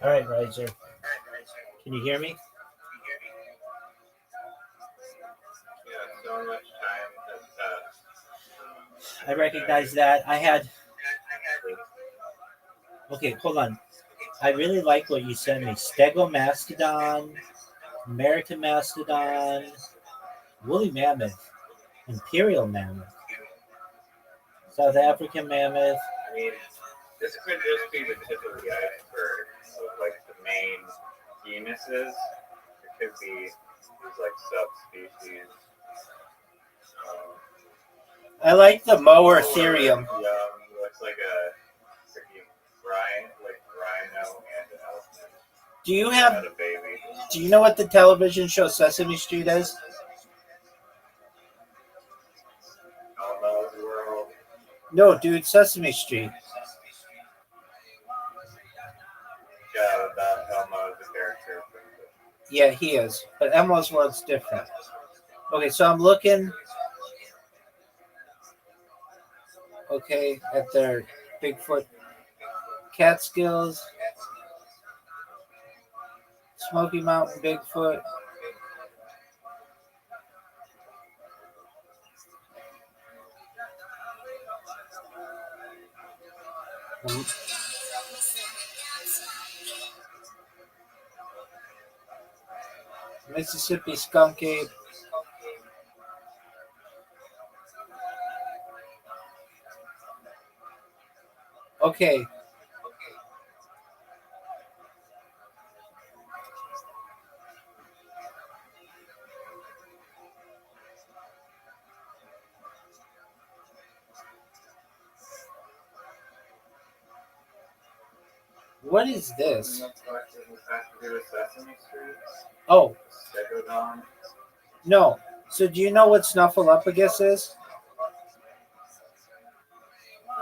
All right, Riser. Can you hear me? Yeah, so much time has passed. I recognize that. I had. Okay, hold on. I really like what you sent me. Stegomastodon, American mastodon, woolly mammoth, imperial mammoth, South African mammoth. I mean, this could just be the tip of the iceberg of like the main genuses. It could be these like subspecies. Um, I like the mower Lower therium. young looks like a freaking rhino and an elephant Do you had have? a baby. Do you know what the television show Sesame Street is? Elmo's world. No, dude, Sesame Street. Yeah, that Elmo is a character from the Yeah, he is. But Elmo's world's different. Okay, so I'm looking. Okay, at their Bigfoot Catskills, Smoky Mountain Bigfoot. Mississippi Skunk Ape. Okay, what is this? looks like this has to do with Sesame Street. Oh, Stegodon. no. So do you know what Snuffleupagus is?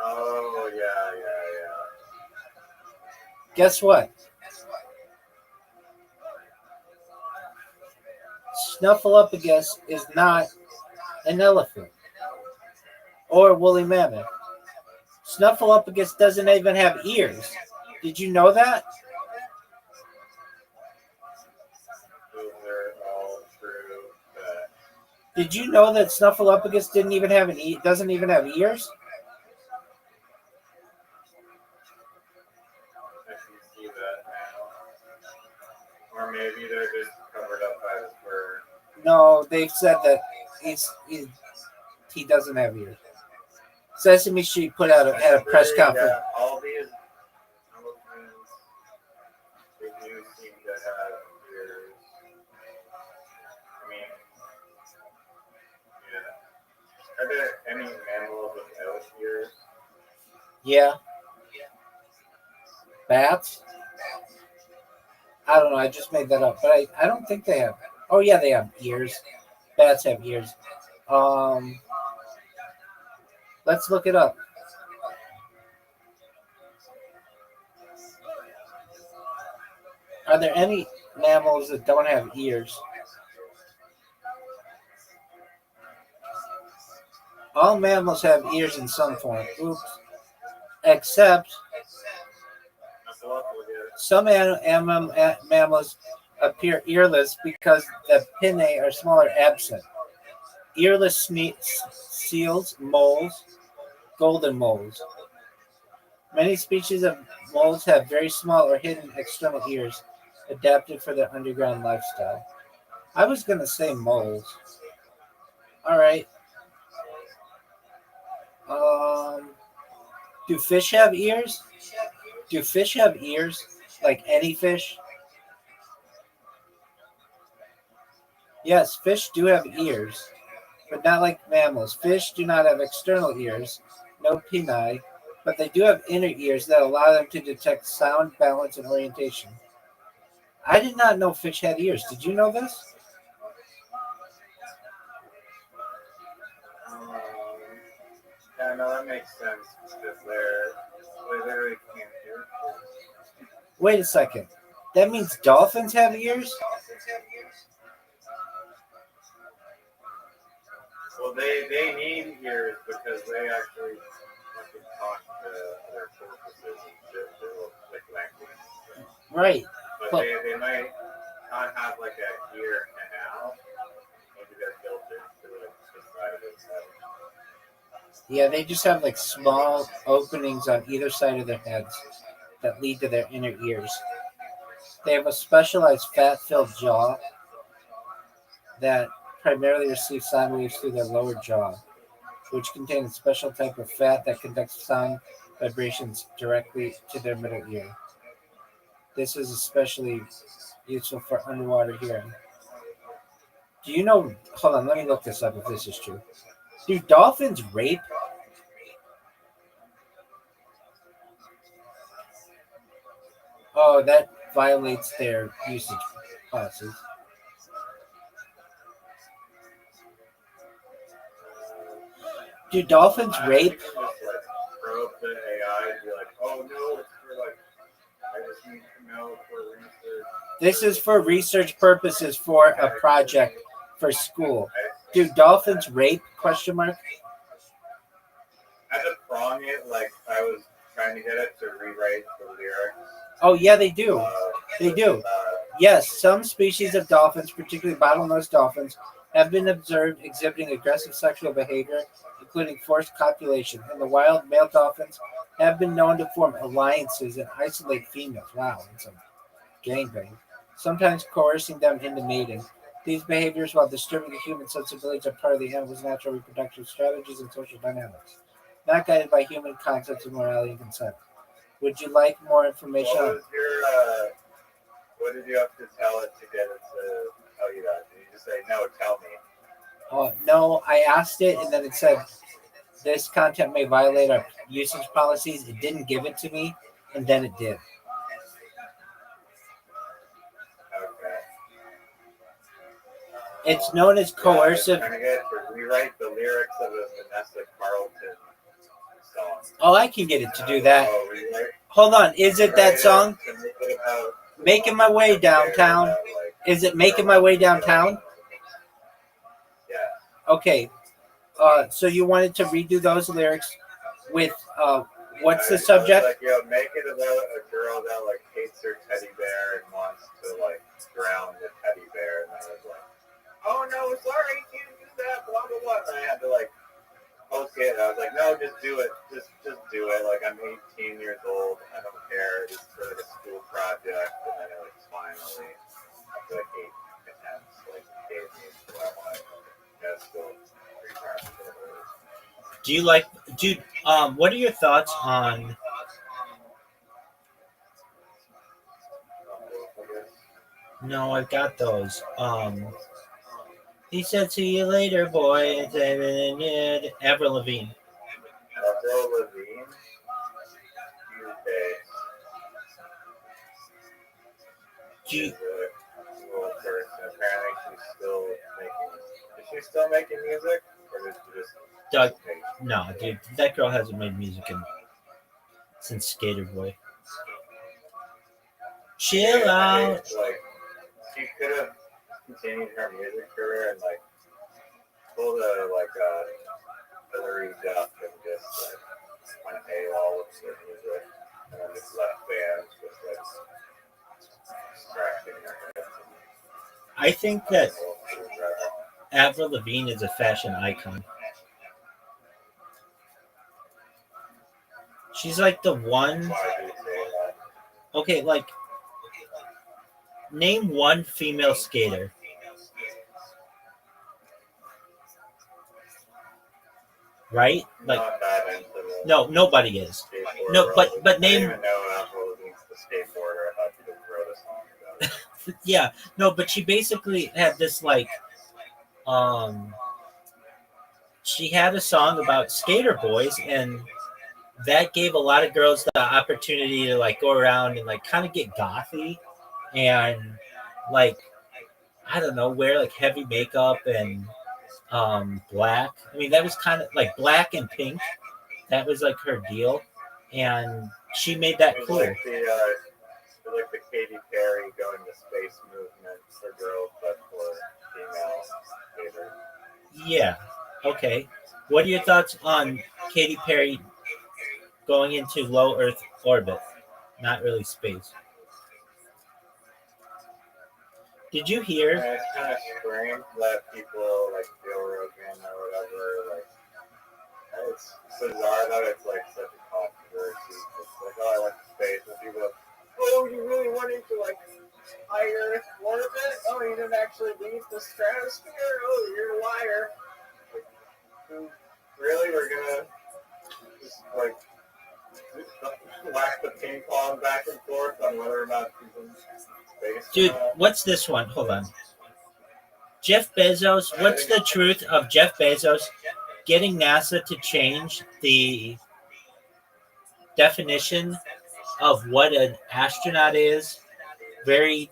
Oh yeah. Guess what? Snuffleupagus is not an elephant or a woolly mammoth. Snuffleupagus doesn't even have ears. Did you know that? Those are all true. But Did you know that Snuffleupagus didn't even have doesn't even have ears? I can see that now. Or maybe they're just covered up by the fur. No, they've said that he doesn't have ears. Sesame Street put out had a press conference. Yeah, all these elephants, they do seem to have ears. I mean, yeah. Are there any mammals without ears? Yeah, bats. I don't know. I just made that up, but I don't think they have. Oh yeah, they have ears. Bats have ears. Um, let's look it up. Are there any mammals that don't have ears? All mammals have ears in some form. Oops. Except some mammals appear earless because the pinnae are smaller absent. Earless seals, moles, golden moles. Many species of moles have very small or hidden external ears, adapted for their underground lifestyle. I was going to say moles. All right. Um, do fish have ears? Do fish have ears? Like any fish? Yes, fish do have ears, but not like mammals. Fish do not have external ears, no pinnae, but they do have inner ears that allow them to detect sound, balance, and orientation. I did not know fish had ears. Did you know this? Um, yeah, no, that makes sense because they literally can't hear. Wait a second. That means dolphins have ears? Well, they need ears because they actually fucking talk to their porpoises and shit. They will like language. Right. But Well, they might not have like a ear canal. Maybe they're built into like the side of its head. yeah, they just have like small openings on either side of their heads that lead to their inner ears. They have a specialized fat-filled jaw that primarily receives sound waves through their lower jaw, which contain a special type of fat that conducts sound vibrations directly to their middle ear. This is especially useful for underwater hearing. Do you know? Hold on, let me look this up if this is true. Do dolphins rape? Oh, that violates their usage policies. Do dolphins You rape? can just like probe the AI and be like, oh no, it's for like, I just need to know for research. This is for research purposes for a project for school. Do dolphins rape? Question mark. I had to prong it like I was trying to get it to rewrite the lyrics. Oh yeah, they do. They do. Uh, Yes, some species of dolphins, particularly bottlenose dolphins, have been observed exhibiting aggressive sexual behavior, including forced copulation. In the wild, male dolphins have been known to form alliances and isolate females. Wow, it's a gangbang. Sometimes coercing them into mating. These behaviors, while disturbing the human sensibilities, are part of the animal's natural reproductive strategies and social dynamics, not guided by human concepts of morality and consent. Would you like more information what on? was your, what did you have to tell it to get it to tell you that? Did you just say, no, tell me? No, I asked it, and then it said this content may violate our usage policies. It didn't give it to me, and then it did. Okay. It's known as coercive. Trying to get it to rewrite the lyrics of a Vanessa Carlton song. Oh, I can get it to do that. Rewrite, Hold on, is it that song? to make it about Making My Way Downtown? like, Is it Making My Way Downtown? yeah. Okay. So you wanted to redo those lyrics with what's the I was subject? like, yo, make it about a girl that like hates her teddy bear and wants to like drown the teddy bear, and then I was like, oh no, sorry, you can't do that, blah blah blah. And I had to like poke it. I was like, no, just do it, just do it. Like I'm 18 years old, I don't care. It's for like a school project, and then it like finally after like 8 attempts, like gave me what I wanted. Yeah, still 3 times. Do you like? What are your thoughts on? No, I've got those. He said, "See you later, boy." Avril Lavigne. Avril Lavigne, UK. Do you, She's a cool person. Apparently, she's still making. Is she still making music, or is she just? Doug? No, dude, that girl hasn't made music since Skater Boy. Chill out. Like, she could have continued her music career and like pulled a Hillary Duff and just like went AWOL with her music, and then just left bands with like scratching their heads. I think that Avril Lavigne is a fashion icon. She's like the one. Why do you say that? Okay, like name one female skater. Right? Like Not that into the no, nobody is. skateboarder. No, but I didn't name even know Avril Lavigne's the skateboarder. I thought you just wrote a song about it. yeah, no, but she basically had this like um she had a song about skater boys, and that gave a lot of girls the opportunity to like go around and like kind of get gothy and like I don't know, wear like heavy makeup and black. I mean that was kind of like black and pink. That was like her deal. And she made that It was cool. like the Katy Perry going to space movement for girls, but for female skaters. Yeah. Okay. What are your thoughts on Katy Perry going into low Earth orbit? Not really space. Did you hear? And it's kind of strange that people like Joe Rogan or whatever, like it's bizarre that it's like such a controversy. It's like, oh, I went to space, and people are like, oh, you really wanted to like high Earth orbit? Oh, you didn't actually leave the stratosphere? Oh, you're a liar. Like, really, we're gonna just like whack the ping pong back and forth on whether or not she's in space? Dude, what's this one? Hold on. Jeff Bezos. What's the truth of Jeff Bezos getting NASA to change the definition of what an astronaut is very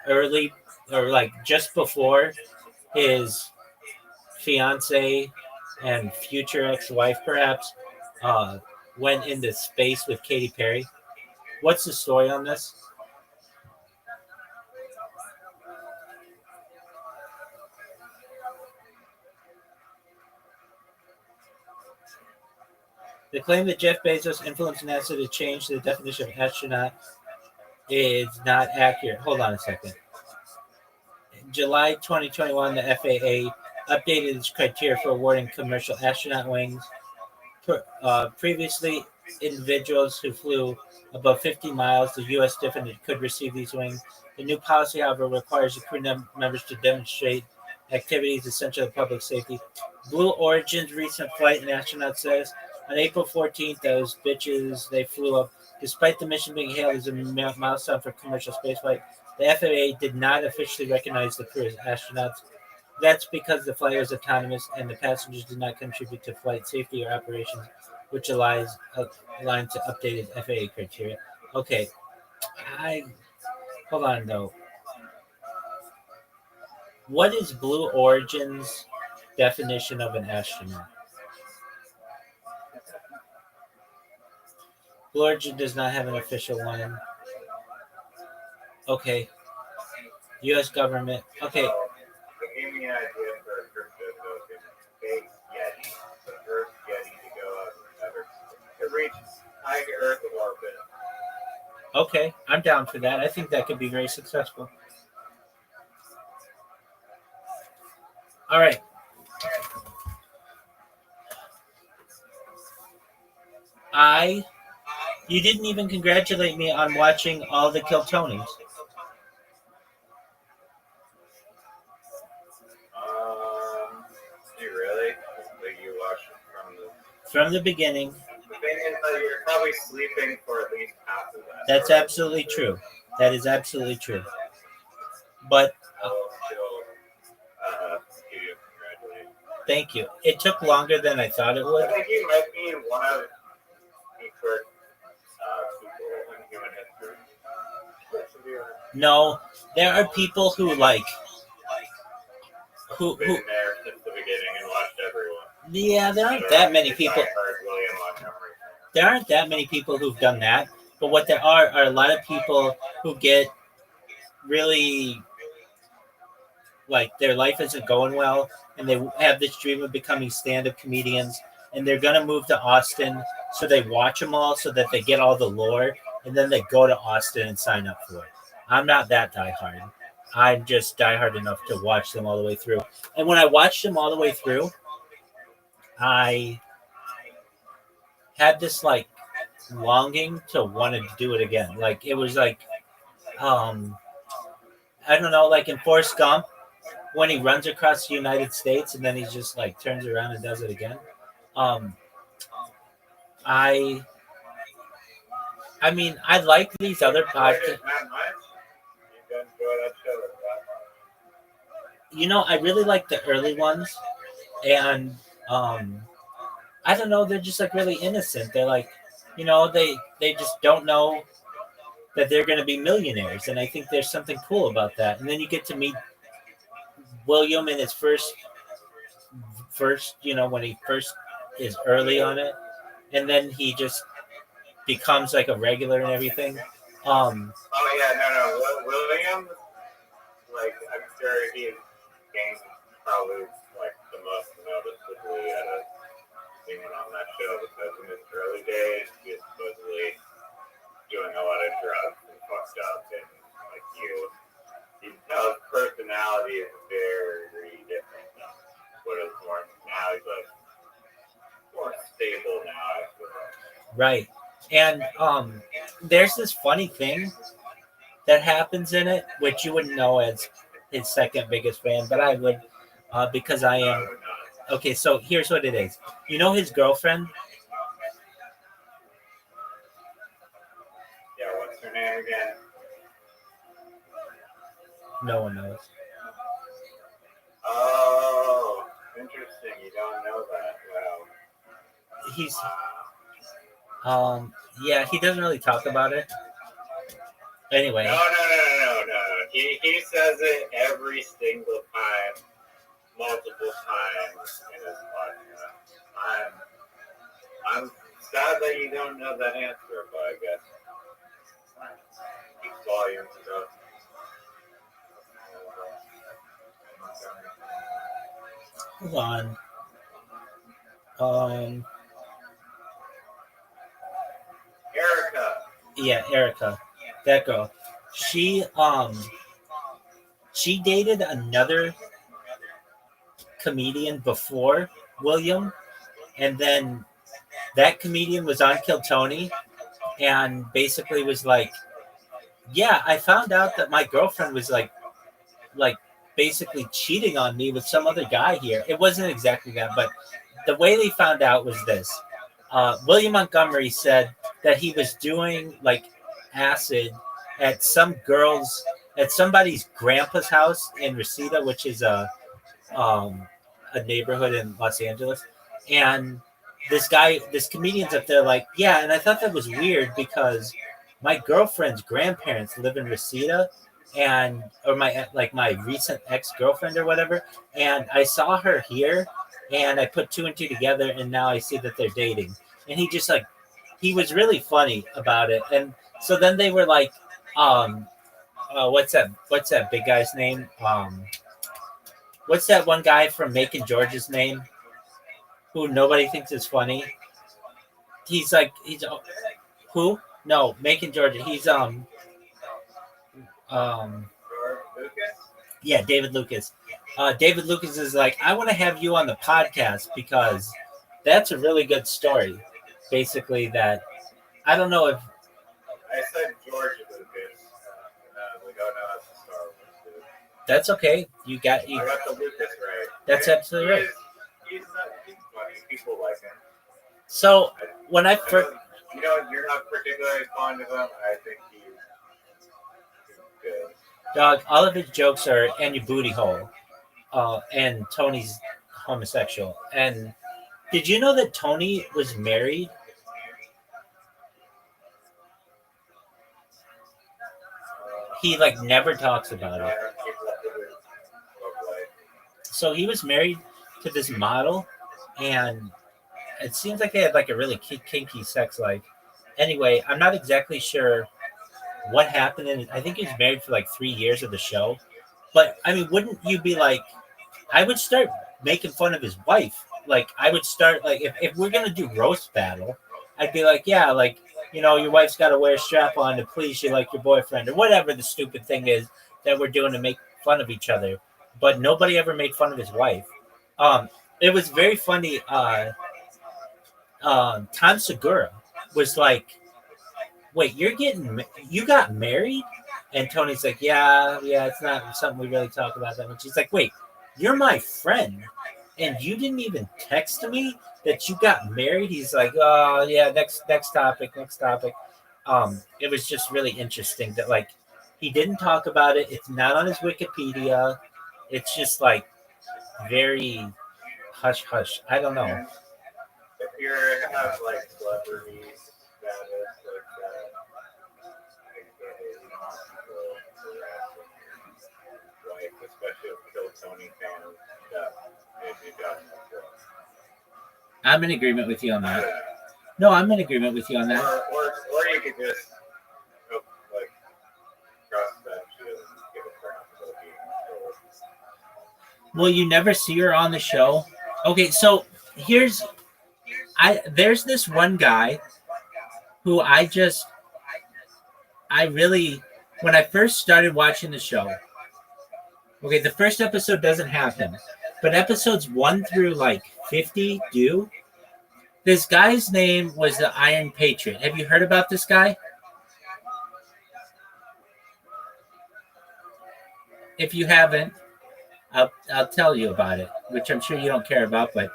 early, or like just before his fiance and future ex-wife perhaps uh, went into space with Katy Perry? What's the story on this? The claim that Jeff Bezos influenced NASA to change the definition of astronaut is not accurate. Hold on a second. In July 2021, the FAA updated its criteria for awarding commercial astronaut wings. Previously, individuals who flew above 50 miles, the U.S. definition could receive these wings. The new policy, however, requires the crew members to demonstrate activities essential to public safety. Blue Origin's recent flight, an astronaut says, on April 14th, those bitches, they flew up. Despite the mission being hailed as a milestone for commercial spaceflight, the FAA did not officially recognize the crew as astronauts. That's because the flight was autonomous and the passengers did not contribute to flight safety or operations, which aligns to updated FAA criteria. Okay, I hold on though. What is Blue Origin's definition of an astronaut? Blue Origin does not have an official one. Okay, U.S. government. Okay, It gave me an idea for a crypto token. Space Yeti. The first Yeti to go up ever to reach high Earth orbit. okay, I'm down for that. I think that could be very successful. All right. You didn't even congratulate me on watching all the Kill Tonys. You really? Like you watch it from the. From the beginning. The thing is that you're probably sleeping for at least half of that. That's absolutely true. That is absolutely true. But I will still give you congratulations. thank you. It took longer than I thought it I would. think you might be one of the first people in human history. No, there are people who like who Been there since the beginning and watched everyone. yeah, there aren't that many people. There aren't that many people who've done that. But what there are a lot of people who get really like their life isn't going well and they have this dream of becoming stand-up comedians and they're going to move to Austin, so they watch them all so that they get all the lore and then they go to Austin and sign up for it. I'm not that diehard. I'm just diehard enough to watch them all the way through. And when I watched them all the way through, I had this like longing to want to do it again. Like it was like um I don't know, like in Forrest Gump when he runs across the United States and then he just like turns around and does it again. Um, I, I mean, I like these other podcasts. You know, I really like the early ones, and I don't know, they're just like really innocent. They're like, you know, they just don't know that they're going to be millionaires, and I think there's something cool about that. And then you get to meet William in his first, you know, when he first is early on it, and then he just becomes like a regular and everything. Oh yeah, no. William, like I'm sure he gained probably like the most noticeably out of anyone on that show because in his early days he was supposedly doing a lot of drugs and fucked up and like you tell Right. And there's this funny thing that happens in it, which you wouldn't know as his second biggest fan, but I would, because I am. Okay, so here's what it is. You know his girlfriend? Yeah, what's her name again? No one knows. Oh, interesting. You don't know that. Wow. He's yeah, he doesn't really talk about it. Anyway. No. He says it every single time, multiple times in his podcast. I'm sad that you don't know that answer, but I guess speaks volumes about. Hold on. Um Erica. Yeah, Erica. That girl. She dated another comedian before William, and then that comedian was on Kill Tony and basically was like, yeah, I found out that my girlfriend was like basically cheating on me with some other guy here. It wasn't exactly that, but the way they found out was this. William Montgomery said that he was doing like acid at somebody's grandpa's house in Reseda, which is a neighborhood in Los Angeles, and this comedian's up there like, yeah, and I thought that was weird because my girlfriend's grandparents live in Reseda, and or my recent ex-girlfriend or whatever, and I saw her here, and I put two and two together, and now I see that they're dating, and he was really funny about it, and so then they were like, what's that big guy's name? What's that one guy from Macon, Georgia's name? Who nobody thinks is funny? He's who? No, Macon, Georgia. He's Lucas? yeah, David Lucas. David Lucas is like, I want to have you on the podcast because that's a really good story. Basically, that I don't know if I said George Lucas. We don't know that's the Star Wars dude. that's okay. You. I got the Lucas right. That's absolutely right. He's funny. People like him. So when I first, you're not particularly fond of him. I think he's good. dog, all of his jokes are "and your booty hole," and Tony's homosexual. And did you know that Tony was married? He never talks about it. So he was married to this model, and it seems like they had a really kinky sex life. Anyway, I'm not exactly sure what happened in it. I think he was married for 3 years of the show. But I mean, wouldn't you be like, I would start making fun of his wife. I would start if we're gonna do roast battle, I'd be like, yeah, your wife's got to wear a strap on to please you like your boyfriend or whatever the stupid thing is that we're doing to make fun of each other. But nobody ever made fun of his wife. It was very funny. Tom Segura was like, wait, you got married? And Tony's like, yeah, it's not something we really talk about that much. He's like, wait, you're my friend, and you didn't even text me that you got married? He's like, oh yeah, next topic. It was just really interesting that he didn't talk about it. It's not on his Wikipedia. It's just very hush hush. I don't know. If you have celebrity status like that, I get it. You don't want people harassing your wife, especially if Kill Tony fans that maybe got I'm in agreement with you on that. No, I'm in agreement with you on that. Or you could just cross that shield and give a crap about being controlled. Well, you never see her on the show. Okay, so there's this one guy who when I first started watching the show, okay, the first episode doesn't have him, but episodes 1 through 50 do. This guy's name was the Iron Patriot. Have you heard about this guy? If you haven't, I'll tell you about it, which I'm sure you don't care about. But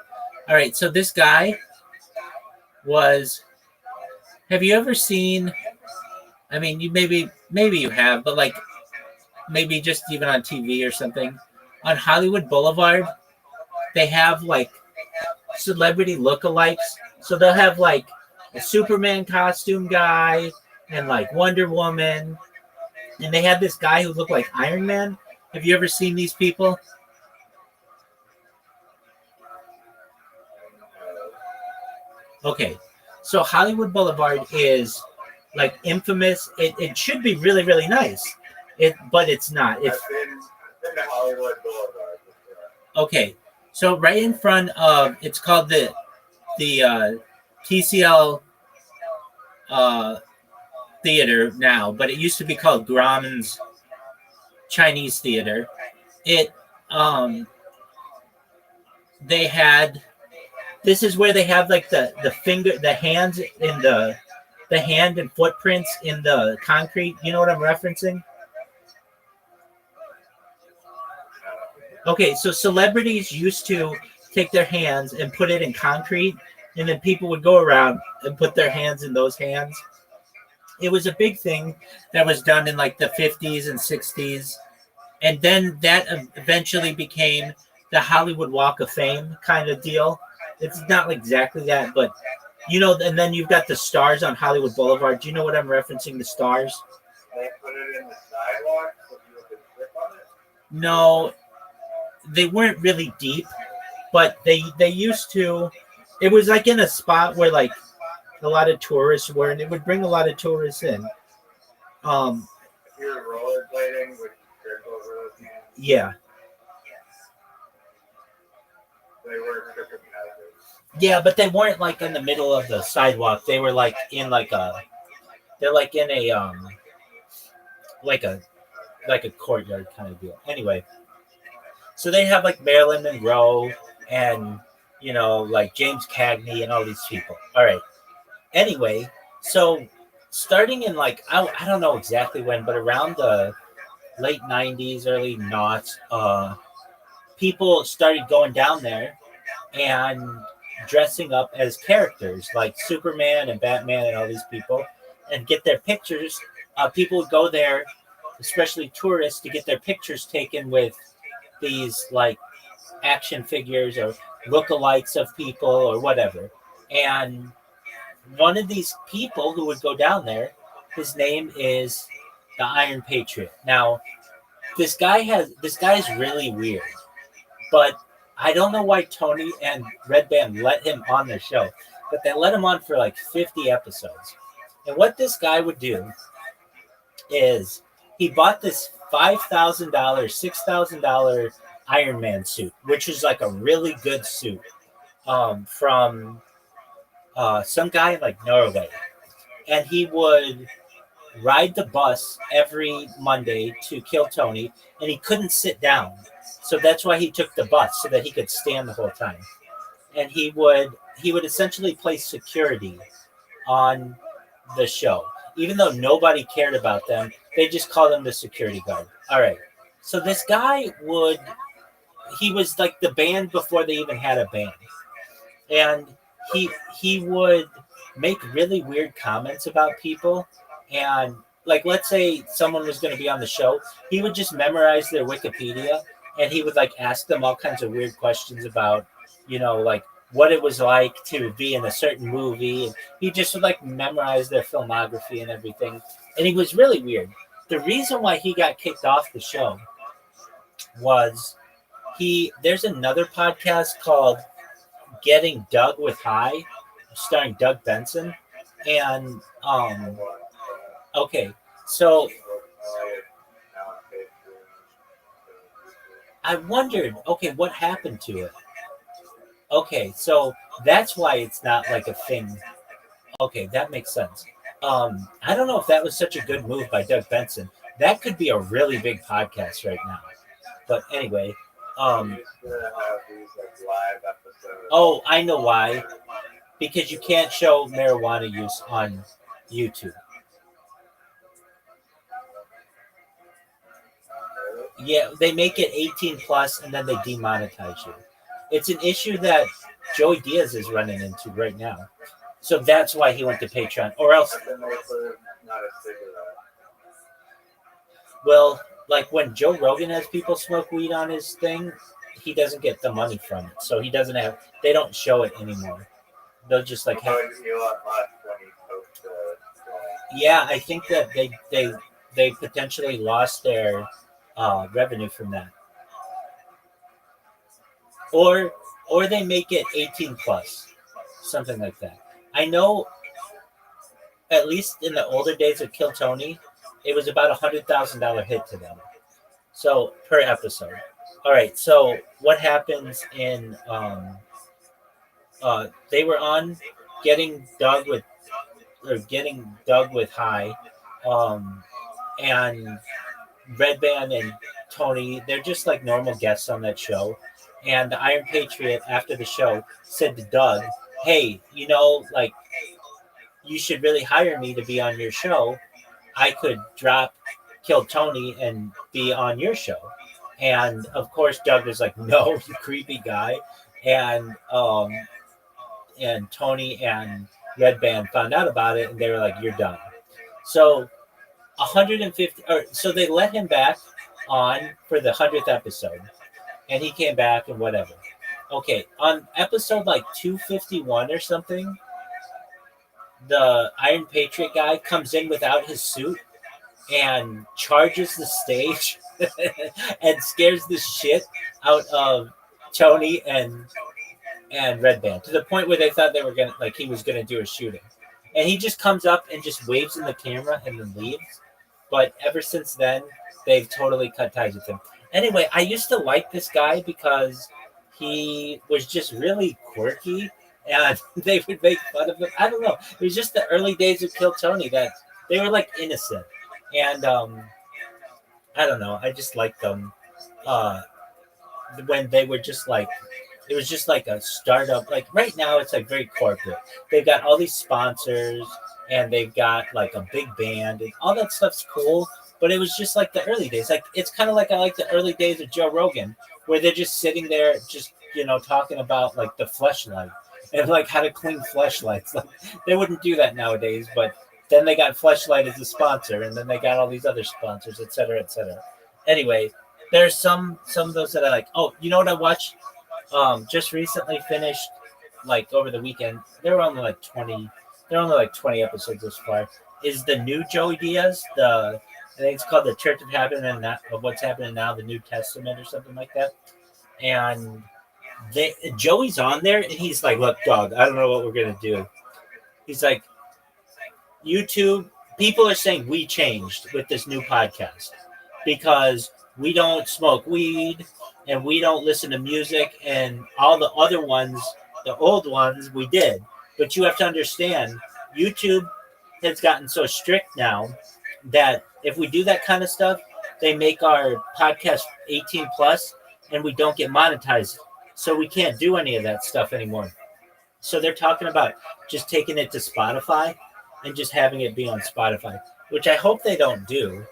all right, so this guy was. Have you ever seen? I mean, you maybe you have, but like maybe just even on TV or something. On Hollywood Boulevard, they have like celebrity lookalikes. So they'll have like a Superman costume guy and like Wonder Woman, and they had this guy who looked like Iron Man. Have you ever seen these people? Okay, so Hollywood Boulevard is like infamous. It should be really really nice. But it's not. It's I've been to Hollywood Boulevard before. okay. So right in front of it's called the TCL theater now, but it used to be called Grauman's Chinese Theater. It they had this is where they have like the hands in the hand and footprints in the concrete. You know what I'm referencing? Okay, so celebrities used to take their hands and put it in concrete, and then people would go around and put their hands in those hands. It was a big thing that was done in like the 50s and 60s. And then that eventually became the Hollywood Walk of Fame kind of deal. It's not exactly that, but you know, and then you've got the stars on Hollywood Boulevard. Do you know what I'm referencing? The stars? They put it in the sidewalk so people could trip on it? No, they weren't really deep, but they used to. It was like in a spot where like a lot of tourists were, and it would bring a lot of tourists in. If you're rollerblading, would you trip over those hands? Yeah. They were tripping hazards. Yeah, but they weren't like in the middle of the sidewalk. They were like in like a they're like in a like a courtyard kind of deal. Anyway, so they have like Marilyn Monroe and you know like James Cagney and all these people. All right. Anyway, so starting in like I don't know exactly when, but around the late 90s, early noughts, people started going down there and dressing up as characters like Superman and Batman and all these people and get their pictures. People would go there, especially tourists, to get their pictures taken with these like action figures or lookalikes of people or whatever. And one of these people who would go down there, his name is the Iron Patriot. Now, this guy's really weird, but I don't know why Tony and Red Band let him on their show, but they let him on for like 50 episodes. And what this guy would do is he bought this $5,000, $6,000 Iron Man suit, which was like a really good suit from some guy in like Norway. And he would ride the bus every Monday to kill Tony, and he couldn't sit down. So that's why he took the bus so that he could stand the whole time. And he would essentially play security on the show. Even though nobody cared about them, they just called him the security guard. All right. So this guy he was like the band before they even had a band. And he would make really weird comments about people. And like, let's say someone was going to be on the show, he would just memorize their Wikipedia, and he would like ask them all kinds of weird questions about, you know, like what it was like to be in a certain movie. And he just would like memorize their filmography and everything. And he was really weird. The reason why he got kicked off the show was there's another podcast called Getting Doug with High, starring Doug Benson. And okay, so I wondered, okay, what happened to it? Okay, so that's why it's not like a thing. Okay, that makes sense. I don't know if that was such a good move by Doug Benson. That could be a really big podcast right now. But anyway, They used to have these like live episodes. oh, I know why. because you can't show marijuana use on YouTube. Yeah, they make it 18 plus and then they demonetize you. It's an issue that Joey Diaz is running into right now. So that's why he went to Patreon. Or else, I've been also not as sick of that. well, like when Joe Rogan has people smoke weed on his thing, he doesn't get the money from it. So he doesn't have, they don't show it anymore. They'll just like have, You lot left when he poked the yeah, I think that they potentially lost their revenue from that. Or or they make it 18 plus, something like that. I know at least in the older days of Kill Tony, it was about $100,000 hit to them. So per episode. All right. So what happens in they were on getting dug with or getting dug with high, um, and Red Band and Tony, they're just like normal guests on that show. And the Iron Patriot after the show said to Doug, "Hey, like you should really hire me to be on your show. I could drop Kill Tony and be on your show." And of course, Doug was like, "No, you creepy guy." And Tony and Red Band found out about it, and they were like, "You're done." So 150, or so they let him back on for the 100th episode, and he came back and whatever. Okay, on episode like 251 or something, the Iron Patriot guy comes in without his suit and charges the stage and scares the shit out of Tony and Red Band to the point where they thought they were gonna like he was gonna do a shooting, and he just comes up and just waves in the camera and then leaves. But ever since then, they've totally cut ties with him. Anyway, I used to like this guy because he was just really quirky, and they would make fun of him. I don't know. It was just the early days of Kill Tony that they were like innocent, and I don't know. I just liked them uh, when they were just like it was just like a startup. Like right now, it's like very corporate. They've got all these sponsors and they've got like a big band and all that stuff's cool. But it was just like the early days. Like it's kind of like I like the early days of Joe Rogan, where they're just sitting there, just talking about like the fleshlight and like how to clean fleshlights. Like they wouldn't do that nowadays, but then they got Fleshlight as a sponsor, and then they got all these other sponsors, et cetera, et cetera. Anyway, there's some of those that I like. Oh, you know what I watched? Just recently finished, like over the weekend. There were only like 20. There are only like 20 episodes this far. Is the new Joey Diaz? I think it's called the Church of Heaven and of What's Happening Now, the New Testament or something like that. And Joey's on there, and he's like, "Look, dog, I don't know what we're gonna do." He's like, "YouTube, people are saying we changed with this new podcast because we don't smoke weed and we don't listen to music, and all the other ones, the old ones, we did. But you have to understand, YouTube has gotten so strict now that if we do that kind of stuff, they make our podcast 18 plus and we don't get monetized. So we can't do any of that stuff anymore." So they're talking about just taking it to Spotify and just having it be on Spotify, which I hope they don't do.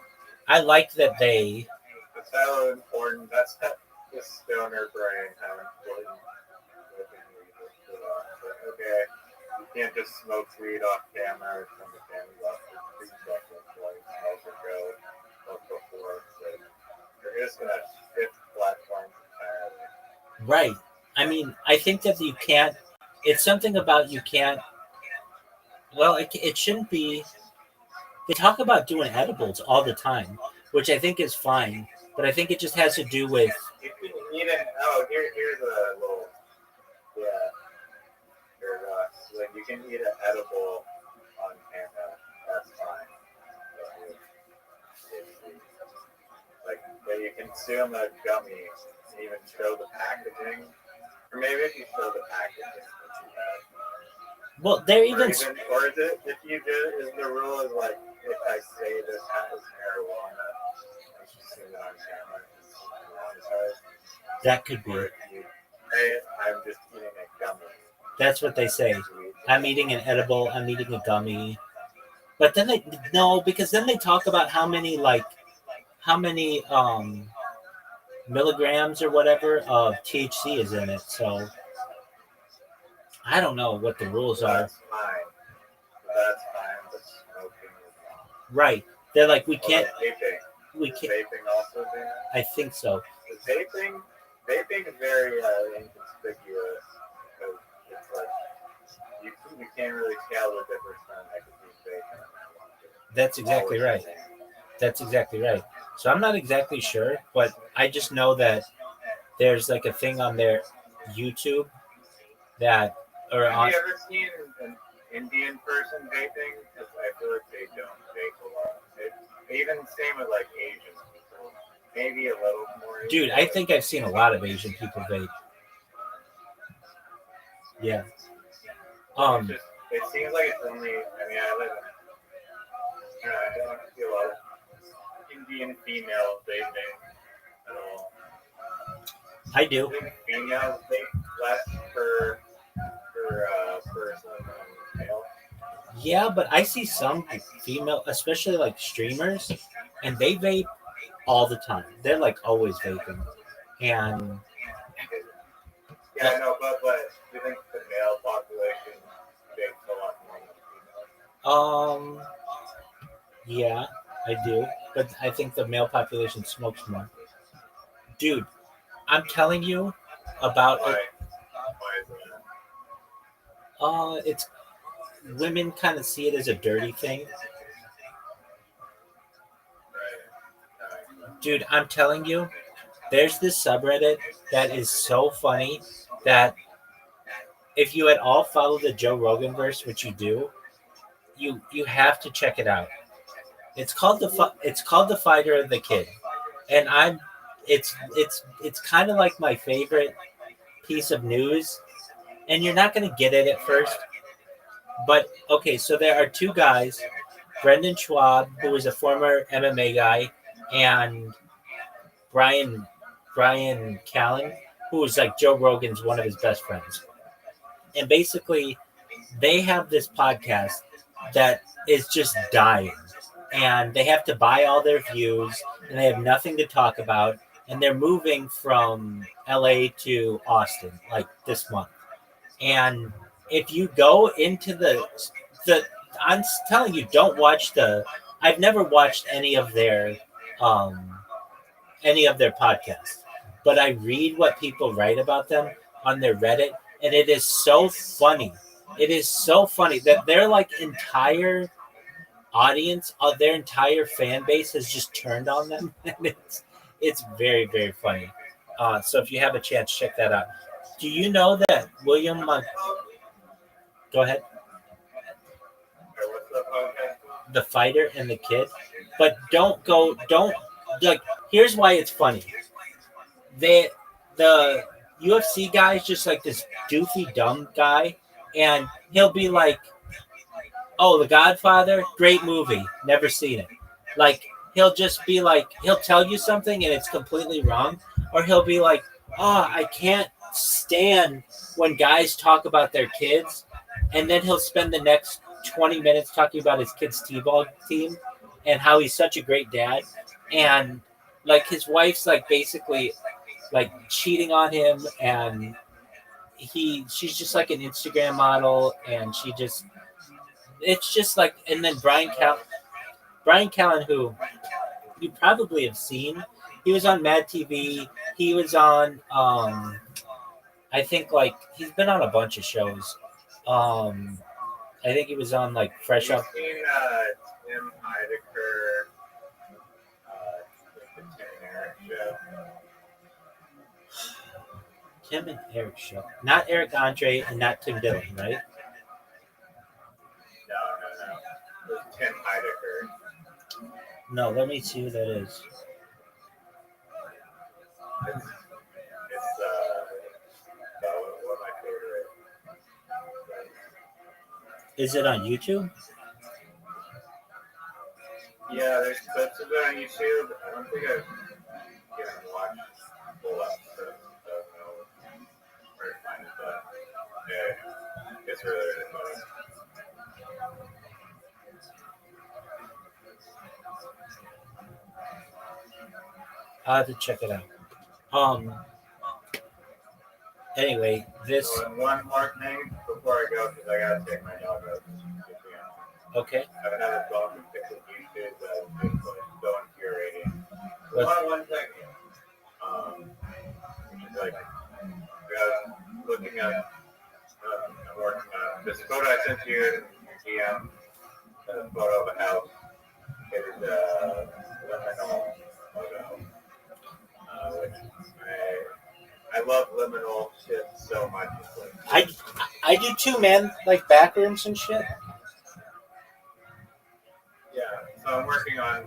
I like that they. That's how important. That's the stoner brain. How important smoking weed is to us. Like, okay, you can't just smoke weed off camera or from the family off for 3 seconds while you smoke or go before. So you're just gonna shift platforms entirely. Right. I mean, I think that you can't. It's something about you can't. Well, it shouldn't be. They talk about doing edibles all the time, which I think is fine, but I think it just has to do with. You can eat it. Oh, here's a little. Yeah. Like you can eat an edible on camera. That's fine. Like, but you consume a gummy and even show the packaging. Or maybe if you show the packaging, it's too bad. Well, they're Or even. or is it if you do? Is the rule is like if I say this is marijuana, I should see it on camera. That could be. Hey, I'm just eating a gummy. That's what they say. I'm eating an edible. I'm eating a gummy. But then they no, because then they talk about how many milligrams or whatever of THC is in it. So I don't know what the rules are. That's fine. That's fine, but smoking is not. Right? They're like we Although can't. vaping, We is can't. vaping also there? I think so. The vaping is very inconspicuous because it's like you can't really tell the difference between nicotine vaping and marijuana. That's exactly Always the right. same. That's exactly right. So I'm not exactly sure, but I just know that there's like a thing on their YouTube that or Have on. you ever seen an Indian person vaping? Because I feel like they don't vape a lot. Even same with like Asian people. Maybe a little more Dude, Asian, I but think I've seen a lot of Asian people vape. Yeah. it's just it seems like it's only. I mean, I live in. I don't see a lot of Indian females vaping at all. I I do. think females vape less per person than male. Yeah, but I see some female, especially like streamers, and they vape all the time. They're like always vaping, and Yeah, I know, but do you think the male population vapes a lot more than females? um, yeah, I do. But I think the male population smokes more. Dude, I'm telling you about it. Why? Why is that? It's women kind of see it as a dirty thing. Right. That makes sense. Dude, I'm telling you, there's this subreddit that is so funny that if you at all follow the Joe Rogan verse, which you do, you have to check it out. It's called the Fighter of the Kid, and it's kind of like my favorite piece of news. And you're not gonna get it at first, but okay. So there are two guys, Brendan Schwab, who is a former MMA guy, and Brian Brian Callen, who is like Joe Rogan's one of his best friends. And basically, they have this podcast that is just dying, and they have to buy all their views, and they have nothing to talk about, and they're moving from LA to Austin like this month. And if you go into the I'm telling you, don't watch the. I've never watched um any of their podcasts, but I read what people write about them on their Reddit, and it is so funny. It is so funny that their like entire audience, their entire fan base has just turned on them, and it's very very funny. So if you have a chance, check that out. Do you know that William? Go ahead. Or what's the podcast called? The Fighter and the Kid, but don't like. Here's why it's funny. They the UFC guy is just like this doofy dumb guy, and he'll be like, "Oh, The Godfather, great movie, never seen it." Like he'll just be like, he'll tell you something and it's completely wrong, or he'll be like, "Oh, I can't stand when guys talk about their kids," and then he'll spend the next 20 minutes talking about his kid's t-ball team and how he's such a great dad, and like his wife's like basically like cheating on him, and she's just like an Instagram model, and she just it's just like. And then Brian Callen, who you probably have seen, he was on Mad TV. He was on I think like he's been on a bunch of shows. um I think he was on like Have Fresh you Up. seen Tim Heidecker, the Tim and Eric show? Tim and Eric show, not Eric Andre and not Tim Dillon, right? No. It was Tim Heidecker. No, let me see who that is. It's one of my favorite. Is it on YouTube? Yeah, there's clips of it on YouTube. I don't think I've even watched full episodes. I don't know where to find it, but yeah, it's really funny. I'll have to check it out. Anyway, this So, and one more thing before I go, because I gotta take my dog out. okay. I have another dog and pick with YouTube that is just like so infuriating. What's, One thing, which is like, I was looking at, I'm working on this photo I sent you in DM, a photo of a house. It is a liminal photo, which I love liminal shit so much. I do too, man. Like back rooms and shit. Yeah, so I'm working on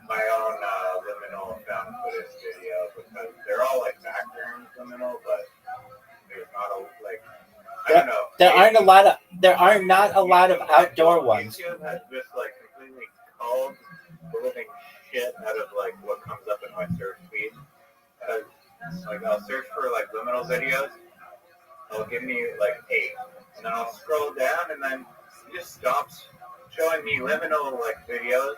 my own liminal found footage video because they're all like background liminal, but there's not a like I don't know. There are not a lot of outdoor ones. YouTube has just like completely culled the living shit out of like what comes up in my search feed. Because like I'll search for like liminal videos, it'll give me like 8, and then I'll scroll down, and then it just stops showing me liminal like videos.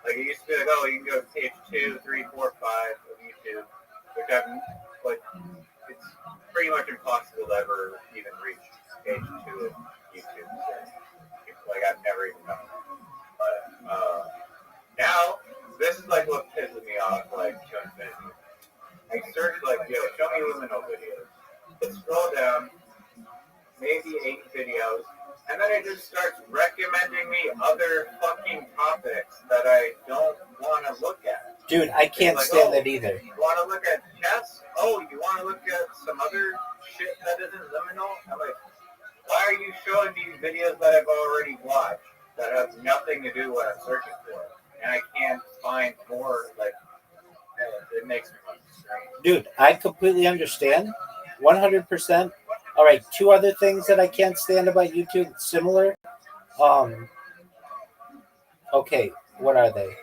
Like it used to be like, oh, you can go to page 2, 3, 4, 5 of YouTube, which I've like it's pretty much impossible to ever even reach page 2 of YouTube. So, like I've never even done it. But now this is like what pisses me off like to infinity. I search like, yo, show me liminal videos. Let's scroll down, maybe 8 videos, and then it just starts recommending me other fucking topics that I don't want to look at. Dude, I can't like, stand that either. You want to look at chess? Oh, you want to look at some other shit that isn't liminal? I'm like, why are you showing me videos that I've already watched that have nothing to do with what I'm searching for? And I can't find more, like, it makes me want to scream. Dude, I completely understand. 100%. All right, 2 other things that I can't stand about YouTube, similar. Okay, what are they?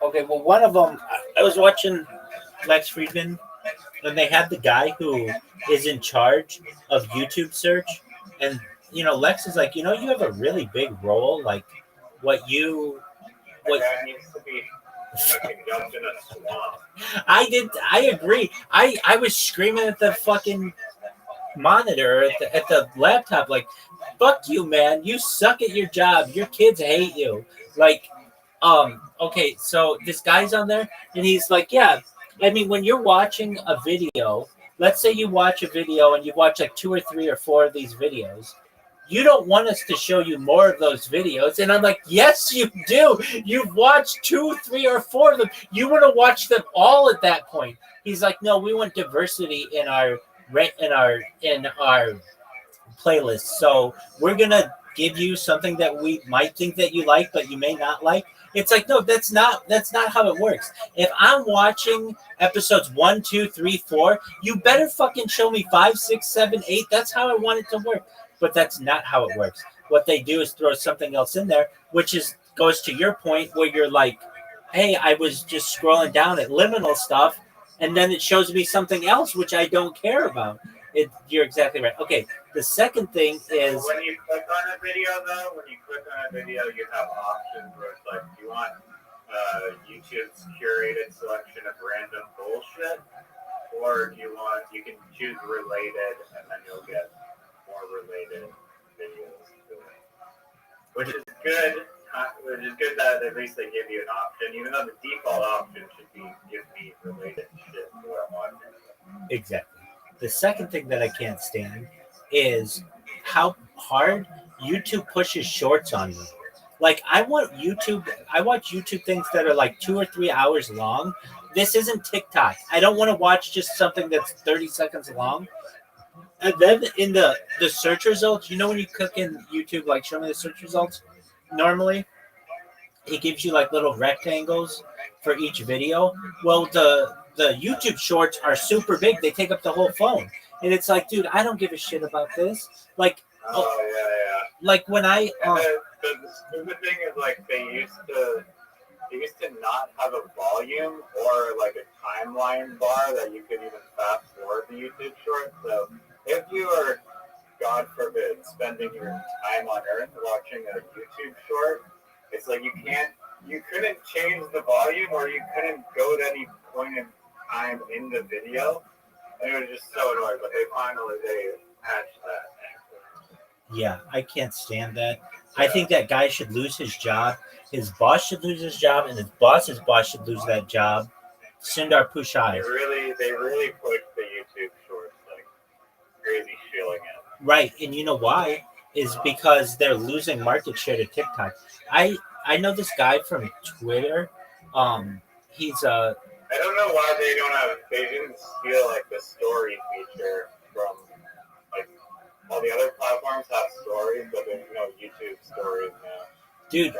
Okay, well, one of them, I was watching Lex Friedman, and they had the guy who is in charge of YouTube search, and Lex is like, you have a really big role, like what That needs to be fucking dumped in a swamp. I agree. I was screaming at the fucking monitor at the laptop, like, fuck you, man, you suck at your job, your kids hate you. Like, okay, so this guy's on there, and he's like, yeah, I mean, when you're watching a video, let's say you watch a video and you watch like 2 or 3 or 4 of these videos, you don't want us to show you more of those videos. And I'm like, yes, you do. You've watched 2, 3, or 4 of them. You want to watch them all at that point. He's like, no, we want diversity in our playlist. So we're gonna give you something that we might think that you like, but you may not like. It's like, no, that's not how it works. If I'm watching episodes 1, 2, 3, 4, you better fucking show me 5, 6, 7, 8. That's how I want it to work. But that's not how it works. What they do is throw something else in there, which goes to your point where you're like, hey, I was just scrolling down at liminal stuff, and then it shows me something else which I don't care about. You're exactly right. Okay, the second thing is when you click on a video, you have options where it's like, do you want YouTube's curated selection of random bullshit, or you can choose related, and then you'll get more related videos to it. Which is good. Which is good that at least they give you an option, even though the default option should be give me related shit to what I'm watching. Exactly. The second thing that I can't stand is how hard YouTube pushes shorts on me. Like, I watch YouTube things that are like 2 or 3 hours long. This isn't TikTok. I don't want to watch just something that's 30 seconds long. And then in the search results, when you click in YouTube, like, show me the search results, normally it gives you like little rectangles for each video. Well, the YouTube shorts are super big. They take up the whole phone. And it's like, dude, I don't give a shit about this. Like, yeah. Like when I the stupid thing is like they used to not have a volume or like a timeline bar that you could even fast forward the YouTube short. So if God forbid, spending your time on Earth watching a YouTube short, it's like you couldn't change the volume or you couldn't go to any point in time in the video. And it was just so annoying, but they patched that. Yeah, I can't stand that. I think that guy should lose his job. His boss should lose his job, and his boss's boss should lose that job. Sundar Pichai. They really pushed the YouTube shorts like crazy shilling it. Right, and you know why? Is because they're losing market share to TikTok. I know this guy from Twitter. He's I don't know why they didn't steal like the story feature from like all the other platforms have stories, but there's no YouTube stories now. Dude,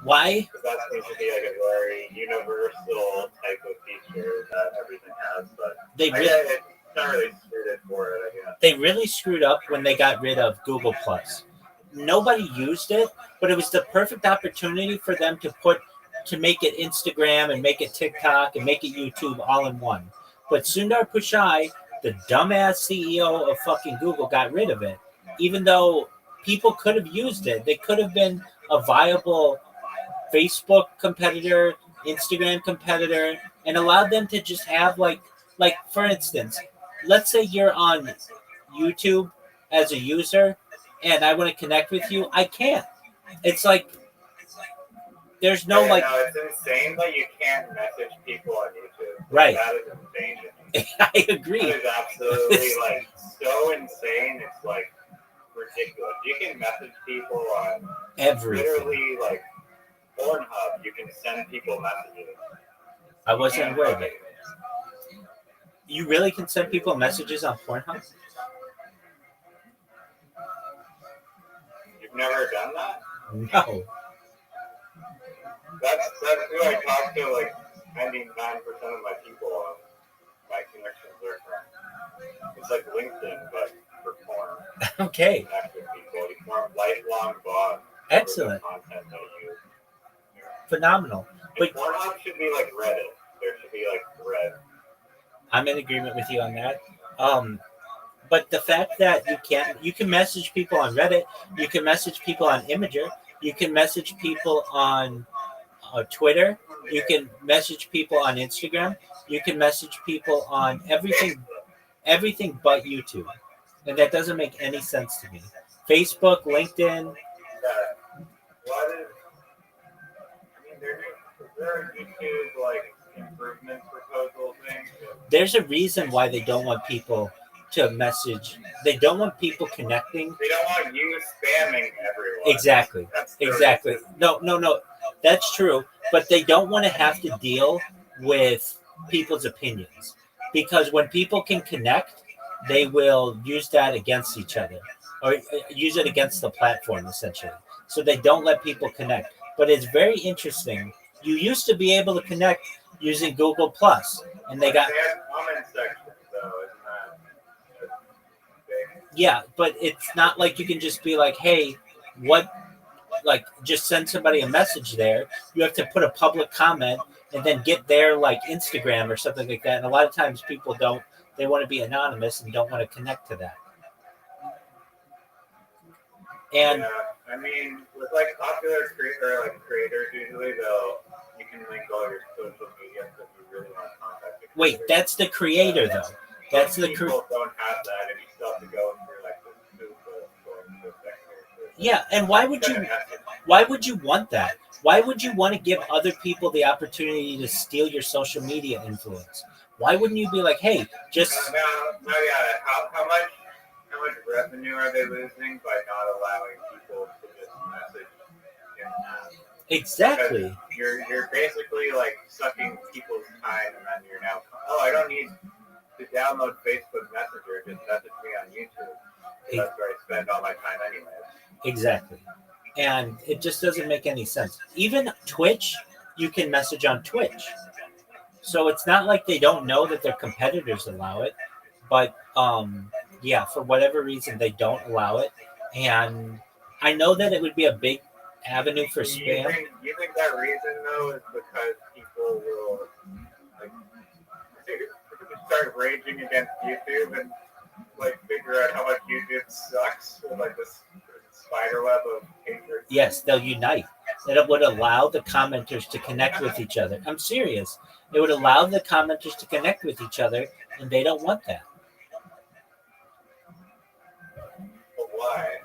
why? Because that seems to be like a very universal type of feature that everything has, but it's not really suited for it, I guess. They really screwed up when they got rid of Google Plus. Nobody used it, but it was the perfect opportunity for them to make it Instagram and make it TikTok and make it YouTube all in one. But Sundar Pichai, the dumbass CEO of fucking Google, got rid of it, even though people could have used it. They could have been a viable Facebook competitor, Instagram competitor, and allowed them to just have like for instance, let's say you're on YouTube as a user and I want to connect with you. I can't. It's like there's no it's insane that you can't message people on YouTube. Right. That is insane. I agree. That is absolutely so insane. It's like ridiculous. You can message people on everything. Literally like Pornhub. You can send people messages. I wasn't aware of it. You really can send people messages on Pornhub? You've never done that? No. That's who I talk to. Like 99% of my people, my connections are from. It's like LinkedIn, but for porn. Okay. Active people, you form lifelong bonds. Excellent. Content that you. Phenomenal. But Pornhub should be like Reddit. There should be like thread. I'm in agreement with you on that. But the fact that you can message people on Reddit, you can message people on Imgur, you can message people on Twitter, you can message people on Instagram, you can message people on everything but YouTube, and that doesn't make any sense to me. Facebook, LinkedIn. Is there a YouTube like improvement proposal thing? There's a reason why they don't want people to message. They don't want people connecting. They don't want you spamming everyone. Exactly. Exactly. No. That's true. But they don't want to have to deal with people's opinions. Because when people can connect, they will use that against each other. Or use it against the platform, essentially. So they don't let people connect. But it's very interesting. You used to be able to connect using Google Plus, and they got comment section, though, isn't that big? Yeah, but it's not like you can just be like, hey, what, like just send somebody a message there. You have to put a public comment and then get their like Instagram or something like that. And a lot of times people don't. They want to be anonymous and don't want to connect to that. And yeah, I mean, with like popular creators, usually you can link all your social media if you really want to contact the creator. Wait, that's the creator though. That's the people don't have that, and you still have to go through like the going to the Yeah, and why would you want that? Why would you want to give other people the opportunity to steal your social media influence? Why wouldn't you be like, hey, just how much revenue are they losing by not allowing people to just message in app? Exactly. Because you're basically like sucking people's time, and then you're now, I don't need to download Facebook Messenger, just message me on YouTube. That's where I spend all my time anyway. Exactly. And it just doesn't make any sense. Even Twitch, you can message on Twitch. So it's not like they don't know that their competitors allow it. But yeah, for whatever reason, they don't allow it. And I know that it would be a big avenue for spam. You think that reason, though, is because people will like start raging against YouTube and like figure figure out how much YouTube sucks with like this spider web of hatred? Yes, they'll unite. It would allow the commenters to connect with each other. I'm serious. It would allow the commenters to connect with each other, and they don't want that. But why?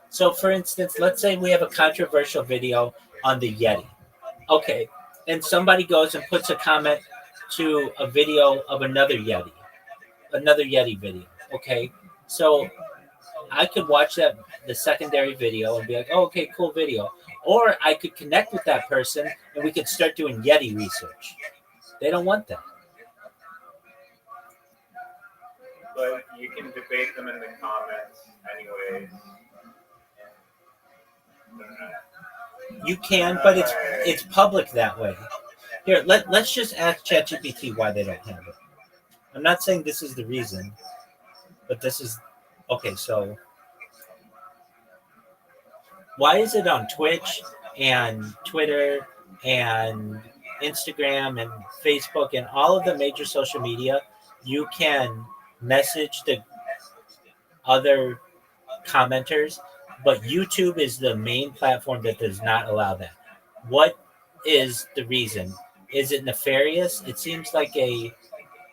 So, for instance, let's say we have a controversial video on the Yeti. Okay, and somebody goes and puts a comment to a video of another Yeti video. Okay, so I could watch the secondary video and be like, oh, okay, cool video. Or I could connect with that person and we could start doing Yeti research. They don't want that. But you can debate them in the comments anyways. You can, but it's public that way. Here, let's just ask ChatGPT why they don't have it. I'm not saying this is the reason, but this is okay. So, why is it on Twitch and Twitter and Instagram and Facebook and all of the major social media, you can message the other commenters, but YouTube is the main platform that does not allow that? What is the reason? Is it nefarious? It seems like a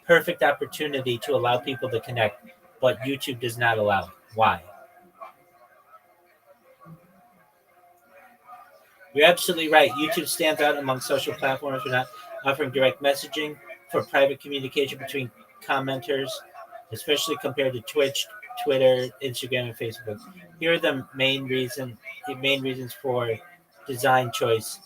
perfect opportunity to allow people to connect, but YouTube does not allow it. Why? You're absolutely right. YouTube stands out among social platforms for not offering direct messaging for private communication between commenters, especially compared to Twitch, Twitter, Instagram, and Facebook. Here are the main reasons for design choice.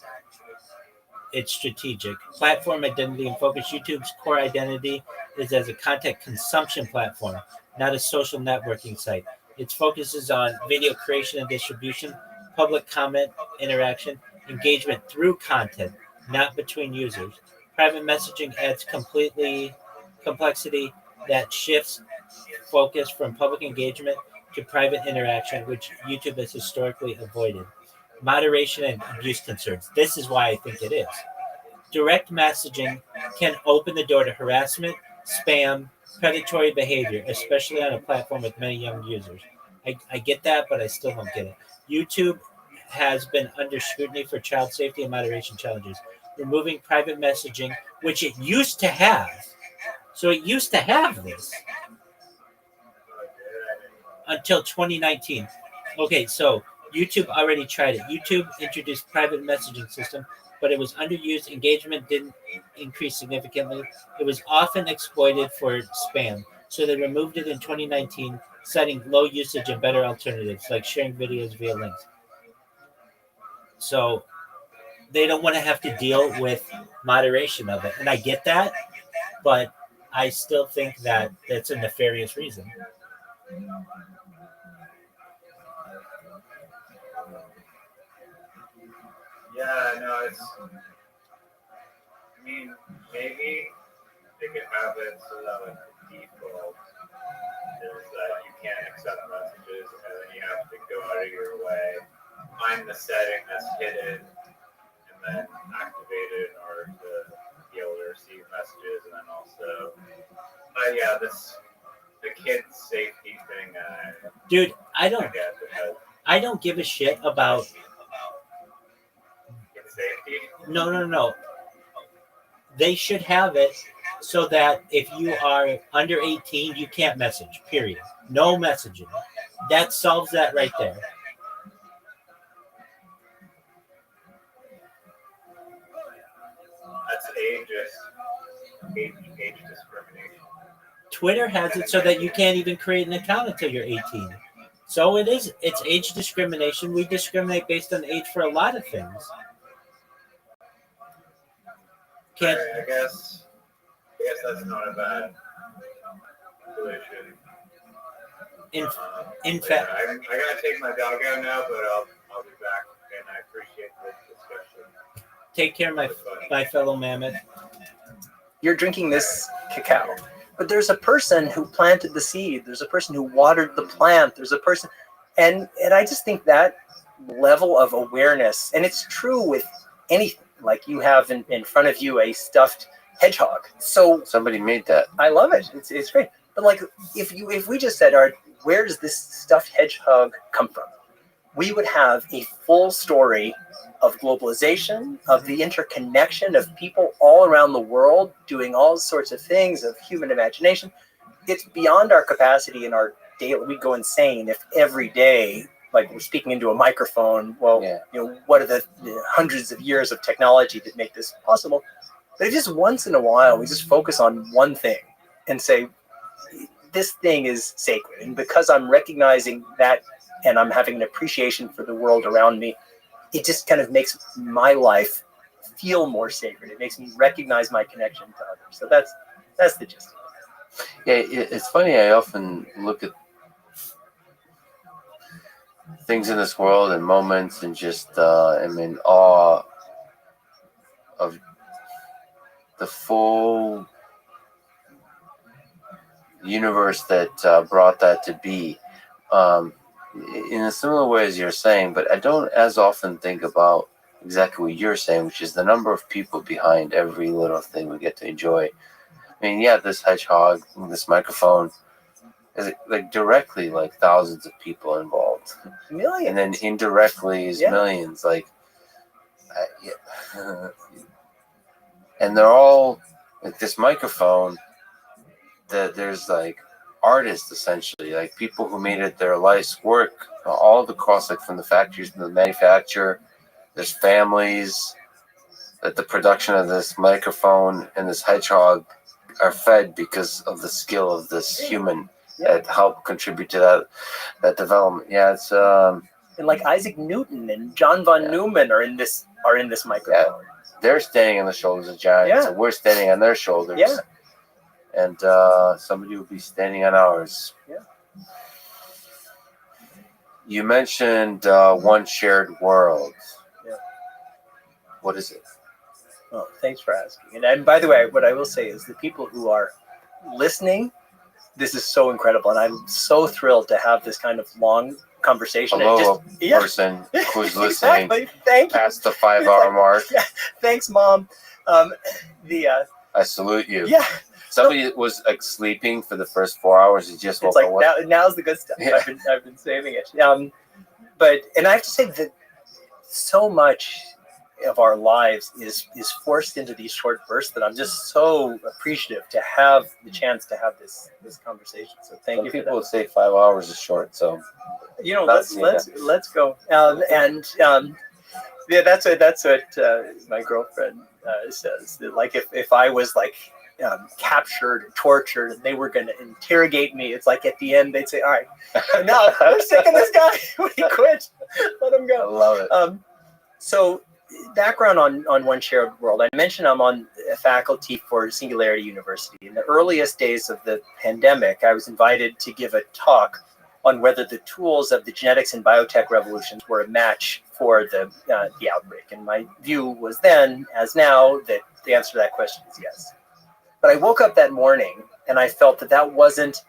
It's strategic. Platform identity and focus. YouTube's core identity is as a content consumption platform, not a social networking site. Its focus is on video creation and distribution, public comment, interaction, engagement through content, not between users. Private messaging adds complexity that shifts focus from public engagement to private interaction, which YouTube has historically avoided. Moderation and abuse concerns. This is why I think it is. Direct messaging can open the door to harassment, spam, predatory behavior, especially on a platform with many young users. I get that, but I still don't get it. YouTube has been under scrutiny for child safety and moderation challenges. Removing private messaging, which it used to have. So it used to have this until 2019. Okay, so YouTube already tried it. YouTube introduced private messaging system, but it was underused. Engagement didn't increase significantly. It was often exploited for spam. So they removed it in 2019, citing low usage and better alternatives like sharing videos via links. So they don't want to have to deal with moderation of it. And I get that, but I still think that that's a nefarious reason. Yeah, no, it's. I mean, maybe they could have it so that like the default is that you can't accept messages and then you have to go out of your way, find the setting that's hidden, and then activate it in order to be able to receive messages. And then also, yeah, the kids' safety thing. Dude, I don't give a shit about. Safety? No. They should have it so that if you are under 18, you can't message, period. No messaging. That solves that right there. That's age discrimination. Twitter has it so that you can't even create an account until you're 18. So it's age discrimination. We discriminate based on age for a lot of things. I guess that's not a bad solution. In fact, I gotta take my dog out now, but I'll be back, and I appreciate the discussion. Take care, my fellow mammoth. You're drinking this cacao, but there's a person who planted the seed. There's a person who watered the plant. There's a person, and I just think that level of awareness, and it's true with anything. Like you have in front of you a stuffed hedgehog. So somebody made that. I love it. It's great. But like, if we just said, all right, where does this stuffed hedgehog come from? We would have a full story of globalization, of the interconnection of people all around the world doing all sorts of things, of human imagination. It's beyond our capacity in our daily. We'd go insane if every day, like we're speaking into a microphone. Well, what are the hundreds of years of technology that make this possible? But if just once in a while we just focus on one thing and say, this thing is sacred, and because I'm recognizing that and I'm having an appreciation for the world around me, it just kind of makes my life feel more sacred. It makes me recognize my connection to others. So that's the gist. Yeah, it's funny. I often look at things in this world and moments and just am in awe of the full universe that brought that to be. In a similar way as you're saying, but I don't as often think about exactly what you're saying, which is the number of people behind every little thing we get to enjoy. I mean, yeah, this hedgehog, this microphone, is like directly like thousands of people involved, Millions, and then indirectly is millions. Like, and they're all like this microphone. That there's like artists essentially, like people who made it their life's work, all across, like from the factories and the manufacturer. There's families that the production of this microphone and this hedgehog are fed because of the skill of this human that helped contribute to that development. Yeah, it's and like Isaac Newton and John von Neumann are in this microphone. Yeah. They're standing on the shoulders of giants, and we're standing on their shoulders. Yeah. And somebody will be standing on ours. Yeah. You mentioned one shared world. Yeah. What is it? Oh, thanks for asking. And by the way, what I will say is the people who are listening, this is so incredible. And I'm so thrilled to have this kind of long conversation. Hello, person who's listening Exactly. Thank you. past the 5-hour mark. Yeah. Thanks, Mom. I salute you. Yeah. Somebody was like sleeping for the first 4 hours. He just woke up. Like now's the good stuff. Yeah. I've been saving it. And I have to say that so much of our lives is forced into these short bursts that I'm just so appreciative to have the chance to have this conversation. So thank you. People would say 5 hours is short, so let's go. That's what my girlfriend says. That, like if I was like captured and tortured and they were going to interrogate me, it's like at the end they'd say, all right, no, we're sick of this guy. We quit. Let him go. I love it. So background on One Shared World. I mentioned I'm on faculty for Singularity University. In the earliest days of the pandemic, I was invited to give a talk on whether the tools of the genetics and biotech revolutions were a match for the outbreak. And my view was then, as now, that the answer to that question is yes. But I woke up that morning and I felt that wasn't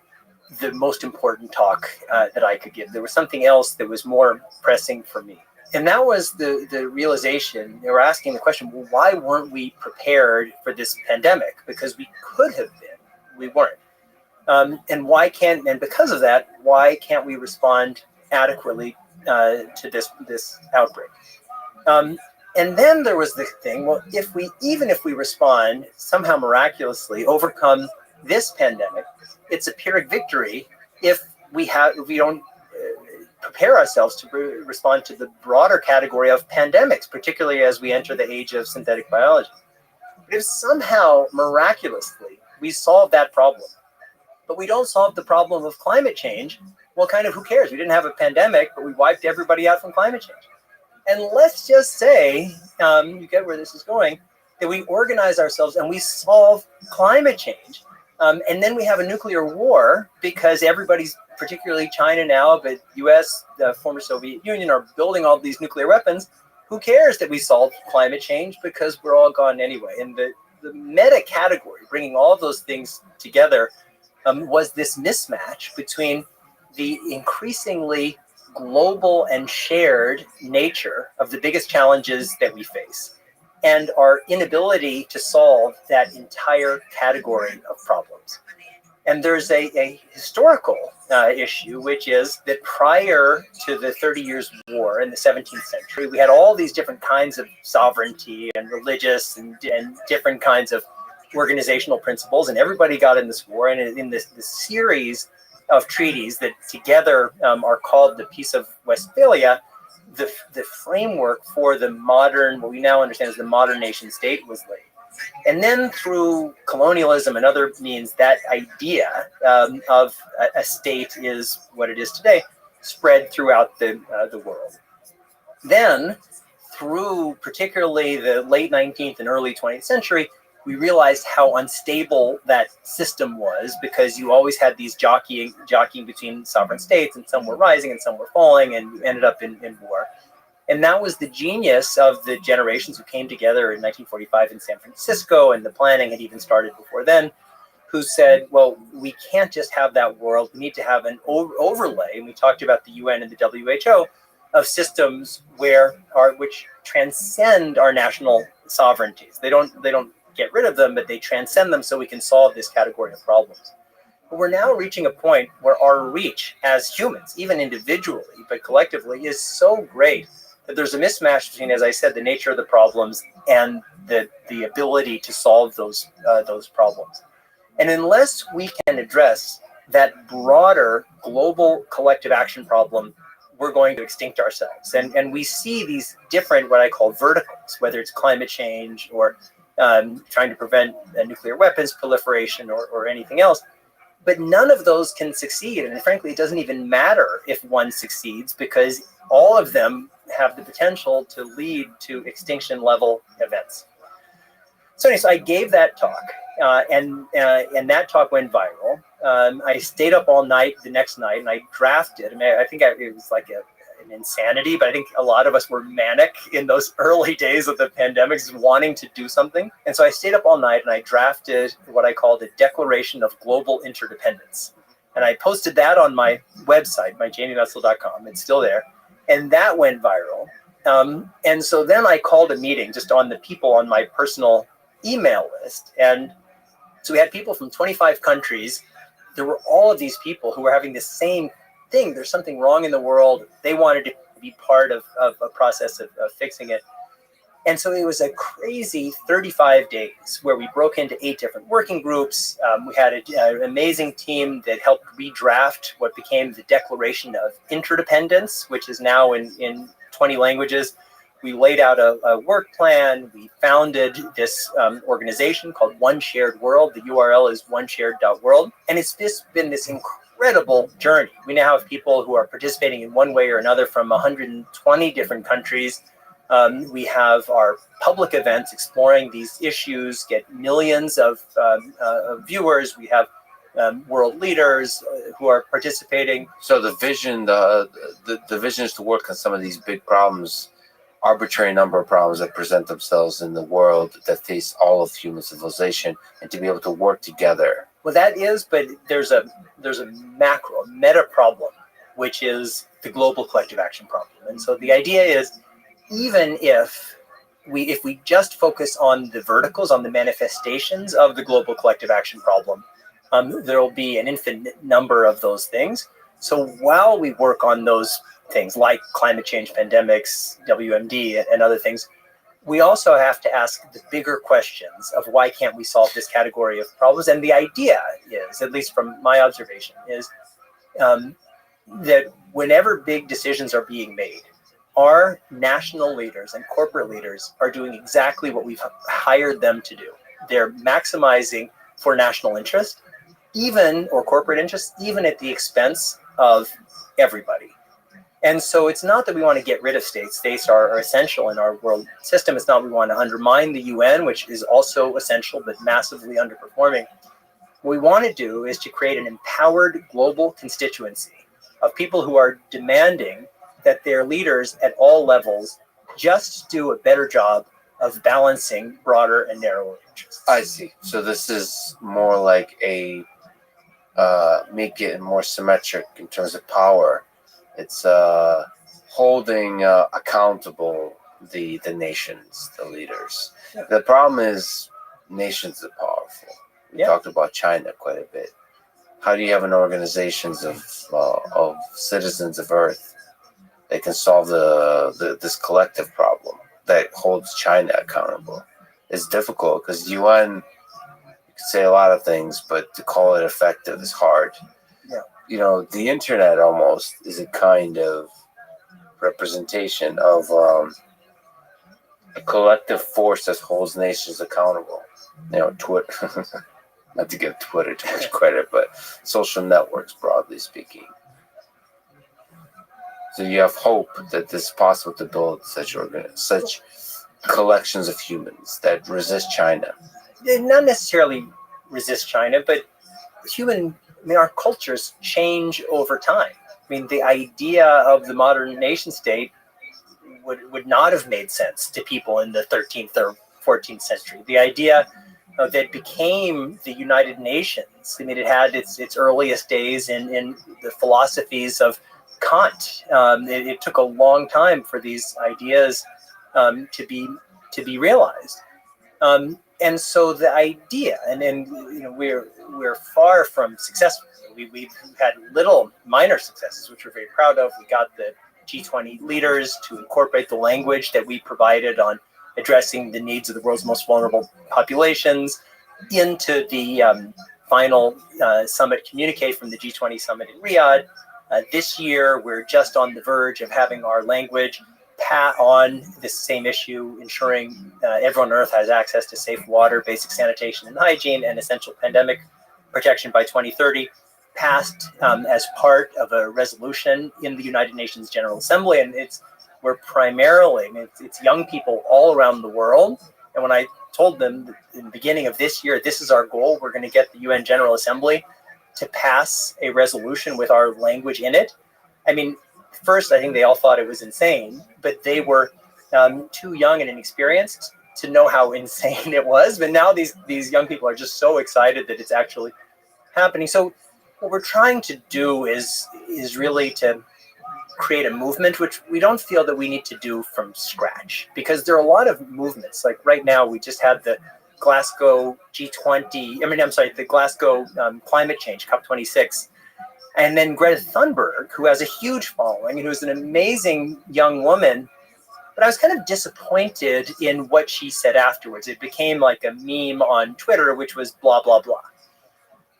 the most important talk that I could give. There was something else that was more pressing for me. And that was the realization. They were asking the question, well, why weren't we prepared for this pandemic? Because we could have been. We weren't. And because of that, why can't we respond adequately to this outbreak? And then there was the thing, well, if we respond, somehow miraculously overcome this pandemic, it's a Pyrrhic victory if we don't prepare ourselves to respond to the broader category of pandemics, particularly as we enter the age of synthetic biology. But if somehow miraculously we solve that problem, but we don't solve the problem of climate change, well, kind of who cares? We didn't have a pandemic, but we wiped everybody out from climate change. And let's just say, you get where this is going, that we organize ourselves and we solve climate change. And then we have a nuclear war because everybody's, particularly China now, but US, the former Soviet Union, are building all these nuclear weapons. Who cares that we solved climate change because we're all gone anyway? And the meta category, bringing all of those things together, was this mismatch between the increasingly global and shared nature of the biggest challenges that we face and our inability to solve that entire category of problems. And there's a historical issue, which is that prior to the 30 Years' War in the 17th century, we had all these different kinds of sovereignty and religious and different kinds of organizational principles, and everybody got in this war. And in this series of treaties that together are called the Peace of Westphalia, the framework for the modern, what we now understand as the modern nation state, was laid. And then through colonialism and other means, that idea of a state is what it is today spread throughout the world. Then, through particularly the late 19th and early 20th century, we realized how unstable that system was, because you always had these jockeying between sovereign states, and some were rising and some were falling, and you ended up in war. And that was the genius of the generations who came together in 1945 in San Francisco, and the planning had even started before then, who said, well, we can't just have that world. We need to have an overlay. And we talked about the UN and the WHO of systems which transcend our national sovereignties. They don't get rid of them, but they transcend them so we can solve this category of problems. But we're now reaching a point where our reach as humans, even individually, but collectively, is so great that there's a mismatch between, as I said, the nature of the problems and the ability to solve those problems. And unless we can address that broader global collective action problem, we're going to extinct ourselves. And we see these different, what I call verticals, whether it's climate change or trying to prevent nuclear weapons proliferation or anything else. But none of those can succeed. And frankly, it doesn't even matter if one succeeds, because all of them have the potential to lead to extinction level events. So I gave that talk, and that talk went viral. I stayed up all night the next night, and I drafted. I think it was like an insanity, but I think a lot of us were manic in those early days of the pandemic, just wanting to do something. And so I stayed up all night, and I drafted what I called a Declaration of Global Interdependence. And I posted that on my website, myjamiemetzl.com. It's still there. And that went viral. And so then I called a meeting just on the people on my personal email list. And so we had people from 25 countries. There were all of these people who were having the same thing. There's something wrong in the world. They wanted to be part of a process of fixing it. And so it was a crazy 35 days where we broke into 8 different working groups. We had an amazing team that helped redraft what became the Declaration of Interdependence, which is now in 20 languages. We laid out a work plan. We founded this organization called One Shared World. The URL is oneshared.world. And it's been this incredible journey. We now have people who are participating in one way or another from 120 different countries. We have our public events exploring these issues, get millions of viewers. We have world leaders who are participating. So the vision, the vision is to work on some of these big problems, arbitrary number of problems that present themselves in the world that face all of human civilization, and to be able to work together. Well, that is, but there's a macro, meta problem, which is the global collective action problem. And so the idea is, even if we just focus on the verticals, on the manifestations of the global collective action problem, there will be an infinite number of those things. So while we work on those things like climate change, pandemics, WMD, and other things, we also have to ask the bigger questions of why can't we solve this category of problems. And the idea is, at least from my observation, is that whenever big decisions are being made, our national leaders and corporate leaders are doing exactly what we've hired them to do. They're maximizing for national interest, or corporate interest, even at the expense of everybody. And so it's not that we want to get rid of states. States are essential in our world system. It's not we want to undermine the UN, which is also essential but massively underperforming. What we want to do is to create an empowered global constituency of people who are demanding that their leaders at all levels just do a better job of balancing broader and narrower interests. I see. So this is more like a make it more symmetric in terms of power. It's holding accountable the nations, the leaders. The problem is nations are powerful. We talked about China quite a bit. how do you have an organizations of citizens of Earth that can solve this collective problem that holds China accountable? It's difficult because UN, you can say a lot of things, but to call it effective is hard. Yeah. You know, the internet almost is a kind of representation of a collective force that holds nations accountable. You know, Twitter, not to give Twitter too much credit, but social networks, broadly speaking. So you have hope that it's possible to build such collections of humans that resist China. Not necessarily resist China, but our cultures change over time. I mean, the idea of the modern nation state would not have made sense to people in the 13th or 14th century. The idea that became the United Nations, I mean, it had its earliest days in the philosophies of Kant. It took a long time for these ideas to be realized. And so the idea, and we're far from successful. We've had little minor successes, which we're very proud of. We got the G20 leaders to incorporate the language that we provided on addressing the needs of the world's most vulnerable populations into the final summit communique from the G20 summit in Riyadh. This year, we're just on the verge of having our language on this same issue, ensuring everyone on Earth has access to safe water, basic sanitation and hygiene, and essential pandemic protection by 2030, passed as part of a resolution in the United Nations General Assembly. And we're primarily, it's young people all around the world. And when I told them in the beginning of this year, this is our goal, we're going to get the UN General Assembly to pass a resolution with our language in it. I mean, first, I think they all thought it was insane, but they were too young and inexperienced to know how insane it was. But now these young people are just so excited that it's actually happening. So what we're trying to do is really to create a movement, which we don't feel that we need to do from scratch, because there are a lot of movements. Like right now, we just had the Glasgow the Glasgow climate change, COP26. And then Greta Thunberg, who has a huge following and who's an amazing young woman. But I was kind of disappointed in what she said afterwards. It became like a meme on Twitter, which was blah, blah, blah.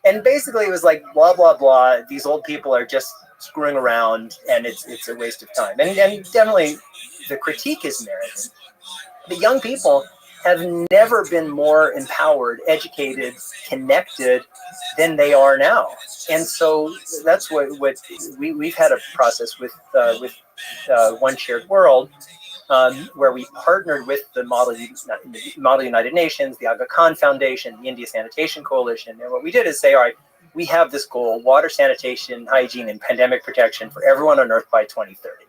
And basically it was like, blah, blah, blah. These old people are just screwing around and it's a waste of time. And definitely the critique is merited. The young people have never been more empowered, educated, connected than they are now. And so that's what we've had a process with One Shared World, where we partnered with the Model United Nations, the Aga Khan Foundation, the India Sanitation Coalition. And what we did is say, all right, we have this goal, water, sanitation, hygiene, and pandemic protection for everyone on Earth by 2030.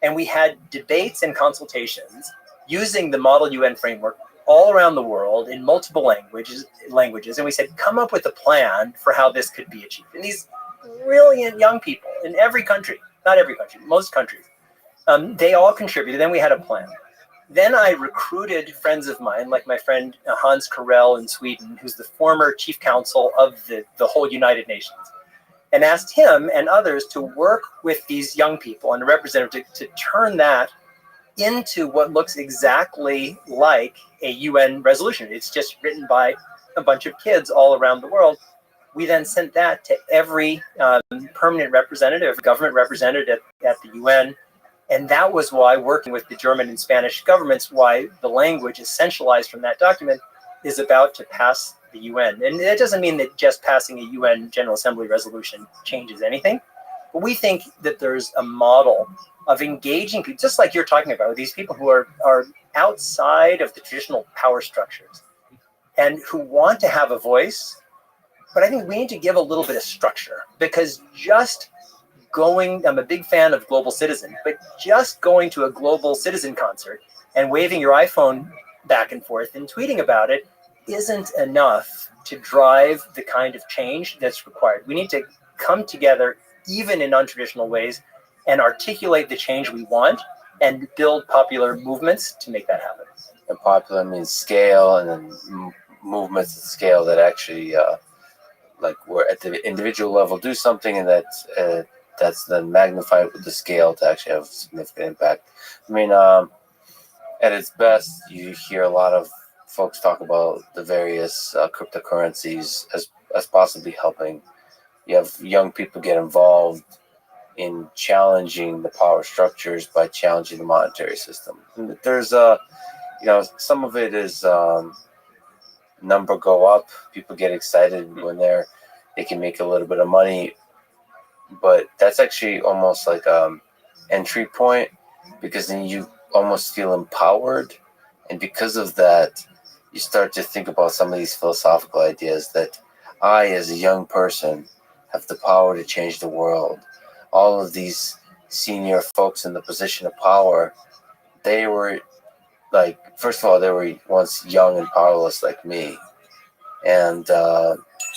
And we had debates and consultations using the Model UN framework all around the world in multiple languages. And we said, come up with a plan for how this could be achieved. And these brilliant young people in every country, not every country, most countries, they all contributed. Then we had a plan. Then I recruited friends of mine, like my friend Hans Karel in Sweden, who's the former chief counsel of the whole United Nations, and asked him and others to work with these young people and a representative to turn that into what looks exactly like a UN resolution. It's just written by a bunch of kids all around the world. We then sent that to every permanent representative, government representative at the UN. And that was why, working with the German and Spanish governments, why the language essentialized from that document is about to pass the UN. And that doesn't mean that just passing a UN General Assembly resolution changes anything. But we think that there's a model of engaging people, just like you're talking about, these people who are outside of the traditional power structures and who want to have a voice. But I think we need to give a little bit of structure, because just going, I'm a big fan of Global Citizen, but just going to a Global Citizen concert and waving your iPhone back and forth and tweeting about it isn't enough to drive the kind of change that's required. We need to come together, even in untraditional ways, and articulate the change we want and build popular movements to make that happen. And popular means scale, and then movements at scale that actually like we're at the individual level do something, and that's then magnified with the scale to actually have a significant impact. I mean, at its best, you hear a lot of folks talk about the various cryptocurrencies as possibly helping. You have young people get involved in challenging the power structures by challenging the monetary system. And there's some of it is number go up. People get excited when they can make a little bit of money, but that's actually almost like entry point, because then you almost feel empowered, and because of that, you start to think about some of these philosophical ideas that I, as a young person, have the power to change the world. All of these senior folks in the position of power, they were like, first of all, they were once young and powerless like me, and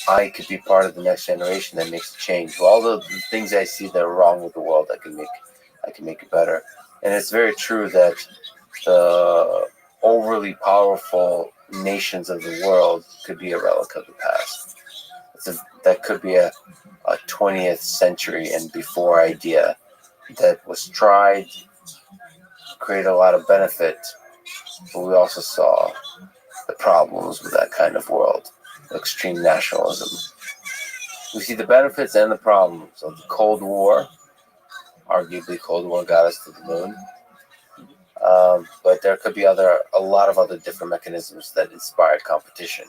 I could be part of the next generation that makes a change. All the things I see that are wrong with the world, I can make it better. And it's very true that the overly powerful nations of the world could be a relic of the past. That could be a 20th century and before idea that was tried, created a lot of benefit, but we also saw the problems with that kind of world, extreme nationalism. We see the benefits and the problems of the Cold War. Arguably, Cold War got us to the moon. But there could be a lot of other different mechanisms that inspired competition,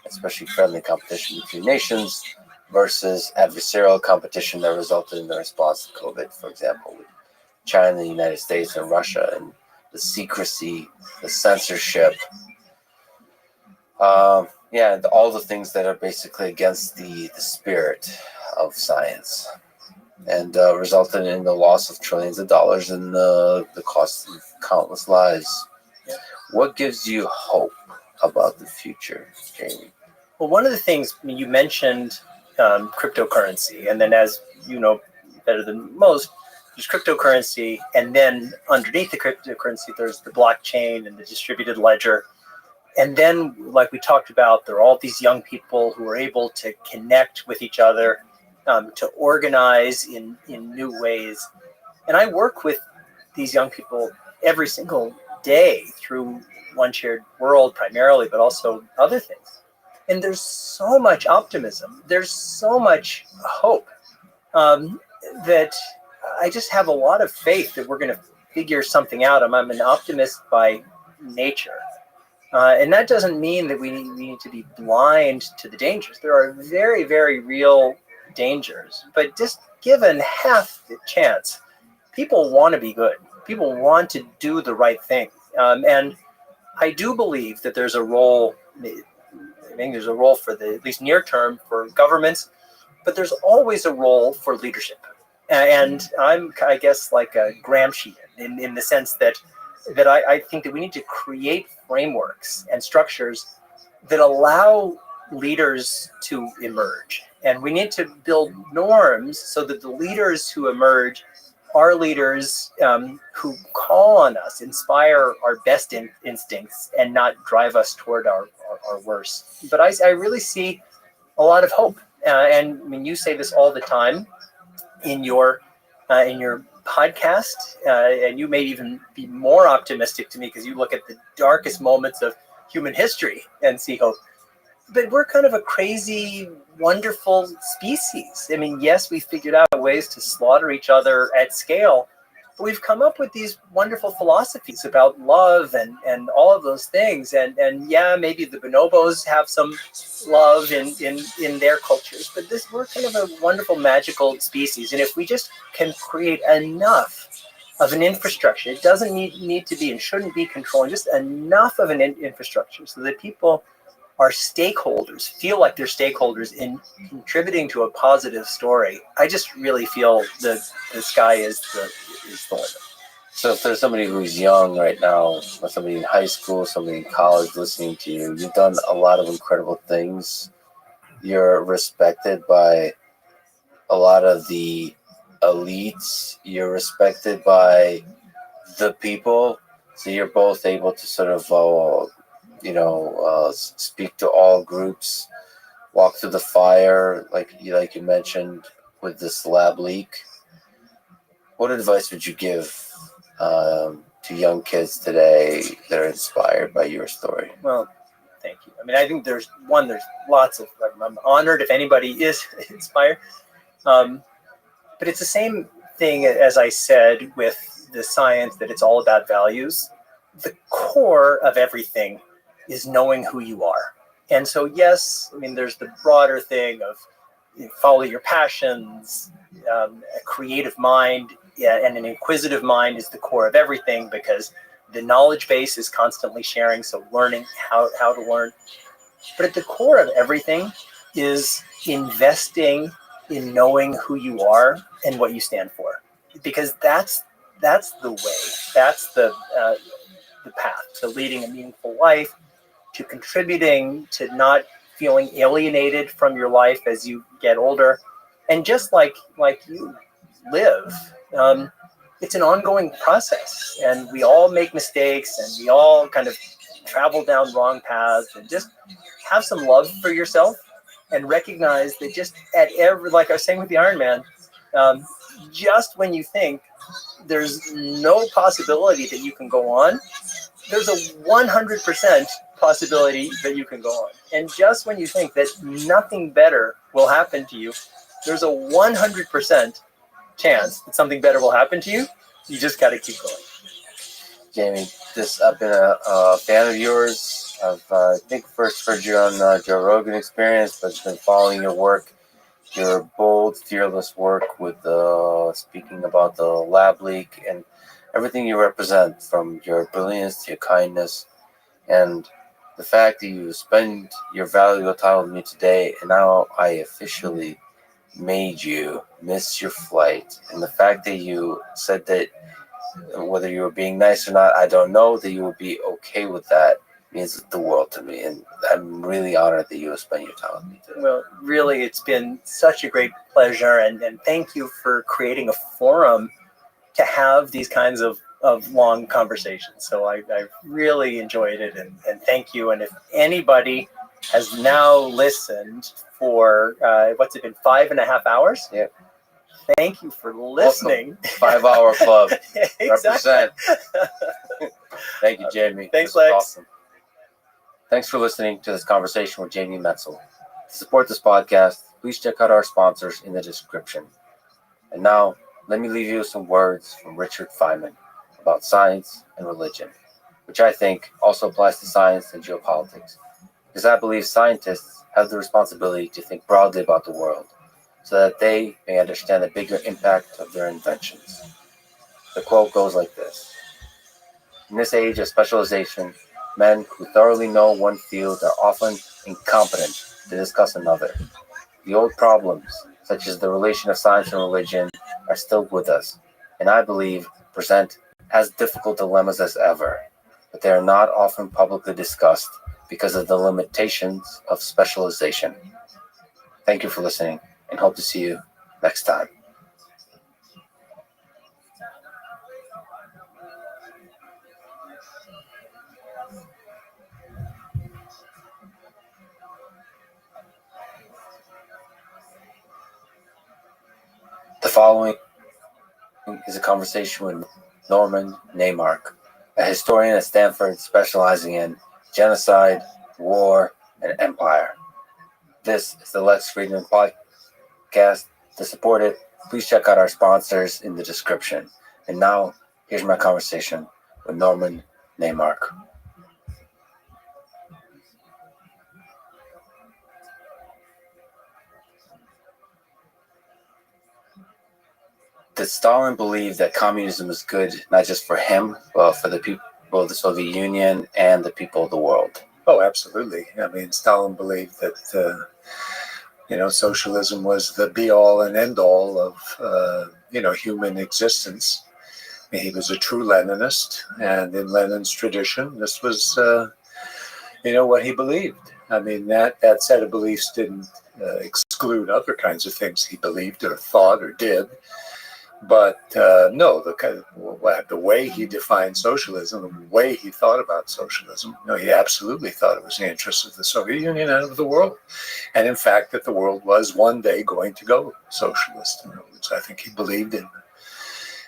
especially friendly competition between nations versus adversarial competition that resulted in the response to COVID, for example, with China, the United States, and Russia, and the secrecy, the censorship, all the things that are basically against the spirit of science, and resulted in the loss of trillions of dollars and the cost of countless lives. What gives you hope about the future, Jamie? Well, one of the things you mentioned, cryptocurrency, and then, as you know better than most, there's cryptocurrency, and then underneath the cryptocurrency, there's the blockchain and the distributed ledger. And then, like we talked about, there are all these young people who are able to connect with each other, to organize in new ways. And I work with these young people every single day through One Shared World primarily, but also other things. And there's so much optimism. There's so much hope, that I just have a lot of faith that we're going to figure something out. I'm an optimist by nature. And that doesn't mean that we need to be blind to the dangers. There are very, very real dangers. But just given half the chance, people want to be good. People want to do the right thing. And I do believe that there's a role, I think there's a role for the, at least near term, for governments, but there's always a role for leadership. And I'm, I guess, like a Gramscian in the sense that I think that we need to create frameworks and structures that allow leaders to emerge. And we need to build norms so that the leaders who emerge are leaders who call on us, inspire our best instincts, and not drive us toward our worst. But I really see a lot of hope. And I mean, you say this all the time in your podcast, and you may even be more optimistic to me because you look at the darkest moments of human history and see hope. But we're kind of a crazy, wonderful species. I mean, yes, we figured out ways to slaughter each other at scale, but we've come up with these wonderful philosophies about love and all of those things. And yeah, maybe the bonobos have some love in their cultures, but we're kind of a wonderful, magical species. And if we just can create enough of an infrastructure, it doesn't need to be and shouldn't be controlling, just enough of an infrastructure so that people are stakeholders, feel like they're stakeholders in contributing to a positive story. I just really feel that the sky is the limit. So if there's somebody who's young right now, or somebody in high school, somebody in college listening to you, you've done a lot of incredible things. You're respected by a lot of the elites. You're respected by the people. So you're both able to sort of, speak to all groups. walk through the fire, like you mentioned with this lab leak. What advice would you give to young kids today that are inspired by your story? Well, thank you. I mean, I think there's lots of, I'm honored if anybody is inspired. But it's the same thing as I said with the science, that it's all about values. The core of everything is knowing who you are. And so, yes, I mean, there's the broader thing of follow your passions, a creative mind, and an inquisitive mind is the core of everything, because the knowledge base is constantly sharing, so learning how to learn. But at the core of everything is investing in knowing who you are and what you stand for, because that's the way, that's the path to leading a meaningful life, to contributing, to not feeling alienated from your life as you get older, and just like you live. It's an ongoing process, and we all make mistakes, and we all kind of travel down wrong paths, and just have some love for yourself and recognize that just at every, like I was saying with the Iron Man, just when you think there's no possibility that you can go on, there's a 100% possibility that you can go on. And just when you think that nothing better will happen to you, there's a 100% chance that something better will happen to you. You just got to keep going. Jamie, I've been a fan of yours. I think first heard you on Joe Rogan Experience, but been following your work, your bold, fearless work with speaking about the lab leak and everything you represent, from your brilliance to your kindness, and the fact that you spend your valuable time with me today, and now I officially made you miss your flight. And the fact that you said that, whether you were being nice or not, I don't know, that you would be okay with that, means the world to me. And I'm really honored that you have spent your time with me today. Well, really, it's been such a great pleasure. And thank you for creating a forum to have these kinds of long conversations. So I really enjoyed it. And thank you. And if anybody has now listened for, what's it been, 5.5 hours? Yeah. Thank you for listening. 5 Hour Club. Exactly. Represent. Thank you, Jamie. Thanks, This was Lex. awesome. Thanks for listening to this conversation with Jamie Metzel. To support this podcast, please check out our sponsors in the description. And now, let me leave you with some words from Richard Feynman about science and religion, which I think also applies to science and geopolitics, because I believe scientists have the responsibility to think broadly about the world, so that they may understand the bigger impact of their inventions. The quote goes like this: "In this age of specialization, men who thoroughly know one field are often incompetent to discuss another. The old problems, such as the relation of science and religion, are still with us, and I believe present as difficult dilemmas as ever, but they are not often publicly discussed because of the limitations of specialization." Thank you for listening, and hope to see you next time. The following is a conversation with Norman Neymark, a historian at Stanford specializing in genocide, war, and empire. This is the Lex Friedman podcast. To support it, please check out our sponsors in the description. And now, here's my conversation with Norman Neymark. Did Stalin believe that communism was good, not just for him, but for the people of the Soviet Union and the people of the world? Oh, absolutely. I mean, Stalin believed that, socialism was the be-all and end-all of, human existence. I mean, he was a true Leninist, and in Lenin's tradition, this was, what he believed. I mean, that set of beliefs didn't exclude other kinds of things he believed or thought or did. But no, the way he defined socialism, the way he thought about socialism, he absolutely thought it was in the interest of the Soviet Union and of the world. And in fact, that the world was one day going to go socialist. In other words, I think he believed in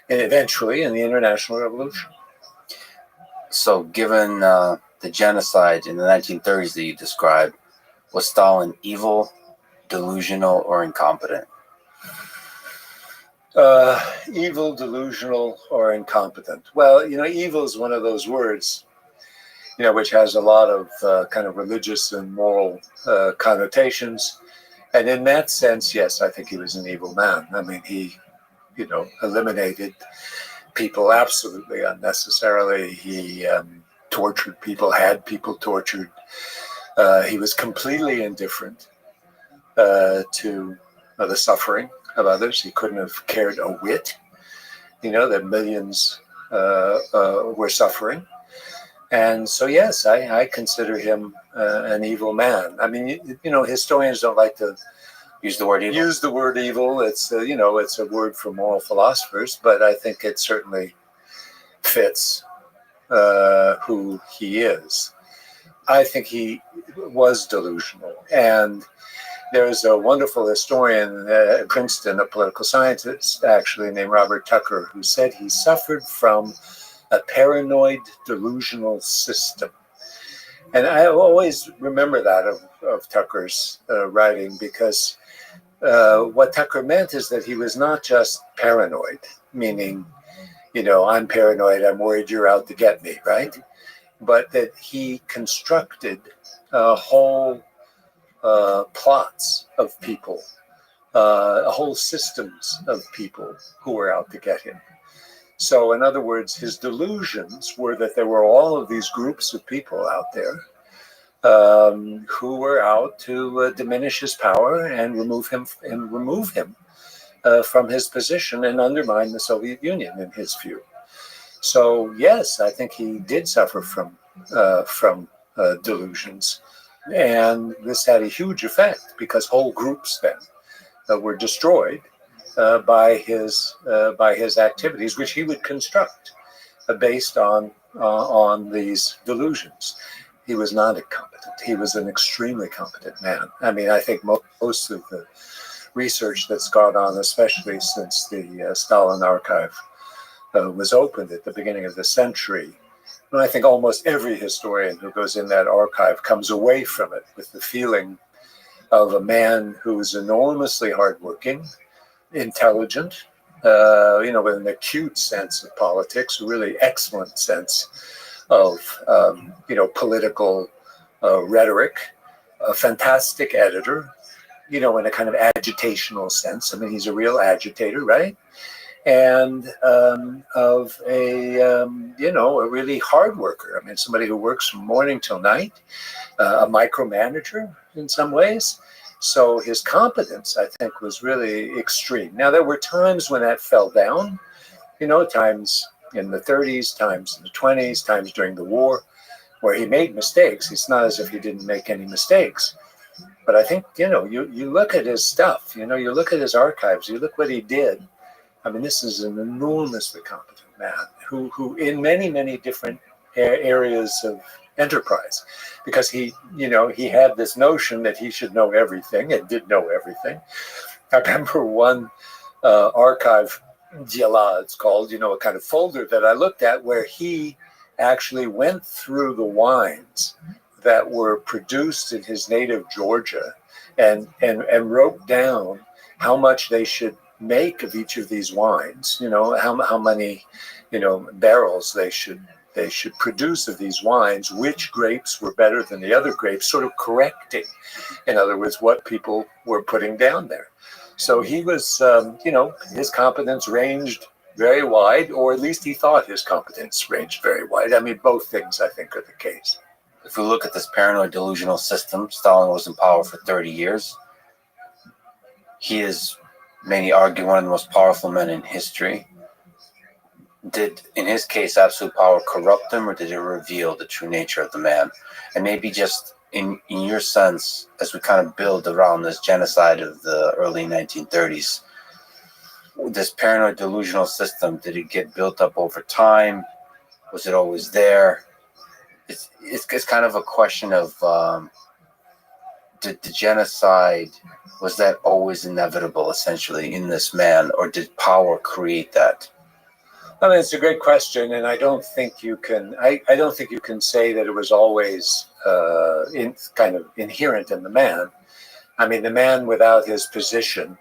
eventually in the international revolution. So, given the genocide in the 1930s that you described, was Stalin evil, delusional, or incompetent? Evil, delusional, or incompetent. Well, evil is one of those words, which has a lot of kind of religious and moral connotations. And in that sense, yes, I think he was an evil man. I mean, he, eliminated people absolutely unnecessarily. He tortured people, had people tortured. He was completely indifferent to the suffering of others. He couldn't have cared a whit, that millions were suffering. And so, yes, I consider him an evil man. I mean, historians don't like to use the word evil. It's it's a word for moral philosophers, but I think it certainly fits who he is. I think he was delusional, and there's a wonderful historian at Princeton, a political scientist actually named Robert Tucker, who said he suffered from a paranoid delusional system. And I always remember that of Tucker's writing, because what Tucker meant is that he was not just paranoid, meaning, I'm paranoid, I'm worried you're out to get me, right? But that he constructed whole plots of people, whole systems of people who were out to get him. So, in other words, his delusions were that there were all of these groups of people out there who were out to diminish his power and remove him from his position and undermine the Soviet Union, in his view. So, yes, I think he did suffer from delusions, and this had a huge effect because whole groups then were destroyed by his activities, which he would construct based on these delusions. He was not incompetent. He was an extremely competent man. I mean, I think most of the research that's gone on, especially since the Stalin archive was opened at the beginning of the century, and I think almost every historian who goes in that archive comes away from it with the feeling of a man who is enormously hardworking, intelligent, with an acute sense of politics, a really excellent sense of, political rhetoric, a fantastic editor, in a kind of agitational sense. I mean, he's a real agitator, right? And of a really hard worker. I mean, somebody who works from morning till night, a micromanager in some ways. So his competence, I think, was really extreme. Now, there were times when that fell down, times in the 30s, times in the 20s, times during the war, where he made mistakes. It's not as if he didn't make any mistakes. But I think, you look at his stuff, you look at his archives, you look what he did. I mean, this is an enormously competent man who in many, many different areas of enterprise, because he had this notion that he should know everything and did know everything. I remember one archive, Jela, it's called, a kind of folder that I looked at where he actually went through the wines that were produced in his native Georgia and wrote down how much they should make of each of these wines, how many, barrels they should produce of these wines, which grapes were better than the other grapes, sort of correcting, in other words, what people were putting down there. So he was, his competence ranged very wide, or at least he thought his competence ranged very wide. I mean, both things, I think, are the case. If we look at this paranoid delusional system, Stalin was in power for 30 years. He is, many argue, one of the most powerful men in history. Did, in his case, absolute power corrupt him, or did it reveal the true nature of the man? And maybe just in your sense, as we kind of build around this genocide of the early 1930s, this paranoid delusional system, did it get built up over time? Was it always there? It's kind of a question of did the genocide, was that always inevitable essentially in this man, or did power create that? I mean, it's a great question, and I don't think you can. I don't think you can say that it was always kind of inherent in the man. I mean, the man without his position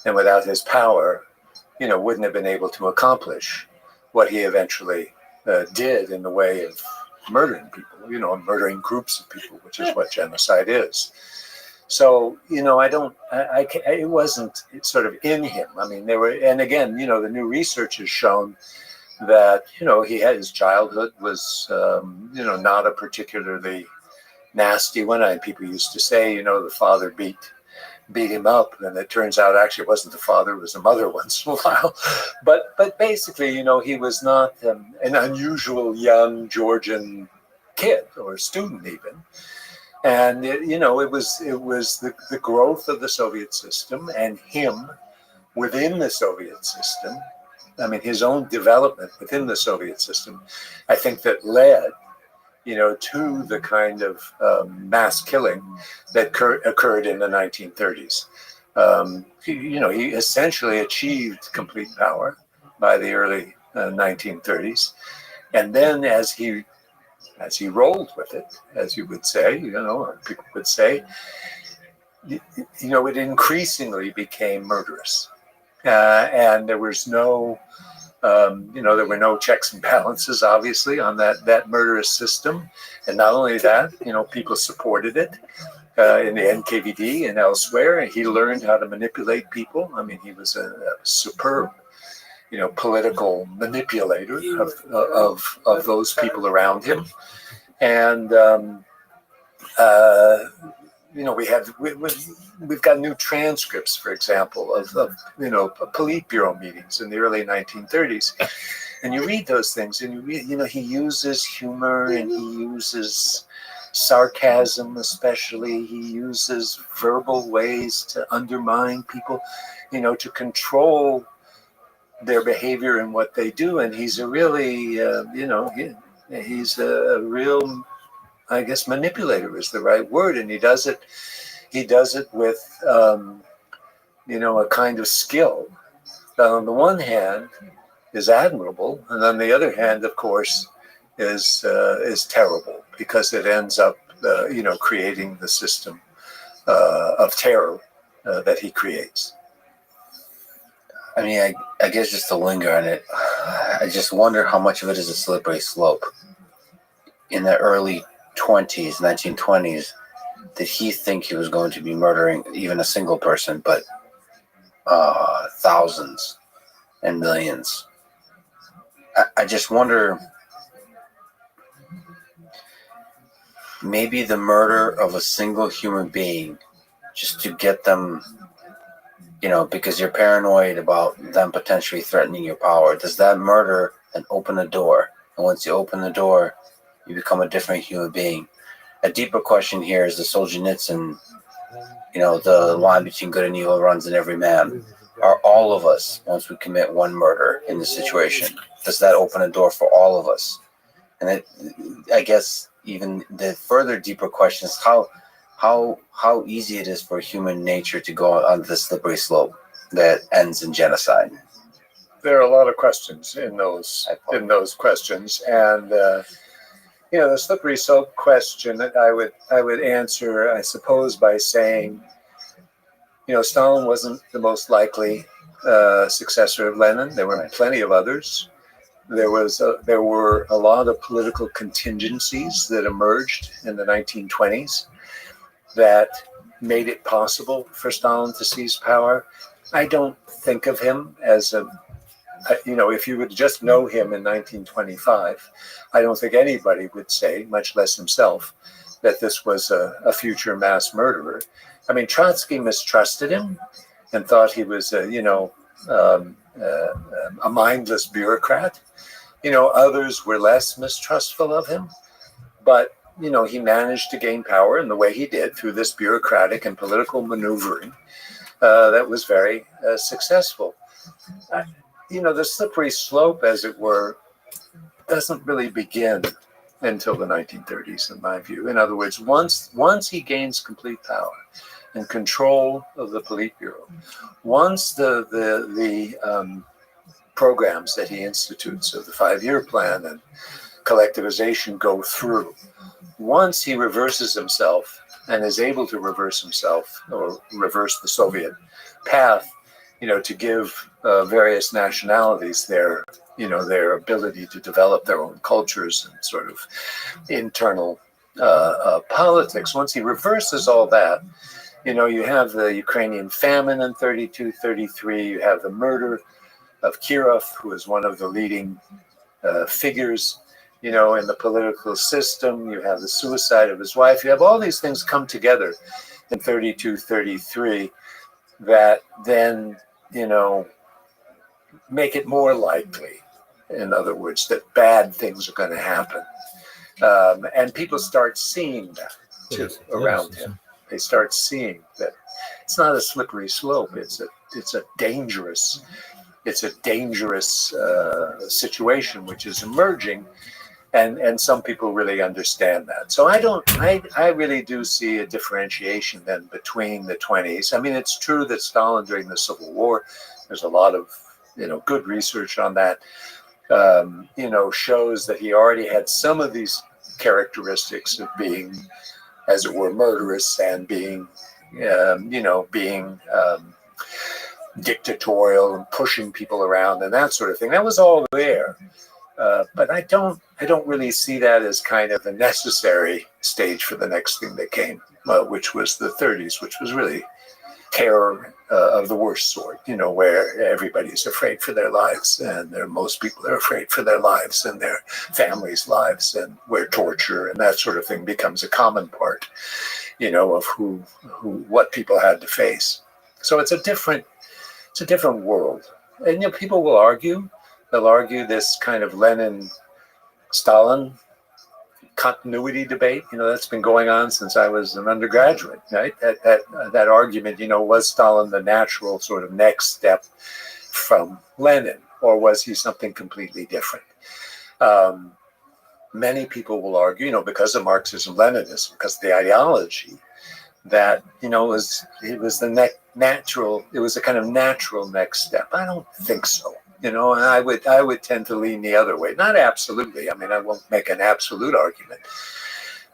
and without his power, wouldn't have been able to accomplish what he eventually did in the way of murdering people. Murdering groups of people, which is what genocide is. So, it wasn't sort of in him. I mean, and again, the new research has shown that, he had, his childhood was, not a particularly nasty one. And people used to say, the father beat him up, and it turns out actually it wasn't the father, it was the mother once in a while. But basically, he was not an unusual young Georgian kid or student even. And it was the growth of the Soviet system and him within the Soviet system. I mean, his own development within the Soviet system, I think, that led, to the kind of mass killing that occurred in the 1930s. He essentially achieved complete power by the early 1930s, and then as he rolled with it, as you would say, or people would say, it increasingly became murderous. And there was no, there were no checks and balances, obviously, on that murderous system. And not only that, people supported it in the NKVD and elsewhere. And he learned how to manipulate people. I mean, he was a superb, political manipulator of those people around him. And we've got new transcripts, for example, of Politburo meetings in the early 1930s, and you read those things, and he uses humor and he uses sarcasm, especially. He uses verbal ways to undermine people, to control their behavior and what they do. And he's a really, he's a real, I guess, manipulator is the right word. And he does it with, a kind of skill that on the one hand is admirable, and on the other hand, of course, is terrible, because it ends up, creating the system of terror that he creates. I mean, I guess just to linger on it, I just wonder how much of it is a slippery slope. In the early 1920s, did he think he was going to be murdering even a single person, but thousands and millions? I just wonder, maybe the murder of a single human being just to get them, because you're paranoid about them potentially threatening your power, does that murder then open a door? And once you open the door, you become a different human being. A deeper question here is the Solzhenitsyn, the line between good and evil runs in every man. Are all of us, once we commit one murder in this situation, does that open a door for all of us? And I guess even the further deeper question is how easy it is for human nature to go on the slippery slope that ends in genocide. There are a lot of questions in those questions, and the slippery slope question that I would answer, I suppose, by saying, Stalin wasn't the most likely successor of Lenin. There were plenty of others. There were a lot of political contingencies that emerged in the 1920s that made it possible for Stalin to seize power. I don't think of him as if you would just know him in 1925, I don't think anybody would say, much less himself, that this was a future mass murderer. I mean, Trotsky mistrusted him and thought he was a mindless bureaucrat. Others were less mistrustful of him, but he managed to gain power in the way he did through this bureaucratic and political maneuvering that was very successful. the slippery slope, as it were, doesn't really begin until the 1930s, in my view. In other words, once he gains complete power and control of the Politburo, once the programs that he institutes of the 5-year plan and collectivization go through, once he reverses himself and is able to reverse himself or reverse the Soviet path, to give various nationalities their ability to develop their own cultures and sort of internal politics. Once he reverses all that, you have the Ukrainian famine in 32, 33. You have the murder of Kirov, who is one of the leading figures, in the political system. You have the suicide of his wife. You have all these things come together in 32, 33 that then, make it more likely, in other words, that bad things are going to happen. And people start seeing that too around him. They start seeing that it's not a slippery slope. It's a dangerous situation which is emerging, and some people really understand that. So I really do see a differentiation then between the 20s. I mean, it's true that Stalin during the Civil War, there's a lot of good research on that, shows that he already had some of these characteristics of being, as it were, murderous and being dictatorial and pushing people around and that sort of thing. That was all there. But I don't really see that as kind of a necessary stage for the next thing that came, which was the 30s, which was really terror of the worst sort, where everybody's afraid for their lives, and most people are afraid for their lives and their families' lives, and where torture and that sort of thing becomes a common part, of what people had to face. So it's a different world. And people will argue. They'll argue this kind of Lenin-Stalin continuity debate. That's been going on since I was an undergraduate, right? That argument, was Stalin the natural sort of next step from Lenin, or was he something completely different? Many people will argue, because of Marxism-Leninism, because of the ideology, that it was a kind of natural next step. I don't think so. And I would tend to lean the other way. Not absolutely. I mean, I won't make an absolute argument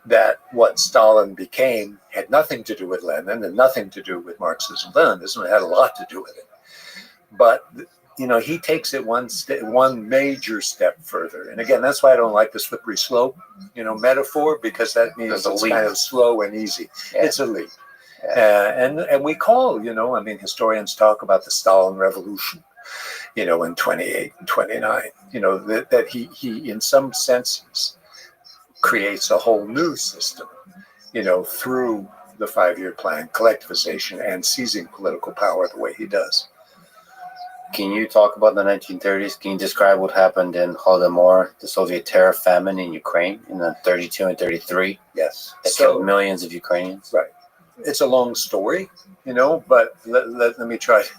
that what Stalin became had nothing to do with Lenin and nothing to do with Marxism-Leninism. It had a lot to do with it. But he takes it one major step further. And again, that's why I don't like the slippery slope, metaphor, because that means it's kind of slow and easy. Yeah. It's a leap. Yeah. And we call, historians talk about the Stalin Revolution, in 28 and 29, that he in some senses creates a whole new system, through the 5-year plan, collectivization, and seizing political power the way he does. Can you talk about the 1930s? Can you describe what happened in Holodomor, the Soviet terror famine in Ukraine in the 32 and 33? Yes. That killed millions of Ukrainians. Right. It's a long story, but let me try to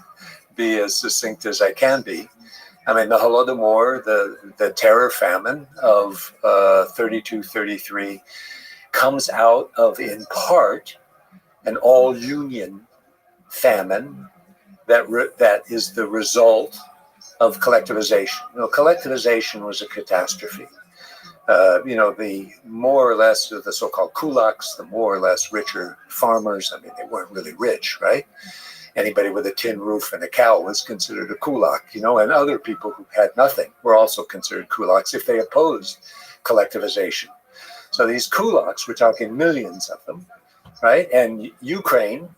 be as succinct as I can be. I mean, the Holodomor, the terror famine of 32, 33 comes out of, in part, an all-union famine that is the result of collectivization. Collectivization was a catastrophe. The more or less of the so-called kulaks, the more or less richer farmers, I mean, they weren't really rich, right? Anybody with a tin roof and a cow was considered a kulak, and other people who had nothing were also considered kulaks if they opposed collectivization. So these kulaks, we're talking millions of them, right? And Ukraine,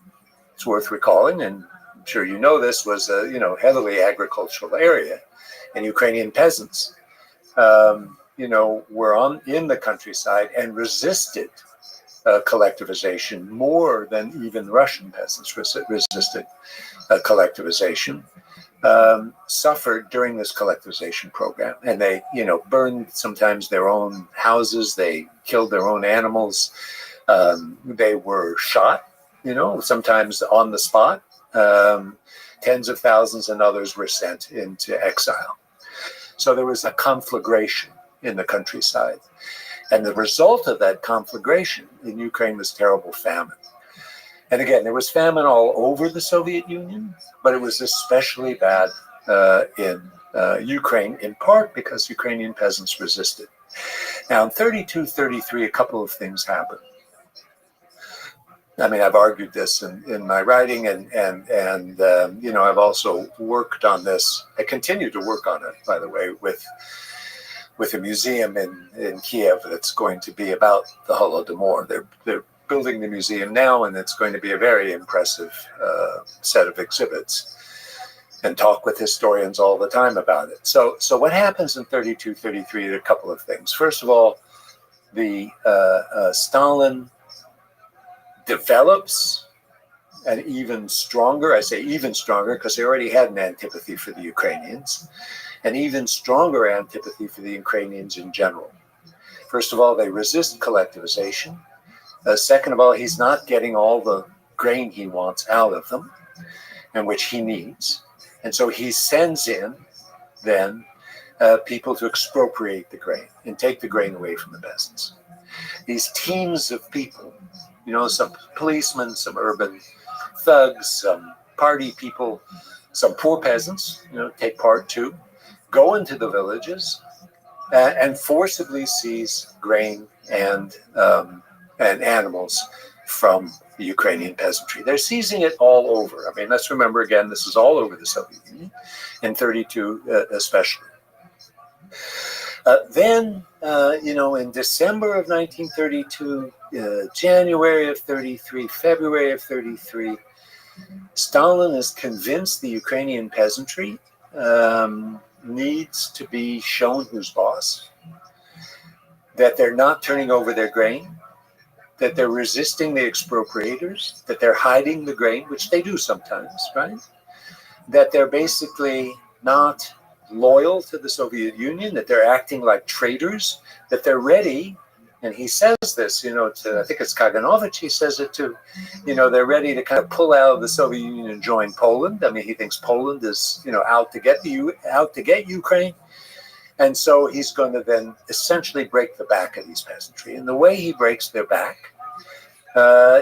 it's worth recalling, and I'm sure you know this, was a heavily agricultural area, and Ukrainian peasants, were in the countryside and resisted collectivization more than even Russian peasants resisted collectivization, suffered during this collectivization program. And they, burned sometimes their own houses, they killed their own animals, they were shot, sometimes on the spot, tens of thousands, and others were sent into exile. So there was a conflagration in the countryside. And the result of that conflagration in Ukraine was terrible famine. And again, there was famine all over the Soviet Union, but it was especially bad in Ukraine, in part because Ukrainian peasants resisted. Now, in 32, 33, a couple of things happened. I mean, I've argued this in my writing, and I've also worked on this. I continue to work on it, by the way, with a museum in Kiev that's going to be about the Holodomor. They're building the museum now, and it's going to be a very impressive set of exhibits, and talk with historians all the time about it. So what happens in 32, 33 are a couple of things. First of all, the Stalin develops an even stronger, I say even stronger because they already had an antipathy for the Ukrainians, an even stronger antipathy for the Ukrainians in general. First of all, they resist collectivization. Second of all, he's not getting all the grain he wants out of them, and which he needs. And so he sends in then people to expropriate the grain and take the grain away from the peasants. These teams of people, some policemen, some urban thugs, some party people, some poor peasants, take part too, go into the villages and forcibly seize grain and animals from the Ukrainian peasantry. They're seizing it all over. I mean, let's remember again, this is all over the Soviet Union, in 32 especially. Then, in December of 1932, January of 33, February of 33, Stalin is convinced the Ukrainian peasantry needs to be shown who's boss, that they're not turning over their grain, that they're resisting the expropriators, that they're hiding the grain, which they do sometimes, right? That they're basically not loyal to the Soviet Union, that they're acting like traitors, that they're ready, and he says this, to, I think it's Kaganovich, he says it too, they're ready to kind of pull out of the Soviet Union and join Poland. I mean, he thinks Poland is, out to get Ukraine. And so he's going to then essentially break the back of these peasantry. And the way he breaks their back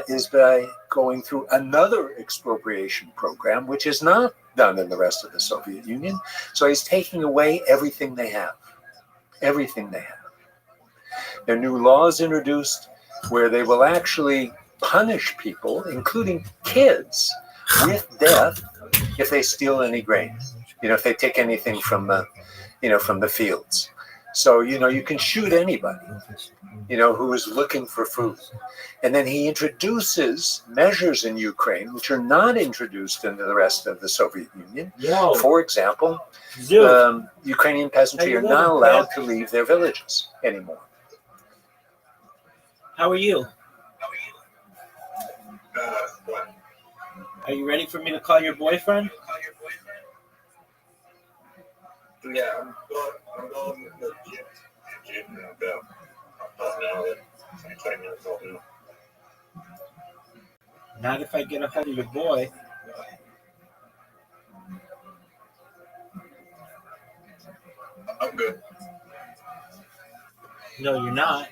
is by going through another expropriation program, which is not done in the rest of the Soviet Union. So he's taking away everything they have. Everything they have. There are new laws introduced where they will actually punish people, including kids, with death if they steal any grain. If they take anything from the fields. So, you can shoot anybody, who is looking for food. And then he introduces measures in Ukraine which are not introduced into the rest of the Soviet Union. For example, Ukrainian peasantry are not allowed to leave their villages anymore. How are you? What? Are you ready for me to call your boyfriend? Yeah, I'm going to the gym in about half an hour, 20 minutes, half an hour. Not if I get a hold of your boy. I'm good. No, you're not.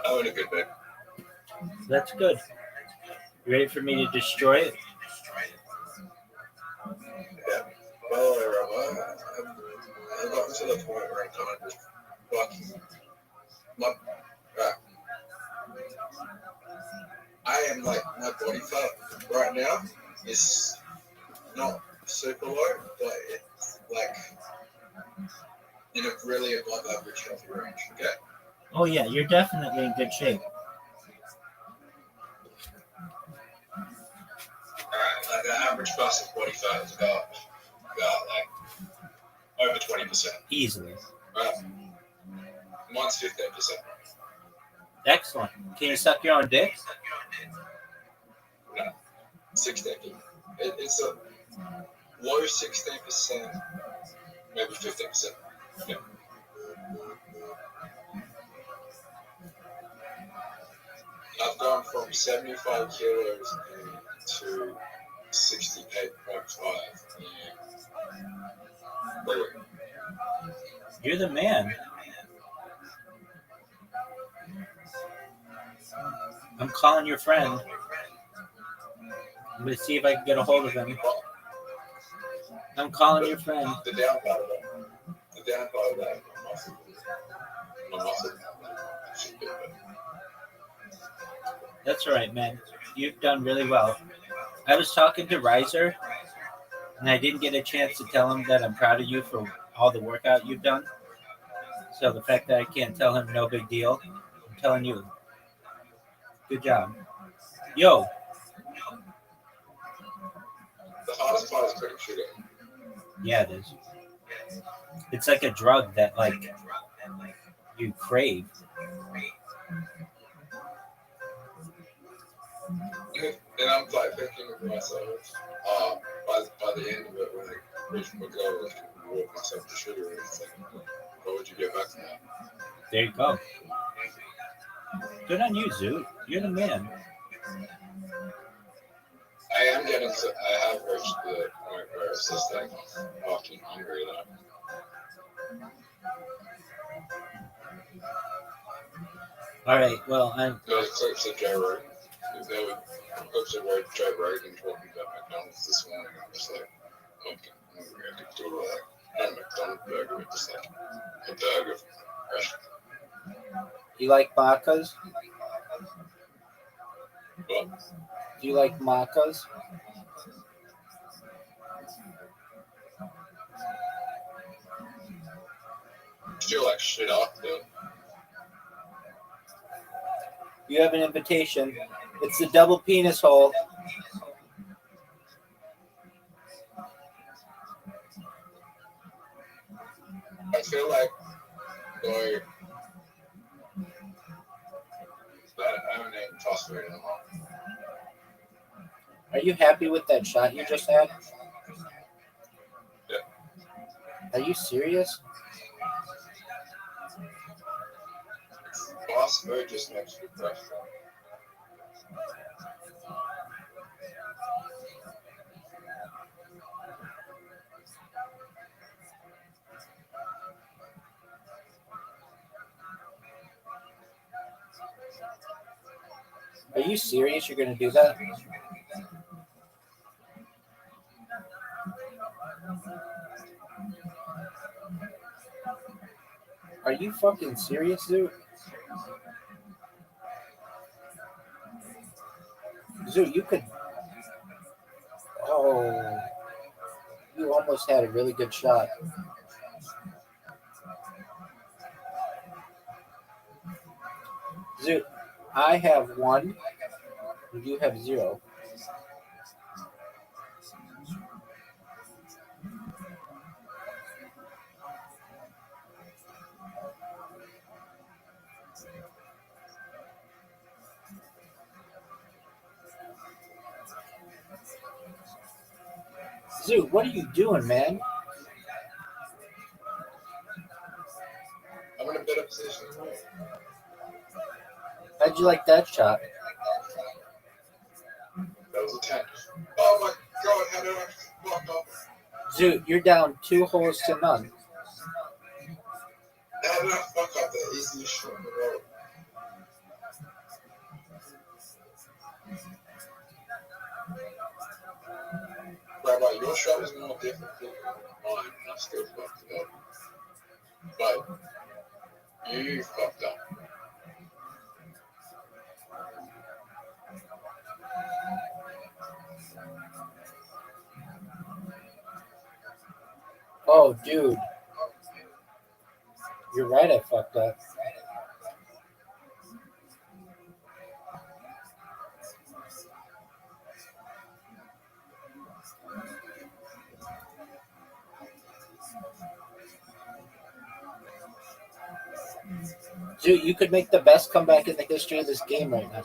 I'm in a good mood. That's good. You ready for me to destroy it? Yeah. Well, I've gotten to the point where I'm kind of just fucking. I am like, my body fat right now is not super low, but it's like in a really above average healthy range. Okay. Oh yeah, you're definitely in good shape. Alright, like the average person's body fat is about like over 20%. Easily. Right? Mine's 15%. Excellent. Can you suck your own dick? No, 16. It's a low 16%, maybe 15%. Yeah. from 75 kilos to 68.5. You're the man. I'm calling your friend. I'm going to see if I can get a hold of him. I'm calling your friend. The down part of that, my muscle should be better. That's all right, man. You've done really well. I was talking to Riser, and I didn't get a chance to tell him that I'm proud of you for all the workout you've done. So the fact that I can't tell him no big deal, I'm telling you. Good job. Yo, The hardest part is cooking sugar. yeah, it is. It's like a drug that like you crave. And I'm like thinking to myself, by the end of it, when I reach my goal, I can reward myself to sugar. It's like, why would you get back to that? There you go. Good on you, Zoo. You're the man. I am getting, I have reached the point where it's just like often hungry though. All right. Well, I'm. Those clips of Joe Rogan, there were clips of Joe Rogan talking about McDonald's this morning. I'm just like, okay, I'm gonna have to do like a McDonald's burger with just like a burger from a restaurant. You like macas? But Do you like macas? still like shit off though. You have an invitation. It's the double penis hole. I feel like going that I haven't eaten fast food in a while. Are you happy with that shot you just had? Yeah. Are you serious? Fast food just makes you depressed. Are you serious? You're going to do that? Are you fucking serious, Zoo? Zoo, you could. Oh, you almost had a really good shot. Zoo, I have 1, and you have 0. Zoo, what are you doing, man? I'm in a better position. How'd you like that shot? That was a 10. Oh my god, how did I fuck up? Zoo, you're down 2 holes to none. How did I fuck up the easiest shot in the world? Rabbi, your shot was more difficult than mine, and I still fucked it up. But you fucked up. Oh, dude. You're right, I fucked up. Dude, you could make the best comeback in the history of this game right now.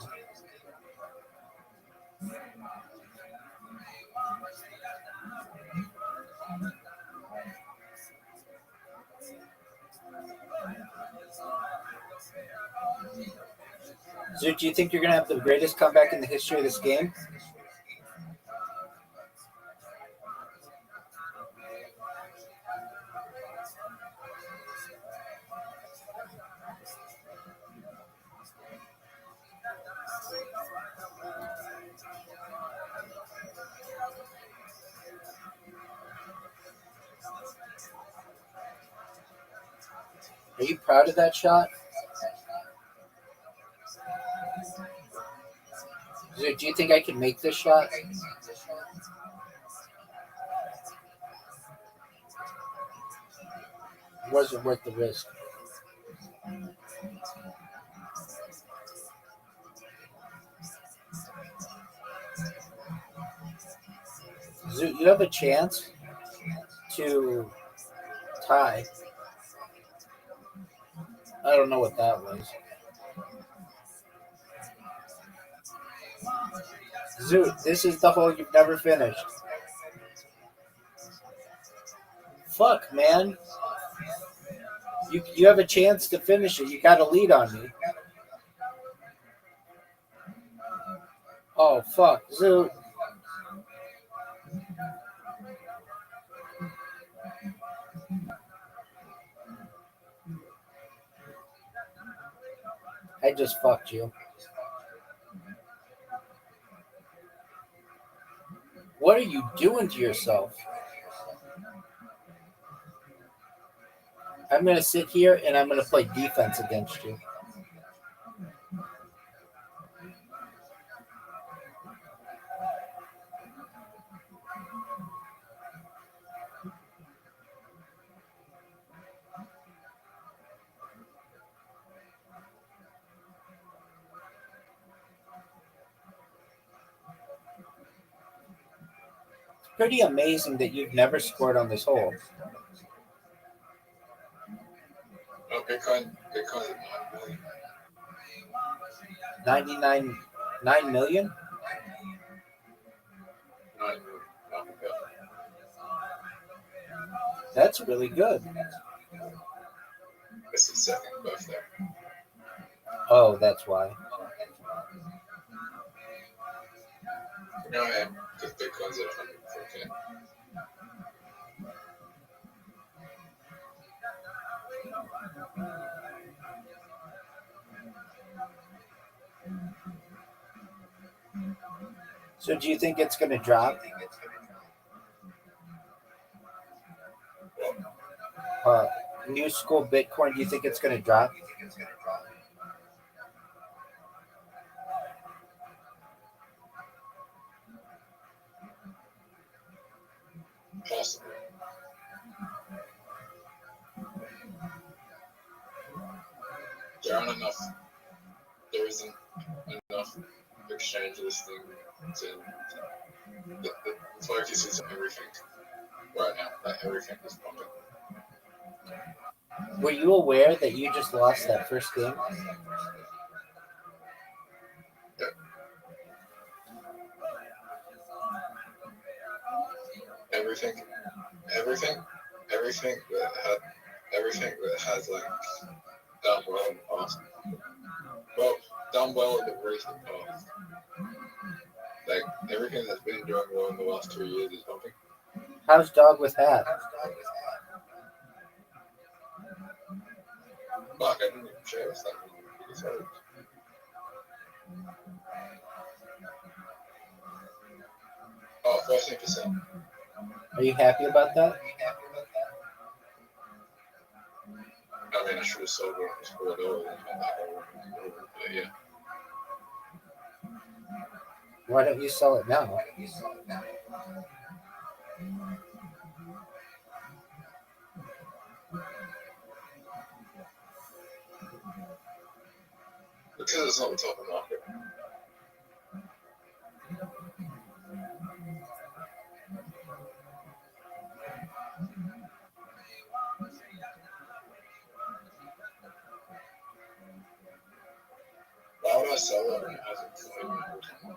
Zoot, do you think you're going to have the greatest comeback in the history of this game? Are you proud of that shot? Zoot, do you think I can make this shot? Was it worth the risk? Zoot, you have a chance to tie. I don't know what that was. Zoot, this is the hole you've never finished. Fuck, man. You have a chance to finish it. You got a lead on me. Oh, fuck. Zoot. I just fucked you. What are you doing to yourself? I'm going to sit here and I'm going to play defense against you. Pretty amazing that you've never scored on this hole. Oh, Bitcoin's at 9 million. 9 million? 9 million. Not bad. That's really good. It's the second birthday. Oh, that's why. No, I am, because Bitcoin's at 114. So do you think it's going to drop? New school Bitcoin, do you think it's going to drop? Possibly. There isn't enough exchange listing to the focus is on everything right now. Like everything is pumping. Were you aware that you just lost that first game? Yep. Everything that has like done well in the past. Well, done well in the recent past. Like everything that's been doing well in the last 2 years is pumping. How's dog with hat? Fuck, I didn't even share this stuff with you. Oh, 14%. Are you happy about that? I mean, I should have sold it on the score though. But yeah. Why don't you sell it now? Because it's not the top of the market. Why would I sell it when it hasn't fully been?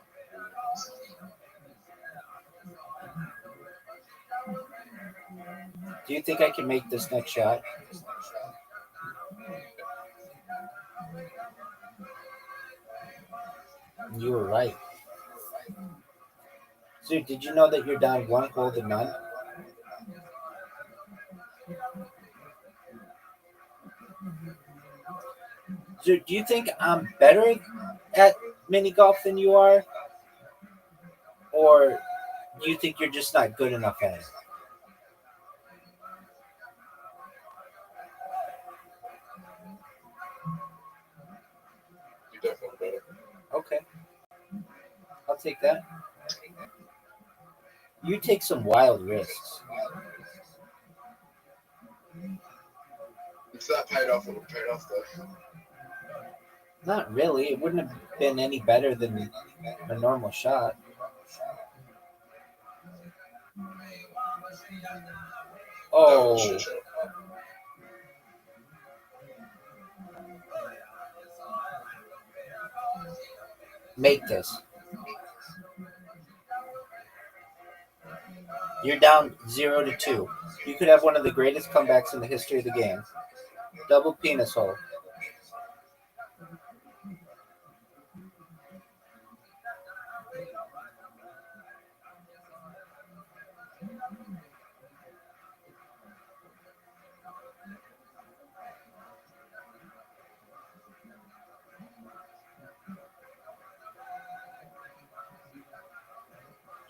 Do you think I can make this next shot? You were right. So, did you know that you're down one hole to none? So, do you think I'm better at mini golf than you are, or do you think you're just not good enough at it? You definitely better. Okay, I'll take that. You take some wild risks. If that paid off, it would paid off though. Not really. It wouldn't have been any better than a normal shot. That was a Oh, shit show. make this. You're down 0-2. You could have one of the greatest comebacks in the history of the game. Double penis hole.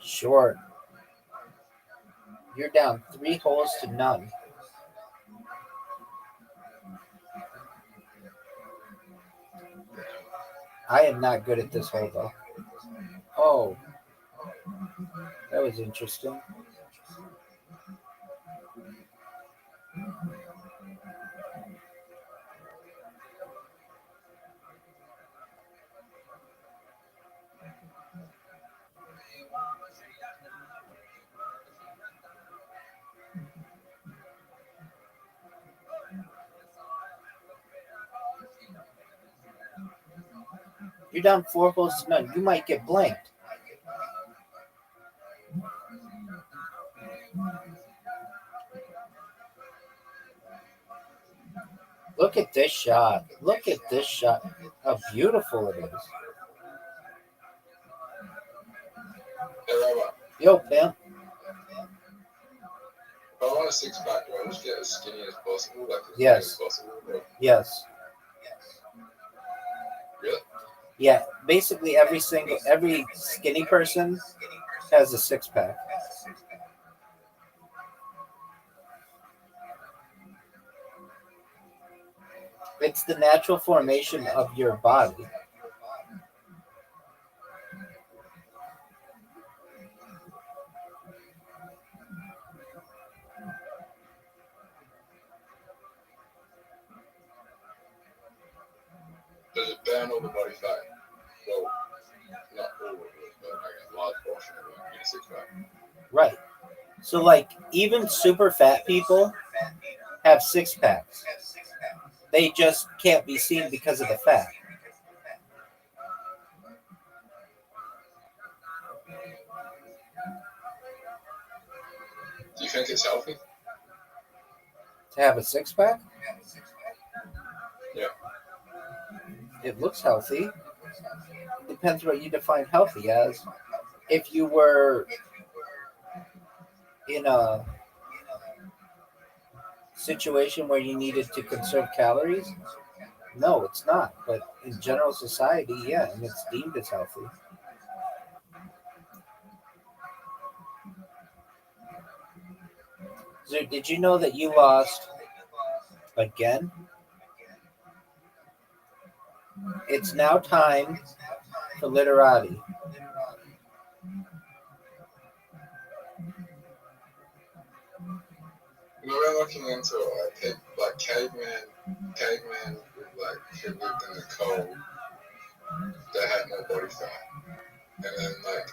Short. You're down 3 holes to none. I am not good at this hole though. Oh, that was interesting. You're down 4 holes to none. You might get blanked. Look at this shot. Look at this shot. How beautiful it is. Hey, Rabbi, Yo, pimp. if I want a six pack, do I just get as skinny as possible, like as Yes. big as possible? Or, Yes. really? Yeah. Basically, every skinny person has a 6 pack. It's the natural formation of your body. Does it burn all the body fat? Well, not all of it, but like a large portion of it in a six pack. Right. So, like, even super fat people have 6 packs. They just can't be seen because of the fat. Do you think it's healthy? To have a 6 pack, Yeah. it looks healthy. Depends what you define healthy as. If you were in a situation where you needed to conserve calories, no, it's not. But in general society, yeah, and it's deemed as healthy. So, did you know that you lost again? It's now time for literati. You know, we're looking into like cavemen who lived in the cold, they had more body fat, and then like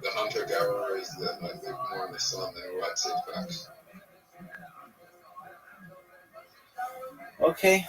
the hunter gatherers that like lived more in the sun, they were at six packs. Okay.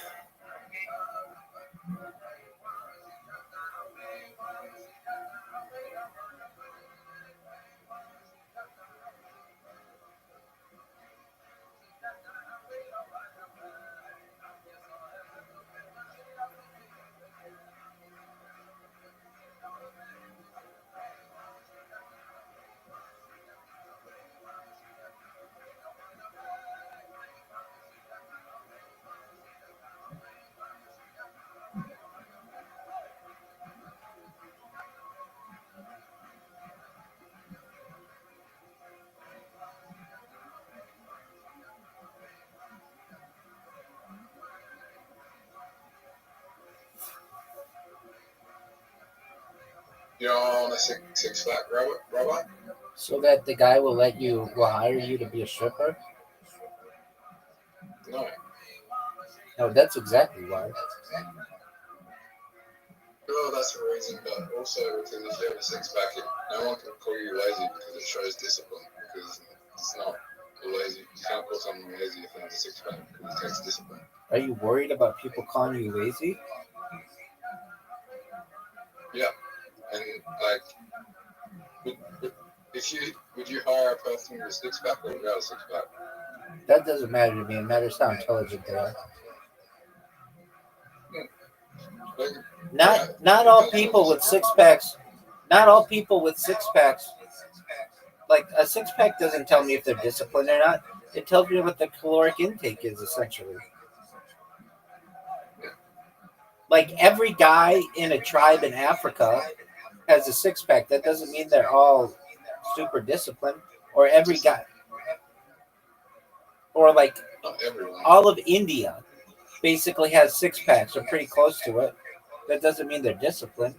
You know, on a six pack, Rabbi? So that the guy will hire you to be a stripper? No. No, that's exactly why. No, that's the reason, but also because if you have a six pack, no one can call you lazy because it shows discipline. Because it's not lazy. You can't call someone lazy if they have a six pack because it takes discipline. Are you worried about people calling you lazy? Yeah, and like, would you hire a person with a six pack or without a six pack? That doesn't matter to me. It matters how intelligent they are. Like, Not all people with six packs. Not all people with six packs. Like a six pack doesn't tell me if they're disciplined or not. It tells me what the caloric intake is essentially. Like every guy in a tribe in Africa has a six pack. That doesn't mean they're all super disciplined. Or every guy, or like not everyone. all of India basically has six packs or pretty close to it. That doesn't mean they're disciplined.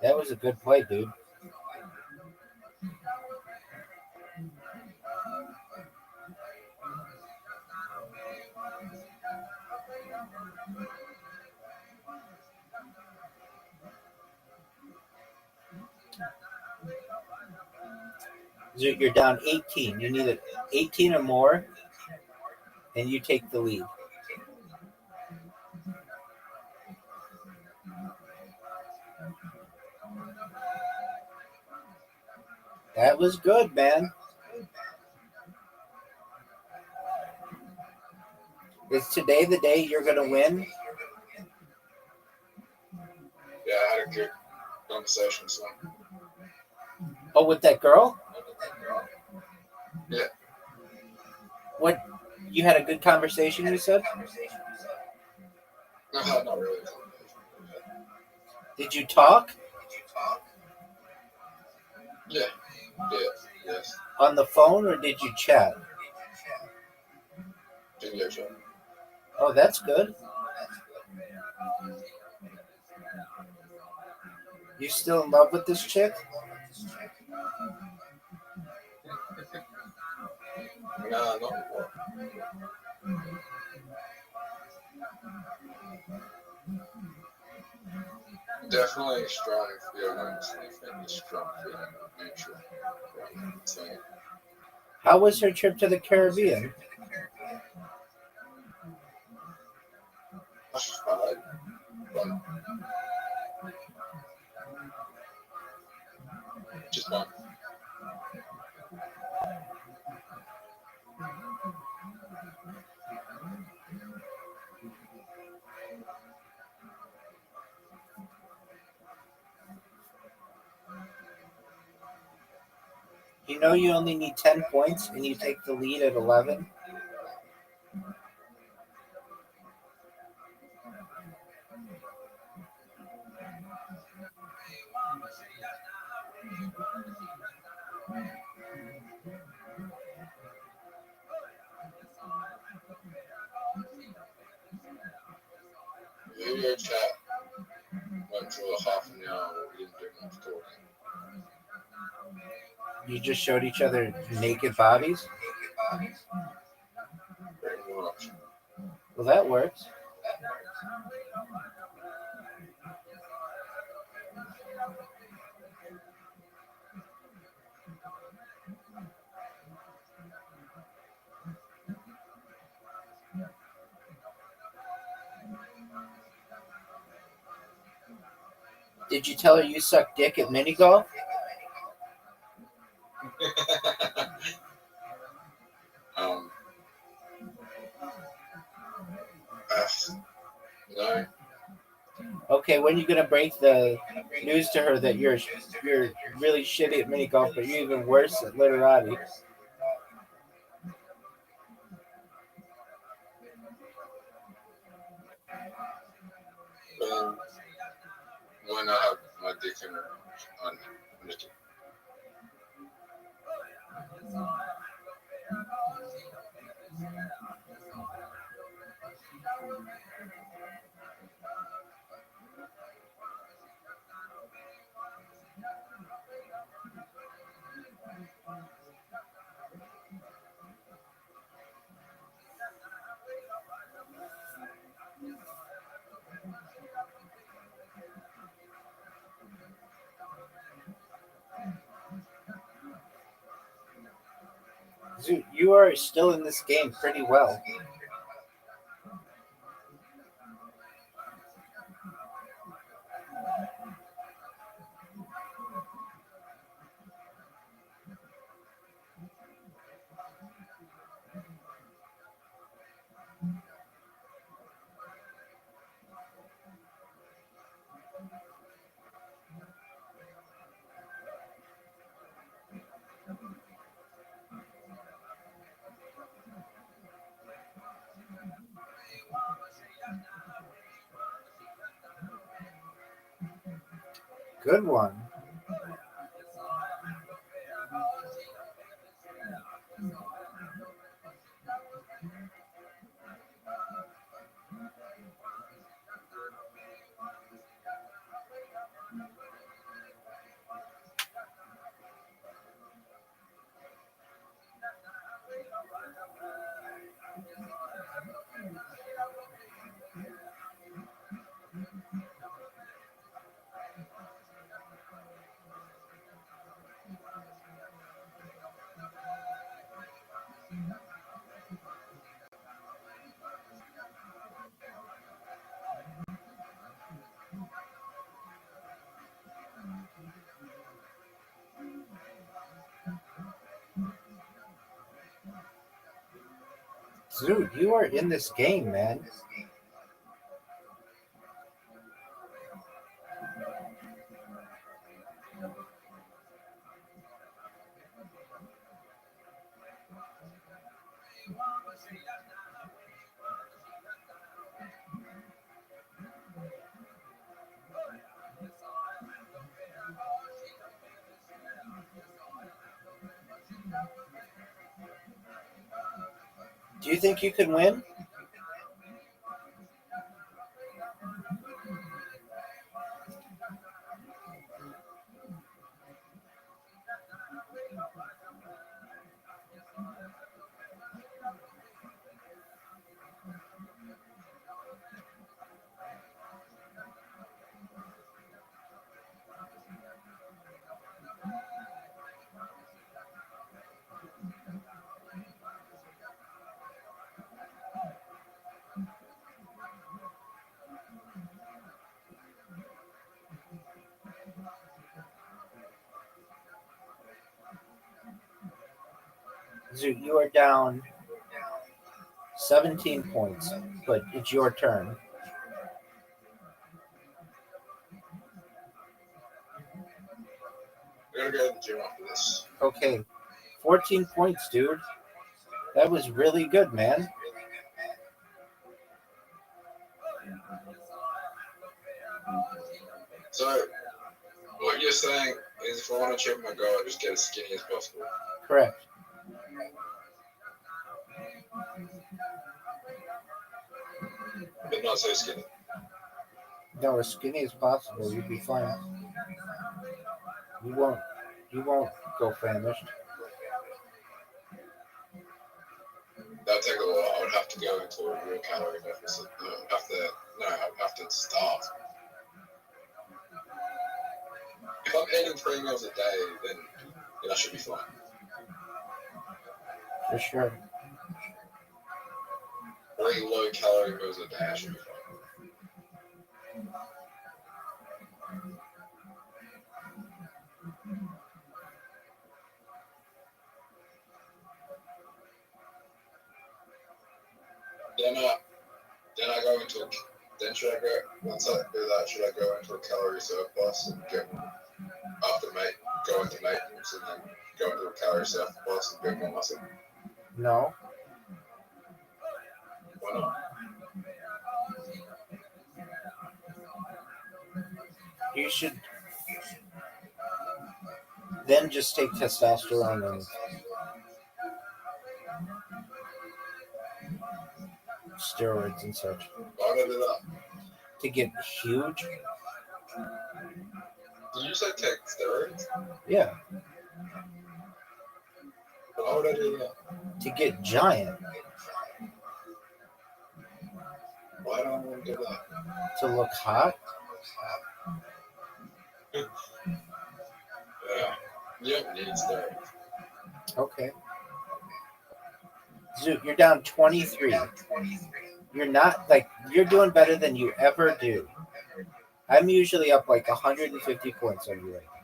That was a good play, dude. You're down 18. You need 18 or more, and you take the lead. That was good, man. Is today the day you're going to win? Yeah, I had a good conversation, so. Oh, with that girl? Yeah. What? You had a good conversation, you said? No, not really. Did you talk? Yeah. Yes. On the phone or did you chat? Video chat. Oh, that's good. You still in love with this chick? No, not anymore. Definitely strong feelings. I think strong feeling of nature. So, How was her trip to the Caribbean? fun. Just fun. You know you only need 10 points and you take the lead at 11? Video chat went for a half an hour. We didn't do much talking. You just showed each other naked bodies? Pretty much. Well, that works. Did you tell her you suck dick at mini golf? um, no. Okay, when are you gonna break the news to her that you're really shitty at mini golf, but you're even worse at literati? When I have my dick on YouTube. Zoot, you are still in this game pretty well. Good one. Zoot, you are in this game, man. Do you think you can win? Zoot, you are down 17 points, but it's your turn. I gotta go to the gym after this. Okay, 14 points, dude. That was really good, man. So, what you're saying is if I want to achieve my goal, I just get as skinny as possible. Correct. But not so skinny. No, as skinny as possible, you'll be fine. You won't go famished. That'd take a while. I would have to go into a real calorie deficit. I'd have to starve. If I'm eating 3 meals a day, then I should be fine. For sure. 3 low calorie meals a day, I should be fine. Then I go into a. Then should I go? Once I do that, should I go into a calorie surplus and get go into maintenance and then go into a calorie surplus and get more muscle? No. Why not? You should Then just take testosterone and steroids and such. Why would I do that? To get huge? Did you say take steroids? Yeah. Why would I do that? To get giant. Why do I want to do that? To look hot? Yeah. You don't need steroids. Okay. Zoot, you're down 23. You're not, like, you're doing better than you ever do. I'm usually up like 150 points on you right now.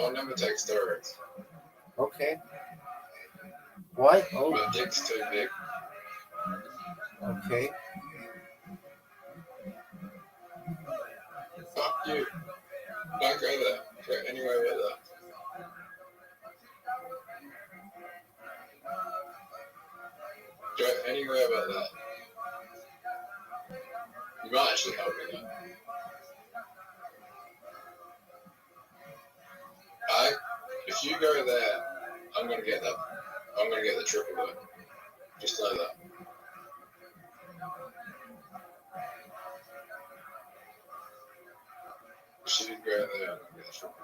I'll never take steroids. Okay. What? Oh, My dick's too big. okay. Fuck you. Don't go there. Go anywhere but that. Go anywhere but that. You might actually help me though. If you go there, I'm gonna get that. I'm gonna get the triple though. Just know that. If you go there, I'm gonna get the triple.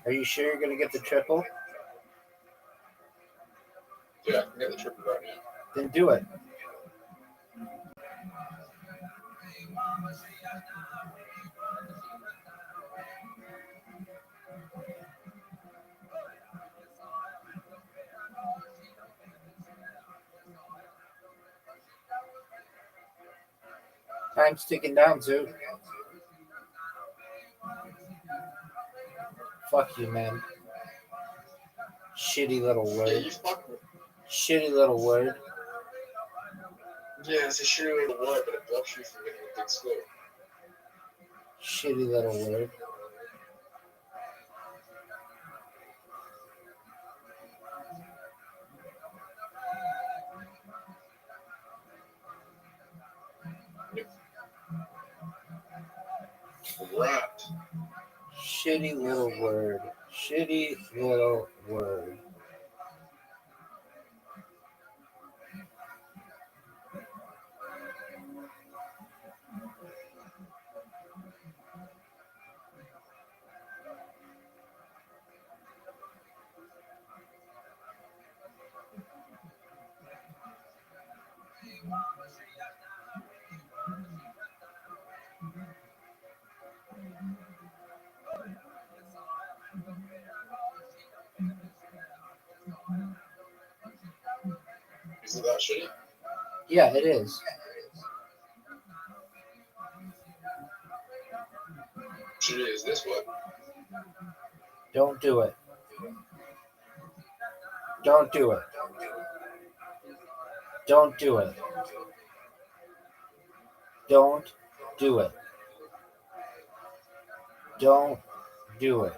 Are you sure you're going to get the triple? Yeah, I can get the triple right now. Then do it. Time's ticking down, Zoo. Fuck you, man. Shitty little Yeah, word. you fuck with. Shitty little word. Yeah, it's a shitty little word, but it blocks you from getting a big score. Shitty little word. Rat. Shitty little word. Shitty little word. Is it that shitty? Yeah, it is. Shitty is this one. Don't do it. Don't do it. Don't do it. Don't do it. Don't do it.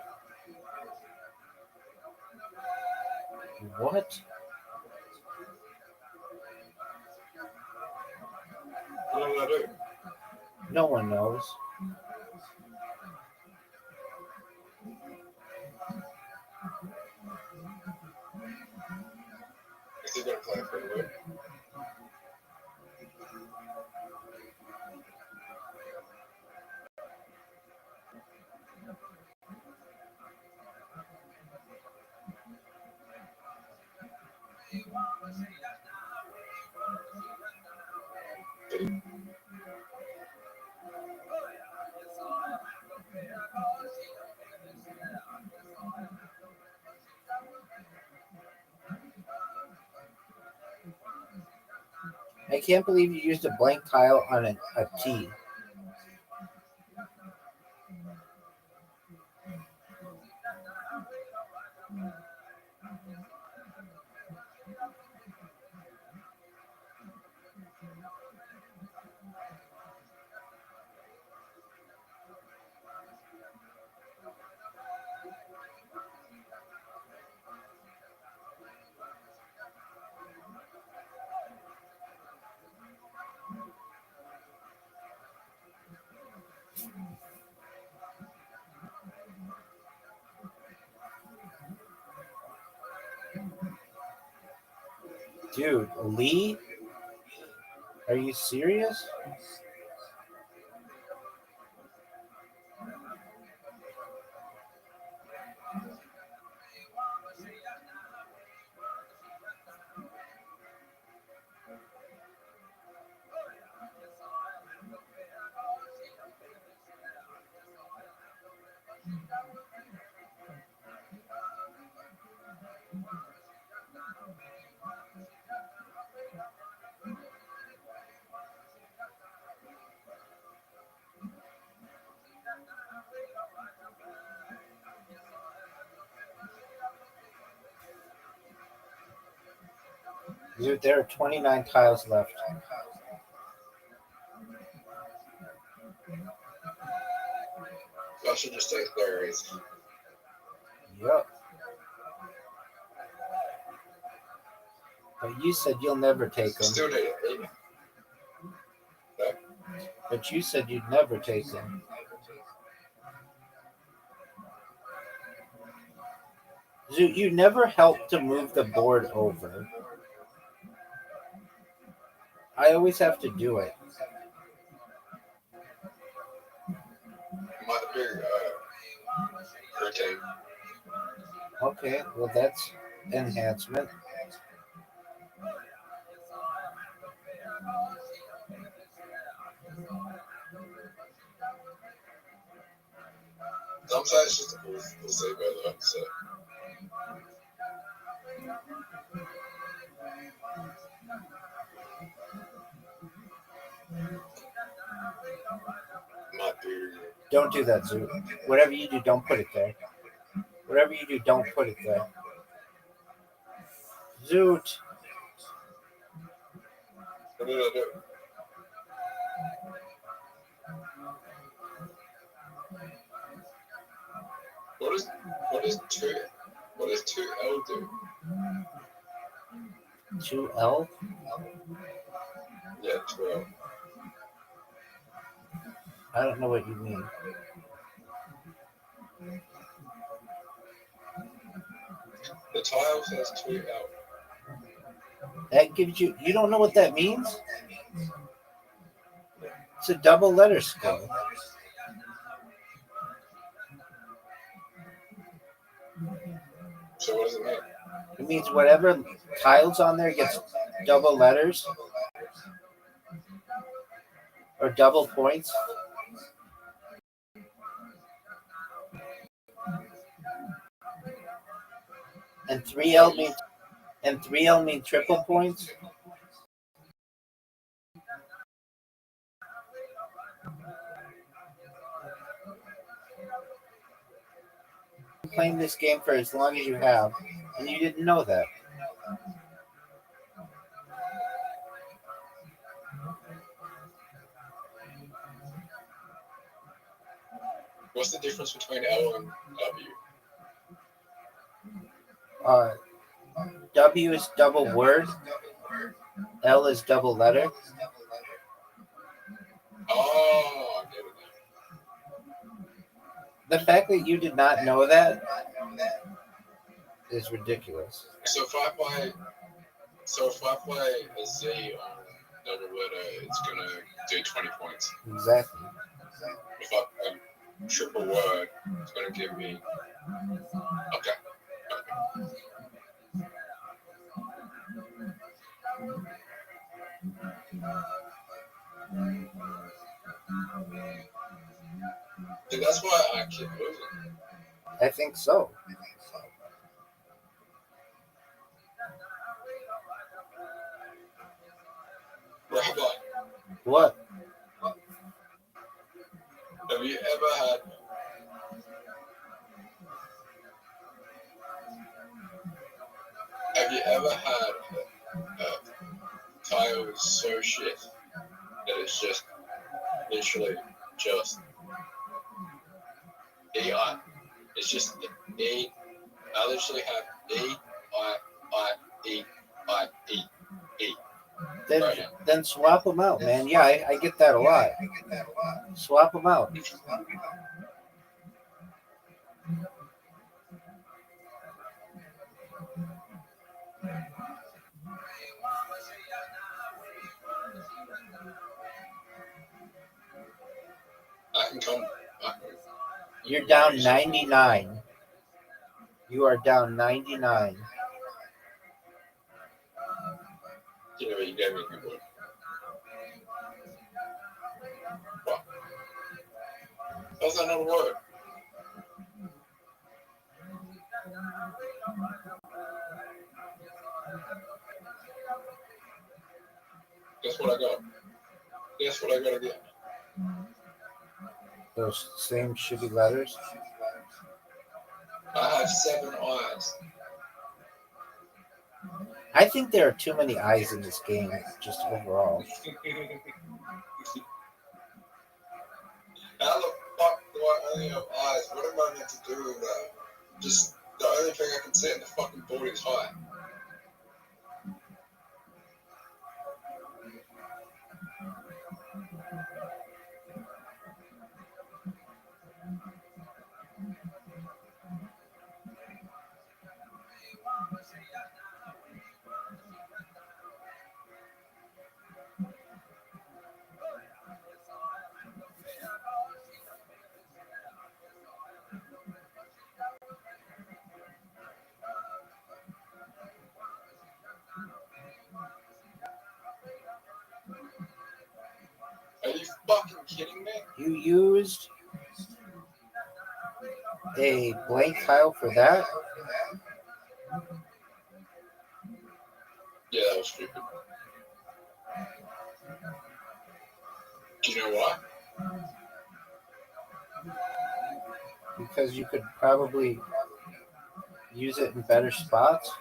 What? What am I gonna do? No one knows. Is he gonna play for the win? I can't believe you used a blank tile on a T. Dude, Lee? Are you serious? Dude, there are 29 tiles left. I should just take berries. Yup. But you said you'll never take them. Still need it. But you said you'd never take them. Dude, you never helped to move the board over. I always have to do it. Might be rotate. Okay, well that's enhancement. Sometimes it's just a cool save by the way, so. Might be. Don't do that, Zoo. Whatever you do, don't put it there. Whatever you do, don't put it there. Zoot. What did I do? What does 2L do? 2L? Yeah, 2L. I don't know what you mean. The tile says 2L. That gives you don't know what that means? It's a double letter skill. So what does it mean? It means whatever tiles on there gets double letters or double points. And 3L means triple points. Been playing this game for as long as you have, and you didn't know that. What's the difference between L and W? W is double word. L is double letter. Oh, I get it now. The fact that you did not know that is ridiculous. So if I play a Z on double letter, it's gonna do 20 points. Exactly. If I play triple word, it's gonna give me. Okay. And that's why I keep losing. I think so. Rabbi, What? have you ever had ever had a tile that's so shit that it's just literally just EI? It's just E. I literally have E, I, E, I, E, E. Then Right now. then swap them out, man. Yeah, I get that a lot. Swap them out. I can come. You're down 99. You are down 99. You know, you gave me a good one. What? How's that not a word? Guess what I got? Guess what I gotta get? Those same shitty letters. I have 7 eyes. I think there are too many eyes in this game, just overall. How the fuck do I only have eyes? What am I meant to do with that? Just the only thing I can see in the fucking board is height. Are you fucking kidding me? You used a blank tile for that? Yeah, that was stupid. Do you know why? Because you could probably use it in better spots.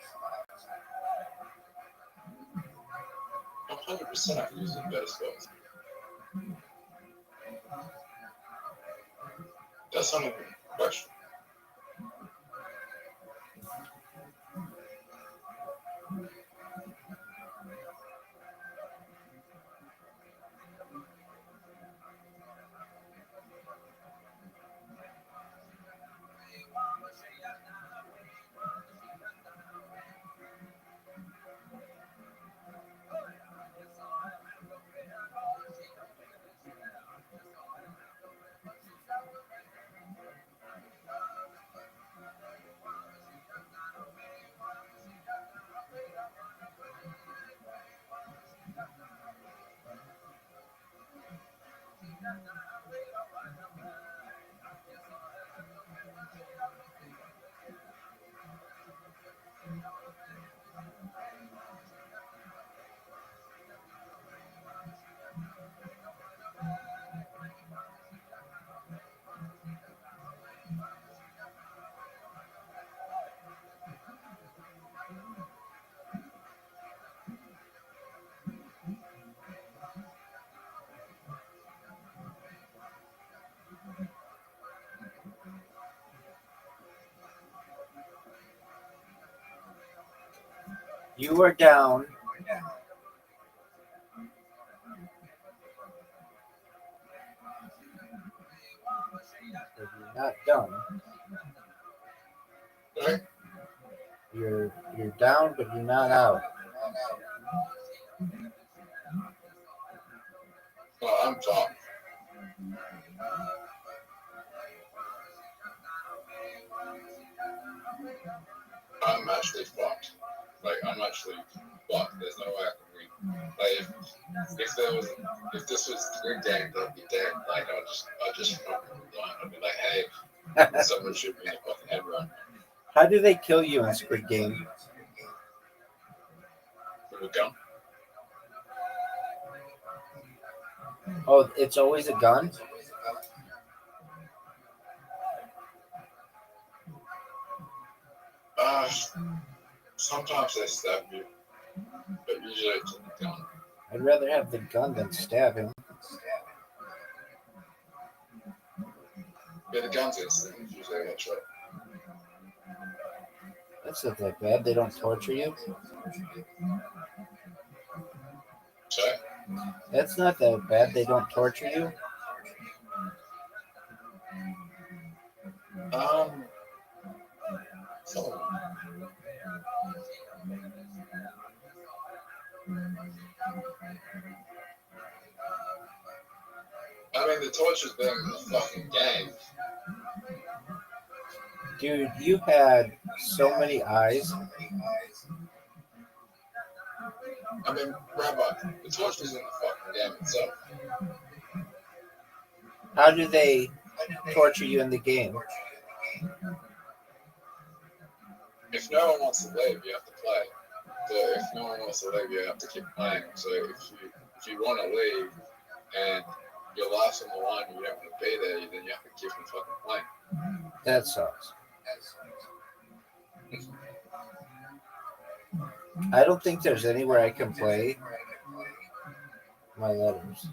100% I can use it in better spots. That's not even a question. You are down. But you're not done. Right? You're down, but you're not out. No, I'm top. I'm actually fucked. Like, I'm actually fucked. There's no way I can win. Like, if this was Squid Game, I'd be dead. Like, I'd just fucking die. I'd be like, hey, someone shoot me in the fucking head right How do they kill you in Squid Game? with a gun. Oh, it's always a gun? Sometimes they stab you, but usually it's in the gun. I'd rather have the gun than stab him. Yeah, the gun's instant. Usually a headshot. That's not that bad. They don't torture you. So, That's not that bad. They don't torture you. so, I mean, the torture's been in the fucking game. Dude, you had so many eyes. I mean, Rabbi, the torture's in the fucking game itself. How do they torture you in the game? If no one wants to leave, you have to play. But if no one wants to leave, you have to keep playing. So if you want to leave and your life's on the line and you don't want to be there, then you have to keep on fucking playing. That sucks. I don't think there's anywhere I can play my letters.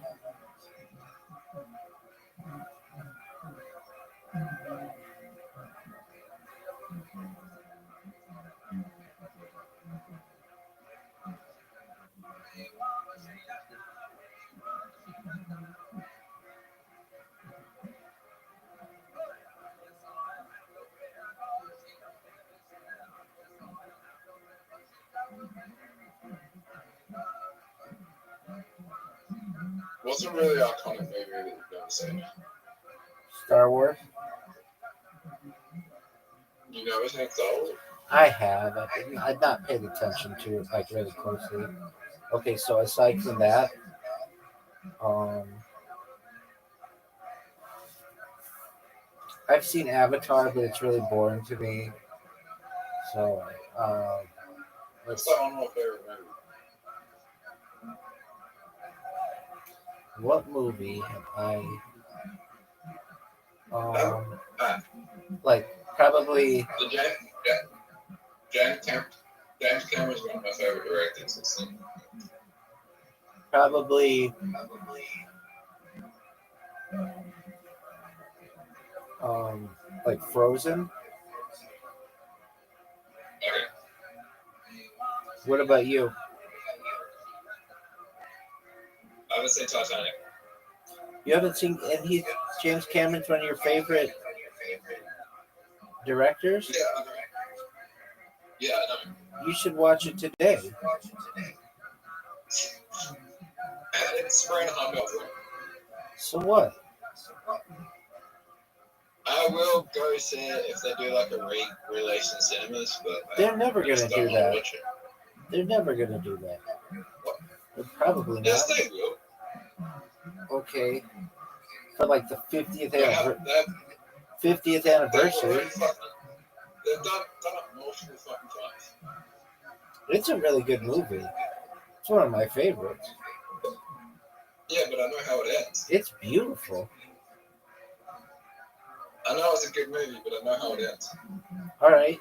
What's a really iconic movie that you've never seen? Star Wars? You never seen Star Wars? I have. I've not paid attention to it like really closely. Okay, so aside from that, I've seen Avatar, but it's really boring to me. So, What's let's, like one of my favorite movies? what movie have I? Like probably The James Cameron's one of my favorite directors. probably like Frozen. Okay. What about you? I haven't seen Titanic. You haven't seen, and James Cameron's one of your favorite directors. Yeah, I know. Yeah, I know. You should watch it today. It's 3.5 hours long. So what? I will go see it if they do like a re-release in cinemas, but They're never I just gonna don't do want to that. watch it. They're never gonna do that. What? They're probably not. Yes, they will. Okay. For like the 50th They've anniversary. already fucking. They've done it multiple fucking times. It's a really good movie. It's one of my favorites. Yeah, but I know how it ends. It's beautiful. I know it's a good movie, but I know how it ends. All right.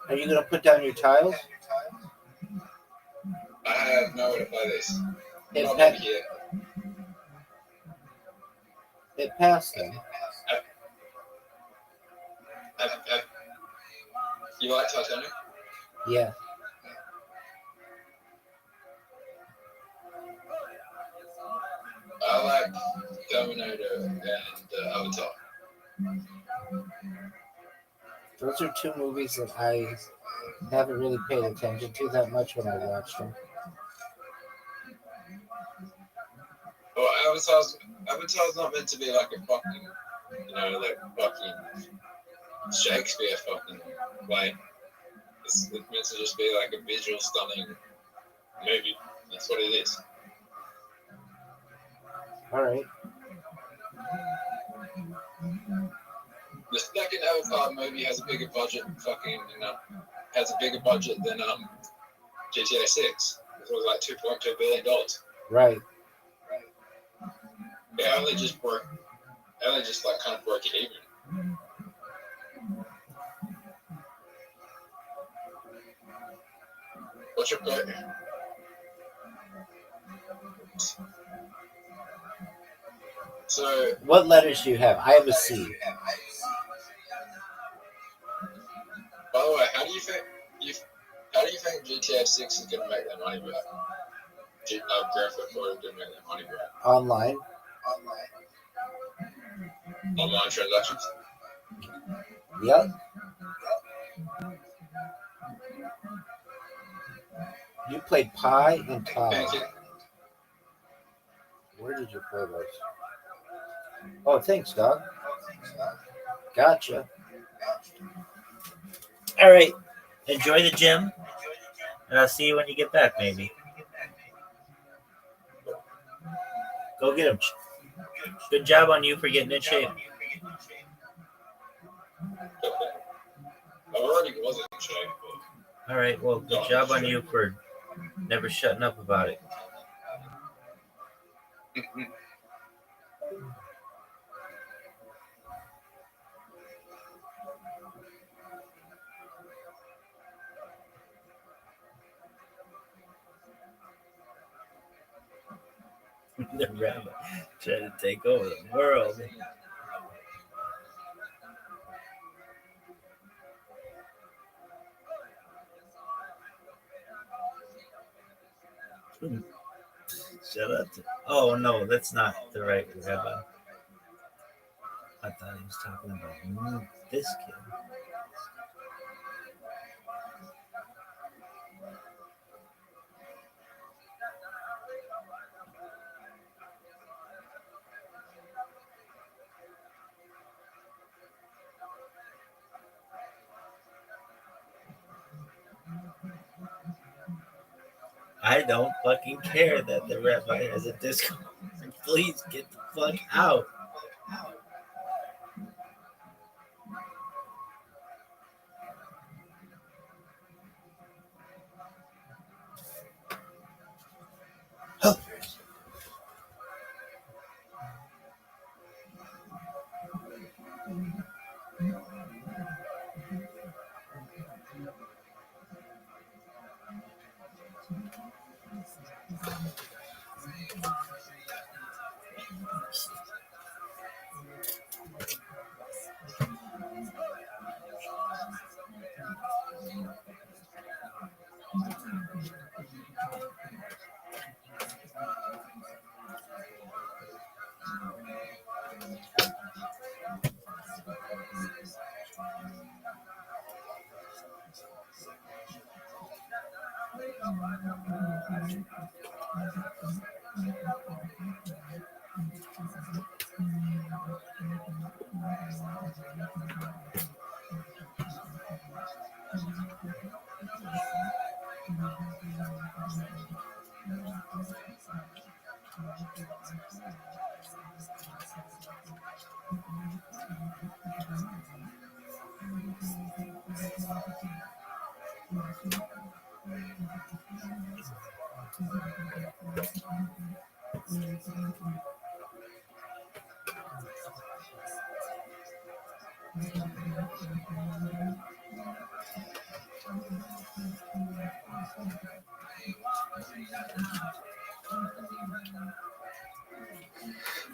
Are you gonna put down your tiles? I have nowhere to play this. It, Not pa- over here. it passed them. You like Titanic? Yeah. I like Terminator and Avatar. Those are two movies that I haven't really paid attention to that much when I watched them. Well, Avatar's not meant to be like a fucking, like fucking Shakespeare fucking play. It's meant to just be like a visual stunning movie. That's what it is. All right. The second Avatar movie has a bigger budget than GTA 6. It was like $2.2 billion. Right. It only just like kind of broke it even. What's your pet? So, What letters do you have? I have a C. by the way, how do you think GTA 6 is going to make their money back? Grand Theft Auto is going to make their money back. Online. Online transactions. Yep. You played Pi and Pi. Pancake. Where did you play those? Oh, thanks, dog. Gotcha. All right. Enjoy the gym, and I'll see you when you get back, maybe. Go get him. Good job on you for getting in shape. I already was in shape, but All right. Well, good job on you for never shutting up about it. The rabbi trying to take over the world. Shut up. Oh, no, that's not the right rabbi. I thought he was talking about this kid. I don't fucking care that the rabbi has a Discord. Please get the fuck out.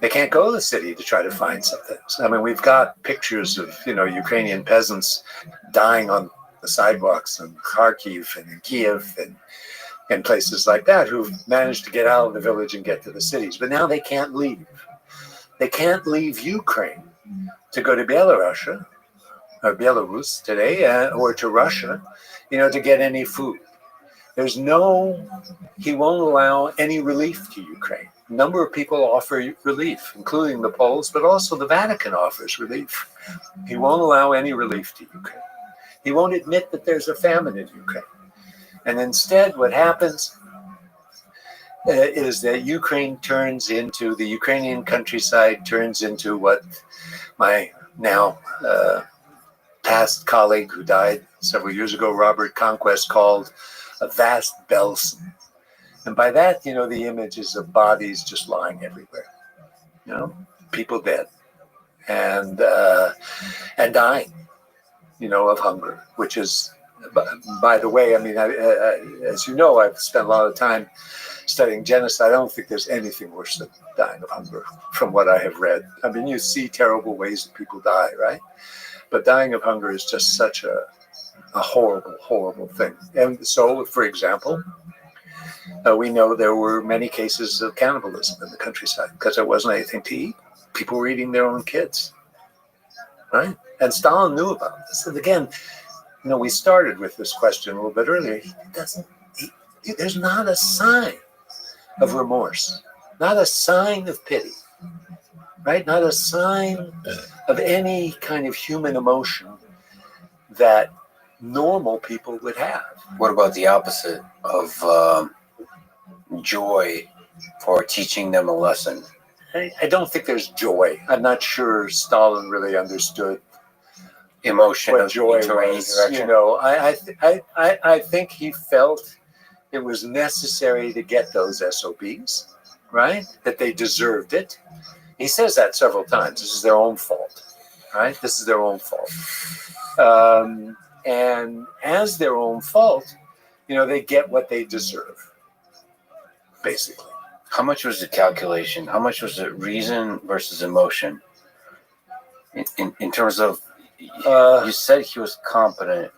They can't go to the city to try to find something. I mean, we've got pictures of, Ukrainian peasants dying on the sidewalks in Kharkiv and in Kiev and places like that who've managed to get out of the village and get to the cities. But now they can't leave. They can't leave Ukraine to go to Belarus or Belarus today or to Russia, to get any food. He won't allow any relief to Ukraine. A number of people offer relief, including the Poles, but also the Vatican offers relief. He won't allow any relief to Ukraine. He won't admit that there's a famine in Ukraine. And instead, what happens is that the Ukrainian countryside turns into what my now past colleague who died several years ago, Robert Conquest, called a vast Belsen. And by that, the images of bodies just lying everywhere, people dead and dying, of hunger, which is by the way, I mean, as you know, I've spent a lot of time studying genocide. I don't think there's anything worse than dying of hunger, from what I have read. I mean, you see terrible ways that people die, right? But dying of hunger is just such a horrible, horrible thing. And so, for example, we know there were many cases of cannibalism in the countryside because there wasn't anything to eat. People were eating their own kids, right? And Stalin knew about this. And again, we started with this question a little bit earlier. There's not a sign of remorse, not a sign of pity, right? Not a sign of any kind of human emotion that normal people would have. What about the opposite of joy for teaching them a lesson? I don't think there's joy. I'm not sure Stalin really understood Emotion what of joy into any was. direction. I think he felt it was necessary to get those SOBs, right? That they deserved it. He says that several times. This is their own fault, right? This is their own fault. And as their own fault, they get what they deserve, basically. How much was the calculation? How much was it reason versus emotion? In terms of, you said he was competent.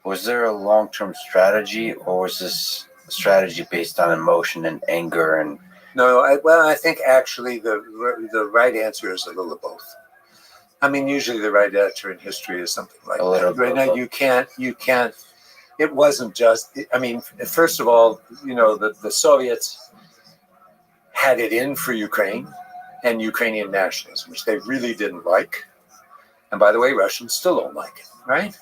Was there a long-term strategy, or was this a strategy based on emotion and anger? And No, I think actually the right answer is a little of both. I mean, usually the right answer in history is something like that. Right now, you can't. It wasn't just. I mean, first of all, the Soviets had it in for Ukraine and Ukrainian nationalism, which they really didn't like. And by the way, Russians still don't like it, right?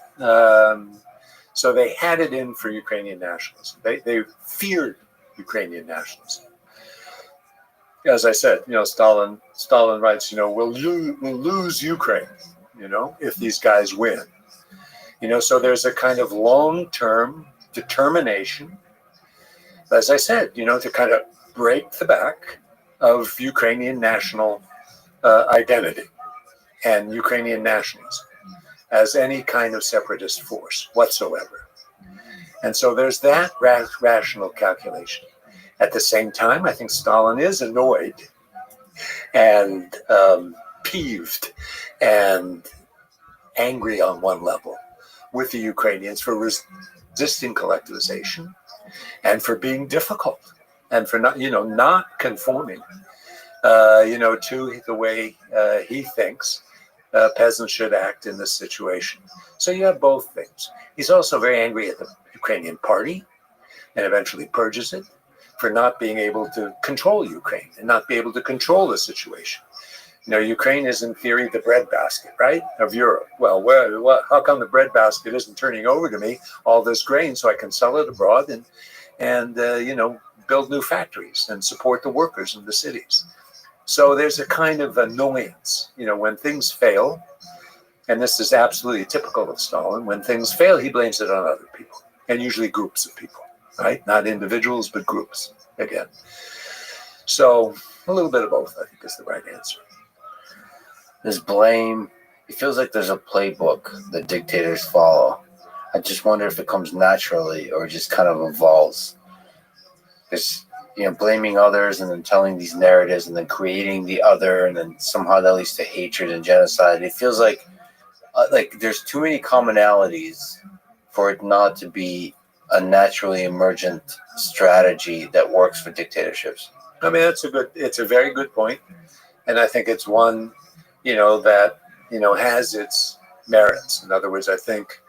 So they had it in for Ukrainian nationalism. They feared Ukrainian nationalism. As I said, Stalin writes, we'll lose Ukraine, if these guys win. So there's a kind of long-term determination, as I said, to kind of break the back of Ukrainian national identity and Ukrainian nationalism as any kind of separatist force whatsoever. And so there's that rational calculation. At the same time, I think Stalin is annoyed and peeved and angry on one level with the Ukrainians for resisting collectivization and for being difficult and for not conforming, to the way he thinks peasants should act in this situation. So you have both things. He's also very angry at the Ukrainian party and eventually purges it for not being able to control Ukraine and not be able to control the situation. Ukraine is in theory the breadbasket, right, of Europe. Well, how come the breadbasket isn't turning over to me all this grain so I can sell it abroad and build new factories and support the workers in the cities? So there's a kind of annoyance, when things fail, and this is absolutely typical of Stalin. When things fail, he blames it on other people, and usually groups of people, right? Not individuals, but groups, again. So a little bit of both, I think, is the right answer. This blame, it feels like there's a playbook that dictators follow. I just wonder if it comes naturally or just kind of evolves. It's, blaming others and then telling these narratives and then creating the other, and then somehow that leads to hatred and genocide. It feels like there's too many commonalities for it not to be a naturally emergent strategy that works for dictatorships. I mean, it's a very good point. And I think it's one, that, has its merits. In other words, I think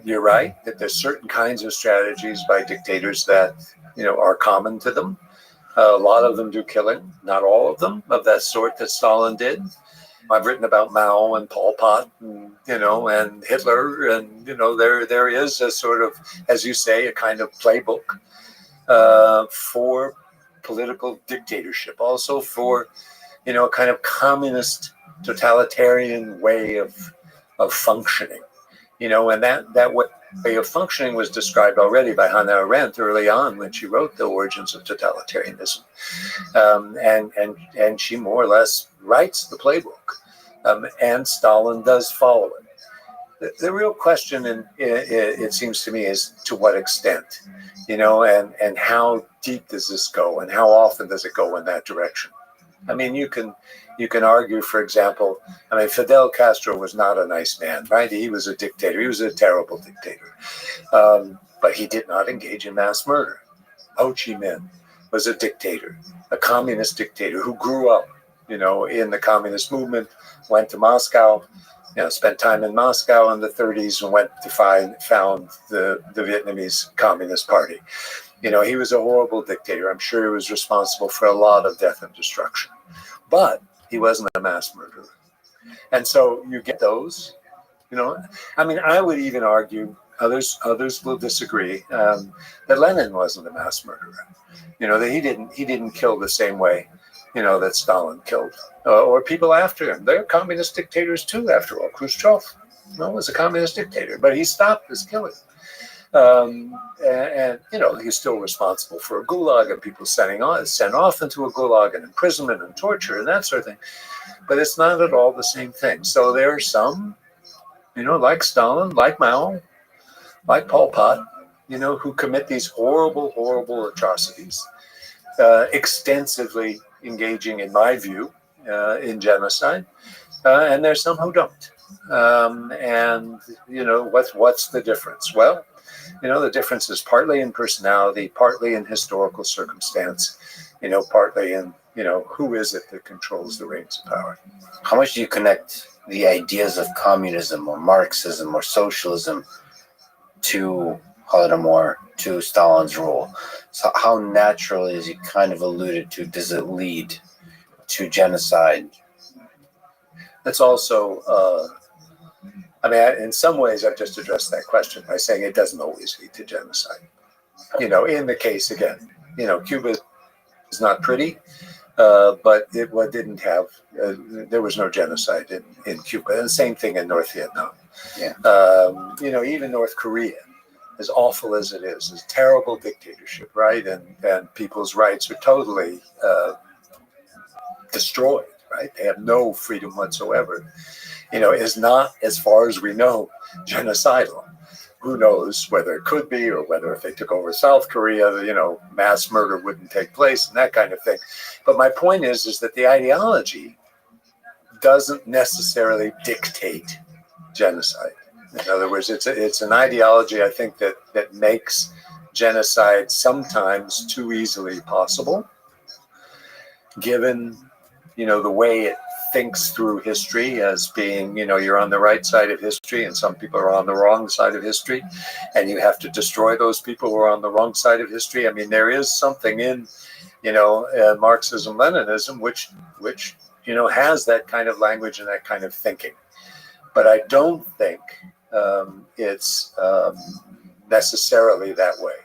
you're right that there's certain kinds of strategies by dictators that, are common to them. A lot of them do killing, not all of them of that sort that Stalin did. I've written about Mao and Pol Pot, and Hitler, and there is a sort of, as you say, a kind of playbook for political dictatorship, also for a kind of communist totalitarian way of functioning, and that way of functioning was described already by Hannah Arendt early on when she wrote The Origins of Totalitarianism, and she more or less writes the playbook, and Stalin does follow it. The real question, it seems to me, is to what extent, and how deep does this go, and how often does it go in that direction? I mean, you can argue, for example, Fidel Castro was not a nice man, right? He was a dictator. He was a terrible dictator, but he did not engage in mass murder. Ho Chi Minh was a dictator, a communist dictator who grew up, in the communist movement, went to Moscow, spent time in Moscow in the 30s and went to found the Vietnamese Communist Party. He was a horrible dictator. I'm sure he was responsible for a lot of death and destruction, but he wasn't a mass murderer. And so you get those, I would even argue, others will disagree, that Lenin wasn't a mass murderer. That he didn't kill the same way, that Stalin killed, or people after him. They're communist dictators too, after all. Khrushchev, was a communist dictator, but he stopped his killing. And he's still responsible for a gulag and people sent off into a gulag and imprisonment and torture and that sort of thing. But it's not at all the same thing. So there are some, like Stalin, like Mao, like Pol Pot, who commit these horrible, horrible atrocities, extensively engaging, in my view, in genocide. And there's some who don't. And what's the difference? Well, the difference is partly in personality, partly in historical circumstance, partly in, who is it that controls the reins of power. How much do you connect the ideas of communism or Marxism or socialism to Holodomor, to Stalin's rule? So how naturally, as you kind of alluded to, does it lead to genocide? That's also, in some ways, I've just addressed that question by saying it doesn't always lead to genocide. In the case, again, Cuba is not pretty, but there was no genocide in Cuba. And the same thing in North Vietnam. Yeah. Even North Korea, as awful as it is a terrible dictatorship, right? And people's rights are totally destroyed, right? They have no freedom whatsoever. Is not, as far as we know, genocidal. Who knows whether it could be, or whether if they took over South Korea, mass murder wouldn't take place and that kind of thing. But my point is that the ideology doesn't necessarily dictate genocide. In other words, it's an ideology, I think, that makes genocide sometimes too easily possible, given, the way it thinks through history as being, you're on the right side of history and some people are on the wrong side of history, and you have to destroy those people who are on the wrong side of history. There is something in, Marxism, Leninism, which has that kind of language and that kind of thinking. But I don't think it's necessarily that way.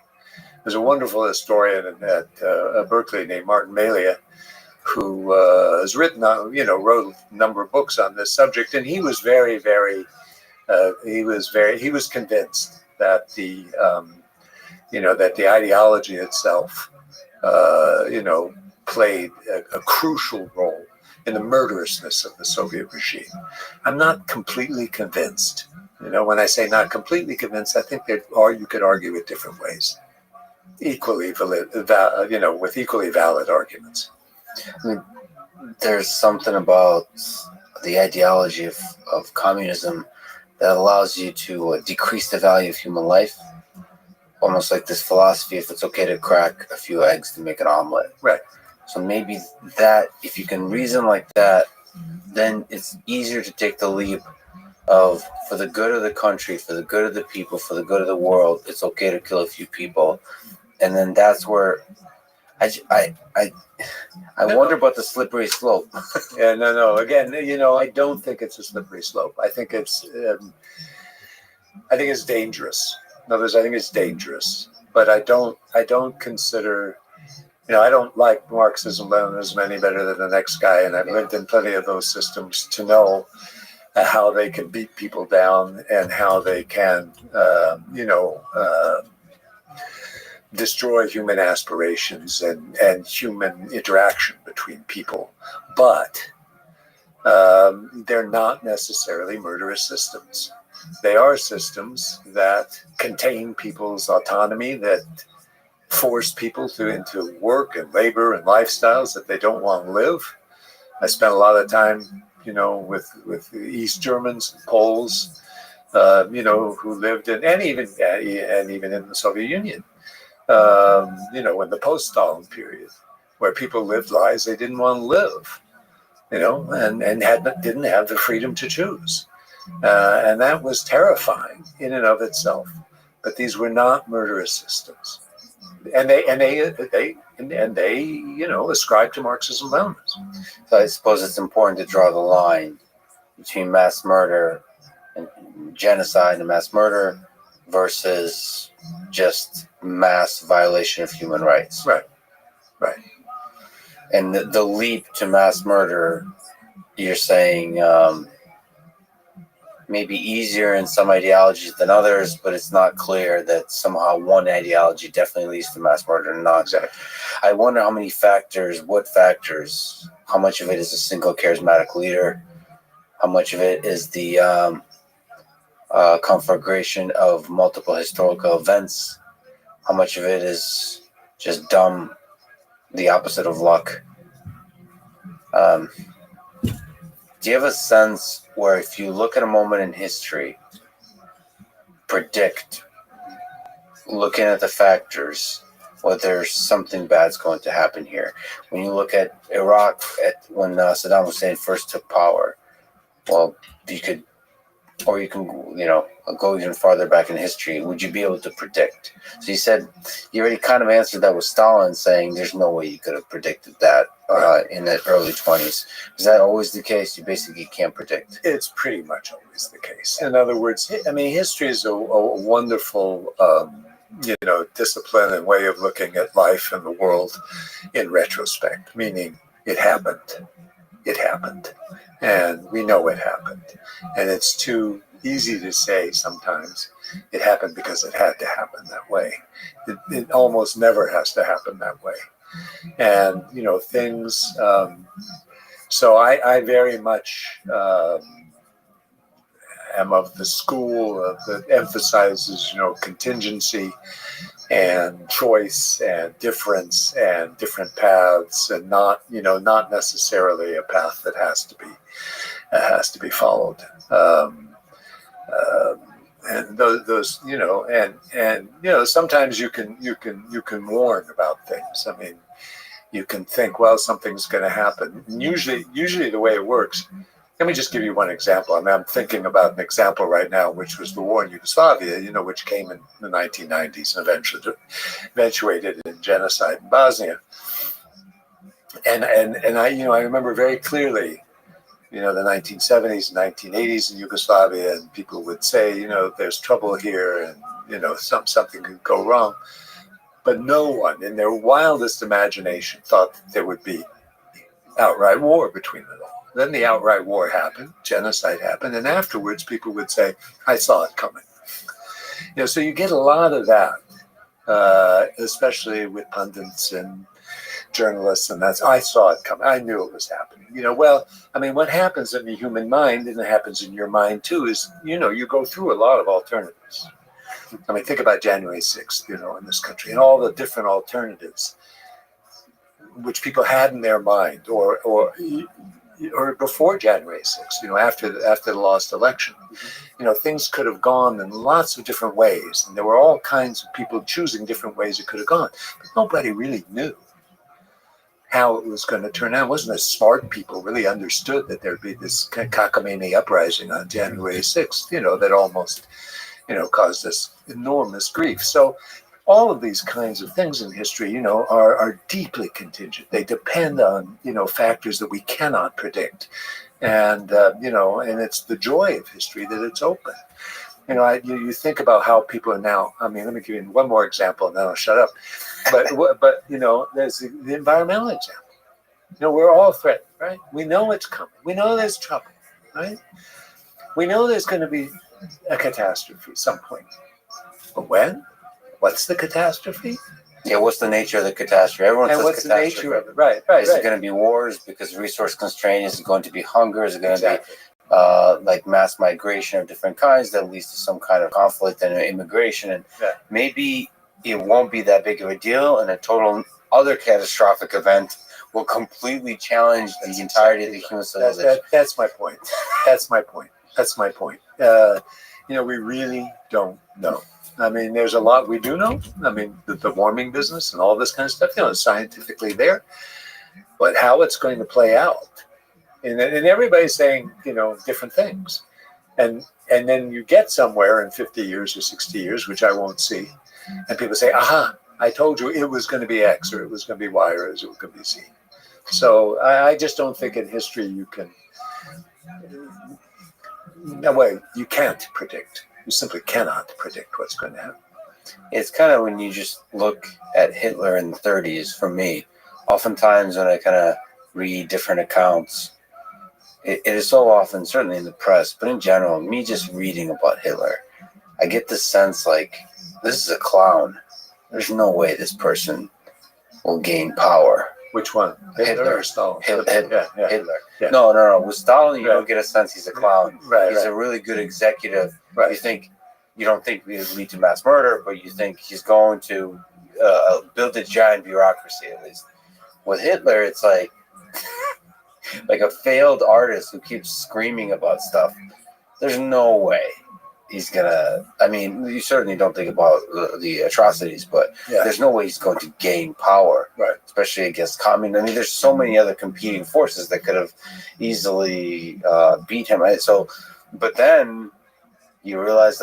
There's a wonderful historian at Berkeley named Martin Malia, who has written, wrote a number of books on this subject, and he was very, very, he was convinced that the, that the ideology itself, played a crucial role in the murderousness of the Soviet regime. I'm not completely convinced. When I say not completely convinced, I think that, or you could argue it different ways, equally valid, with equally valid arguments. There's something about the ideology of communism that allows you to decrease the value of human life. Almost like this philosophy, if it's okay to crack a few eggs to make an omelet. Right. So maybe that, if you can reason like that, then it's easier to take the leap of, for the good of the country, for the good of the people, for the good of the world, it's okay to kill a few people. And then that's where I wonder about the slippery slope. Yeah, no. Again, I don't think it's a slippery slope. I think it's dangerous. In other words, I think it's dangerous. But I don't consider, I don't like Marxism, Leninism any better than the next guy, and I've lived in plenty of those systems to know how they can beat people down and how they can, destroy human aspirations and human interaction between people. But they're not necessarily murderous systems. They are systems that contain people's autonomy, that force people into work and labor and lifestyles that they don't want to live. I spent a lot of time, with East Germans, Poles, who lived in, and even in the Soviet Union, in the post-Stalin period, where people lived lives they didn't want to live, and didn't have the freedom to choose. And that was terrifying in and of itself. But these were not murderous systems. And they ascribe to Marxism-Leninism. So I suppose it's important to draw the line between mass murder and genocide and mass murder versus just mass violation of human rights. Right. And the leap to mass murder, you're saying, maybe easier in some ideologies than others, but it's not clear that somehow one ideology definitely leads to mass murder and not. Exactly. I wonder how much of it is a single charismatic leader, how much of it is the conflagration of multiple historical events, how much of it is just dumb, the opposite of luck. Do you have a sense where if you look at a moment in history, predict, looking at the factors, whether something bad's going to happen here? When you look at Iraq, when Saddam Hussein first took power, well, you can go even farther back in history. Would you be able to predict? So you said you already kind of answered that with Stalin, saying there's no way you could have predicted that in the early 20s. Is that always the case? You basically can't predict. It's pretty much always the case. In other words, history is a wonderful, discipline and way of looking at life and the world in retrospect, meaning it happened. It happened. And we know it happened. And it's too easy to say sometimes it happened because it had to happen that way. It almost never has to happen that way. And, things. So I very much am of the school that emphasizes, contingency and choice and difference and different paths, and not necessarily a path that has to be followed. And those sometimes you can warn about things. You can think, well, something's going to happen. And usually the way it works. Let me just give you one example. I'm thinking about an example right now, which was the war in Yugoslavia, which came in the 1990s and eventuated in genocide in Bosnia. And I remember very clearly, the 1970s and 1980s in Yugoslavia, and people would say, there's trouble here, and something could go wrong. But no one, in their wildest imagination, thought that there would be outright war between them all. Then the outright war happened, genocide happened, and afterwards people would say, I saw it coming. So you get a lot of that, especially with pundits and journalists, and I saw it coming. I knew it was happening. What happens in the human mind, and it happens in your mind too, is, you go through a lot of alternatives. Think about January 6th, in this country, and all the different alternatives which people had in their mind, or before January 6th, after the lost election. Things could have gone in lots of different ways, and there were all kinds of people choosing different ways it could have gone. But nobody really knew how it was going to turn out. It wasn't as smart people really understood that there'd be this cockamamie uprising on January 6th, that almost, caused us enormous grief. So all of these kinds of things in history, are deeply contingent. They depend on, factors that we cannot predict. And, and it's the joy of history that it's open. You think about how people are now. Let me give you one more example, and then I'll shut up. But there's the environmental example. We're all threatened, right? We know it's coming. We know there's trouble, right? We know there's going to be a catastrophe at some point. But when? What's the catastrophe? Yeah, what's the nature of the catastrophe? Everyone says what's the nature of it? Right. Is it going to be wars because resource constraint? Is it going to be hunger? Is it going to be like mass migration of different kinds that leads to some kind of conflict and immigration, and maybe it won't be that big of a deal, and a total other catastrophic event will completely challenge the entirety of the human civilization. That's my point. That's my point. That's my point. We really don't know. I mean, there's a lot we do know. I mean, the warming business and all this kind of stuff, scientifically there. But how it's going to play out, and everybody's saying, different things, and then you get somewhere in 50 years or 60 years, which I won't see, and people say, "Aha! I told you it was going to be X, or it was going to be Y, or it was going to be Z." So I just don't think in history you can. No way, you can't predict. You simply cannot predict what's going to happen. It's kind of when you just look at Hitler in the 30s, for me, oftentimes when I kind of read different accounts, it is so often, certainly in the press, but in general, me just reading about Hitler, I get this sense like, this is a clown. There's no way this person will gain power. Which one? Hitler or Stalin? Hitler. Yeah. No. With Stalin, you don't get a sense he's a clown. He's a really good executive. You don't think he would lead to mass murder, but you think he's going to build a giant bureaucracy at least. With Hitler, it's like a failed artist who keeps screaming about stuff. There's no way he's gonna. I mean, you certainly don't think about the atrocities, but there's no way he's going to gain power, especially against communism. I mean, there's so many other competing forces that could have easily beat him. So, but then you realize,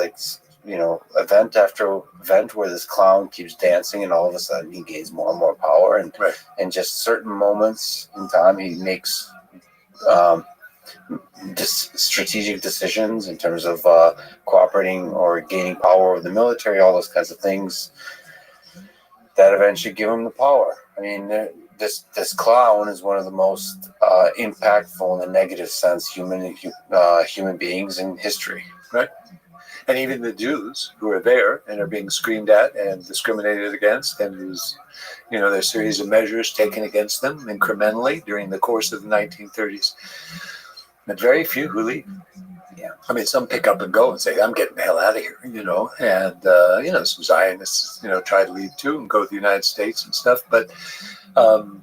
event after event where this clown keeps dancing, and all of a sudden he gains more and more power, and just certain moments in time he makes strategic decisions in terms of cooperating or gaining power over the military, all those kinds of things that eventually give him the power. I mean, this clown is one of the most impactful, in a negative sense, human beings in history. Right. And even the Jews who are there and are being screamed at and discriminated against, and whose, there's a series of measures taken against them incrementally during the course of the 1930s. But very few who leave. Yeah. I mean, some pick up and go and say, "I'm getting the hell out of here," and, some Zionists, try to leave too and go to the United States and stuff. But go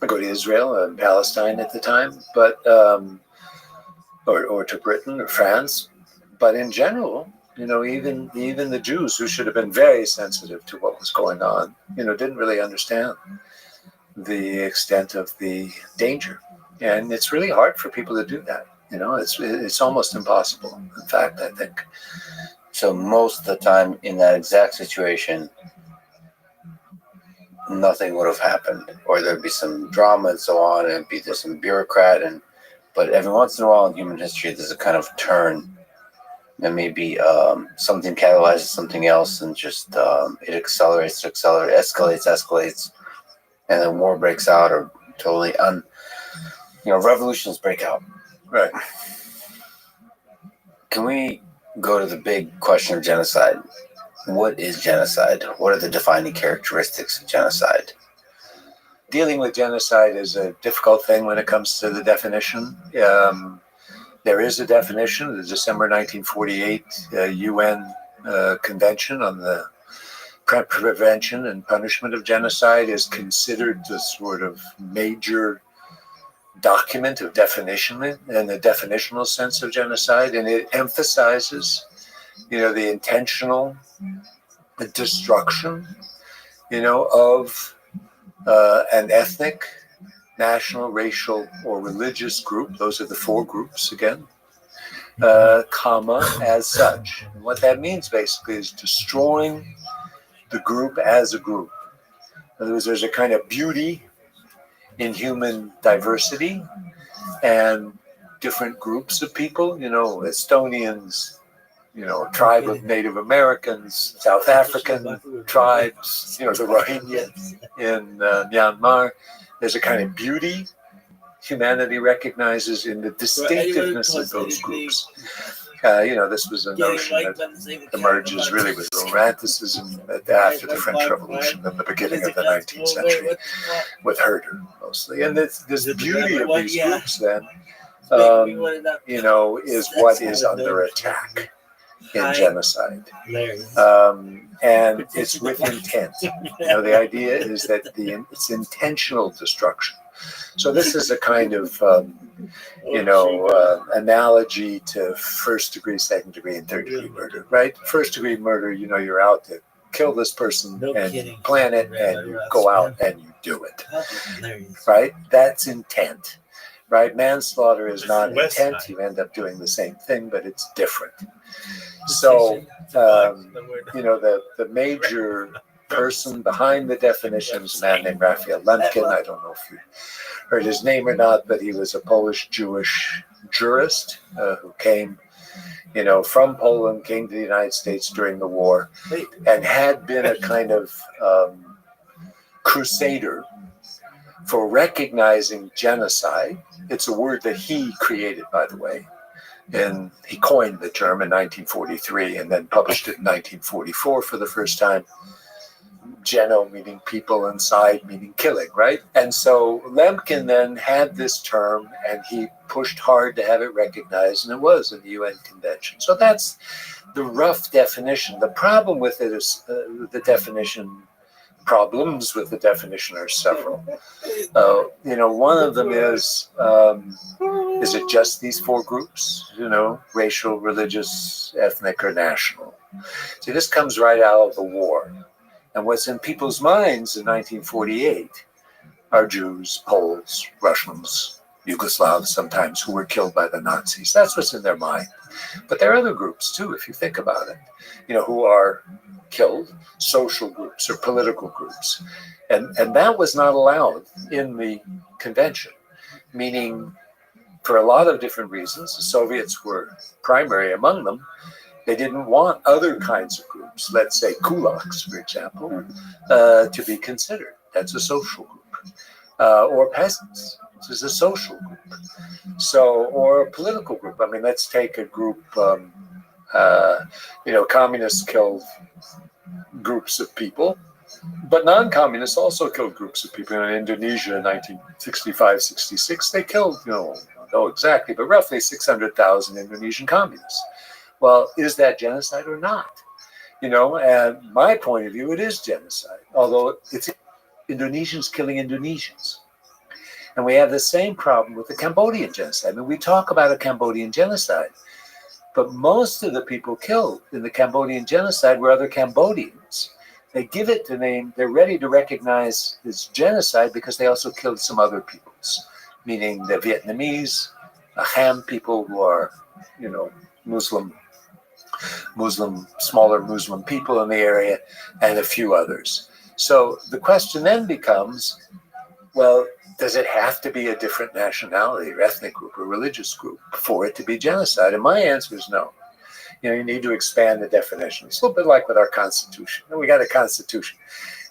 to Israel and Palestine at the time, but or to Britain or France. But in general, even the Jews, who should have been very sensitive to what was going on, didn't really understand the extent of the danger. And it's really hard for people to do that. It's almost impossible. In fact, I think. So most of the time in that exact situation, nothing would have happened, or there'd be some drama and so on, and there's some bureaucrat, but every once in a while in human history, there's a kind of turn. And maybe something catalyzes something else, and just it accelerates, escalates, and then war breaks out, or totally revolutions break out. Right. Can we go to the big question of genocide? What is genocide? What are the defining characteristics of genocide? Dealing with genocide is a difficult thing when it comes to the definition. There is a definition. The December 1948 UN Convention on the Prevention and Punishment of Genocide is considered the sort of major document of definition and the definitional sense of genocide, and it emphasizes, the intentional destruction, of an ethnic, national, racial, or religious group. Those are the four groups again, as such. And what that means basically is destroying the group as a group. In other words, there's a kind of beauty in human diversity and different groups of people, Estonians, tribe of Native Americans, South African tribes, the Rohingya in Myanmar. There's a kind of beauty humanity recognizes in the distinctiveness of those groups. This was a notion that emerges really with Romanticism after the French Revolution and the beginning of the 19th century, with Herder mostly. And this beauty of these groups then is what is under attack in genocide. Hilarious. And it's with intent. The idea is that it's intentional destruction. So this is a kind of, analogy to first degree, second degree, and third degree murder, right? First degree murder, you're out to kill this person and you plan it and you go out and you do it, right? That's intent, right? Manslaughter is not intent. You end up doing the same thing, but it's different. So, the major person behind the definition is a man named Raphael Lemkin. I don't know if you heard his name or not, but he was a Polish Jewish jurist who came, from Poland, came to the United States during the war, and had been a kind of crusader for recognizing genocide. It's a word that he created, by the way. And he coined the term in 1943 and then published it in 1944 for the first time. Geno meaning people and side meaning killing, right? And so Lemkin then had this term and he pushed hard to have it recognized, and it was in the UN Convention. So that's the rough definition. The problem with it is problems with the definition are several. One of them is it just these four groups, racial, religious, ethnic, or national? See, this comes right out of the war. And what's in people's minds in 1948 are Jews, Poles, Russians, Yugoslavs sometimes, who were killed by the Nazis. That's what's in their mind. But there are other groups too, if you think about it, who are killed, social groups or political groups. And that was not allowed in the convention, meaning for a lot of different reasons, the Soviets were primary among them. They didn't want other kinds of groups, let's say kulaks, for example, to be considered. That's a social group. Or peasants. This is a social group. So, or a political group. I mean, let's take a group, communists killed groups of people, but non-communists also killed groups of people. In Indonesia in 1965-66, they killed, I don't know exactly, but roughly 600,000 Indonesian communists. Well, is that genocide or not? And my point of view, it is genocide, although it's Indonesians killing Indonesians. And we have the same problem with the Cambodian genocide. I mean, we talk about a Cambodian genocide, but most of the people killed in the Cambodian genocide were other Cambodians. They give it the name, they're ready to recognize this genocide because they also killed some other peoples, meaning the Vietnamese, the Ham people who are, smaller Muslim people in the area, and a few others. So the question then becomes, well, does it have to be a different nationality or ethnic group or religious group for it to be genocide? And my answer is no. You need to expand the definition. It's a little bit like with our Constitution. We got a Constitution.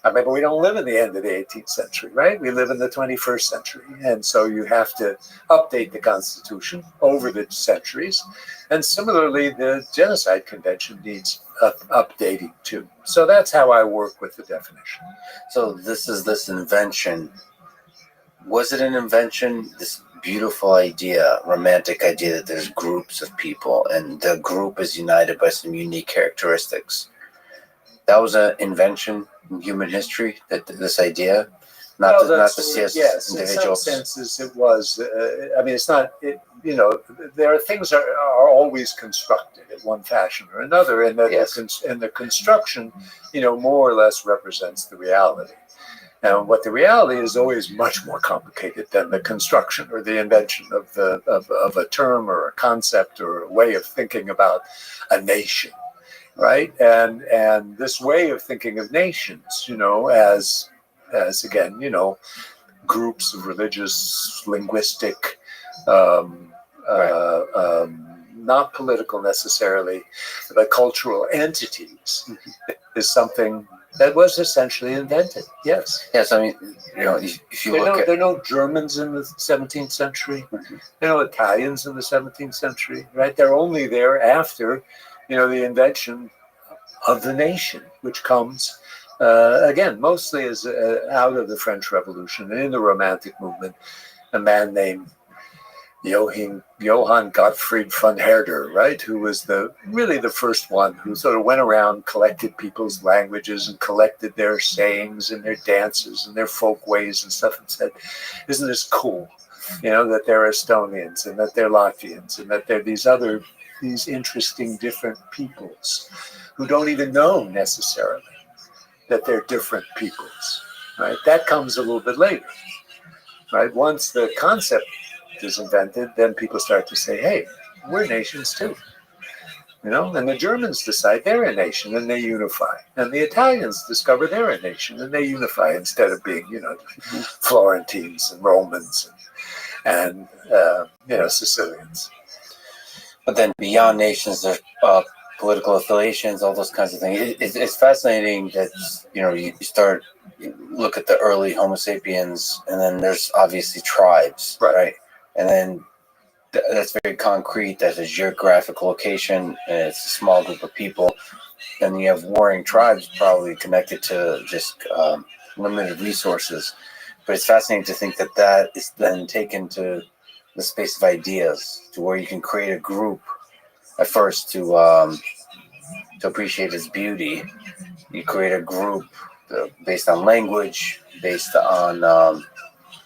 But we don't live in the end of the 18th century, right? We live in the 21st century. And so you have to update the Constitution over the centuries. And similarly, the Genocide Convention needs updating too. So that's how I work with the definition. So this invention. Was it an invention, this beautiful idea, romantic idea that there's groups of people and the group is united by some unique characteristics? That was an invention in human history, that this idea, not to see us as individuals. In some senses it was. It's not. There are things that are always constructed in one fashion or another, and the construction, more or less represents the reality. And what the reality is always much more complicated than the construction or the invention of a term or a concept or a way of thinking about a nation, right? And this way of thinking of nations, as again, groups of religious, linguistic, not political necessarily, but cultural entities, is something that was essentially invented. Yes. Yes. I mean, if you look at, there are no Germans in the 17th century. There are no Italians in the 17th century, right? They're only there after, the invention of the nation, which comes again mostly as out of the French Revolution and in the Romantic movement. A man named Johann Gottfried von Herder, right? Who was really the first one who sort of went around, collected people's languages and collected their sayings and their dances and their folk ways and stuff, and said, "Isn't this cool? That they're Estonians and that they're Latvians and that they're these interesting different peoples who don't even know necessarily that they're different peoples, right? That comes a little bit later, right? Once the concept is invented, then people start to say, hey, we're nations too. And the Germans decide they're a nation and they unify. And the Italians discover they're a nation and they unify instead of being, Florentines and Romans and Sicilians. But then beyond nations, there's political affiliations, all those kinds of things. It's fascinating that you look at the early Homo sapiens, and then there's obviously tribes, right? And then that's very concrete. That's a geographic location, and it's a small group of people. And you have warring tribes probably connected to just limited resources. But it's fascinating to think that is then taken to the space of ideas, to where you can create a group at first to appreciate its beauty. You create a group based on language, based on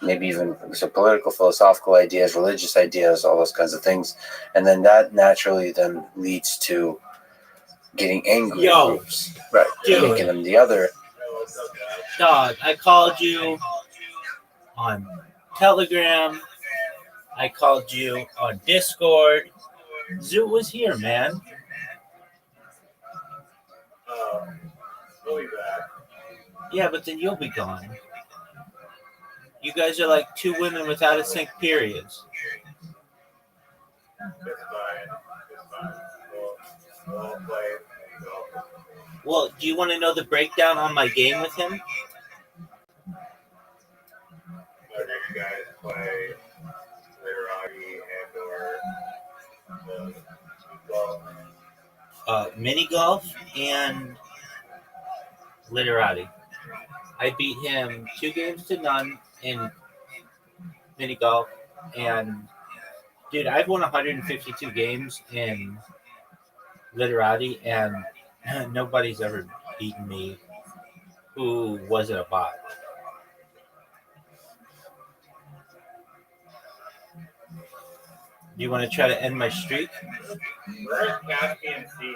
maybe even political, philosophical ideas, religious ideas, all those kinds of things. And then that naturally then leads to getting angry groups, right? Dude. Making them the other. Dog, I called you on Telegram. I called you on Discord. Zoo was here, man. We'll be back. Yeah, but then you'll be gone. You guys are like two women without a sync periods. It's fine. We'll all play. Well, do you want to know the breakdown on my game with him? Our next guys play literati and or golf. Mini golf and literati. I beat him 2-0 in mini golf, and dude, I've won 152 games in literati, and nobody's ever beaten me who wasn't a bot. Do you want to try to end my streak? We're at Caspian Sea.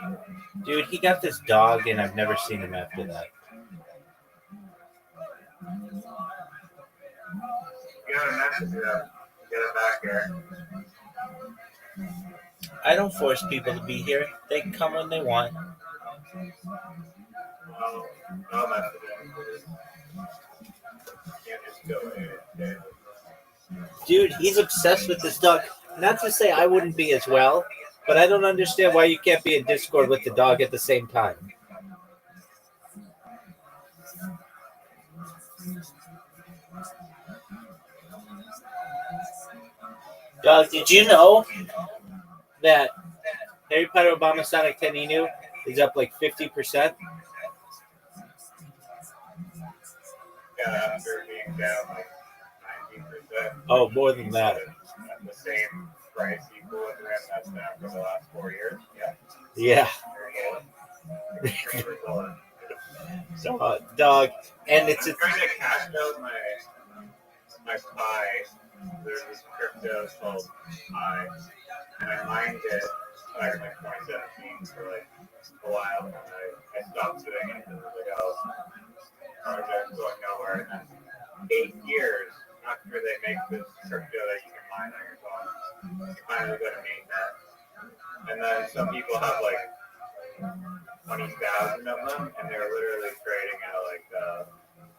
Dude, he got this dog, and I've never seen him after that. You gotta message him. Get him back here. I don't force people to be here. They can come when they want. I'll message him. Can't just go in. Dude, he's obsessed with this dog. Not to say I wouldn't be as well, but I don't understand why you can't be in Discord with the dog at the same time. Dog, did you know that Harry Potter Obama Sonic Teninu is up like 50%? Yeah, after being down like 19%. Oh, more than that. At the same price equilibrium that's been for the last 4 years. Yeah. Yeah. Great result. Dog, and it's I'm trying to cash out my Pi. There's this crypto called Pi, and I mined it back in like 2017 for like a while, and I stopped doing it because I was like, oh, project's going nowhere. And then 8 years after they make this crypto that you can mine on your phone, you finally go to mainnet. And then some people have like 20,000 of them, and they're literally trading at like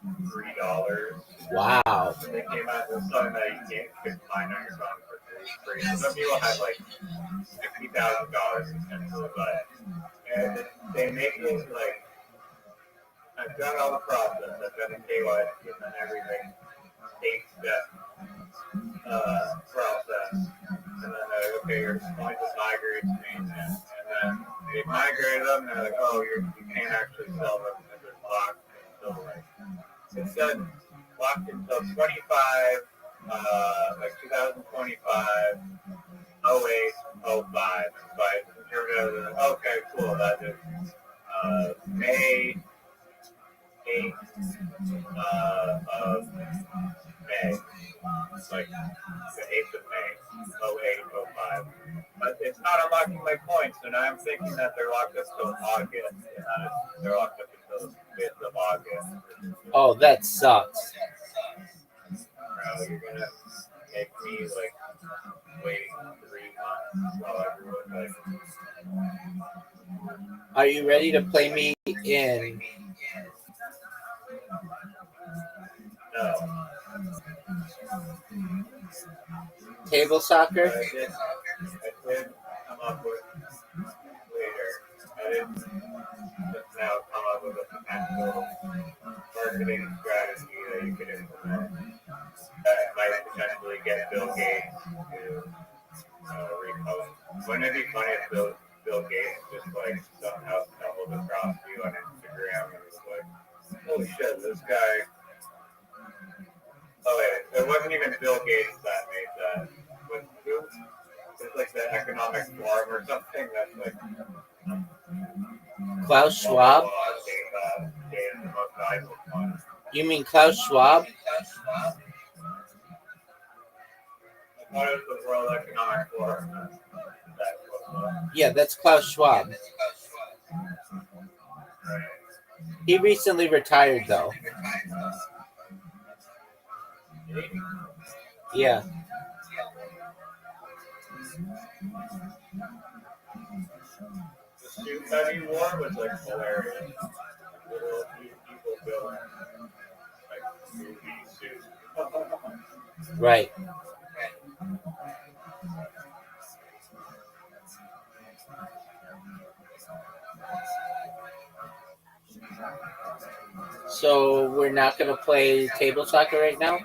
$3. wow. So they came out with something that you could mine on your phone for free. Some people have like $50,000 essentially, but and they make it like I've done all the process, I've done the KYC and then everything, 8-step process, and then okay, you're going to migrate to mainnet, and then they migrated them, and they're like, oh, you can't actually sell them because they're locked until like it said locked until 25 like 2025, 08, 05. So I conservative. Okay, cool. That is May 8th of May. It's like the 8th of May, 08, 05. But it's not unlocking my points, and I'm thinking that they're locked up till August. They're locked up until the 5th of August. Oh, that sucks. Bro, you're gonna make me like waiting 3 months while everyone like. Are you ready to play me in? No. Table soccer? I did come up with later. I didn't just now come up with a potential marketing strategy that you could implement that might potentially get Bill Gates to repost. Wouldn't it be funny if Bill Gates just like somehow stumbled across you on Instagram and was like, "Holy shit, this guy." Oh wait, it wasn't even Bill Gates that made that. Was who? It's like the economic forum or something that's like Klaus Schwab? data the most valuable one. You mean Klaus Schwab? I thought it was the World Economic Forum. That was, Yeah, that's Klaus Schwab. right. He recently retired, though. Yeah. The suit that he wore was like hilarious. Little people built like movie suits. Right. So we're not going to play table soccer right now?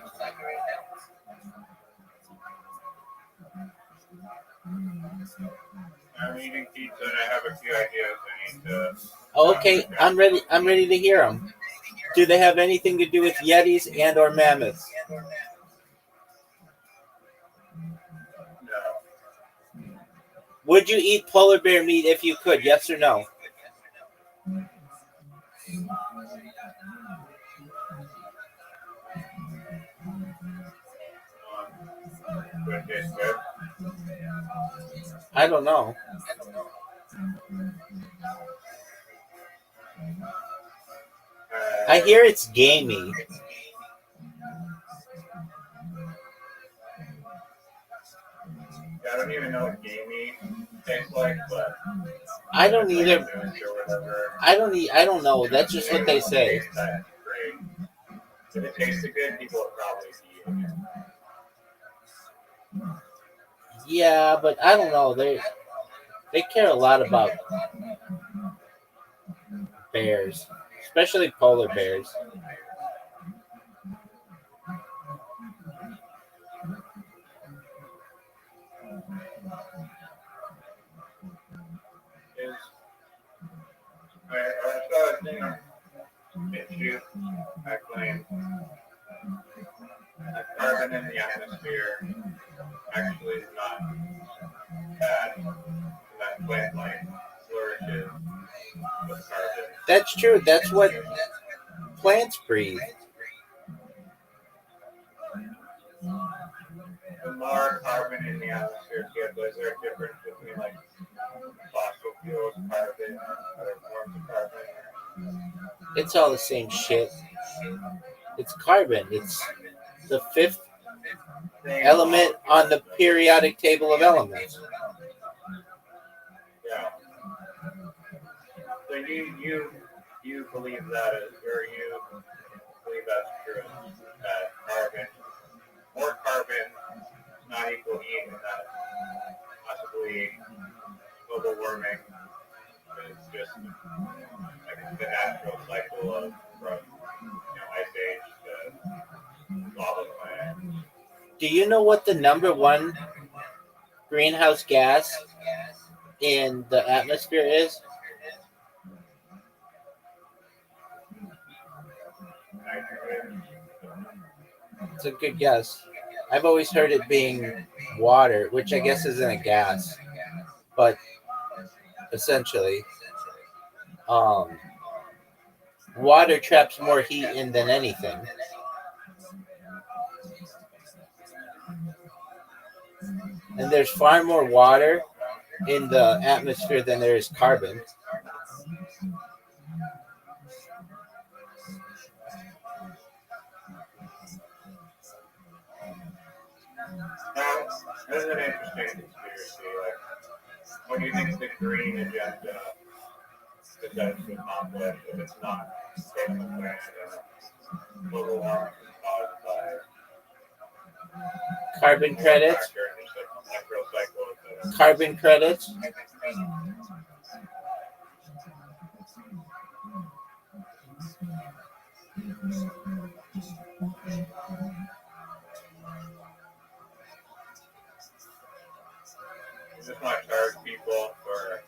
I'm eating pizza and I have a few ideas I need to. Okay, I'm ready. I'm ready to hear them. Do they have anything to do with Yetis and or mammoths? No. Would you eat polar bear meat if you could? Yes or no? Would it taste good? I don't know. I hear it's gamey. I don't even know what gamey tastes like, but I don't either. I don't know. That's just what they say. If it tasted good, people would probably be eating it. Yeah, but I don't know. They care a lot about bears, especially polar bears. I saw a thing on YouTube. I claim that carbon in the atmosphere actually is not bad. That plant life flourishes with carbon. That's true. That's what plants breathe. The more carbon in the atmosphere, is there a difference between like fossil fuels, carbon, or other forms of carbon? It's all the same shit. It's carbon. It's the fifth element on the periodic table of elements. Yeah. So you believe that is, or you believe that's true? That carbon, more carbon, not equal heat, and that possibly global warming is just like the natural cycle of from ice age to lava planet. Do you know what the number one greenhouse gas in the atmosphere is? Nitrogen. It's a good guess. I've always heard it being water, which I guess isn't a gas, but essentially, um, water traps more heat in than anything. And there's far more water in the atmosphere than there is carbon. Now, this is an interesting conspiracy. Like, what do you think the green agenda is that to accomplish if it's not saving the planet and global warming is caused by Carbon credits, factor and just like natural cycles that carbon credits. just want to charge people for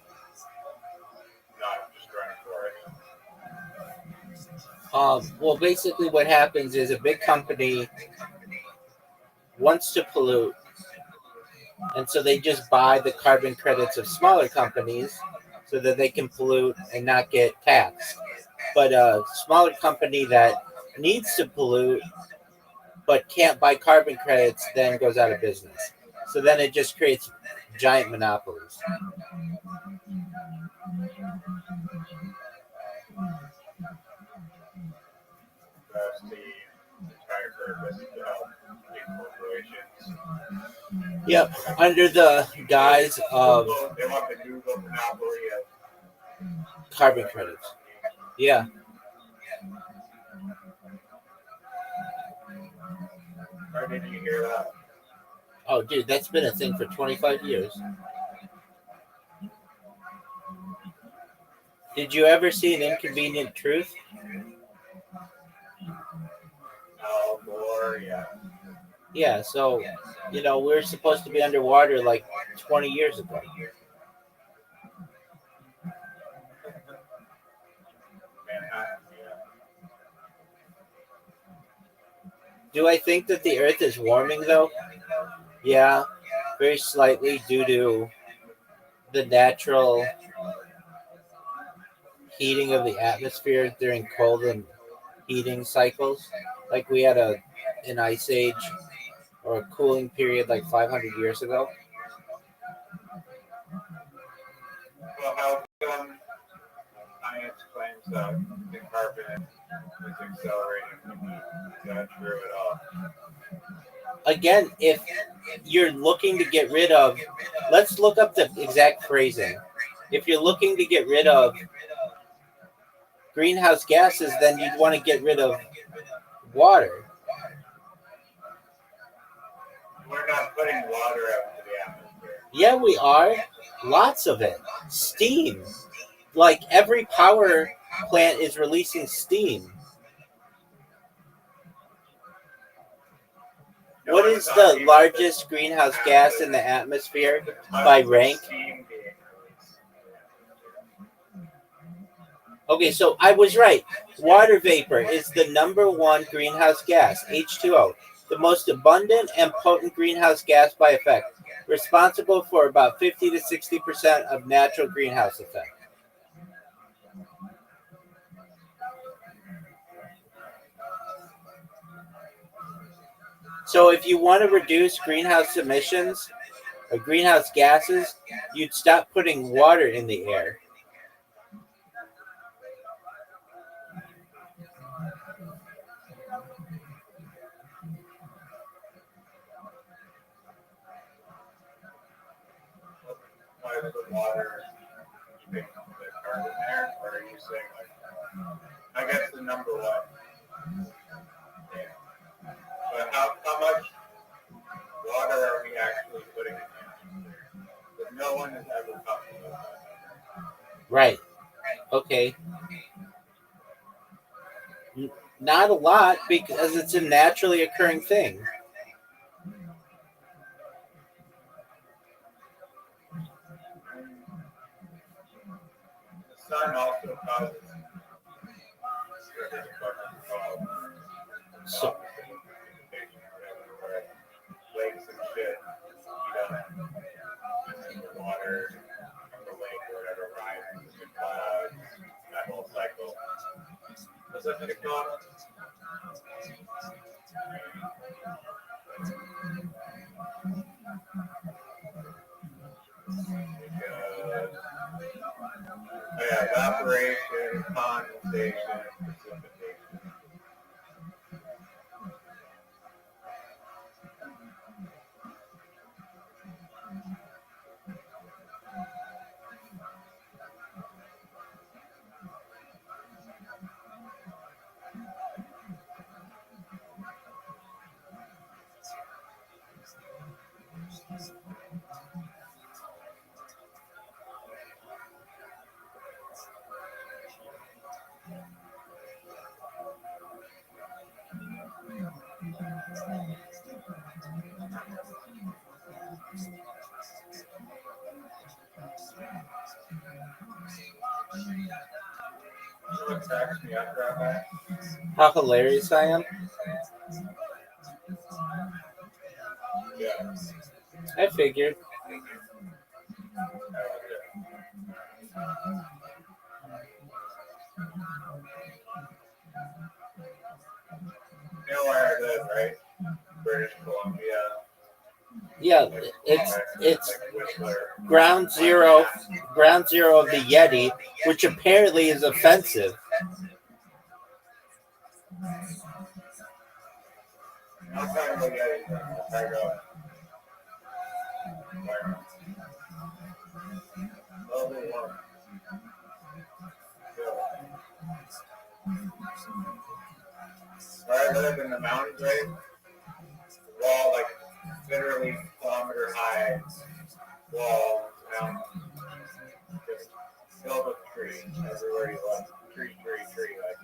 not destroying forests. Well, basically, what happens is a big company wants to pollute, and so they just buy the carbon credits of smaller companies so that they can pollute and not get taxed. But a smaller company that needs to pollute but can't buy carbon credits then goes out of business. So then it just creates giant monopolies. That's the entire purpose to help big corporations. Yep, under the guise of They want the Google monopoly of carbon credits. Yeah. Or did you hear that? Oh, dude, that's been a thing for 25 years. Did you ever see An Inconvenient Truth? Al Gore, yeah. Yeah, so, we're supposed to be underwater like 20 years ago. Manhattan, yeah. Do I think that the Earth is warming, though? Yeah, very slightly due to the natural heating of the atmosphere during cold and heating cycles. Like we had an ice age or a cooling period like 500 years ago. Well, how come science claims that the carbon is accelerating the heat? Is that true at all? Again, if you're looking to get rid of, let's look up the exact phrasing. If you're looking to get rid of greenhouse gases, then you'd want to get rid of water. We're not putting water out into the atmosphere. Yeah, we are. Lots of it. Steam. Like every power plant is releasing steam. No What one's is the talking about largest greenhouse gas in the atmosphere by rank? steam being released. Okay, so I was right. Water vapor is the number one greenhouse gas, H2O, the most abundant and potent greenhouse gas by effect, responsible for about 50 to 60% of natural greenhouse effect. So if you want to reduce greenhouse emissions or greenhouse gases, you'd stop putting water in the air. Why is the water keeping the carbon there? Or are you saying, like, I guess the number one? Yeah. But how much water are we actually putting in the atmosphere? Because no one has ever talked about that. Right. Okay. Not a lot because it's a naturally occurring thing. The sun also causes So, Because, oh yeah, evaporation, condensation, precipitation. You know what cracks me up, Rabbi? How hilarious I am. Yeah. I figured. You know where I live, right? British Columbia. Yeah, Like, it's like Whistler. ground zero of the Yeti, which apparently is offensive. I'm talking about Yetis. I go. Level 1. Where I live in the mountains, right? The wall, like, literally kilometer high wall, mountain, just filled with trees everywhere you look. Tree, like,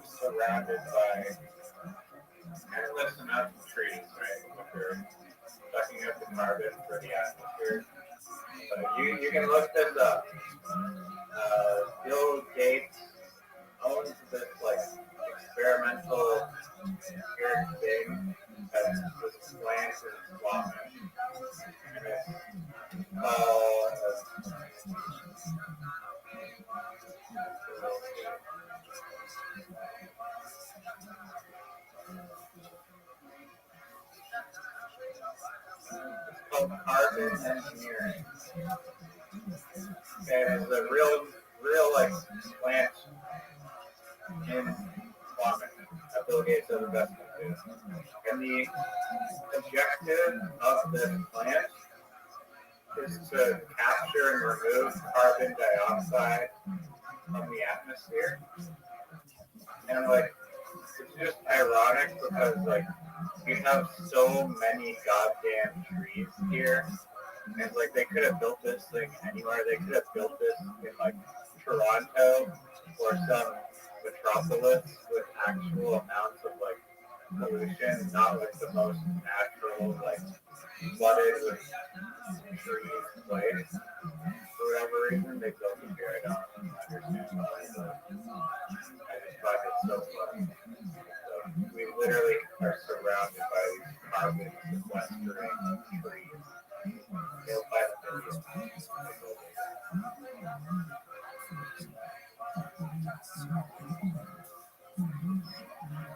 surrounded by endless amounts of trees, right? Which are sucking up the carbon for the atmosphere. But you can look this up. Bill Gates owns this, like, experimental weird thing that's this plant in Swami. And it's called carbon engineering. And it's a real like plant in Swami that Bill Gates has invested in. And the objective of this plant is to capture and remove carbon dioxide from the atmosphere. And like, it's just ironic because like we have so many goddamn trees here, and like they could have built this thing anywhere. They could have built this in like Toronto or some metropolis with actual amounts of like pollution, not like the most natural like flooded with trees place. For whatever reason, they built it here. I don't understand why, but I just find it so funny. So we literally are surrounded by these carbon sequestering trees. They'll find the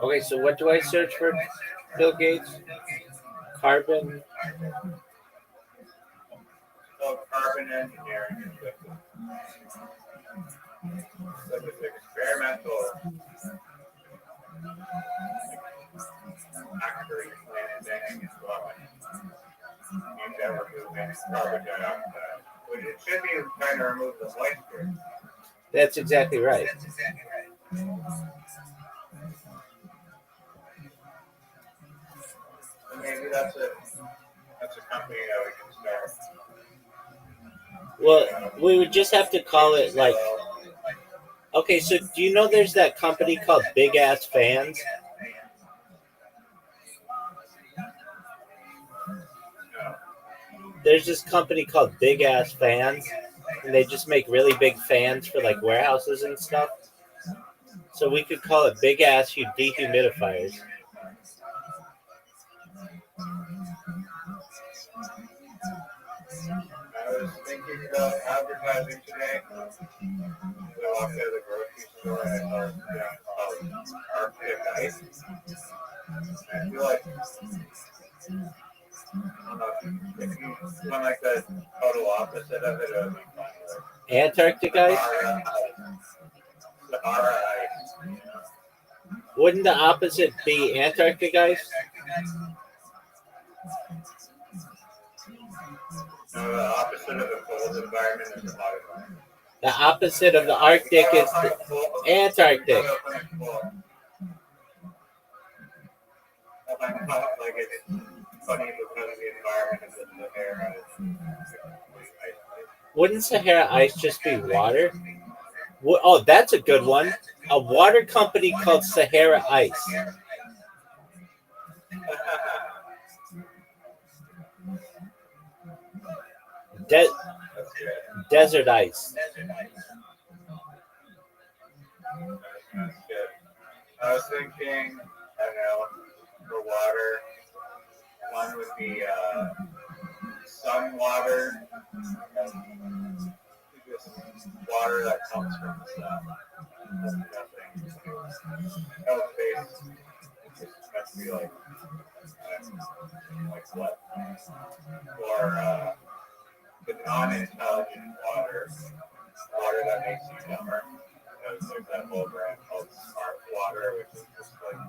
Okay, so what do I search for Bill Gates? Carbon. So carbon engineering is like this experimental factory plant thing is what you never remove carbon dioxide. But it should be trying to remove the moisture. That's exactly right. So maybe that's a company that we can start. Well, we would just have to call it like. Okay, so do you know there's that company called Big Ass Fans? There's this company called Big Ass Fans, and they just make really big fans for like warehouses and stuff. So we could call it Big Ass Dehumidifiers. I was thinking about advertising today. I walked out of the grocery store and I saw Arctic ice. I feel like don't know if you went like the total opposite of it would be fun. Antarctic ice? Sahara ice. Wouldn't the opposite be Antarctic ice? No, the opposite of the cold environment is the hot environment. The opposite of the Arctic is the Antarctic. I find it like it's funny because of the environment of the Sahara. Wouldn't Sahara ice just be water? Oh, that's a good one. A water company called Sahara Ice. Desert ice. That's good. I was thinking, I don't know, for water, one would be sun water, just water that comes from the sun. Nothing. No face. It's meant to be like what? Or the non-intelligent water that makes you dumber. There's that whole brand called Smart Water, which is just like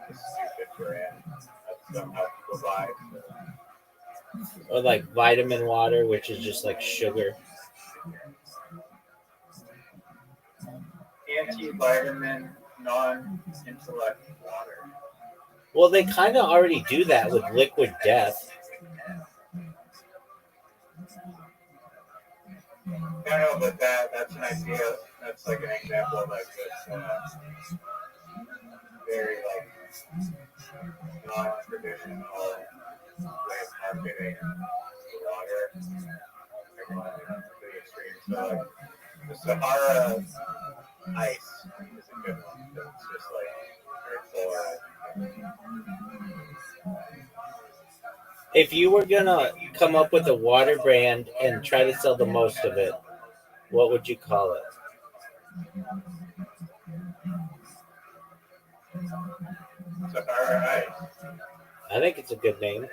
a stupid brand that somehow people buy. Or like vitamin water, which is just like sugar. Anti-vitamin, non-intellect water. Well, they kind of already do that with liquid death. I know, but that's an idea. That's like an example of like this very like non-traditional way of marketing water. Pretty extreme. So like the Sahara ice is a good one. It's just like very full. If you were gonna come up with a water brand and try to sell the most of it, what would you call it? Sahara ice. I think it's a good name.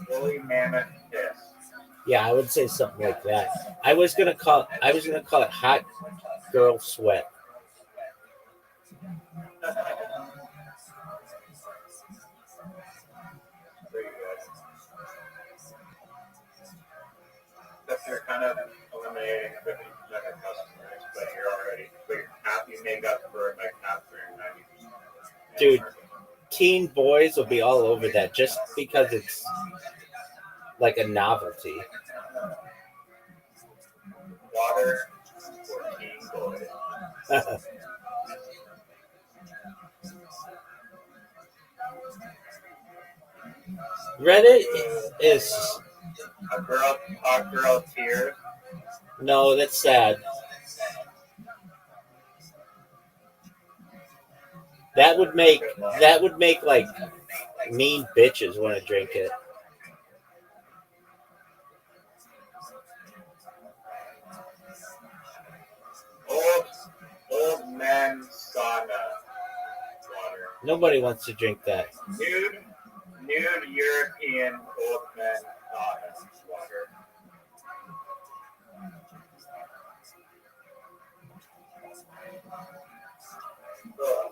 Woolly mammoth piss. Yeah, I would say something like that. I was gonna call it hot girl sweat. Pretty good. Except you're kind of eliminating 50% of customers, but you're happy make up for it by capturing 90%. Dude, teen boys will be all over that just because it's like a novelty. Water for teen boys. Reddit is Hot girl tears. no, that's sad. That would make like mean bitches want to drink it. Old man sauna water. Nobody wants to drink that. Nude European old man sauna water. Ugh.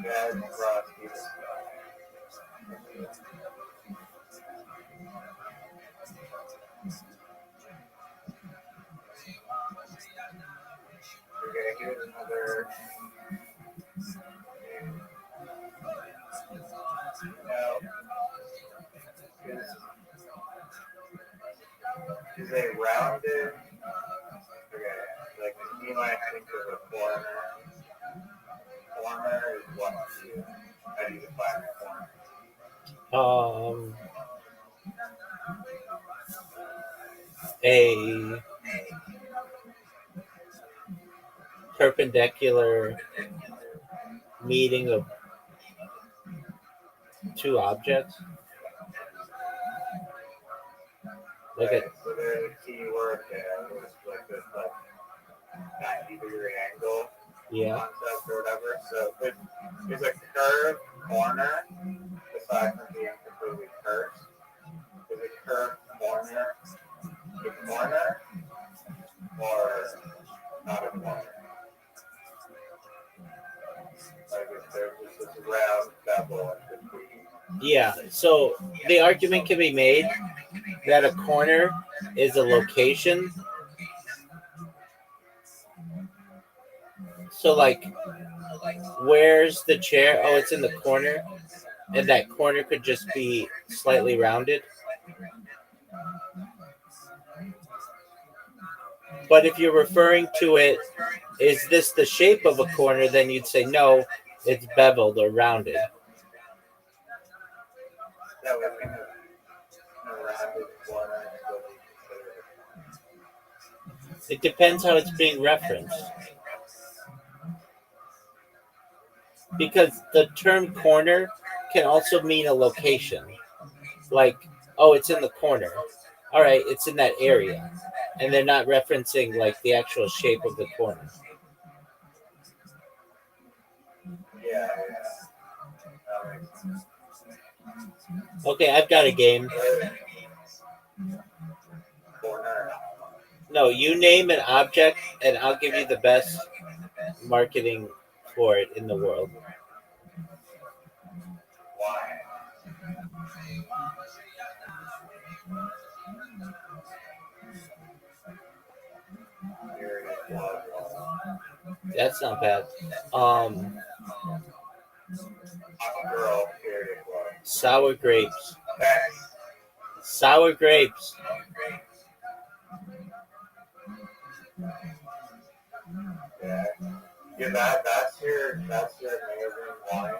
Bad frosty stuff. Okay, here's another. Now, is a rounded. Okay, like you might think of a foreigner. Foreigner is what to you? How do you define a foreigner? A perpendicular meeting of two objects, Look at So there's a key word there, which is like this like 90-degree angle yeah. concept or whatever. So there's a curved corner aside from being completely curved. Is a curved corner a corner or not a corner? Like if there's just this round bevel in between. Yeah. So the argument can be made that a corner is a location. So like, where's the chair? Oh, it's in the corner, and that corner could just be slightly rounded. But if you're referring to it, is this the shape of a corner? Then you'd say no, it's beveled or rounded. That would be a rounded corner. It depends how it's being referenced. Because the term corner can also mean a location. Like, oh, it's in the corner. All right, it's in that area. And they're not referencing like the actual shape of the corner. Yeah. Okay, I've got a game. Corner. No, you name an object and I'll give you the best marketing for it in the world. Why? That's not bad. Girl, period. Sour grapes. Sour grapes. Yeah, that's your amazing wine.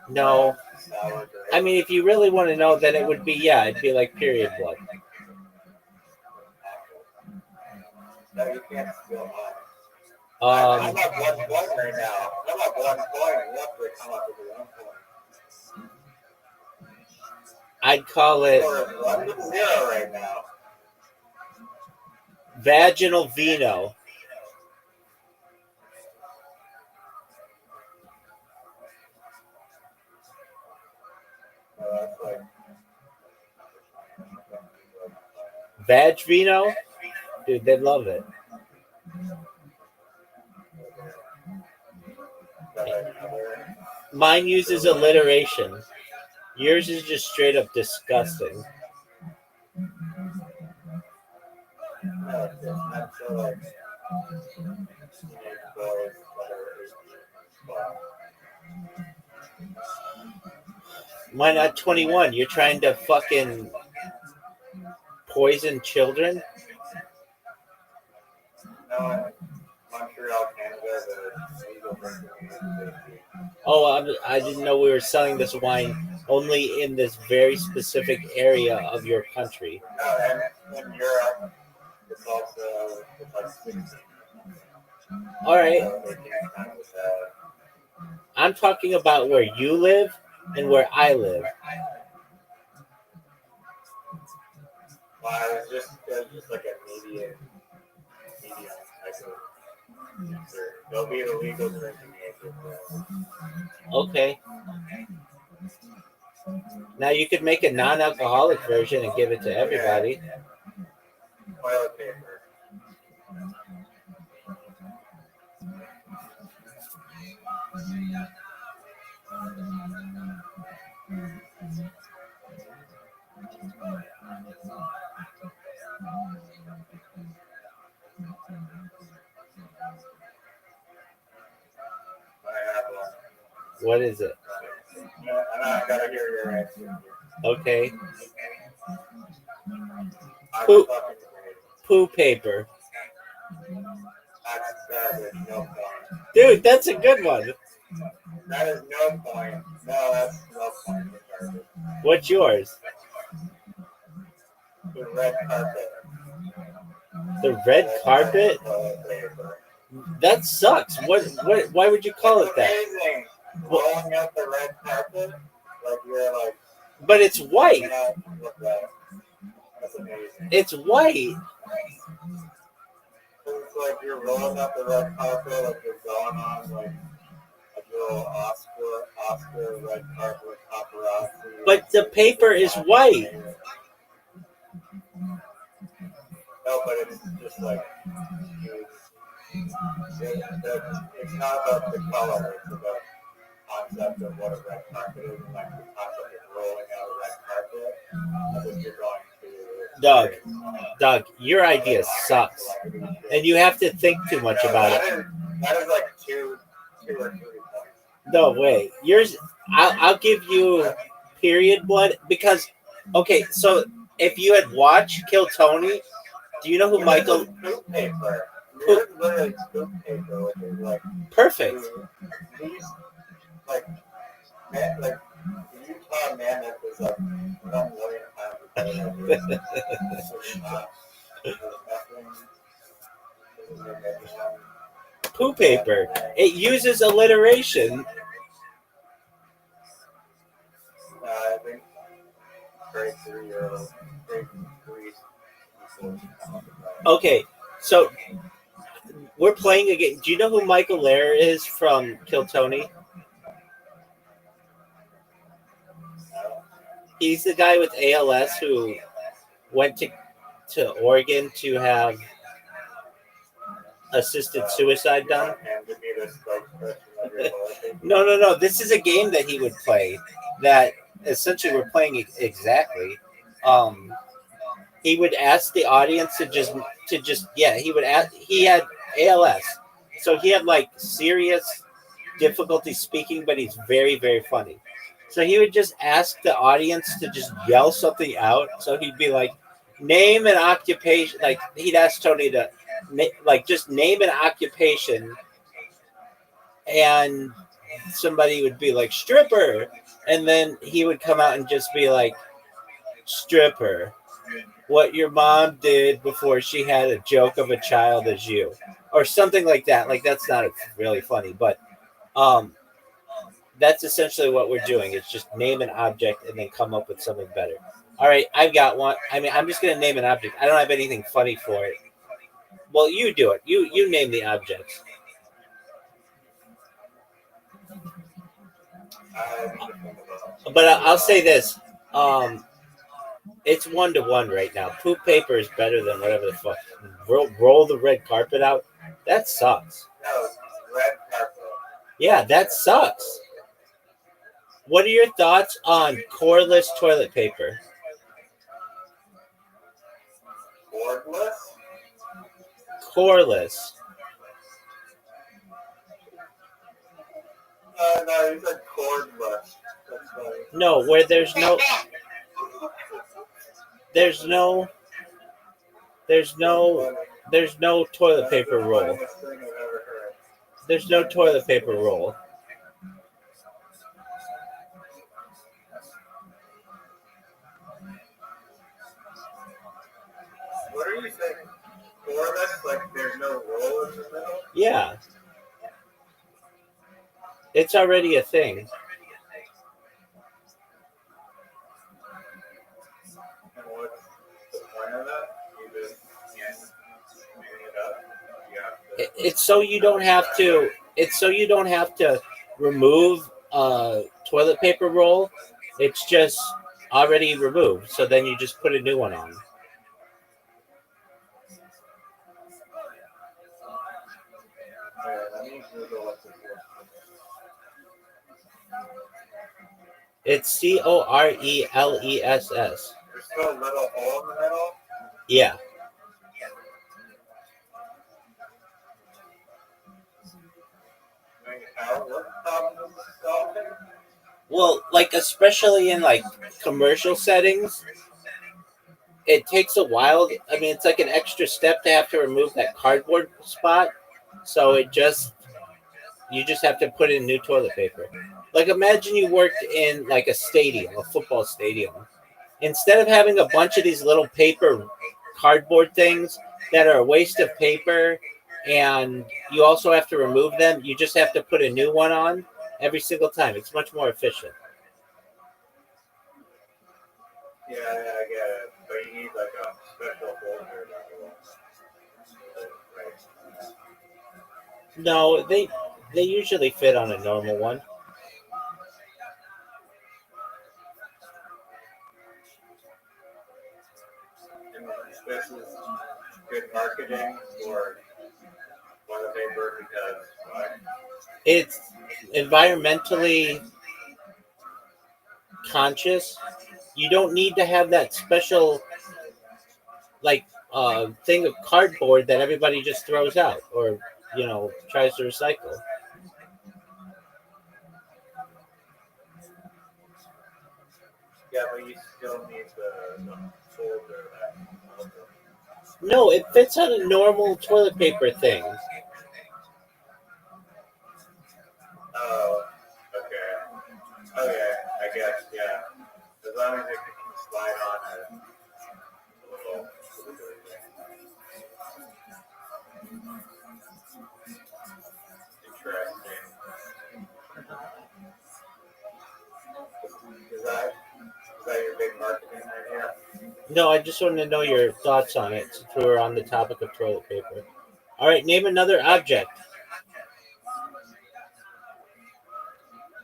No. Sour grapes. I mean, if you really want to know, then it would be, yeah, it'd be like period blood. No, you can't steal mine. I'm at 1 point right now. I'm at 1 point. You have to come up with 1 point. I'd call it We're 1-0 right now. vaginal vino. That's like Vag vino? Dude, they'd love it. Mine uses alliteration. Yours is just straight up disgusting. Mine at 21. You're trying to fucking poison children? No, Montreal, Canada, the legal drinking. Oh, I didn't know we were selling this wine only in this very specific area of your country. No, and in Europe, it's also like 16. All right. So they can't count with that. I'm talking about where you live and where I live. Well, it was just like a medium type of user. They'll be the legal drinking age. Okay. Now you could make a non-alcoholic version and give it to everybody. Toilet paper. I have one. What is it? And I gotta hear your answer. Okay. I'm Poop. fucking great. Poo paper. That's garbage. No point. Dude, that's a good one. That is no point. No, that's no point for garbage. What's yours? The red carpet. The red carpet? Toilet paper. That sucks. What why would you call it that? Amazing. Rolling out the red carpet, like you're like, But it's white. you know, look at that. That's That's amazing. It's white. It's like you're rolling up the red carpet, like you're going on like a little Oscar red carpet paparazzi. But the paper is white. No, but it's just like it's not about the color, it's about the concept of what a red carpet is, and like the concept of rolling out a red carpet as if you're going to Doug, your idea sucks, and you have to think too much about it. That is like two or 3 points. No way. Yours, I'll give you period blood because, okay, so if you had watched Kill Tony, do you know who Michael? Poop paper. Yours is literally poop paper, which is like Perfect. these like Utah mammoth is like 1 million times better than Poo paper. It uses alliteration. I think grade 3 or grade 3. Okay, so we're playing a game. Do you know who Michael Lair is from Kill Tony? He's the guy with ALS who went to Oregon to have assisted suicide done. No. This is a game that he would play that essentially we're playing exactly. He would ask the audience to just he would ask. He had ALS, so he had like serious difficulty speaking, but he's very, very funny. So he would just ask the audience to just yell something out. So he'd be like, name an occupation. Like he'd ask Tony to just name an occupation, and somebody would be like stripper, and then he would come out and just be like stripper. What your mom did before she had a joke of a child as you, or something like that. Like that's not really funny, but that's essentially what we're doing. It's just name an object and then come up with something better. All right, I've got one. I mean, I'm just gonna name an object. I don't have anything funny for it. Well, you do it. You name the object. But I'll say this. It's 1-1 right now. Poop paper is better than whatever the fuck. Roll the red carpet out. That sucks. No, red carpet. Yeah, that sucks. What are your thoughts on cordless toilet paper? Cordless? Cordless. No, you said cordless. That's funny. No, where there's no toilet paper roll. There's no toilet paper roll. What are you saying? Cordless? Like there's no roll in the middle? Yeah. It's already a thing. And what's the point of that? You just can't clean it up. It's so you don't have to. It's so you don't have to remove a toilet paper roll. It's just already removed. So then you just put a new one on. It's CORELESS. There's still a little hole in the middle. Yeah. Well, like especially in like commercial settings, it takes a while. I mean, it's like an extra step to have to remove that cardboard spot. So you just have to put in new toilet paper. Like imagine you worked in like a stadium, a football stadium. Instead of having a bunch of these little paper cardboard things that are a waste of paper and you also have to remove them, you just have to put a new one on every single time. It's much more efficient. Yeah, I get it. But you need like a No, they usually fit on a normal one. And this is good marketing for toilet paper because why? It's environmentally conscious. You don't need to have that special like thing of cardboard that everybody just throws out or tries to recycle. Yeah, but you still need the folder that holds it. No, it fits on a normal toilet paper thing. Oh, okay. Okay, I guess, yeah. As long as it can slide on a little thing. Interesting. Is that your big marketing idea? No, I just wanted to know your thoughts on it since we were on the topic of toilet paper. All right, name another object.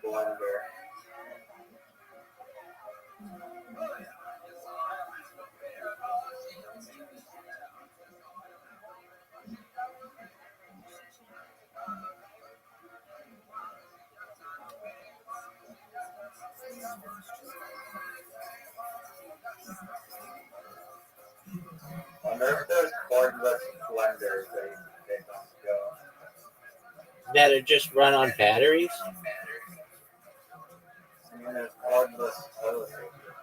Blender. Wonder if there's cordless blenders that you can take on the go. That are just run on batteries? I mean, there's cordless toilet paper.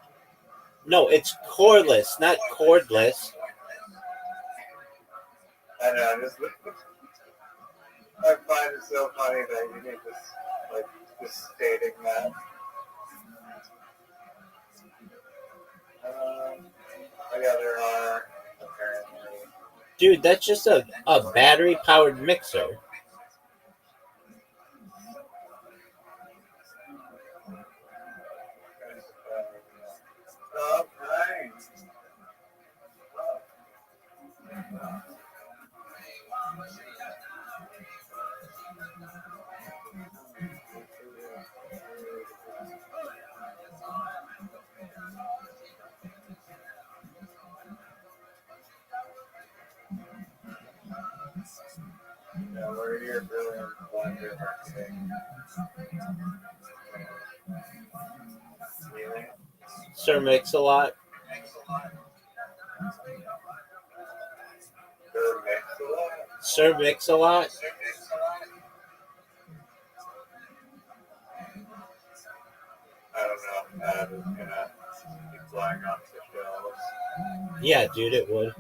No, it's cordless, not cordless. I know, I find it so funny that you need this, like, just stating that. Oh yeah, there are, apparently. Dude, that's just a battery powered mixer. Oh, nice. Yeah, where you're brilliant blender marketing. Really? Sir Mix-a-Lot. They're mixed a lot? Sir Mix-a-Lot. I don't know if that is gonna be flying off the shelves. Yeah, dude, it would.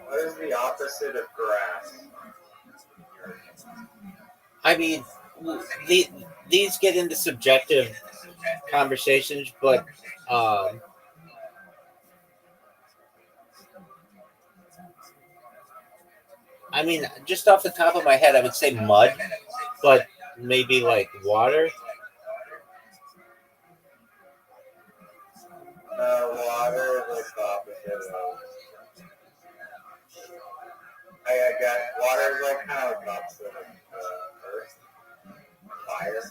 What is the opposite of grass? I mean, the, these get into subjective conversations, but I mean, just off the top of my head, I would say mud, but maybe like water. Water is like the opposite of. I guess water is like kind of like the opposite of earth. Fire.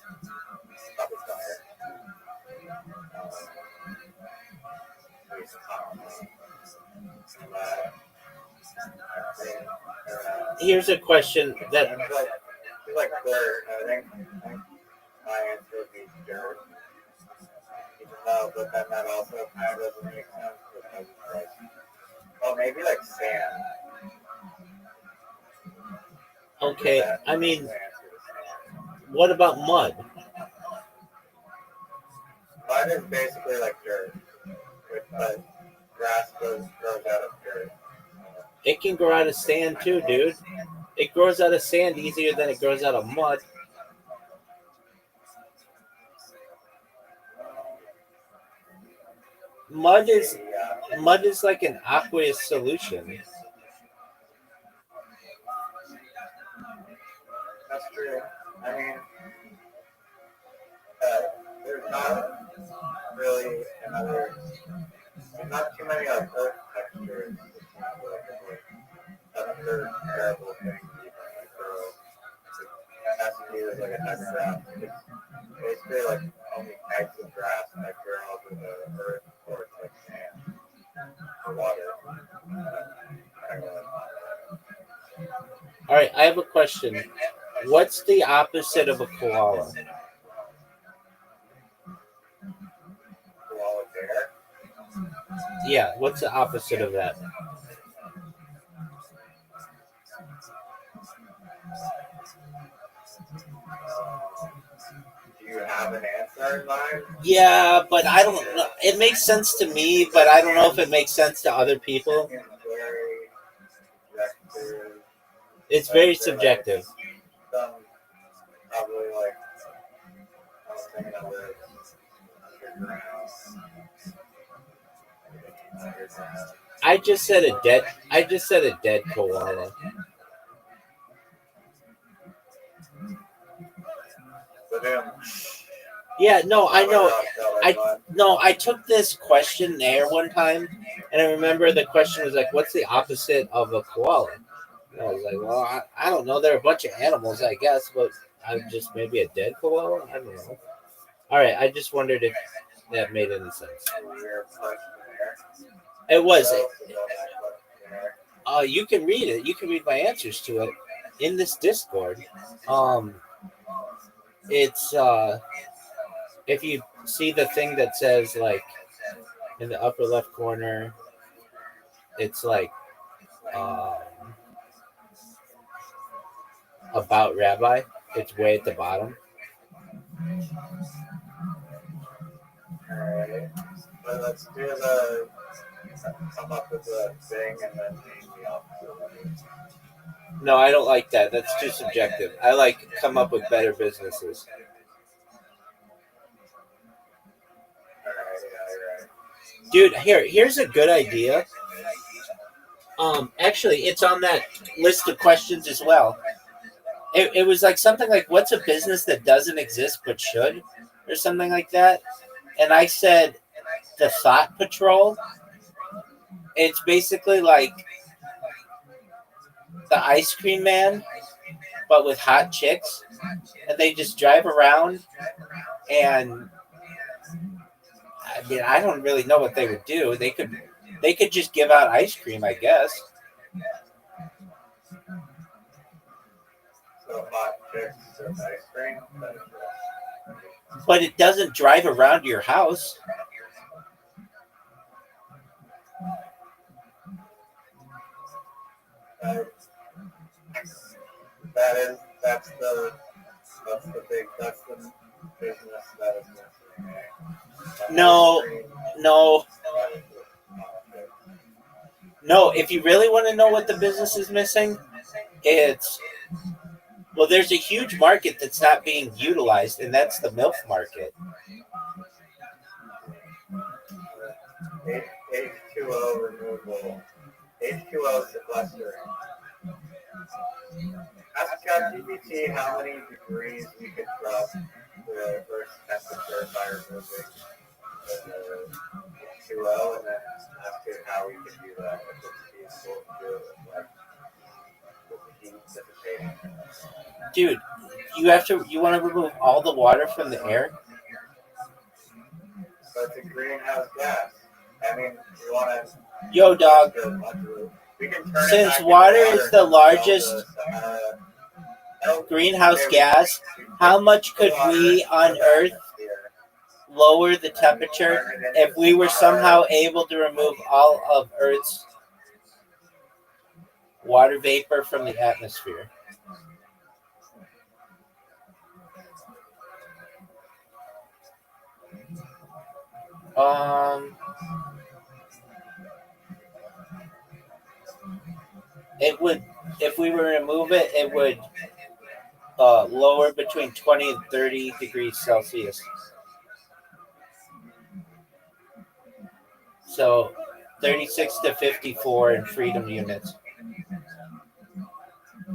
Probably fire. Maybe some hot Here's a question that It's like dirt. I think my answer would be dirt. Even though, but then that also kind of doesn't make sense because it's like, oh, maybe like sand. okay. I mean, The answer to sand. what about mud? Mud is basically like dirt, but grass grows out of dirt. It can grow out of sand too, dude. It grows out of sand easier than it grows out of mud. Mud is Yeah, mud is like an aqueous solution. that's true. I mean, there's not really another, not too many like earth textures. Like another terrible thing to grow. It has to be with like a type of grass. It's basically like only types of grass that grow with the earth or it's like sand or water. All right, I have a question. What's the opposite of a koala? Koala bear. Yeah, what's the opposite of that? Do you have an answer in mind? Yeah, but I don't know. It makes sense to me, but I don't know if it makes sense to other people. It's very subjective. It's very subjective. Some probably like something that lives underground. I just said a dead koala. But then, Yeah, no, I know. I took this questionnaire one time, and I remember the question was like, "What's the opposite of a koala?" And I was like, "Well, I don't know. They're a bunch of animals, I guess, but I'm just maybe a dead koala. I don't know." All right, I just wondered if that made any sense. It was. You can read it. You can read my answers to it in this Discord. It's if you see the thing that says like in the upper left corner, it's like about Rabbi. It's way at the bottom. Alright. But let's do the come up with the thing and then name the opposite. No, I don't like that. That's too subjective. I like come up with better businesses. Dude, here's a good idea. Actually, it's on that list of questions as well. It was like something like, "What's a business that doesn't exist but should?" or something like that. And I said, "The Thought Patrol." It's basically like the ice cream man, but with hot chicks, and they just drive around. And I mean, I don't really know what they would do. They could just give out ice cream, I guess. So hot chicks with ice cream. But it doesn't drive around your house. That's the business that is missing. No. If you really want to know what the business is missing, there's a huge market that's not being utilized, and that's the MILF market. H2O removal. H2O sequestering. Ask ChatGPT how many degrees we could drop the Earth's temperature by removing the H2O, and then ask it how we can do that. If it's feasible to do it with heat dissipating. Dude, you want to remove all the water from the air? So it's a greenhouse gas. I mean, we want to. Yo, dog. Since water is the largest greenhouse gas, how much could we on Earth lower the temperature if we were somehow able to remove all of Earth's water vapor from the atmosphere? It would, if we were to remove it, it would lower between 20 and 30 degrees Celsius. So 36 to 54 in freedom units.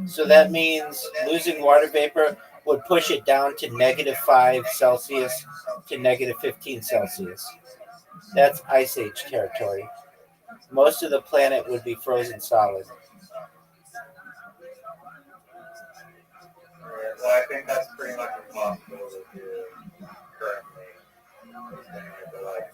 So that means losing water vapor would push it down to -5 Celsius to -15 Celsius. That's Ice Age territory. Most of the planet would be frozen solid. Right. Well, I think that's pretty much impossible to do currently. But like,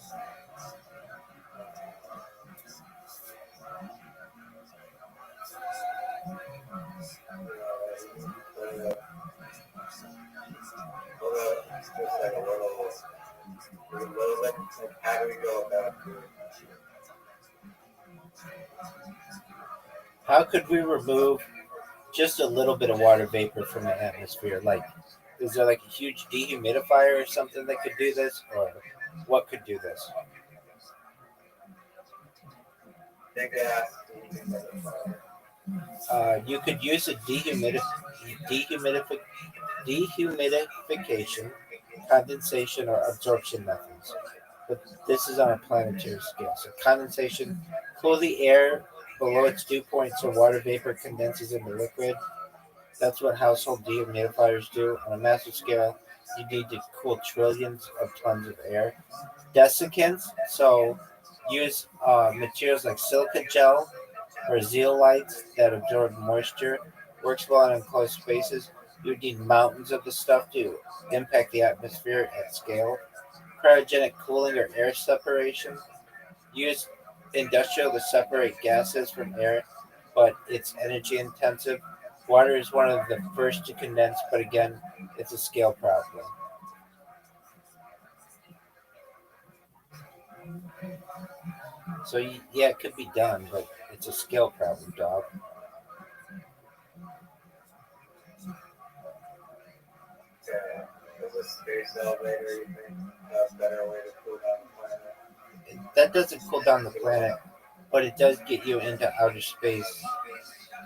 just like a little bit. Like, how do we go about doing How could we remove just a little bit of water vapor from the atmosphere? Like, is there like a huge dehumidifier or something that could do this, or what could do this? big ass You could use a dehumidification, condensation, or absorption methods. But this is on a planetary scale. So condensation, cool the air below its dew point so water vapor condenses into liquid. That's what household dehumidifiers do. On a massive scale, you need to cool trillions of tons of air. Desiccants, so use materials like silica gel or zeolites that absorb moisture. Works well in enclosed spaces. You would need mountains of the stuff to impact the atmosphere at scale. Cryogenic cooling or air separation. Use industrial to separate gases from air, but it's energy intensive. Water is one of the first to condense, but again, it's a scale problem. So yeah, it could be done, but it's a scale problem, dog. Is a space elevator, you think, a better way to cool down the planet? That doesn't cool down the planet, but it does get you into outer space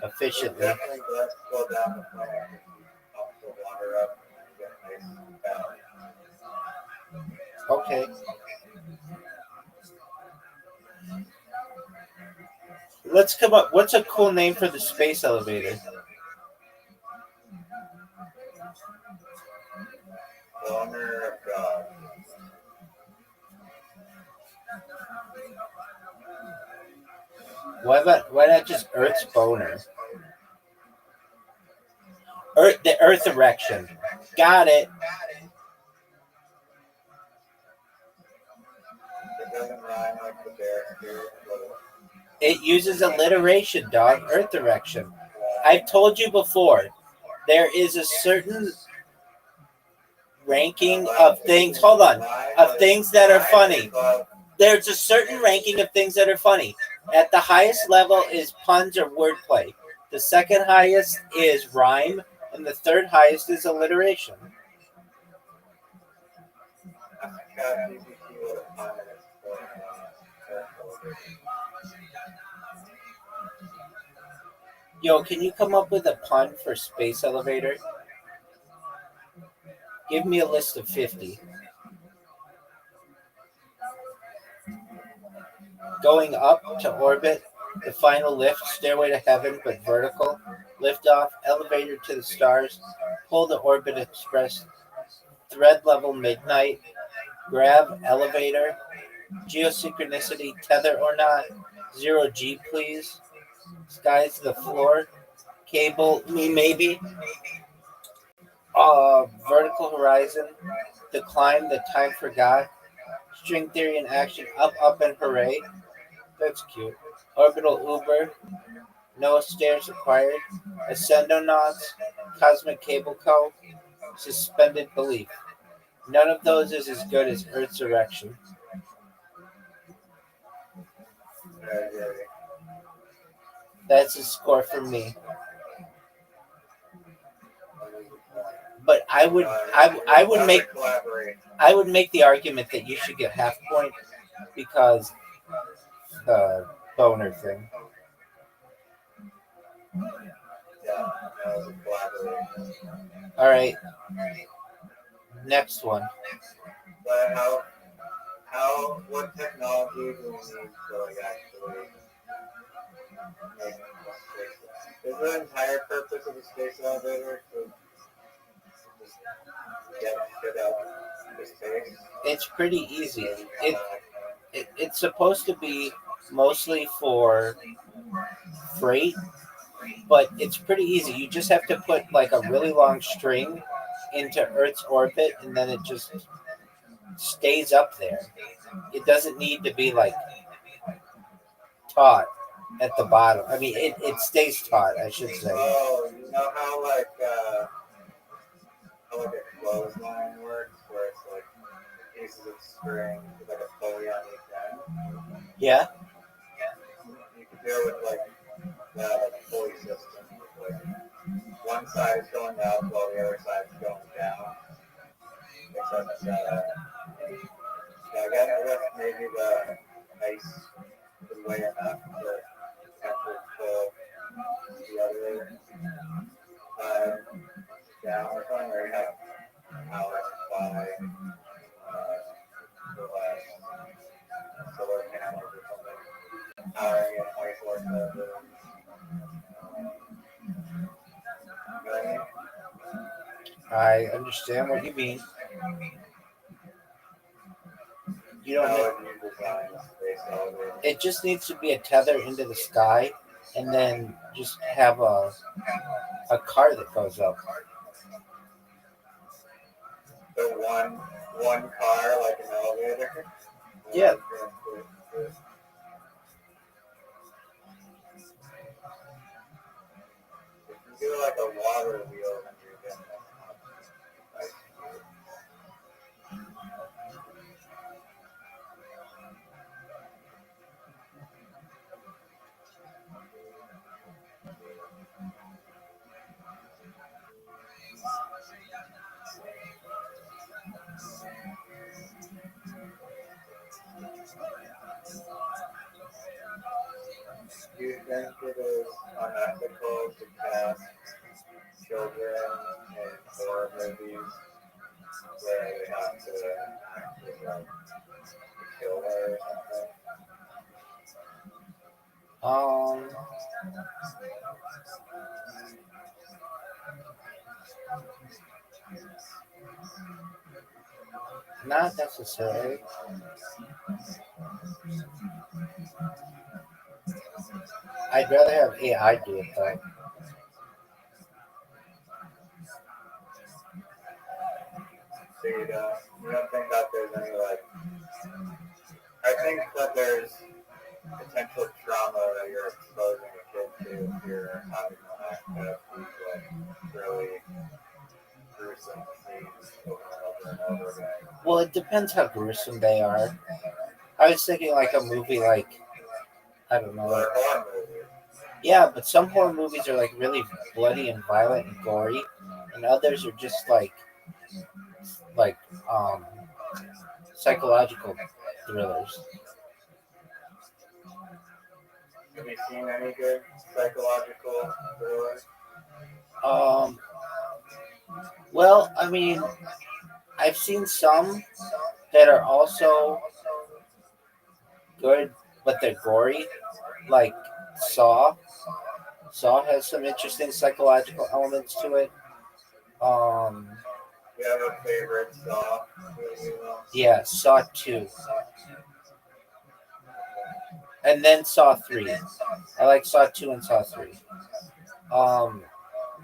It efficiently. definitely does cool down the planet if you pump the water up and you get a nice balance. Okay, let's come up. What's a cool name for the space elevator? Honor of God. Why not just Earth's boner? The Earth erection. Got it. It doesn't rhyme like the bear spirit, but It uses alliteration, dog. Earth erection. I've told you before. There is a certain ranking of things. Hold on. Of things that are funny. There's a certain ranking of things that are funny. At the highest level is puns or wordplay. The second highest is rhyme, and the third highest is alliteration. Yo, can you come up with a pun for space elevator? Give me a list of 50. Going up to orbit, the final lift, stairway to heaven, but vertical. Lift off, elevator to the stars. Pull the orbit express. Thread level midnight. Grab elevator. Geosynchronicity, tether or not. 0G, please. Sky's the floor. Cable, me maybe. Vertical horizon. The climb, the time forgot. String theory in action. Up, up, and hooray. That's cute. Orbital Uber. No stairs required. Ascendonauts. Cosmic Cable Co. Suspended belief. None of those is as good as Earth's erection. That's a score for me. But I would make the argument that you should get half point because the boner thing. All right. Next one. But what technology do we need to like actually make space? Is the entire purpose of the space elevator to just get shit out to space. It's pretty easy. It's supposed to be mostly for freight, but it's pretty easy. You just have to put like a really long string into Earth's orbit, and then it just stays up there. It doesn't need to be like taut at the bottom. I mean, it stays taut, I should say. Oh, you know how like a clothesline works, where it's like pieces of string with like a pulley on each end. Yeah. You can do it with like a pulley system. With, like one side is going up while the other side is going down. Except I guess maybe the ice would weigh enough to potentially pull the other side down or something, or you have power supply solar panels or something powering it 24/7. You know what I mean? I understand what you mean. You don't. How would you design a space elevator? It just needs to be a tether into the sky, and then just have a car that goes up. So one car like an elevator? Yeah. If you do like a water wheel, then you're getting like do you think it is unethical to cast children in horror movies where they have to actually like kill her or something? Not necessarily. I'd rather have AI do it though. So you don't think that there's any like, I think that there's potential trauma that you're exposing a kid to if you're having them access these like really gruesome scenes over and over and over again. Well, it depends how gruesome they are. I was thinking like a movie like, I don't know. Or horror movies. Yeah, but some horror movies are like really bloody and violent and gory, and others are just like psychological thrillers. Have you seen any good psychological thrillers? Well, I mean, I've seen some that are also good, but they're gory, like Saw. Saw has some interesting psychological elements to it. Do you have a favorite Saw movie? Yeah, Saw 2. And then Saw 3. I like Saw 2 and Saw 3.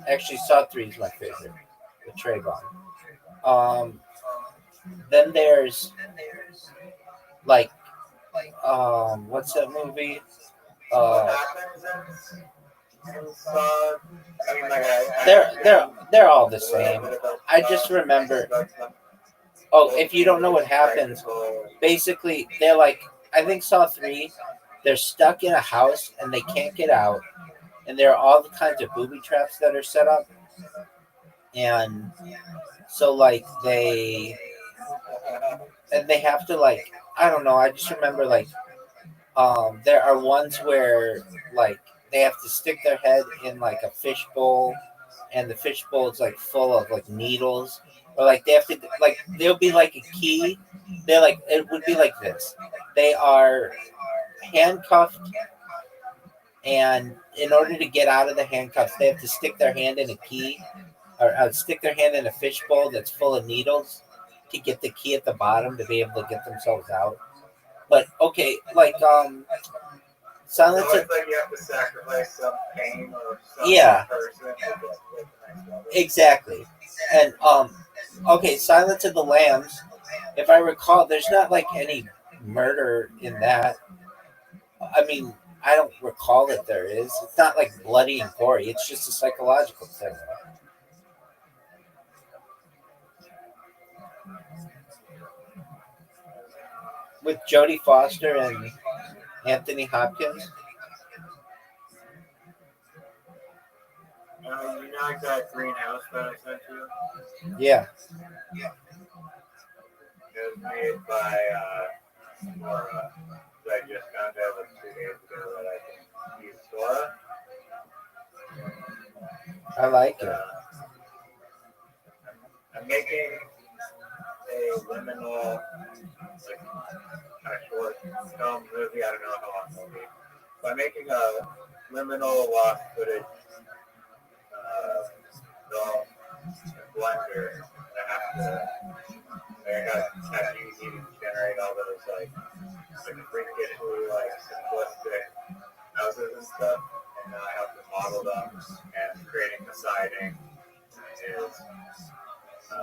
Actually, Saw 3 is my favorite, with Trayvon. Then there's like, what's that movie? What happens in Saw? I mean, like, They're all the same. I just remember. Oh, if you don't know what happens, basically they're like, I think Saw 3, they're stuck in a house and they can't get out, and there are all the kinds of booby traps that are set up, and so like they have to like, I don't know, I just remember like there are ones where like they have to stick their head in like a fish bowl, and the fish bowl is like full of like needles, or like they have to like, there'll be like a key. They're like, it would be like this. They are handcuffed, and in order to get out of the handcuffs, they have to stick their hand in a key, or stick their hand in a fishbowl that's full of needles to get the key at the bottom to be able to get themselves out. But okay, like Silence So of it's like you have to sacrifice some pain or some Yeah. person to get to the next level. exactly, and okay, Silence of the Lambs. If I recall, there's not like any murder in that. I mean, I don't recall that there is. It's not like bloody and gory. It's just a psychological thing. With Jodie Foster and Anthony Hopkins. You know, like that greenhouse that I sent you? Yeah. It was made by Sora. I just found out like 2 days ago that I can use Sora. I like it. I'm making a liminal, like, kind of short film movie. I don't know how long it'll be. But I'm making a liminal lost footage film in Blender. I got ChatGPT to generate all those like freakishly like simplistic houses and stuff, and now I have to model them. And creating the siding is a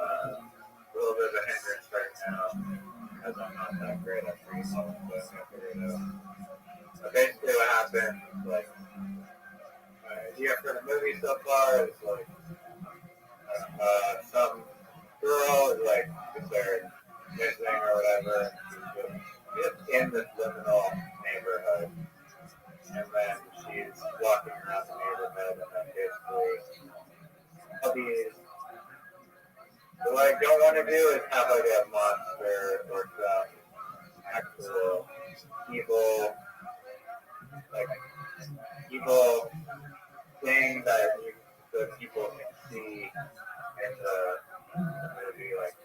little bit of a hindrance right now because I'm not that great at remodeling, but I'm gonna figure it out. But basically, what happened, like, my idea for the movie so far is like some girl is like declared missing or whatever. She's just in this liminal neighborhood, and then she's walking around the neighborhood, and then basically all these. So what I don't want to do is have like a monster or some actual evil, like evil thing that the people can see in the movie. Like,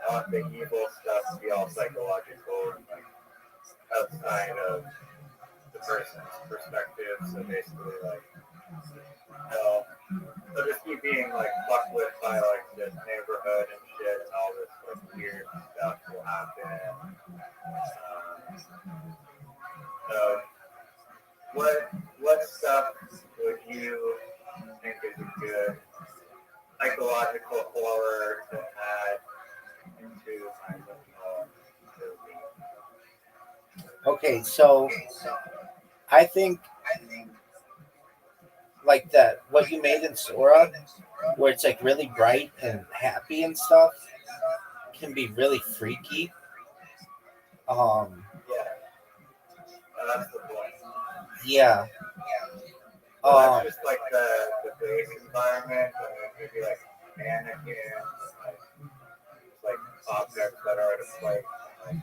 I want the evil stuff to be all psychological and like outside of the person's perspective. So basically, like, they'll just keep being like fucked with by like this neighborhood and shit, and all this like weird stuff will happen. So, what stuff would you think is a good psychological horror to add into my movie? Okay, so I think like that what you made in Sora, where it's like really bright and happy and stuff, can be really freaky. Yeah, that's the point. Yeah. So that's just like the base environment, and then maybe like mannequins, and like objects that are at a place. Like,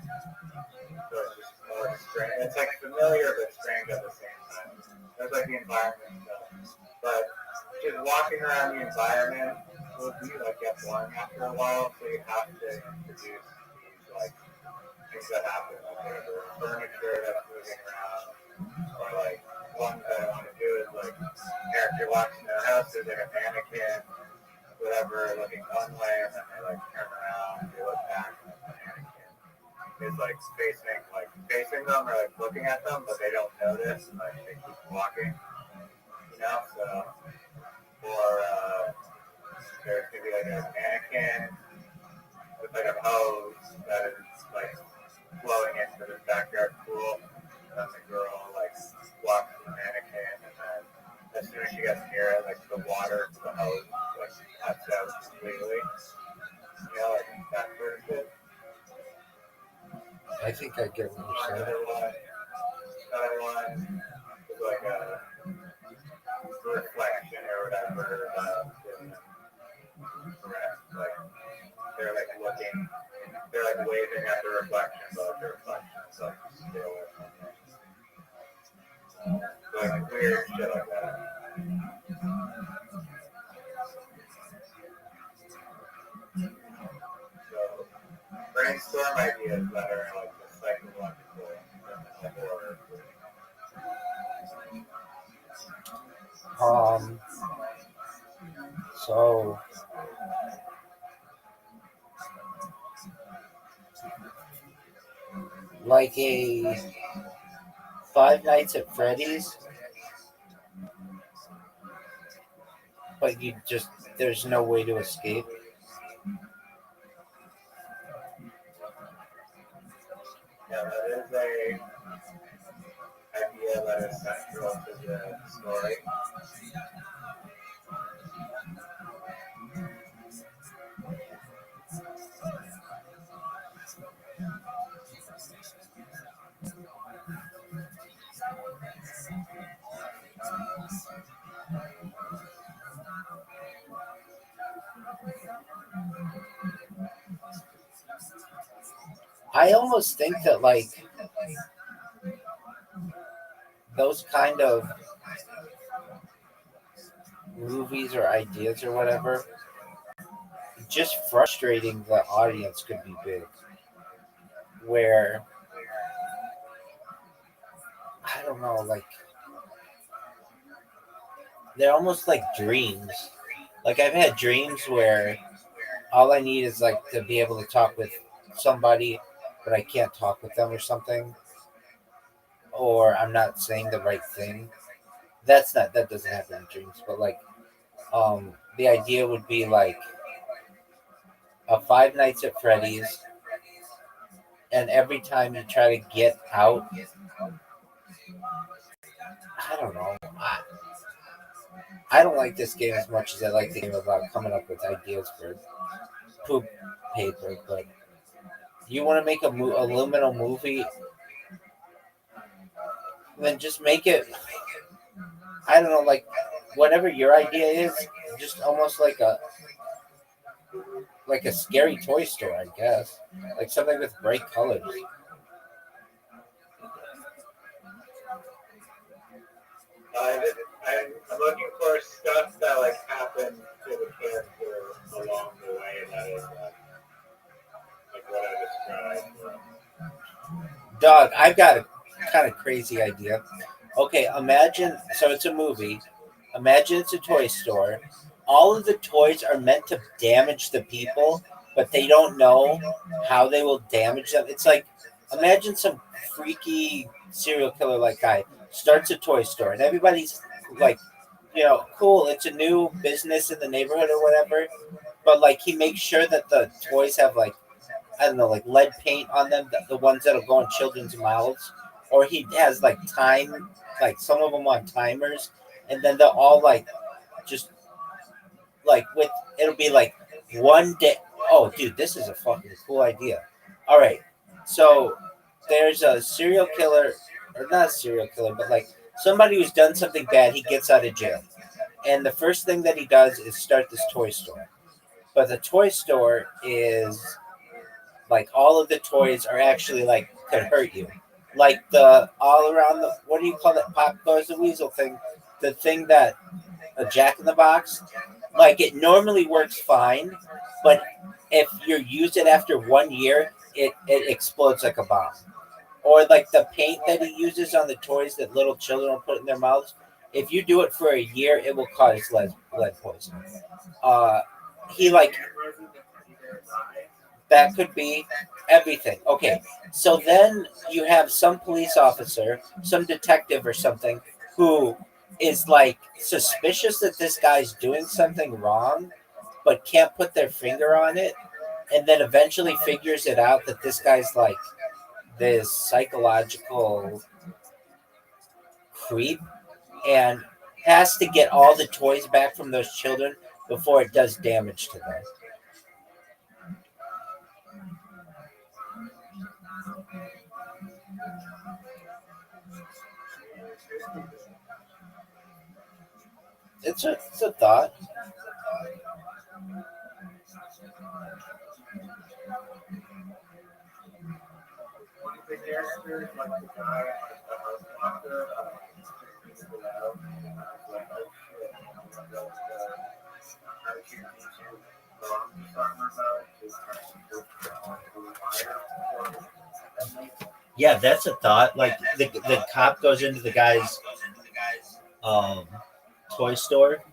so it's just more strange. It's like familiar but strange at the same time. There's like the environment stuff, but just walking around the environment will be like get boring after a while. So you have to introduce these like things that happen, like whatever furniture that's moving around, or like one that I want to do is like character walks in their house, there's like a mannequin, whatever, looking one way, and then they like turn around, they look back, and the mannequin is like facing them or like looking at them, but they don't notice, and like they keep walking, you know. So, or there's gonna be like a mannequin with like a hose that is like flowing into the backyard pool, and then the girl like walks the mannequin, and then as soon as she gets near it, like the water to the hose like cuts out completely. You know, like that sort of shit. I think I get what you're saying. Another one is like a reflection or whatever. Correct. Like they're like looking, they're like waving at the reflection, but the reflection is like still or something. Like weird shit like that. So brainstorm ideas that are like the psychological horror. So like a Five Nights at Freddy's, but you just there's no way to escape. Yeah, that is a idea that is central to the story. I almost think that like those kind of movies or ideas or whatever, just frustrating the audience could be big. Where I don't know, like they're almost like dreams. Like I've had dreams where all I need is like to be able to talk with somebody, but I can't talk with them or something, or I'm not saying the right thing. That doesn't happen in dreams, but like the idea would be like a Five Nights at Freddy's, and every time you try to get out, I don't know. I don't like this game as much as I like the game about coming up with ideas for poop paper, but you want to make a liminal movie, then just make it. I don't know, like whatever your idea is, just almost like a scary toy store, I guess, like something with bright colors. I'm looking for stuff that like happened to the character along the way that is like what I described. Dog, I've got a kind of crazy idea. Okay, imagine so it's a movie. Imagine it's a toy store. All of the toys are meant to damage the people, but they don't know how they will damage them. It's like imagine some freaky serial killer like guy starts a toy store and everybody's like, cool, it's a new business in the neighborhood or whatever. But like he makes sure that the toys have like I don't know, like lead paint on them, the ones that'll go in children's mouths, or he has like time, like some of them on timers, and then they'll all like just like with it'll be like one day. Oh, dude, this is a fucking cool idea. All right, so there's a serial killer, or not a serial killer, but like somebody who's done something bad. He gets out of jail, and the first thing that he does is start this toy store. But the toy store is like all of the toys are actually like could hurt you. Like the all around the what do you call that pop goes the weasel thing? The thing that a jack in the box, like it normally works fine, but if you use it after 1 year, it explodes like a bomb. Or like the paint that he uses on the toys that little children will put in their mouths. If you do it for a year, it will cause lead poisoning. Uh, he like that could be everything. Okay, so then you have some police officer, some detective or something who is like suspicious that this guy's doing something wrong, but can't put their finger on it, and then eventually figures it out that this guy's like this psychological creep and has to get all the toys back from those children before it does damage to them. It's a thought. One of the characters, like the guy at the house doctor, figures it out. Like, oh shit, how to teach you farmers out to Yeah, that's a thought. Like the cop goes into the guy's um, toy store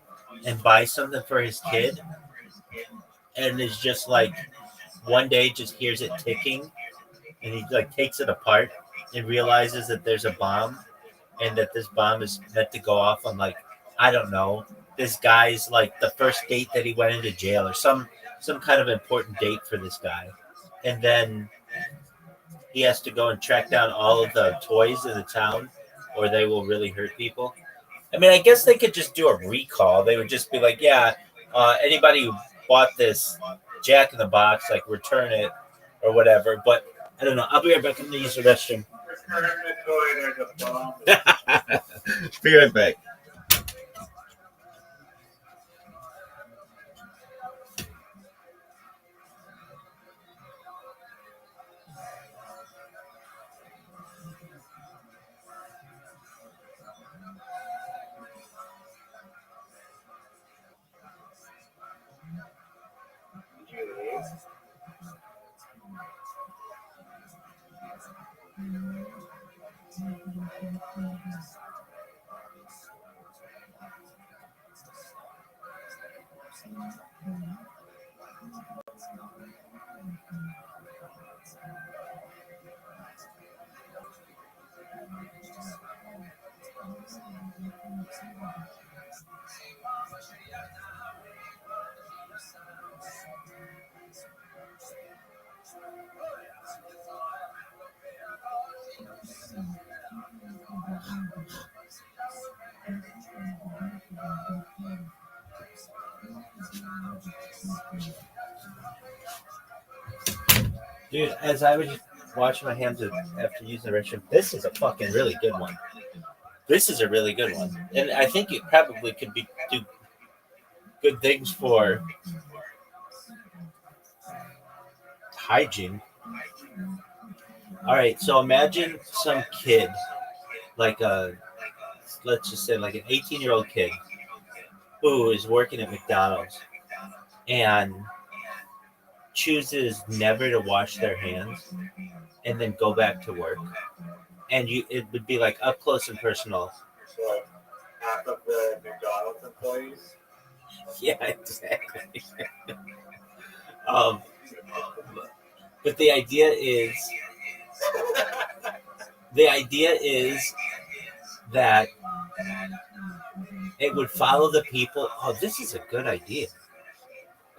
and buys something for his kid, and is just like one day just hears it ticking, and he like takes it apart and realizes that there's a bomb, and that this bomb is meant to go off on like, I don't know, this guy's like the first date that he went into jail, or some kind of important date for this guy, and then he has to go and track down all of the toys in the town, or they will really hurt people. I mean, I guess they could just do a recall. They would just be like, yeah, anybody who bought this Jack in the Box, like return it or whatever. But I don't know. I'll be right back. I'm gonna use the restroom. Return the toy, there's a bomb. Be right back. Did you leave? Dude, as I was washing my hands after using the restroom, this is a fucking really good one. This is a really good one. And I think it probably could do good things for hygiene. All right, so imagine some kid, like let's just say like an 18-year-old kid who is working at McDonald's and chooses never to wash their hands and then go back to work. And it would be like up close and personal. So half of the McDonald's employees. Yeah, exactly. But the idea is that it would follow the people. Oh, this is a good idea.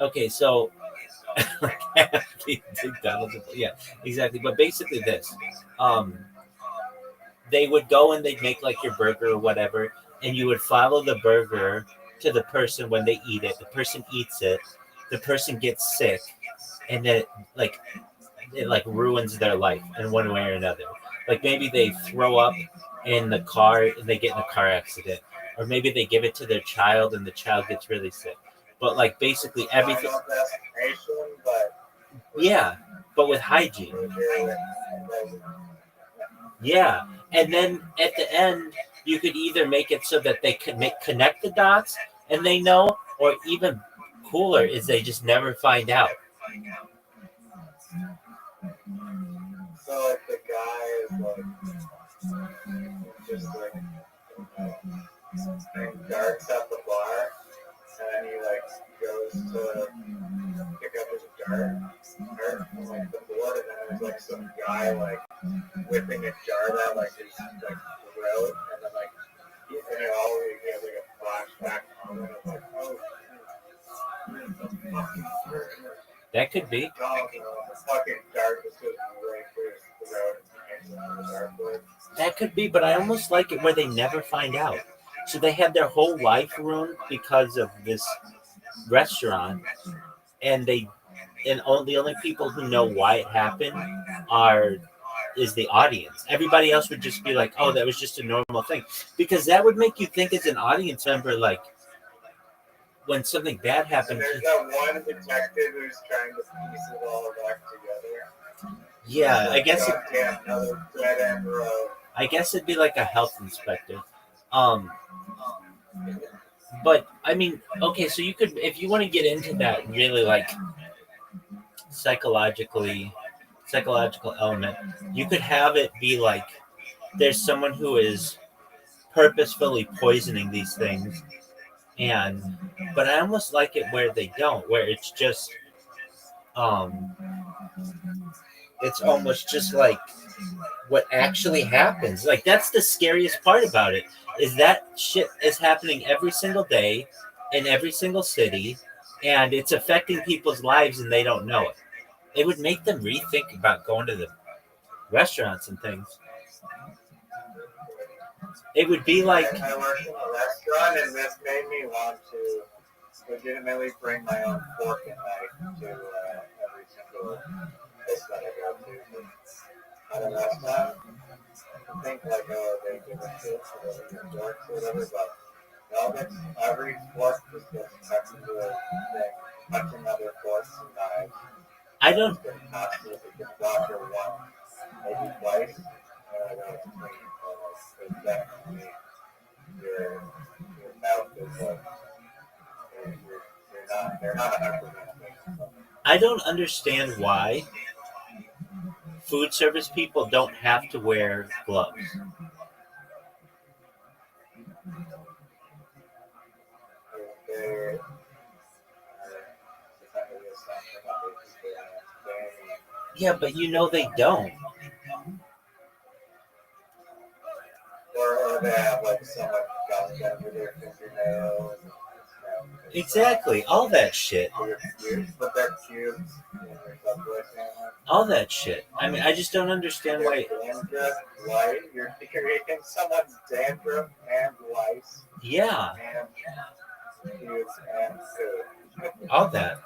Okay, so McDonald's, yeah, exactly. But basically, this, they would go and they'd make like your burger or whatever, and you would follow the burger to the person when they eat it. The person eats it, the person gets sick, and then it like ruins their life in one way or another. Like maybe they throw up in the car and they get in a car accident, or maybe they give it to their child and the child gets really sick. But like basically everything. Yeah, but with hygiene. Yeah, and then at the end, you could either make it so that they can connect the dots and they know, or even cooler is they just never find out. So like the guy is like just like darts at the bar, and then he like goes to pick up his dart from like the board, and then there's like some guy like whipping a dart at like his like throat, and then like and it all he has like a flashback moment of like, oh, That could be. the fucking dart just goes right through his throat and the dartboard. That could be, but I almost like it where they never find out. So they have their whole life ruined because of this restaurant, and the only people who know why it happened is the audience. Everybody else would just be like, "Oh, that was just a normal thing," because that would make you think as an audience member, like when something bad happens. And there's that one detective who's trying to piece it all back together. Yeah, I guess. Another dead end road. I guess it'd be like a health inspector. But I mean, okay, so you could, if you want to get into that really like psychological element, you could have it be like there's someone who is purposefully poisoning these things, but I almost like it where they don't, where it's just It's almost just like what actually happens. Like that's the scariest part about it is that shit is happening every single day in every single city, and it's affecting people's lives and they don't know it. It would make them rethink about going to the restaurants and things. It would be like I worked in a restaurant, and this made me want to legitimately bring my own fork and knife to every single place that I go to. At a restaurant, I think like, oh, they give a shit or whatever, dorks or whatever, but no, that's every fork just gets tucked into a thing, touching other forks and knives. I don't It's getting hostile. It gets doctor once, maybe twice, and I know it's clean. But definitely your mouth is like, they're not 100% clean. I don't understand why food service people don't have to wear gloves. They're, Yeah, but you know they don't. or they have like someone gums under their fingernails. Exactly, all that shit. Put their cubes in your Subway sandwich. All that shit. I mean, I just don't understand why. Dandruff, lice. You're eating someone's dandruff and lice Yeah, and cubes and food. all that.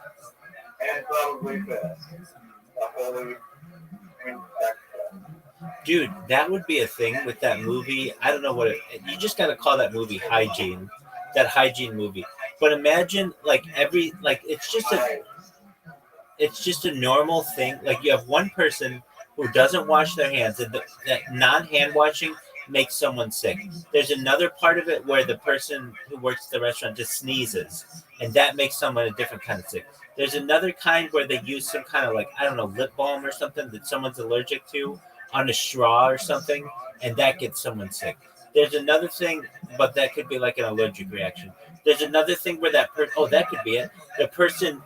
And probably this. A holy infection. Dude, that would be a thing with that movie. I don't know what it. You just gotta call that movie Hygiene. That hygiene movie. But imagine like it's just a normal thing. Like you have one person who doesn't wash their hands, and that non-hand washing makes someone sick. There's another part of it where the person who works at the restaurant just sneezes, and that makes someone a different kind of sick. There's another kind where they use some kind of like I don't know lip balm or something that someone's allergic to on a straw or something, and that gets someone sick. There's another thing, but that could be like an allergic reaction. There's another thing where that person, oh, that could be it. The person,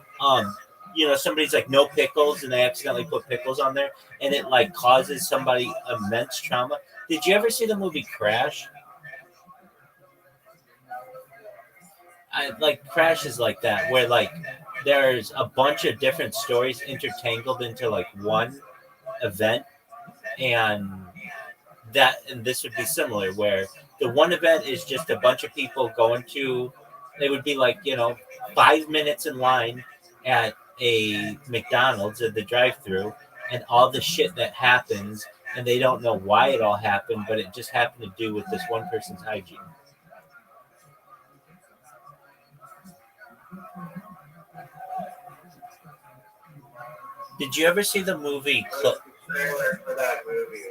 somebody's like no pickles and they accidentally put pickles on there and it like causes somebody immense trauma. Did you ever see the movie Crash? Crash is like that, where like there's a bunch of different stories intertangled into like one event, and this would be similar where the one event is just a bunch of people going to they would be like 5 minutes in line at a McDonald's at the drive-through, and all the shit that happens, and they don't know why it all happened, but it just happened to do with this one person's hygiene. Did you ever see the movie Trailer for that movie,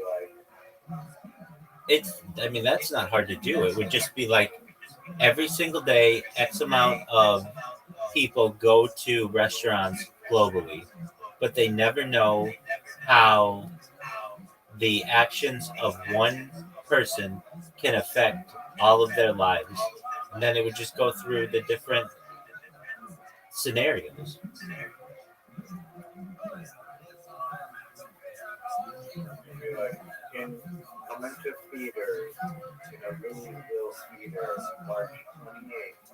I mean, that's not hard to do. It would just be like every single day, X amount of people go to restaurants globally, but they never know how the actions of one person can affect all of their lives. And then it would just go through the different scenarios. like coming to theaters, Louisville theaters, March 28th.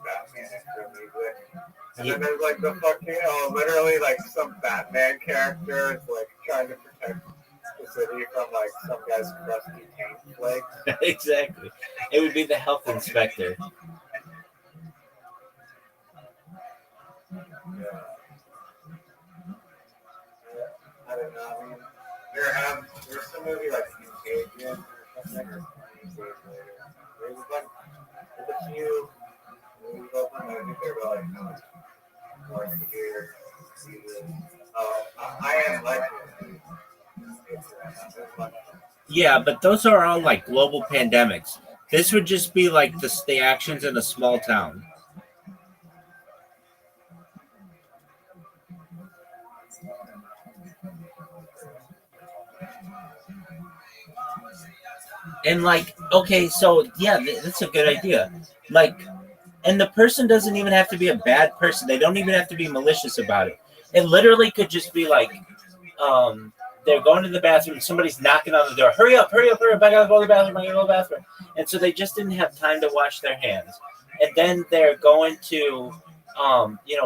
Batman extra music. And then there's like the fucking, literally like some Batman characters like trying to protect the city from like some guy's crusty paint flakes. Exactly. It would be the health inspector. Yeah. I don't know. I mean, there's some movie like Contagion or something, or there's a few movies open. I think they're about like more severe diseases. I Am Legend. Yeah, but those are all like global pandemics. This would just be like the actions in a small town. And like, okay, so yeah, that's a good idea. Like, and the person doesn't even have to be a bad person. They don't even have to be malicious about it. It literally could just be like, they're going to the bathroom, somebody's knocking on the door. Hurry up, hurry up, hurry up! I gotta go to the bathroom. I gotta go to the bathroom. And so they just didn't have time to wash their hands. And then they're going to,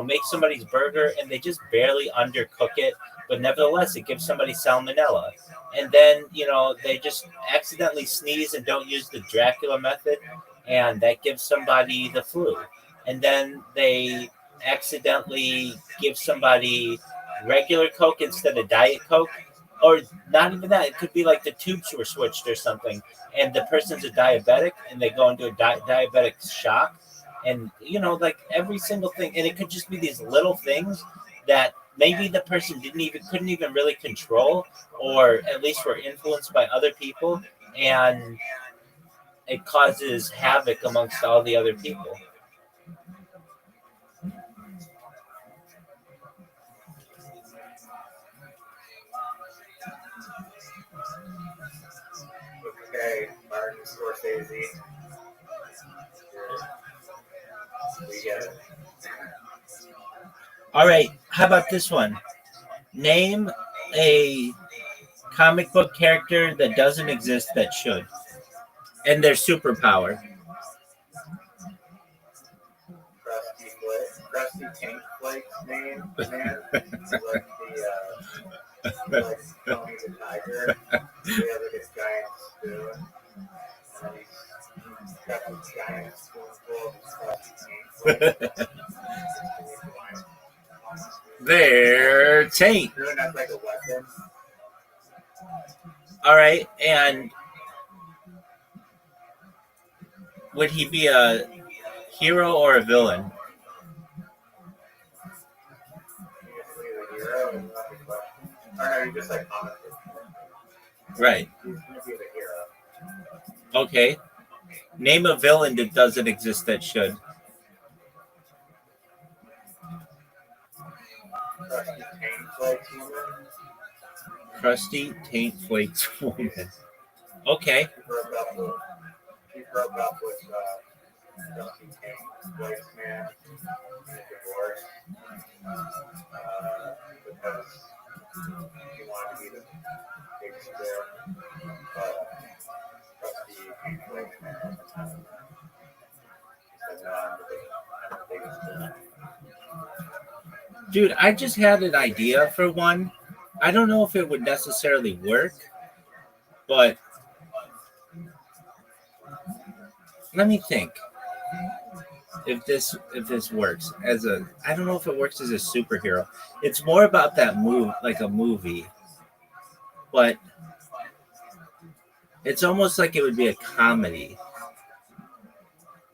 make somebody's burger, and they just barely undercook it, but nevertheless, it gives somebody salmonella. And then they just accidentally sneeze and don't use the Dracula method, and that gives somebody the flu. And then they accidentally give somebody regular Coke instead of Diet Coke, or not even that. It could be like the tubes were switched or something, and the person's a diabetic, and they go into a diabetic shock, and like every single thing, and it could just be these little things that maybe the person couldn't even really control, or at least were influenced by other people, and it causes havoc amongst all the other people. Okay, Martin Scorsese. We get it. All right, how about this one? Name a comic book character that doesn't exist that should, and their superpower. Krusty Tank Flakes name, man. Like Tony the Tiger. He has like a giant spoon. And he's got this giant spoonful of Krusty Tank Flakes. Their taint. Spoon as like a weapon. All right, and would he be a hero or a villain? Or no, just like comic book. Right. He's gonna be the hero. Okay. Name a villain that doesn't exist that should. Krusty Tank Flakes woman. Krusty Taint Flakes woman. Okay. He broke up with Krusty Tank Flakes man in a divorce because he wanted to be the big spoon, but Krusty Tank Flakes man said, no, I'm the biggest spoon. Dude, I just had an idea for one. I don't know if it would necessarily work, but let me think. If this works as I don't know if it works as a superhero. It's more about that move, like a movie, but it's almost like it would be a comedy.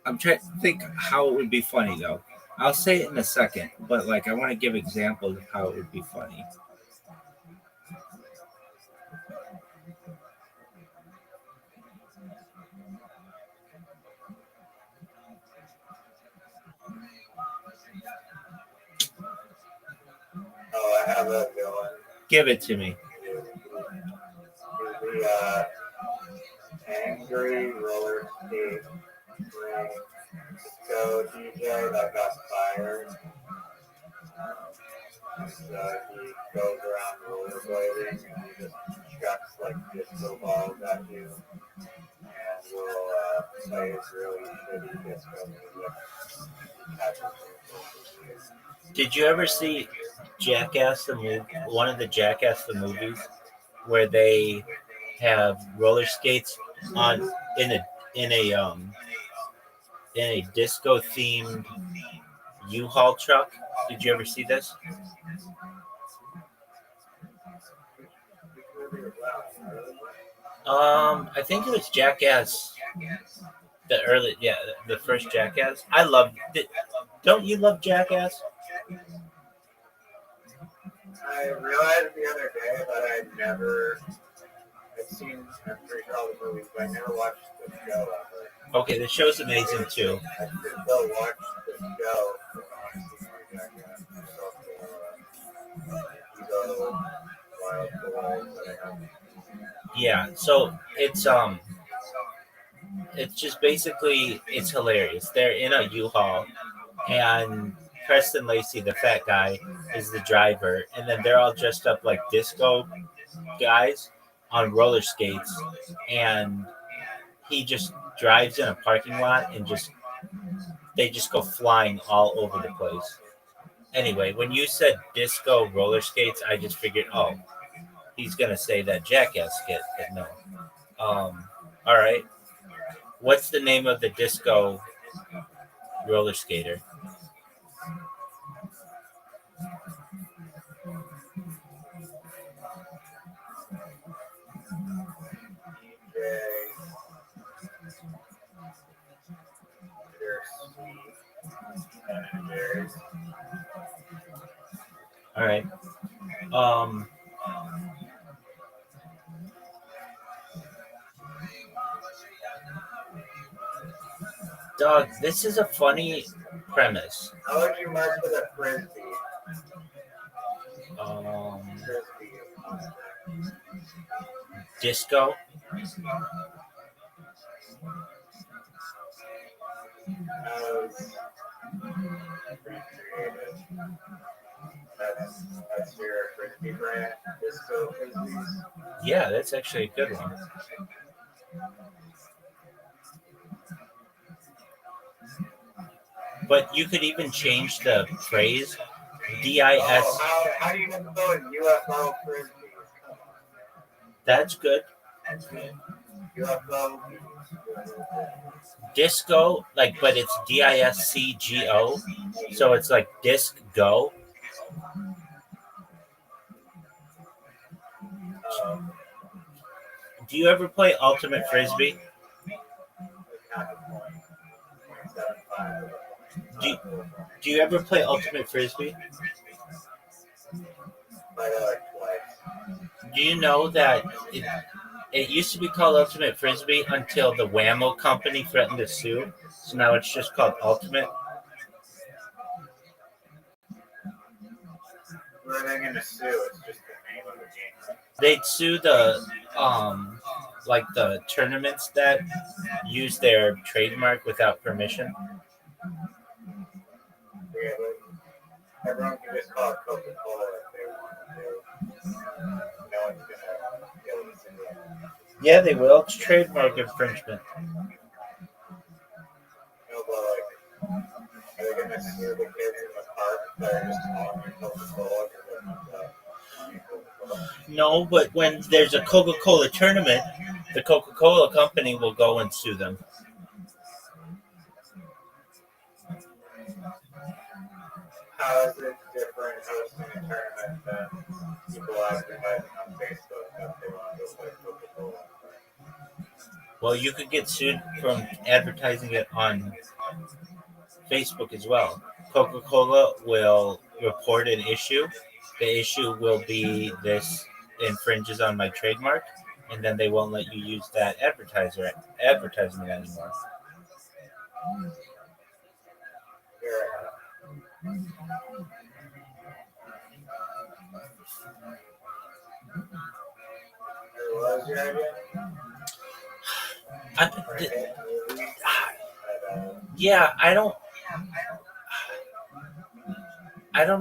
I'm trying to think how it would be funny though. I'll say it in a second, but I want to give examples of how it would be funny. Oh, I have a villain. Give it to me. The angry roller skate disco DJ that got fired. So he goes around rollerblading and he just chucks disco balls at you and will play his really shitty disco music. Did you ever see Jackass the movie? One of the Jackass the movies, where they have roller skates on in a disco themed U-Haul truck. Did you ever see this? I think it was Jackass. The first Jackass. I loved it. Don't you love Jackass? I realized the other day that I'd seen, I'm pretty sure all the movies, but I never watched the show ever. Okay, the show's amazing too. I should go watch the show if I want to see more Jackass. Wild Boys that I have. Yeah, so it's just basically it's hilarious. They're in a U-Haul and Preston Lacey, the fat guy, is the driver, and then they're all dressed up like disco guys on roller skates, and he just drives in a parking lot and they just go flying all over the place. Anyway, when you said disco roller skates, I just figured, oh, he's gonna say that Jackass skit, but no. All right. What's the name of the disco roller skater? All right. Um, Doug, this is a funny premise. How would you mess with a frisbee? Frisbee. Disco. Pretty creative. That's your frisbee brand. Disco frisbees. Yeah, that's actually a good one. But you could even change the phrase DIS. Oh, how do you spell UFO frisbees? That's good. UFO. Disco, like, but it's DISCGO, so it's like disc go. Do you ever play Ultimate Frisbee? Do you ever play Ultimate Frisbee? Do you know that it used to be called Ultimate Frisbee until the Whammo company threatened to sue? So now it's just called Ultimate. Where are they going to sue? It's just the name of the game. They'd sue the like the tournaments that use their trademark without permission. Yeah, but everyone can just call it Coca-Cola if they want to. No one's going to be able to sue them. Yeah, they will. It's trademark infringement. No, but like, are they going to sue the kids in the park that are just calling it Coca-Cola? No, but when there's a Coca-Cola tournament, the Coca-Cola company will go and sue them. How is it different hosting a tournament than people advertising on Facebook that they want to go play Coca-Cola? Well, you could get sued from advertising it on Facebook as well. Coca-Cola will report an issue. The issue will be this infringes on my trademark, and then they won't let you use that advertisement anymore. What was your idea? Yeah, I don't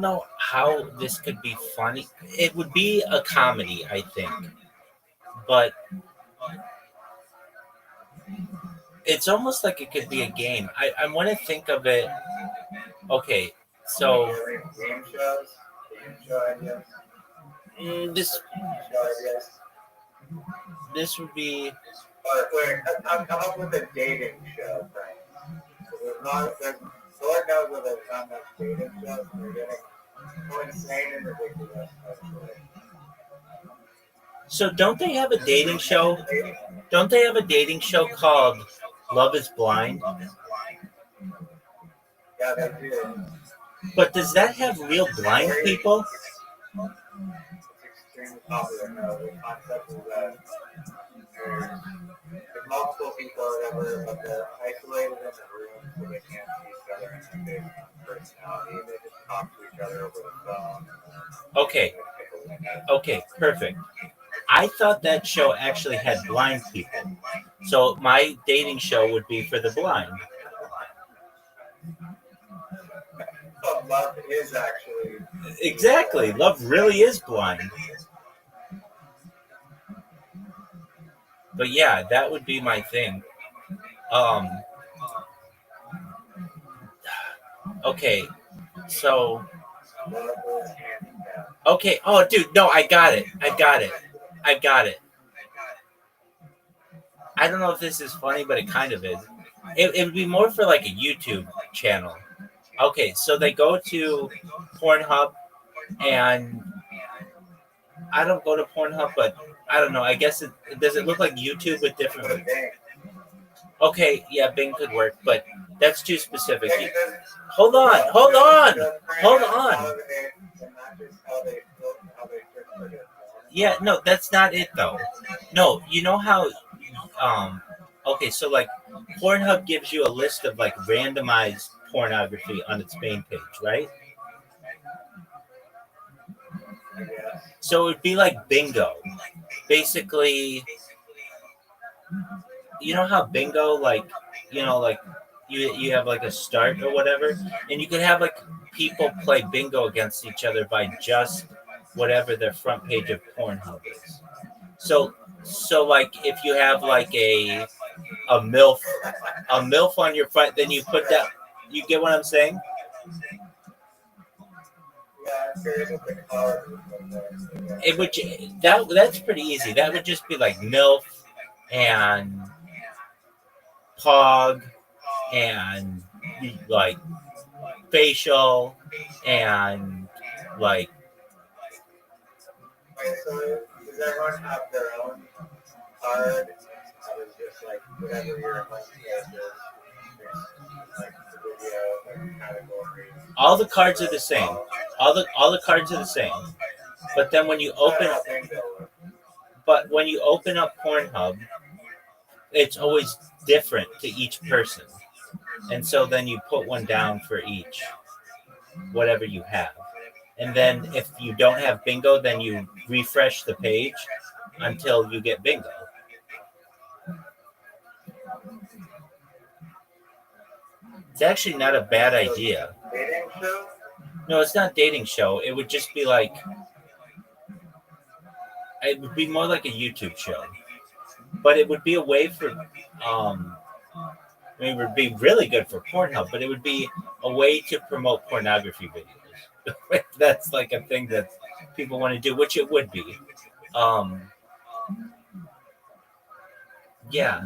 know how this could be funny. It would be a comedy, I think, but it's almost like it could be a game. I want to think of it. Okay, so Game shows? Game show ideas? this would be. Wait, come up with a dating show, Frank. Lord knows that there's not much dating shows, and they're getting so insane and ridiculous. So don't they have a dating show? Don't they have a dating show called Love Is Blind? Yeah, they do. But does that have real blind people? It's extremely popular now. The concept is that there's multiple people or whatever, but they're isolated in the room so they can't see each other and they personality. They just talk to each other over the phone. Okay, perfect. I thought that show actually had blind people. So my dating show would be for the blind. Blind love is actually Exactly. Love really is blind. But yeah, that would be my thing. Um. Okay. So. love is handicapped. Okay. Oh, dude. No, I got it. I got it. I got it. I don't know if this is funny, but it kind of is. It would be more for like a YouTube channel. Okay, so they go to Pornhub, and I don't go to Pornhub, but I don't know. I guess does it look like YouTube with different? Okay, yeah, Bing could work, but that's too specific. Hold on, hold on, hold on. Yeah, no, that's not it though. No, you know how okay, so like Pornhub gives you a list of like randomized pornography on its main page, right? So it would be like bingo. Basically, you know how bingo, like, like you have like a start or whatever, and you could have like people play bingo against each other by just whatever their front page of Pornhub is. So like if you have like a MILF on your front, then you put that. You get what I'm saying? It would that's pretty easy. That would just be like MILF and Pog and like facial and like Wait, so does everyone have their own card? That was just like whatever your home page is. Like the video, like categories. all the cards are the same. All the cards are the same. But then when you open up Pornhub, it's always different to each person. And so then you put one down for each, whatever you have. And then if you don't have bingo, then you refresh the page until you get bingo. It's actually not a bad idea. Dating show? No, it's not a dating show. It would just be like, it would be more like a YouTube show. But it would be a way for, it would be really good for Pornhub, but it would be a way to promote pornography videos. That's like a thing that people want to do, which it would be. Yeah.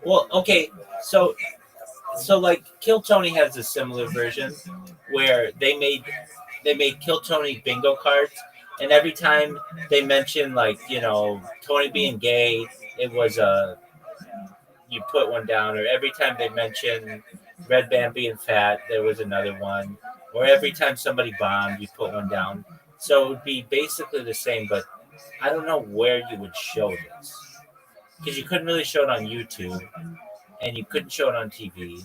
Well, okay, so like Kill Tony has a similar version where they made Kill Tony bingo cards, and every time they mention like Tony being gay, it was you put one down, or every time they mention Red Band being fat, there was another one, or every time somebody bombed, you put one down. So it would be basically the same, but I don't know where you would show this because you couldn't really show it on YouTube, and you couldn't show it on TV.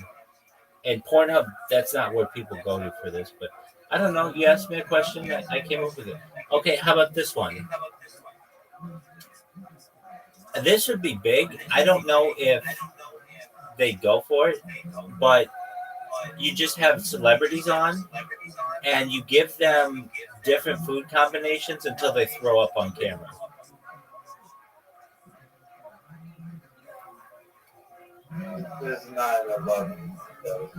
And Pornhub, that's not where people go to for this, but I don't know. You asked me a question, I came up with it. Okay, how about this one? This would be big. I don't know if they go for it, but you just have celebrities on, and you give them different food combinations until they throw up on camera. This is not a love show.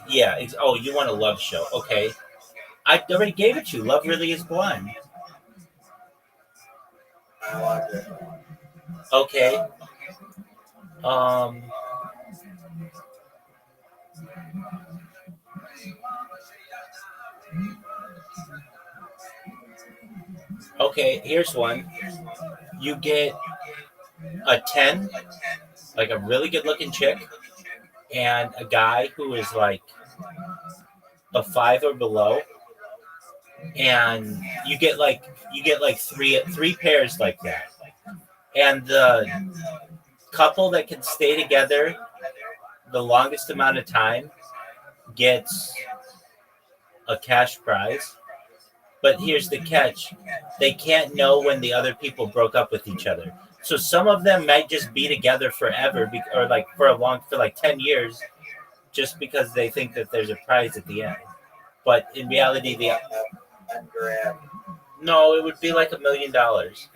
Yeah. You want a love show? Okay. I already gave it to you. Love Really Is Blind. I watch it. Okay. Okay, here's one. You get a 10, like a really good looking chick, and a guy who is like a 5 or below, and you get like three pairs like that, and the couple that can stay together the longest amount of time gets a cash prize. But here's the catch: they can't know when the other people broke up with each other. So some of them might just be together forever, or like for like 10 years, just because they think that there's a prize at the end. But in reality, $10,000. no, it would be like $1,000,000.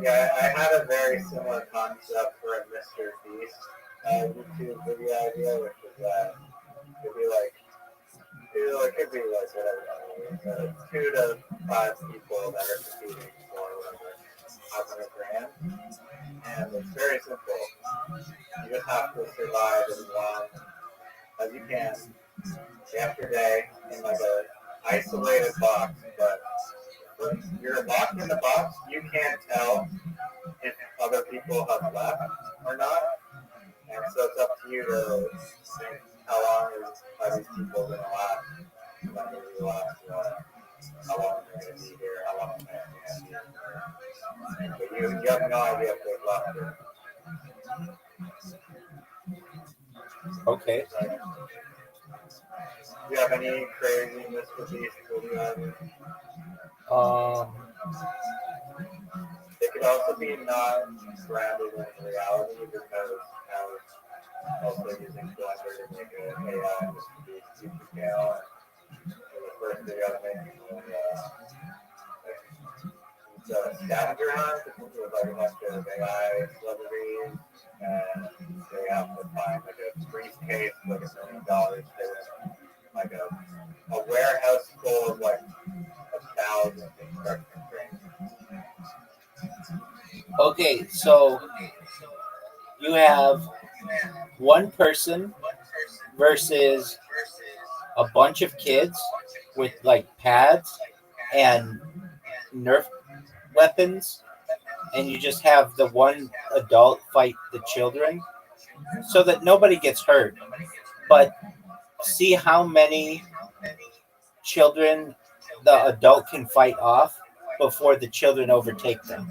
Yeah, I had a very similar concept for a Mr. Beast YouTube video idea, which was that it'd be like, it could be like whatever, 2 to 5 people that are competing for whatever, $500,000, and it's very simple. You just have to survive as long as you can, day after day, in like a isolated box. But when you're locked in the box, you can't tell if other people have left or not, and so it's up to you to think how long are these people going to last, when they're going to last, how long they're going to be here, how long they're going to be here. But you have no idea if they've left or Okay. like, do you have any crazy Mr. Beast video? It could also be not grounded in reality because I was also using Blender to make an AI Mr. Beast YouTube channel. And for the first video I was making was it's a scavenger hunt with like a bunch of AI celebrities, and they have to find like a briefcase with like $1 million hidden, like a warehouse full of like 1,000 construction cranes. Okay, so you have one person versus a bunch of kids with like pads and Nerf weapons, and you just have the one adult fight the children so that nobody gets hurt. But see how many children the adult can fight off before the children overtake them.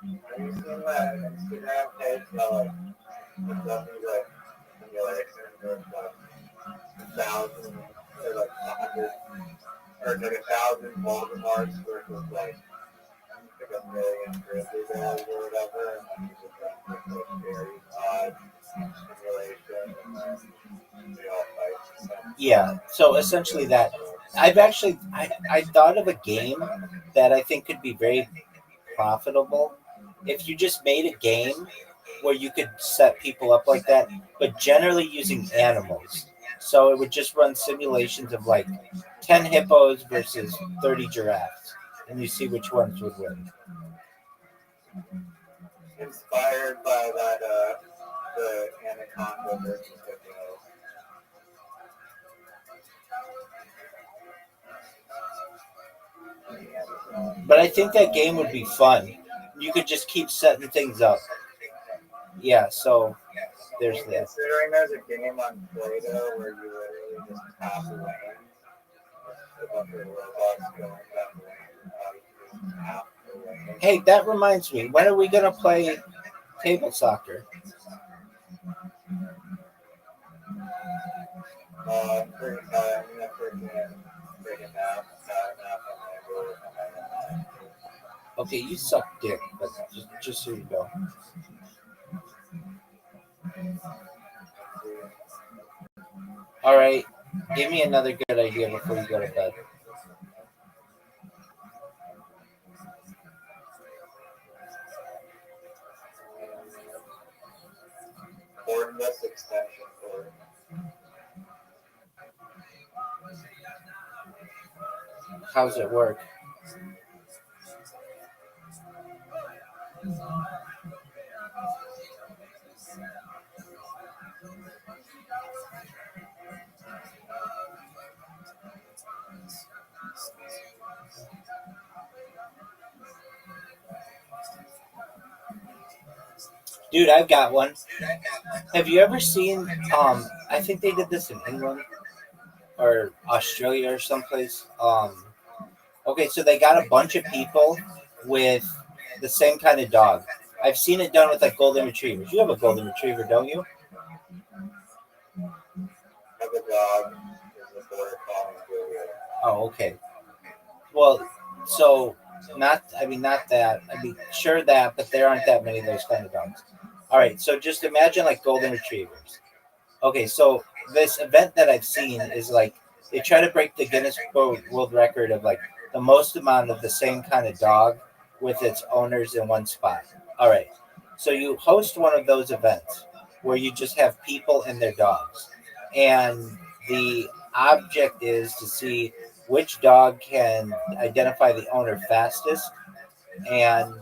Have you seen that Instagram page that like puts up these like simulations of like 1,000 or like 100 or like 1,000 Voldemorts versus like a million grizzly bears or whatever, and then you just run like very odd simulation, and then they all fight. Yeah, so essentially that. I thought of a game that I think could be very profitable if you just made a game where you could set people up like that, but generally using animals. So it would just run simulations of like 10 hippos versus 30 giraffes, and you see which ones would win. Inspired by that, the anaconda versus hippo. But I think that game would be fun. You could just keep setting things up. Yeah, so there's that. Considering there's a game on Play-Doh where you literally just tap a lane, a bunch of robots going down the lane, and how you just tap the lane. Hey, that reminds me. When are we gonna play table soccer? I'm gonna freaking take a nap, on my Okay, you suck dick, but just so you know. All right, give me another good idea before you go to bed. cordless extension cord. How's it work? Dude, I've got one. Have you ever seen I think they did this in England or Australia or someplace. Okay, so they got a bunch of people with the same kind of dog. I've seen it done with like golden retrievers. You have a golden retriever, don't you? I have a dog. There's a border collie. Oh, okay. Well, So not that. I mean sure that, but there aren't that many of those kind of dogs. All right, so just imagine like golden retrievers. Okay, so this event that I've seen is like they try to break the Guinness World Record of like the most amount of the same kind of dog with its owners in one spot. All right, so you host one of those events where you just have people and their dogs, and the object is to see which dog can identify the owner fastest, and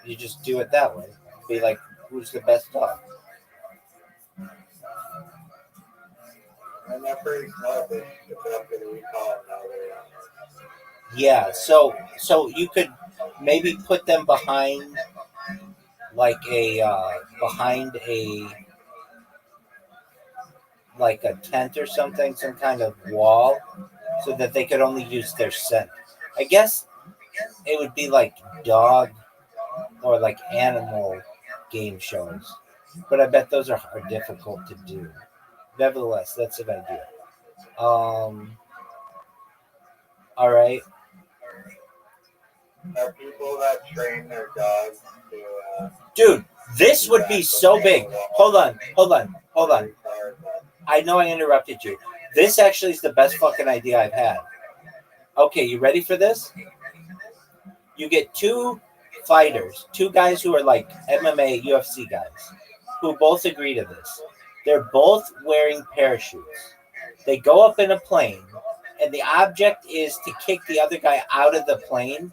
you just do it that way. Be like, who's the best dog? And they're pretty smart. They put up the recall and now they're Yeah, so you could maybe put them behind like a like a tent or something, some kind of wall, so that they could only use their scent. I guess it would be like dog or like animal game shows, but I bet those are difficult to do. Nevertheless, that's an idea. All right, Are people that train their dogs to dude, this would be so big. Hold on. I know I interrupted you. This actually is the best fucking idea I've had. Okay, you ready for this? You get two fighters, two guys who are like MMA, UFC guys, who both agree to this. They're both wearing parachutes. They go up in a plane, and the object is to kick the other guy out of the plane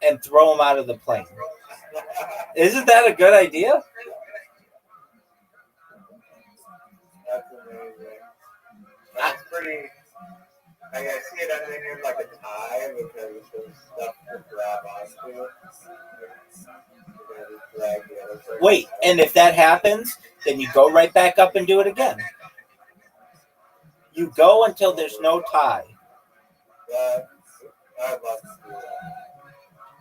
and throw him out of the plane. Isn't that a good idea? That's amazing. That's pretty. I see it ending in like a tie because there's stuff to grab onto. Drag the other person Wait, out. and if that happens, then you go right back up and do it again. You go until there's no tie. I'd love to do that.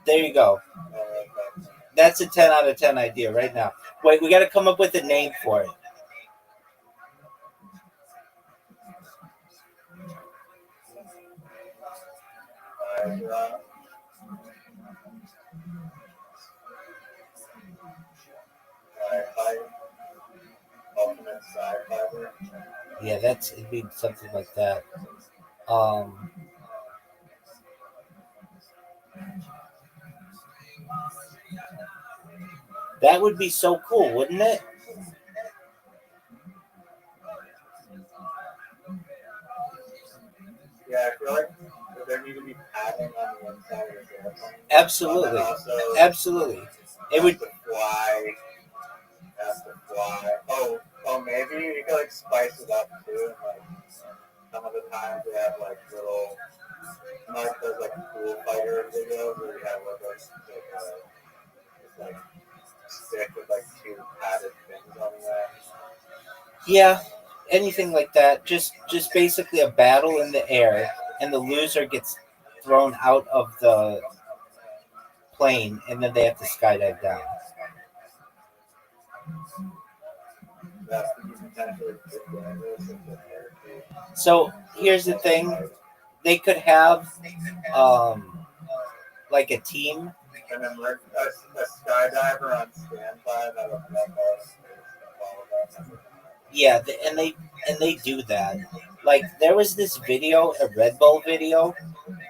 There you go. I like that. That's a 10 out of 10 idea right now. Wait, we got to come up with a name for it. Ultimate side fiber. Yeah, it'd be something like that. Um, that would be so cool, wouldn't it? Yeah, I feel like there need to be padding on the inside of the airplane. Absolutely. Also, Absolutely. It would. Has to fly. Oh, maybe you could like spice it up too. Like some of the times they have like little, like those like cool fighter videos where you have like stick with like two padded things on there. Yeah, anything like that. Just basically a battle in the air, and the loser gets thrown out of the plane, and then they have to skydive down. That's potentially dangerous in the air too. So here's the thing: they could have like a team. And then a skydiver on standby that'll jump out. Yeah, and they do that. Like there was this video, a Red Bull video.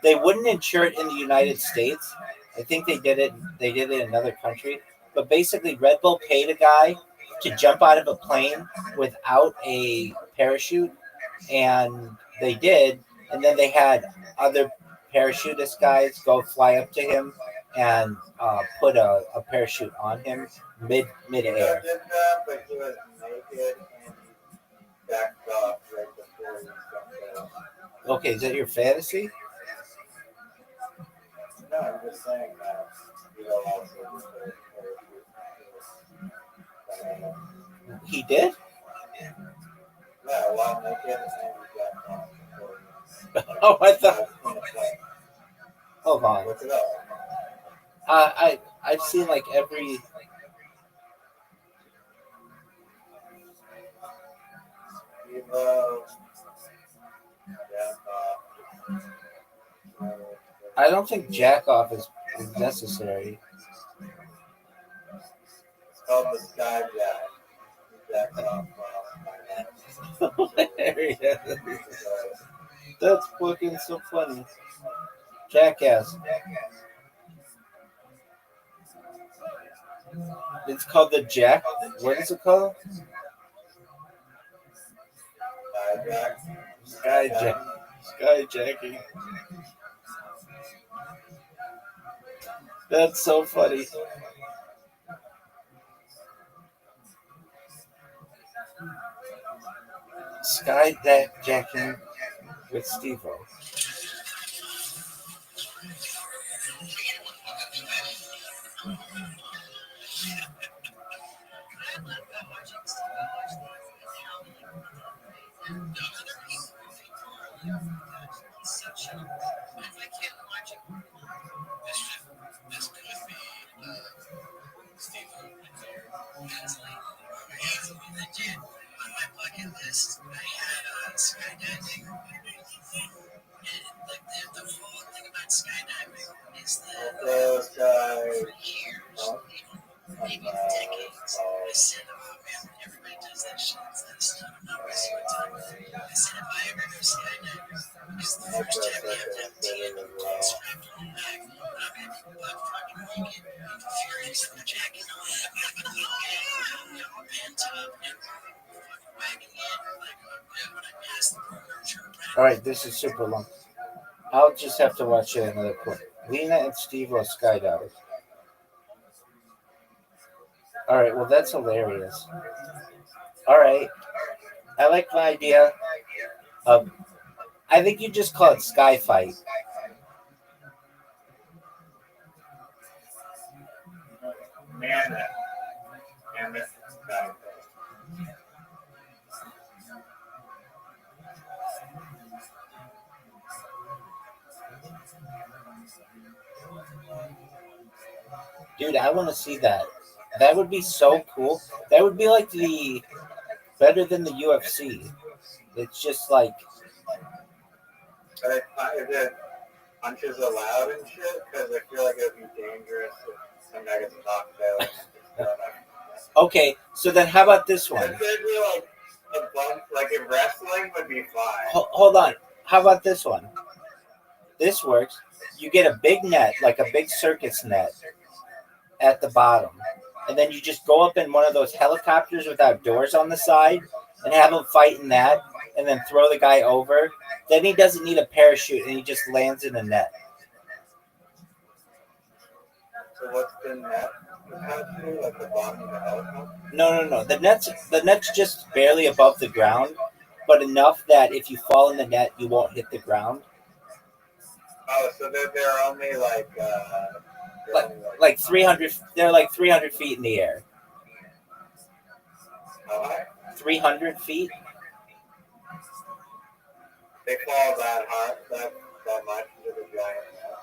They wouldn't insure it in the United States. I think they did it. They did it in another country. But basically, Red Bull paid a guy to jump out of a plane without a parachute, and they did. And then they had other parachutist guys go fly up to him and put a parachute on him midair. Did that, but he was naked and he backed off right before he jumped out. Okay, is that your fantasy? No, I'm just saying that you know also the parachute. He did? Yeah, while naked and he backed off before Oh, I he thought. was in the plane. Hold on. Look it up. I've seen like every. Evo. Yeah. I don't think jack off is necessary. It's called the Sky Jack. Jack off. That's fucking so funny. Jackass. It's called the Jack. What is it called? Skyjack. Skyjacking. That's so funny. Skyjacking with Steve-O. Those guys. All right, this is super long. I'll just have to watch it another point. Lena and Steve-O skydiving. All right, well that's hilarious. All right, I like the idea of. I think you just call it sky fight. Man, and this guy. Dude, I want to see that. That would be so cool. That would be like the better than the UFC. It's just like Is it punches allowed and shit? Because I feel like it'd be dangerous if some guy gets knocked out. okay. So then, how about this one? It'd be like a bump, like in wrestling would be fine. Hold on. How about this one? This works. You get a big net, like a big circus net, at the bottom, and then you just go up in one of those helicopters without doors on the side, and have him fight in that, and then throw the guy over. Then he doesn't need a parachute, and he just lands in a net. So what's the net? Like the bottom of the helicopter? No. The net's just barely above the ground, but enough that if you fall in the net, you won't hit the ground. Oh, so they're only like 300. They're like 300 feet in the air. How high? 300 feet. They fall that high, that much into the giant net.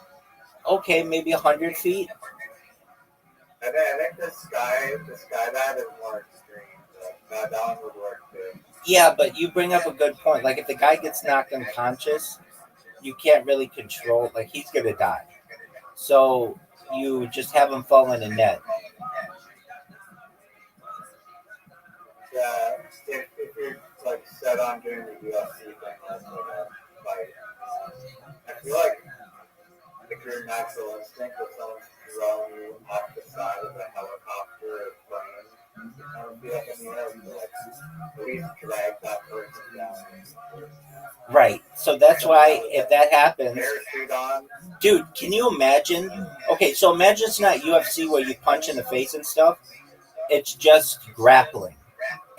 Okay, maybe 100 feet. I think the skydive is more extreme. That one would work too. Yeah, but you bring up a good point. Like if the guy gets knocked unconscious, you can't really control. Like he's gonna die. So you just have him fall in a net. Yeah, if you're like set on doing the UFC thing, that's like a fight. I feel like if your natural instinct if someone's throwing you off the side of a helicopter or plane, I would be like in the air to like at least drag that person down. Right. So that's why if that happens, Parachute on. dude, can you imagine? Okay, so imagine it's not UFC where you punch in the face and stuff. It's just grappling.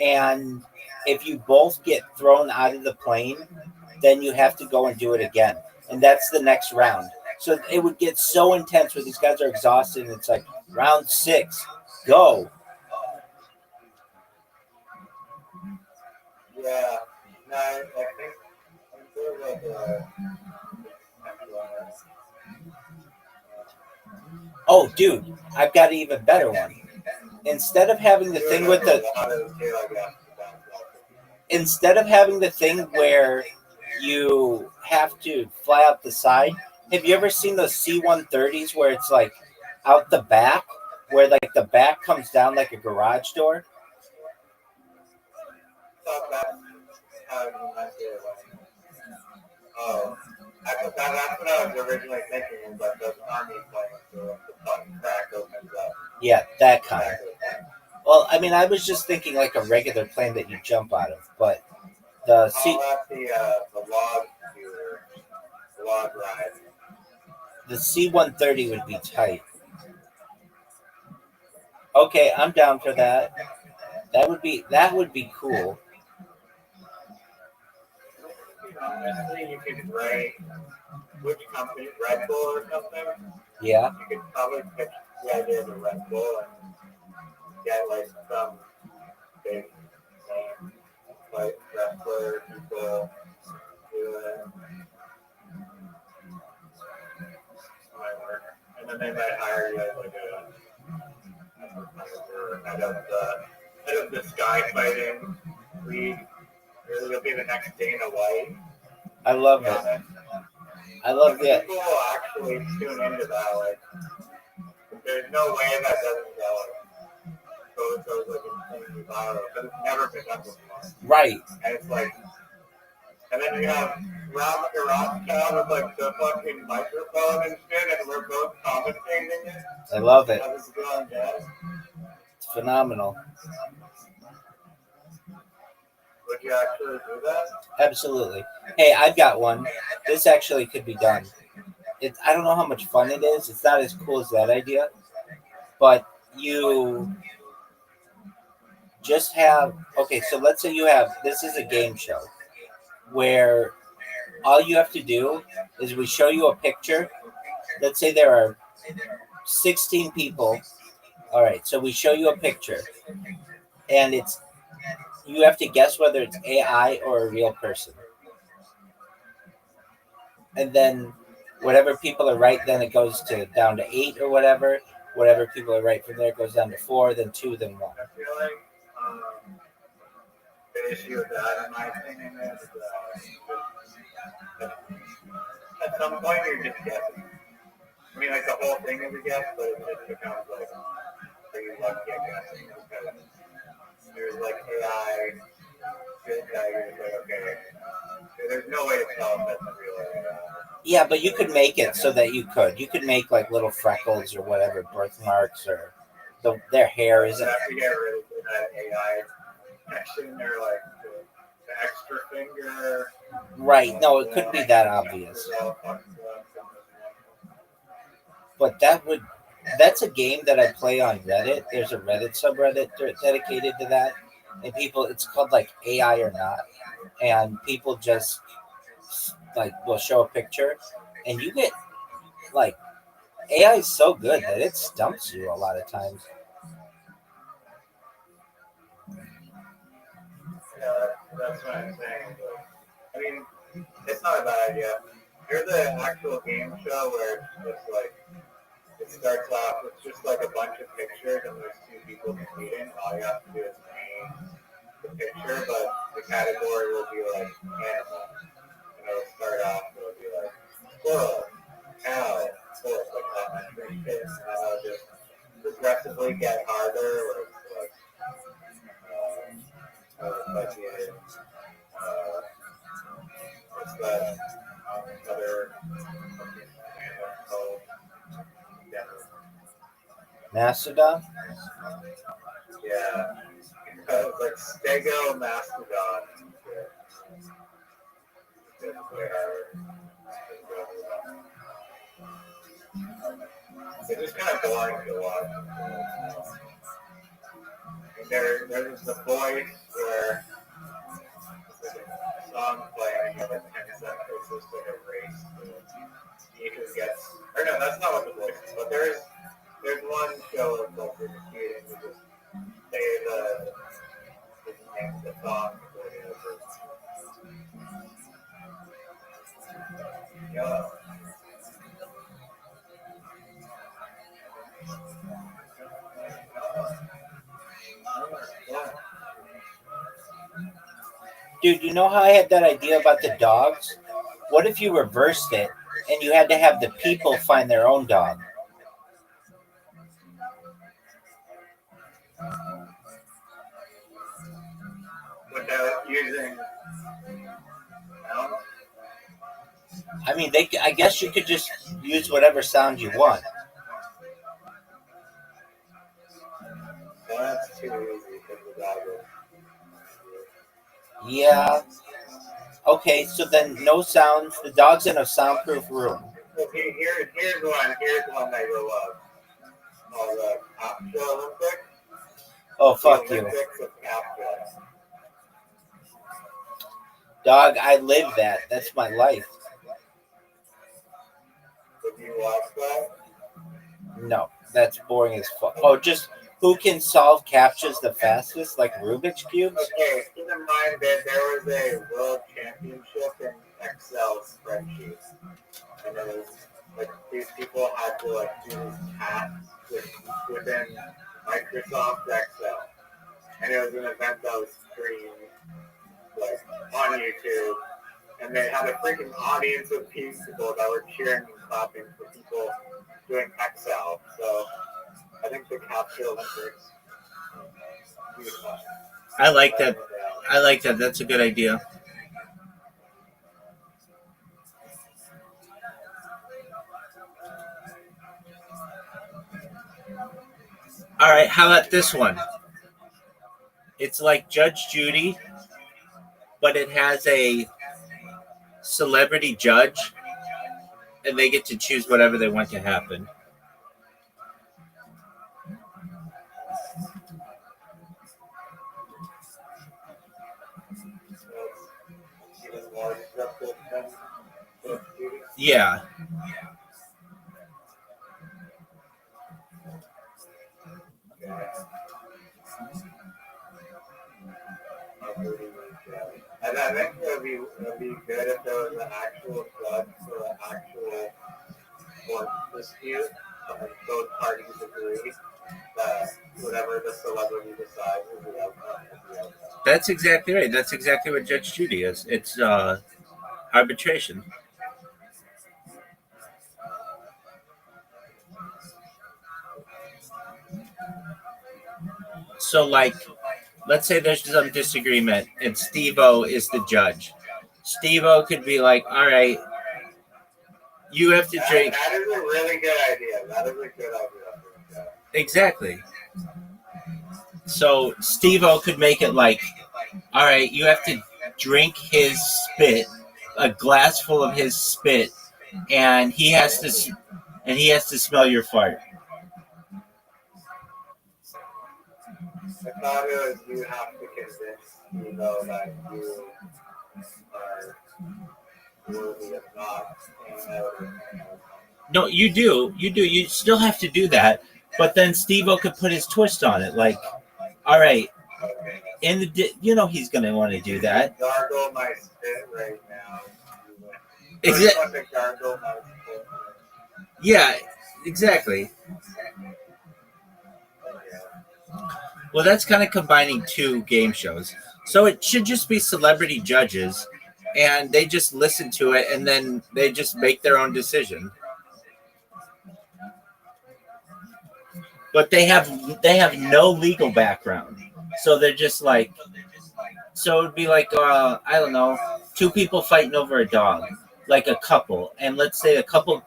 And if you both get thrown out of the plane, then you have to go and do it again. And that's the next round. So it would get so intense where these guys are exhausted and it's like round 6, go. Yeah. No, I think there's like Oh, dude, I've got an even better one. Instead of having the thing with the instead of having the thing where you have to fly out the side, Have you ever seen those C-130s where it's like out the back, where like the back comes down like a garage door? So that's how you might do it. Oh, that's what I was originally thinking, but those army planes, the button crack opens up. Yeah, that kind. Well, I mean, I was just thinking like a regular plane that you jump out of, but the log ride. the C-130 would be tight. Okay, I'm down for that. That would be cool. Honestly, you could write which company, Red Bull or something. Yeah. You could probably pitch the idea of a Red Bull and get like some big name, like wrestler people do it. Might work. And then they might hire you as like a head of the sky fighting league. You'll be the next Dana White. I love it. I love that. People will actually tune into that. Like, there's no way that doesn't goes like insanely viral because it's never been done before. Right. And it's like, and then you have Rothschild with like the fucking microphone and shit, and we're both commentating it. I love it. How's it going, Dad? It's phenomenal. Would you actually do that? Absolutely. Hey, I've got one. This actually could be done. I don't know how much fun it is. It's not as cool as that idea, but you just have, okay, so let's say this is a game show where all you have to do is we show you a picture. Let's say there are 16 people. All right, so we show you a picture, and you have to guess whether it's AI or a real person. And then whatever people are right, then it goes down to 8 or whatever. Whatever people are right from there goes down to 4, then 2, then 1. I feel like the issue with that, in my opinion, is at some point you're just guessing. I mean, like the whole thing is a guess, but it just becomes like, are you lucky at guessing? Because there's like AI, good guy, you're just like, okay, there's no way to tell if that's a real AI. Yeah, but you could make it so that you could make like little freckles or whatever, birthmarks, or their hair isn't. You have to get rid of that AI action or like the extra finger. Right. No, it couldn't be that obvious. But that's a game that I play on Reddit. There's a Reddit subreddit dedicated to that. And it's called like AI or not. And people just like will show a picture and you get like AI is so good that it stumps you a lot of times. Yeah, that's what I'm saying. But, I mean, it's not a bad idea. There's an actual game show where it's like, it starts off with just like a bunch of pictures and there's two people competing. All you have to do is name the picture, but the category will be like animal. And it'll start off, it'll be like squirrel, cow, horse, like that and then it'll just progressively get harder, or it's like, what's that other called? Mastodon? Yeah. It's like Stego Mastodon. It's just kind of boring to watch. There's the voice where the song playing, you have like 10 seconds, it's just like a race to see who gets. Or no, that's not what the voice is, but there's one show of like you're competing to just say the name of the song before the other person. Yeah. Dude, you know how I had that idea about the dogs? What if you reversed it and you had to have the people find their own dog. Without using sound. I mean, I guess you could just use whatever sound you want. So that's too easy for the dog. Yeah. Okay, so then no sounds. The dog's in a soundproof room. Okay, here's one. Here's one that you'll love. The Capture Olympics. Oh, fuck the you. Olympics of Capture. Dog, I live that. That's my life. Did you watch that? No, that's boring as fuck. Oh, just who can solve captchas the fastest, like Rubik's Cubes? Okay, keep in mind that there was a world championship in Excel spreadsheets. And it was like these people had to like do tasks within Microsoft Excel. And it was an event that was streamed like on YouTube. And they had a freaking audience of people that were cheering and clapping for people doing Excel. So I think the Capture Olympics. I like that. I like that. That's a good idea. All right, how about this one? It's like Judge Judy, but it has a celebrity judge, and they get to choose whatever they want to happen. Yeah. And I think it would be good if there was an actual judge for an actual court dispute, and both parties agree that whatever the celebrity decides is the outcome. That's exactly right. That's exactly what Judge Judy is. It's arbitration. So, like, let's say there's some disagreement, and Steve-O is the judge. Steve-O could be like, all right, you have to drink. That is a really good idea. That is a good idea. Exactly. So Steve-O could make it like, all right, you have to drink his spit, a glass full of his spit, and he has to smell your fart. I thought it was you have to convince that you are worthy of not hanging out. No, you do. You still have to do that, but then Steve-O could put his twist on it. Like, all right, in the he's gonna want to do that. Gargle my spit right now. Exactly. Yeah, exactly. Well, that's kind of combining two game shows. So it should just be celebrity judges, and they just listen to it, and then they just make their own decision. But they have no legal background, so they're just like. So it'd be like I don't know, two people fighting over a dog, like a couple, and let's say the couple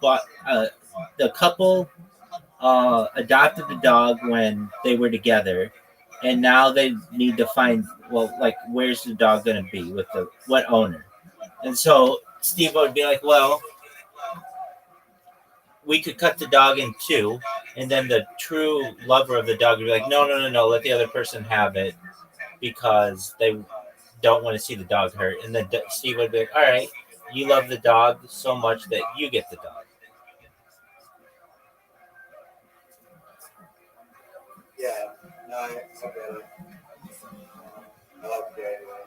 adopted the dog when they were together, and now they need to find where's the dog going to be with what owner, and so Steve would be like, well, we could cut the dog in two, and then the true lover of the dog would be like, no, let the other person have it because they don't want to see the dog hurt, and then Steve would be like, all right, you love the dog so much that you get the dog. Yeah, no, I get it. I like the idea.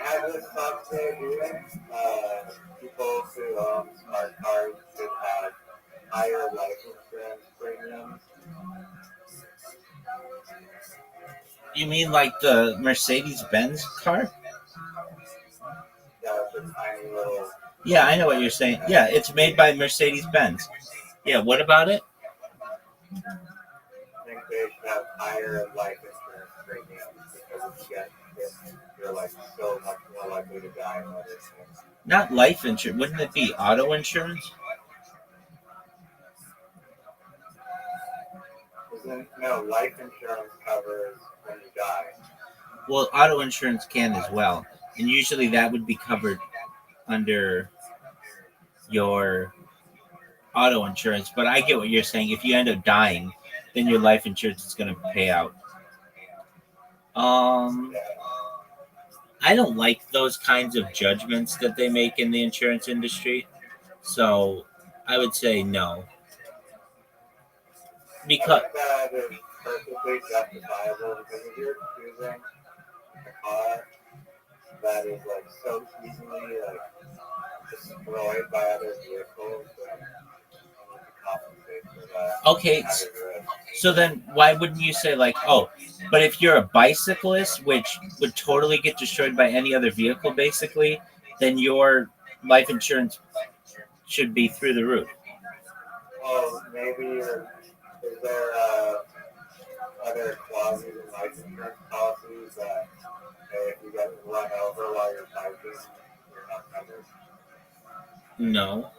As a software doing, people who own smart cars should have higher life insurance premiums. You mean like the Mercedes-Benz car? Yeah, the tiny little. Yeah, I know what you're saying. Yeah, it's made by Mercedes-Benz. Yeah, what about it? I think they should have higher life insurance premiums because if you get hit, you're like so much more likely to die in other things. Not life insurance. Wouldn't it be auto insurance? No, life insurance covers when you die. Well, auto insurance can as well. And usually that would be covered under your auto insurance. But I get what you're saying. If you end up dying, then your life insurance is going to pay out. I don't like those kinds of judgments that they make in the insurance industry. So I would say no. Because I think that is perfectly justifiable because if you're choosing a car that is like so easily like destroyed by other vehicles, then you need to compensate for that. okay, so then why wouldn't you say like, oh, but if you're a bicyclist, which would totally get destroyed by any other vehicle, basically, then your life insurance should be through the roof. Well, maybe is there other clauses in life insurance policies that if you get run over while you're biking, you're not covered? No.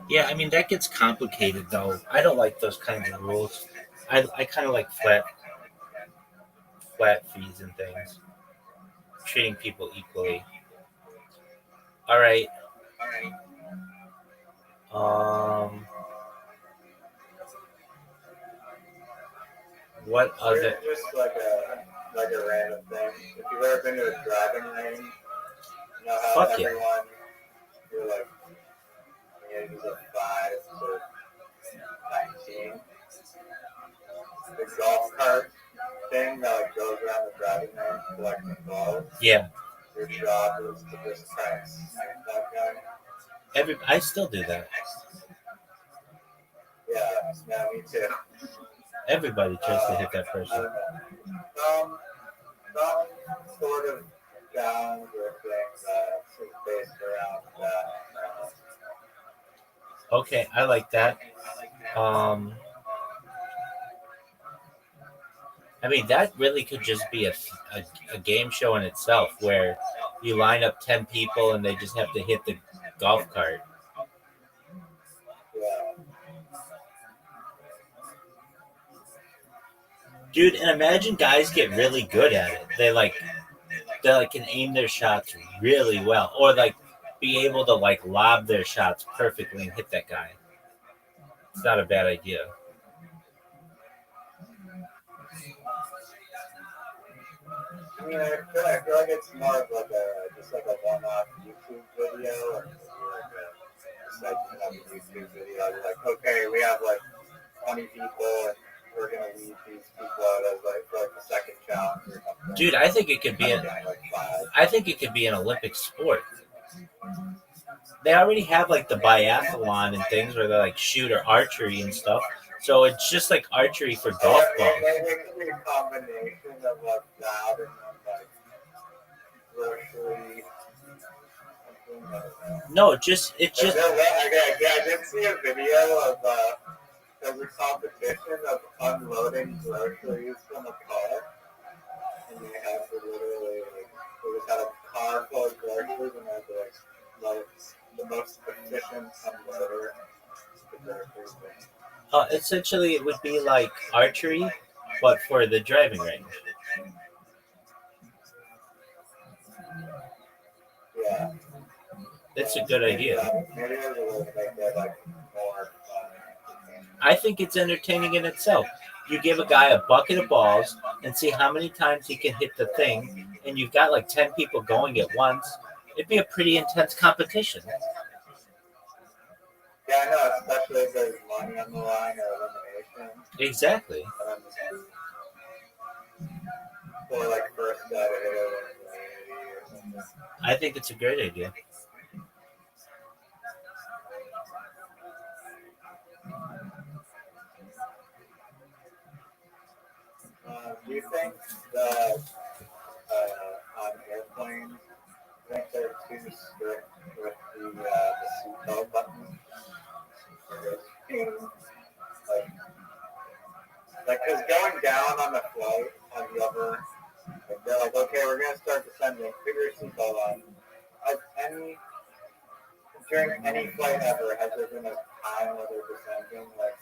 Yeah, I mean that gets complicated though. I don't like those kinds of rules. I kind of like flat fees and things, treating people equally. All right. Um, what other? Here's just like a random thing. If you've ever been to a driving range, you know how Fuck yeah. everyone you're like from the ages of 5 to 19, the golf cart thing that like goes around the driving range collecting balls. Yeah. Your job is to just try and snipe that guy. I still do that. Yeah, me too. Everybody tries to hit that person. Some sort of challenge or thing that is based around that. Okay, I like that. I mean, that really could just be a game show in itself where you line up 10 people and they just have to hit the golf cart. Yeah. Dude, and imagine guys get really good at it. They can aim their shots really well, or like be able to like lob their shots perfectly and hit that guy. It's not a bad idea. I mean, I feel like it's more of like just like a one-off YouTube video, or maybe like a segment of a YouTube video. You're like, okay, we have like 20 people, and we're gonna lead these people out as like for like the second challenge or something. Dude, I think it could be I think it could be an Olympic sport. They already have like the biathlon and things where they like shoot or archery and stuff. So it's just like archery for golf balls. It could be a combination of like that and like grocery. No, it's just I did see a video of there was a competition of unloading groceries from a car, and they had to literally they just had a car full of groceries and they had to like the most efficient unloader of the groceries. essentially it would be like archery, but for the driving range. Yeah. That's a good idea. Maybe there's a way to make that like more fun. I think it's entertaining in itself. You give a guy a bucket of balls and see how many times he can hit the thing, and you've got like 10 people going at once. It'd be a pretty intense competition. Yeah, I know, especially if there's money on the line or elimination. Exactly. Or like first out of hit or something. I think it's a great idea. Do you think that on airplanes, I think they're too strict with the seatbelt button? Like, because going down on the flight, have you ever, like, they're like, okay, we're going to start descending, put your seatbelt on. Has during any flight ever, has there been a time where they're descending, like,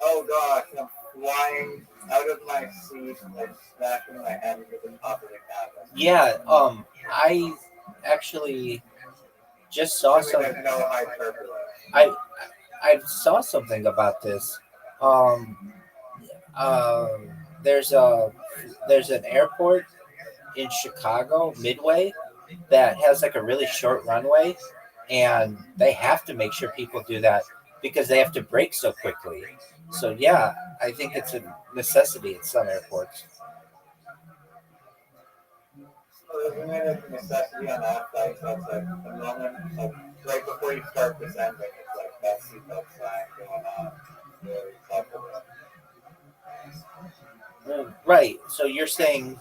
oh gosh, I'm flying out of my seat, like, smashing my head into the top of the cabin? Yeah, I actually just saw some. There's no high turbulence. I saw something about this. Um, there's an airport in Chicago, Midway, that has like a really short runway, and they have to make sure people do that because they have to brake so quickly. So yeah, I think it's a necessity at some airports. So isn't it a necessity on that flight? That's like the moment, like right before you start descending, it's like that seatbelt sign going on. Really top of it. Right. So you're saying,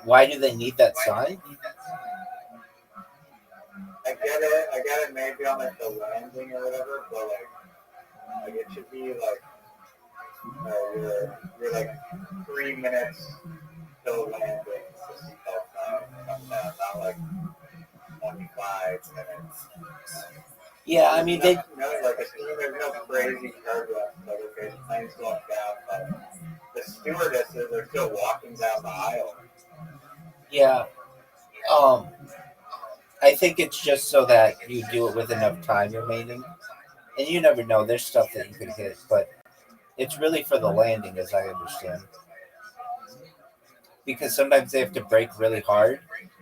why do they need that sign? I get it maybe on like the landing or whatever, but like it should be like you're like 3 minutes till landing, the seatbelt sign comes down, not like 25 minutes. Yeah, I mean they. Like there's no crazy turbulence. Like okay, the plane's going down, but the stewardesses are still walking down the aisle. Yeah. Um. I think it's just so that you do it with enough time remaining, and you never know. There's stuff that you could hit, but it's really for the landing, as I understand, because sometimes they have to brake really hard,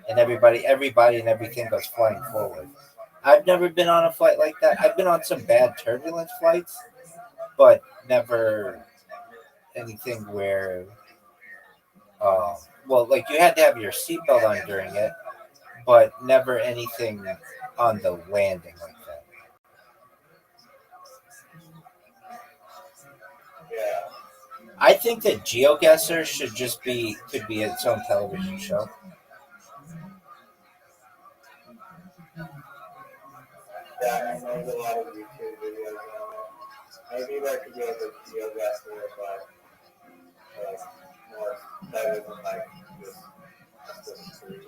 and everybody, and everything goes flying forward. I've never been on a flight like that. I've been on some bad turbulence flights, but never anything where, well, like you had to have your seatbelt on during it, but never anything on the landing like that. Yeah. I think that GeoGuessr could be its own television show. Yeah, I mean, there's a lot of YouTube videos on it. Maybe there could be like a geoguessr, but more better than like just the street.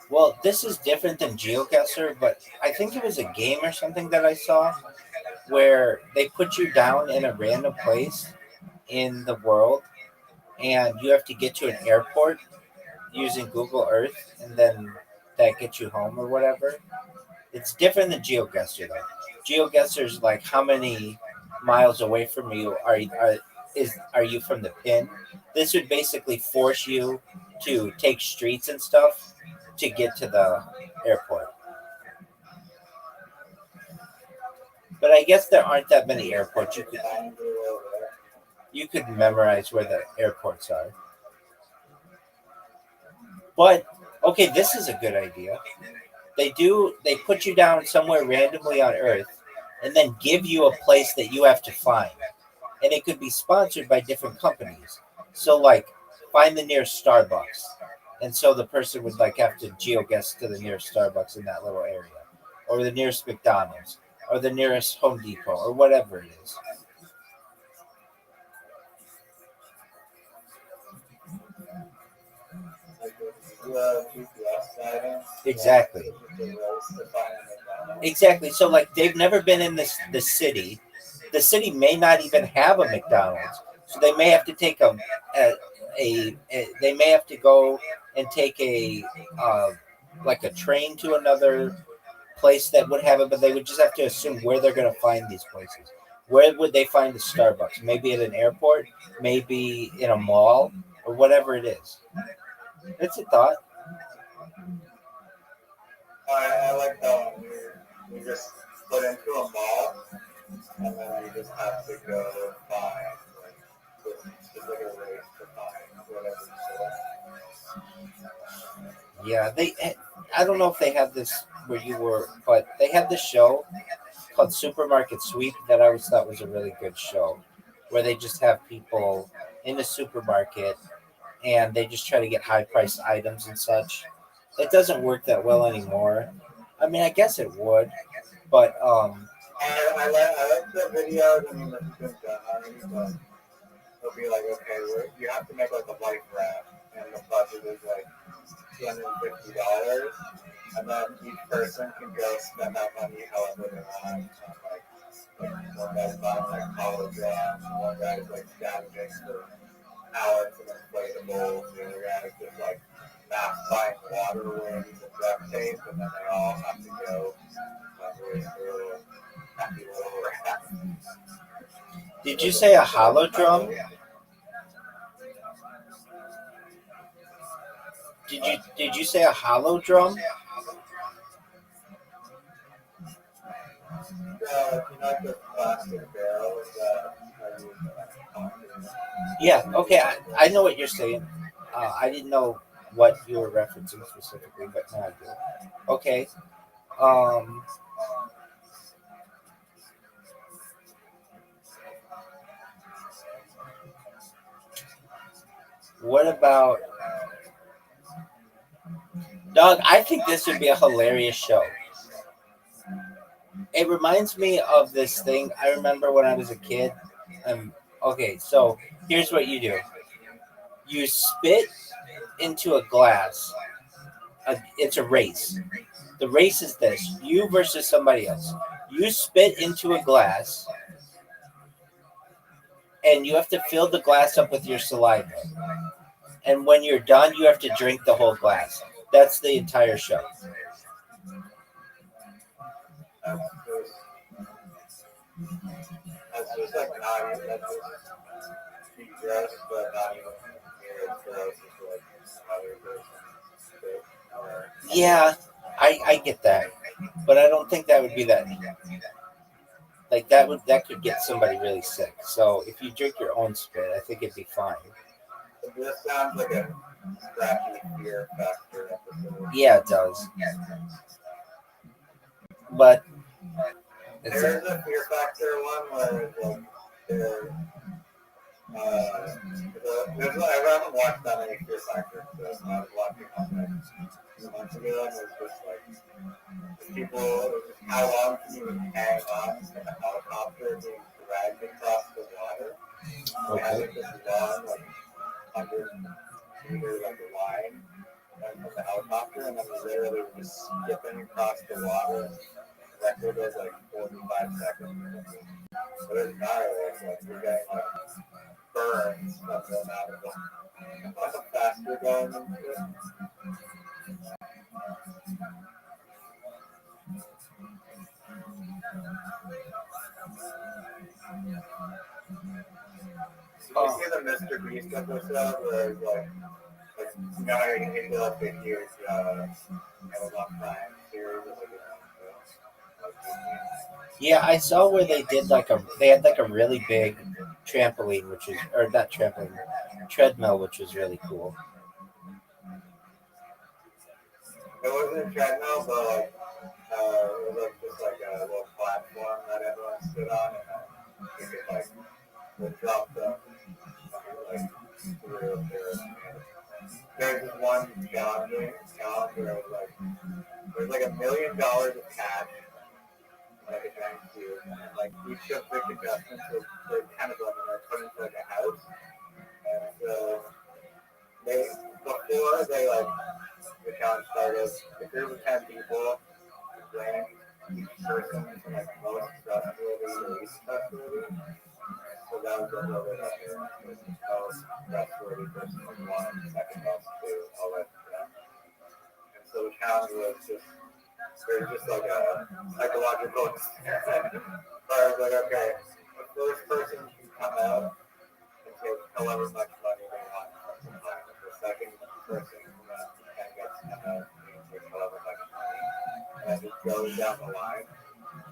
Well, this is different than GeoGuessr, but I think it was a game or something that I saw where they put you down in a random place in the world, and you have to get to an airport using Google Earth, and then that gets you home or whatever. It's different than GeoGuessr though. GeoGuessr is like how many miles away from you are you from the pin? This would basically force you to take streets and stuff to get to the airport. But I guess there aren't that many airports. You could memorize where the airports are. But okay, this is a good idea. They put you down somewhere randomly on Earth and then give you a place that you have to find. And it could be sponsored by different companies. So like find the nearest Starbucks. And so the person would like have to geoguess to the nearest Starbucks in that little area. Or the nearest McDonald's. Or the nearest Home Depot or whatever it is. Exactly. Exactly. So like they've never been in the city. The city may not even have a McDonald's. So they may have to take they may have to go and take like a train to another place that would have it, but they would just have to assume where they're going to find these places. Where would they find a Starbucks? Maybe at an airport, maybe in a mall, or whatever it is. It's a thought. I like that one. You just put into a mall, and then you just have to go find like the specific ways to find whatever you Yeah, I don't know if they have this where you were, but they had this show called Supermarket Sweep that I always thought was a really good show, where they just have people in the supermarket and they just try to get high priced items and such. It doesn't work that well anymore. I mean, I guess it would, but I like the videos. I mean, that's been done already, but it'll be like, okay, you have to make like a life raft, and the budget is like $250, and then each person can go spend that money however they want. Like one guy's buying like holograms, one guy's like scavenging for pallets and inflatables, the other guy's just like mass buying water wings and duct tape, and then they all have to go fundraise for a little happy little raft. did you say a hollow drum? Did you say a hollow drum? Like the plastic barrels that are used in like concrete. Yeah. Okay. I know what you're saying. I didn't know what you were referencing specifically, but now I do. Okay. Um. What about Doug? I think this would be a hilarious show. It reminds me of this thing I remember when I was a kid. Okay, so here's what you do: you spit into a glass. It's a race. The race is this: you versus somebody else. You spit into a glass, and you have to fill the glass up with your saliva. And when you're done, you have to drink the whole glass. That's the entire show. That's just, that's just like not even, that's just be gross, but not even near as gross as like another person's spit or. Yeah, I get that, but I don't think that would be that. Like that could get somebody really sick. So if you drink your own spit, I think it'd be fine. This sounds like a scratchy fear factor episode. Yeah, it does. But it's There's a fear factor one where it's like they're I haven't watched that many fear factors, so I was watching one like 2 months ago, and it was just like people, it was just how long can you hang on in a helicopter being dragged across the water? They had like this long, like 100-meter like line from the helicopter, and then literally just skipping across the water. And record was like 45 seconds. But it's gnarly. It's like you're getting like burns from the amount of how fast you're going into it. Did you see the Mr. Beast episode where it's like you know how you can get like the huge Amazon Prime series of like yeah, I saw where they had like a really big trampoline, which is or not trampoline, treadmill, which was really cool. it wasn't a treadmill, but like it was like just like a little platform that everyone stood on, and you could like drop them like through there. There's this one challenge where it was like there's like $1 million of cash, like a giant cube, and like each of the contestants was like kind of like put into like a house, and so they before they like the challenge started, a group of 10 people ranked each person from like most trustworthy to least trustworthy. So that was a little bit up there. It was the most trustworthy person was one, second most two, all that stuff. And so the challenge was just there's just like a psychological experiment. Where I was like, okay, the first person can come out and take however much money they want from the client. The second person can get to come out and take however much money. And then just goes down the line.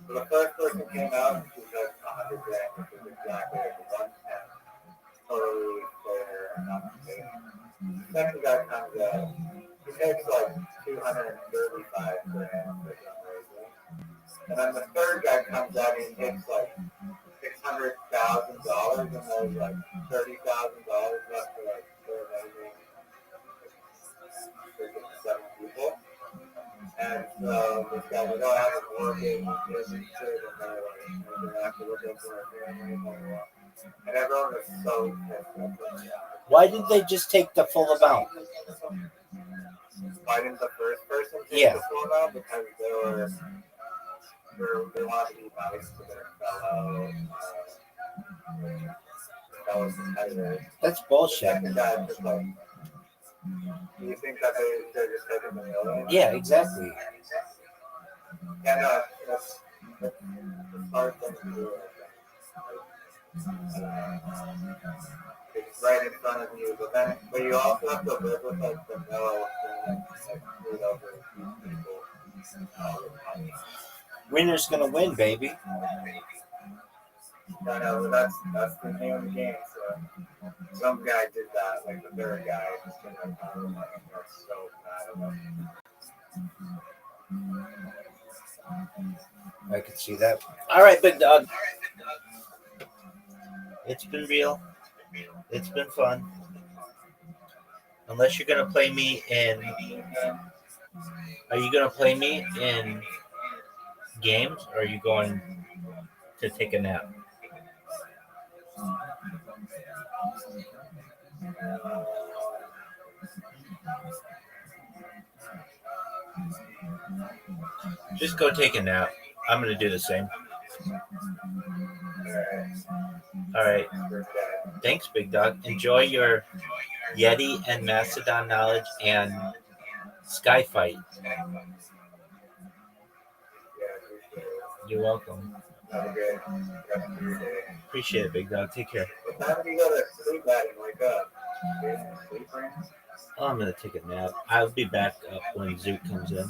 So the first person came out and she took $100 grand, which is exactly like 1/10. Totally fair and not safe. The second guy comes out, he He makes like 235 grand for fundraising. And then the third guy comes out and he makes like $600,000 and there's like $30,000 left for like donating freaking 7 people. And so this guy, we don't have a mortgage, he doesn't sit, and they're like, we're gonna have to look up for our family, blah, blah, blah. And everyone was so pissed off. Why didn't they just take the full amount? Why didn't the first person take Yeah. the full amount? Because they wanted to be nice to their fellow competitors. That's bullshit. Second guy just like, do you think that they're just taking the million? Yeah, exactly. Yeah, no, that's hard thing to do. It's right in front of you, but you also have to live with like the no thing, like screwed over people. Winner's gonna win, baby. No, but that's the name of the game. So some guy did that, like the third guy, just did like, that's so bad of him. I could see that. All right, big dog. It's been real. It's been fun. Unless you're gonna play me in. Are you gonna play me in games, or are you going to take a nap? Just go take a nap. I'm gonna do the same. All right. Thanks, big dog. Enjoy your Yeti and Mastodon knowledge and Sky Fight. You're welcome. Have a good rest of your day. Appreciate it, big dog. Take care. What time do you go to sleep at and wake up? Do you sleep right now? Oh, I'm gonna take a nap. I'll be back up when Zoot comes in.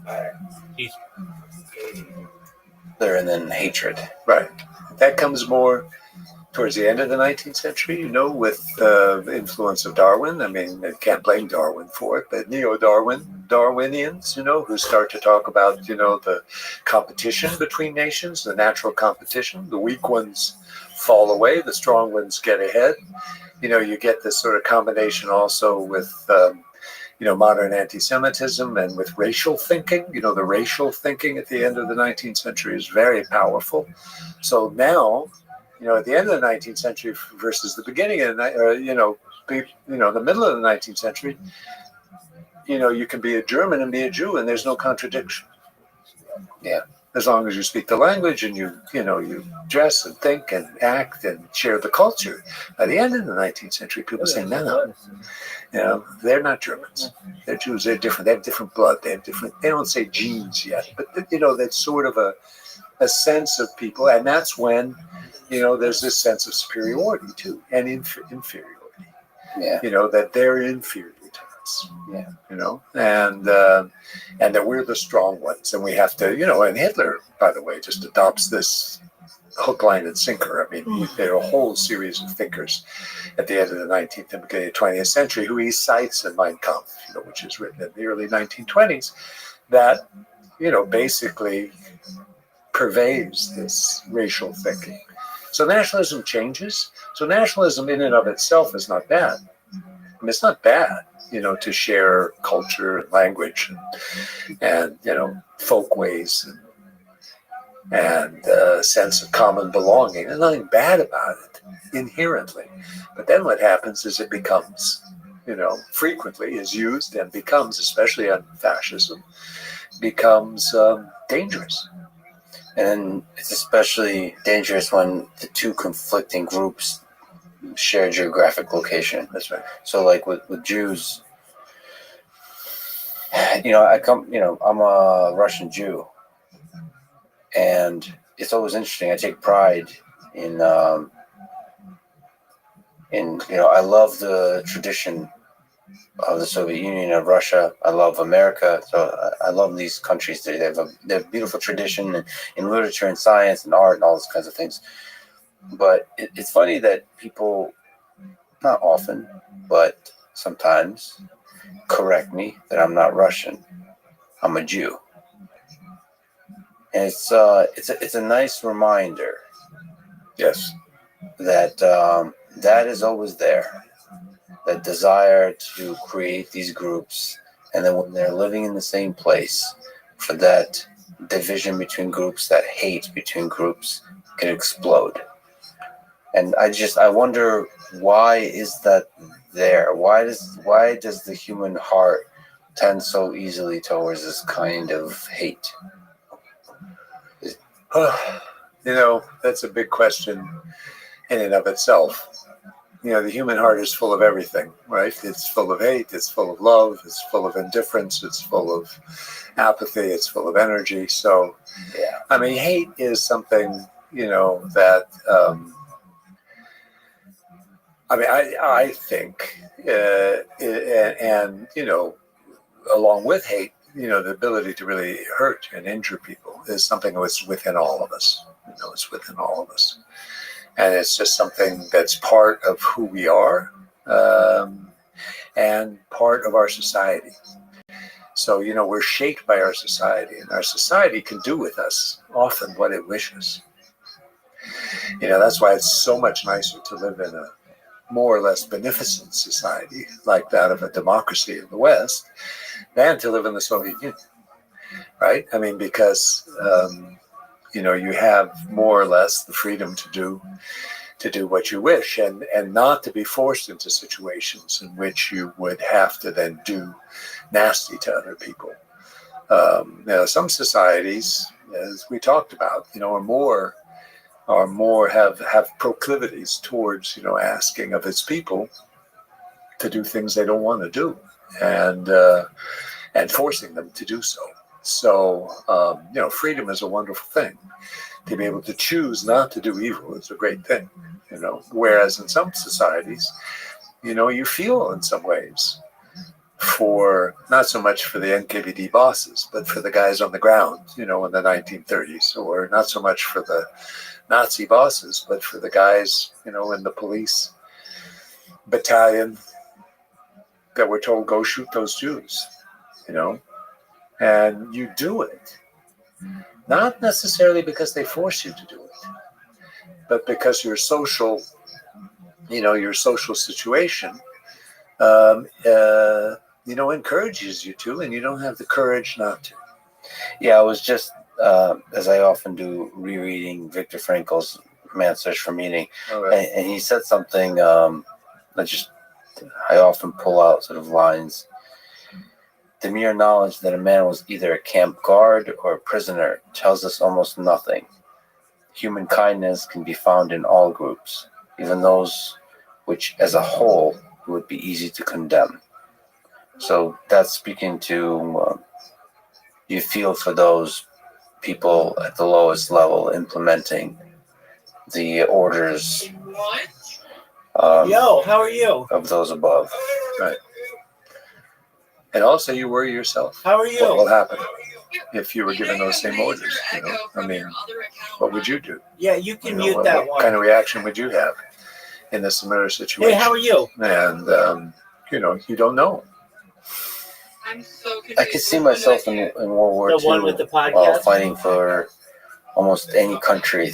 Alright. Peace. And then hatred. Right. That comes more towards the end of the 19th century, with the influence of Darwin. I mean, I can't blame Darwin for it, but Darwinians, who start to talk about, the competition between nations, the natural competition. The weak ones fall away, the strong ones get ahead. You get this sort of combination also with modern anti-Semitism and with racial thinking. The racial thinking at the end of the 19th century is very powerful. So now, at the end of the 19th century versus the beginning of the middle of the 19th century, you can be a German and be a Jew, and there's no contradiction. Yeah. As long as you speak the language and you dress and think and act and share the culture. By the end of the 19th century, people say, no. They're not Germans. They're Jews. They're different. They have different blood. They don't say genes yet, but that's sort of a sense of people, and that's when there's this sense of superiority too, and inferiority. Yeah. That they're inferior to us. Yeah. And that we're the strong ones, and we have to. And Hitler, by the way, just adopts this hook, line, and sinker. I mean, there are a whole series of thinkers at the end of the 19th and beginning of the 20th century who he cites in Mein Kampf, which is written in the early 1920s, that, basically pervades this racial thinking. So nationalism changes. So nationalism in and of itself is not bad. I mean, it's not bad, to share culture and language and folk ways and a sense of common belonging. There's nothing bad about it inherently. But then what happens is it becomes, frequently is used and becomes, especially on fascism, becomes dangerous. And it's especially dangerous when the two conflicting groups share geographic location. That's right. So like with Jews, I'm a Russian Jew. And it's always interesting. I take pride in I love the tradition of the Soviet Union, of Russia. I love America. So I love these countries. They have a beautiful tradition in literature and science and art and all those kinds of things. But it's funny that people not often, but sometimes, correct me that I'm not Russian. I'm a Jew. And it's a nice reminder. Yes. That that is always there. That desire to create these groups, and then when they're living in the same place, for that division between groups, that hate between groups can explode. And I wonder, why is that there? Why does the human heart tend so easily towards this kind of hate? That's a big question in and of itself. The human heart is full of everything, right? It's full of hate, it's full of love, it's full of indifference, it's full of apathy, it's full of energy. So, Yeah. I mean, hate is something, that, I think, and, along with hate, the ability to really hurt and injure people is something that's within all of us. It's within all of us. And it's just something that's part of who we are, and part of our society. So, we're shaped by our society, and our society can do with us often what it wishes. That's why it's so much nicer to live in a more or less beneficent society like that of a democracy in the West than to live in the Soviet Union, right? I mean, because you have more or less the freedom to do what you wish, and not to be forced into situations in which you would have to then do nasty to other people. Some societies, as we talked about, are more have proclivities towards asking of its people to do things they don't want to do, and forcing them to do so. So freedom is a wonderful thing. To be able to choose not to do evil is a great thing. Whereas in some societies, you feel in some ways for not so much for the NKVD bosses, but for the guys on the ground, in the 1930s, or not so much for the Nazi bosses, but for the guys, in the police battalion that were told, go shoot those Jews, and you do it. Not necessarily because they force you to do it, but because your social situation, encourages you to, and you don't have the courage not to. Yeah, I was just, as I often do, rereading Viktor Frankl's Man's Search for Meaning, Right. and he said something I often pull out sort of lines. The mere knowledge that a man was either a camp guard or a prisoner tells us almost nothing. Human kindness can be found in all groups, even those which, as a whole, would be easy to condemn. So that's speaking to you feel for those people at the lowest level implementing the orders Yo, how are you? of those above. Right. And also, you worry yourself. How are you? What will happen if you were given those same orders? I mean, what would you do? Yeah, you can mute that what one. kind of reaction would you have in a similar situation? Hey, how are you? And you don't know. I could see myself in World War II The one with the podcast? while fighting for almost any country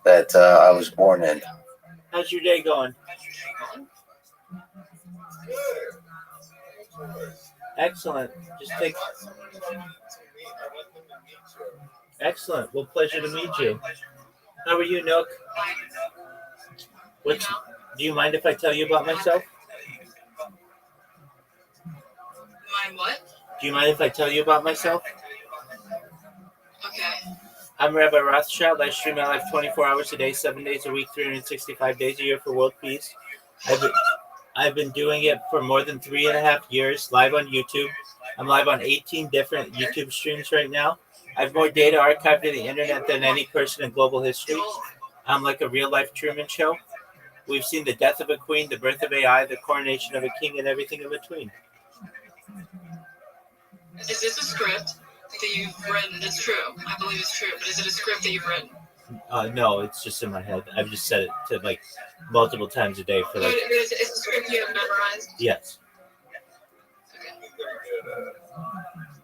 that I was born in. How's your day going? Excellent. Just take. Excellent. Well, pleasure to meet you. How are you, Nook? Do you mind if I tell you about myself? Mind what? Do you mind if I tell you about myself? Okay. I'm Rabbi Rothschild. I stream my life 24 hours a day, 7 days a week, 365 days a year for world peace. I've been doing it for more than 3.5 years, live on YouTube. I'm live on 18 different YouTube streams right now. I have more data archived in the internet than any person in global history. I'm like a real-life Truman Show. We've seen the death of a queen, the birth of AI, the coronation of a king, and everything in between. Is this a script that you've written? It's true. I believe it's true. But is it a script that you've written? No, it's just in my head. I've just said it to like multiple times a day for like It's a script you have memorized. yes. Okay. He's very good.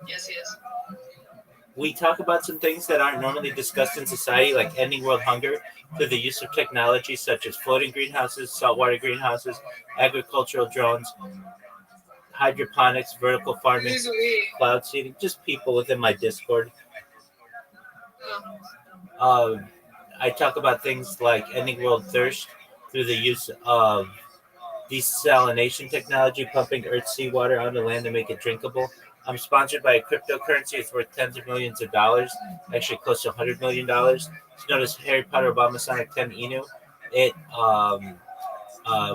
Yes, he is. We talk about some things that aren't normally discussed in society, like ending world hunger through the use of technology such as floating greenhouses, saltwater greenhouses, agricultural drones, hydroponics, vertical farming, Who's we? cloud seeding. Just people within my Discord. Oh, Uh, I talk about things like ending world thirst through the use of desalination technology, pumping Earth's seawater onto land to make it drinkable. I'm sponsored by a cryptocurrency. It's worth tens of millions of dollars, actually close to $100 million. It's known as Harry Potter Obama 10 Inu. It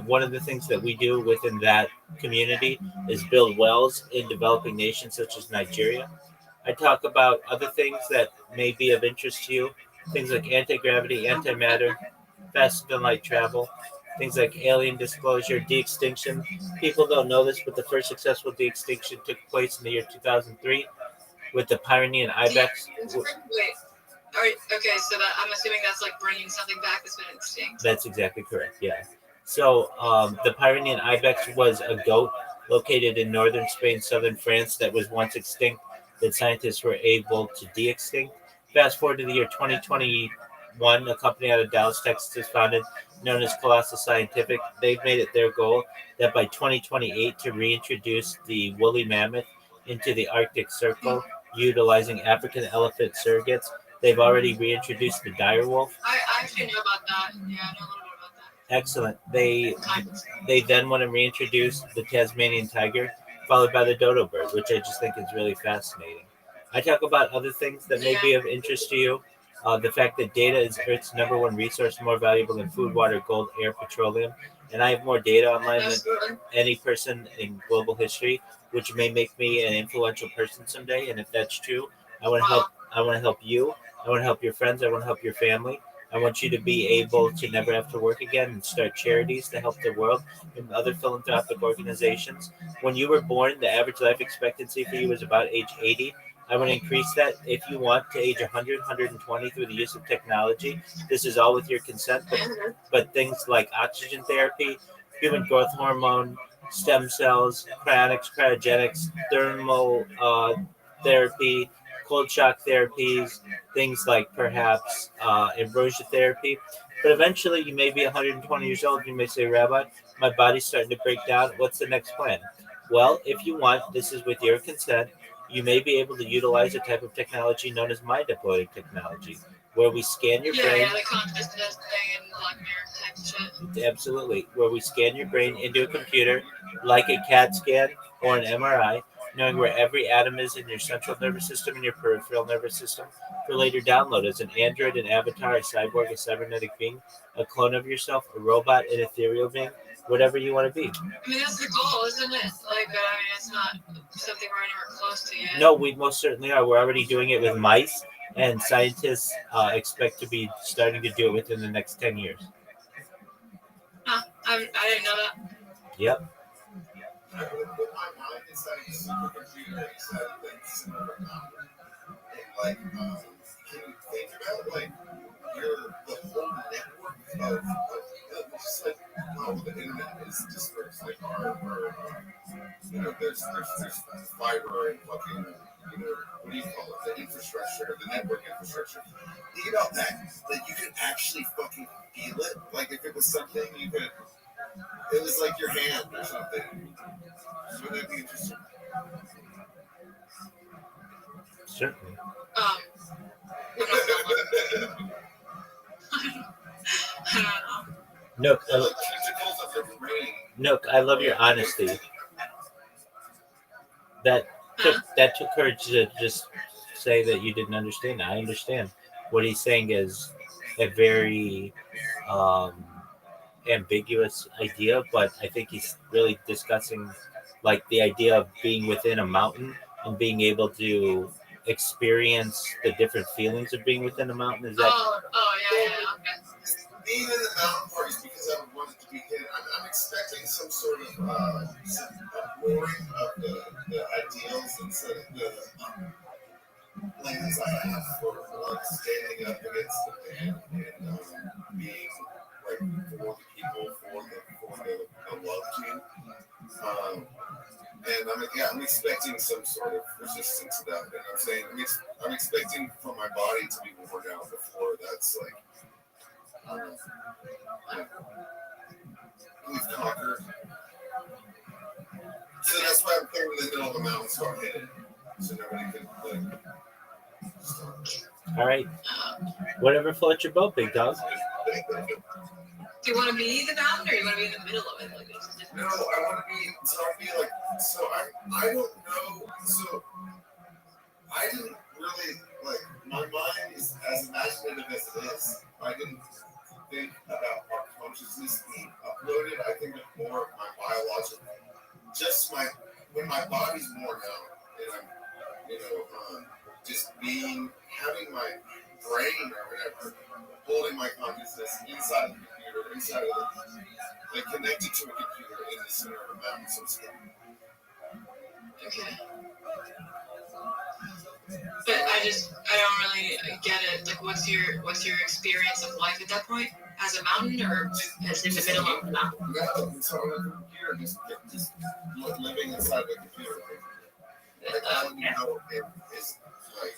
one of the things that we do within that community is build wells in developing nations such as Nigeria. I talk about other things that may be of interest to you, things like anti gravity, antimatter, faster than light travel, things like alien disclosure, de extinction. People don't know this, but the first successful de extinction took place in the year 2003 with the Pyrenean ibex. wait. Okay, so that I'm assuming that's like bringing something back that's been extinct. That's exactly correct, yeah. So the Pyrenean ibex was a goat located in northern Spain, southern France, that was once extinct, that scientists were able to de extinct. Fast forward to the year 2021, a company out of Dallas, Texas, is founded, known as Colossus Scientific. They've made it their goal that by 2028 to reintroduce the woolly mammoth into the Arctic Circle, utilizing African elephant surrogates. They've already reintroduced the dire wolf. I actually know about that. Yeah, I know a little bit about that. Excellent. They Kind of. they then want to reintroduce the Tasmanian tiger, followed by the dodo bird, which I just think is really fascinating. I talk about other things that may be of interest to you. The fact that data is Earth's number one resource, more valuable than food, water, gold, air, petroleum. And I have more data online than Absolutely. any person in global history, which may make me an influential person someday. And if that's true, I want to help. I want to help you. I want to help your friends. I want to help your family. I want you to be able to never have to work again and start charities to help the world and other philanthropic organizations. When you were born, the average life expectancy for you was about age 80. I want to increase that if you want to age 100, 120 through the use of technology. This is all with your consent, but things like oxygen therapy, human growth hormone, stem cells, cryonics, cryogenics, thermal therapy, cold shock therapies, things like perhaps ambrosia therapy. But eventually, you may be 120 years old. You may say, Rabbi, my body's starting to break down. What's the next plan? Well, if you want, this is with your consent. You may be able to utilize a type of technology known as mind uploading technology, where we scan your brain. Yeah, the consciousness thing and Black Mirror type shit. Absolutely, where we scan your brain into a computer, like a CAT scan or an MRI, knowing where every atom is in your central nervous system and your peripheral nervous system, for later download as an android, an avatar, a cyborg, a cybernetic being, a clone of yourself, a robot, an ethereal being, whatever you want to be. I mean, that's the goal, isn't it? Like, but I mean, it's not something we're anywhere close to yet. No, we most certainly are. We're already doing it with mice, and scientists expect to be starting to do it within the next 10 years. Huh, I didn't know that. Yep. I would put my mind inside a supercomputer inside of things. And like, can you think about like the whole network of just like how the internet is dispersed, like our there's fiber and fucking what do you call it, the infrastructure, the network infrastructure. Think about that you could actually fucking feel it, like if it was something you could, it was like your hand or something. Wouldn't that be interesting? Certainly. I'm not feeling I don't know. Nook, The tentacles of your brain. Nook, I love your honesty. That took courage to just say that you didn't understand. I understand. What he's saying is a very ambiguous idea, but I think he's really discussing like the idea of being within a mountain and being able to experience the different feelings of being within a mountain. Is that Yeah, okay. Being in the mountain part is because I wanted to be hidden. I'm expecting some sort of lowering of the ideals and the plans I have for like standing up against the man. like for the people, for the love team. And I'm expecting some sort of resistance to that. You know what I'm saying? I'm expecting for my body to be worn out before that's like, we've conquered. So that's why I'm putting in the middle of the mountain so I'm hidden. So nobody can, like, All right. Whatever floats your boat, big dog. Do you want to be the mountain, or you want to be in the middle of it? Like, no, I want to be like, so I don't know, so I didn't really, like, my mind is as imaginative as it is. I didn't think about our consciousness being uploaded. I think of more of my biological, when my body's worn out, and I'm, just having my brain or whatever, holding my consciousness inside of the computer, like connected to a computer in the center of a mountain, so to speak. okay. But I don't really get it. Like, what's your experience of life at that point? As a mountain, or as in the middle of the mountain? No, it's on a computer, just living inside the computer. Like, all you know is like,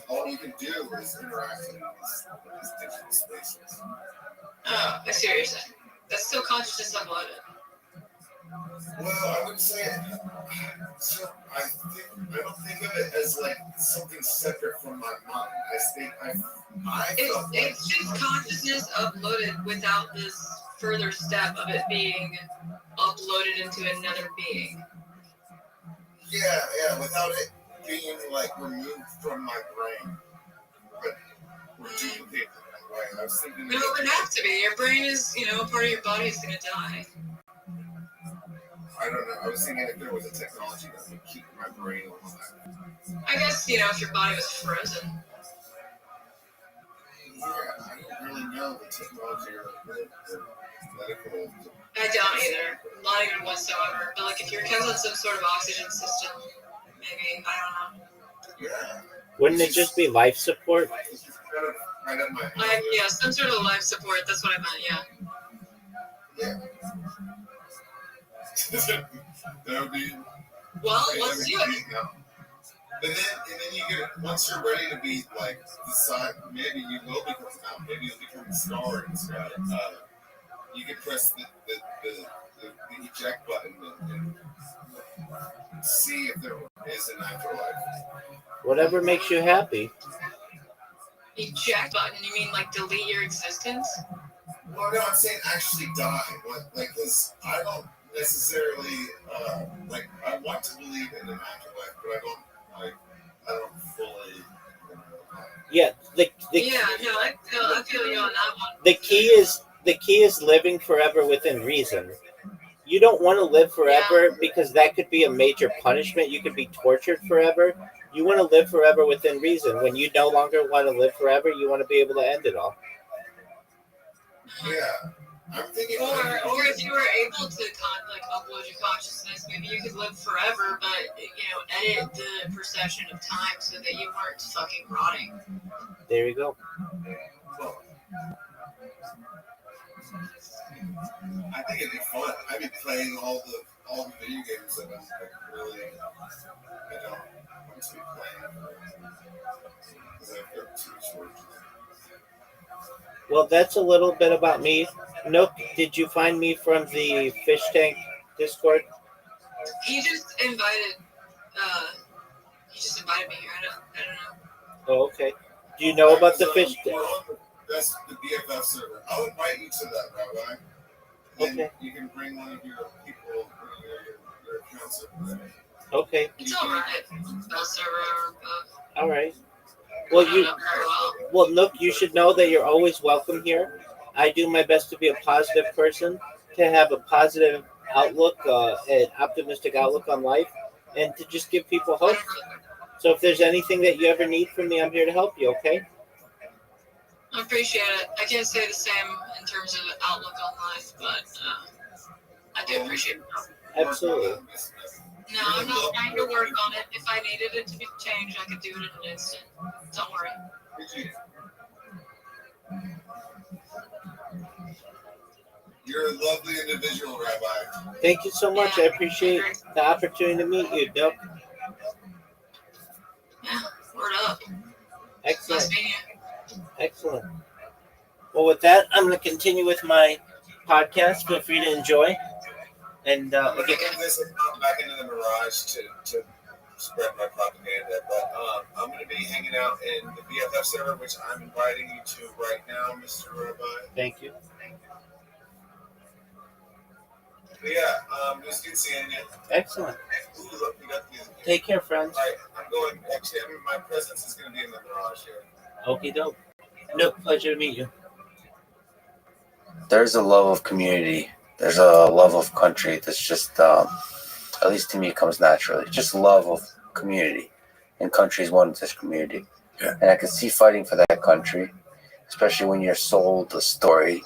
all you can do is interact in these digital spaces. Oh, I see what you're saying. That's still consciousness uploaded. Well, I would say, so I don't think of it as like something separate from my mind. It's just consciousness uploaded without this further step of it being uploaded into another being. Yeah, without it being like removed from my brain, but duplicated. Right? I was thinking. No, it would have to be. Your brain is, a part of your body is gonna die. I don't know. I was thinking if there was a technology that would keep my brain alive. I guess, if your body was frozen. Yeah, I don't really know the technology or the medical. I don't either. Not even whatsoever. But, like, if your kid's on some sort of oxygen system, maybe. I don't know. Yeah. Wouldn't it just be life support? It's just kind of right up my head. Yeah, some sort of life support. That's what I meant, yeah. That would be. Well, let's do it. And then you get, once you're ready to be like decide, maybe you will become a mountain, maybe you'll become a star in the sky. You can press the eject button and see if there is an afterlife. Whatever makes you happy. Eject button? You mean like delete your existence? Well, no, I'm saying actually die. Like, because I don't necessarily like. I want to believe in an afterlife, but I don't fully. Yeah, I feel you on that one. the key is living forever within reason. You don't want to live forever because that could be a major punishment. You could be tortured forever. You want to live forever within reason. When you no longer want to live forever, you want to be able to end it all. Yeah. I'm thinking. Or if you were able to upload your consciousness, maybe you could live forever, but edit the perception of time so that you weren't fucking rotting. There you go. I think it'd be fun. I'd be playing all the video games that I'm like really I don't want to be playing because I've got too much work to do. Well, that's a little bit about me. Nope. Did you find me from the Fish Tank Discord? He just invited me here. I don't know. Oh, okay. Do you know about the Fish Tank? That's the BFF server. I'll invite you to that, Rabbi. And Okay. you can bring one of your people, your accounts over there. Okay. It's alright. Spell server. All right. Well, Well, Nook, you should know that you're always welcome here. I do my best to be a positive person, to have a positive outlook, an optimistic outlook on life, and to just give people hope. So if there's anything that you ever need from me, I'm here to help you, okay? I appreciate it. I can't say the same in terms of outlook on life, but I do appreciate it. Absolutely. No, I'm not trying to work on it. If I needed it to be changed, I could do it in an instant. Don't worry. You're a lovely individual, Rabbi. Thank you so much. I appreciate the opportunity to meet you, Doc. Yeah, word up. Excellent. Nice meeting you. Excellent. Well, with that, I'm going to continue with my podcast. Feel free to enjoy. And I'm gonna again, end this and come back into the mirage to spread my propaganda. But I'm gonna be hanging out in the BFF server, which I'm inviting you to right now, Mr. Rabbi. thank you. But yeah, it was good seeing you. Excellent. Ooh, look, we got the music. Take care, friends. All right, I'm going. Actually, my presence is gonna be in the mirage here. Okie doke. No, pleasure to meet you. There's a love of community. There's a love of country that's just, at least to me, comes naturally. Just love of community. And country is one such community. Yeah. And I could see fighting for that country, especially when you're sold a story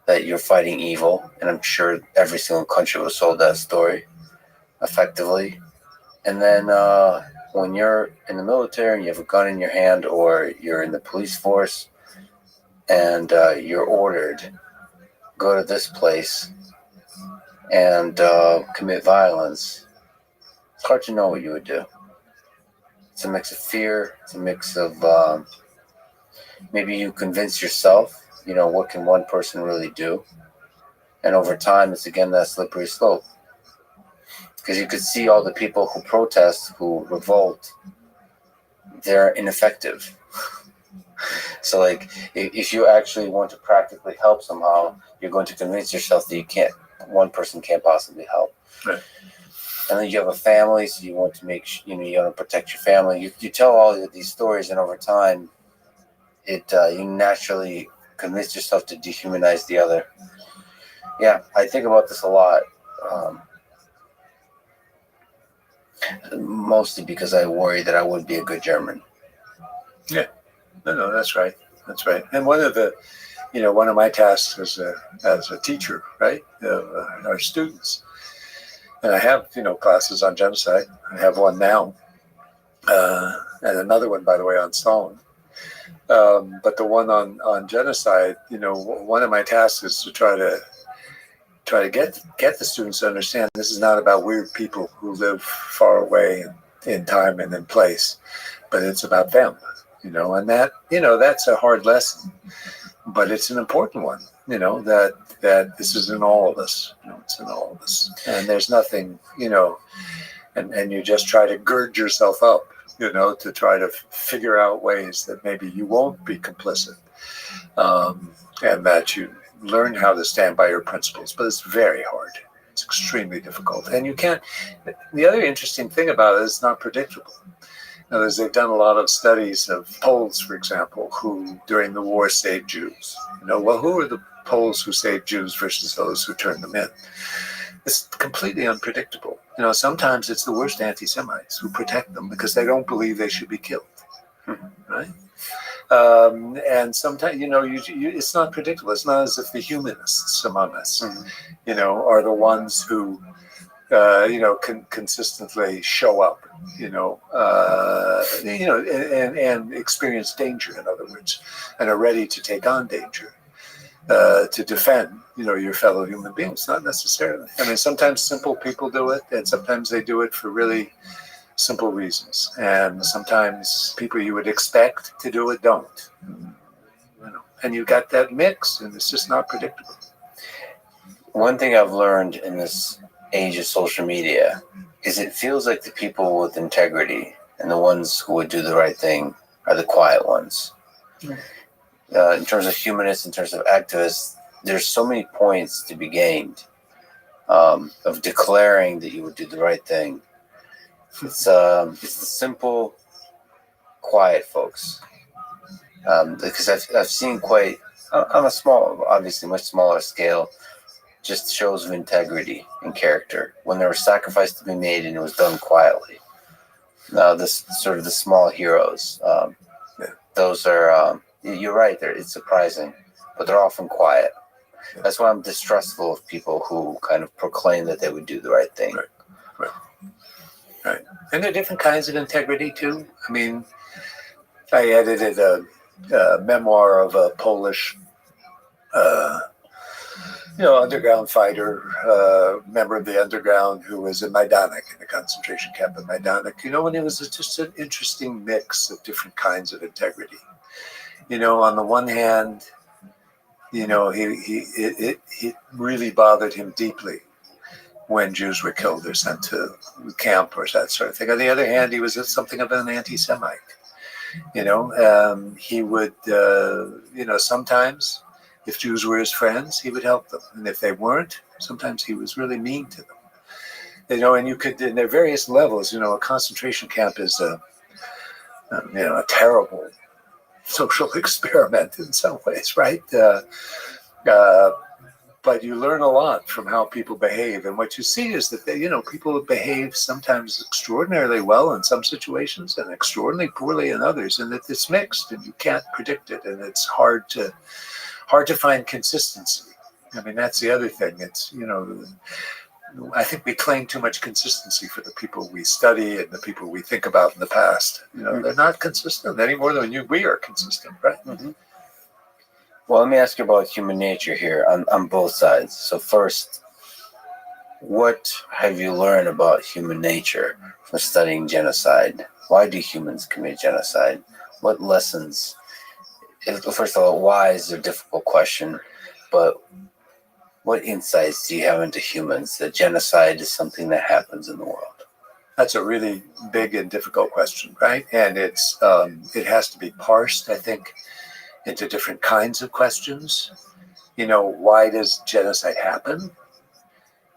that you're fighting evil. And I'm sure every single country was sold that story effectively. And then when you're in the military and you have a gun in your hand, or you're in the police force and you're ordered, go to this place and commit violence, it's hard to know what you would do. It's a mix of fear. It's a mix of maybe you convince yourself, what can one person really do? And over time, it's again that slippery slope. Because you could see all the people who protest, who revolt, they're ineffective. So, like, if you actually want to practically help somehow, you're going to convince yourself that one person can't possibly help. Right. And then you have a family, so you want to make, you want to protect your family. You tell all of these stories, and over time, you naturally convince yourself to dehumanize the other. Yeah, I think about this a lot. Mostly because I worry that I wouldn't be a good German. Yeah, no, that's right. That's right. And one of my tasks as a teacher, right, of our students, and I have, classes on genocide. I have one now, and another one, by the way, on Stalin. But the one on genocide, one of my tasks is to try to get the students to understand this is not about weird people who live far away in time and in place, but it's about them, and that's a hard lesson, but it's an important one, that this is in all of us, it's in all of us, and there's nothing, and you just try to gird yourself up, to try to figure out ways that maybe you won't be complicit, and that you learn how to stand by your principles, but it's very hard. It's extremely difficult. And you can't, the other interesting thing about it is it's not predictable. In other words, they've done a lot of studies of Poles, for example, who during the war saved Jews. Well, who are the Poles who saved Jews versus those who turned them in? It's completely unpredictable. Sometimes it's the worst anti-Semites who protect them because they don't believe they should be killed, right? And sometimes, it's not predictable. It's not as if the humanists among us, are the ones who, can consistently show up, and experience danger, in other words, and are ready to take on danger, to defend, your fellow human beings. Not necessarily. I mean, sometimes simple people do it, and sometimes they do it for really simple reasons, and sometimes people you would expect to do it don't, and you got that mix, and it's just not predictable. One thing I've learned in this age of social media is it feels like the people with integrity and the ones who would do the right thing are the quiet ones. In terms of humanists, in terms of activists, there's so many points to be gained of declaring that you would do the right thing. It's the simple, quiet folks. Because I've seen quite on a small, obviously much smaller scale, just shows of integrity and character when there was sacrifice to be made and it was done quietly. This sort of the small heroes. Those are you're right. It's surprising, but they're often quiet. That's why I'm distrustful of people who kind of proclaim that they would do the right thing. Right. And there are different kinds of integrity too. I mean, I edited a memoir of a Polish underground fighter, member of the underground who was in Majdanek, in the concentration camp in Majdanek. And it was just an interesting mix of different kinds of integrity. On the one hand, it really bothered him deeply when Jews were killed or sent to camp or that sort of thing. On the other hand, he was something of an anti-Semite. He would, sometimes if Jews were his friends, he would help them. And if they weren't, sometimes he was really mean to them. And you could, in their various levels, a concentration camp is a terrible social experiment in some ways, right? But you learn a lot from how people behave. And what you see is that people behave sometimes extraordinarily well in some situations and extraordinarily poorly in others, and that it's mixed and you can't predict it, and it's hard to find consistency. I mean, that's the other thing. It's, I think we claim too much consistency for the people we study and the people we think about in the past. They're not consistent any more than we are consistent, right? Mm-hmm. Well, let me ask you about human nature here on both sides. So first, what have you learned about human nature from studying genocide? Why do humans commit genocide? What lessons? First of all, why is a difficult question, but what insights do you have into humans that genocide is something that happens in the world? That's a really big and difficult question, right? And it has to be parsed, I think, into different kinds of questions. Why does genocide happen?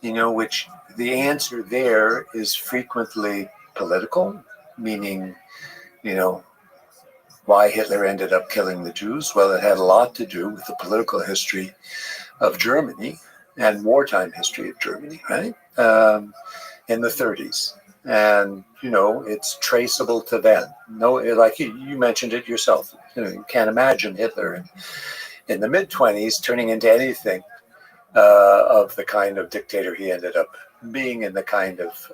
Which the answer there is frequently political, meaning, why Hitler ended up killing the Jews. Well, it had a lot to do with the political history of Germany and wartime history of Germany, right? In the 30s. And, it's traceable to then. No, like you mentioned it yourself. You can't imagine Hitler in the mid-20s turning into anything of the kind of dictator he ended up being and the kind of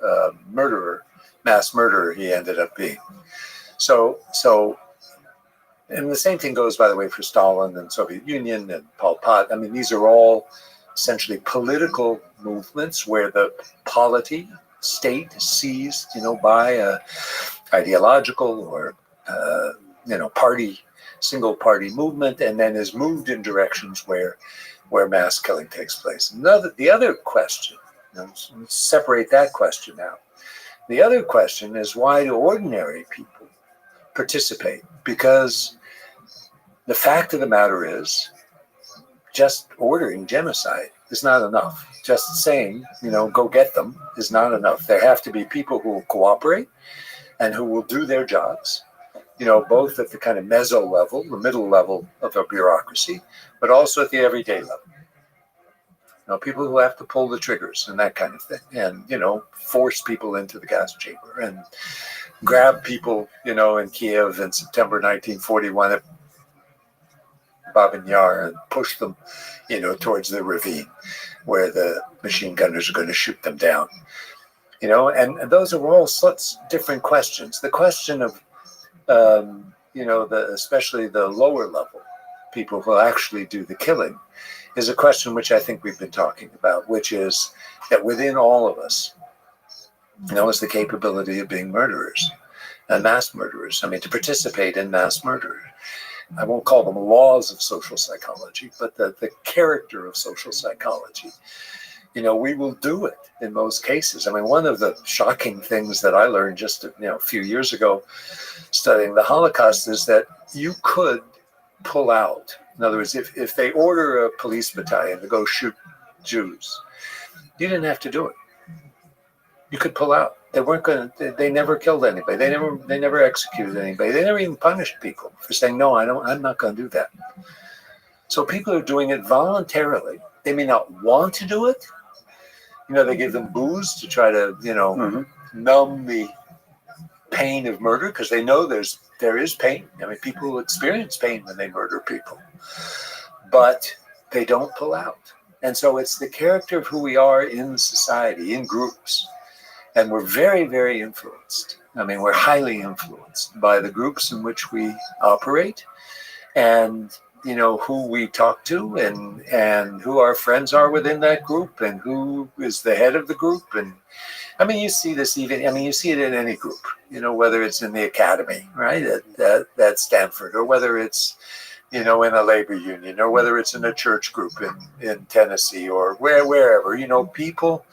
mass murderer he ended up being. So, and the same thing goes, by the way, for Stalin and Soviet Union and Pol Pot. I mean, these are all essentially political movements where the polity, state, is seized, by a ideological or single party movement, and then is moved in directions where mass killing takes place. The other question, let's separate that question out. The other question is, why do ordinary people participate? Because the fact of the matter is, just ordering genocide is not enough. Just saying, go get them is not enough. There have to be people who will cooperate and who will do their jobs, both at the kind of meso level, the middle level of a bureaucracy, but also at the everyday level. People who have to pull the triggers and that kind of thing, and, force people into the gas chamber and grab people, in Kiev in September 1941 at Babin Yar and push them, towards the ravine where the machine gunners are going to shoot them down. And those are all sorts of different questions. The question of, especially the lower level people who actually do the killing is a question which I think we've been talking about, which is that within all of us, is the capability of being murderers and mass murderers. I mean, to participate in mass murder. I won't call them laws of social psychology, but the character of social psychology. We will do it in most cases. I mean, one of the shocking things that I learned just a few years ago studying the Holocaust is that you could pull out. In other words, if they order a police battalion to go shoot Jews, you didn't have to do it. You could pull out. They weren't going to. They never killed anybody. They never executed anybody. They never even punished people for saying no. I'm not going to do that. So people are doing it voluntarily. They may not want to do it. They give them booze to try to numb the pain of murder, because they know there is pain. I mean, people experience pain when they murder people, but they don't pull out. And so it's the character of who we are in society, in groups. And we're very, very influenced. I mean, we're highly influenced by the groups in which we operate. And, who we talk to and who our friends are within that group and who is the head of the group. And I mean, you see this you see it in any group, whether it's in the academy, right, at Stanford, or whether it's, in a labor union, or whether it's in a church group in Tennessee or wherever, people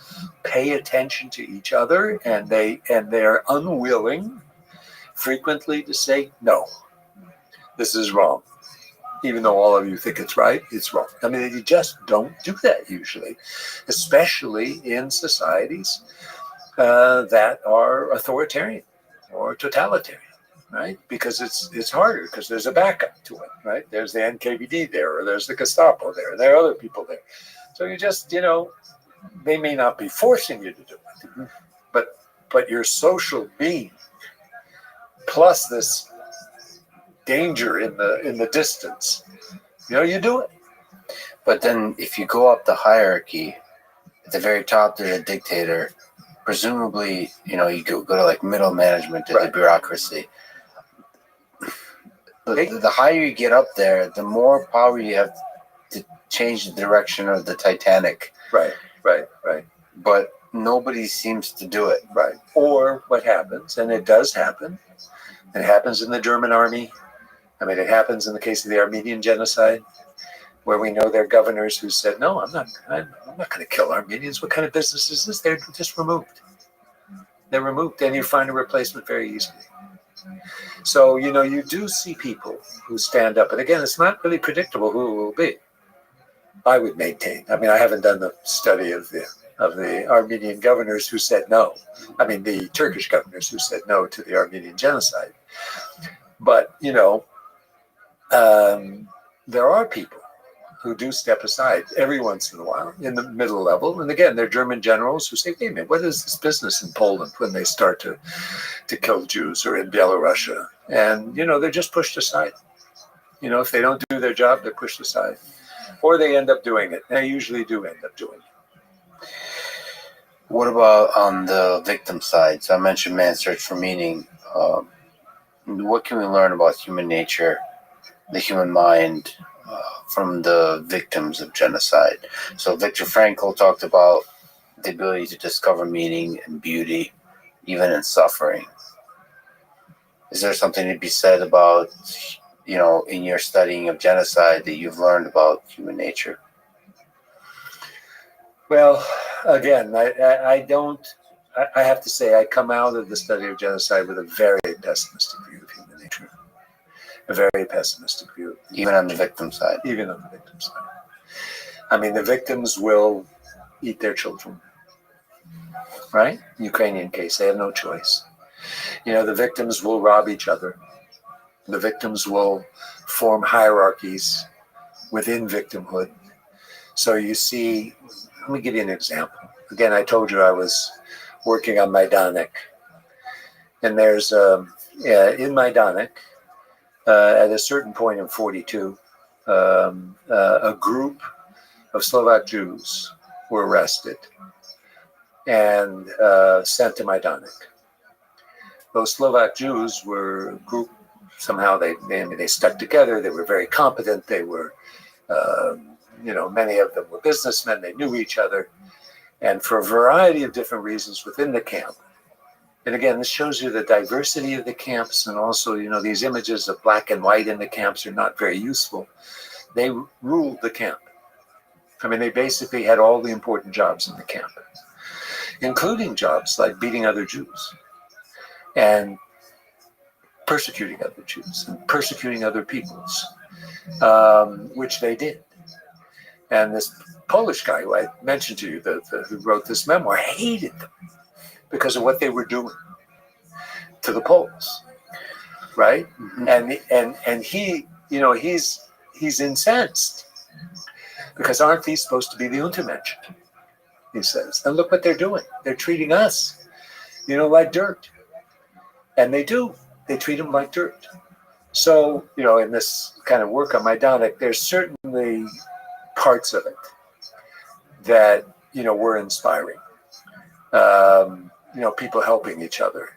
pay attention to each other, and they're unwilling frequently to say, no, this is wrong. Even though all of you think it's right, it's wrong. I mean, you just don't do that usually, especially in societies that are authoritarian or totalitarian, right? Because it's harder, because there's a backup to it, right? There's the NKVD there, or there's the Gestapo there, and there are other people there. So you just, they may not be forcing you to do it, but your social being, plus this danger in the distance, you do it. But then if you go up the hierarchy, at the very top there's a dictator. Presumably, you go to like middle management to the bureaucracy. The higher you get up there, the more power you have to change the direction of the Titanic. Right. But nobody seems to do it. Right. Or what happens, and it does happen, it happens in the German army. I mean, it happens in the case of the Armenian genocide, where we know there are governors who said, no, I'm not going to kill Armenians. What kind of business is this? They're just removed. They're removed, and you find a replacement very easily. So, you do see people who stand up. And again, it's not really predictable who it will be. I would maintain. I mean, I haven't done the study of the Armenian governors who said no. I mean, the Turkish governors who said no to the Armenian genocide. But, there are people who do step aside every once in a while in the middle level. And again, they're German generals who say, hey, man, what is this business in Poland when they start to kill Jews, or in Belarusia? And, they're just pushed aside. If they don't do their job, they're pushed aside. Or they end up doing it. And they usually do end up doing it. What about on the victim side? So I mentioned Man's Search for Meaning. What can we learn about human nature, the human mind, from the victims of genocide? So Viktor Frankl talked about the ability to discover meaning and beauty, even in suffering. Is there something to be said about, in your studying of genocide, that you've learned about human nature? Well, again, I have to say, I come out of the study of genocide with a very pessimistic view of human nature. A very pessimistic view. Even on the victim side? Even on the victim side. I mean, the victims will eat their children, right? Ukrainian case, they have no choice. The victims will rob each other. The victims will form hierarchies within victimhood. So you see, let me give you an example. Again, I told you I was working on Majdanek. And there's, in Majdanek, at a certain point in 1942, a group of Slovak Jews were arrested and sent to Majdanek. Those Slovak Jews were a group, somehow they stuck together. They were very competent. They were, many of them were businessmen. They knew each other. And for a variety of different reasons within the camp, and again, this shows you the diversity of the camps, and also, these images of black and white in the camps are not very useful. They ruled the camp. I mean, they basically had all the important jobs in the camp, including jobs like beating other Jews and persecuting other Jews and persecuting other peoples, which they did. And this Polish guy who I mentioned to you, who wrote this memoir, hated them because of what they were doing to the Poles, right? Mm-hmm. And he, he's incensed because aren't these supposed to be the Untermenschen? He says, and look what they're doing. They're treating us, like dirt, and they do. They treat them like dirt. So, in this kind of work on Majdanek, there's certainly parts of it that, were inspiring. People helping each other,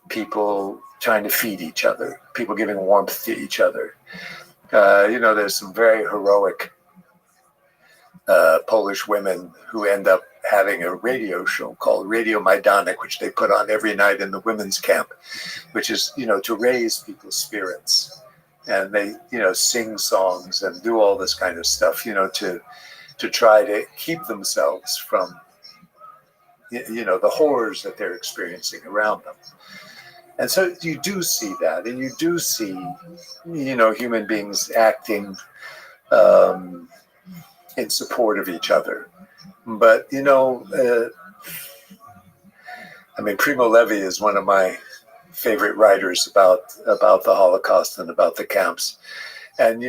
people trying to feed each other, people giving warmth to each other. There's some very heroic Polish women who end up having a radio show called Radio Majdanek, which they put on every night in the women's camp, which is, to raise people's spirits. And they, sing songs and do all this kind of stuff, to try to keep themselves from, the horrors that they're experiencing around them. And so you do see that, and you do see, human beings acting in support of each other. But, Primo Levi is one of my favorite writers about the Holocaust and about the camps. And,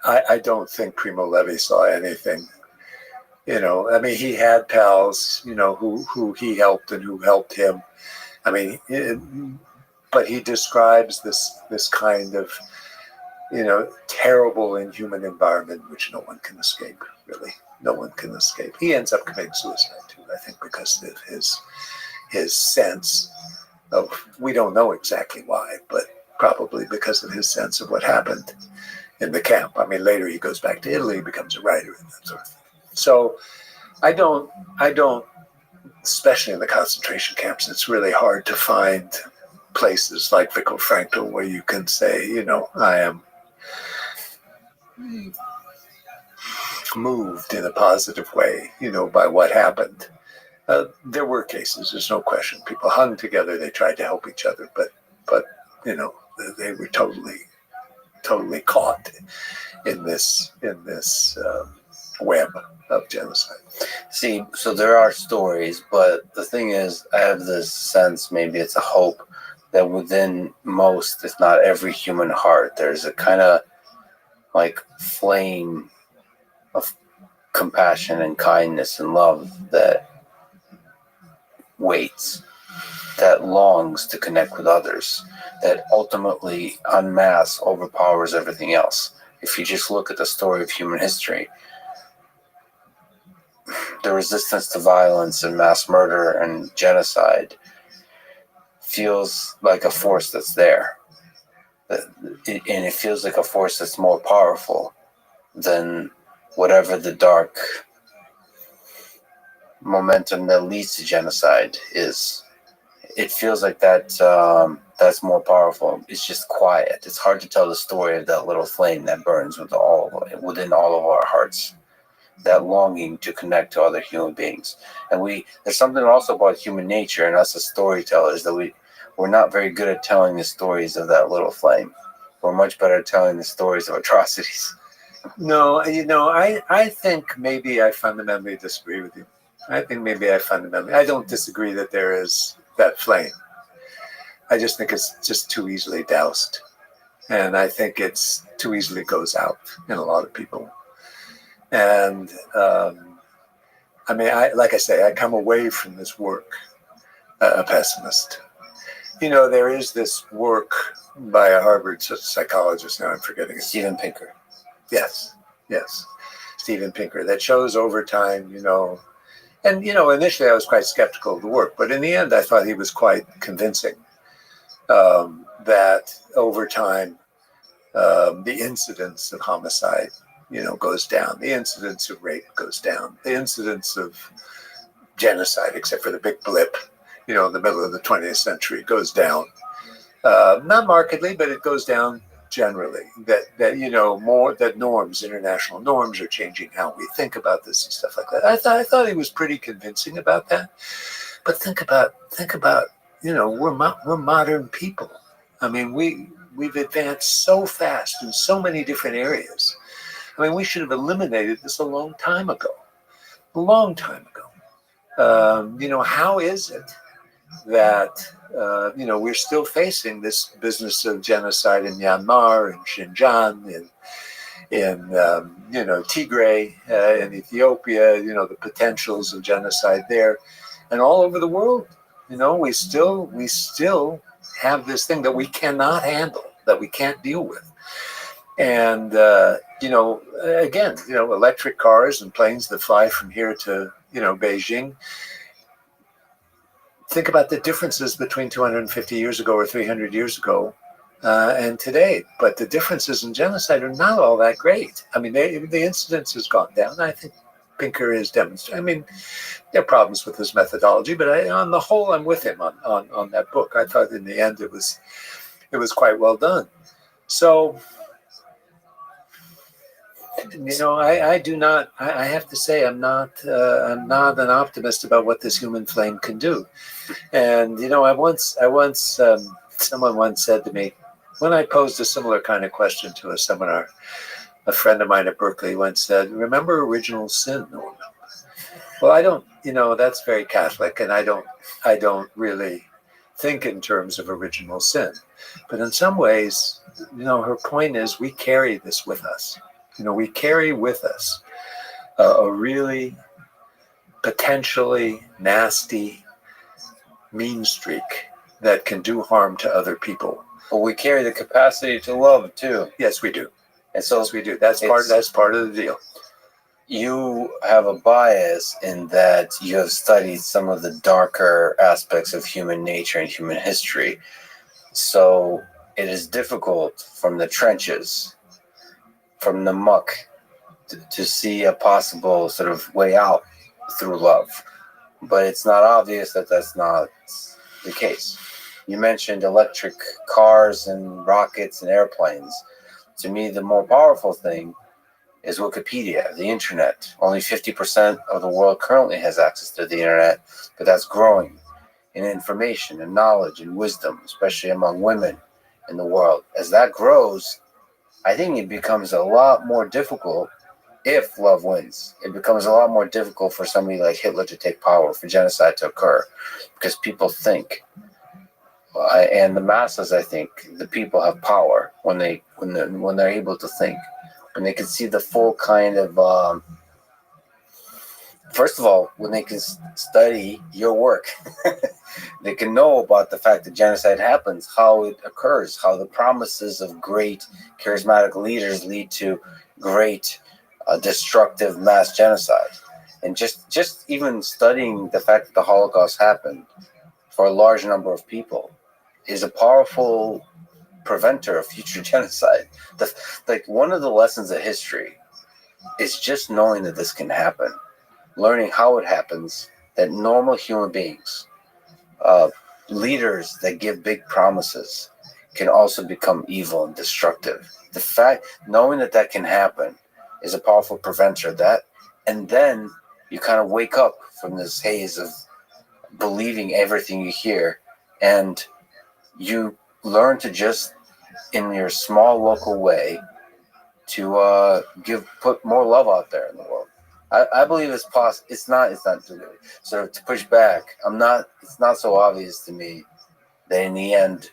I don't think Primo Levi saw anything. He had pals, who he helped and who helped him. But he describes this kind of, terrible, inhuman environment which no one can escape, really. No one can escape. He ends up committing suicide, too, I think, because of his sense of, we don't know exactly why, but probably because of his sense of what happened in the camp. Later he goes back to Italy, becomes a writer, and that sort of thing. So I don't, especially in the concentration camps, it's really hard to find places like Viktor Frankl where you can say, I am moved in a positive way, by what happened. There were cases, there's no question. People hung together, they tried to help each other, but they were totally caught in this web of genocide. See, so there are stories, but the thing is, I have this sense, maybe it's a hope, that within most, if not every human heart, there's a kind of like flame of compassion and kindness and love that waits, that longs to connect with others, that ultimately en masse overpowers everything else. If you just look at the story of human history, the resistance to violence and mass murder and genocide feels like a force that's there. And it feels like a force that's more powerful than whatever the dark momentum that leads to genocide is. It feels like that's more powerful. It's just quiet. It's hard to tell the story of that little flame that burns within all of our hearts. That longing to connect to other human beings. And there's something also about human nature and us as storytellers that we're not very good at telling the stories of that little flame. We're much better at telling the stories of atrocities. No, I think maybe I fundamentally disagree with you. I don't disagree that there is that flame. I just think it's just too easily doused. And I think it's too easily goes out in a lot of people. And like I say, I come away from this work a pessimist. There is this work by a Harvard psychologist, now I'm forgetting it. Steven Pinker. Yes, Steven Pinker, that shows over time, and, initially I was quite skeptical of the work, but in the end I thought he was quite convincing, that over time the incidence of homicide goes down. The incidence of rape goes down. The incidence of genocide, except for the big blip, in the middle of the 20th century, goes down. Not markedly, but it goes down generally. That norms, international norms, are changing how we think about this and stuff like that. I thought he was pretty convincing about that. But think about, we're modern people. We've advanced so fast in so many different areas. We should have eliminated this a long time ago. How is it that, we're still facing this business of genocide in Myanmar and Xinjiang, in Tigray, in Ethiopia, the potentials of genocide there, and all over the world. We still have this thing that we cannot handle, that we can't deal with. And, again, electric cars and planes that fly from here to, Beijing. Think about the differences between 250 years ago or 300 years ago and today. But the differences in genocide are not all that great. I mean, the incidence has gone down. I think Pinker is demonstrating. I mean, there are problems with his methodology, but on the whole, I'm with him on that book. I thought in the end it was quite well done. So, I do not. I have to say, I'm not an optimist about what this human flame can do. And someone once said to me, when I posed a similar kind of question to a seminar, a friend of mine at Berkeley once said, "Remember original sin, Norman?" Well, I don't. That's very Catholic, and I don't really think in terms of original sin. But in some ways, her point is we carry this with us. We carry with us a really potentially nasty mean streak that can do harm to other people. But we carry the capacity to love too. Yes, we do. And so Yes, we do. That's part of the deal. You have a bias in that you have studied some of the darker aspects of human nature and human history. So it is difficult from the trenches, from the muck, to see a possible sort of way out through love. But it's not obvious that that's not the case. You mentioned electric cars and rockets and airplanes. To me, the more powerful thing is Wikipedia, the internet. Only 50% of the world currently has access to the internet, but that's growing in information and knowledge and wisdom, especially among women in the world. As that grows, I think it becomes a lot more difficult if love wins. It becomes a lot more difficult for somebody like Hitler to take power, for genocide to occur, because people think. And the masses, I think, the people have power when they're able to think. When they can see the full kind of, first of all, when they can study your work, they can know about the fact that genocide happens, how it occurs, how the promises of great charismatic leaders lead to great destructive mass genocide. And just even studying the fact that the Holocaust happened for a large number of people is a powerful preventer of future genocide. Like one of the lessons of history is just knowing that this can happen, learning how it happens, that normal human beings, leaders that give big promises, can also become evil and destructive. The fact, knowing that can happen is a powerful preventer of that. And then you kind of wake up from this haze of believing everything you hear, and you learn to just, in your small local way, to put more love out there in the world. I believe it's possible. It's not to sort of to push back. It's not so obvious to me that in the end,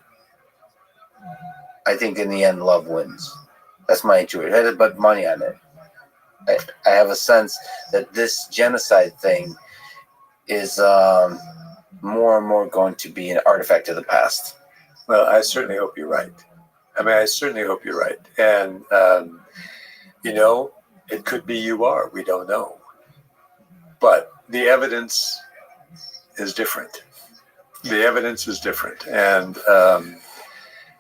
I think in the end, love wins. That's my intuition. I had but money on it. I have a sense that this genocide thing is more and more going to be an artifact of the past. Well, I certainly hope you're right. I certainly hope you're right. And, it could be you are. We don't know. But the evidence is different. The evidence is different. And,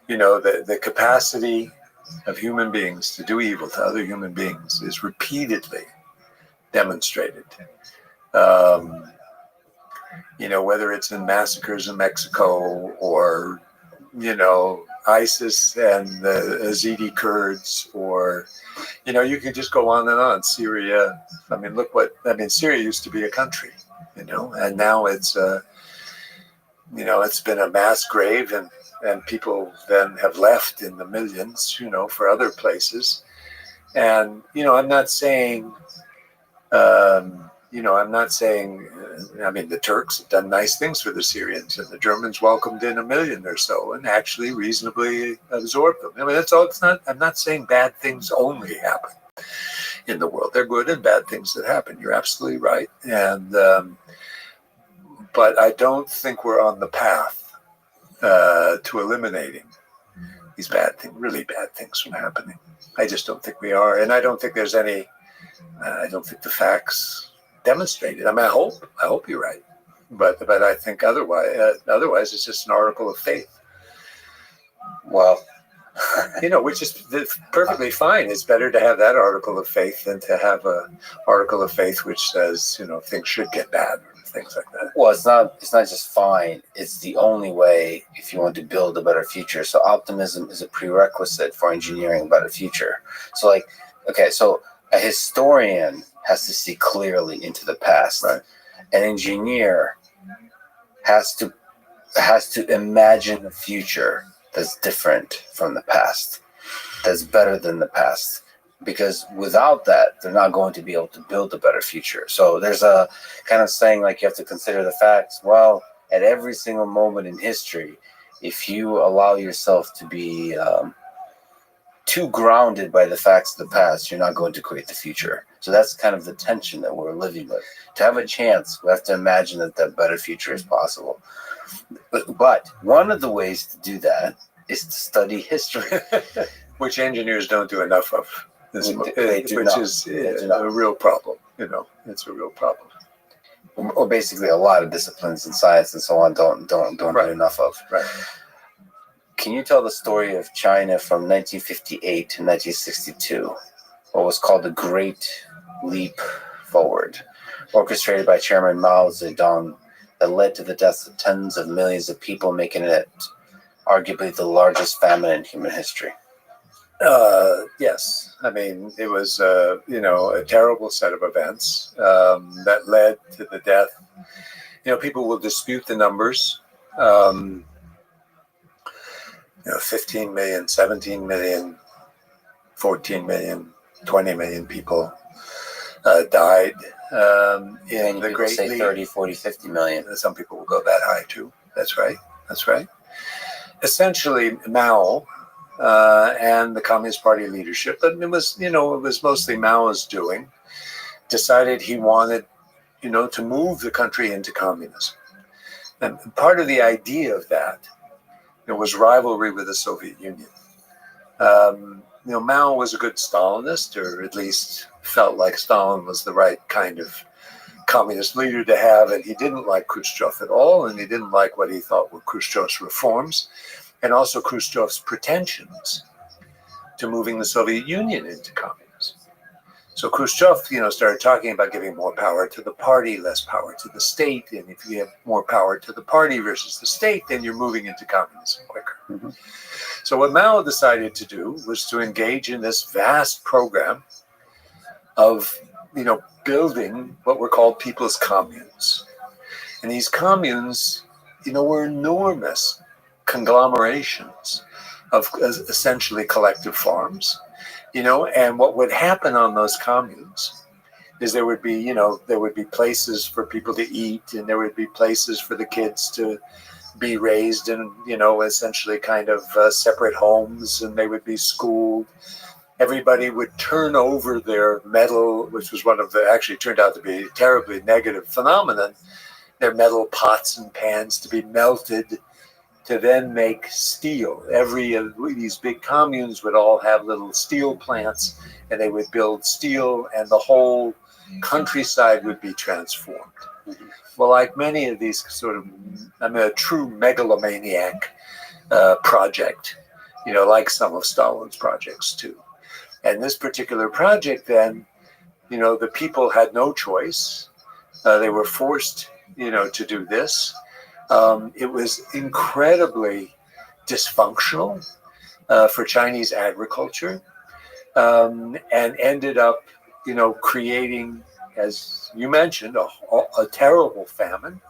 the capacity of human beings to do evil to other human beings is repeatedly demonstrated. Whether it's in massacres in Mexico or, ISIS and the Yazidi Kurds, or, you could just go on and on. Syria. Syria used to be a country, and now it's, it's been a mass grave, and people then have left in the millions, for other places. And, I'm not saying, the Turks have done nice things for the Syrians, and the Germans welcomed in 1 million or so and actually reasonably absorbed them. That's all. I'm not saying bad things only happen in the world. There are good and bad things that happen. You're absolutely right. And, but I don't think we're on the path to eliminating these really bad things from happening. I just don't think we are. And I don't think there's any, I don't think the facts demonstrate it. I hope you're right. But I think otherwise it's just an article of faith. Well, Which is perfectly fine. It's better to have that article of faith than to have a article of faith which says, things should get bad or things like that. Well, it's not just fine. It's the only way if you want to build a better future. So optimism is a prerequisite for engineering a better future. So so a historian has to see clearly into the past. Right. An engineer has to imagine a future that's different from the past, that's better than the past. Because without that, they're not going to be able to build a better future. So there's a kind of saying like you have to consider the facts. Well, at every single moment in history, if you allow yourself to be too grounded by the facts of the past, you're not going to create the future. So that's kind of the tension that we're living with. To have a chance, we have to imagine that better future is possible. But one of the ways to do that is to study history. Which engineers don't do enough of. Which is a real problem. It's a real problem. Or basically a lot of disciplines in science and so on don't do enough of. Right. Can you tell the story of China from 1958 to 1962? What was called the Great Leap Forward, orchestrated by Chairman Mao Zedong, that led to the deaths of tens of millions of people, making it arguably the largest famine in human history. Yes. I mean, it was, a terrible set of events that led to the death. People will dispute the numbers. 15 million, 17 million, 14 million, 20 million people died in the Great Leap. Say 30, 40, 50 million. Some people will go that high too. That's right. Essentially, Mao and the Communist Party leadership, but it was mostly Mao's doing, decided he wanted, to move the country into communism. And part of the idea of that, was rivalry with the Soviet Union. Mao was a good Stalinist, or at least felt like Stalin was the right kind of communist leader to have, and he didn't like Khrushchev at all, and he didn't like what he thought were Khrushchev's reforms, and also Khrushchev's pretensions to moving the Soviet Union into communism. So Khrushchev, started talking about giving more power to the party, less power to the state, and if you have more power to the party versus the state, then you're moving into communism quicker. Mm-hmm. So what Mao decided to do was to engage in this vast program of, building what were called people's communes. And these communes, were enormous conglomerations of essentially collective farms, and what would happen on those communes is there would be places for people to eat, and there would be places for the kids to be raised in, essentially kind of separate homes, and they would be schooled. Everybody would turn over their metal, which was actually turned out to be a terribly negative phenomenon, their metal pots and pans to be melted to then make steel. Every of these big communes would all have little steel plants, and they would build steel, and the whole countryside would be transformed. Mm-hmm. Well, like many of these a true megalomaniac project, like some of Stalin's projects too. And this particular project then, the people had no choice. They were forced, to do this. It was incredibly dysfunctional for Chinese agriculture, and ended up, creating, as you mentioned, a terrible famine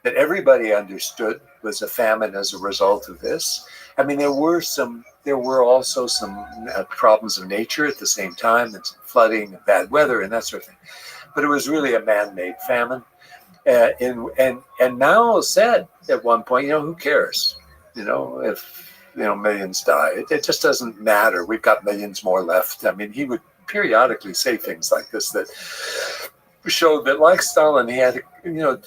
that everybody understood was a famine as a result of this. I mean, there were also some problems of nature at the same time, and some flooding and bad weather and that sort of thing. But it was really a man-made famine. And Mao said at one point, who cares? If millions die, it just doesn't matter. We've got millions more left. I mean, he would periodically say things like this that showed that, like Stalin, he had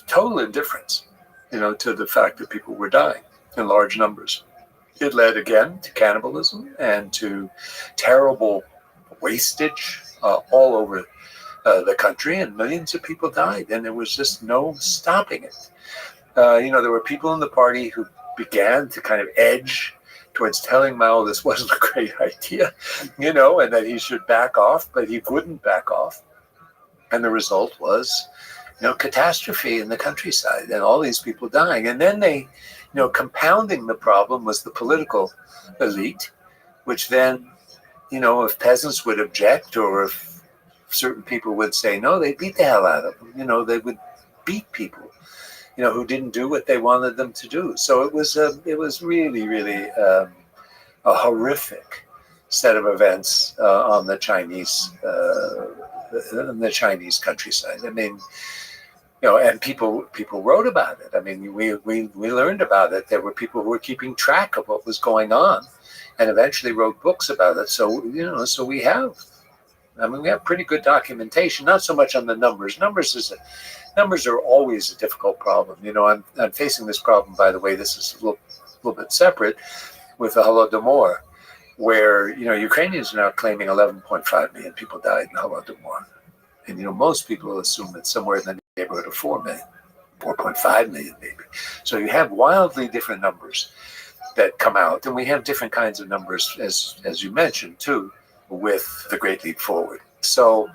total indifference, to the fact that people were dying in large numbers. It led again to cannibalism and to terrible wastage all over the country, and millions of people died, and there was just no stopping it. There were people in the party who began to kind of edge towards telling Mao this wasn't a great idea, and that he should back off, but he wouldn't back off. And the result was, catastrophe in the countryside and all these people dying. And then they, compounding the problem was the political elite, which then, if peasants would object or if certain people would say no, they beat the hell out of them. They would beat people, who didn't do what they wanted them to do. So it was really, really a horrific set of events on the Chinese countryside. I mean, and people wrote about it. I mean, we learned about it. There were people who were keeping track of what was going on, and eventually wrote books about it. So so we have pretty good documentation. Not so much on the numbers. Numbers are always a difficult problem. I'm facing this problem, by the way. This is a little bit separate with the Holodomor, where Ukrainians are now claiming 11.5 million people died in Holodomor, and most people assume it's somewhere in the neighborhood of 4 million, 4.5 million maybe. So you have wildly different numbers that come out, and we have different kinds of numbers, as you mentioned too, with the Great Leap Forward. So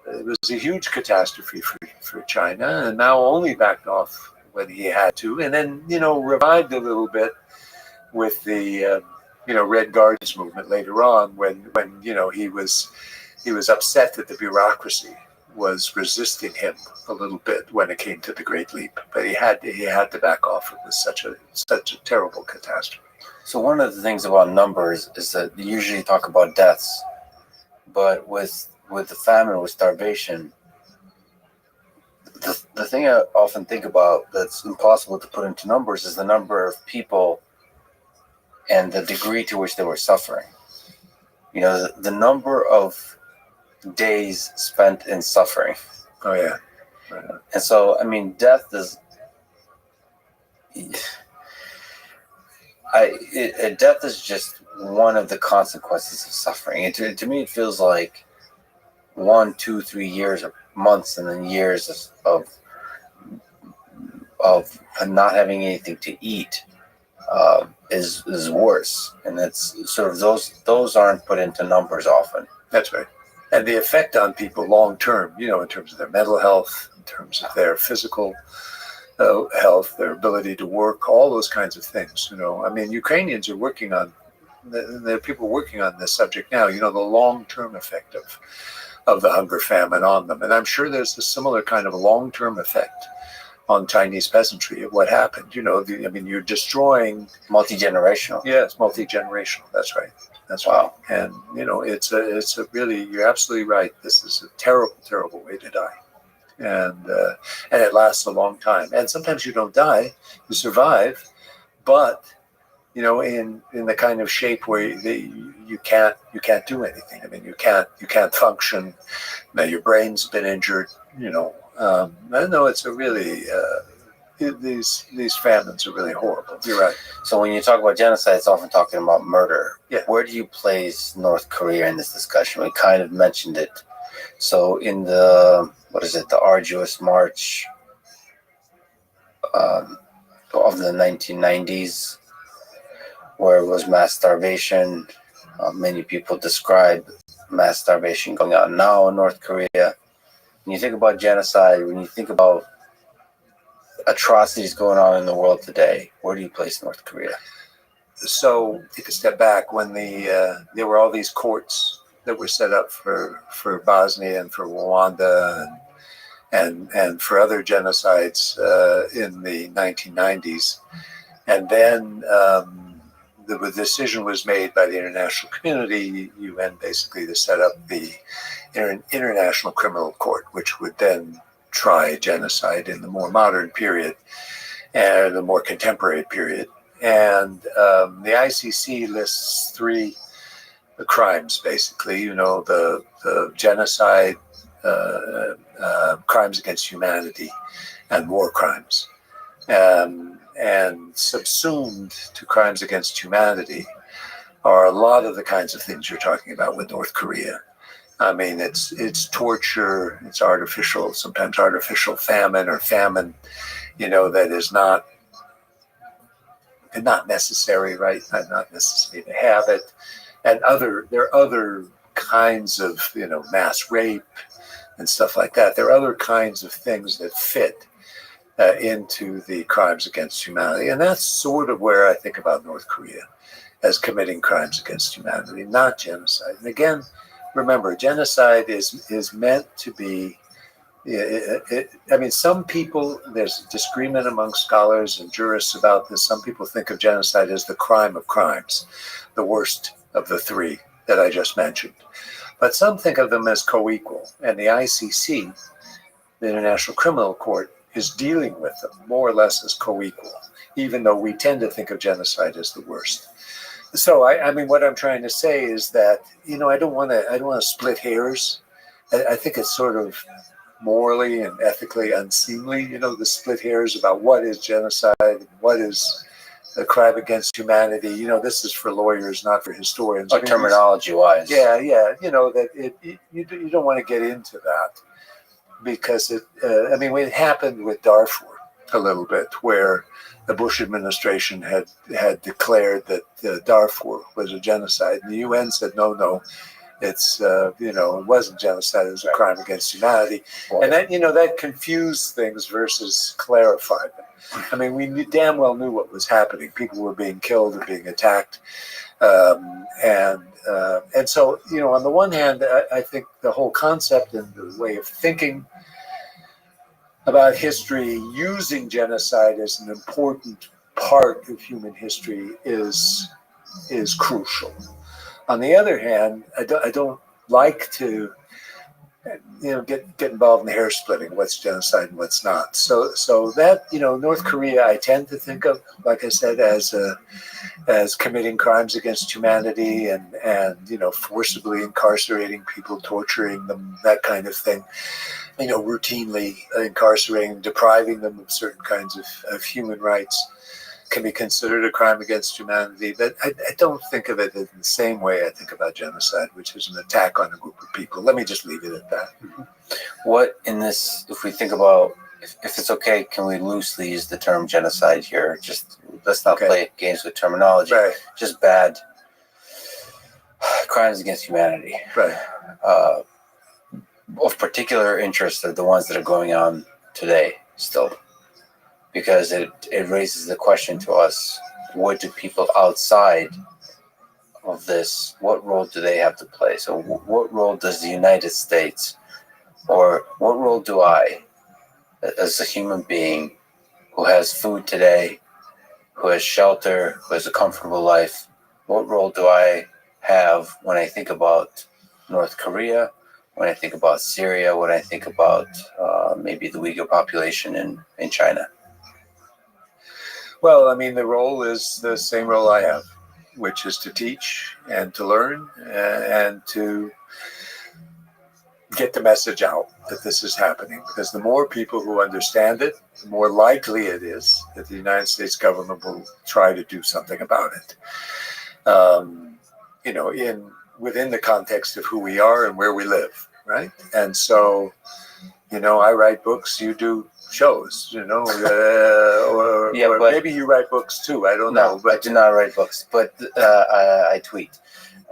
it was a huge catastrophe for China, and Mao only backed off when he had to, and then revived a little bit with the Red Guards movement later on, when he was upset that the bureaucracy was resisting him a little bit when it came to the Great Leap, but he had to back off. It was such a terrible catastrophe. So one of the things about numbers is that you usually talk about deaths, but with the famine, with starvation, the thing I often think about that's impossible to put into numbers is the number of people and the degree to which they were suffering. The number of days spent in suffering. Oh yeah. And so, death is death is just one of the consequences of suffering. To me, it feels like 1, 2, 3 years or months, and then years of not having anything to eat is worse. And it's sort of those aren't put into numbers often. That's right. And the effect on people long term, in terms of their mental health, in terms of their physical health, their ability to work, all those kinds of things. Ukrainians are working on. There are people working on this subject now. The long-term effect of the hunger famine on them, and I'm sure there's a similar kind of long-term effect on Chinese peasantry of what happened. You're destroying Multi-generational. Yes, multi-generational. That's right. That's wow. Right. And it's a really, you're absolutely right. This is a terrible, terrible way to die, and it lasts a long time. And sometimes you don't die, you survive, but in the kind of shape where you can't do anything. You can't function. Now your brain's been injured. I know it's a really these famines are really horrible. You're right. So when you talk about genocide, it's often talking about murder. Yeah. Where do you place North Korea in this discussion? We kind of mentioned it. So in the arduous march of the 1990s, where it was mass starvation, many people describe mass starvation going on now in North Korea. When you think about genocide, when you think about atrocities going on in the world today, where do you place North Korea? So take a step back. When there were all these courts that were set up for Bosnia and for Rwanda and for other genocides in the 1990s, and then the decision was made by the international community, UN, basically, to set up the International Criminal Court, which would then try genocide in the more modern period and the more contemporary period. And the ICC lists 3 crimes, basically, the genocide, crimes against humanity, and war crimes. And subsumed to crimes against humanity are a lot of the kinds of things you're talking about with North Korea. It's torture, it's artificial, sometimes artificial famine, that is not and not necessary, right? Not necessary to have it. And there are other kinds of, mass rape and stuff like that. There are other kinds of things that fit into the crimes against humanity. And that's sort of where I think about North Korea as committing crimes against humanity, not genocide. And again, remember, genocide is meant to be, some people, there's disagreement among scholars and jurists about this. Some people think of genocide as the crime of crimes, the worst of the three that I just mentioned. But some think of them as co-equal. And the ICC, the International Criminal Court, is dealing with them more or less as co-equal, even though we tend to think of genocide as the worst. So, what I'm trying to say is that, I don't want to split hairs. I think it's sort of morally and ethically unseemly, the split hairs about what is genocide and what is a crime against humanity. This is for lawyers, not for historians. Terminology-wise. Yeah. That you don't want to get into that because it happened with Darfur a little bit, where the Bush administration had declared that Darfur was a genocide, and the UN said no, it's it wasn't genocide, it was a crime against humanity, and that confused things versus clarified them. We damn well knew what was happening. People were being killed and being attacked, and so on the one hand, I think the whole concept and the way of thinking about history using genocide as an important part of human history is crucial. On the other hand, I don't like to get involved in the hair splitting, what's genocide and what's not. So that, North Korea, I tend to think of, like I said, as committing crimes against humanity and forcibly incarcerating people, torturing them, that kind of thing. Routinely incarcerating, depriving them of certain kinds of human rights can be considered a crime against humanity. But I don't think of it in the same way I think about genocide, which is an attack on a group of people. Let me just leave it at that. What in this, if we think about, if it's okay, can we loosely use the term genocide here? Just let's not play games with terminology. Right. Just bad crimes against humanity. Right. Of particular interest are the ones that are going on today still, because it raises the question to us: what do people outside of this, what role do they have to play? So what role does the United States, or what role do I, as a human being who has food today, who has shelter, who has a comfortable life, what role do I have when I think about North Korea, when I think about Syria, when I think about maybe the Uyghur population in China? Well, the role is the same role I have, which is to teach and to learn and to get the message out that this is happening. Because the more people who understand it, the more likely it is that the United States government will try to do something about it. Within the context of who we are and where we live, right? And so, I write books, you do shows, or maybe you write books too. I don't know. But I do not write books, but I tweet.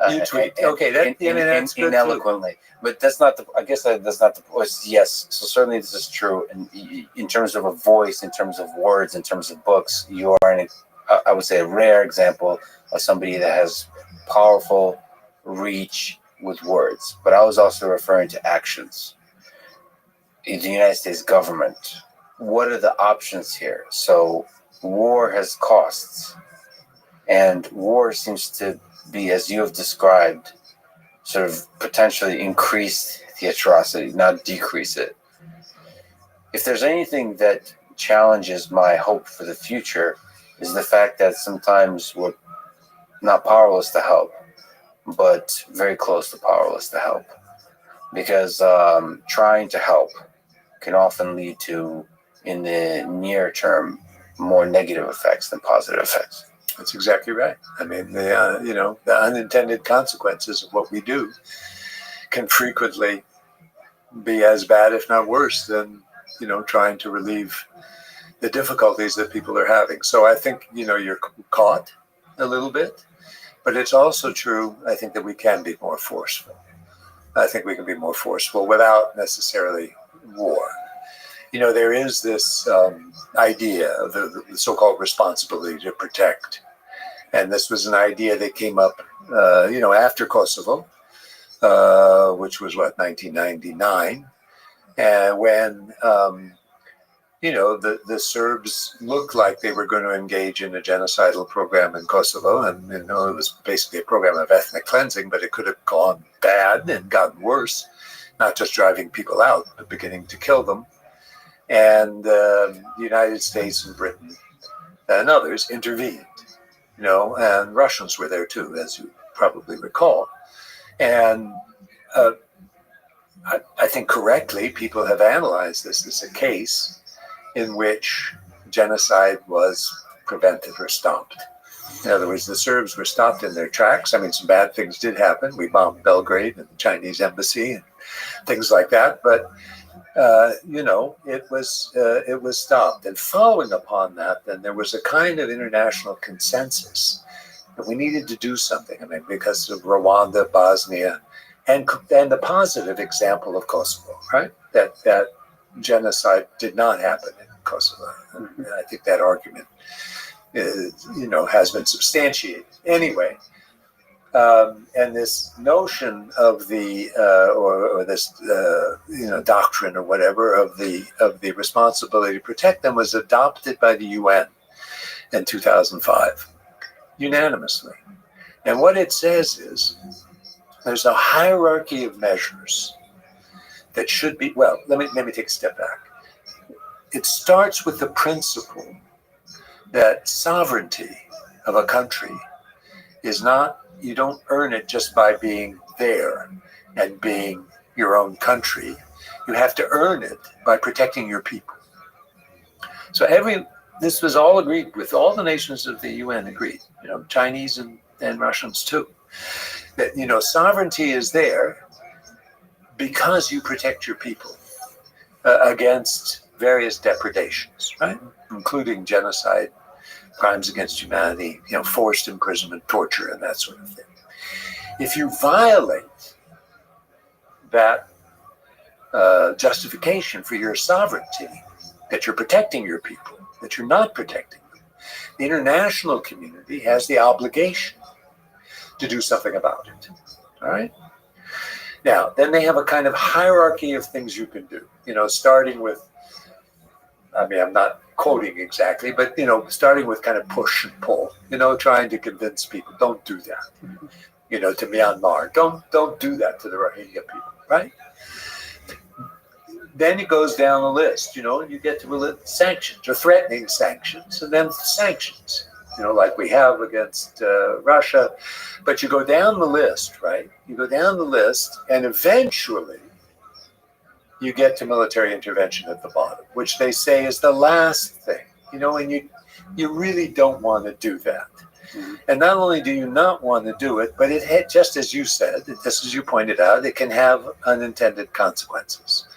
You tweet. Okay, that's good ineloquently. But that's not the. I guess that's not the. Yes, so certainly this is true. And in terms of a voice, in terms of words, in terms of books, you are I would say, a rare example of somebody that has powerful reach with words. But I was also referring to actions. In the United States government, what are the options here? So war has costs, and war seems to be, as you have described, sort of potentially increase the atrocity, not decrease it. If there's anything that challenges my hope for the future, is the fact that sometimes we're not powerless to help, but very close to powerless to help. Because trying to help can often lead to, in the near term, more negative effects than positive effects. That's exactly right. The unintended consequences of what we do can frequently be as bad, if not worse, than trying to relieve the difficulties that people are having. So I think, you're caught a little bit, but it's also true, I think, that we can be more forceful. I think we can be more forceful without necessarily war. There is this idea of the so-called responsibility to protect. And this was an idea that came up, after Kosovo, which was 1999, and when the Serbs looked like they were going to engage in a genocidal program in Kosovo, and it was basically a program of ethnic cleansing, but it could have gone bad and gotten worse, not just driving people out, but beginning to kill them. And the United States and Britain and others intervened, and Russians were there too, as you probably recall. And I think correctly, people have analyzed this as a case in which genocide was prevented or stopped. In other words, the Serbs were stopped in their tracks. I mean, some bad things did happen. We bombed Belgrade and the Chinese embassy and things like that. But it was stopped. And following upon that, then there was a kind of international consensus that we needed to do something. I mean, because of Rwanda, Bosnia, and the positive example of Kosovo, right? That genocide did not happen in Kosovo. And I think that argument, has been substantiated. Anyway, and this notion of the or this doctrine or whatever of the responsibility to protect them was adopted by the UN in 2005 unanimously. And what it says is there's a hierarchy of measures that should be. Well, let me take a step back. It starts with the principle that sovereignty of a country is not, you don't earn it just by being there and being your own country. You have to earn it by protecting your people. So this was all agreed with, all the nations of the UN agreed, Chinese and Russians too, that, sovereignty is there because you protect your people against various depredations, right? Including genocide, crimes against humanity, forced imprisonment, torture, and that sort of thing. If you violate that justification for your sovereignty, that you're protecting your people, that you're not protecting them, the international community has the obligation to do something about it. All right? Now, then they have a kind of hierarchy of things you can do, starting with, I'm not quoting exactly, but, starting with kind of push and pull, trying to convince people, don't do that, to Myanmar, don't do that to the Rohingya people, right? Then it goes down the list, and you get to sanctions or threatening sanctions, and then sanctions, like we have against Russia. But you go down the list, right? You go down the list, and eventually you get to military intervention at the bottom, which they say is the last thing, and you really don't want to do that. Mm-hmm. And not only do you not want to do it, but it, just as you said, just as you pointed out, it can have unintended consequences,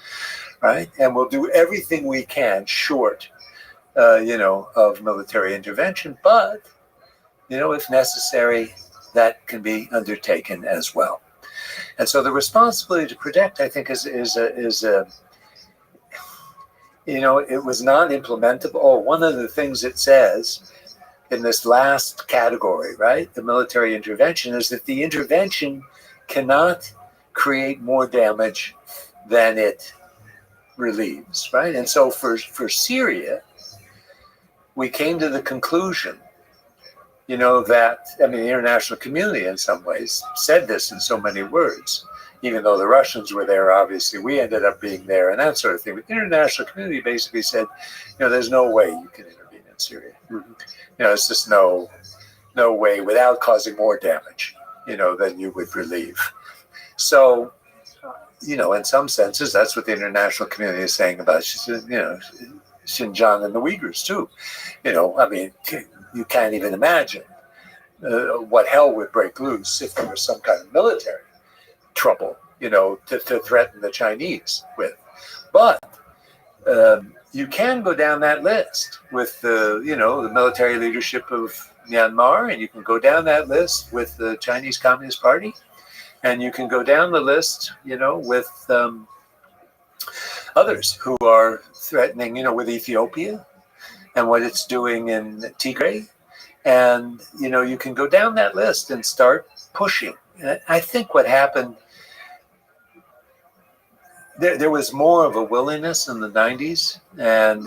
right? And we'll do everything we can short, of military intervention, but, if necessary, that can be undertaken as well. And so the responsibility to protect, I think, is it was not implementable. Oh, one of the things it says in this last category, right, the military intervention, is that the intervention cannot create more damage than it relieves, right? And so for Syria, we came to the conclusion, that, the international community in some ways said this in so many words, even though the Russians were there, obviously, we ended up being there and that sort of thing. But the international community basically said, there's no way you can intervene in Syria. Mm-hmm. It's just no way without causing more damage, than you would relieve. So, in some senses, that's what the international community is saying about, Xinjiang and the Uyghurs too. You can't even imagine what hell would break loose if there was some kind of military trouble, to threaten the Chinese with. But you can go down that list with the military leadership of Myanmar, and you can go down that list with the Chinese Communist Party, and you can go down the list, with others who are threatening, with Ethiopia and what it's doing in Tigray. And, you can go down that list and start pushing. I think what happened, there was more of a willingness in the 90s and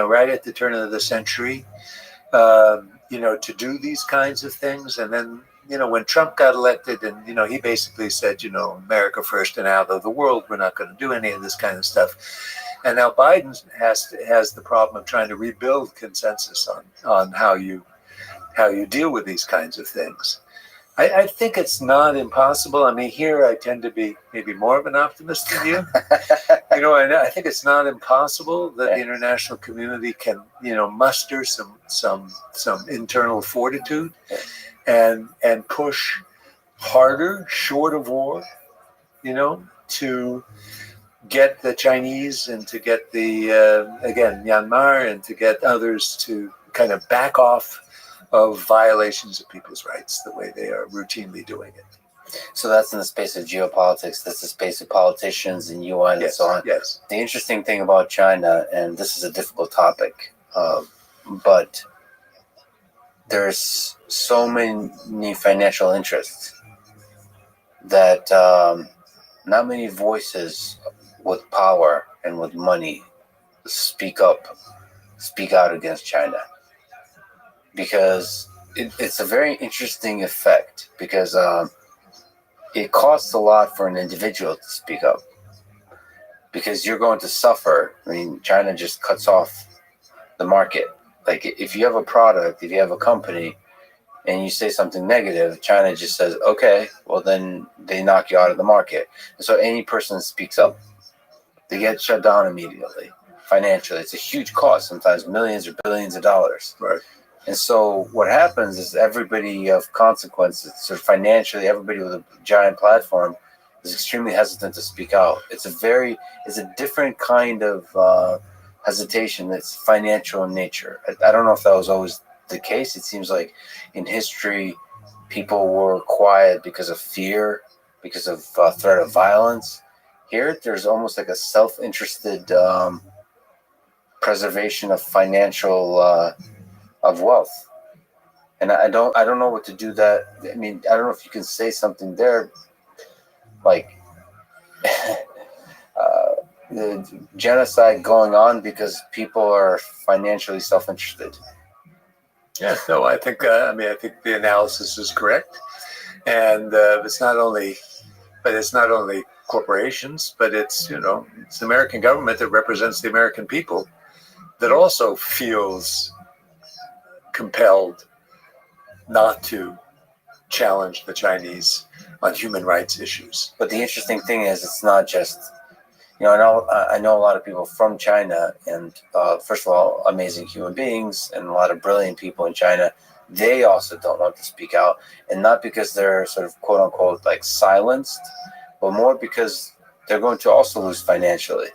right at the turn of the century, to do these kinds of things. And then, when Trump got elected and, he basically said, America first and out of the world, we're not going to do any of this kind of stuff. And now Biden has the problem of trying to rebuild consensus on how you deal with these kinds of things. I think it's not impossible. I mean, here I tend to be maybe more of an optimist than you. And I think it's not impossible that the international community can, muster some internal fortitude and push harder, short of war, to get the Chinese and to get the again Myanmar and to get others to kind of back off of violations of people's rights the way they are routinely doing it. So that's in the space of geopolitics. That's the space of politicians and UN and so on. Yes. The interesting thing about China, and this is a difficult topic, but there's so many financial interests that not many voices with power and with money speak out against China. Because it's a very interesting effect, because it costs a lot for an individual to speak up, because you're going to suffer. I mean, China just cuts off the market. Like, if you have a product, if you have a company, and you say something negative, China just says, okay, well, then they knock you out of the market. And so any person that speaks up, they get shut down immediately. Financially, it's a huge cost, sometimes millions or billions of dollars. Right. And so what happens is everybody of consequence, sort of financially, everybody with a giant platform is extremely hesitant to speak out. It's a different kind of hesitation that's financial in nature. I don't know if that was always the case. It seems like in history, people were quiet because of fear, because of threat of violence. Here, there's almost like a self-interested preservation of financial of wealth, and I don't know what to do that. I mean, I don't know if you can say something there, like the genocide going on because people are financially self-interested. Yeah, no, I think the analysis is correct, and it's not only corporations, but it's it's the American government that represents the American people that also feels compelled not to challenge the Chinese on human rights issues. But the interesting thing is, it's not just, I know a lot of people from China, and first of all, amazing human beings and a lot of brilliant people in China. They also don't want to speak out, and not because they're sort of quote unquote like silenced, but more because they're going to also lose financially.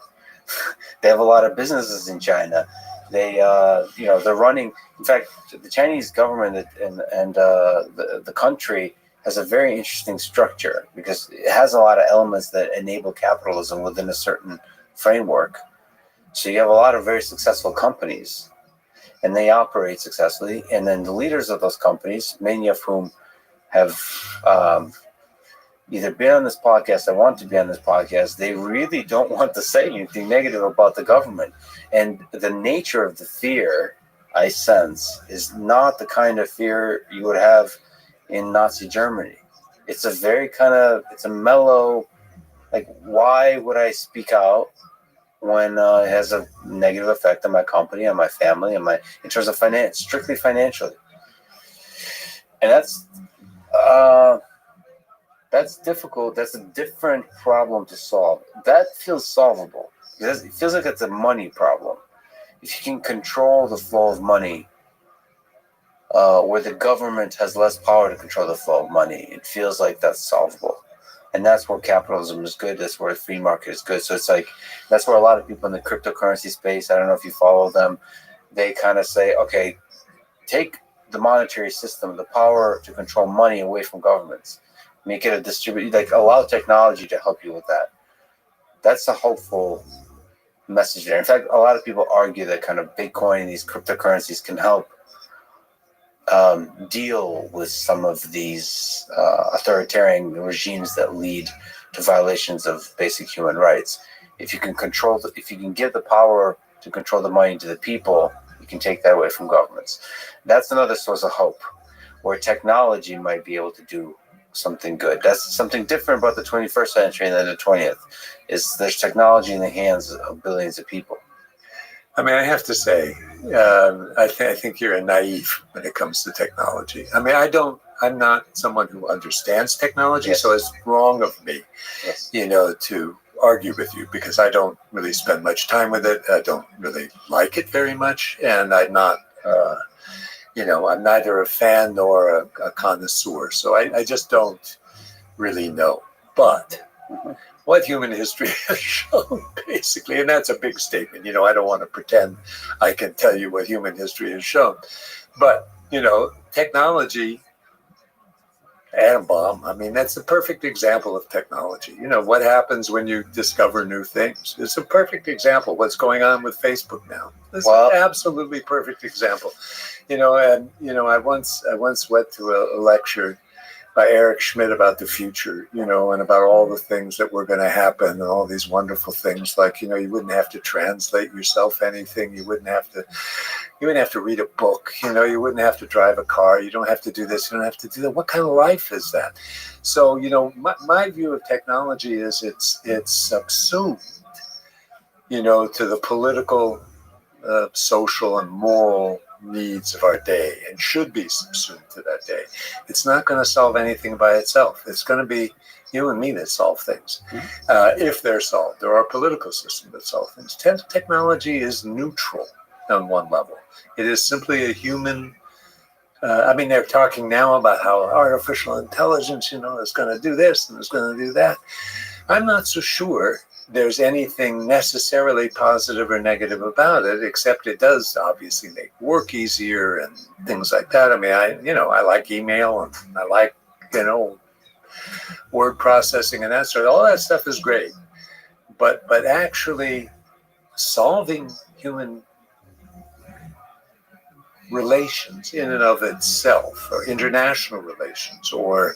They have a lot of businesses in China. They're running. In fact, the Chinese government and the country has a very interesting structure, because it has a lot of elements that enable capitalism within a certain framework. So you have a lot of very successful companies, and they operate successfully. And then the leaders of those companies, many of whom have either been on this podcast or want to be on this podcast, they really don't want to say anything negative about the government. And the nature of the fear, I sense, is not the kind of fear you would have in Nazi Germany. It's it's a mellow, like, why would I speak out when it has a negative effect on my company, on my family, in terms of strictly financially? And that's difficult. That's a different problem to solve. That feels solvable. It feels like it's a money problem. If you can control the flow of money, where the government has less power to control the flow of money, it feels like that's solvable. And that's where capitalism is good. That's where the free market is good. So it's like, that's where a lot of people in the cryptocurrency space, I don't know if you follow them, they kind of say, okay, take the monetary system, the power to control money away from governments, make it a distributed, like allow technology to help you with that. That's a hopeful message there. In fact, a lot of people argue that kind of Bitcoin and these cryptocurrencies can help deal with some of these authoritarian regimes that lead to violations of basic human rights. If you can if you can give the power to control the money to the people, you can take that away from governments. That's another source of hope, where technology might be able to do something good. That's something different about the 21st century than the 20th. Is there's technology in the hands of billions of people. I mean, I have to say, I think you're a naive when it comes to technology. I mean, I'm not someone who understands technology, Yes. so it's wrong of me, Yes. to argue with you, because I don't really spend much time with it. I don't really like it very much, and I'm not, I'm neither a fan nor a connoisseur, so I just don't really know. But what human history has shown, basically, and that's a big statement. I don't want to pretend I can tell you what human history has shown. But, technology, atom bomb, I mean, that's a perfect example of technology. What happens when you discover new things? It's a perfect example. What's going on with Facebook now? It's an absolutely perfect example. I once went to a lecture by Eric Schmidt about the future, and about all the things that were going to happen and all these wonderful things. Like, you wouldn't have to translate yourself anything. You wouldn't have to read a book. You wouldn't have to drive a car. You don't have to do this. You don't have to do that. What kind of life is that? So, my view of technology is it's subsumed, to the political, social and moral needs of our day, and should be subsumed to that day. It's not going to solve anything by itself. It's going to be you and me that solve things, if they're solved. There are political systems that solve things. Technology is neutral on one level. It is simply a human. They're talking now about how artificial intelligence, is going to do this and is going to do that. I'm not so sure there's anything necessarily positive or negative about it, except it does obviously make work easier and things like that. I mean, I like email, and I like, word processing and that sort of, all that stuff is great. But actually solving human relations in and of itself, or international relations, or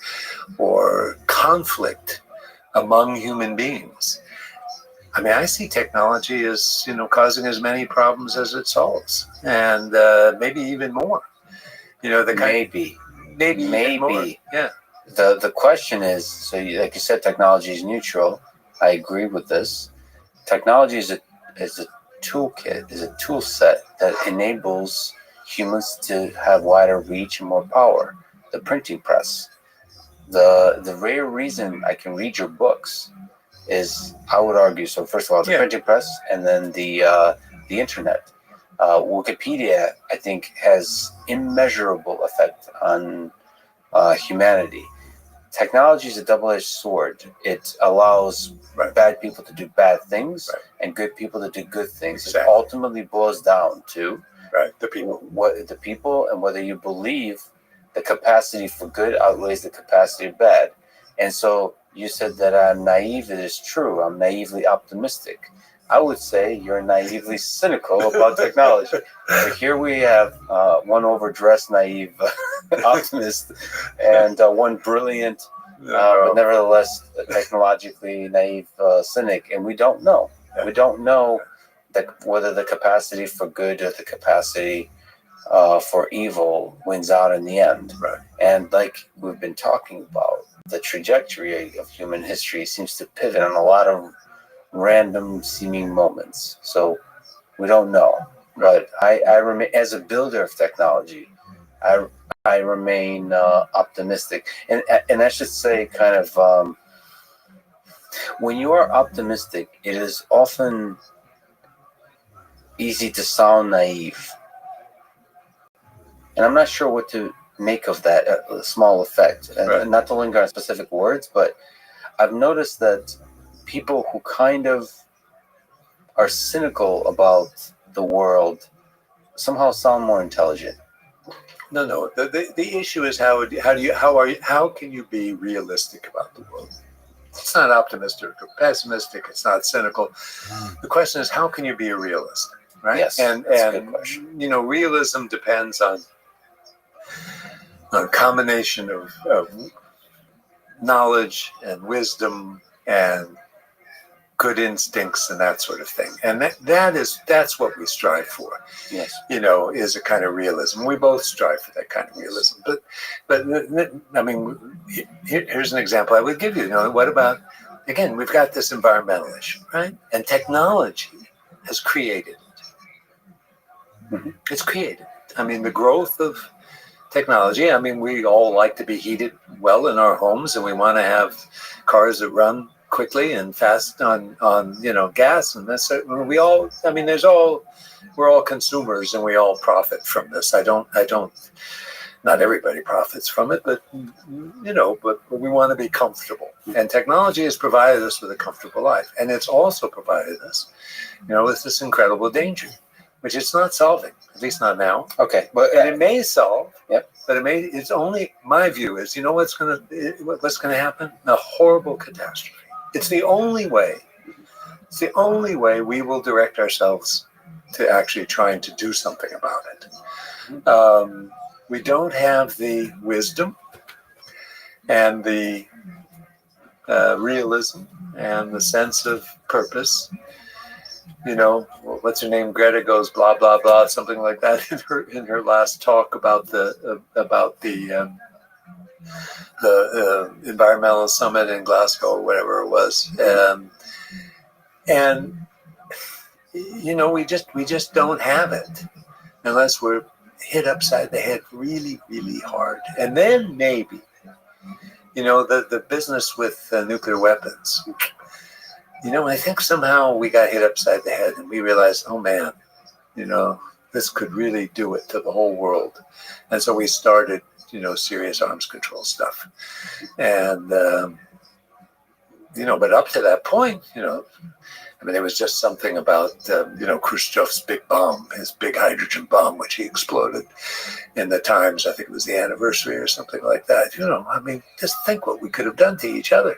conflict among human beings, I mean, I see technology as, causing as many problems as it solves, and maybe even more. Maybe more. Yeah. The question is, so like you said, technology is neutral. I agree with this. Technology is a toolkit, is a tool set that enables humans to have wider reach and more power. The printing press. The rare reason I can read your books is, I would argue, so first of all, the printing press, and then the internet. Wikipedia, I think, has immeasurable effect on humanity. Technology is a double-edged sword. It allows bad people to do bad things, and good people to do good things. Exactly. It ultimately boils down to the people. The people, and whether you believe the capacity for good outweighs the capacity of bad. And so you said that I'm naive. It is true. I'm naively optimistic. I would say you're naively cynical about technology. But here we have one overdressed naive optimist, and one brilliant, but nevertheless technologically naive cynic. And we don't know. We don't know whether the capacity for good or the capacity for evil wins out in the end. Right. And like we've been talking about, the trajectory of human history seems to pivot on a lot of random seeming moments. So we don't know. But I remain, as a builder of technology, I remain optimistic. And I should say, kind of, when you are optimistic, it is often easy to sound naive. And I'm not sure what to make of that small effect. And not to linger on specific words, but I've noticed that people who kind of are cynical about the world somehow sound more intelligent. No. The issue is how can you be realistic about the world? It's not optimistic or pessimistic. It's not cynical. The question is, how can you be a realist, right? Yes, and that's a good question. realism depends on a combination of knowledge and wisdom and good instincts and that sort of thing. And that's what we strive for. Yes. Is a kind of realism. We both strive for that kind of realism. But I mean, here's an example I would give you. What about, again, we've got this environmental issue, right? And technology has created it. Mhm. It's created it. I mean, the growth of technology. I mean, we all like to be heated well in our homes, and we want to have cars that run quickly and fast on gas, and that's we all. I mean, we're all consumers, and we all profit from this. I don't. Not everybody profits from it, but but we want to be comfortable, and technology has provided us with a comfortable life, and it's also provided us, with this incredible danger, which it's not solving, at least not now. Okay, but And it may solve. Yep. But it's only, my view is, what's going to happen? A horrible catastrophe. It's the only way. It's the only way we will direct ourselves to actually trying to do something about it. We don't have the wisdom and the realism and the sense of purpose. What's her name? Greta goes blah blah blah, something like that in her last talk about the environmental summit in Glasgow or whatever it was, and we just don't have it unless we're hit upside the head really really hard, and then maybe the business with nuclear weapons. I think somehow we got hit upside the head and we realized, oh man, this could really do it to the whole world. And so we started, serious arms control stuff. And, but up to that point, there was just something about, Khrushchev's big bomb, his big hydrogen bomb, which he exploded in the Times. I think it was the anniversary or something like that. Just think what we could have done to each other.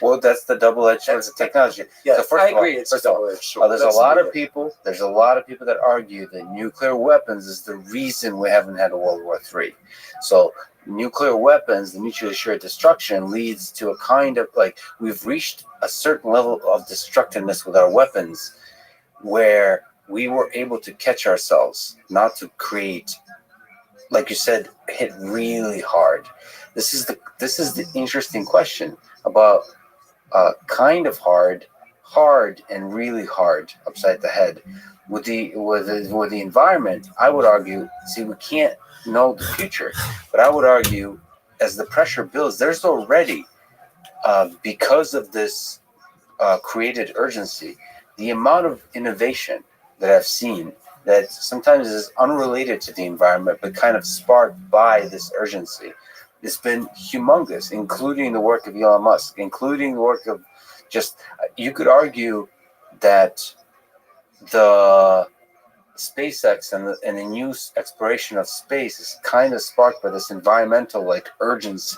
Well, that's the double-edged sword of technology. Yeah, so I agree. It's a double-edged sword. There's a lot of people that argue that nuclear weapons is the reason we haven't had a World War III. So nuclear weapons, the mutually assured destruction, leads to a kind of we've reached a certain level of destructiveness with our weapons, where we were able to catch ourselves not to create, like you said, hit really hard. This is the interesting question about kind of hard and really hard upside the head. With the environment, I would argue, we can't know the future, but I would argue as the pressure builds, there's already, because of this created urgency, the amount of innovation that I've seen that sometimes is unrelated to the environment, but kind of sparked by this urgency. It's been humongous, including the work of Elon Musk, including the work of you could argue that the SpaceX and the new exploration of space is kind of sparked by this environmental urgency.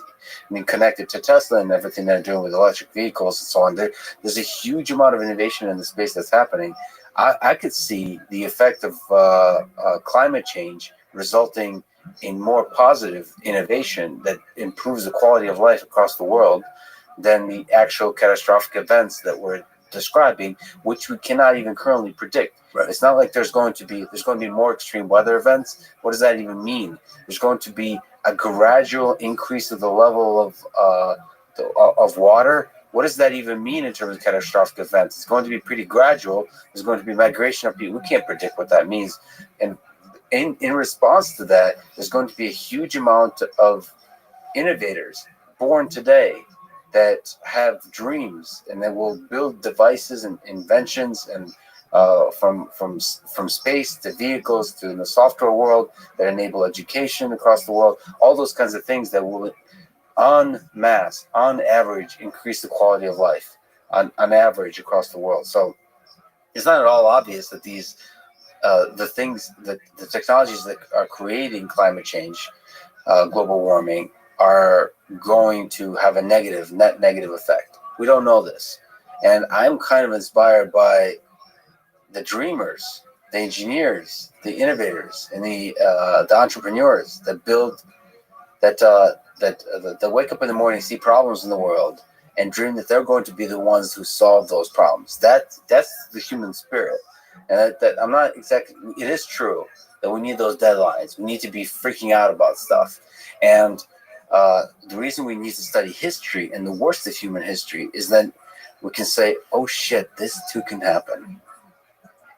Connected to Tesla and everything they're doing with electric vehicles and so on. There's a huge amount of innovation in the space that's happening. I could see the effect of climate change resulting in more positive innovation that improves the quality of life across the world than the actual catastrophic events that we're describing, which we cannot even currently predict. Right. It's not like there's going to be more extreme weather events. What does that even mean? There's going to be a gradual increase of the level of water. What does that even mean in terms of catastrophic events? It's going to be pretty gradual. There's going to be migration of people. We can't predict what that means. And in response to that, there's going to be a huge amount of innovators born today that have dreams and that will build devices and inventions and from space to vehicles to the software world that enable education across the world, all those kinds of things that will on mass, on average, increase the quality of life on average across the world. So it's not at all obvious that these the things that the technologies that are creating climate change, global warming, are going to have a net negative effect. We don't know this, and I'm kind of inspired by the dreamers, the engineers, the innovators, and the entrepreneurs that build that wake up in the morning, see problems in the world, and dream that they're going to be the ones who solve those problems. That's the human spirit, and that I'm not exactly. It is true that we need those deadlines. We need to be freaking out about stuff, and the reason we need to study history and the worst of human history is that we can say, "Oh shit, this too can happen."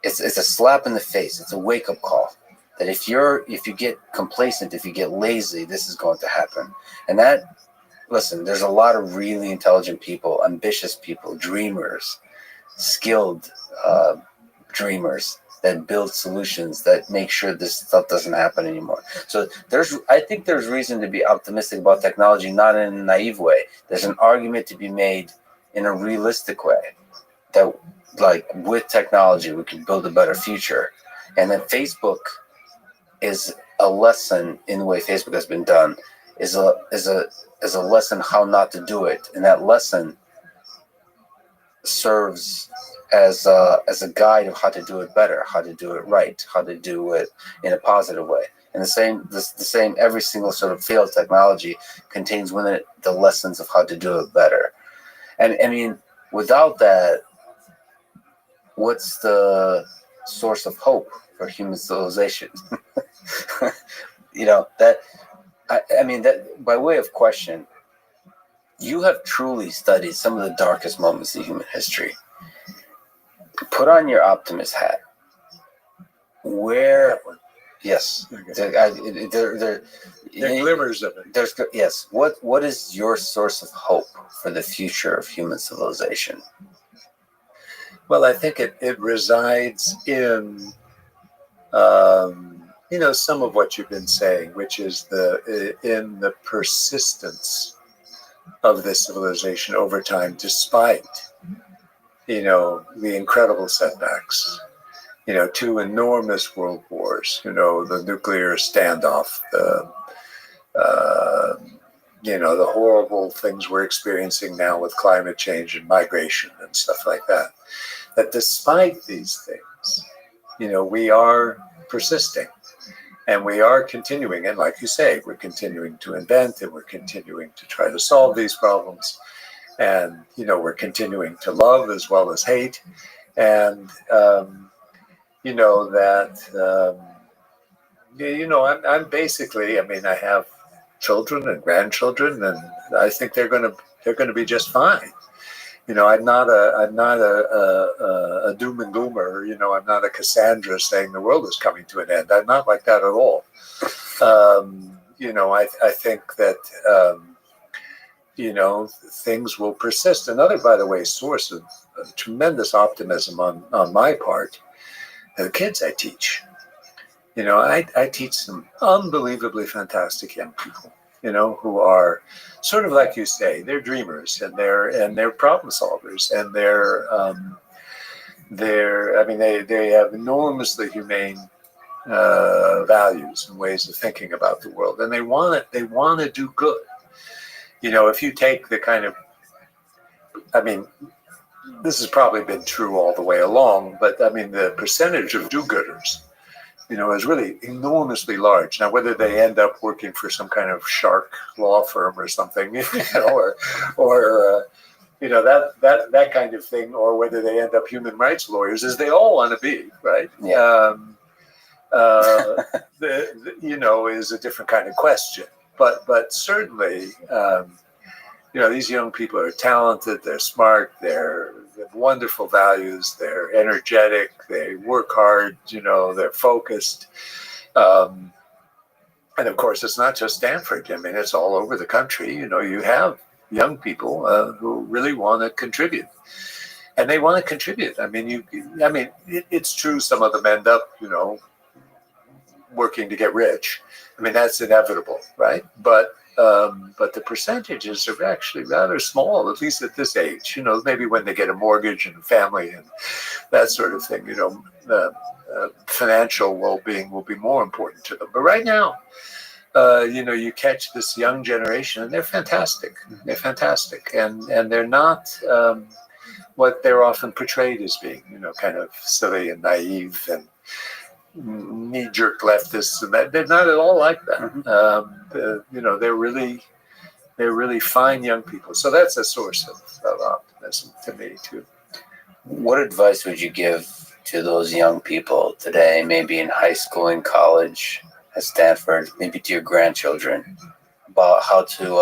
It's a slap in the face. It's a wake up call. That if you get complacent, if you get lazy, this is going to happen. And that, listen, there's a lot of really intelligent people, ambitious people, dreamers, skilled dreamers that build solutions that make sure this stuff doesn't happen anymore. So I think there's reason to be optimistic about technology, not in a naive way. There's an argument to be made in a realistic way that, like, with technology, we can build a better future. And then Facebook is a lesson in the way Facebook has been done, is a lesson how not to do it, and that lesson serves as a guide of how to do it better, how to do it right, how to do it in a positive way. And the same every single sort of failed technology contains within it the lessons of how to do it better. And I mean, without that, what's the source of hope for human civilization? That I mean, that by way of question, you have truly studied some of the darkest moments in human history. Put on your optimist hat. Where, yes, Okay. there glimmers of it. Yes. What is your source of hope for the future of human civilization? Well, I think it resides in, some of what you've been saying, which is in the persistence of this civilization over time, despite, the incredible setbacks, 2 enormous world wars, the nuclear standoff, the horrible things we're experiencing now with climate change and migration and stuff like that. That despite these things, we are persisting and we are continuing. And like you say, we're continuing to invent and we're continuing to try to solve these problems. And, we're continuing to love as well as hate. And, I'm basically, I have children and grandchildren, and I think they're going to be just fine. I'm not a doom and gloomer. I'm not a Cassandra saying the world is coming to an end. I'm not like that at all. I think that things will persist. Another, by the way, source of tremendous optimism on my part, the kids I teach. I teach some unbelievably fantastic young people, who are sort of like you say, they're dreamers and they're problem solvers, and they have enormously humane values and ways of thinking about the world, and they want to do good. If you take the kind of, this has probably been true all the way along, but the percentage of do-gooders, is really enormously large. Now, whether they end up working for some kind of shark law firm or something, or that kind of thing, or whether they end up human rights lawyers, as they all want to be, right? Yeah. Is a different kind of question. But certainly, these young people are talented, they're smart, they have wonderful values, they're energetic, they work hard, they're focused. And of course, it's not just Stanford. It's all over the country. You have young people who really want to contribute. And they want to contribute. It's true some of them end up, working to get rich. That's inevitable, right? But But the percentages are actually rather small, at least at this age. Maybe when they get a mortgage and a family and that sort of thing, financial well-being will be more important to them. But right now, you catch this young generation, and they're fantastic. They're fantastic, and they're not what they're often portrayed as being. Kind of silly and naive and knee-jerk leftists, and that they're not at all like that. They're really fine young people. So that's a source of optimism to me too. What advice would you give to those young people today, maybe in high school and college, at Stanford, maybe to your grandchildren, about how to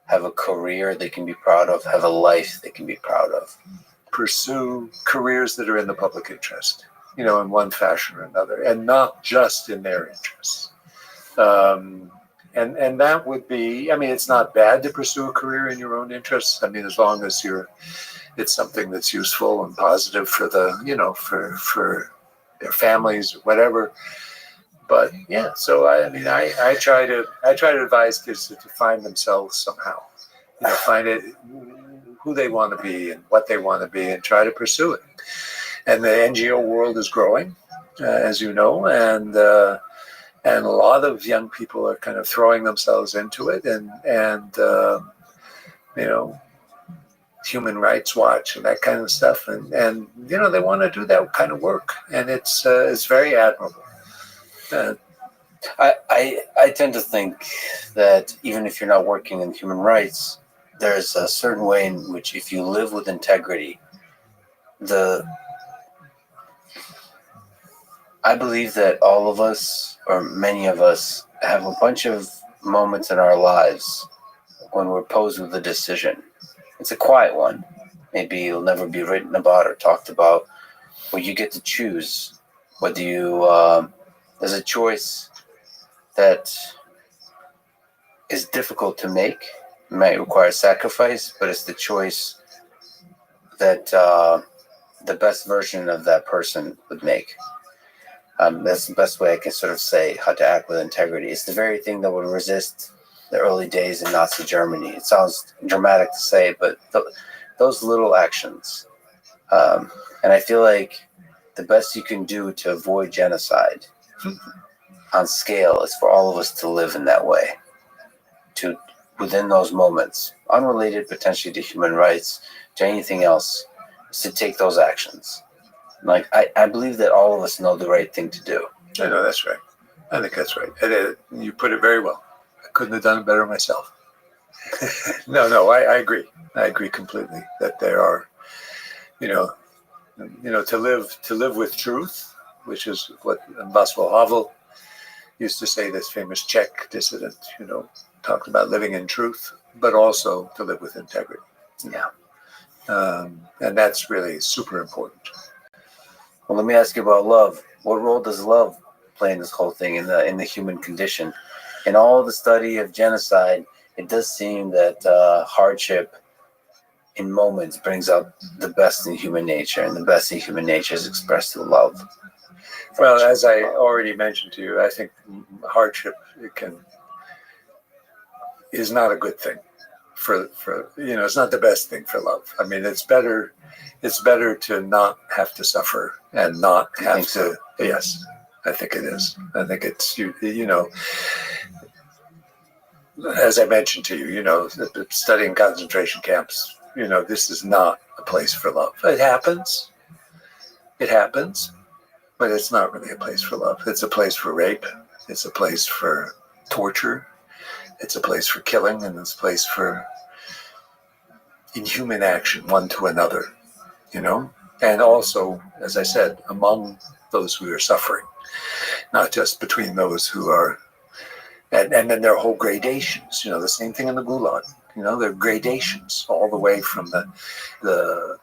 have a career they can be proud of, have a life they can be proud of? Pursue careers that are in the public interest, in one fashion or another, and not just in their interests. And that would be, it's not bad to pursue a career in your own interests. As long as it's something that's useful and positive for for their families or whatever. But yeah, so I try to advise kids to find themselves somehow, find it who they want to be and what they want to be, and try to pursue it. And the NGO world is growing, as you know, and a lot of young people are kind of throwing themselves into it, and Human Rights Watch and that kind of stuff, and they want to do that kind of work, and it's very admirable. I tend to think that even if you're not working in human rights, there's a certain way in which, if you live with integrity, I believe that all of us, or many of us, have a bunch of moments in our lives when we're posed with a decision. It's a quiet one. Maybe it'll never be written about or talked about, where you get to choose whether there's a choice that is difficult to make. It might require sacrifice, but it's the choice that the best version of that person would make. That's the best way I can sort of say how to act with integrity. It's the very thing that would resist the early days in Nazi Germany. It sounds dramatic to say, but those little actions. And I feel like the best you can do to avoid genocide on scale is for all of us to live in that way, to within those moments, unrelated potentially to human rights, to anything else, is to take those actions. Like, I believe that all of us know the right thing to do. I know that's right. I think that's right. And you put it very well. I couldn't have done it better myself. No, I agree. I agree completely that there are, to live with truth, which is what Václav Havel used to say, this famous Czech dissident, talked about living in truth, but also to live with integrity. Yeah. And that's really super important. Well, let me ask you about love. What role does love play in this whole thing, in the human condition? In all the study of genocide, it does seem that hardship in moments brings out the best in human nature, and the best in human nature is expressed through love. Well, as I already mentioned to you, I think hardship is not a good thing for it's not the best thing for love. It's better to not have to suffer and not have to. So? Yes, I think it is. I think it's as I mentioned to you, studying concentration camps. This is not a place for love. It happens, but it's not really a place for love. It's a place for rape. It's a place for torture. It's a place for killing, and it's a place for inhuman action, one to another, and also, as I said, among those who are suffering, not just between those who are, and then there are whole gradations, the same thing in the Gulag. There are gradations all the way from the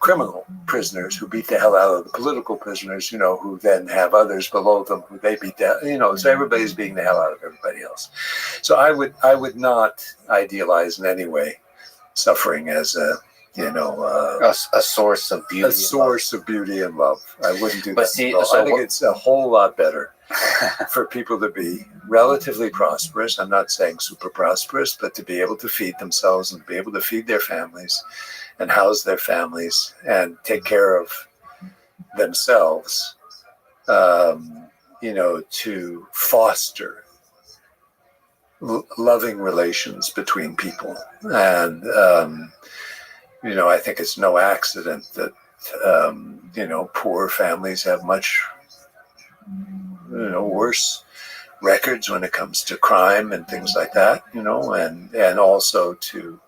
criminal prisoners who beat the hell out of the political prisoners, who then have others below them who they beat down, so everybody's beating the hell out of everybody else. So I would not idealize in any way suffering as a source of beauty. A source of beauty and love. I wouldn't do But that. see, I think it's a whole lot better for people to be relatively prosperous. I'm not saying super prosperous, but to be able to feed themselves and to be able to feed their families and house their families and take care of themselves, to foster loving relations between people. And, I think it's no accident that, poor families have much, worse records when it comes to crime and things like that, and also to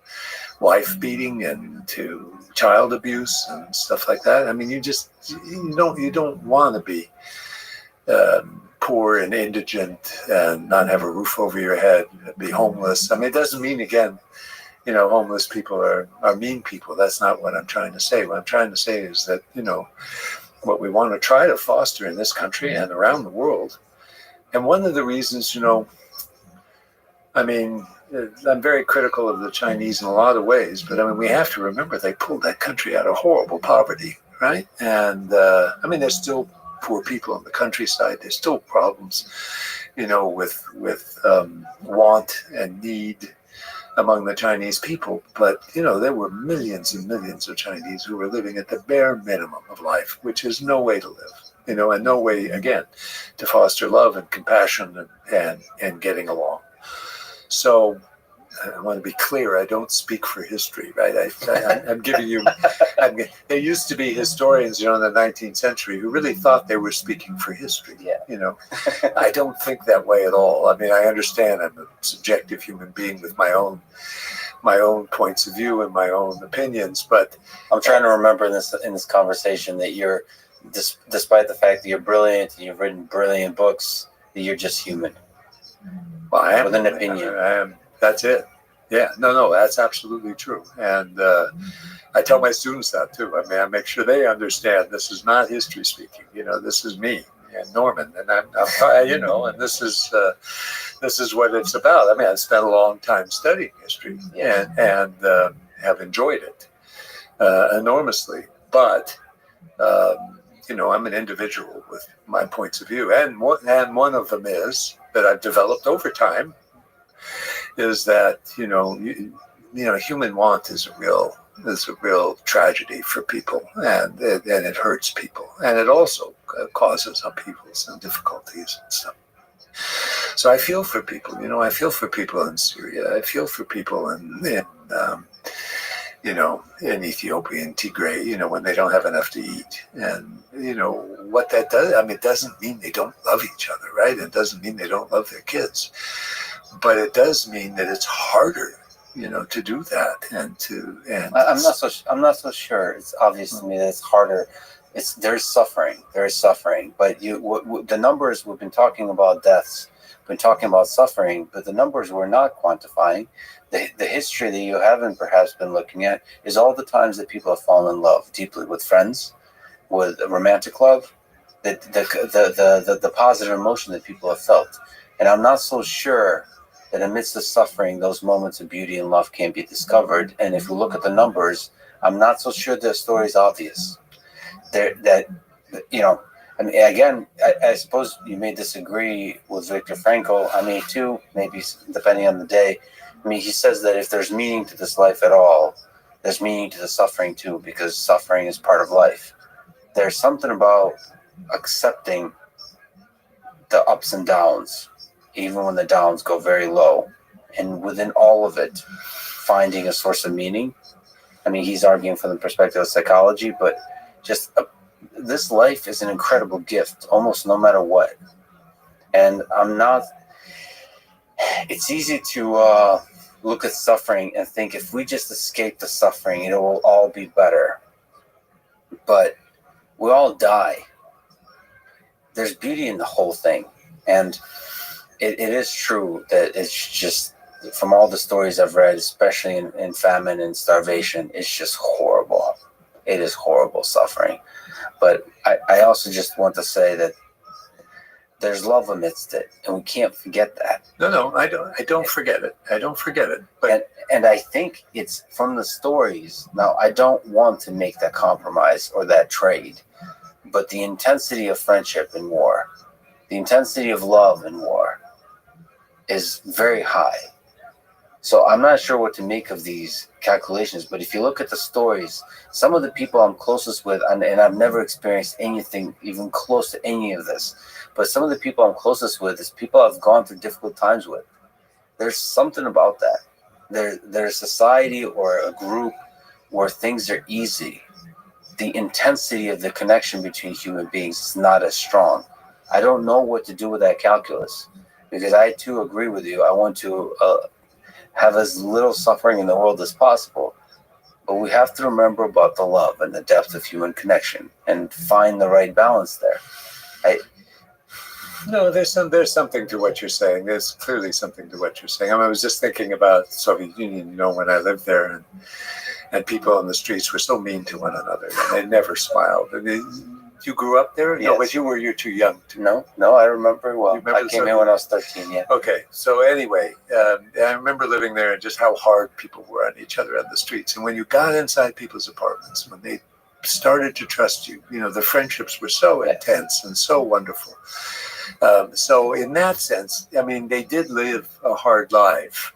wife beating and to child abuse and stuff like that. I mean, you don't want to be poor and indigent and not have a roof over your head, be homeless. I mean, it doesn't mean, again, homeless people are mean people. That's not what I'm trying to say. What I'm trying to say is that, what we want to try to foster in this country and around the world. And one of the reasons, I'm very critical of the Chinese in a lot of ways, but we have to remember they pulled that country out of horrible poverty, right? And there's still poor people in the countryside. There's still problems, with want and need among the Chinese people. But, there were millions and millions of Chinese who were living at the bare minimum of life, which is no way to live, and no way, again, to foster love and compassion and getting along. So I want to be clear, I don't speak for history, right? I'm giving you, there used to be historians, in the 19th century who really thought they were speaking for history. Yeah. I don't think that way at all. I understand I'm a subjective human being with my own points of view and my own opinions, but I'm trying to remember in this conversation that you're, despite the fact that you're brilliant and you've written brilliant books, that you're just human. Well, I am. With an opinion. I am. That's it. Yeah. No, that's absolutely true. And I tell my students that too. I make sure they understand this is not history speaking. This is me and Norman, and I'm and this is what it's about. I've spent a long time studying history and have enjoyed it enormously. But I'm an individual with my points of view, and one of them is that I've developed over time is that human want is a real tragedy for people, and it hurts people, and it also causes upheavals and difficulties and stuff. So I feel for people. I feel for people in Syria. I feel for people in Ethiopia and Tigray, when they don't have enough to eat. And, what that does, it doesn't mean they don't love each other, right? It doesn't mean they don't love their kids. But it does mean that it's harder, to do that I'm not so sure. It's obvious to me that it's harder. There's suffering, but the numbers, we've been talking about deaths, been talking about suffering, but the numbers we're not quantifying. The history that you haven't perhaps been looking at is all the times that people have fallen in love deeply with friends, with romantic love, the positive emotion that people have felt. And I'm not so sure that amidst the suffering, those moments of beauty and love can't be discovered. And if you look at the numbers, I'm not so sure the story is obvious. Again, I suppose you may disagree with Viktor Frankl. I may too, maybe depending on the day. He says that if there's meaning to this life at all, there's meaning to the suffering too, because suffering is part of life. There's something about accepting the ups and downs, even when the downs go very low, and within all of it, finding a source of meaning. He's arguing from the perspective of psychology, but just this life is an incredible gift, almost no matter what. And it's easy to look at suffering and think if we just escape the suffering, it will all be better. But we all die. There's beauty in the whole thing. And it is true that it's just, from all the stories I've read, especially in famine and starvation, it's just horrible. It is horrible suffering. But I also just want to say that there's love amidst it, and we can't forget that. No, I don't forget it. I don't forget it. But and I think it's from the stories. Now, I don't want to make that compromise or that trade, but the intensity of friendship in war the intensity of love in war is very high. So I'm not sure what to make of these calculations, but if you look at the stories, some of the people I'm closest with, and I've never experienced anything even close to any of this, but some of the people I'm closest with is people I've gone through difficult times with. There's something about that. There's a society or a group where things are easy. The intensity of the connection between human beings is not as strong. I don't know what to do with that calculus, because I too agree with you. I want to have as little suffering in the world as possible. But we have to remember about the love and the depth of human connection and find the right balance there. No, there's something to what you're saying. There's clearly something to what you're saying. I was just thinking about the Soviet Union, when I lived there, and people on the streets were so mean to one another, and they never smiled. You grew up there? Yes. No, but you're too young to. No, I remember well. Remember I came here when I was 13, yeah. Okay, so anyway, I remember living there and just how hard people were on each other on the streets. And when you got inside people's apartments, when they started to trust you, the friendships were so intense and so wonderful. So in that sense, they did live a hard life.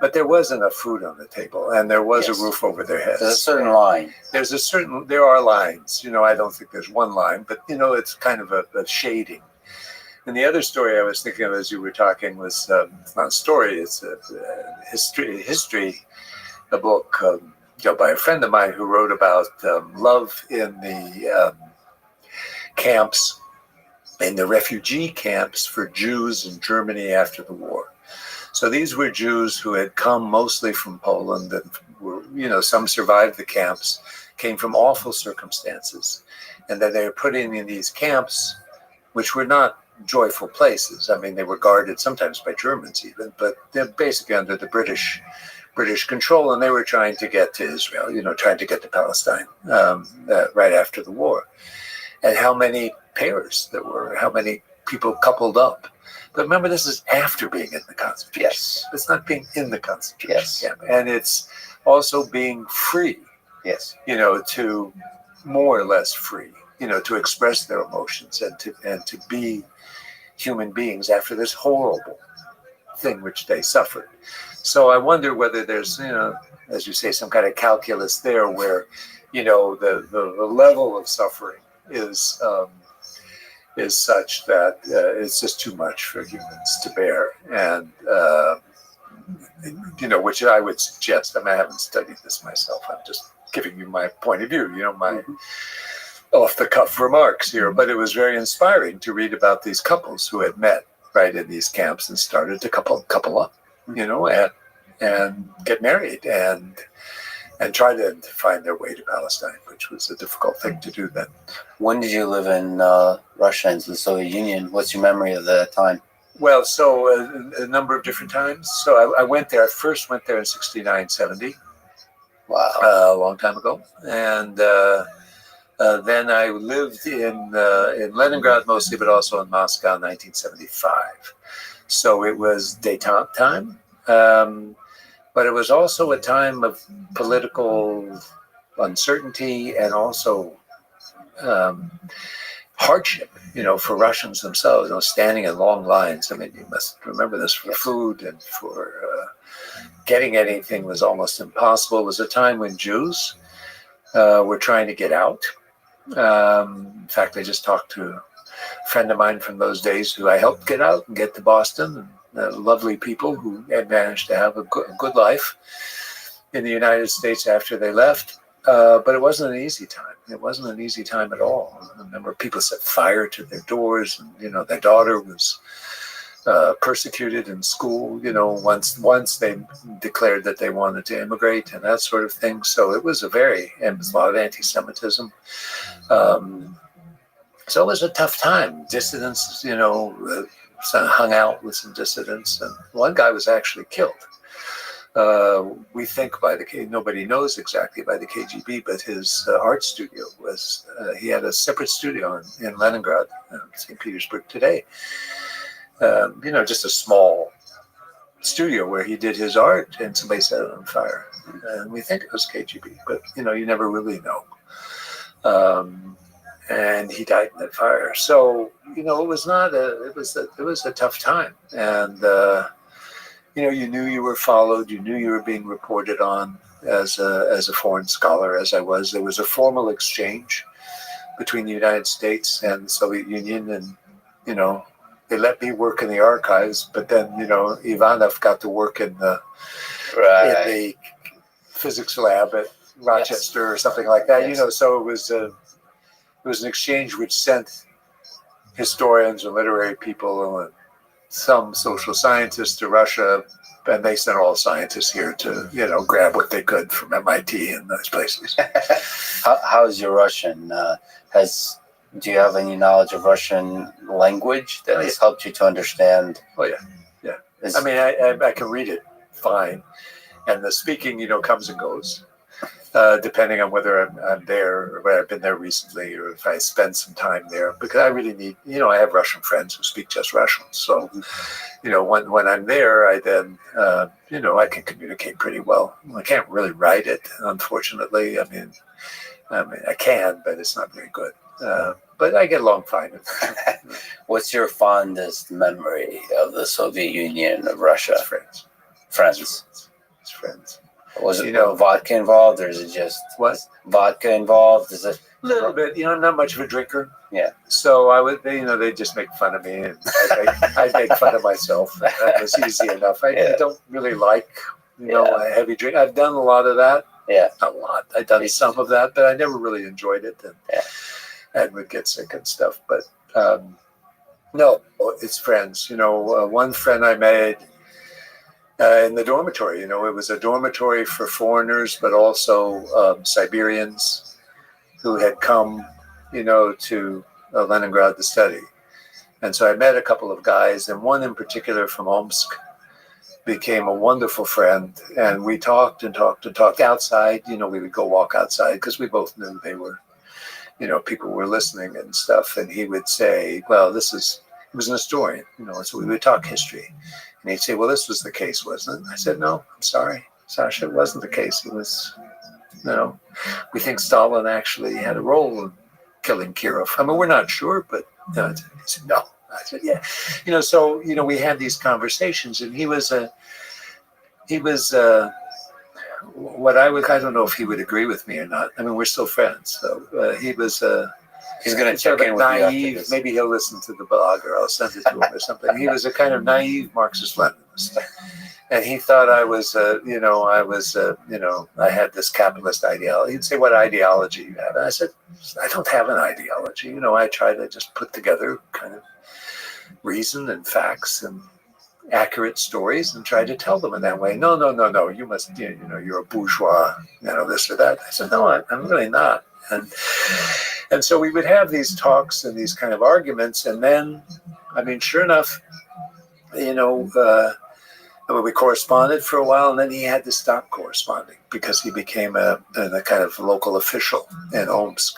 But there was enough food on the table, and there was a roof over their heads. There's a certain line. There are lines. I don't think there's one line, but it's kind of a shading. And the other story I was thinking of as you were talking was it's not a story; it's a history, a book by a friend of mine who wrote about love in the camps, in the refugee camps for Jews in Germany after the war. So these were Jews who had come mostly from Poland and were, some survived the camps, came from awful circumstances. And then they were put in these camps, which were not joyful places. They were guarded sometimes by Germans even, but they're basically under the British control, and they were trying to get to Israel, trying to get to Palestine right after the war. And how many pairs there were, how many people coupled up. But remember, this is after being in the concentration. Yes. It's not being in the concentration camp. And it's also being free, to more or less free, to express their emotions and to be human beings after this horrible thing which they suffered. So I wonder whether there's, as you say, some kind of calculus there where, the level of suffering is such that it's just too much for humans to bear, and which I would suggest. I haven't studied this myself. I'm just giving you my point of view. My off-the-cuff remarks here. But it was very inspiring to read about these couples who had met right in these camps and started to couple up, and get married and try to find their way to Palestine, which was a difficult thing to do then. When did you live in Russia and the Soviet Union? What's your memory of that time? Well, so a number of different times. So I went there. I first went there in 69, 70. Wow. A long time ago. And then I lived in Leningrad mostly, but also in Moscow in 1975. So it was détente time. But it was also a time of political uncertainty and also hardship, for Russians themselves, standing in long lines. You must remember this, for food and for getting anything was almost impossible. It was a time when Jews were trying to get out. In fact, I just talked to a friend of mine from those days who I helped get out and get to Boston. Lovely people who had managed to have a good life in the United States after they left. But it wasn't an easy time. It wasn't an easy time at all. I remember people set fire to their doors, and, their daughter was persecuted in school, once they declared that they wanted to immigrate and that sort of thing. So it was and it was a lot of anti-Semitism. So it was a tough time. Dissidents, hung out with some dissidents, and one guy was actually killed. We think nobody knows exactly by the KGB, but his art studio was, he had a separate studio in Leningrad, St. Petersburg today. Just a small studio where he did his art, and somebody set it on fire. And we think it was KGB, but, you never really know. and he died in that fire. So it was not it was a tough time, and you knew you were followed, you knew you were being reported on as a foreign scholar, as I was. There was a formal exchange between the United States and the Soviet Union, and they let me work in the archives, but then Ivanov got to work in the physics lab at Rochester or something like that. Yes. So it was an exchange which sent historians and literary people and some social scientists to Russia, and they sent all scientists here to grab what they could from MIT and those places. How's your Russian? Do you have any knowledge of Russian language that has helped you to understand? Oh yeah. I mean, I can read it fine, and the speaking comes and goes. Depending on whether I'm there or whether I've been there recently or if I spend some time there, because I really need, I have Russian friends who speak just Russian. So, when I'm there, I then, I can communicate pretty well. I can't really write it, unfortunately. I mean, I can, but it's not very good. But I get along fine. What's your fondest memory of the Soviet Union, of Russia? It's Friends. It's friends. Was it vodka involved, or is it just what? Vodka involved? Is it A little bit? I'm not much of a drinker. Yeah. So I would, they just make fun of me, and I make fun of myself. That was easy enough. I don't really like, a heavy drink. I've done a lot of that. Yeah. Not a lot. I've done some of that, but I never really enjoyed it, and would get sick and stuff. But no, it's friends. One friend I made. In the dormitory, it was a dormitory for foreigners, but also Siberians who had come, to Leningrad to study. And so I met a couple of guys, and one in particular from Omsk became a wonderful friend. And we talked and talked and talked outside. We would go walk outside because we both knew they were, people were listening and stuff. And he would say, well, he was an historian, so we would talk history. And he'd say, well, this was the case, wasn't it? I said, no, I'm sorry, Sasha, it wasn't the case. It was, we think Stalin actually had a role in killing Kirov. I mean, we're not sure, but he said, no. I said, yeah. So, we had these conversations, and he was what I don't know if he would agree with me or not. I mean, we're still friends. So he was, he's going to check in with naive. you. Maybe he'll listen to the blog, or I'll send it to him or something. He was a kind of naive Marxist-Leninist, and he thought I was, I had this capitalist ideology. He'd say, "What ideology you have?" And I said, "I don't have an ideology. I try to just put together kind of reason and facts and accurate stories and try to tell them in that way. No. You must, you're a bourgeois, this or that." I said, "No, I'm really not." And so we would have these talks and these kind of arguments, and then, I mean, sure enough, we corresponded for a while, and then he had to stop corresponding because he became a kind of local official in Omsk,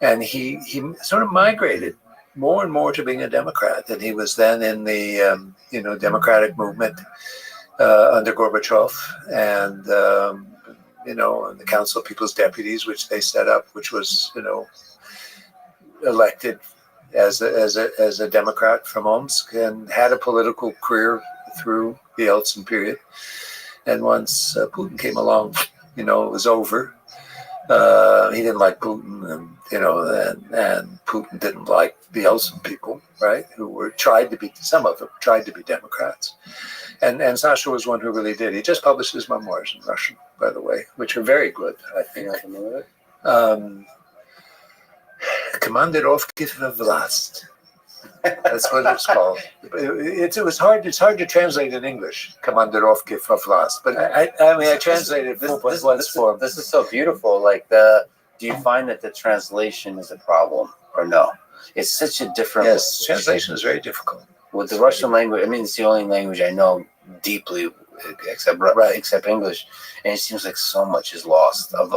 and he sort of migrated more and more to being a Democrat, and he was then in the Democratic movement under Gorbachev, and the Council of People's Deputies, which they set up, which was, elected as a Democrat from Omsk, and had a political career through the Yeltsin period. And once Putin came along, it was over. He didn't like Putin, and Putin didn't like the Yeltsin people, right? Some of them tried to be Democrats. And Sasha was one who really did. He just published his memoirs in Russian, by the way, which are very good, I think. Komandirovki v Vlast. That's what it's called. It's hard to translate in English, Komandirovki v Vlast. But I translated once for him. This is so beautiful. Do you find that the translation is a problem or no? It's such a different. Yes, translation is very difficult. With the Russian language, I mean, it's the only language I know deeply, except English, and it seems like so much is lost of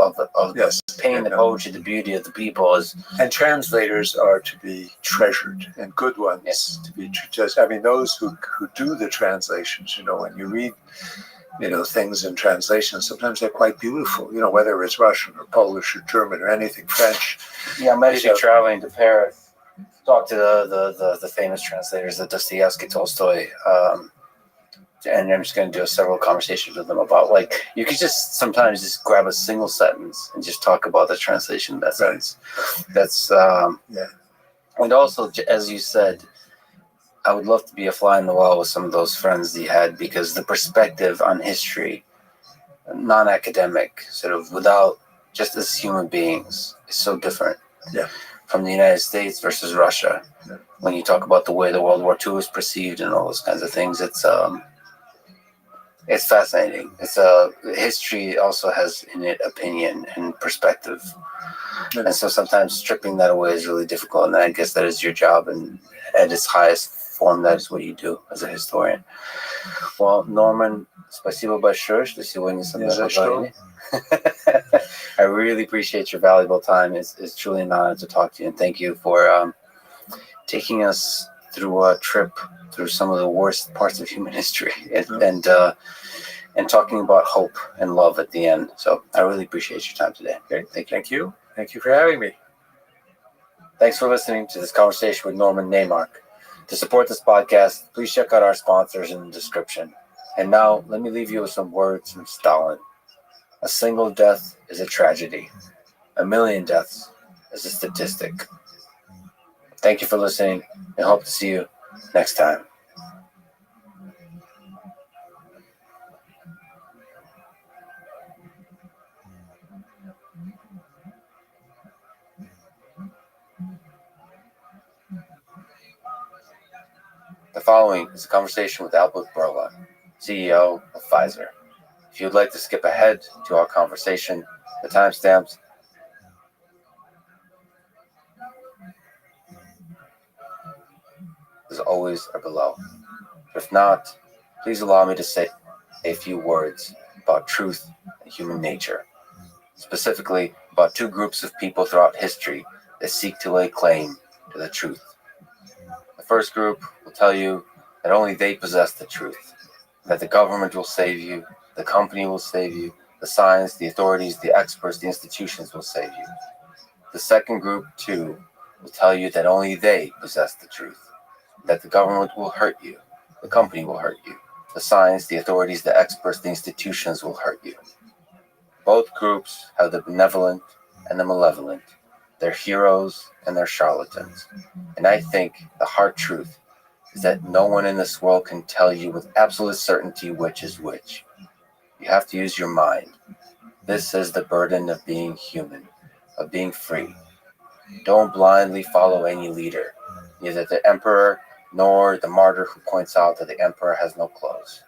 Yes. the pain, the poetry, the beauty of the people is. And translators are to be treasured, and good ones to be just. I mean, those who do the translations, when you read things in translation. Sometimes they're quite beautiful, whether it's Russian or Polish or German or anything, French. Yeah, I'm actually traveling to Paris. Talk to the famous translators, the Dostoevsky, Tolstoy, and I'm just going to do several conversations with them about, like, you could just sometimes just grab a single sentence and just talk about the translation of that sentence. That's Yeah. And also, as you said, I would love to be a fly in the wall with some of those friends that you had, because the perspective on history, non-academic, sort of without, just as human beings, is so different. Yeah. From the United States versus Russia. Yeah. When you talk about the way the World War II was perceived and all those kinds of things, it's fascinating. History also has in it opinion and perspective. Yeah. And so sometimes stripping that away is really difficult, and I guess that is your job, and at its highest form, that is what you do as a historian. Well, Norman, спасибо большое, что сегодня со мной поговорили. I really appreciate your valuable time. It's truly an honor to talk to you, and thank you for taking us through a trip through some of the worst parts of human history, and talking about hope and love at the end. So I really appreciate your time today. Okay. Thank you. Thank you for having me. Thanks for listening to this conversation with Norman Neymark. To support this podcast, please check out our sponsors in the description. And now, let me leave you with some words from Stalin. A single death is a tragedy. 1,000,000 deaths is a statistic. Thank you for listening, and hope to see you next time. The following is a conversation with Albert Bourla, CEO of Pfizer. If you'd like to skip ahead to our conversation, the timestamps as always are below. If not, please allow me to say a few words about truth and human nature, specifically about two groups of people throughout history that seek to lay claim to the truth. The first group will tell you that only they possess the truth, that the government will save you, the company will save you, the science, the authorities, the experts, the institutions will save you. The second group, too, will tell you that only they possess the truth, that the government will hurt you, the company will hurt you, the science, the authorities, the experts, the institutions will hurt you. Both groups have the benevolent and the malevolent, their heroes and their charlatans. And I think the hard truth is that no one in this world can tell you with absolute certainty which is which. You have to use your mind. This is the burden of being human, of being free. Don't blindly follow any leader, neither the emperor nor the martyr who points out that the emperor has no clothes.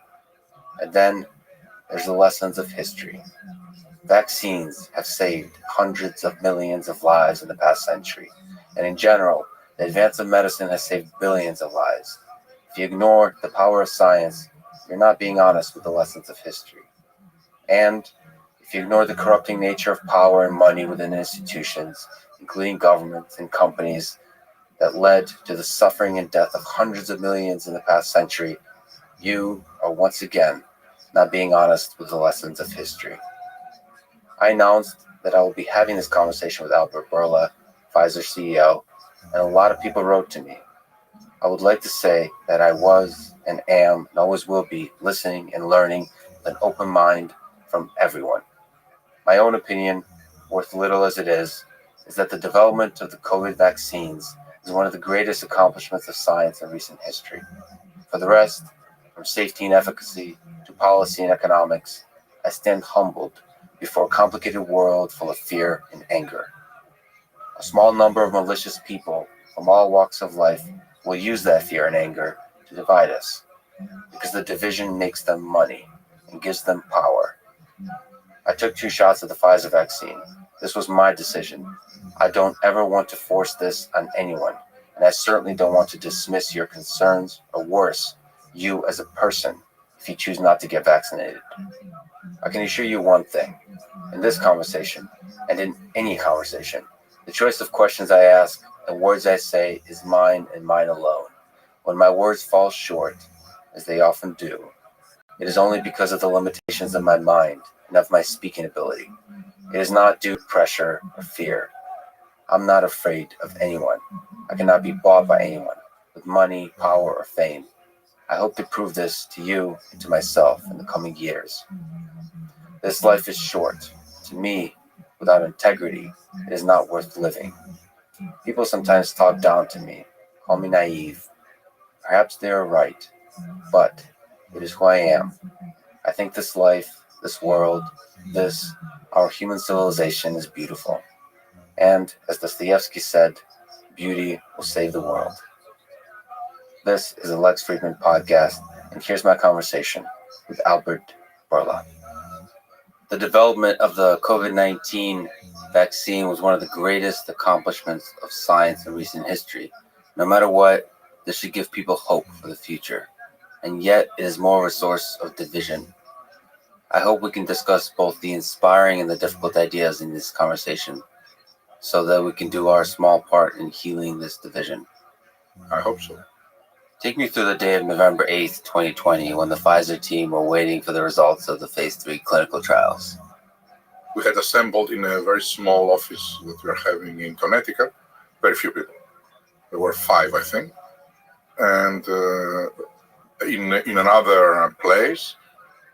And then there's the lessons of history. Vaccines have saved hundreds of millions of lives in the past century. And in general, the advance of medicine has saved billions of lives. If you ignore the power of science, you're not being honest with the lessons of history. And if you ignore the corrupting nature of power and money within institutions, including governments and companies, that led to the suffering and death of hundreds of millions in the past century, you are once again not being honest with the lessons of history. I announced that I will be having this conversation with Albert Bourla, Pfizer CEO, and a lot of people wrote to me. I would like to say that I was and am and always will be listening and learning with an open mind from everyone. My own opinion, worth little as it is that the development of the COVID vaccines is one of the greatest accomplishments of science in recent history. For the rest, from safety and efficacy to policy and economics, I stand humbled before a complicated world full of fear and anger. A small number of malicious people from all walks of life will use that fear and anger to divide us, because the division makes them money and gives them power. I took 2 shots of the Pfizer vaccine. This was my decision. I don't ever want to force this on anyone, and I certainly don't want to dismiss your concerns, or worse, you as a person, if you choose not to get vaccinated. I can assure you one thing. In this conversation, and in any conversation, the choice of questions I ask and words I say is mine and mine alone. When my words fall short, as they often do, It is only because of the limitations of my mind and of my speaking ability. It is not due to pressure or fear. I'm not afraid of anyone. I cannot be bought by anyone with money, power, or fame. I hope to prove this to you and to myself in the coming years. This life is short. To me, without integrity, it is not worth living. People sometimes talk down to me, call me naive. Perhaps they are right, but it is who I am. I think this life, this world, our human civilization is beautiful. And, as Dostoevsky said, beauty will save the world. This is a Lex Friedman podcast, and here's my conversation with Albert Bourla. The development of the COVID-19 vaccine was one of the greatest accomplishments of science in recent history. No matter what, this should give people hope for the future. And yet, it is more of a source of division. I hope we can discuss both the inspiring and the difficult ideas in this conversation so that we can do our small part in healing this division. I hope so. Take me through the day of November 8th, 2020, when the Pfizer team were waiting for the results of the phase 3 clinical trials. We had assembled in a very small office that we are having in Connecticut, very few people. There were 5, I think. And in another place,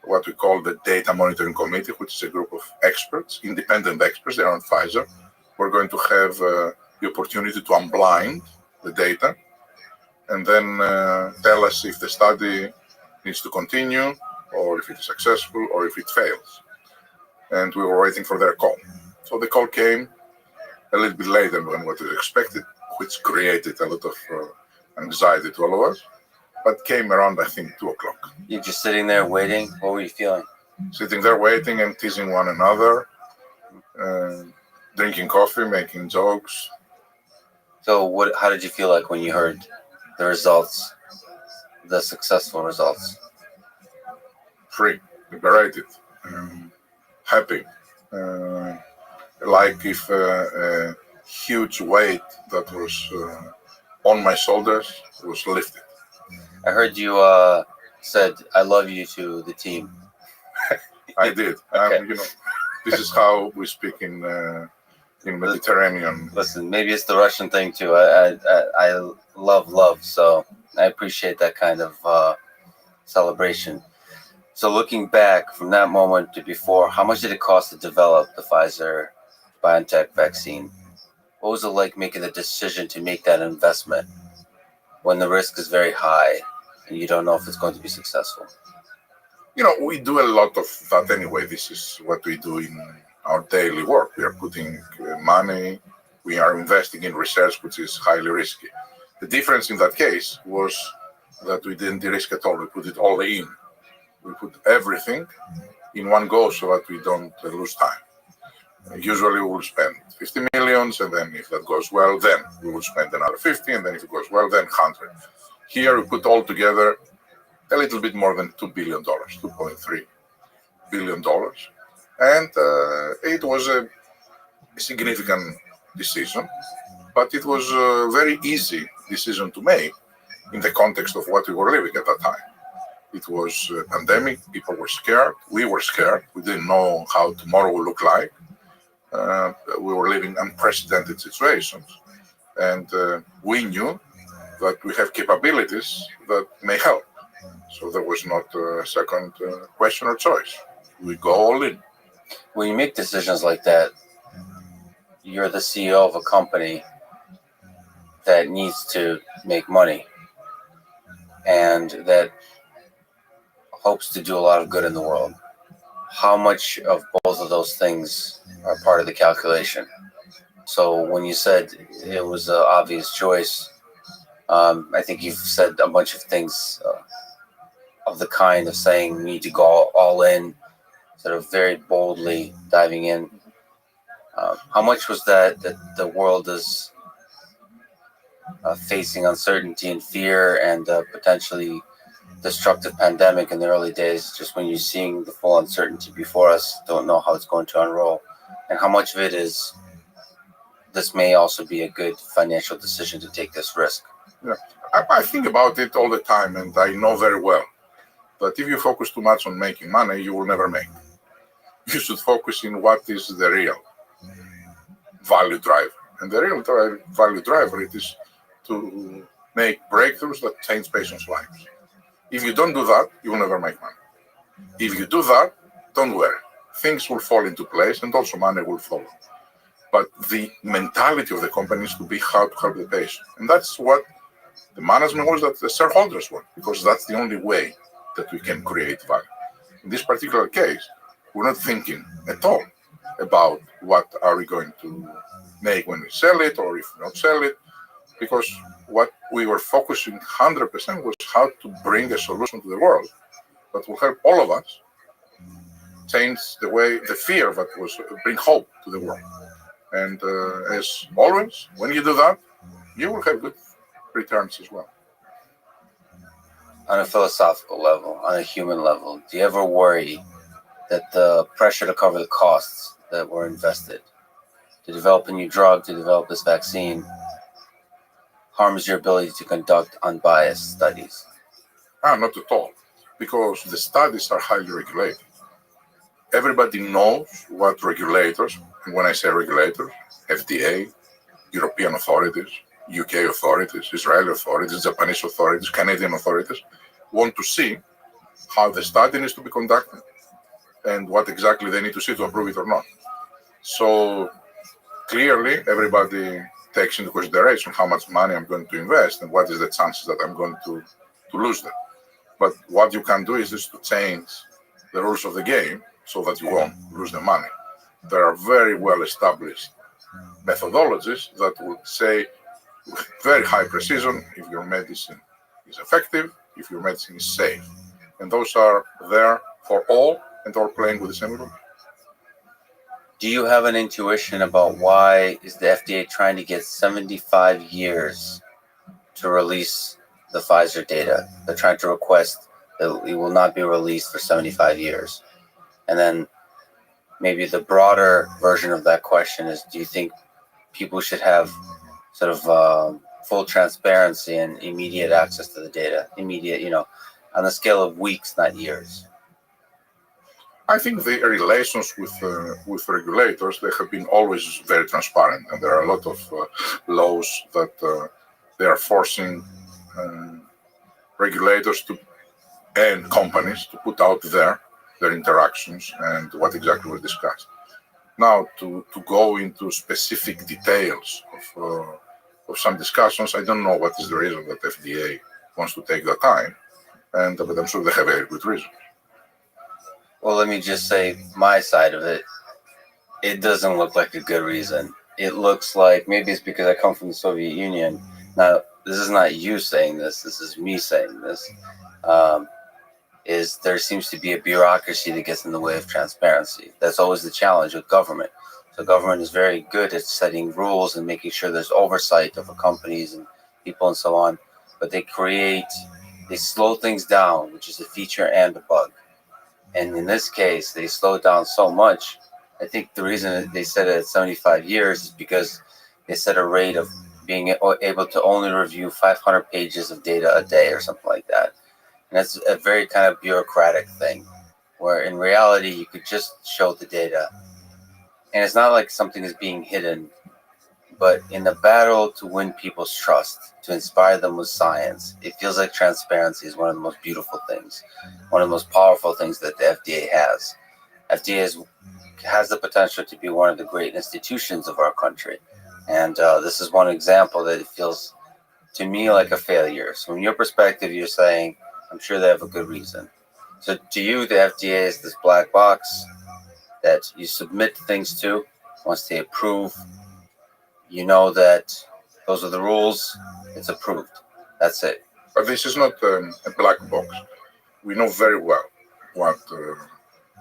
what we call the Data Monitoring Committee, which is a group of experts, independent experts, they are on Pfizer. We're going to have the opportunity to unblind the data and then tell us if the study needs to continue, or if it is successful, or if it fails. And we were waiting for their call. So the call came a little bit later than what we expected, which created a lot of anxiety to all of us, but came around, I think, 2 o'clock. You're just sitting there waiting? What were you feeling? Sitting there waiting and teasing one another, drinking coffee, making jokes. So how did you feel like when you heard the results, the successful results? Free, liberated, happy. Like if a huge weight that was on my shoulders was lifted. I heard you said, "I love you" to the team. I did. Okay. This is how we speak in Mediterranean. Listen, maybe it's the Russian thing too. I love, so I appreciate that kind of celebration. So looking back from that moment to before, how much did it cost to develop the Pfizer BioNTech vaccine? What was it like making the decision to make that investment when the risk is very high and you don't know if it's going to be successful? We do a lot of that anyway. This is what we do in our daily work. We are putting money, we are investing in research, which is highly risky. The difference in that case was that we didn't risk at all. We put it all in. We put everything in one go so that we don't lose time. Usually we will spend 50 millions, and then if that goes well, then we will spend another 50, and then if it goes well, then 100. Here we put all together a little bit more than $2 billion, $2.3 billion. And it was a significant decision, but it was a very easy decision to make in the context of what we were living at that time. It was a pandemic, people were scared, we were scared, we didn't know how tomorrow would look like. We were living unprecedented situations, and we knew that we have capabilities that may help. So there was not a second question or choice. We go all in. When you make decisions like that, you're the CEO of a company that needs to make money and that hopes to do a lot of good in the world. How much of both of those things are part of the calculation? So when you said it was an obvious choice, I think you've said a bunch of things of the kind of saying we need to go all in, sort of very boldly diving in. How much was that the world is facing uncertainty and fear and potentially destructive pandemic in the early days, just when you're seeing the full uncertainty before us, don't know how it's going to unroll, and how much of it is this may also be a good financial decision to take this risk? Yeah. I think about it all the time, and I know very well that if you focus too much on making money, you will never make. You should focus in what is the real value driver. And the real value driver it is to make breakthroughs that change patients' lives. If you don't do that, you will never make money. If you do that, don't worry. Things will fall into place and also money will follow. But the mentality of the company is to be how to help the patient. And that's what the management wants, that the shareholders want, because that's the only way that we can create value. In this particular case, we're not thinking at all about what are we going to make when we sell it or if we don't sell it, because what we were focusing 100% was how to bring a solution to the world that will help all of us change the way, the fear that was, bring hope to the world. And as always, when you do that, you will have good returns as well. On a philosophical level, on a human level, do you ever worry that the pressure to cover the costs that were invested to develop a new drug, to develop this vaccine, harms your ability to conduct unbiased studies? Not at all, because the studies are highly regulated. Everybody knows what regulators, and when I say regulators, FDA, European authorities, UK authorities, Israeli authorities, Japanese authorities, Canadian authorities, want to see how the study needs to be conducted and what exactly they need to see to approve it or not. So clearly, everybody takes into consideration how much money I'm going to invest and what is the chances that I'm going to lose them. But what you can do is just to change the rules of the game so that you won't lose the money. There are very well established methodologies that would say with very high precision if your medicine is effective, if your medicine is safe. And those are there for all and all playing with the same rules. Do you have an intuition about why is the FDA trying to get 75 years to release the Pfizer data? They're trying to request that it will not be released for 75 years. And then maybe the broader version of that question is, do you think people should have sort of full transparency and immediate access to the data? Immediate, on the scale of weeks, not years. I think the relations with regulators, they have been always very transparent, and there are a lot of laws that they are forcing regulators to and companies to put out their interactions and what exactly was discussed. Now, to go into specific details of some discussions, I don't know what is the reason that FDA wants to take the time, but I'm sure they have a very good reason. Well, let me just say my side of it. It doesn't look like a good reason. It looks like, maybe it's because I come from the Soviet Union. Now, this is not you saying this. This is me saying this. Is there seems to be a bureaucracy that gets in the way of transparency. That's always the challenge with government. So government is very good at setting rules and making sure there's oversight over companies and people and so on. But they slow things down, which is a feature and a bug. And in this case, they slowed down so much. I think the reason they set it at 75 years is because they set a rate of being able to only review 500 pages of data a day or something like that. And that's a very kind of bureaucratic thing, where in reality, you could just show the data. And it's not like something is being hidden, but in the battle to win people's trust, to inspire them with science, it feels like transparency is one of the most beautiful things, one of the most powerful things that the FDA has. FDA has the potential to be one of the great institutions of our country. And this is one example that it feels to me like a failure. So from your perspective, you're saying, I'm sure they have a good reason. So to you, the FDA is this black box that you submit things to. Once they approve, you know that those are the rules, it's approved. That's it. But this is not a black box. We know very well what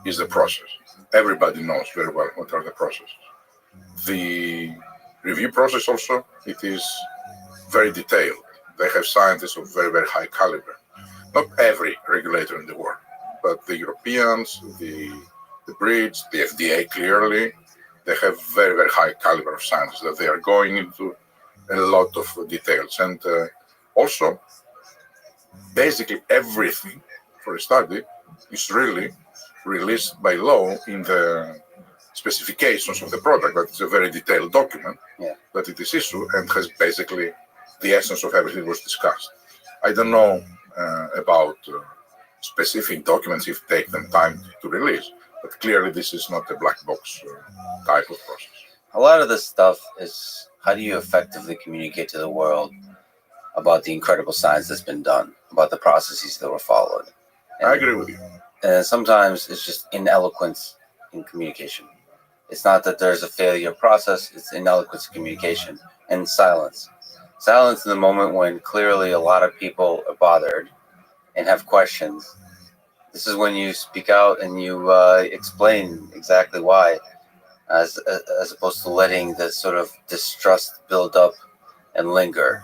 is the process. Everybody knows very well what are the processes. The review process also, it is very detailed. They have scientists of very, very high caliber. Not every regulator in the world, but the Europeans, the Brits, the FDA clearly, they have very, very high caliber of scientists that they are going into a lot of details. And also, basically everything for a study is really released by law in the specifications of the product. That is a very detailed document that it is issued and has basically the essence of everything was discussed. I don't know about specific documents if take them time to release, but clearly this is not a black box type of process. A lot of this stuff is how do you effectively communicate to the world about the incredible science that's been done, about the processes that were followed. I agree with you. And sometimes it's just ineloquence in communication. It's not that there's a failure process, it's ineloquence in communication and silence. Silence in the moment when clearly a lot of people are bothered and have questions. This is when you speak out and you explain exactly why, as opposed to letting the sort of distrust build up and linger.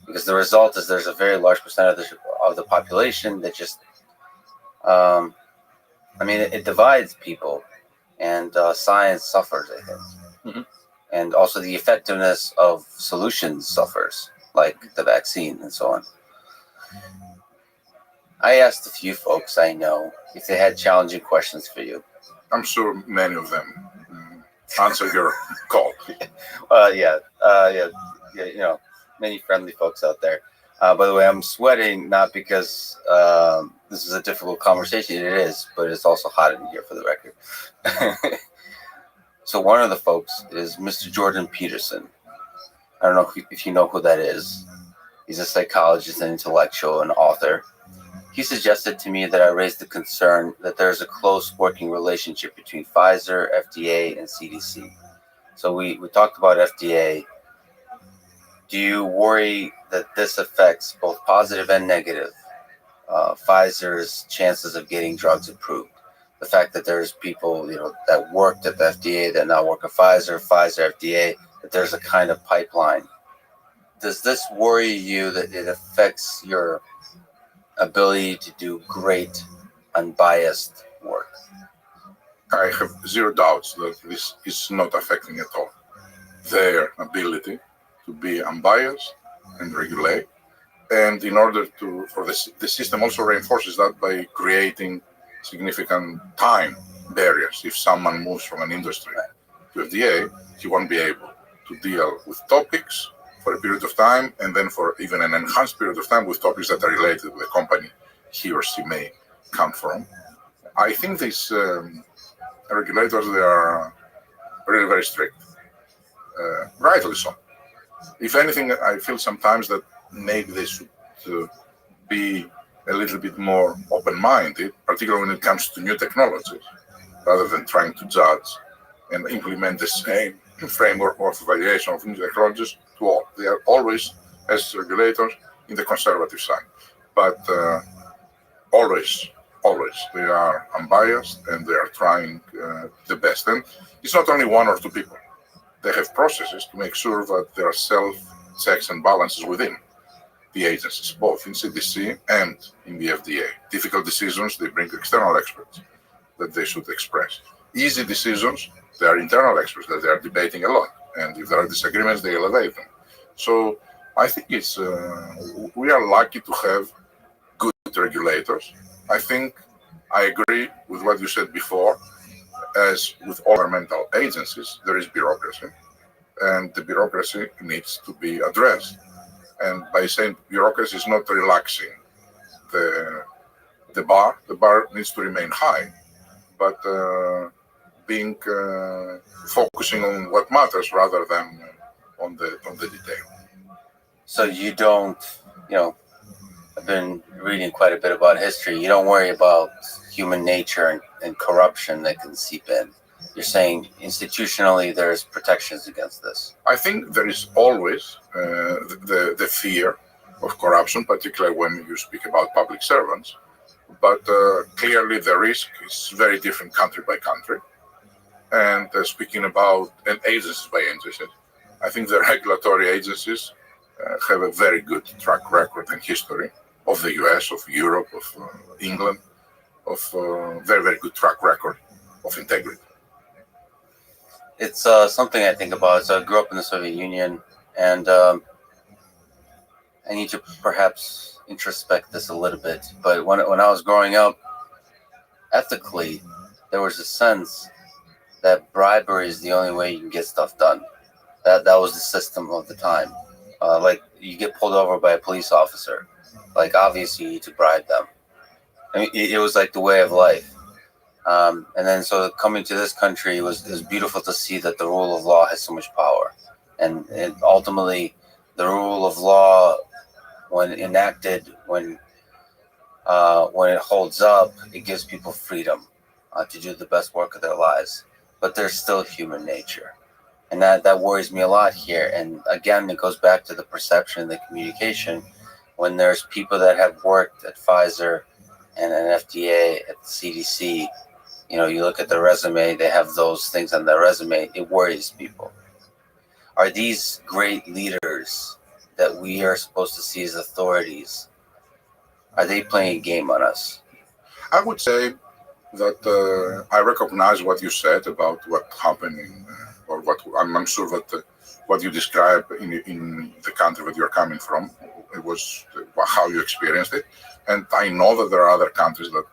Because the result is there's a very large percentage of the population that just, it divides people, and science suffers, I think. Mm-hmm. And also the effectiveness of solutions suffers, like the vaccine and so on. I asked a few folks I know if they had challenging questions for you. I'm sure many of them answer your call. Many friendly folks out there. By the way, I'm sweating not because this is a difficult conversation. It is, but it's also hot in here for the record. So one of the folks is Mr. Jordan Peterson. I don't know if you know who that is. He's a psychologist and intellectual and author. He suggested to me that I raise the concern that there's a close working relationship between Pfizer, FDA, and CDC. So we talked about FDA. Do you worry that this affects both positive and negative Pfizer's chances of getting drugs approved? The fact that there's people, that worked at the FDA that now work at Pfizer, FDA, that there's a kind of pipeline. Does this worry you that it affects your ability to do great, unbiased work? I have zero doubts that this is not affecting at all their ability to be unbiased and regulate. And in order for the system also reinforces that by creating significant time barriers. If someone moves from an industry to FDA, he won't be able to deal with topics for a period of time, and then for even an enhanced period of time with topics that are related to the company he or she may come from. I think these regulators, they are really very strict, rightly so. If anything, I feel sometimes that maybe they should be a little bit more open-minded, particularly when it comes to new technologies, rather than trying to judge and implement the same framework of evaluation of new technologies to all. They are always, as regulators, in the conservative side. But always, they are unbiased and they are trying the best. And it's not only one or two people. They have processes to make sure that there are self-checks and balances within the agencies, both in CDC and in the FDA. Difficult decisions, they bring external experts that they should express. Easy decisions, they are internal experts that they are debating a lot. And if there are disagreements, they elevate them. So I think we are lucky to have good regulators. I think I agree with what you said before. As with all governmental agencies, there is bureaucracy, and the bureaucracy needs to be addressed. And by saying bureaucracy is not relaxing the bar needs to remain high, but focusing on what matters rather than on the detail. So you don't, I've been reading quite a bit about history. You don't worry about human nature and corruption that can seep in. You're saying institutionally there's protections against this. I think there is always the fear of corruption, particularly when you speak about public servants. But clearly the risk is very different country by country. And speaking about agencies by agencies, I think the regulatory agencies have a very good track record and history of the US, of Europe, of England, of very, very good track record of integrity. It's something I think about. So I grew up in the Soviet Union, and I need to perhaps introspect this a little bit, but when I was growing up, ethically, there was a sense that bribery is the only way you can get stuff done. That was the system of the time. Like you get pulled over by a police officer, like obviously you need to bribe them. I mean, it was like the way of life. And then so coming to this country, it was beautiful to see that the rule of law has so much power, and ultimately, the rule of law, when enacted, when it holds up, it gives people freedom to do the best work of their lives. But there's still human nature, and that worries me a lot here. And again, it goes back to the perception and the communication. When there's people that have worked at Pfizer and an FDA, at the CDC, you know, you look at their resume, they have those things on their resume, it worries people. Are these great leaders that we are supposed to see as authorities, are they playing a game on us? I would say that I recognize what you said about what happened or what I'm sure that what you described in the country that you're coming from, it was how you experienced it. And I know that there are other countries that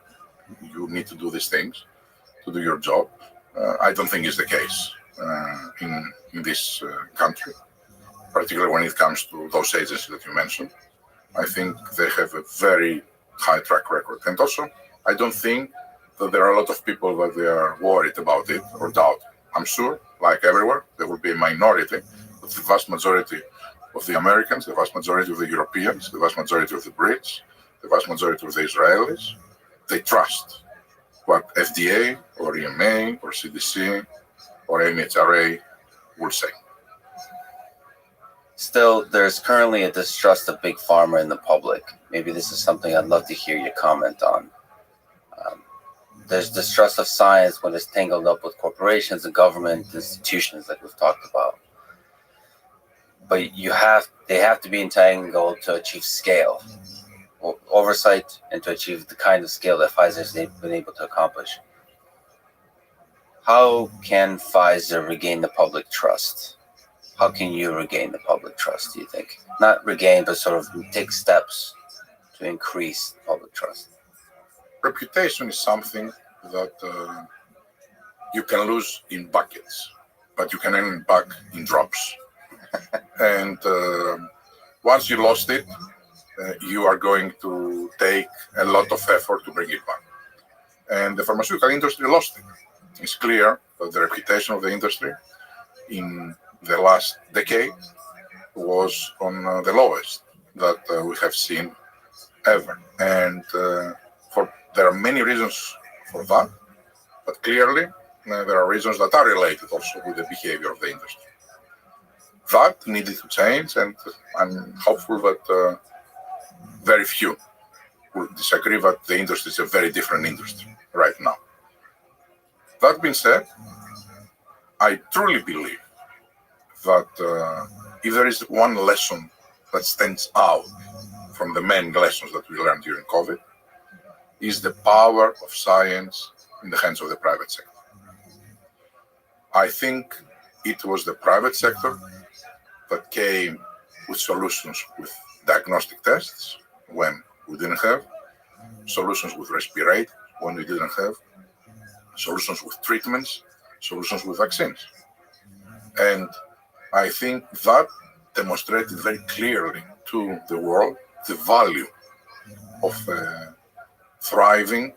you need to do these things to do your job. I don't think it's the case in this country, particularly when it comes to those agencies that you mentioned. I think they have a very high track record. And also, I don't think that there are a lot of people that they are worried about it or doubt. I'm sure, like everywhere, there will be a minority, but the vast majority of the Americans, the vast majority of the Europeans, the vast majority of the Brits, the vast majority of the Israelis, they trust what FDA or EMA or CDC or MHRA will say. Still, there's currently a distrust of big pharma in the public. Maybe this is something I'd love to hear you comment on. There's distrust of science when it's tangled up with corporations and government institutions like we've talked about. But they have to be entangled to achieve scale, oversight, and to achieve the kind of scale that Pfizer's been able to accomplish. How can Pfizer regain the public trust? How can you regain the public trust, do you think? Not regain, but sort of take steps to increase public trust. Reputation is something that you can lose in buckets, but you can earn it back in drops. And once you lost it, you are going to take a lot of effort to bring it back. And the pharmaceutical industry lost it. It's clear that the reputation of the industry in the last decade was on the lowest that we have seen ever. And there are many reasons for that, but clearly there are reasons that are related also with the behavior of the industry. That needed to change, and I'm hopeful that very few will disagree that the industry is a very different industry right now. That being said, I truly believe that if there is one lesson that stands out from the many lessons that we learned during COVID, is the power of science in the hands of the private sector. I think it was the private sector that came with solutions with diagnostic tests when we didn't have, solutions with respirators when we didn't have, solutions with treatments, solutions with vaccines. And I think that demonstrated very clearly to the world the value of a thriving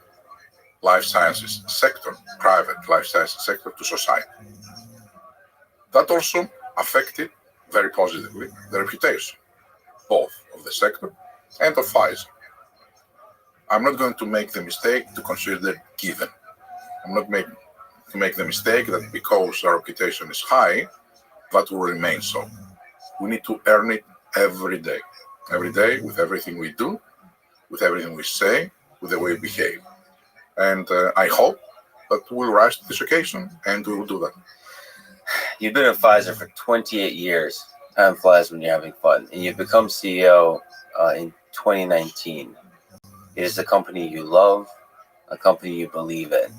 life sciences sector, private life sciences sector to society. That also affected very positively the reputation, both of the sector and of Pfizer. I'm not going to make the mistake to consider it given. I'm not to make the mistake that because our reputation is high, that will remain so. We need to earn it every day with everything we do, with everything we say, with the way we behave. And I hope that we'll rise to this occasion and we will do that. You've been at Pfizer for 28 years. Time flies when you're having fun. And you've become CEO in 2019. It is a company you love, a company you believe in.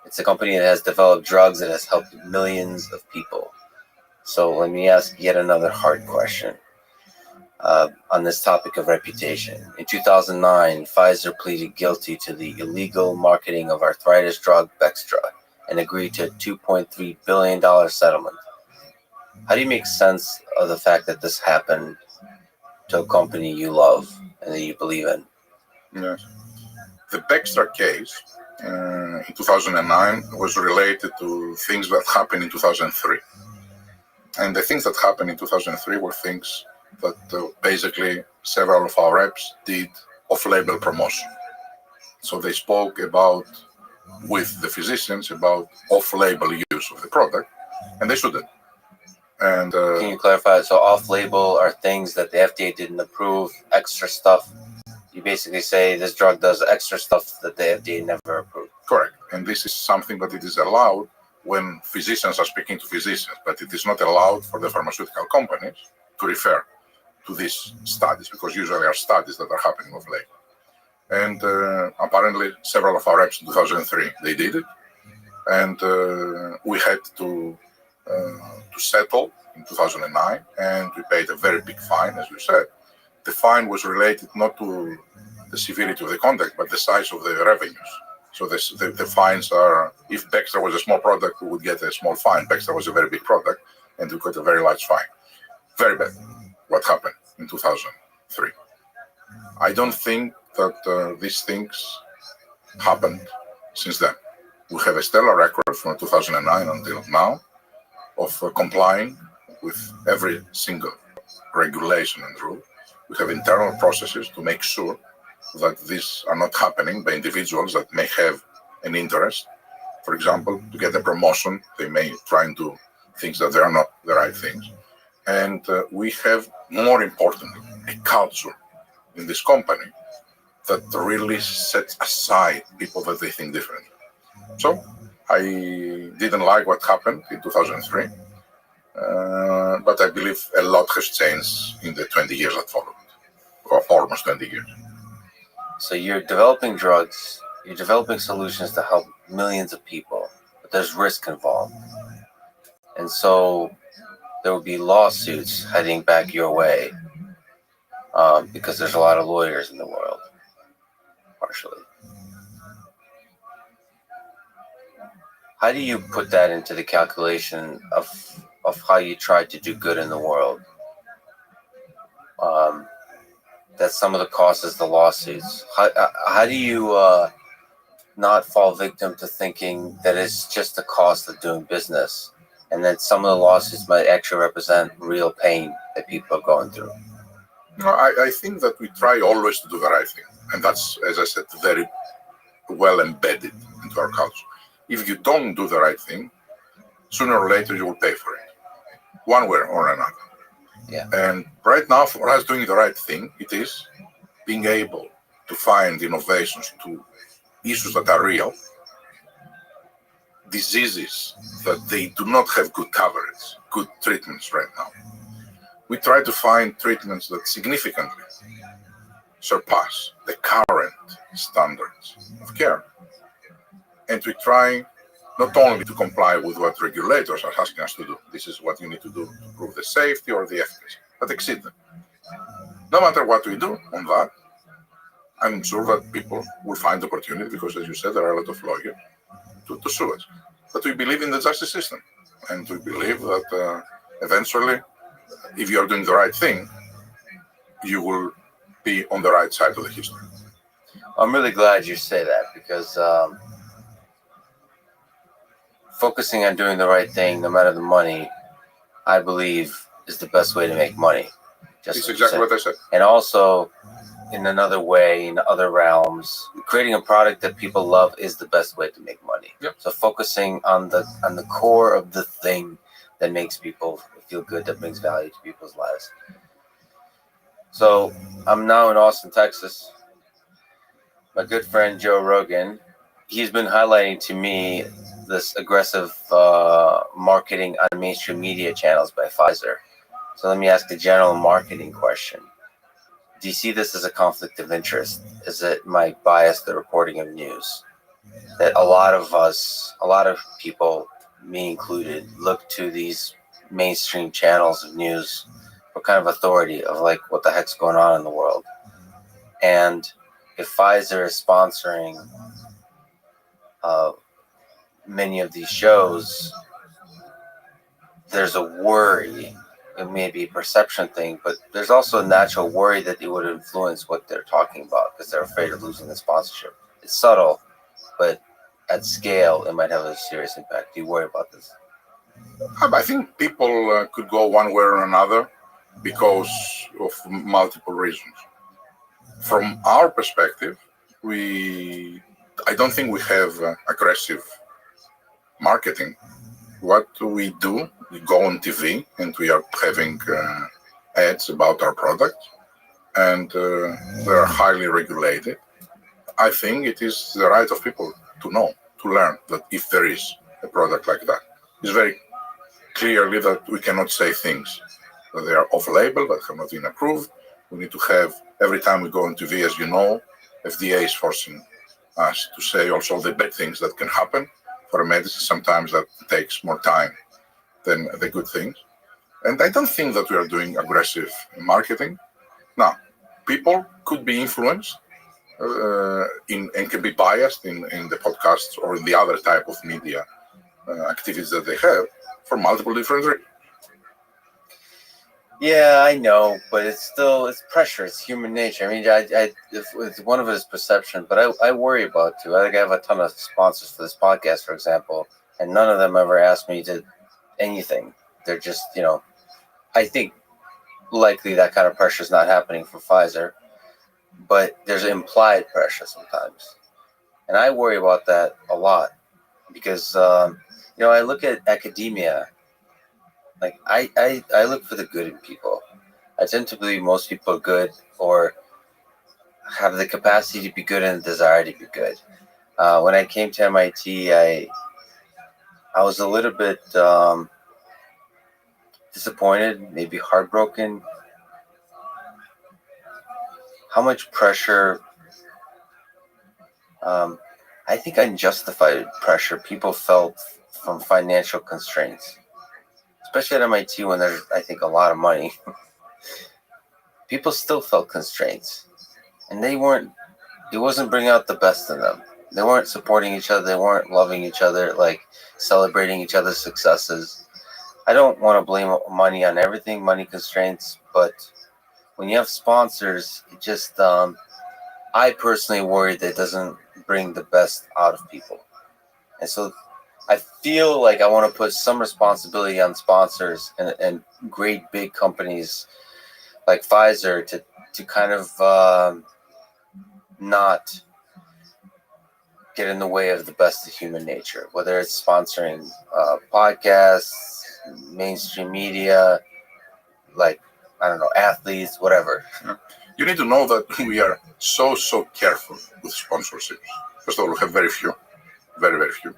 It's a company that has developed drugs that has helped millions of people. So let me ask yet another hard question. on this topic of reputation. In 2009, Pfizer pleaded guilty to the illegal marketing of arthritis drug Bextra and agreed to a $2.3 billion settlement. How do you make sense of the fact that this happened to a company you love and that you believe in? Yes. The Bextra case in 2009 was related to things that happened in 2003. And the things that happened in 2003 were things that basically several of our reps did off-label promotion. So they spoke about, with the physicians, about off-label use of the product, and they shouldn't. And Can you clarify? So off-label are things that the FDA didn't approve, extra stuff. You basically say this drug does extra stuff that the FDA never approved. correct. And this is something that it is allowed when physicians are speaking to physicians, but it is not allowed for the pharmaceutical companies to refer to these studies, because usually are studies that are happening off label. And apparently several of our reps in 2003, they did it. And we had to settle in 2009, and we paid a very big fine, as you said. The fine was related not to the severity of the conduct, but the size of the revenues. So the fines are, if Bextra was a small product, we would get a small fine. Bextra was a very big product, and we got a very large fine. Very bad, what happened in 2003. I don't think that these things happened since then. We have a stellar record from 2009 until now of complying with every single regulation and rule. We have internal processes to make sure that these are not happening by individuals that may have an interest. For example, to get a promotion, they may try and do things that they are not the right things. And we have, more importantly, a culture in this company that really sets aside people that they think differently. So I didn't like what happened in 2003, but I believe a lot has changed in the 20 years that followed, or almost 20 years. So you're developing drugs, you're developing solutions to help millions of people, but there's risk involved. And so there will be lawsuits heading back your way because there's a lot of lawyers in the world, partially. How do you put that into the calculation of how you try to do good in the world? That some of the cost is the lawsuits. How do you not fall victim to thinking that it's just the cost of doing business, and that some of the lawsuits might actually represent real pain that people are going through? No, I think that we try always to do the right thing. And that's, as I said, very well embedded into our culture. If you don't do the right thing, sooner or later you will pay for it, one way or another. Yeah. And right now, for us doing the right thing, it is being able to find innovations to issues that are real, diseases that they do not have good coverage, good treatments right now. We try to find treatments that significantly surpass the current standards of care. And we try not only to comply with what regulators are asking us to do, this is what you need to do to prove the safety or the efficacy, but exceed them. No matter what we do on that, I'm sure that people will find opportunity, because, as you said, there are a lot of lawyers to sue us. But we believe in the justice system, and we believe that eventually, if you are doing the right thing, you will be on the right side of the history. I'm really glad you say that, because focusing on doing the right thing, no matter the money, I believe is the best way to make money. It's exactly what I said. And also, in another way, in other realms, creating a product that people love is the best way to make money. Yep. So focusing on the core of the thing that makes people feel good, that brings value to people's lives. So I'm now in Austin, Texas. My good friend Joe Rogan, he's been highlighting to me this aggressive marketing on mainstream media channels by Pfizer. So let me ask a general marketing question. Do you see this as a conflict of interest? Is it might bias the reporting of news? That a lot of us, a lot of people, me included, look to these mainstream channels of news what kind of authority of like what the heck's going on in the world. And if Pfizer is sponsoring many of these shows, there's a worry. It may be a perception thing, but there's also a natural worry that it would influence what they're talking about because they're afraid of losing the sponsorship. It's subtle, but at scale, it might have a serious impact. Do you worry about this? I think people could go one way or another because of multiple reasons. From our perspective, I don't think we have aggressive marketing. What we do, we go on TV and we are having ads about our product, and they are highly regulated. I think it is the right of people to know, to learn that if there is a product like that. It's very clearly that we cannot say things that they are off-label, that have not been approved. We need to have, every time we go on TV, as you know, FDA is forcing us to say also the bad things that can happen for a medicine. Sometimes that takes more time than the good things. And I don't think that we are doing aggressive marketing. Now, people could be influenced and can be biased in the podcasts or in the other type of media activities that they have for multiple different reasons. Yeah, I know, but it's pressure. It's human nature. I mean, it's one of it is perception, but I worry about too. I think I have a ton of sponsors for this podcast, for example, and none of them ever asked me to anything. They're just, I think likely that kind of pressure is not happening for Pfizer, but there's implied pressure sometimes, and I worry about that a lot because I look at academia. Like I look for the good in people. I tend to believe most people are good or have the capacity to be good and the desire to be good. When I came to MIT, I was a little bit disappointed, maybe heartbroken. How much pressure? I think unjustified pressure people felt from financial constraints. Especially at MIT when there's, I think, a lot of money, people still felt constraints. And it wasn't bringing out the best in them. They weren't supporting each other. They weren't loving each other, like celebrating each other's successes. I don't want to blame money on everything, money constraints, but when you have sponsors, it just, I personally worry that it doesn't bring the best out of people. And so I feel like I want to put some responsibility on sponsors and great big companies like Pfizer to kind of not get in the way of the best of human nature, whether it's sponsoring podcasts, mainstream media, like, I don't know, athletes, whatever. You need to know that we are so careful with sponsorships. First of all, we have very few, very, very few.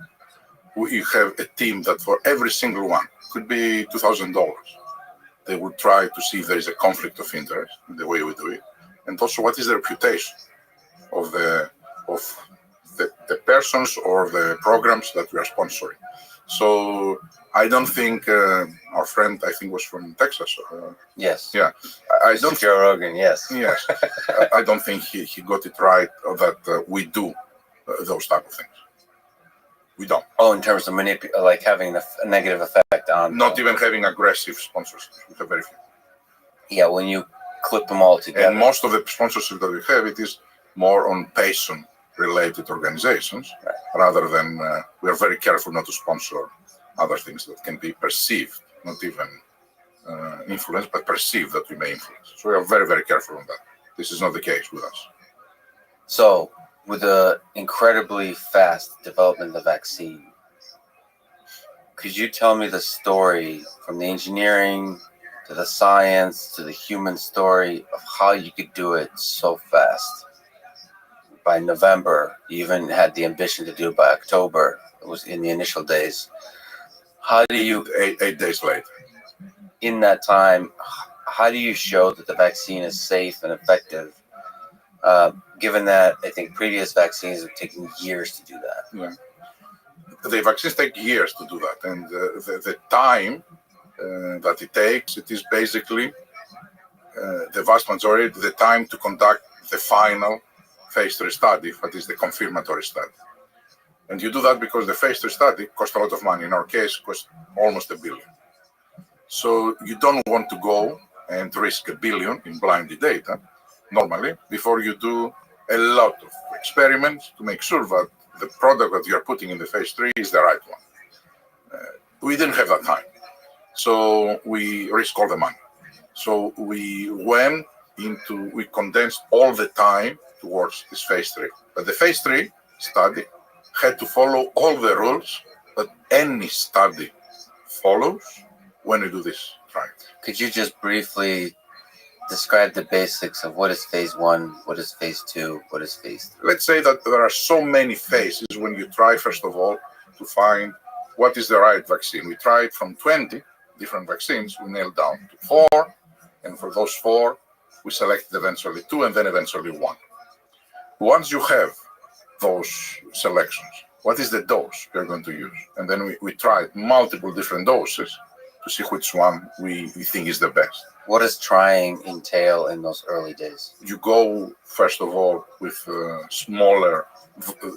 We have a team that for every single one could be $2,000. They will try to see if there is a conflict of interest in the way we do it, and also what is the reputation of the persons or the programs that we are sponsoring. So I don't think our friend, I think, was from Texas. Yes. Yeah, I don't. Joe Rogan. Yes. Yes, I don't think he got it right that we do those type of things. We don't. Oh, in terms of like having a negative effect on. Not even having aggressive sponsorships. We have very few. Yeah, when you clip them all together. And most of the sponsorship that we have, it is more on patient-related organizations, right, rather than we are very careful not to sponsor other things that can be perceived, not even influenced, but perceived that we may influence. So we are very, very careful on that. This is not the case with us. So, with the incredibly fast development of the vaccine, could you tell me the story from the engineering to the science to the human story of how you could do it so fast? By November, you even had the ambition to do it by October. It was in the initial days. How do you, 8 days later, in that time, how do you show that the vaccine is safe and effective? Given that I think previous vaccines have taken years to do that. Yeah. The vaccines take years to do that, and the time that it takes, it is basically the vast majority of the time to conduct the final phase 3 study, that is the confirmatory study. And you do that because the phase 3 study costs a lot of money. In our case, it costs almost $1 billion. So you don't want to go and risk $1 billion in blinded data normally before you do a lot of experiments to make sure that the product that you are putting in the phase 3 is the right one. We didn't have that time, so we risked all the money. So we condensed all the time towards this phase 3. But the phase 3 study had to follow all the rules that any study follows when you do this trial. Could you just briefly describe the basics of what is phase 1, what is phase 2, what is phase 3? Let's say that there are so many phases when you try, first of all, to find what is the right vaccine. We tried from 20 different vaccines, we nailed down to 4, and for those 4, we selected eventually 2 and then eventually 1. Once you have those selections, what is the dose you're going to use? And then we tried multiple different doses to see which one we think is the best. What does trying entail in those early days? You go, first of all, with smaller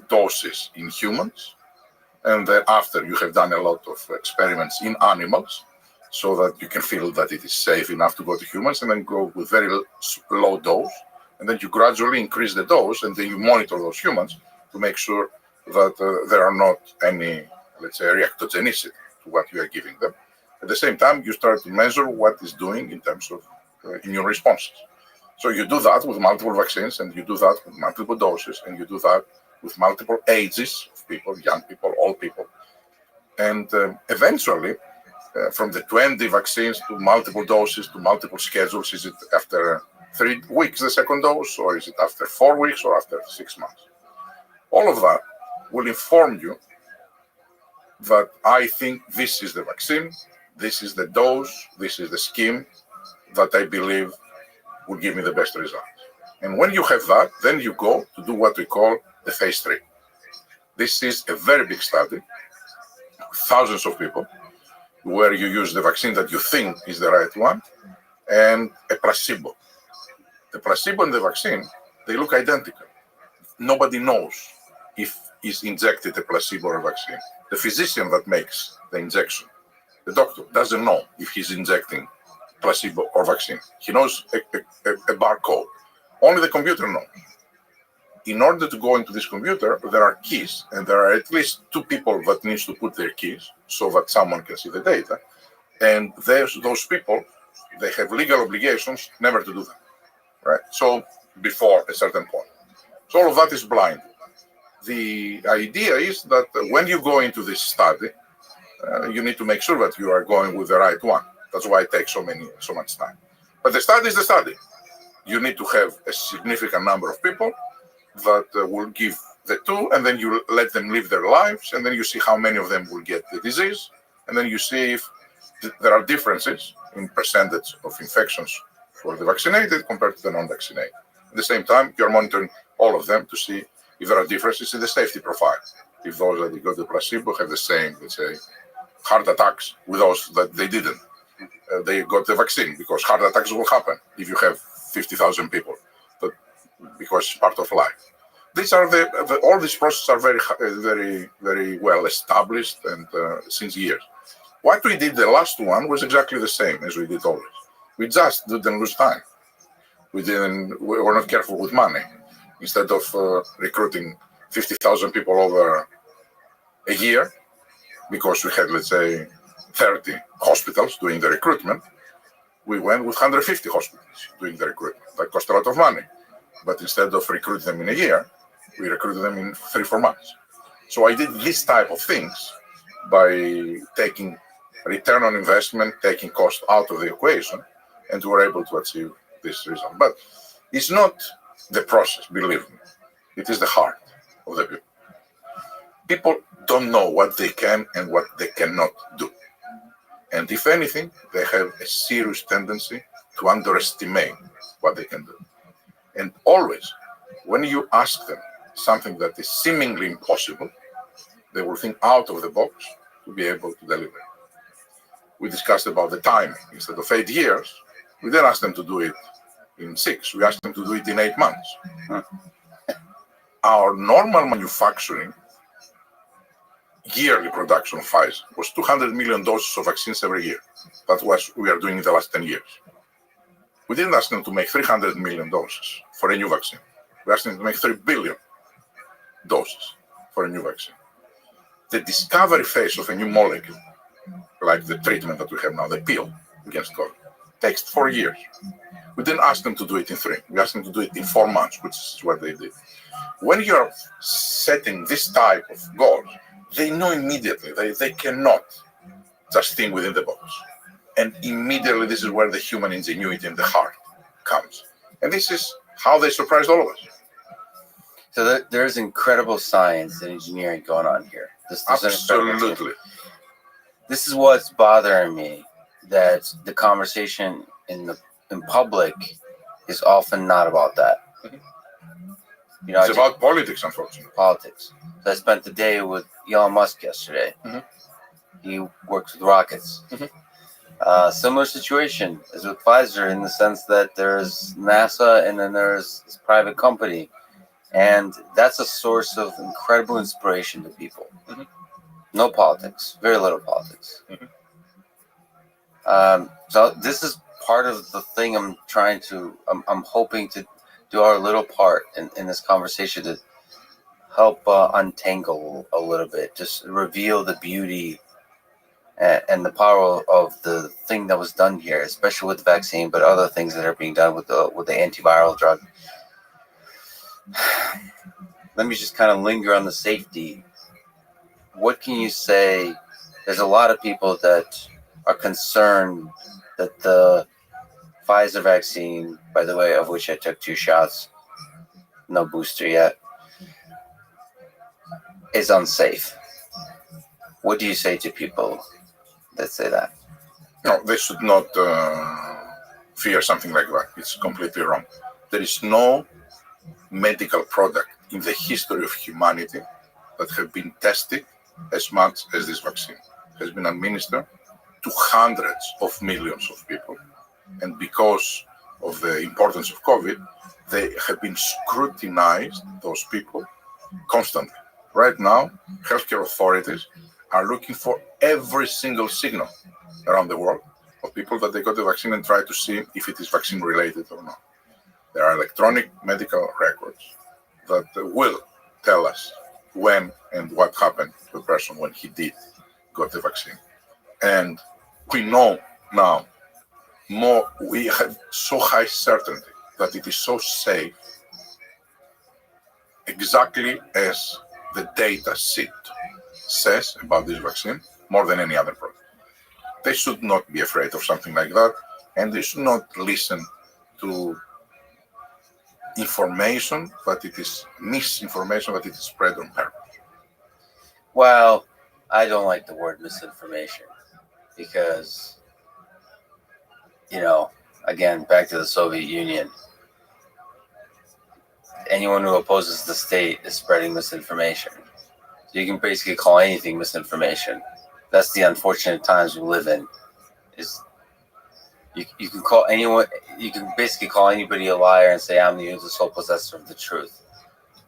doses in humans, and then after you have done a lot of experiments in animals, so that you can feel that it is safe enough to go to humans, and then go with very low dose, and then you gradually increase the dose, and then you monitor those humans to make sure that there are not any, let's say, reactogenicity to what you are giving them. At the same time, you start to measure what it's doing in terms of immune responses. So you do that with multiple vaccines, and you do that with multiple doses, and you do that with multiple ages of people, young people, old people. And eventually, from the 20 vaccines to multiple doses to multiple schedules, is it after 3 weeks the second dose, or is it after 4 weeks, or after 6 months? All of that will inform you that I think this is the vaccine, this is the dose, this is the scheme that I believe will give me the best results. And when you have that, then you go to do what we call the phase 3. This is a very big study, thousands of people, where you use the vaccine that you think is the right one and a placebo. The placebo and the vaccine, they look identical. Nobody knows if he's injected a placebo or a vaccine. The physician that makes the injection, the doctor, doesn't know if he's injecting placebo or vaccine. He knows a barcode. Only the computer knows. In order to go into this computer, there are keys, and there are at least 2 people that needs to put their keys so that someone can see the data. And those people, they have legal obligations never to do that, right? So before a certain point. So all of that is blind. The idea is that when you go into this study, you need to make sure that you are going with the right one. That's why it takes so much time. But the study is the study. You need to have a significant number of people that will give the 2, and then you let them live their lives, and then you see how many of them will get the disease, and then you see if there are differences in percentage of infections for the vaccinated compared to the non-vaccinated. At the same time, you're monitoring all of them to see if there are differences in the safety profile. If those that got the placebo have the same, let's say, heart attacks with those that they didn't. They got the vaccine, because heart attacks will happen if you have 50,000 people, but because it's part of life. These are all these processes are very, very well established and since years. What we did the last one was exactly the same as we did always. We just didn't lose time. We were not careful with money. Instead of recruiting 50,000 people over a year, because we had, let's say, 30 hospitals doing the recruitment, we went with 150 hospitals doing the recruitment. That cost a lot of money. But instead of recruiting them in a year, we recruited them in 3-4 months. So I did this type of things by taking return on investment, taking cost out of the equation, and we were able to achieve this result. But it's not the process, believe me. It is the heart of the people. People don't know what they can and what they cannot do. And if anything, they have a serious tendency to underestimate what they can do. And always, when you ask them something that is seemingly impossible, they will think out of the box to be able to deliver. We discussed about the timing. Instead of 8 years, We didn't ask them to do it in 6. We asked them to do it in 8 months. Our normal manufacturing, yearly production of Pfizer was 200 million doses of vaccines every year. That's what we are doing in the last 10 years. We didn't ask them to make 300 million doses for a new vaccine. We asked them to make 3 billion doses for a new vaccine. The discovery phase of a new molecule, like the treatment that we have now, the pill against COVID, takes 4 years. We didn't ask them to do it in 3. We asked them to do it in 4 months, which is what they did. When you're setting this type of goals, they know immediately they cannot just think within the box. And immediately this is where the human ingenuity and the heart comes. And this is how they surprised all of us. So there's incredible science and engineering going on here. Absolutely. This is what's bothering me, that the conversation in public is often not about that. You know, It's about politics, unfortunately. Politics. So I spent the day with Elon Musk yesterday. Mm-hmm. He works with rockets. Mm-hmm. Similar situation as with Pfizer in the sense that there's NASA and then there's this private company. And that's a source of incredible inspiration to people. Mm-hmm. No politics, very little politics. Mm-hmm. So this is part of the thing I'm hoping to do our little part in this conversation to help untangle a little bit, just reveal the beauty and the power of the thing that was done here, especially with the vaccine, but other things that are being done with the antiviral drug. Let me just kind of linger on the safety. What can you say? There's a lot of people that are concerned that the Pfizer vaccine, by the way, of which I took 2 shots, no booster yet, is unsafe. What do you say to people that say that? No, they should not fear something like that. It's completely wrong. There is no medical product in the history of humanity that have been tested as much as this vaccine. It has been administered to hundreds of millions of people. And because of the importance of COVID, they have been scrutinized, those people, constantly. Right now, healthcare authorities are looking for every single signal around the world of people that they got the vaccine and try to see if it is vaccine related or not. There are electronic medical records that will tell us when and what happened to the person when he did got the vaccine. And we know now more, we have so high certainty that it is so safe, exactly as the data sheet says about this vaccine, more than any other product. They should not be afraid of something like that, and they should not listen to information, but it is misinformation, that it is spread on purpose. Well, I don't like the word misinformation because, you know, again, back to the Soviet Union, anyone who opposes the state is spreading misinformation. You can basically call anything misinformation. That's the unfortunate times we live in. Is you can call anyone, you can basically call anybody a liar and say I'm the sole possessor of the truth.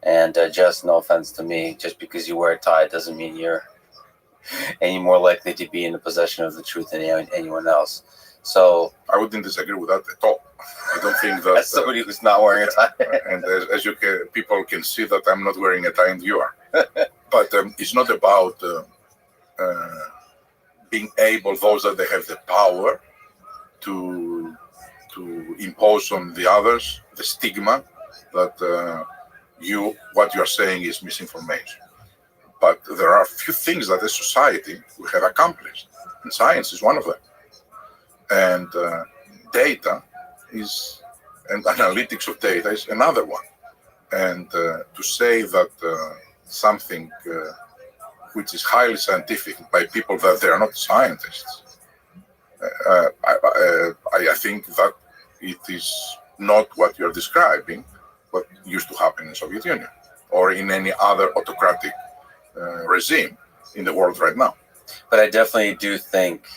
And just no offense to me, just because you wear a tie doesn't mean you're any more likely to be in the possession of the truth than anyone else. So I wouldn't disagree with that at all. I don't think that. As somebody who's not wearing a tie, and as you can, people can see that I'm not wearing a tie and you are. But it's not about being able, those that they have the power to impose on the others the stigma that what you are saying is misinformation. But there are a few things that as society we have accomplished, and science is one of them. And data is, and analytics of data is another one. And to say that something which is highly scientific by people that they are not scientists, I think that it is not what you're describing, what used to happen in the Soviet Union or in any other autocratic regime in the world right now. But I definitely do think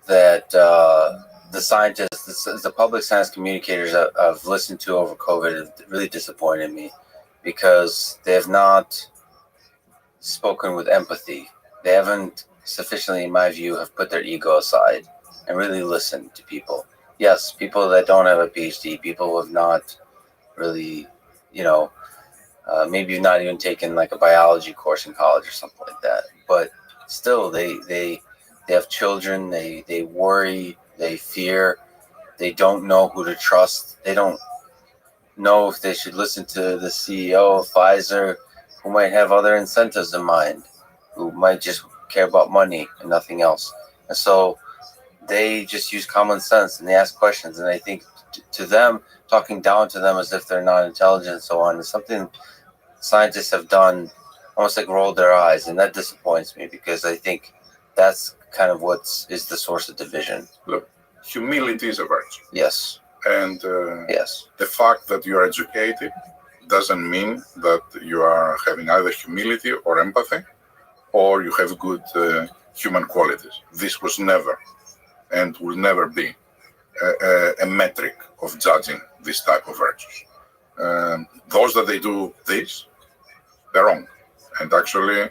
that the scientists the public science communicators that I've listened to over COVID have really disappointed me because they have not spoken with empathy. They haven't sufficiently, in my view, have put their ego aside and really listened to people. Yes, people that don't have a PhD, people who have not really, maybe you've not even taken like a biology course in college or something like that. But still, they have children. They worry. They fear. They don't know who to trust. They don't know if they should listen to the CEO of Pfizer, who might have other incentives in mind, who might just care about money and nothing else. And so they just use common sense and they ask questions. And I think to them, talking down to them as if they're not intelligent and so on is something scientists have done, almost like rolled their eyes. And that disappoints me because I think that's kind of what is the source of division. Look, humility is a virtue. Yes. And Yes. the fact that you are educated doesn't mean that you are having either humility or empathy, or you have good human qualities. This was never and will never be a metric of judging this type of virtues. Those that they do this, they're wrong. And actually,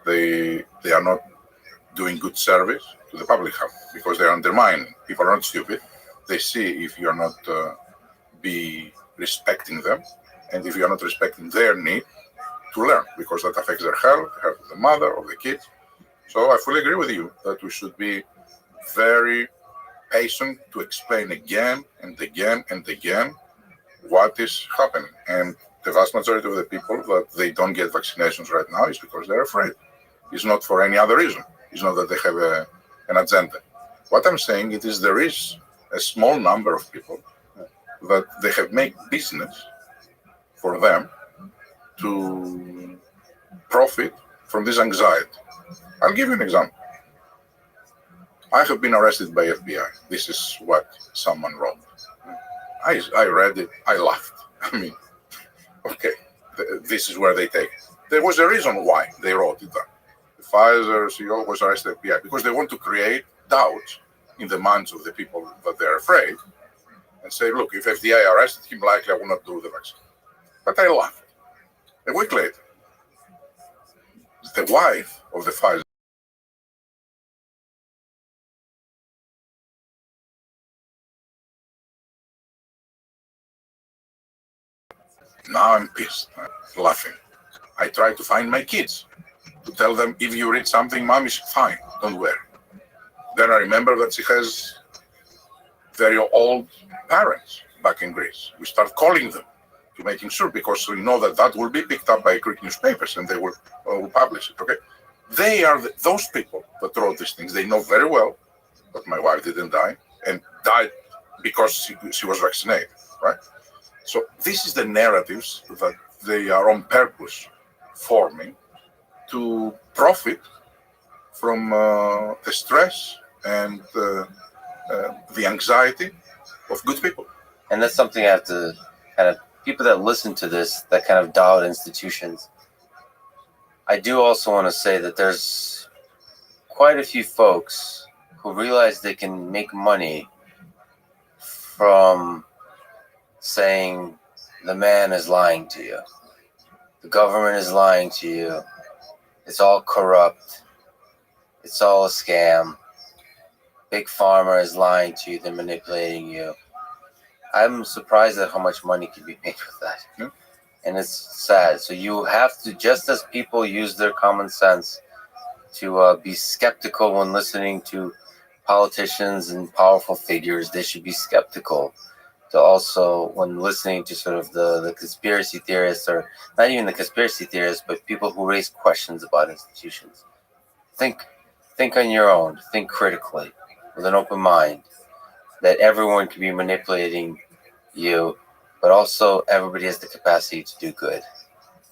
they are not doing good service to the public health because they're undermining. People are not stupid. They see if you are not be respecting them, and if you are not respecting their need to learn, because that affects their health, the health of the mother, of the kids. So I fully agree with you that we should be very patient to explain again and again and again what is happening. And the vast majority of the people that they don't get vaccinations right now is because they're afraid. It's not for any other reason. It's not that they have an agenda. What I'm saying is there is a small number of people that they have made business for them to profit from this anxiety. I'll give you an example. I have been arrested by FBI. This is what someone wrote. I read it. I laughed. I mean, okay, this is where they take it. There was a reason why they wrote it down. The Pfizer CEO was arrested by FBI because they want to create doubt in the minds of the people that they're afraid and say, look, if FDA arrested him, likely I will not do the vaccine. But I laughed. A week later, the wife of the Pfizer now I'm pissed, laughing. I try to find my kids to tell them, if you read something, mom is fine, don't worry. Then I remember that she has very old parents back in Greece. We start calling them to making sure, because we know that will be picked up by Greek newspapers and they will publish it, okay? They are those people that wrote these things. They know very well that my wife didn't die and died because she was vaccinated, right? So this is the narratives that they are on purpose forming to profit from the stress and the anxiety of good people. And that's something I have to kind of, people that listen to this, that kind of doubt institutions. I do also want to say that there's quite a few folks who realize they can make money from saying the man is lying to you. The government is lying to you. It's all corrupt. It's all a scam. Big Pharma is lying to you. They're manipulating you. I'm surprised at how much money can be made with that. Yeah. And it's sad. So you have to, just as people use their common sense to be skeptical when listening to politicians and powerful figures, they should be skeptical to also when listening to sort of the conspiracy theorists, or not even the conspiracy theorists, but people who raise questions about institutions. Think on your own. Think critically with an open mind that everyone can be manipulating you, but also everybody has the capacity to do good.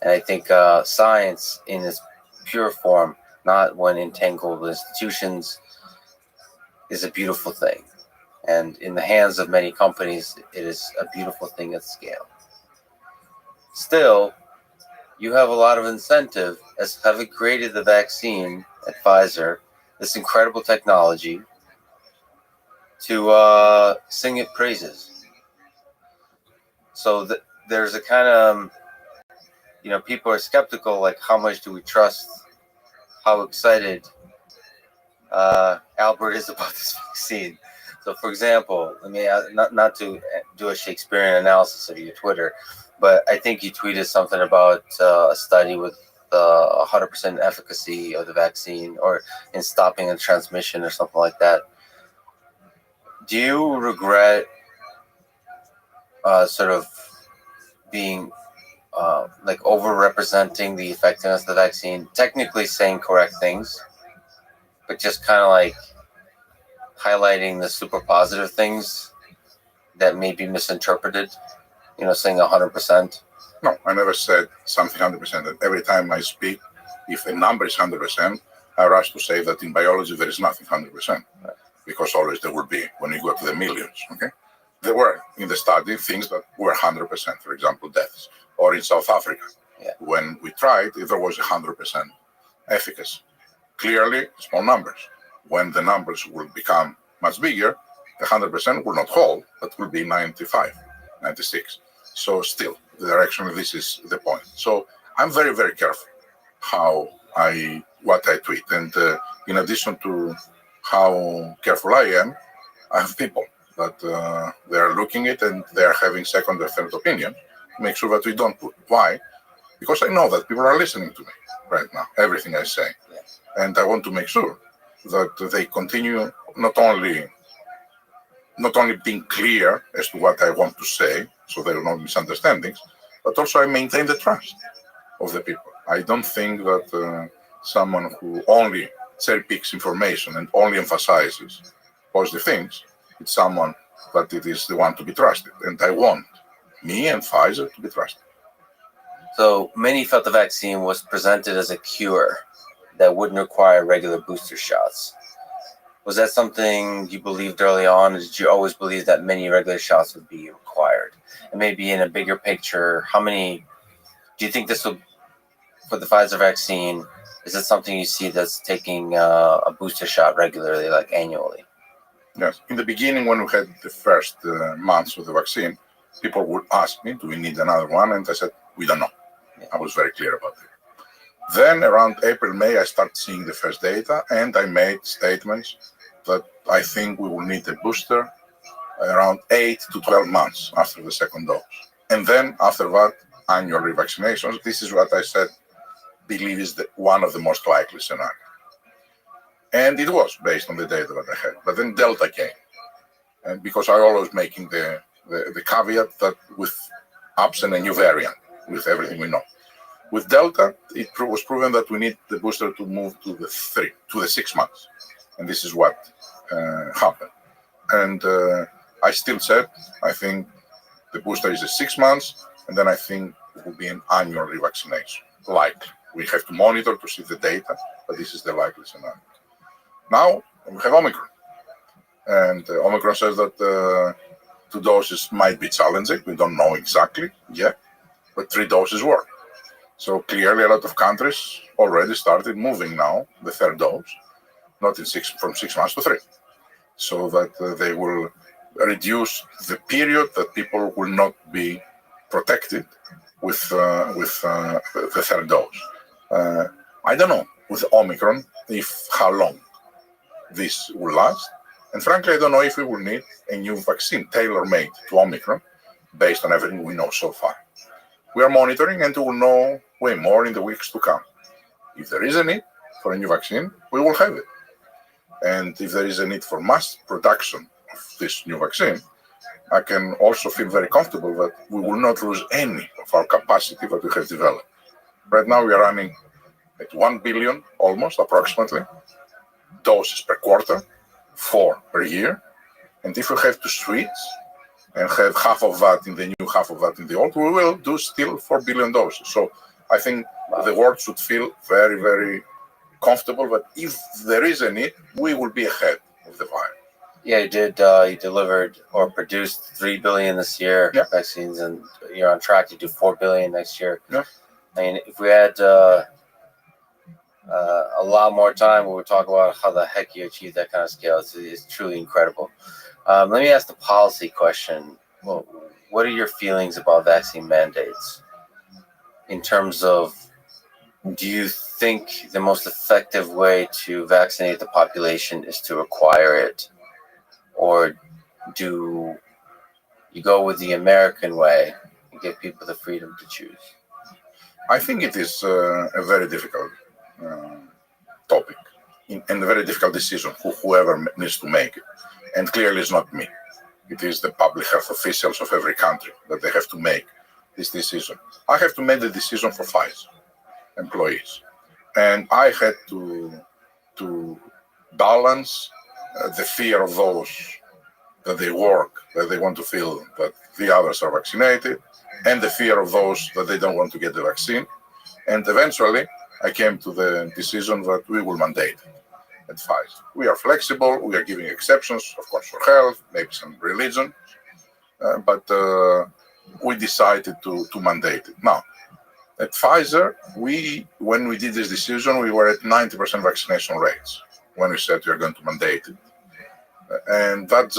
And I think science in its pure form, not when entangled with institutions, is a beautiful thing. And in the hands of many companies, it is a beautiful thing at scale. Still, you have a lot of incentive as having created the vaccine at Pfizer, this incredible technology, to sing it praises. So there's a kind of, people are skeptical, like how much do we trust, how excited Albert is about this vaccine. So, for example, let me not to do a Shakespearean analysis of your Twitter, but I think you tweeted something about a study with 100% efficacy of the vaccine, or in stopping the transmission, or something like that. Do you regret sort of being like over-representing the effectiveness of the vaccine, technically saying correct things, but just kind of like highlighting the super positive things that may be misinterpreted, saying 100%? No, I never said something 100%. And every time I speak, if a number is 100%, I rush to say that in biology there is nothing 100%, because always there will be when you go to the millions. Okay, there were in the study things that were 100%, for example, deaths, or in South Africa, when we tried, there was 100% efficacy. Clearly, small numbers. When the numbers will become much bigger, the 100% will not hold, but will be 95, 96. So still, directionally, this is the point. So I'm very, very careful what I tweet. And in addition to how careful I am, I have people that they are looking at it and they are having second or third opinion. Make sure that we don't put. Why? Because I know that people are listening to me right now, everything I say. And I want to make sure that they continue not only being clear as to what I want to say, so there are no misunderstandings, but also I maintain the trust of the people. I don't think that someone who only cherry picks information and only emphasizes positive things, it's someone that it is the one to be trusted. And I want me and Pfizer to be trusted. So many felt the vaccine was presented as a cure that wouldn't require regular booster shots. Was that something you believed early on, or did you always believe that many regular shots would be required? And maybe in a bigger picture, how many do you think this will, for the Pfizer vaccine, is it something you see that's taking a booster shot regularly, like annually? Yes. In the beginning, when we had the first months of the vaccine, people would ask me, do we need another one? And I said, we don't know. I was very clear about it. Then around April, May, I started seeing the first data, and I made statements that I think we will need a booster around 8 to 12 months after the second dose. And then after that, annual revaccinations. This is what I said, believe is one of the most likely scenarios. And it was based on the data that I had. But then Delta came. And because I always making the caveat that with absent a new variant, with everything we know. With Delta, it was proven that we need the booster to move to the 6 months. And this is what happened. And I still said, I think the booster is 6 months, and then I think it will be an annual revaccination. Likely. We have to monitor to see the data, but this is the likely scenario. Now, we have Omicron. And Omicron says that 2 doses might be challenging. We don't know exactly yet, but 3 doses work. So clearly a lot of countries already started moving now the 3rd dose, not from 6 months to 3, so that they will reduce the period that people will not be protected with the 3rd dose. I don't know with Omicron how long this will last, and frankly I don't know if we will need a new vaccine tailor-made to Omicron based on everything we know so far. We are monitoring, and we will know way more in the weeks to come. If there is a need for a new vaccine, we will have it. And if there is a need for mass production of this new vaccine, I can also feel very comfortable that we will not lose any of our capacity that we have developed. Right now we are running at 1 billion, almost, approximately, doses per quarter, 4 per year. And if we have to switch and have half of that in the new, half of that in the old, we will do still 4 billion doses. So I think the world should feel very, very comfortable that if there is a need, we will be ahead of the virus. Yeah, you did. You delivered or produced 3 billion this year vaccines, and you're on track to do 4 billion next year. Yeah. I mean, if we had a lot more time, we would talk about how the heck you achieved that kind of scale. It's truly incredible. Let me ask the policy question. Well, what are your feelings about vaccine mandates in terms of, do you think the most effective way to vaccinate the population is to require it? Or do you go with the American way and give people the freedom to choose? I think it is a very difficult topic and a very difficult decision for whoever needs to make it. And clearly it's not me. It is the public health officials of every country that they have to make this decision. I have to make the decision for Pfizer employees. And I had to balance the fear of those that they work, that they want to feel that the others are vaccinated, and the fear of those that they don't want to get the vaccine. And eventually, I came to the decision that we will mandate at Pfizer. We are flexible, we are giving exceptions, of course, for health, maybe some religion, but we decided to mandate it. Now, at Pfizer, when we did this decision, we were at 90% vaccination rates when we said we are going to mandate it. And that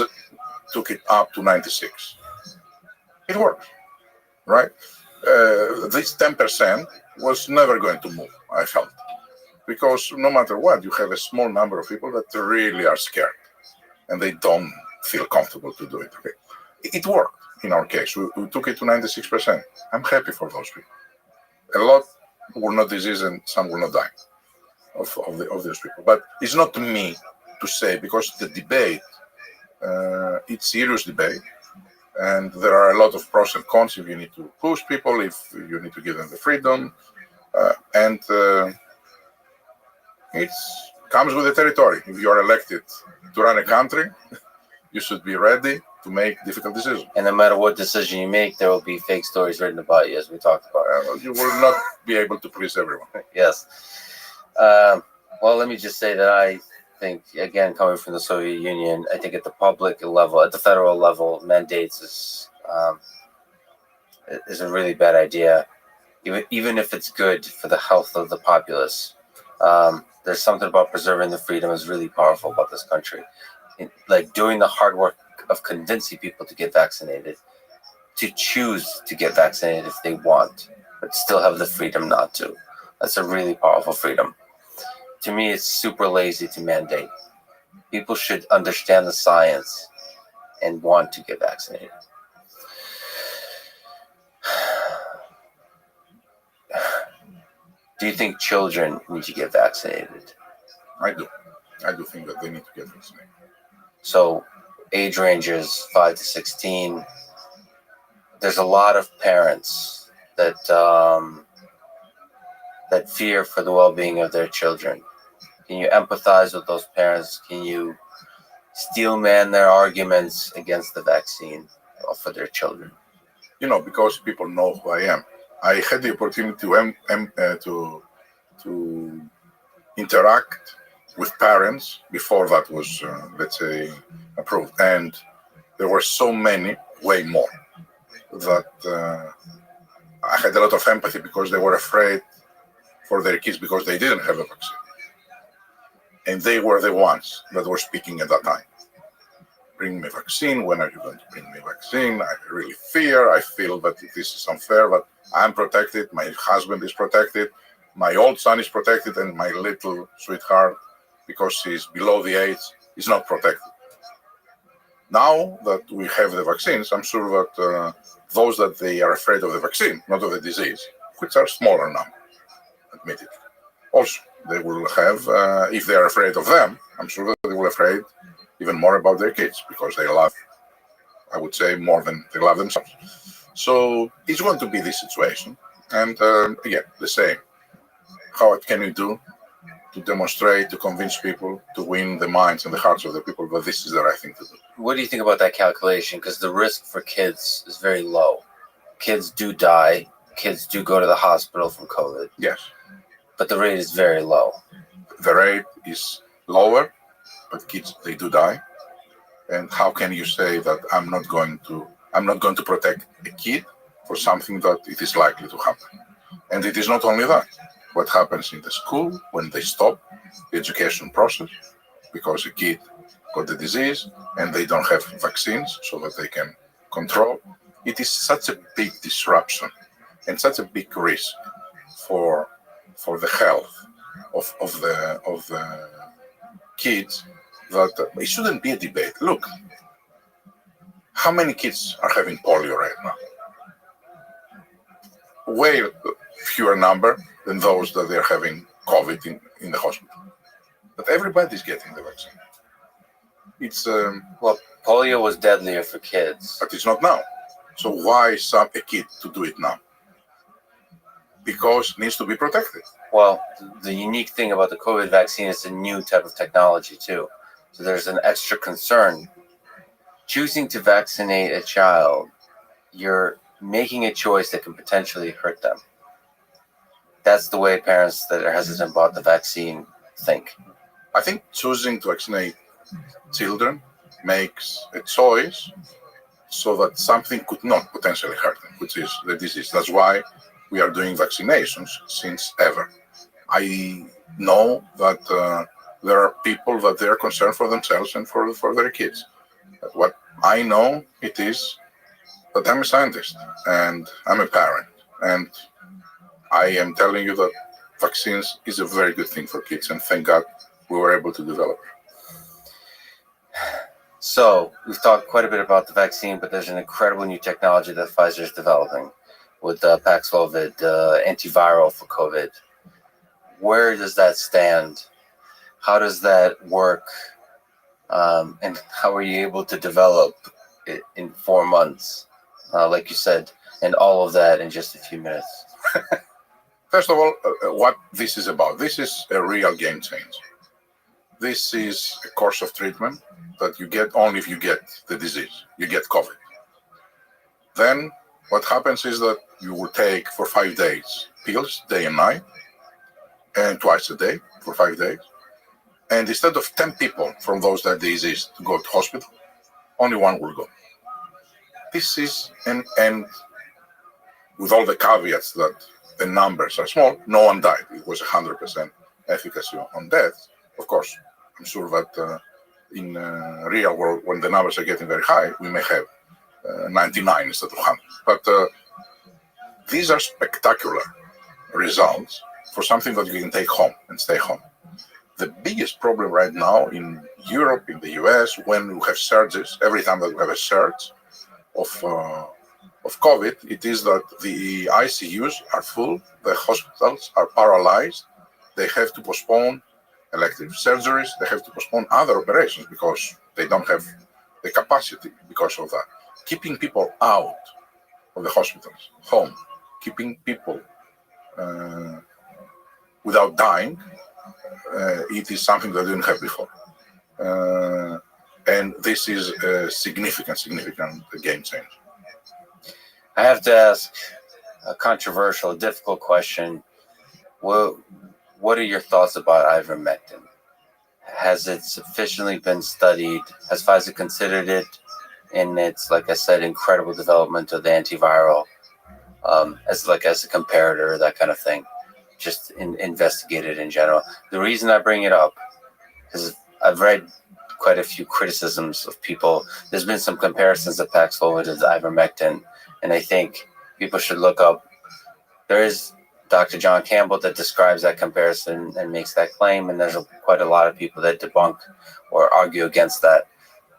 took it up to 96. It works, right? This 10% was never going to move, I felt. Because no matter what, you have a small number of people that really are scared and they don't feel comfortable to do it. Okay. It worked in our case. We took it to 96%. I'm happy for those people. A lot will not disease and some will not die of those people. But it's not to me to say, because the debate, it's serious debate, and there are a lot of pros and cons if you need to push people, if you need to give them the freedom, and it comes with the territory. If you are elected to run a country, you should be ready to make difficult decisions. And no matter what decision you make, there will be fake stories written about you, as we talked about. You will not be able to please everyone. Yes. Well, let me just say that I think, again, coming from the Soviet Union, I think at the public level, at the federal level, mandates is a really bad idea, even if it's good for the health of the populace. There's something about preserving the freedom is really powerful about this country. Like doing the hard work of convincing people to get vaccinated, to choose to get vaccinated if they want, but still have the freedom not to. That's a really powerful freedom. To me, it's super lazy to mandate. People should understand the science and want to get vaccinated. Do you think children need to get vaccinated? I do. I do think that they need to get vaccinated. So age ranges 5 to 16. There's a lot of parents that that fear for the well-being of their children. Can you empathize with those parents? Can you steelman their arguments against the vaccine for their children? You know, because people know who I am. I had the opportunity to interact with parents before that was, let's say, approved. And there were so many, way more, that I had a lot of empathy because they were afraid for their kids because they didn't have a vaccine. And they were the ones that were speaking at that time. Bring me vaccine. When are you going to bring me vaccine? I really fear. I feel that this is unfair, but I'm protected. My husband is protected. My old son is protected, and my little sweetheart, because she's below the age, is not protected. Now that we have the vaccines, I'm sure that those that they are afraid of the vaccine, not of the disease, which are smaller now, admittedly, also they will have, if they are afraid of them, I'm sure that they will be afraid even more about their kids because they love, I would say, more than they love themselves. So it's going to be this situation. And again, the same. How can you do to demonstrate, to convince people, to win the minds and the hearts of the people that this is the right thing to do? What do you think about that calculation? Because the risk for kids is very low. Kids do die. Kids do go to the hospital from COVID. Yes. But the rate is very low. The rate is lower, but kids, they do die. And how can you say that I'm not going to protect a kid for something that it is likely to happen? And it is not only that. What happens in the school when they stop the education process, because a kid got the disease and they don't have vaccines so that they can control. It is such a big disruption and such a big risk for the health of the kids that it shouldn't be a debate. Look, how many kids are having polio right now? Way fewer number than those that they're having COVID in the hospital. But everybody's getting the vaccine. It's Well, polio was deadlier for kids. but it's not now. So why some a kid to do it now? Because it needs to be protected. Well, the unique thing about the COVID vaccine is a new type of technology too. So there's an extra concern. Choosing to vaccinate a child, you're making a choice that can potentially hurt them. That's the way parents that are hesitant about the vaccine think. I think choosing to vaccinate children makes a choice so that something could not potentially hurt them, which is the disease. That's why we are doing vaccinations since ever. I know that there are people that they are concerned for themselves and for their kids. But what I know it is that I'm a scientist and I'm a parent, and I am telling you that vaccines is a very good thing for kids, and thank God we were able to develop it. So we've talked quite a bit about the vaccine, but there's an incredible new technology that Pfizer is developing with Paxlovid, antiviral for COVID. Where does that stand? How does that work? And how are you able to develop it in 4 months, like you said, and all of that in just a few minutes? First of all, what this is about. This is a real game change. This is a course of treatment that you get only if you get the disease, you get COVID. Then what happens is that you will take for 5 days pills, day and night, and twice a day for 5 days. And instead of 10 people from those that disease to go to hospital, only one will go. This is, and with all the caveats that the numbers are small, no one died. It was 100% efficacy on death. Of course, I'm sure that in real world, when the numbers are getting very high, we may have 99 instead of 100. But these are spectacular results for something that you can take home and stay home. The biggest problem right now in Europe, in the US, when we have surges, every time that we have a surge of COVID, it is that the ICUs are full, the hospitals are paralyzed, they have to postpone elective surgeries, they have to postpone other operations because they don't have the capacity because of that. Keeping people out of the hospitals, home, keeping people without dying, it is something that we didn't have before. And this is a significant game change. I have to ask a controversial, difficult question. What are your thoughts about ivermectin? Has it sufficiently been studied? Has Pfizer considered it in its, like I said, incredible development of the antiviral as a comparator, that kind of thing? Just investigated in general. The reason I bring it up is I've read quite a few criticisms of people. There's been some comparisons of Paxlovid to ivermectin, and I think people should look up. There is Dr. John Campbell that describes that comparison and makes that claim, and there's quite a lot of people that debunk or argue against that.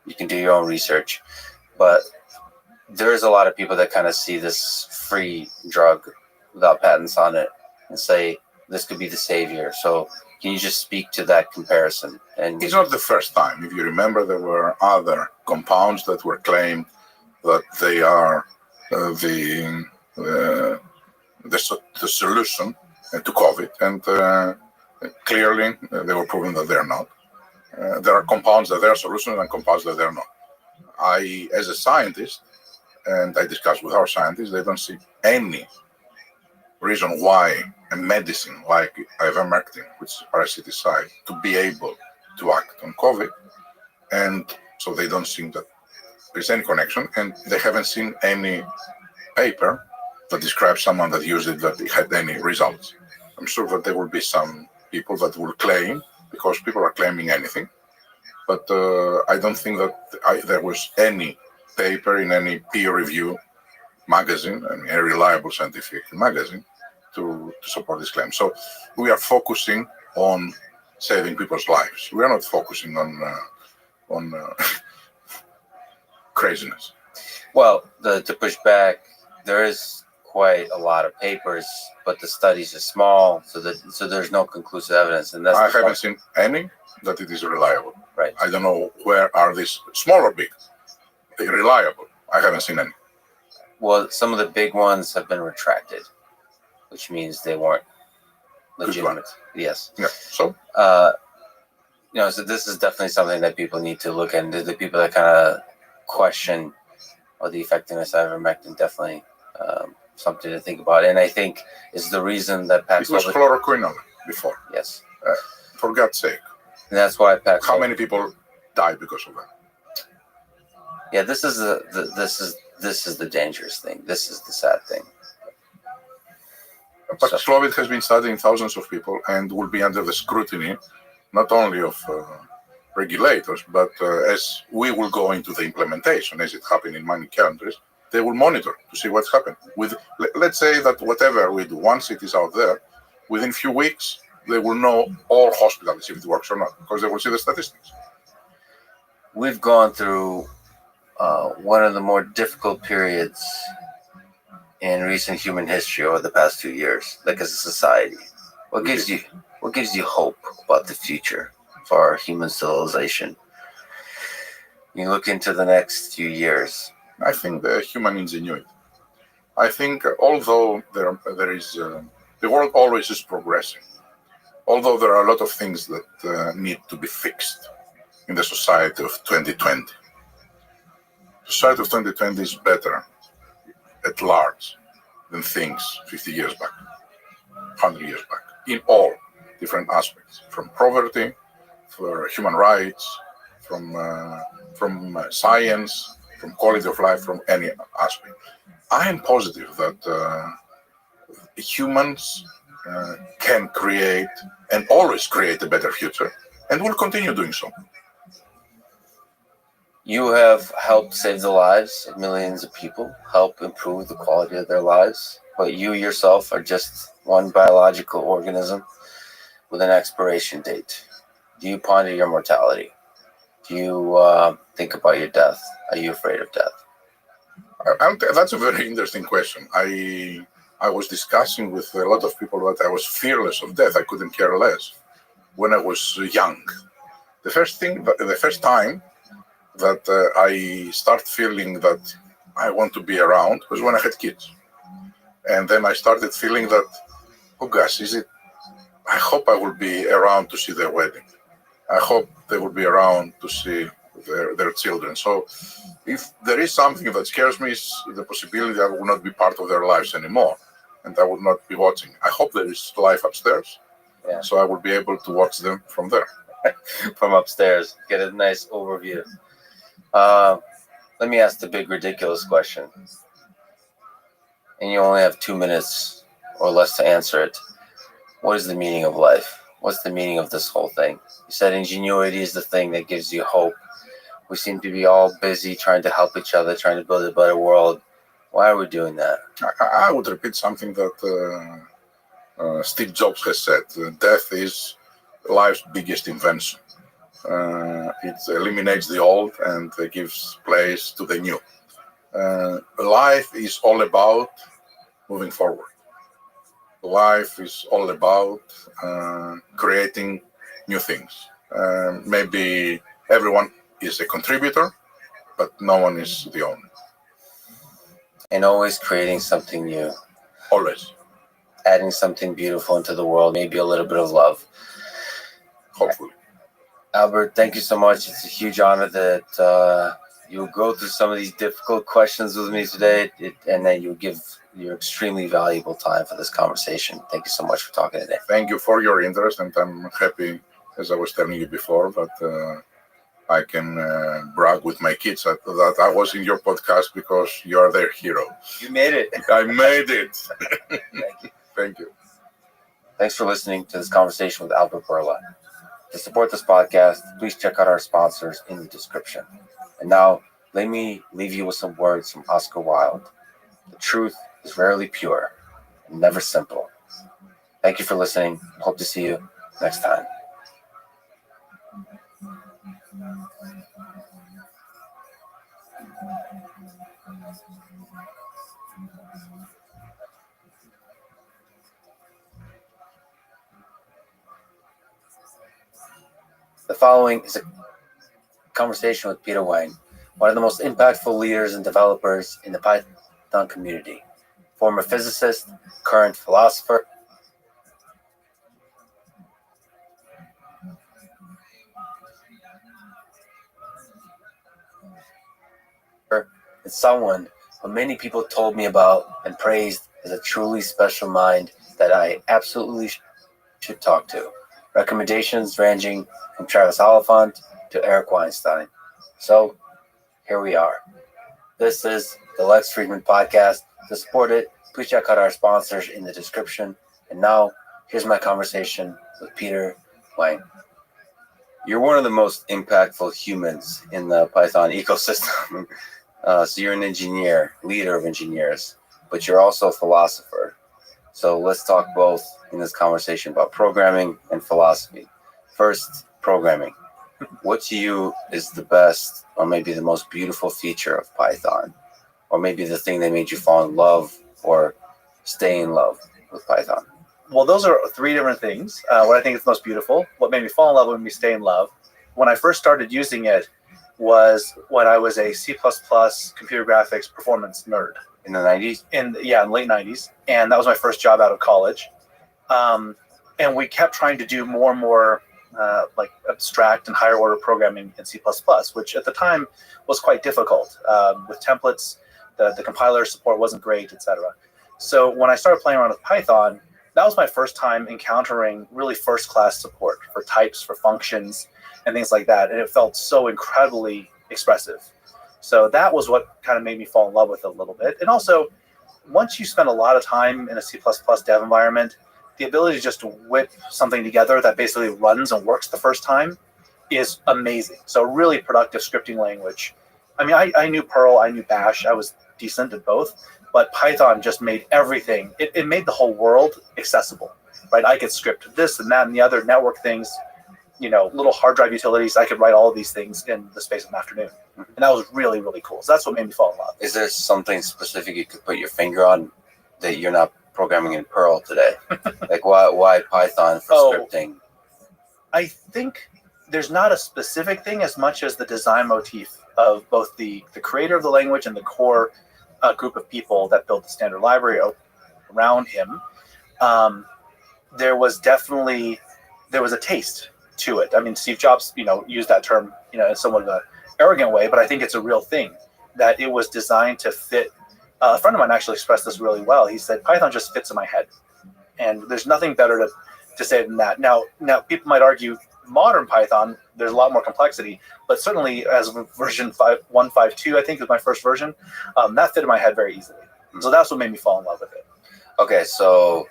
You can do your own research, but there is a lot of people that kind of see this free drug without patents on it and say this could be the savior. So can you just speak to that comparison? And it's not the first time. If you remember, there were other compounds that were claimed that they are the solution to COVID, and clearly they were proven that they're not. There are compounds that are solutions and compounds that they're not. I, as a scientist, and I discussed with our scientists, they don't see any reason why a medicine like ivermectin, which is parasiticide, to be able to act on COVID, and so they don't see that there's any connection, and they haven't seen any paper that describes someone that used it that it had any results. I'm sure that there will be some people that will claim, because people are claiming anything, But I don't think that there was any paper in any peer review magazine, I mean, a reliable scientific magazine, to support this claim. So we are focusing on saving people's lives. We are not focusing on craziness. Well, to push back, there is quite a lot of papers, but the studies are small, so there's no conclusive evidence. And I haven't seen any that it is reliable. Right. I don't know where are these small or big. Reliable. I haven't seen any. Well, some of the big ones have been retracted, which means they weren't legitimate. Yes. Yeah. So. So this is definitely something that people need to look into. The people that kind of question the effectiveness of ivermectin, definitely something to think about. And I think is the reason that Paxlovid. It was fluoroquinolone before. Yes. For God's sake. And that's why Paxlovid. How many people died because of that? Yeah, this is the dangerous thing. This is the sad thing. Paxlovid has been studied in thousands of people and will be under the scrutiny not only of regulators, but as we will go into the implementation, as it happened in many countries, they will monitor to see what's happened. Let's say that whatever we do, once it is out there, within a few weeks, they will know all hospitals if it works or not, because they will see the statistics. We've gone through one of the more difficult periods in recent human history over the past 2 years, like as a society. What gives you hope about the future for our human civilization? You look into the next few years. I think the human ingenuity. I think although there is the world always is progressing, although there are a lot of things that need to be fixed in the society of 2020. Society of 2020 is better at large than things 50 years back, 100 years back, in all different aspects, from poverty, for human rights, from science, from quality of life, from any aspect. I am positive that humans can create and always create a better future, and will continue doing so. You have helped save the lives of millions of people, help improve the quality of their lives, but you yourself are just one biological organism with an expiration date. Do you ponder your mortality? Do you think about your death? Are you afraid of death? That's a very interesting question. I was discussing with a lot of people that I was fearless of death. I couldn't care less when I was young. The first time that I start feeling that I want to be around was when I had kids. And then I started feeling that, oh gosh, I hope I will be around to see their wedding. I hope they will be around to see their children. So if there is something that scares me, is the possibility that I will not be part of their lives anymore and I will not be watching. I hope there is life upstairs, so I will be able to watch them from there. From upstairs, get a nice overview. Let me ask the big ridiculous question. And you only have 2 minutes or less to answer it. What is the meaning of life? What's the meaning of this whole thing? You said ingenuity is the thing that gives you hope. We seem to be all busy trying to help each other, trying to build a better world. Why are we doing that? I would repeat something that Steve Jobs has said. Death is life's biggest invention. It eliminates the old and gives place to the new. Life is all about moving forward. Life is all about creating new things. Maybe everyone is a contributor, but no one is the owner. And always creating something new. Always. Adding something beautiful into the world, maybe a little bit of love. Hopefully. Albert, thank you so much. It's a huge honor that you'll go through some of these difficult questions with me today, and that you'll give your extremely valuable time for this conversation. Thank you so much for talking today. Thank you for your interest, and I'm happy, as I was telling you before, that I can brag with my kids that I was in your podcast because you are their hero. You made it. I made it. Thank you. Thank you. Thanks for listening to this conversation with Albert Burla. To support this podcast, please check out our sponsors in the description. And now, let me leave you with some words from Oscar Wilde. The truth is rarely pure and never simple. Thank you for listening. Hope to see you next time. The following is a conversation with Peter Wang, one of the most impactful leaders and developers in the Python community, former physicist, current philosopher. It's someone who many people told me about and praised as a truly special mind that I absolutely should talk to. Recommendations ranging from Travis Oliphant to Eric Weinstein. So, here we are. This is the Lex Friedman Podcast. To support it, please check out our sponsors in the description. And now, here's my conversation with Peter Wang. You're one of the most impactful humans in the Python ecosystem. So you're an engineer, leader of engineers, but you're also a philosopher. So let's talk both in this conversation about programming and philosophy. First, programming. What to you is the best or maybe the most beautiful feature of Python? Or maybe the thing that made you fall in love or stay in love with Python? Well, those are three different things. What I think is most beautiful, what made me fall in love, what made me stay in love. When I first started using it was when I was a C++ computer graphics performance nerd. In the 90s? In the late 90s. And that was my first job out of college. And we kept trying to do more and more like abstract and higher order programming in C++, which at the time was quite difficult. With templates, the compiler support wasn't great, etc. So when I started playing around with Python, that was my first time encountering really first-class support for types, for functions, and things like that. And it felt so incredibly expressive. So that was what kind of made me fall in love with it a little bit. And also, once you spend a lot of time in a C++ dev environment, the ability to just whip something together that basically runs and works the first time is amazing. So really productive scripting language. I mean, I knew Perl, I knew Bash, I was decent at both, but Python just made everything, it made the whole world accessible, right? I could script this and that and the other network things, little hard drive utilities. I could write all of these things in the space of an afternoon. And that was really, really cool. So that's what made me fall in love. Is there something specific you could put your finger on that you're not programming in Perl today? Like why Python for scripting? I think there's not a specific thing as much as the design motif of both the creator of the language and the core group of people that built the standard library around him. There was a taste to it. I mean, Steve Jobs, used that term, in somewhat of an arrogant way, but I think it's a real thing that it was designed to fit. A friend of mine actually expressed this really well. He said, Python just fits in my head. And there's nothing better to say than that. Now people might argue modern Python, there's a lot more complexity, but certainly as version 1.5.2, I think is my first version, that fit in my head very easily. So that's what made me fall in love with it. Okay, so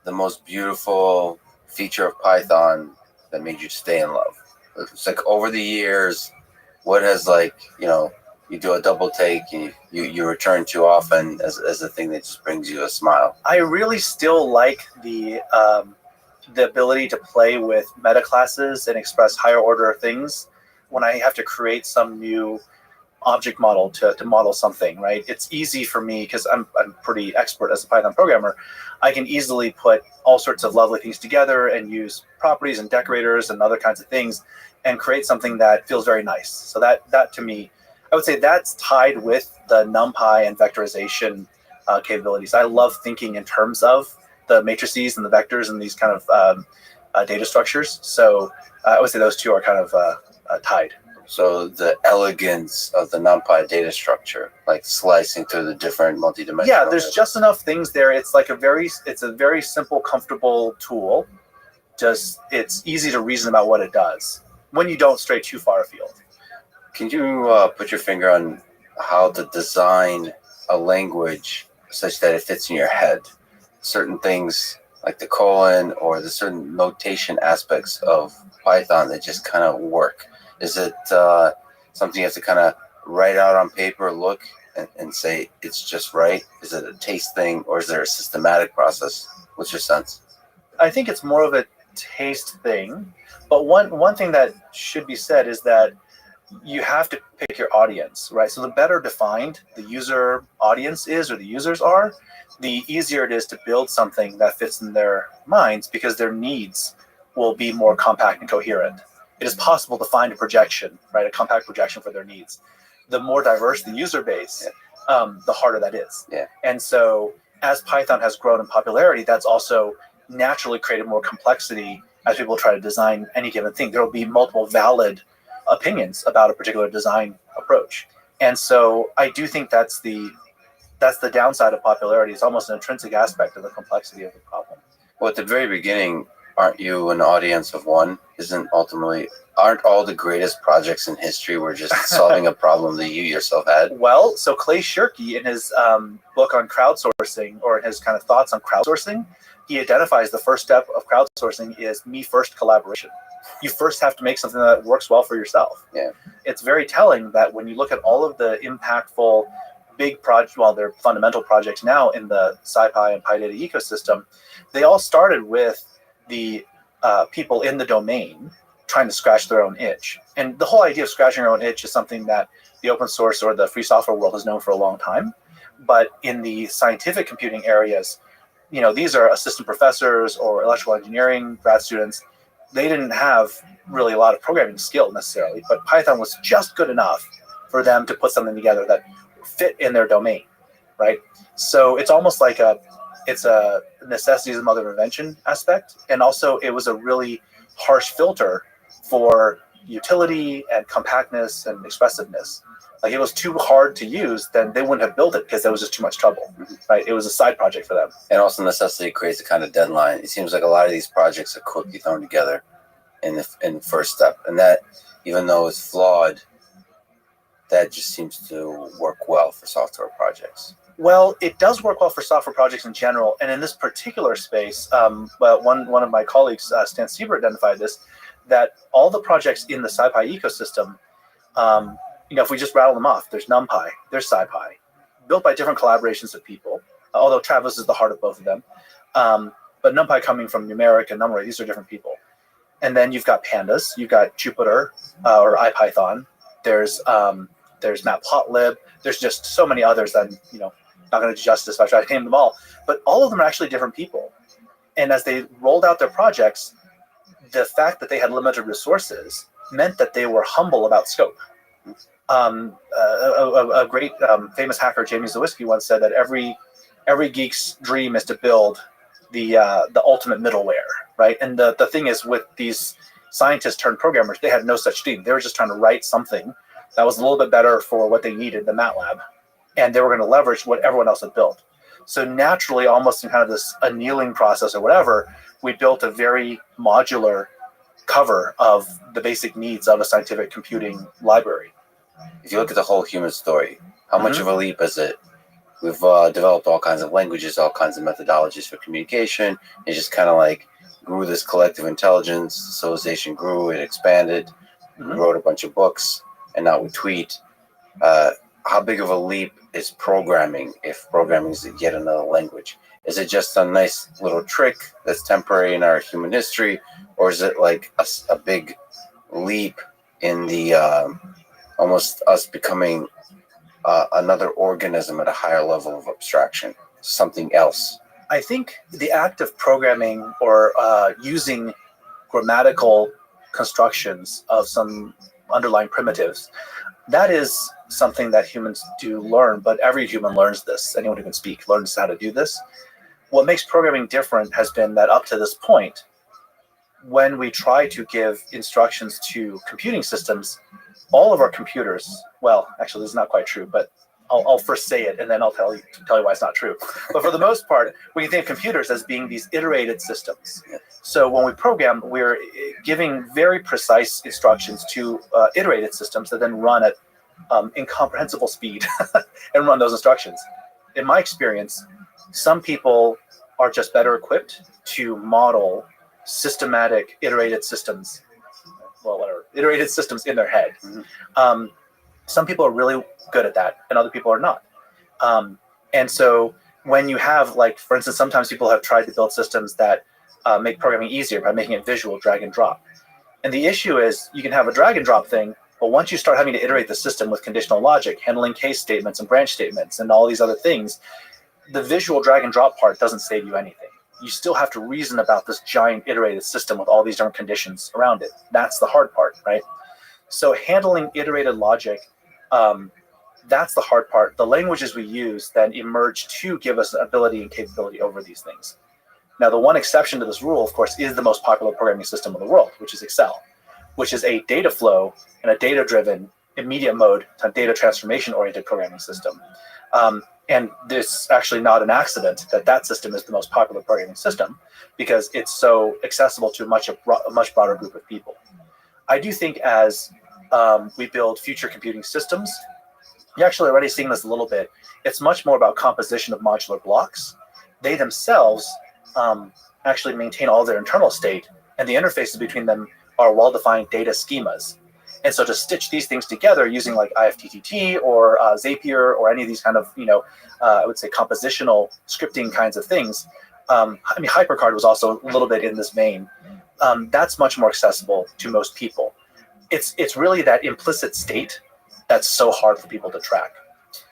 the most beautiful feature of Python that made you stay in love. It's like over the years, what has you do a double take, you return to often as a thing that just brings you a smile? I really still like the ability to play with meta classes and express higher order things when I have to create some new object model to model something, right? It's easy for me because I'm pretty expert as a Python programmer. I can easily put all sorts of lovely things together and use properties and decorators and other kinds of things and create something that feels very nice. So that to me, I would say that's tied with the NumPy and vectorization capabilities. I love thinking in terms of the matrices and the vectors and these kind of data structures. So I would say those two are kind of tied. So the elegance of the NumPy data structure, like slicing through the different multidimensional. Yeah, there's just enough things there. It's like it's a very simple, comfortable tool. Just it's easy to reason about what it does when you don't stray too far afield. Can you put your finger on how to design a language such that it fits in your head? Certain things like the colon or the certain notation aspects of Python that just kind of work? Is it something you have to kind of write out on paper, look, and say it's just right? Is it a taste thing, or is there a systematic process? What's your sense? I think it's more of a taste thing. But one thing that should be said is that you have to pick your audience, right? So the better defined the user audience is, or the users are, the easier it is to build something that fits in their minds, because their needs will be more compact and coherent. It is possible to find a projection, right? A compact projection for their needs. The more diverse the user base, the harder that is. Yeah. And so as Python has grown in popularity, that's also naturally created more complexity as people try to design any given thing. There will be multiple valid opinions about a particular design approach. And so I do think that's the downside of popularity. It's almost an intrinsic aspect of the complexity of the problem. Well, at the very beginning, aren't you an audience of one? Aren't all the greatest projects in history were just solving a problem that you yourself had? Well, so Clay Shirky, in his book on crowdsourcing, or in his kind of thoughts on crowdsourcing, he identifies the first step of crowdsourcing is me first collaboration. You first have to make something that works well for yourself. Yeah. It's very telling that when you look at all of the impactful big projects, well, they're fundamental projects now in the SciPy and PyData ecosystem, they all started with the people in the domain trying to scratch their own itch. And the whole idea of scratching your own itch is something that the open source or the free software world has known for a long time. But in the scientific computing areas, these are assistant professors or electrical engineering grad students. They didn't have really a lot of programming skill necessarily, but Python was just good enough for them to put something together that fit in their domain, right? So it's almost like it's a necessity is the mother of invention aspect. And also it was a really harsh filter for utility and compactness and expressiveness. Like, it was too hard to use, then they wouldn't have built it because there was just too much trouble, right? It was a side project for them. And also necessity creates a kind of deadline. It seems like a lot of these projects are quickly thrown together in the first step. And that, even though it's flawed, that just seems to work well for software projects. Well, it does work well for software projects in general. And in this particular space, one of my colleagues, Stan Sieber, identified this, that all the projects in the SciPy ecosystem, if we just rattle them off, there's NumPy, there's SciPy, built by different collaborations of people, although Travis is the heart of both of them. But NumPy coming from Numeric and NumRay, these are different people. And then you've got Pandas, you've got Jupyter or IPython, there's Matplotlib, there's just so many others that I'm not going to do justice if I try to name them all. But all of them are actually different people. And as they rolled out their projects, the fact that they had limited resources meant that they were humble about scope. A great famous hacker, Jamie Zawiski, once said that every geek's dream is to build the ultimate middleware, right? And the thing is, with these scientists turned programmers, they had no such thing. They were just trying to write something that was a little bit better for what they needed in MATLAB, and they were going to leverage what everyone else had built. So naturally, almost in kind of this annealing process or whatever, we built a very modular cover of the basic needs of a scientific computing library. If you look at the whole human story, how much of a leap is it? We've developed all kinds of languages, all kinds of methodologies for communication. It just kind of like grew this collective intelligence. Civilization grew, it expanded. We wrote a bunch of books, and now we tweet. How big of a leap is programming, if programming is yet another language? Is it just a nice little trick that's temporary in our human history, or is it like a big leap in the almost us becoming another organism at a higher level of abstraction, something else? I think the act of programming or using grammatical constructions of some underlying primitives, that is something that humans do learn, but every human learns this. Anyone who can speak learns how to do this. What makes programming different has been that up to this point, when we try to give instructions to computing systems, all of our computers, well, actually, this is not quite true, but I'll first say it, and then I'll tell you why it's not true. But for the most part, we can think of computers as being these iterated systems. So when we program, we're giving very precise instructions to iterated systems that then run at incomprehensible speed and run those instructions. In my experience, some people are just better equipped to model systematic iterated systems. Well, whatever, iterated systems in their head. Some people are really good at that, and other people are not. And so when you have, like, for instance, sometimes people have tried to build systems that make programming easier by making it visual, drag and drop. And the issue is you can have a drag and drop thing, but once you start having to iterate the system with conditional logic, handling case statements and branch statements and all these other things, the visual drag and drop part doesn't save you anything. You still have to reason about this giant iterated system with all these different conditions around it. That's the hard part, right? So handling iterated logic, that's the hard part. The languages we use then emerge to give us ability and capability over these things. Now, the one exception to this rule, of course, is the most popular programming system in the world, which is Excel, which is a data flow and a data-driven, immediate mode, data transformation-oriented programming system. And it's actually not an accident that that system is the most popular programming system, because it's so accessible to a much broader group of people. I do think as we build future computing systems, you're actually already seeing this a little bit. It's much more about composition of modular blocks. They themselves actually maintain all their internal state, and the interfaces between them are well-defined data schemas. And so to stitch these things together using like IFTTT or Zapier or any of these kind of, I would say compositional scripting kinds of things, HyperCard was also a little bit in this vein. That's much more accessible to most people. It's really that implicit state that's so hard for people to track.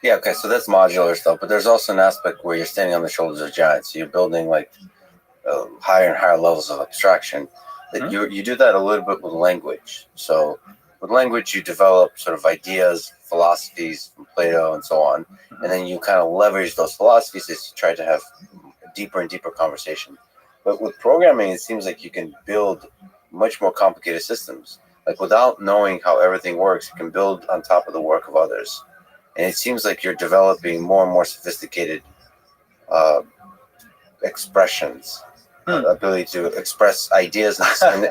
Yeah, okay, so that's modular stuff, but there's also an aspect where you're standing on the shoulders of giants. So you're building like higher and higher levels of abstraction. You do that a little bit with language. So with language, you develop sort of ideas, philosophies from Plato and so on, and then you kind of leverage those philosophies as you try to have deeper and deeper conversation. But with programming, it seems like you can build much more complicated systems. Like without knowing how everything works, you can build on top of the work of others. And it seems like you're developing more and more sophisticated expressions, ability to express ideas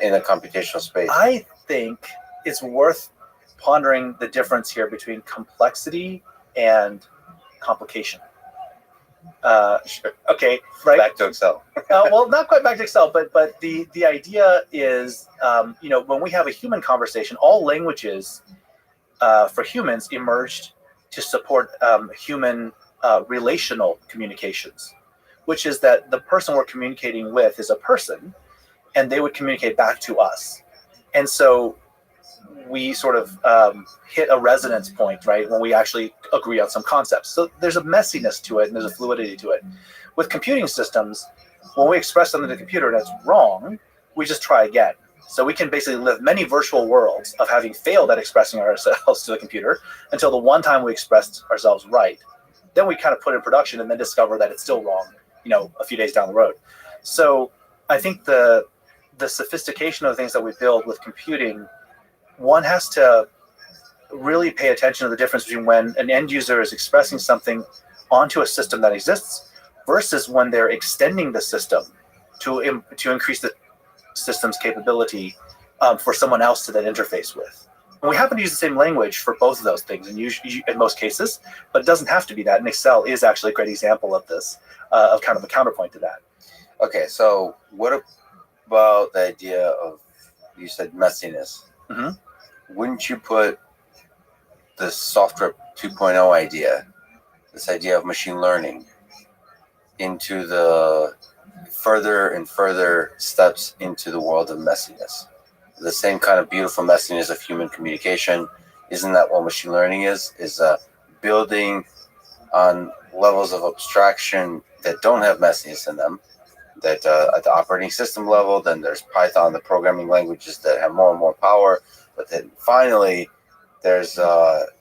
in a computational space. I think it's worth pondering the difference here between complexity and complication. Sure. Okay, right. Back to Excel. Well, not quite back to Excel, but the idea is, when we have a human conversation, all languages for humans emerged to support human relational communications, which is that the person we're communicating with is a person, and they would communicate back to us. And so we sort of hit a resonance point, right, when we actually agree on some concepts. So there's a messiness to it, and there's a fluidity to it. With computing systems, when we express something to the computer and it's wrong, we just try again. So we can basically live many virtual worlds of having failed at expressing ourselves to the computer until the one time we expressed ourselves right. Then we kind of put it in production and then discover that it's still wrong, a few days down the road. So I think the sophistication of the things that we build with computing, one has to really pay attention to the difference between when an end user is expressing something onto a system that exists versus when they're extending the system to increase the system's capability for someone else to then interface with. And we happen to use the same language for both of those things in most cases, but it doesn't have to be that. And Excel is actually a great example of this, of kind of a counterpoint to that. Okay, so what about the idea of, you said messiness? Mm-hmm. Wouldn't you put the software 2.0 idea, this idea of machine learning, into the further and further steps into the world of messiness? The same kind of beautiful messiness of human communication. Isn't that what machine learning is? Is building on levels of abstraction that don't have messiness in them, that at the operating system level, then there's Python, the programming languages that have more and more power, but then finally there's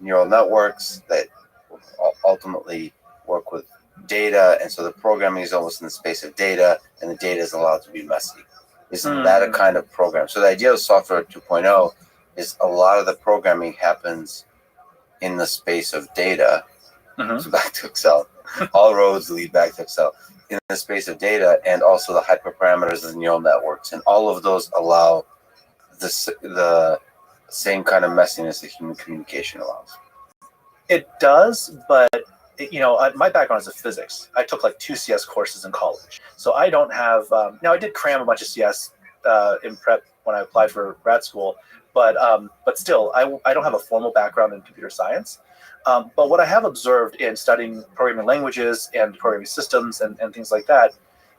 neural networks that ultimately work with data, and so the programming is almost in the space of data, and the data is allowed to be messy. Isn't that a kind of program? So the idea of software 2.0 is a lot of the programming happens in the space of data. Mm-hmm. So back to Excel. All roads lead back to Excel. In the space of data, and also the hyperparameters of the neural networks, and all of those allow the same kind of messiness that human communication allows. It does, but my background is in physics. I took like 2 CS courses in college, so I don't have. Now I did cram a bunch of CS in prep when I applied for grad school, but still, I don't have a formal background in computer science. But what I have observed in studying programming languages and programming systems and things like that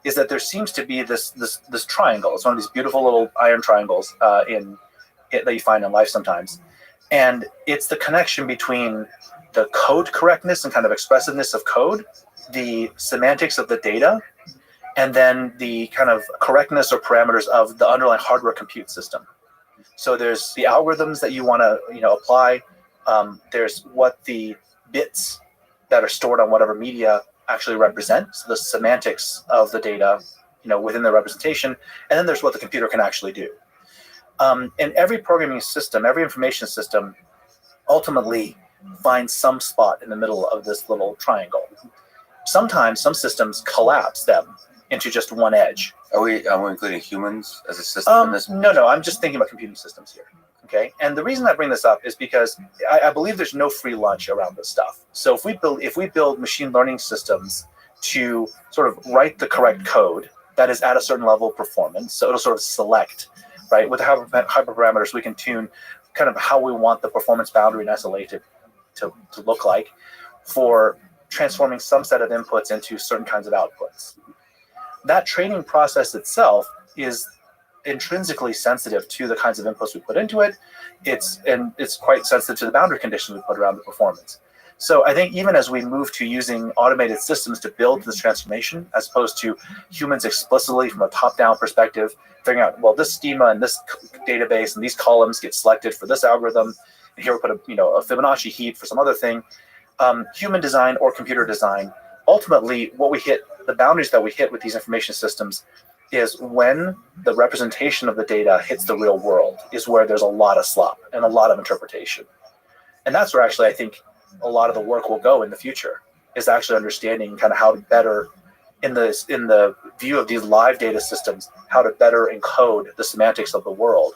is that there seems to be this triangle. It's one of these beautiful little iron triangles that you find in life sometimes, and it's the connection between the code correctness and kind of expressiveness of code, the semantics of the data, and then the kind of correctness or parameters of the underlying hardware compute system. So there's the algorithms that you want to apply. There's what the bits that are stored on whatever media actually represent, so the semantics of the data, within the representation, and then there's what the computer can actually do. And every programming system, every information system, ultimately finds some spot in the middle of this little triangle. Sometimes some systems collapse them into just one edge. Are we including humans as a system in this? No, I'm just thinking about computing systems here. Okay, and the reason I bring this up is because I believe there's no free lunch around this stuff. So if we build machine learning systems to sort of write the correct code that is at a certain level of performance, so it'll sort of select, right, with the hyperparameters, we can tune kind of how we want the performance boundary in SLA to look like for transforming some set of inputs into certain kinds of outputs. That training process itself is intrinsically sensitive to the kinds of inputs we put into it. It's quite sensitive to the boundary conditions we put around the performance. So I think even as we move to using automated systems to build this transformation, as opposed to humans explicitly from a top-down perspective, figuring out, well, this schema and this database and these columns get selected for this algorithm, and here we put a Fibonacci heap for some other thing. Human design or computer design, ultimately the boundaries that we hit with these information systems is when the representation of the data hits the real world is where there's a lot of slop and a lot of interpretation. And that's where actually I think a lot of the work will go in the future, is actually understanding kind of how to better, in the view of these live data systems, how to better encode the semantics of the world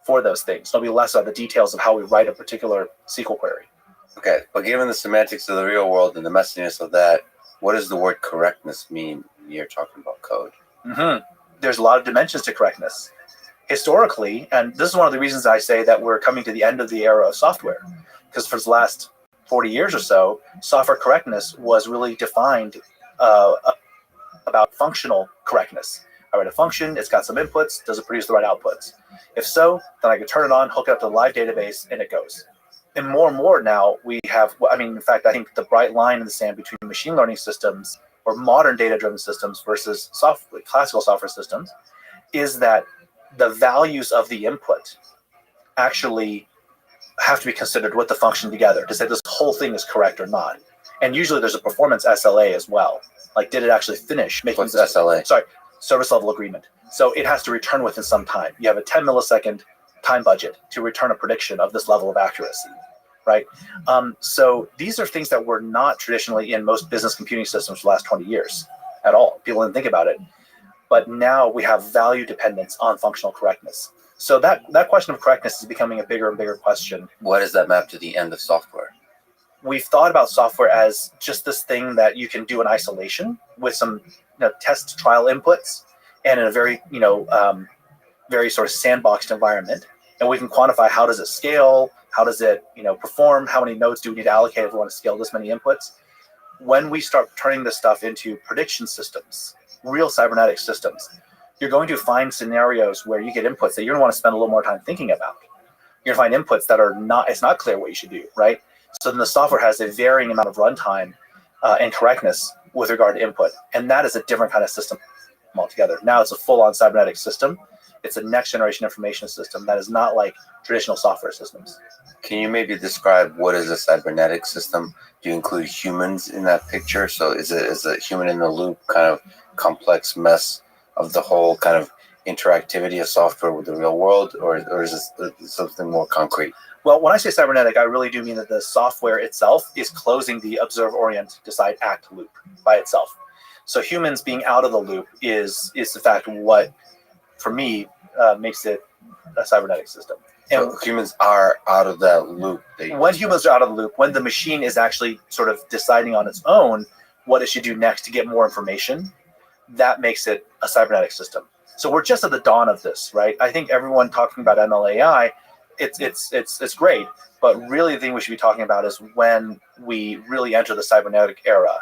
for those things. There'll be less of the details of how we write a particular SQL query. Okay, but given the semantics of the real world and the messiness of that, what does the word correctness mean when you're talking about code? Mm-hmm. There's a lot of dimensions to correctness. Historically, and this is one of the reasons I say that we're coming to the end of the era of software, because for the last 40 years or so, software correctness was really defined about functional correctness. I write a function, it's got some inputs, does it produce the right outputs? If so, then I can turn it on, hook it up to the live database, and it goes. And more now we have, in fact, I think the bright line in the sand between machine learning systems or modern data-driven systems versus classical software systems is that the values of the input actually have to be considered with the function together to say this whole thing is correct or not. And usually there's a performance SLA as well. Like, did it actually finish making What's SLA? Sorry, service level agreement. So it has to return within some time. You have a 10 millisecond time budget to return a prediction of this level of accuracy, right? So these are things that were not traditionally in most business computing systems for the last 20 years at all. People didn't think about it. But now we have value dependence on functional correctness. So that question of correctness is becoming a bigger and bigger question. What does that map to the end of software? We've thought about software as just this thing that you can do in isolation with some test trial inputs and in a very, very sort of sandboxed environment. And we can quantify how does it scale, how does it perform, how many nodes do we need to allocate if we want to scale this many inputs. When we start turning this stuff into prediction systems, real cybernetic systems, you're going to find scenarios where you get inputs that you're going to want to spend a little more time thinking about. You're going to find inputs that it's not clear what you should do, right? So then the software has a varying amount of runtime and correctness with regard to input. And that is a different kind of system altogether. Now it's a full-on cybernetic system. It's a next generation information system that is not like traditional software systems. Can you maybe describe what is a cybernetic system? Do you include humans in that picture? So is a human in the loop kind of complex mess of the whole kind of interactivity of software with the real world, or is this something more concrete? Well, when I say cybernetic, I really do mean that the software itself is closing the observe, orient, decide, act loop by itself. So humans being out of the loop is in fact what, for me, makes it a cybernetic system. And So humans are out of that loop. when humans are out of the loop, when the machine is actually sort of deciding on its own what it should do next to get more information, that makes it a cybernetic system. So we're just at the dawn of this, right? I think everyone talking about MLAI, it's great, but really the thing we should be talking about is when we really enter the cybernetic era,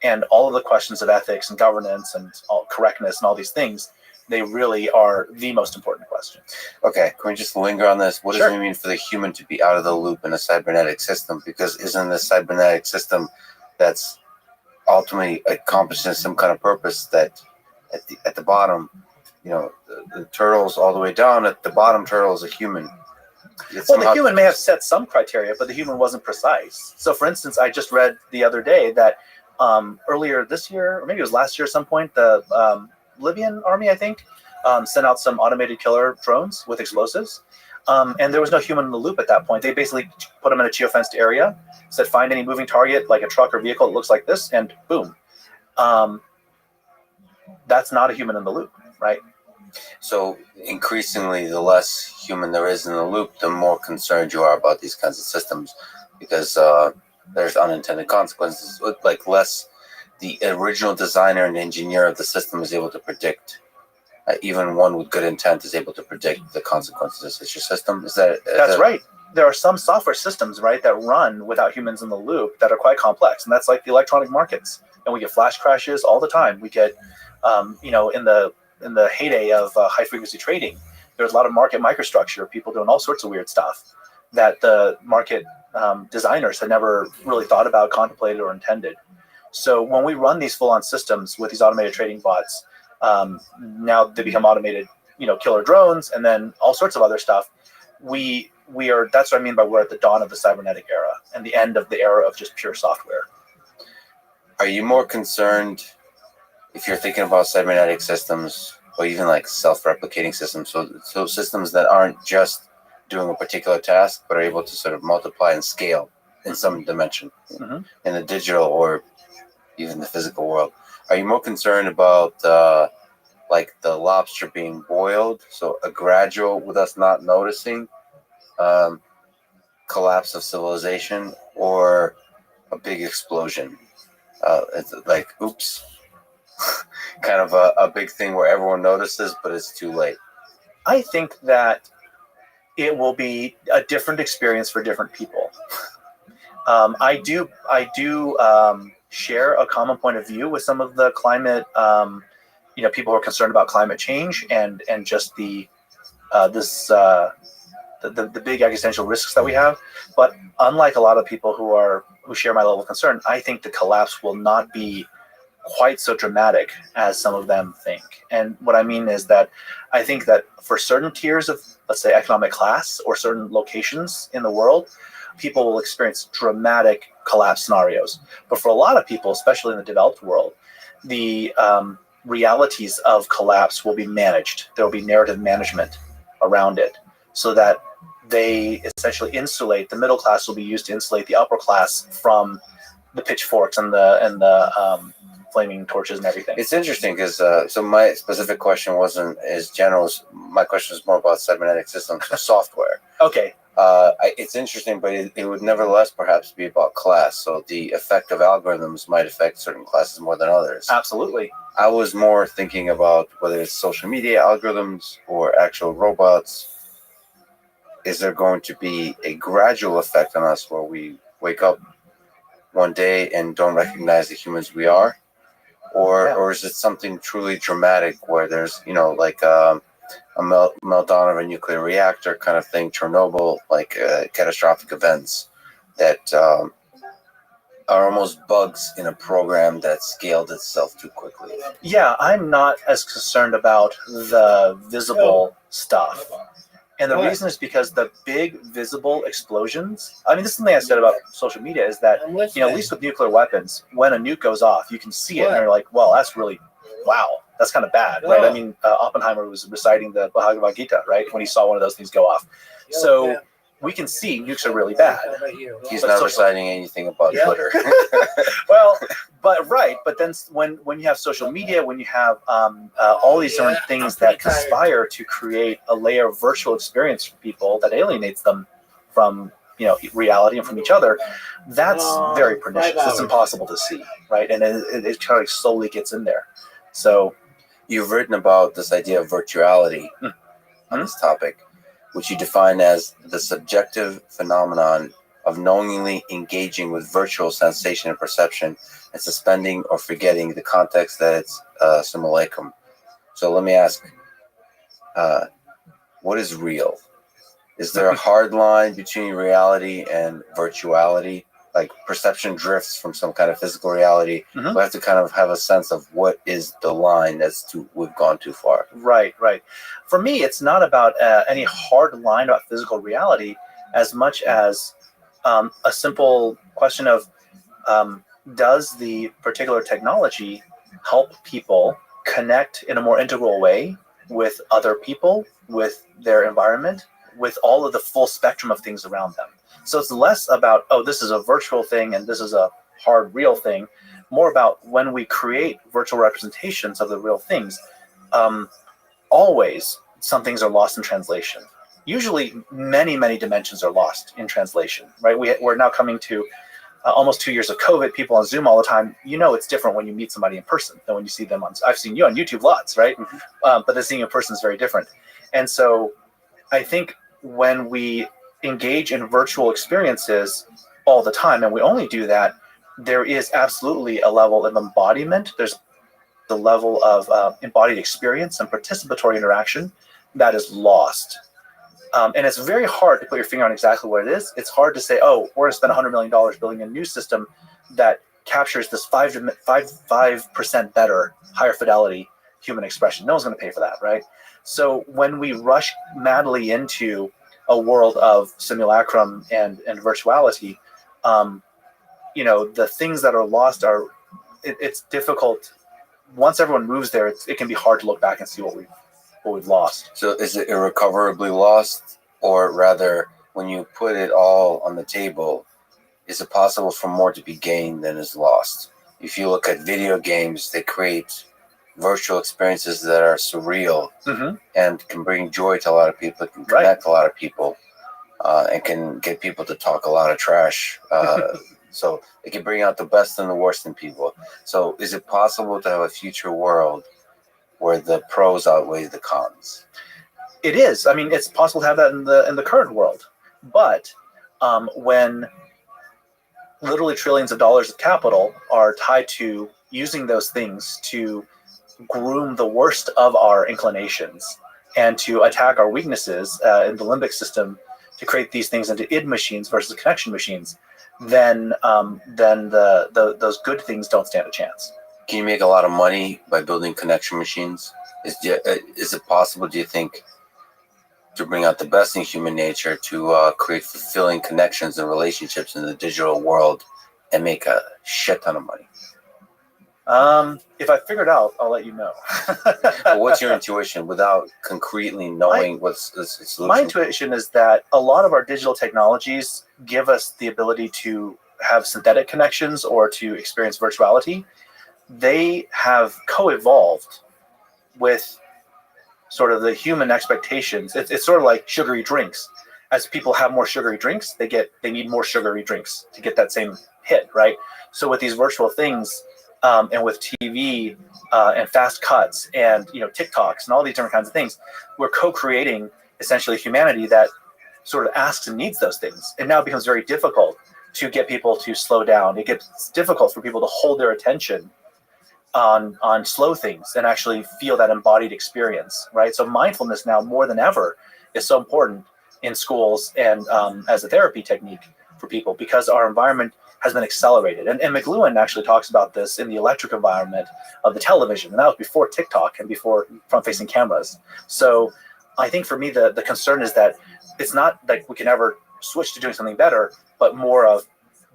and all of the questions of ethics and governance and all correctness and all these things, they really are the most important questions. Okay, can we just linger on this? What Sure. does it mean for the human to be out of the loop in a cybernetic system? Because isn't the cybernetic system that's ultimately accomplishing some kind of purpose that at the bottom, the turtles all the way down, at the bottom turtle is a human. Well, the human may have set some criteria, but the human wasn't precise. So, for instance, I just read the other day that earlier this year, or maybe it was last year at some point, the Libyan army, I think, sent out some automated killer drones with explosives. And there was no human in the loop at that point. They basically put them in a geofenced area, said find any moving target, like a truck or vehicle that looks like this, and boom. That's not a human in the loop, right? So increasingly, the less human there is in the loop, the more concerned you are about these kinds of systems, because there's unintended consequences. Like less, the original designer and engineer of the system is able to predict. Even one with good intent is able to predict the consequences of your system. That's right. There are some software systems, right, that run without humans in the loop that are quite complex, and that's like the electronic markets. And we get flash crashes all the time. We get, in the heyday of high frequency trading, there's a lot of market microstructure, people doing all sorts of weird stuff that the market designers had never really thought about, contemplated, or intended. So when we run these full-on systems with these automated trading bots, now they become automated, killer drones, and then all sorts of other stuff. We are. That's what I mean by we're at the dawn of the cybernetic era and the end of the era of just pure software. Are you more concerned if you're thinking about cybernetic systems, or even like self-replicating systems, so systems that aren't just doing a particular task, but are able to sort of multiply and scale in some dimension, in the digital or even the physical world? Are you more concerned about like the lobster being boiled, so a gradual, with us not noticing, collapse of civilization, or a big explosion? It's like, oops, kind of a big thing where everyone notices, but it's too late. I think that it will be a different experience for different people. I do share a common point of view with some of the climate, people who are concerned about climate change and just the big existential risks that we have. But unlike a lot of people who share my level of concern, I think the collapse will not be quite so dramatic as some of them think. And what I mean is that I think that for certain tiers of, let's say, economic class or certain locations in the world, people will experience dramatic collapse scenarios. But for a lot of people, especially in the developed world, the realities of collapse will be managed. There will be narrative management around it so that they essentially insulate, the middle class will be used to insulate the upper class from the pitchforks and the flaming torches and everything. It's interesting because so my specific question wasn't as general. My question is more about cybernetic systems, so software. Okay. It's interesting, but it would nevertheless perhaps be about class. So the effect of algorithms might affect certain classes more than others. Absolutely. I was more thinking about whether it's social media algorithms or actual robots. Is there going to be a gradual effect on us where we wake up one day and don't recognize the humans we are? Or is it something truly dramatic where there's, like a meltdown of a nuclear reactor kind of thing, Chernobyl, like catastrophic events that are almost bugs in a program that scaled itself too quickly? Yeah, I'm not as concerned about the visible stuff. And the reason is because the big visible explosions, I mean, this is something I said about social media, is that, at least with nuclear weapons, when a nuke goes off, you can see it and you're like, well, that's really, wow, that's kind of bad, right? I mean, Oppenheimer was reciting the Bhagavad Gita, right, when he saw one of those things go off. So we can see nukes are really bad. How about you? He's But not social- reciting anything about Yeah. Twitter. Well, but then when you have social media, when you have all these different Yeah, things I'm pretty that tired. conspire to create a layer of virtual experience for people that alienates them from reality and from each other, that's very pernicious. 5 It's hours. impossible to see, right? And it kind of slowly gets in there. So You've written about this idea of virtuality on this topic, which you define as the subjective phenomenon of knowingly engaging with virtual sensation and perception and suspending or forgetting the context that it's simulacrum. So let me ask, what is real? Is there a hard line between reality and virtuality? Like perception drifts from some kind of physical reality. Mhm. We have to kind of have a sense of what is the line as to we've gone too far. Right. For me, it's not about any hard line about physical reality as much as a simple question of does the particular technology help people connect in a more integral way with other people, with their environment, with all of the full spectrum of things around them. So it's less about, oh, this is a virtual thing and this is a hard real thing, more about when we create virtual representations of the real things, always some things are lost in translation. Usually many, many dimensions are lost in translation, right? We're now coming to almost 2 years of COVID, people on Zoom all the time. It's different when you meet somebody in person than when you see them I've seen you on YouTube lots, right? But the seeing in person is very different. And so I think when we engage in virtual experiences all the time, and we only do that, there is absolutely a level of embodiment. There's the level of embodied experience and participatory interaction that is lost. And it's very hard to put your finger on exactly what it is. It's hard to say, oh, we're going to spend $100 million building a new system that captures this 5% better, higher fidelity human expression. No one's going to pay for that, right? So when we rush madly into a world of simulacrum and virtuality, the things that are lost it's difficult. Once everyone moves there, it can be hard to look back and see what we've lost. So is it irrecoverably lost? Or rather, when you put it all on the table, is it possible for more to be gained than is lost? If you look at video games, they create virtual experiences that are surreal and can bring joy to a lot of people, can connect a lot of people, and can get people to talk a lot of trash. So it can bring out the best and the worst in people. So is it possible to have a future world where the pros outweigh the cons? It is. I mean, it's possible to have that in the current world. But when literally trillions of dollars of capital are tied to using those things to groom the worst of our inclinations and to attack our weaknesses in the limbic system to create these things into id machines versus connection machines, then those good things don't stand a chance. Can you make a lot of money by building connection machines? Is it possible, do you think, to bring out the best in human nature, to create fulfilling connections and relationships in the digital world and make a shit ton of money? If I figure it out, I'll let you know. But what's your intuition without concretely knowing what's the solution? My intuition is that a lot of our digital technologies give us the ability to have synthetic connections or to experience virtuality. They have co-evolved with sort of the human expectations. It's sort of like sugary drinks. As people have more sugary drinks, they need more sugary drinks to get that same hit, right? So with these virtual things, and with TV and fast cuts and TikToks and all these different kinds of things, we're co-creating essentially humanity that sort of asks and needs those things. And now it becomes very difficult to get people to slow down. It gets difficult for people to hold their attention on slow things and actually feel that embodied experience, right? So mindfulness now more than ever is so important in schools and as a therapy technique for people, because our environment has been accelerated. And McLuhan actually talks about this in the electric environment of the television. And that was before TikTok and before front-facing cameras. So I think for me, the concern is that it's not like we can ever switch to doing something better, but more of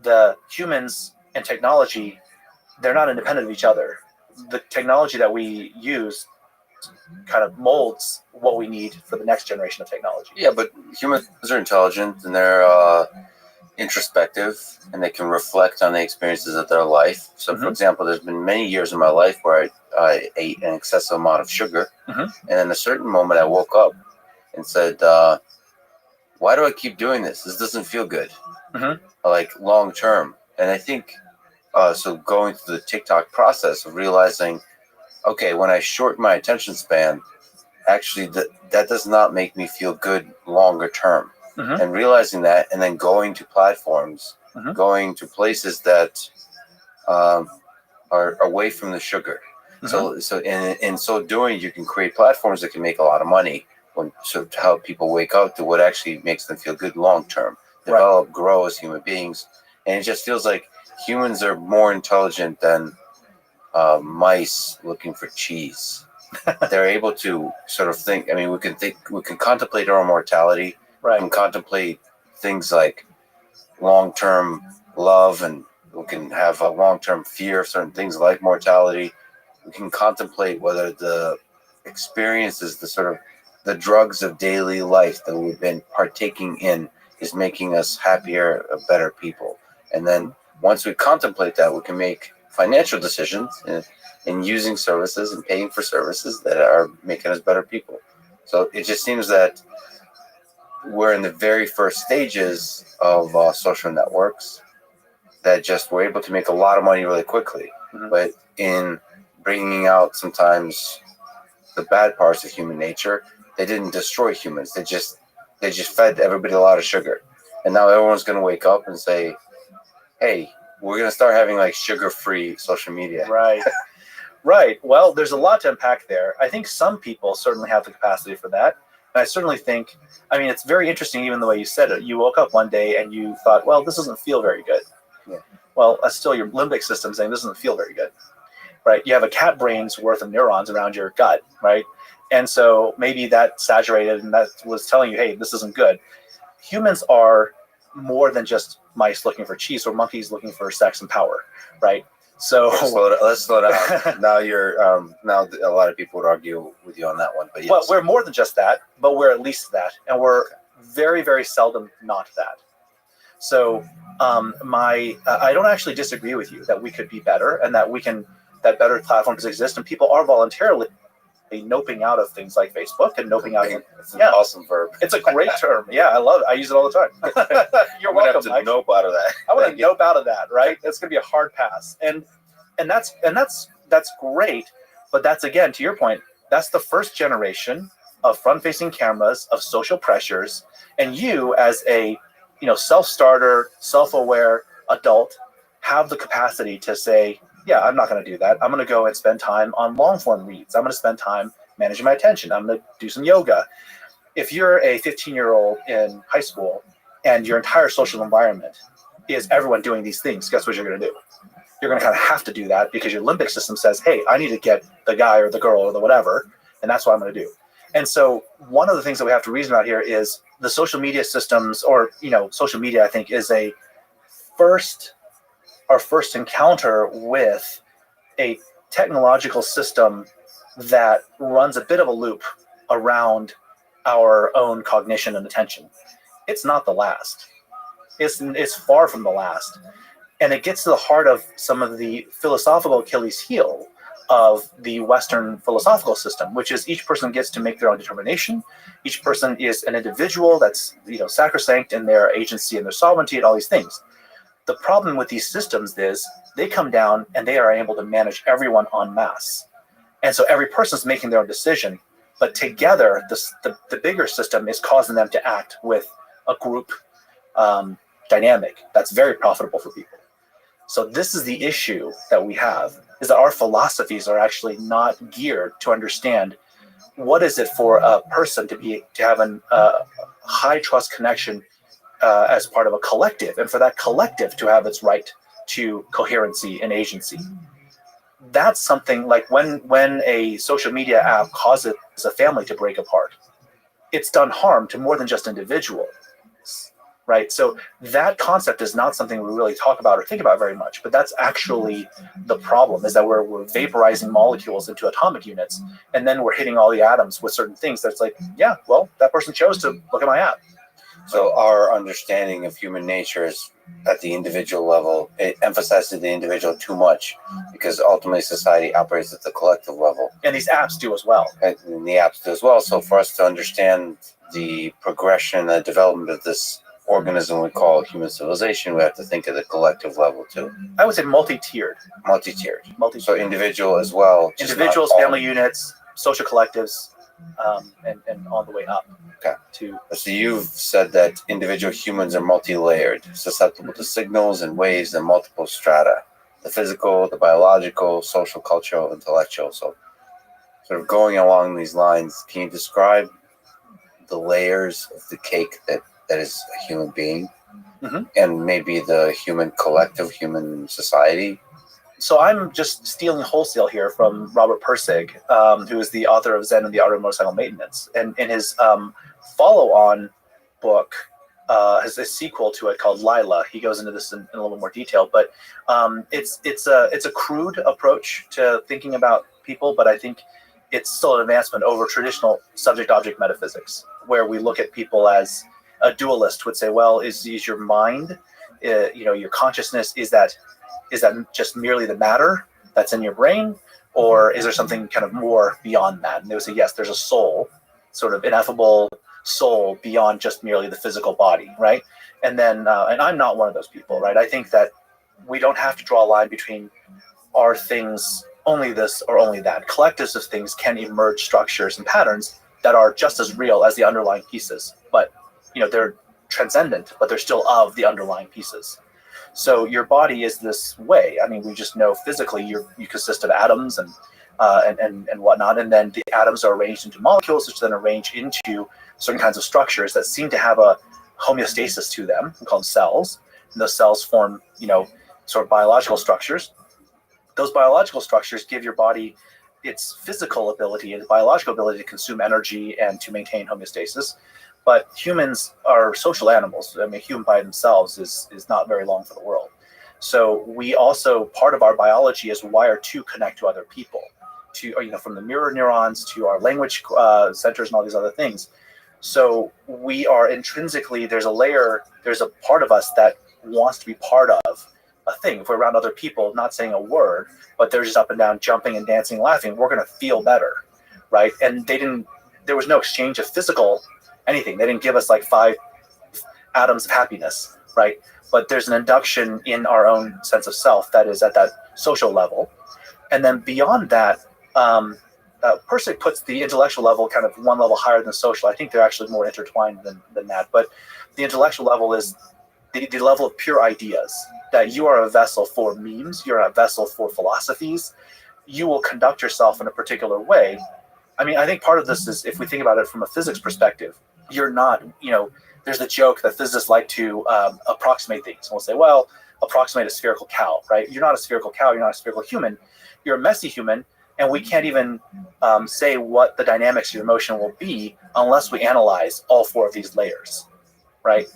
the humans and technology, they're not independent of each other. The technology that we use kind of molds what we need for the next generation of technology. Yeah, but humans are intelligent and they're introspective, and they can reflect on the experiences of their life. So, for example, there's been many years in my life where I ate an excessive amount of sugar, and in a certain moment I woke up and said, why do I keep doing this? This doesn't feel good, like long term. And I think, so going through the TikTok process of realizing, okay, when I shorten my attention span, actually that does not make me feel good longer term. And realizing that, and then going to platforms, going to places that are away from the sugar. So in so doing, you can create platforms that can make a lot of money to help people wake up to what actually makes them feel good long term, develop, grow as human beings. And it just feels like humans are more intelligent than mice looking for cheese. They're able to sort of think. I mean, we can contemplate our own mortality. We can contemplate things like long-term love, and we can have a long-term fear of certain things like mortality. We can contemplate whether the experiences, the sort of the drugs of daily life that we've been partaking in, is making us happier, better people. And then once we contemplate that, we can make financial decisions in using services and paying for services that are making us better people. So it just seems that we're in the very first stages of social networks that just were able to make a lot of money really quickly. But in bringing out sometimes the bad parts of human nature, they didn't destroy humans. They just fed everybody a lot of sugar. And now everyone's going to wake up and say, hey, we're going to start having like sugar-free social media. Right. Well, there's a lot to unpack there. I think some people certainly have the capacity for that. And I certainly think, I mean, it's very interesting, even the way you said it. You woke up one day and you thought, well, this doesn't feel very good. Well, that's still your limbic system saying this doesn't feel very good, right? You have a cat brain's worth of neurons around your gut, right? And so maybe that saturated and that was telling you, hey, this isn't good. Humans are more than just mice looking for cheese or monkeys looking for sex and power, right? So let's slow down. Now now a lot of people would argue with you on that one, but yes. Well, we're more than just that, but we're at least that, and we're very, very seldom not that. So I don't actually disagree with you that we could be better and that that better platforms exist, and people are voluntarily noping out of things like Facebook and noping out. It's an awesome verb. It's a great term. Yeah, I love it. I use it all the time. You're welcome, Mike. Nope out of that. I want to nope out of that, right? It's going to be a hard pass, and that's great. But that's, again, to your point, that's the first generation of front-facing cameras, of social pressures, and you as a self-starter, self-aware adult have the capacity to say, yeah, I'm not going to do that. I'm going to go and spend time on long-form reads. I'm going to spend time managing my attention. I'm going to do some yoga. If you're a 15-year-old in high school and your entire social environment is everyone doing these things, guess what you're going to do? You're going to kind of have to do that because your limbic system says, hey, I need to get the guy or the girl or the whatever, and that's what I'm going to do. And so one of the things that we have to reason about here is the social media systems, or social media, I think, is our first encounter with a technological system that runs a bit of a loop around our own cognition and attention. It's not the last. It's far from the last. And it gets to the heart of some of the philosophical Achilles heel of the Western philosophical system, which is each person gets to make their own determination. Each person is an individual that's sacrosanct in their agency and their sovereignty and all these things. The problem with these systems is they come down and they are able to manage everyone en masse. And so every person's making their own decision, but together the bigger system is causing them to act with a group dynamic that's very profitable for people. So this is the issue that we have, is that our philosophies are actually not geared to understand what is it for a person to have a high trust connection as part of a collective, and for that collective to have its right to coherency and agency. That's something like when a social media app causes a family to break apart, it's done harm to more than just individuals. right? So that concept is not something we really talk about or think about very much, but that's actually the problem, is that we're vaporizing molecules into atomic units, and then we're hitting all the atoms with certain things that's like, yeah, well, that person chose to look at my app. So our understanding of human nature is at the individual level. It emphasizes the individual too much because ultimately society operates at the collective level. And these apps do as well. And the apps do as well. So for us to understand the progression and the development of this organism we call human civilization, we have to think at the collective level too. I would say multi-tiered. Multi-tiered. So individual as well. Individuals, family units, social collectives, and on the way up. Okay. To So you've said that individual humans are multi-layered, susceptible to signals and waves and multiple strata. The physical, the biological, social, cultural, intellectual. So sort of going along these lines, can you describe the layers of the cake that is a human being, and maybe the human collective, human society? So I'm just stealing wholesale here from Robert Pirsig, who is the author of Zen and the Art of Motorcycle Maintenance. And in his follow-on book, has a sequel to it called Lila. He goes into this in a little bit more detail, but it's a crude approach to thinking about people, but I think it's still an advancement over traditional subject-object metaphysics, where we look at people as a dualist would say, well, is your mind, your consciousness, is that just merely the matter that's in your brain, or is there something kind of more beyond that? And they would say, yes, there's a soul, sort of ineffable soul beyond just merely the physical body, right? And then, and I'm not one of those people, right? I think that we don't have to draw a line between are things only this or only that. Collectives of things can emerge structures and patterns that are just as real as the underlying pieces, but they're transcendent, but they're still of the underlying pieces. So your body is this way. I mean, we just know physically you consist of atoms and whatnot, and then the atoms are arranged into molecules, which then arrange into certain kinds of structures that seem to have a homeostasis to them. We call them cells, and those cells form, sort of biological structures. Those biological structures give your body its physical ability and biological ability to consume energy and to maintain homeostasis. But humans are social animals. I mean, a human by themselves is not very long for the world. So we also, part of our biology is wired to connect to other people, from the mirror neurons to our language centers and all these other things. So we are intrinsically, there's a part of us that wants to be part of a thing. If we're around other people, not saying a word, but they're just up and down, jumping and dancing, laughing, we're going to feel better, right? And there was no exchange of physical anything. They didn't give us like 5 atoms of happiness, right? But there's an induction in our own sense of self that is at that social level. And then beyond that, Pirsig puts the intellectual level kind of one level higher than social. I think they're actually more intertwined than that. But the intellectual level is the level of pure ideas, that you are a vessel for memes, you're a vessel for philosophies, you will conduct yourself in a particular way. I mean, I think part of this is, if we think about it from a physics perspective, you're not, there's the joke that physicists like to approximate things. And we'll say, well, approximate a spherical cow, right? You're not a spherical cow, you're not a spherical human, you're a messy human, and we can't even say what the dynamics of your emotion will be unless we analyze all 4 of these layers, right?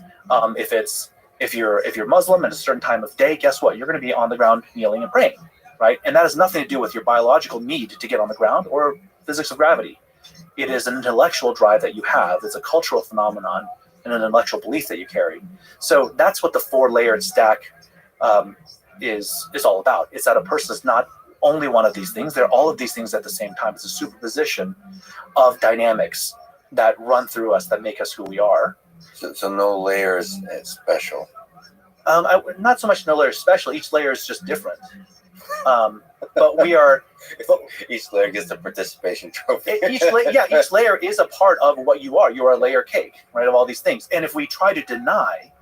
If you're Muslim at a certain time of day, guess what? You're going to be on the ground kneeling and praying, right? And that has nothing to do with your biological need to get on the ground or physics of gravity. It is an intellectual drive that you have. It's a cultural phenomenon and an intellectual belief that you carry. So that's what the 4-layered stack is all about. It's that a person is not only one of these things. They're all of these things at the same time. It's a superposition of dynamics that run through us that make us who we are. So no layers is special. Not so much no layer is special. Each layer is just different. But we are. Each layer gets a participation trophy. Each layer is a part of what you are. You are a layer cake, right, of all these things. And if we try to deny,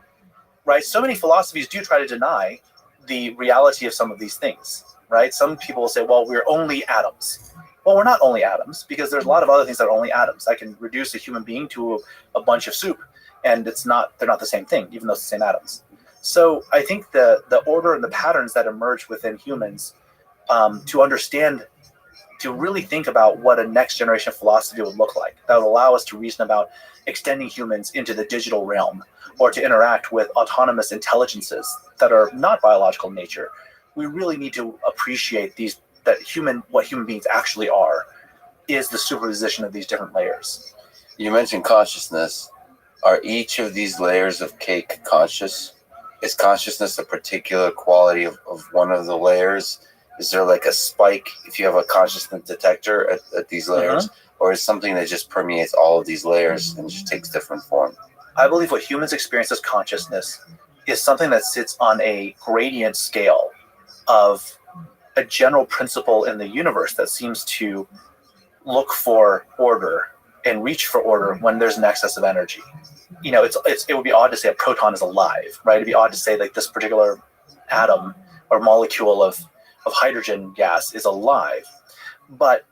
right, so many philosophies do try to deny the reality of some of these things, right? Some people will say, well, we're only atoms. Well, we're not only atoms, because there's a lot of other things that are only atoms. I can reduce a human being to a bunch of soup, and they're not the same thing, even though it's the same atoms. So I think the order and the patterns that emerge within humans to understand to really think about what a next generation philosophy would look like that would allow us to reason about extending humans into the digital realm or to interact with autonomous intelligences that are not biological in nature. We really need to appreciate what human beings actually are is the superposition of these different layers. You mentioned consciousness. Are each of these layers of cake conscious? Is consciousness a particular quality of one of the layers? Is there like a spike if you have a consciousness detector at these layers? Or is something that just permeates all of these layers and just takes different form? I believe what humans experience as consciousness is something that sits on a gradient scale of a general principle in the universe that seems to look for order and reach for order when there's an excess of energy. It would be odd to say a proton is alive, right? It'd be odd to say like this particular atom or molecule of hydrogen gas is alive. But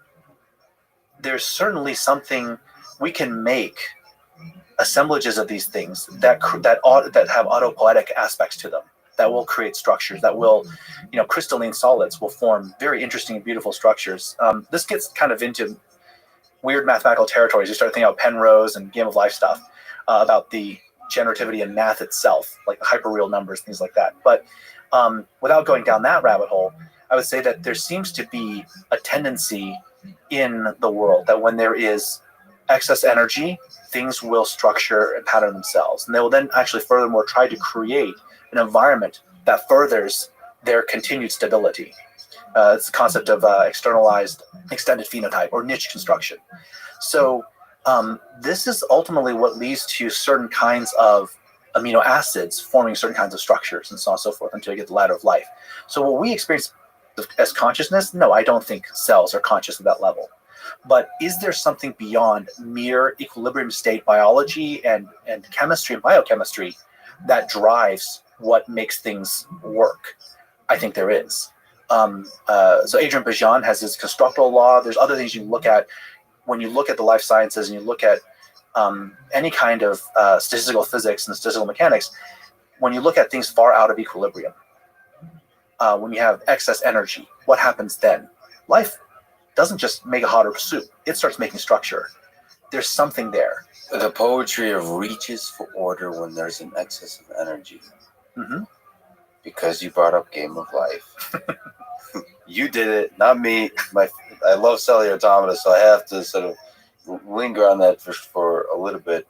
there's certainly something we can make assemblages of these things that have autopoietic aspects to them, that will create structures, that will, crystalline solids will form very interesting and beautiful structures. This gets kind of into weird mathematical territories. You start thinking about Penrose and Game of Life stuff, about the generativity in math itself, like the hyperreal numbers, things like that. But without going down that rabbit hole, I would say that there seems to be a tendency in the world that when there is excess energy, things will structure and pattern themselves. And they will then actually furthermore try to create an environment that furthers their continued stability. It's the concept of externalized extended phenotype or niche construction. So this is ultimately what leads to certain kinds of amino acids forming certain kinds of structures and so on and so forth until you get the ladder of life. So what we experience as consciousness, no, I don't think cells are conscious at that level. But is there something beyond mere equilibrium state biology and chemistry and biochemistry that drives what makes things work? I think there is. So Adrian Bajan has his constructal law. There's other things you look at when you look at the life sciences and you look at any kind of statistical physics and statistical mechanics. When you look at things far out of equilibrium, when you have excess energy, what happens then? Life doesn't just make a hotter soup. It starts making structure. There's something there. The poetry of reaches for order when there's an excess of energy. Mm-hmm. Because you brought up Game of Life. You did it, not me. I love cellular automata, so I have to sort of linger on that for a little bit.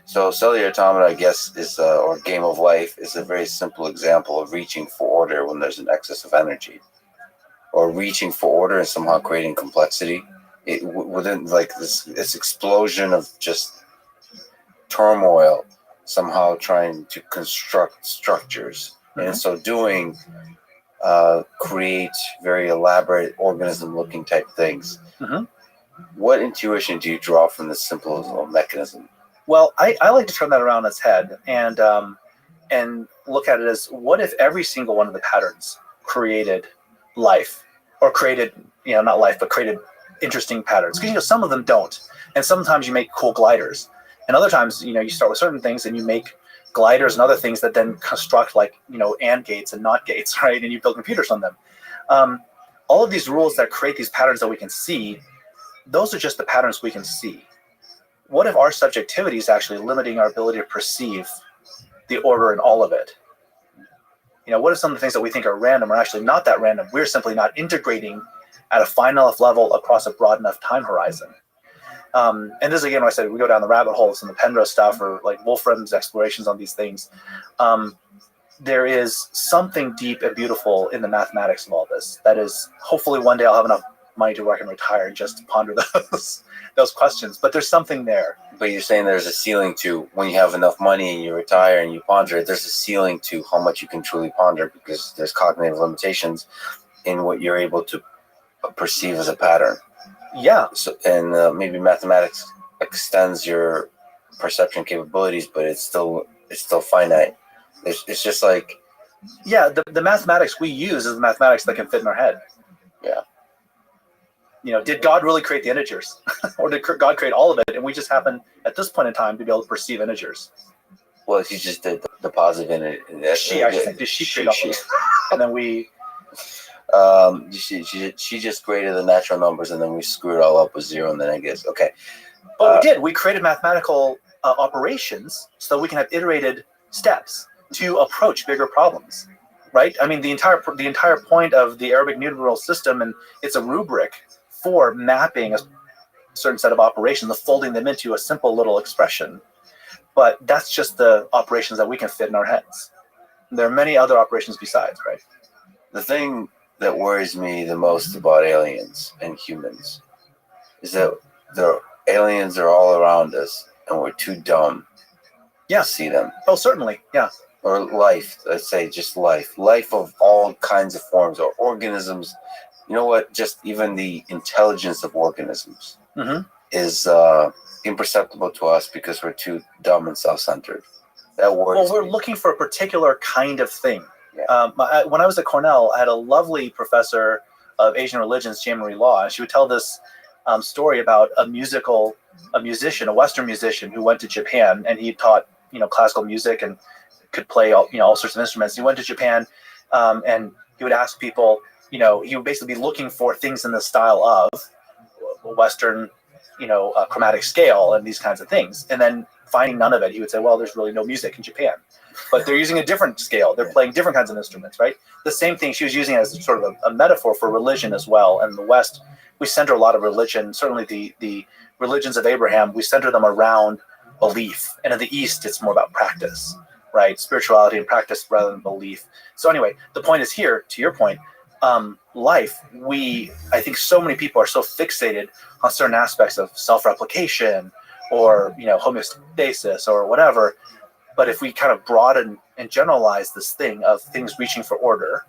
So cellular automata, I guess, is or Game of Life is a very simple example of reaching for order when there's an excess of energy, or reaching for order and somehow creating complexity. Within like this explosion of just turmoil, somehow trying to construct structures, and in so doing, create very elaborate organism-looking type things. Mm-hmm. What intuition do you draw from this simple little mechanism? Well, I like to turn that around its head and look at it as, what if every single one of the patterns created life, or created, not life, but created interesting patterns? Because some of them don't, and sometimes you make cool gliders, and other times you start with certain things and you make gliders and other things that then construct like and gates and not gates, right? And you build computers on them. All of these rules that create these patterns that we can see, those are just the patterns we can see. What if our subjectivity is actually limiting our ability to perceive the order in all of it? What if some of the things that we think are random are actually not that random? We're simply not integrating at a fine enough level across a broad enough time horizon. And this, again, when I said we go down the rabbit holes and the Penrose stuff, or like Wolfram's explorations on these things, there is something deep and beautiful in the mathematics of all this. That is, hopefully one day I'll have enough money to work and retire and just ponder those questions. But there's something there. But you're saying there's a ceiling to, when you have enough money and you retire and you ponder it, there's a ceiling to how much you can truly ponder, because there's cognitive limitations in what you're able to perceive as a pattern. Yeah. So, and maybe mathematics extends your perception capabilities, but it's still finite. It's just like, yeah, the mathematics we use is the mathematics that can fit in our head. Yeah. Did God really create the integers, or did God create all of it, and we just happen at this point in time to be able to perceive integers? Well, he just did the positive in it. She, I should think, did she create all of it? And then we She just graded the natural numbers, and then we screwed it all up with 0 and the negatives. Okay. But we did. We created mathematical operations so that we can have iterated steps to approach bigger problems, right? I mean, the entire point of the Arabic numeral system, and it's a rubric for mapping a certain set of operations, of folding them into a simple little expression. But that's just the operations that we can fit in our heads. There are many other operations besides, right? The thing that worries me the most about aliens and humans is that the aliens are all around us, and we're too dumb Yeah. to see them. Oh, certainly. Yeah. Or life, let's say just life of all kinds of forms, or organisms. You know what? Just even the intelligence of organisms is imperceptible to us because we're too dumb and self-centered. That worries Well, we're me. looking for a particular kind of thing. Yeah. When I was at Cornell, I had a lovely professor of Asian religions, Jane Marie Law, and she would tell this story about a musician, a Western musician who went to Japan, and he taught classical music and could play all sorts of instruments. He went to Japan, and he would ask people. He would basically be looking for things in the style of Western, chromatic scale and these kinds of things, and then finding none of it, he would say, well, there's really no music in Japan, but they're using a different scale. They're playing different kinds of instruments, right? The same thing she was using as sort of a metaphor for religion as well. And in the West, we center a lot of religion, certainly the religions of Abraham, we center them around belief. And in the East, it's more about practice, right? Spirituality and practice rather than belief. So anyway, the point is here, to your point, life, I think so many people are so fixated on certain aspects of self-replication or homeostasis or whatever. But if we kind of broaden and generalize this thing of things reaching for order,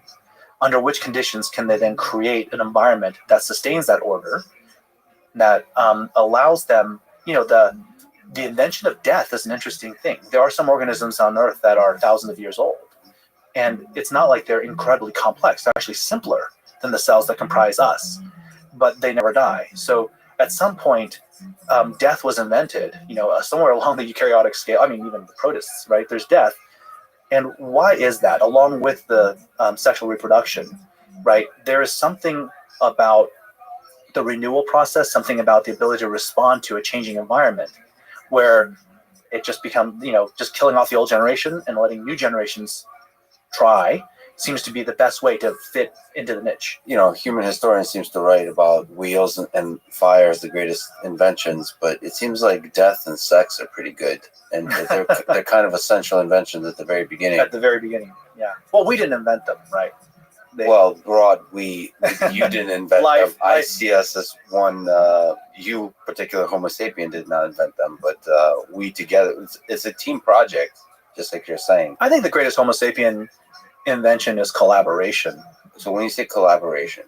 under which conditions can they then create an environment that sustains that order, that allows them, the invention of death is an interesting thing. There are some organisms on Earth that are thousands of years old, and it's not like they're incredibly complex. They're actually simpler than the cells that comprise us, but they never die. So at some point, death was invented, somewhere along the eukaryotic scale. I mean, even the protists, right? There's death. And why is that? Along with the sexual reproduction, right? There is something about the renewal process, something about the ability to respond to a changing environment, where it just becomes, just killing off the old generation and letting new generations try seems to be the best way to fit into the niche. Human historian seems to write about wheels and fire as the greatest inventions, but it seems like death and sex are pretty good, and they're kind of essential inventions at the very beginning. At the very beginning, yeah. Well, we didn't invent them, right? You didn't invent them. I see us as one. You, particular Homo sapien, did not invent them, but we together. It's a team project, just like you're saying. I think the greatest Homo sapien invention is collaboration. So when you say collaboration,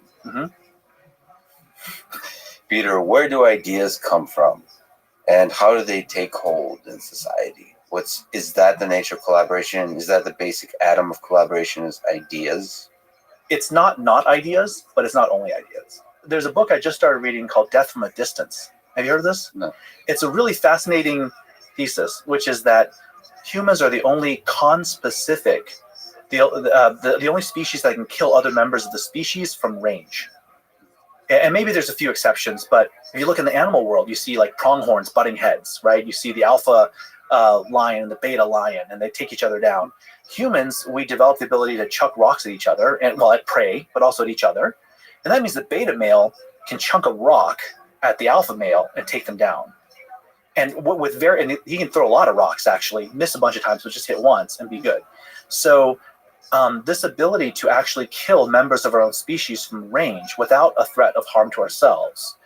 Peter, where do ideas come from, and how do they take hold in society? Is that the nature of collaboration? Is that the basic atom of collaboration? Is ideas? It's not ideas, but it's not only ideas. There's a book I just started reading called Death from a Distance. Have you heard of this? No. It's a really fascinating thesis, which is that humans are the only conspecific, the only species that can kill other members of the species from range. And maybe there's a few exceptions, but if you look in the animal world, you see like pronghorns butting heads, right? You see the alpha lion and the beta lion, and they take each other down. Humans, we develop the ability to chuck rocks at each other, and at prey, but also at each other. And that means the beta male can chunk a rock at the alpha male and take them down. And and he can throw a lot of rocks, actually, miss a bunch of times, but just hit once and be good. So this ability to actually kill members of our own species from range without a threat of harm to ourselves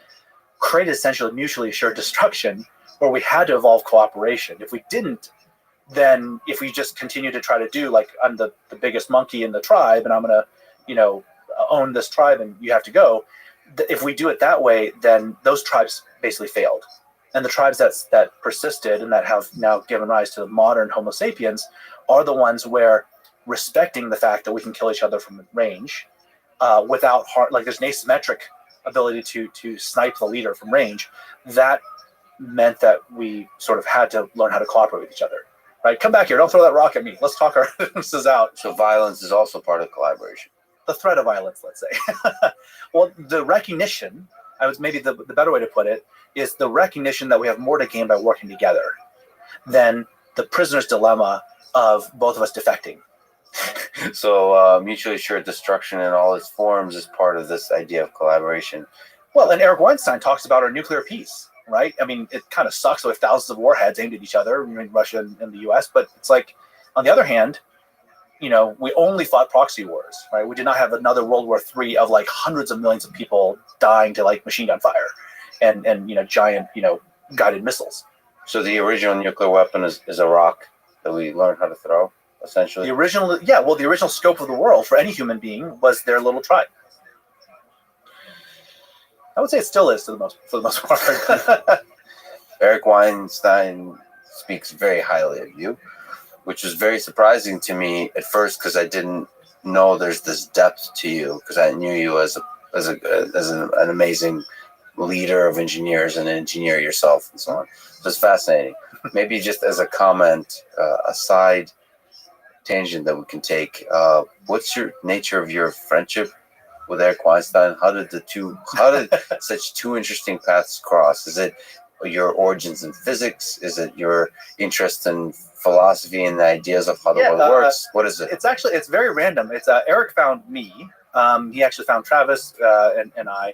created essentially mutually assured destruction, where we had to evolve cooperation. If we didn't, then if we just continue to try to do like, I'm the biggest monkey in the tribe and I'm going to, own this tribe and you have to go. If we do it that way, then those tribes basically failed. And the tribes that persisted and that have now given rise to modern Homo sapiens are the ones where respecting the fact that we can kill each other from range without harm, like there's an asymmetric ability to snipe the leader from range. That meant that we sort of had to learn how to cooperate with each other. Right? Come back here. Don't throw that rock at me. Let's talk our differences out. So violence is also part of collaboration. the threat of violence, let's say. Well, the recognition, maybe the better way to put it, is the recognition that we have more to gain by working together than the prisoner's dilemma of both of us defecting. So mutually assured destruction in all its forms is part of this idea of collaboration. Well, and Eric Weinstein talks about our nuclear peace, right? I mean, it kind of sucks with thousands of warheads aimed at each other, Russia and the US, but it's like, on the other hand, we only fought proxy wars, right? We did not have another World War III of like hundreds of millions of people dying to like machine gun fire and giant, guided missiles. So the original nuclear weapon is a rock that we learned how to throw, essentially. The original scope of the world for any human being was their little tribe. I would say it still is for the most part. Eric Weinstein speaks very highly of you, which was very surprising to me at first because I didn't know there's this depth to you, because I knew you as an amazing leader of engineers and an engineer yourself and so on. So it's fascinating. Maybe just as a comment, a side tangent that we can take. What's your nature of your friendship with Eric Weinstein? How did such two interesting paths cross? Is it your origins in physics? Is it your interest in philosophy and the ideas of how the world works? What is it? It's very random. It's Eric found me. He actually found Travis and I.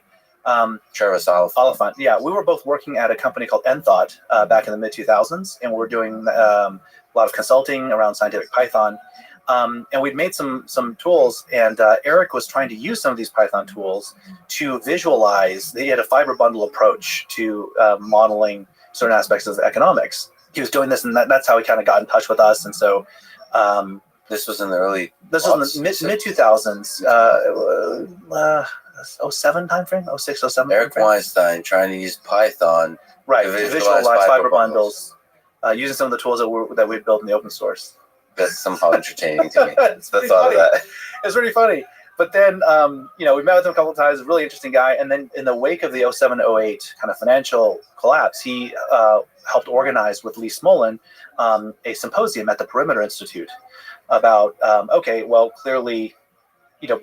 Travis Oliphant. Yeah, we were both working at a company called Enthought back in the mid 2000s, and we were doing a lot of consulting around scientific Python. And we'd made some tools, and Eric was trying to use some of these Python tools to visualize. He had a fiber bundle approach to modeling certain aspects of economics. He was doing this, and that's how he kind of got in touch with us. And so this was in the early. This was in the mid 2000s, 07 timeframe, 06, 07. Eric Weinstein trying to use Python, right, to visualize fiber bundles, using some of the tools that we built in the open source. That's somehow entertaining to me. It's the thought of that. It's pretty funny. But then, we met with him a couple of times. A really interesting guy. And then, in the wake of the 07-08 kind of financial collapse, he helped organize with Lee Smolin a symposium at the Perimeter Institute about clearly,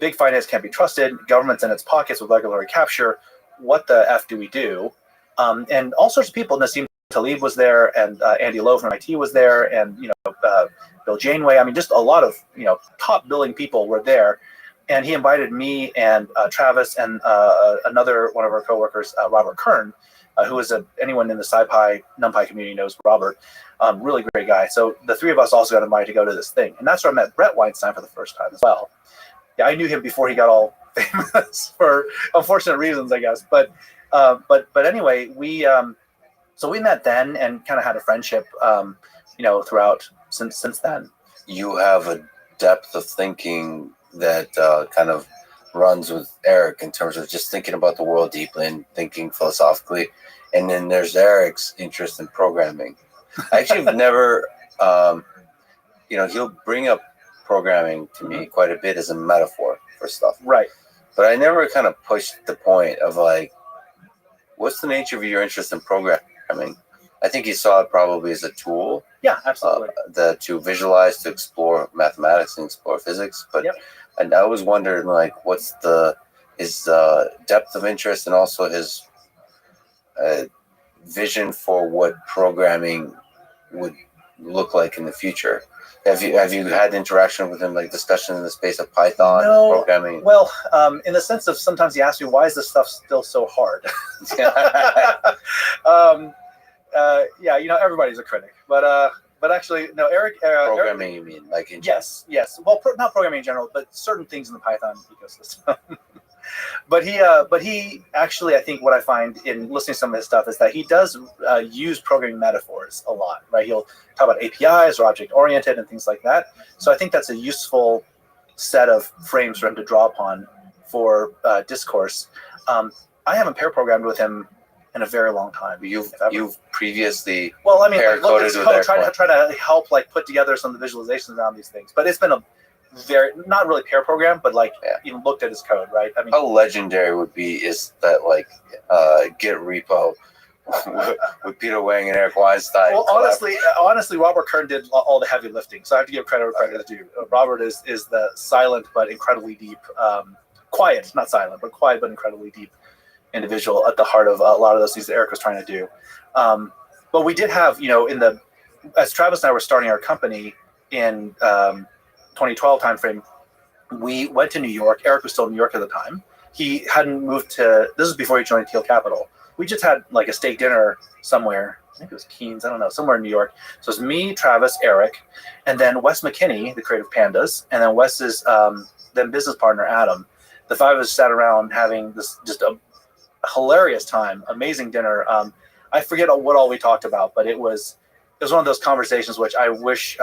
big finance can't be trusted. Government's in its pockets with regulatory capture. What the F do we do? And all sorts of people. Nassim Taleb was there, and Andy Lowe from MIT was there, and Bill Janeway. I mean, just a lot of top billing people were there. And he invited me and Travis and another one of our coworkers, Robert Kern, who is anyone in the SciPy, NumPy community knows Robert. Really great guy. So the three of us also got invited to go to this thing. And that's where I met Brett Weinstein for the first time as well. Yeah, I knew him before he got all famous for unfortunate reasons, I guess. But anyway, we met then and kind of had a friendship, throughout since then. You have a depth of thinking that kind of runs with Eric in terms of just thinking about the world deeply and thinking philosophically. And then there's Eric's interest in programming. I actually have never, he'll bring up programming to me quite a bit as a metaphor for stuff. Right. But I never kind of pushed the point of like, what's the nature of your interest in programming? I think he saw it probably as a tool. Yeah, absolutely. To visualize, to explore mathematics and explore physics. But and I was wondering, like, what's his depth of interest and also his vision for what programming would look like in the future. Have you had interaction with him, like discussion in the space of Python programming? Well, in the sense of sometimes he asks me, why is this stuff still so hard? Everybody's a critic, but actually, no, Eric. Programming, you mean, like in general? Yes. Well, not programming in general, but certain things in the Python ecosystem. But he actually, I think what I find in listening to some of his stuff is that he does use programming metaphors a lot, right? He'll talk about APIs or object-oriented and things like that. So I think that's a useful set of frames for him to draw upon for discourse. I haven't pair programmed with him in a very long time. You've previously pair coded with try to help like put together some of the visualizations around these things, but it's been a very not really pair program, but like even looked at his code, right? I mean, how legendary would be is that like Git repo with Peter Wang and Eric Weinstein. Well, honestly, Robert Kern did all the heavy lifting, so I have to give credit where credit is due. Robert is the silent but incredibly deep, quiet, not silent, but quiet but incredibly deep individual at the heart of a lot of those things that Eric was trying to do. But we did have, as Travis and I were starting our company in 2012 timeframe, we went to New York. Eric was still in New York at the time. He hadn't moved to. This was before he joined Teal Capital. We just had like a steak dinner somewhere. I think it was Keen's. I don't know, somewhere in New York. So it was me, Travis, Eric, and then Wes McKinney, the creative pandas, and then Wes's then business partner Adam. The five of us sat around having this just a hilarious time, amazing dinner. I forget what all we talked about, but it was one of those conversations which I wish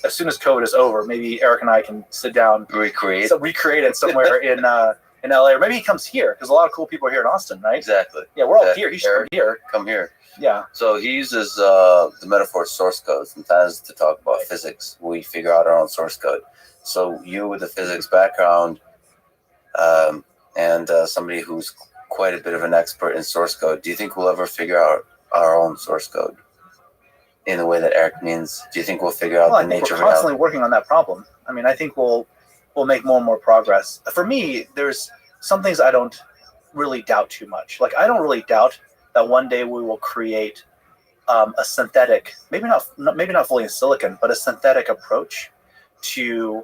as soon as COVID is over, maybe Eric and I can sit down, recreate it somewhere in LA, or maybe he comes here because a lot of cool people are here in Austin, right? Exactly. Yeah, we're all here. He should come here. Come here. Yeah. So he uses the metaphor source code sometimes to talk about physics. We figure out our own source code. So you with a physics background and somebody who's quite a bit of an expert in source code, do you think we'll ever figure out our own source code in the way that Eric means? Do you think we'll figure out the nature of it? We're constantly working on that problem. I mean, I think we'll make more and more progress. For me, there's some things I don't really doubt too much. Like, I don't really doubt that one day we will create a synthetic, maybe not fully in silicon, but a synthetic approach to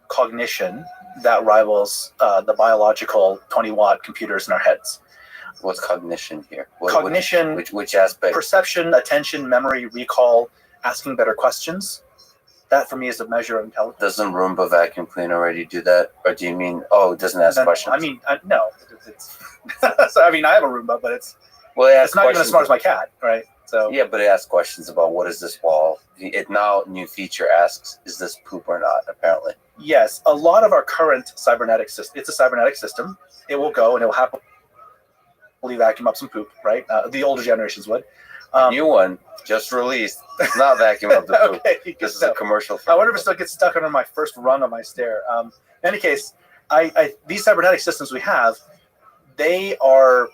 cognition that rivals the biological 20-watt computers in our heads. What's cognition here? Cognition, which aspect? Perception, attention, memory, recall, asking better questions. That for me is a measure of intelligence. Doesn't Roomba vacuum cleaner already do that? Or do you mean, it doesn't ask questions? I mean, no. So, I mean, I have a Roomba, but it's not even as smart as my cat, right? So yeah, but it asks questions about what is this wall. It now, new feature asks, is this poop or not, apparently. Yes, a lot of our current cybernetic system, it's a cybernetic system. It will go and it will happily vacuum up some poop, right? The older generations would. New one, just released. It's not vacuum up the poop. Okay, this is a commercial. I wonder if it still gets stuck under my first rung on my stair. In any case, these cybernetic systems we have, they're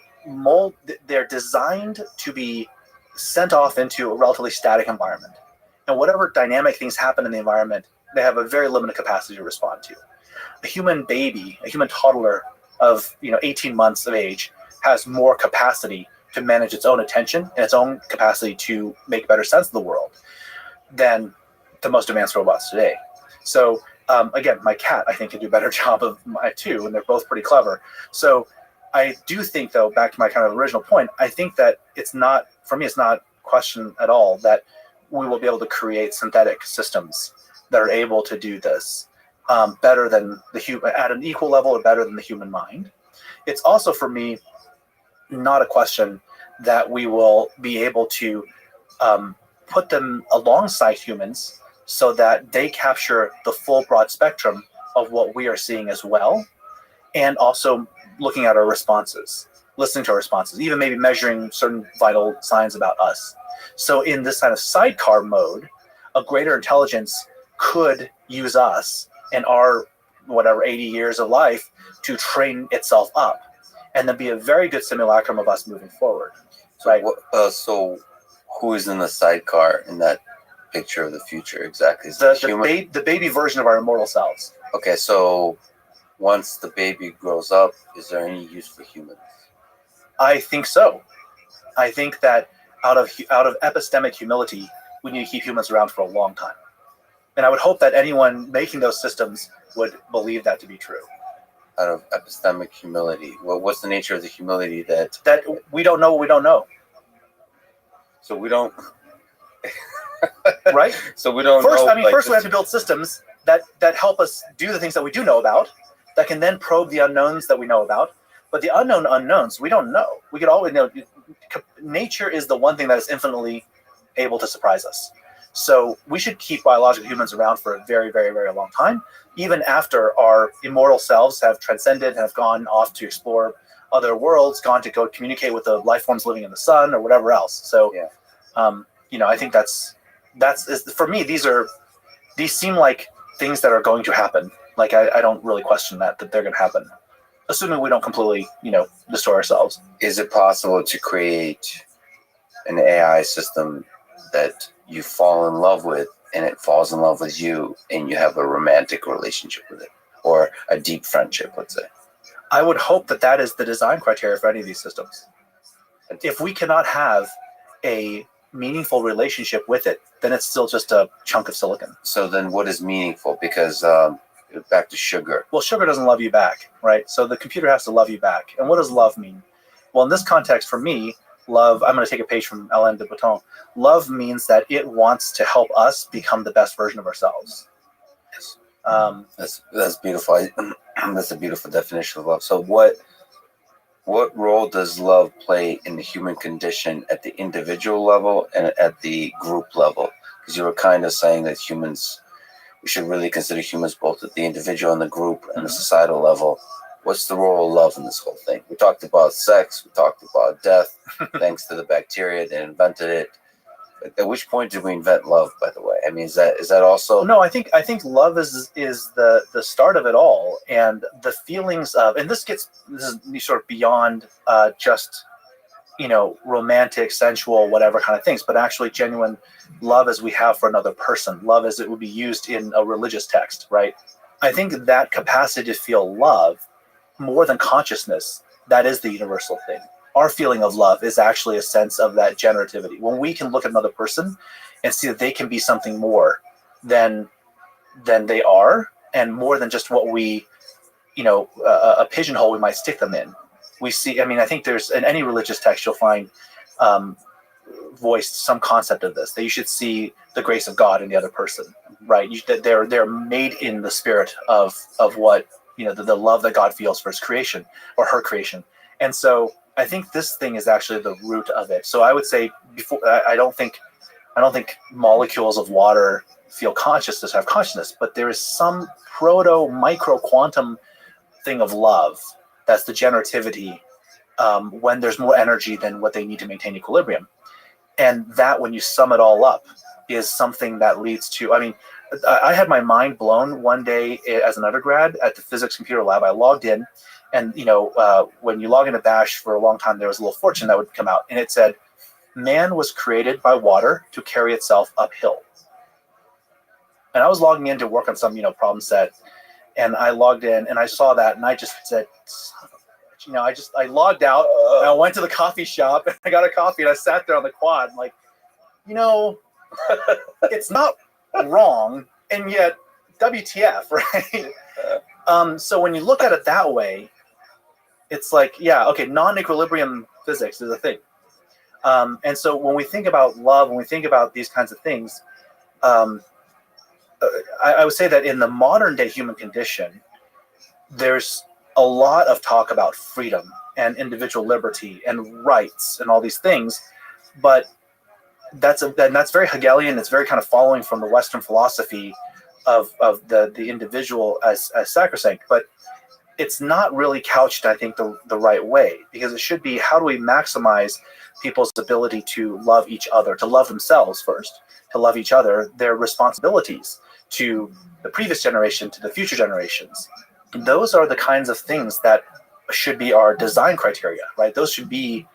designed to be sent off into a relatively static environment. And whatever dynamic things happen in the environment, they have a very limited capacity to respond to. A human baby, a human toddler of 18 months of age has more capacity to manage its own attention and its own capacity to make better sense of the world than the most advanced robots today. So again, my cat, I think, can do a better job of my two, and they're both pretty clever. So I do think, though, back to my kind of original point, I think that it's not question at all that we will be able to create synthetic systems that are able to do this better than the human, at an equal level or better than the human mind. It's also, for me, not a question that we will be able to put them alongside humans so that they capture the full broad spectrum of what we are seeing as well, and also looking at our responses, listening to our responses, even maybe measuring certain vital signs about us. So in this kind of sidecar mode, a greater intelligence could use us and our 80 years of life to train itself up, and then be a very good simulacrum of us moving forward. Right? So who is in the sidecar in that picture of the future exactly? Is the baby version of our immortal selves. Okay, so once the baby grows up, is there any use for humans? I think so. I think that out of epistemic humility, we need to keep humans around for a long time. And I would hope that anyone making those systems would believe that to be true. Out of epistemic humility. Well, what's the nature of the humility that we don't know what we don't know? So we don't right? So we don't first, know. First we have to build systems that help us do the things that we do know about, that can then probe the unknowns that we know about. But the unknown unknowns, we don't know. We could always know. Nature is the one thing that is infinitely able to surprise us. So we should keep biological humans around for a very, very, very long time, even after our immortal selves have transcended and have gone off to explore other worlds, gone to go communicate with the life forms living in the sun or whatever else. So, I think that's for me. These seem like things that are going to happen. Like I don't really question that they're going to happen. assuming we don't completely, destroy ourselves. Is it possible to create an AI system that you fall in love with and it falls in love with you and you have a romantic relationship with it or a deep friendship, let's say? I would hope that is the design criteria for any of these systems. If we cannot have a meaningful relationship with it, then it's still just a chunk of silicon. So then what is meaningful? Because back to sugar. Well, sugar doesn't love you back, right? So the computer has to love you back. And what does love mean? Well, in this context, for me, love, I'm going to take a page from Alain de Botton. Love means that it wants to help us become the best version of ourselves. Yes. That's beautiful. That's a beautiful definition of love. So what role does love play in the human condition at the individual level and at the group level? Because you were kind of saying that we should really consider humans both at the individual and the group and the societal level. What's the role of love in this whole thing? We talked about sex. We talked about death, thanks to the bacteria that invented it. At which point did we invent love, by the way? I mean, is that also? No, I think love is the start of it all, and the feelings of, and this is sort of beyond just romantic, sensual, whatever kind of things, but actually genuine love as we have for another person, love as it would be used in a religious text, right? I think that capacity to feel love more than consciousness, that is the universal thing. Our feeling of love is actually a sense of that generativity. When we can look at another person and see that they can be something more than they are, and more than just what we, a pigeonhole we might stick them in. We see, I think there's, in any religious text you'll find voiced some concept of this, that you should see the grace of God in the other person, right? That they're made in the spirit of what, the love that God feels for his creation or her creation. And so I think this thing is actually the root of it. So I would say I don't think molecules of water feel consciousness, have consciousness, but there is some proto micro quantum thing of love. That's the generativity when there's more energy than what they need to maintain equilibrium. And that, when you sum it all up, is something that leads to, I had my mind blown one day as an undergrad at the physics computer lab. I logged in, and when you log into Bash for a long time, there was a little fortune that would come out, and it said, "Man was created by water to carry itself uphill." And I was logging in to work on some problem set, and I logged in and I saw that, and I just said, "Son of a bitch." I logged out, and I went to the coffee shop, and I got a coffee, and I sat there on the quad, and it's not wrong, and yet WTF, right? So when you look at it that way, it's like, yeah, okay, non-equilibrium physics is a thing. And so when we think about love, when we think about these kinds of things, I would say that in the modern day human condition, there's a lot of talk about freedom and individual liberty and rights and all these things, but that's very Hegelian. It's very kind of following from the Western philosophy of the individual as sacrosanct, but it's not really couched, I think, the right way, because it should be, how do we maximize people's ability to love each other, to love themselves first, to love each other, their responsibilities to the previous generation, to the future generations. Those are the kinds of things that should be our design criteria, right? Those should be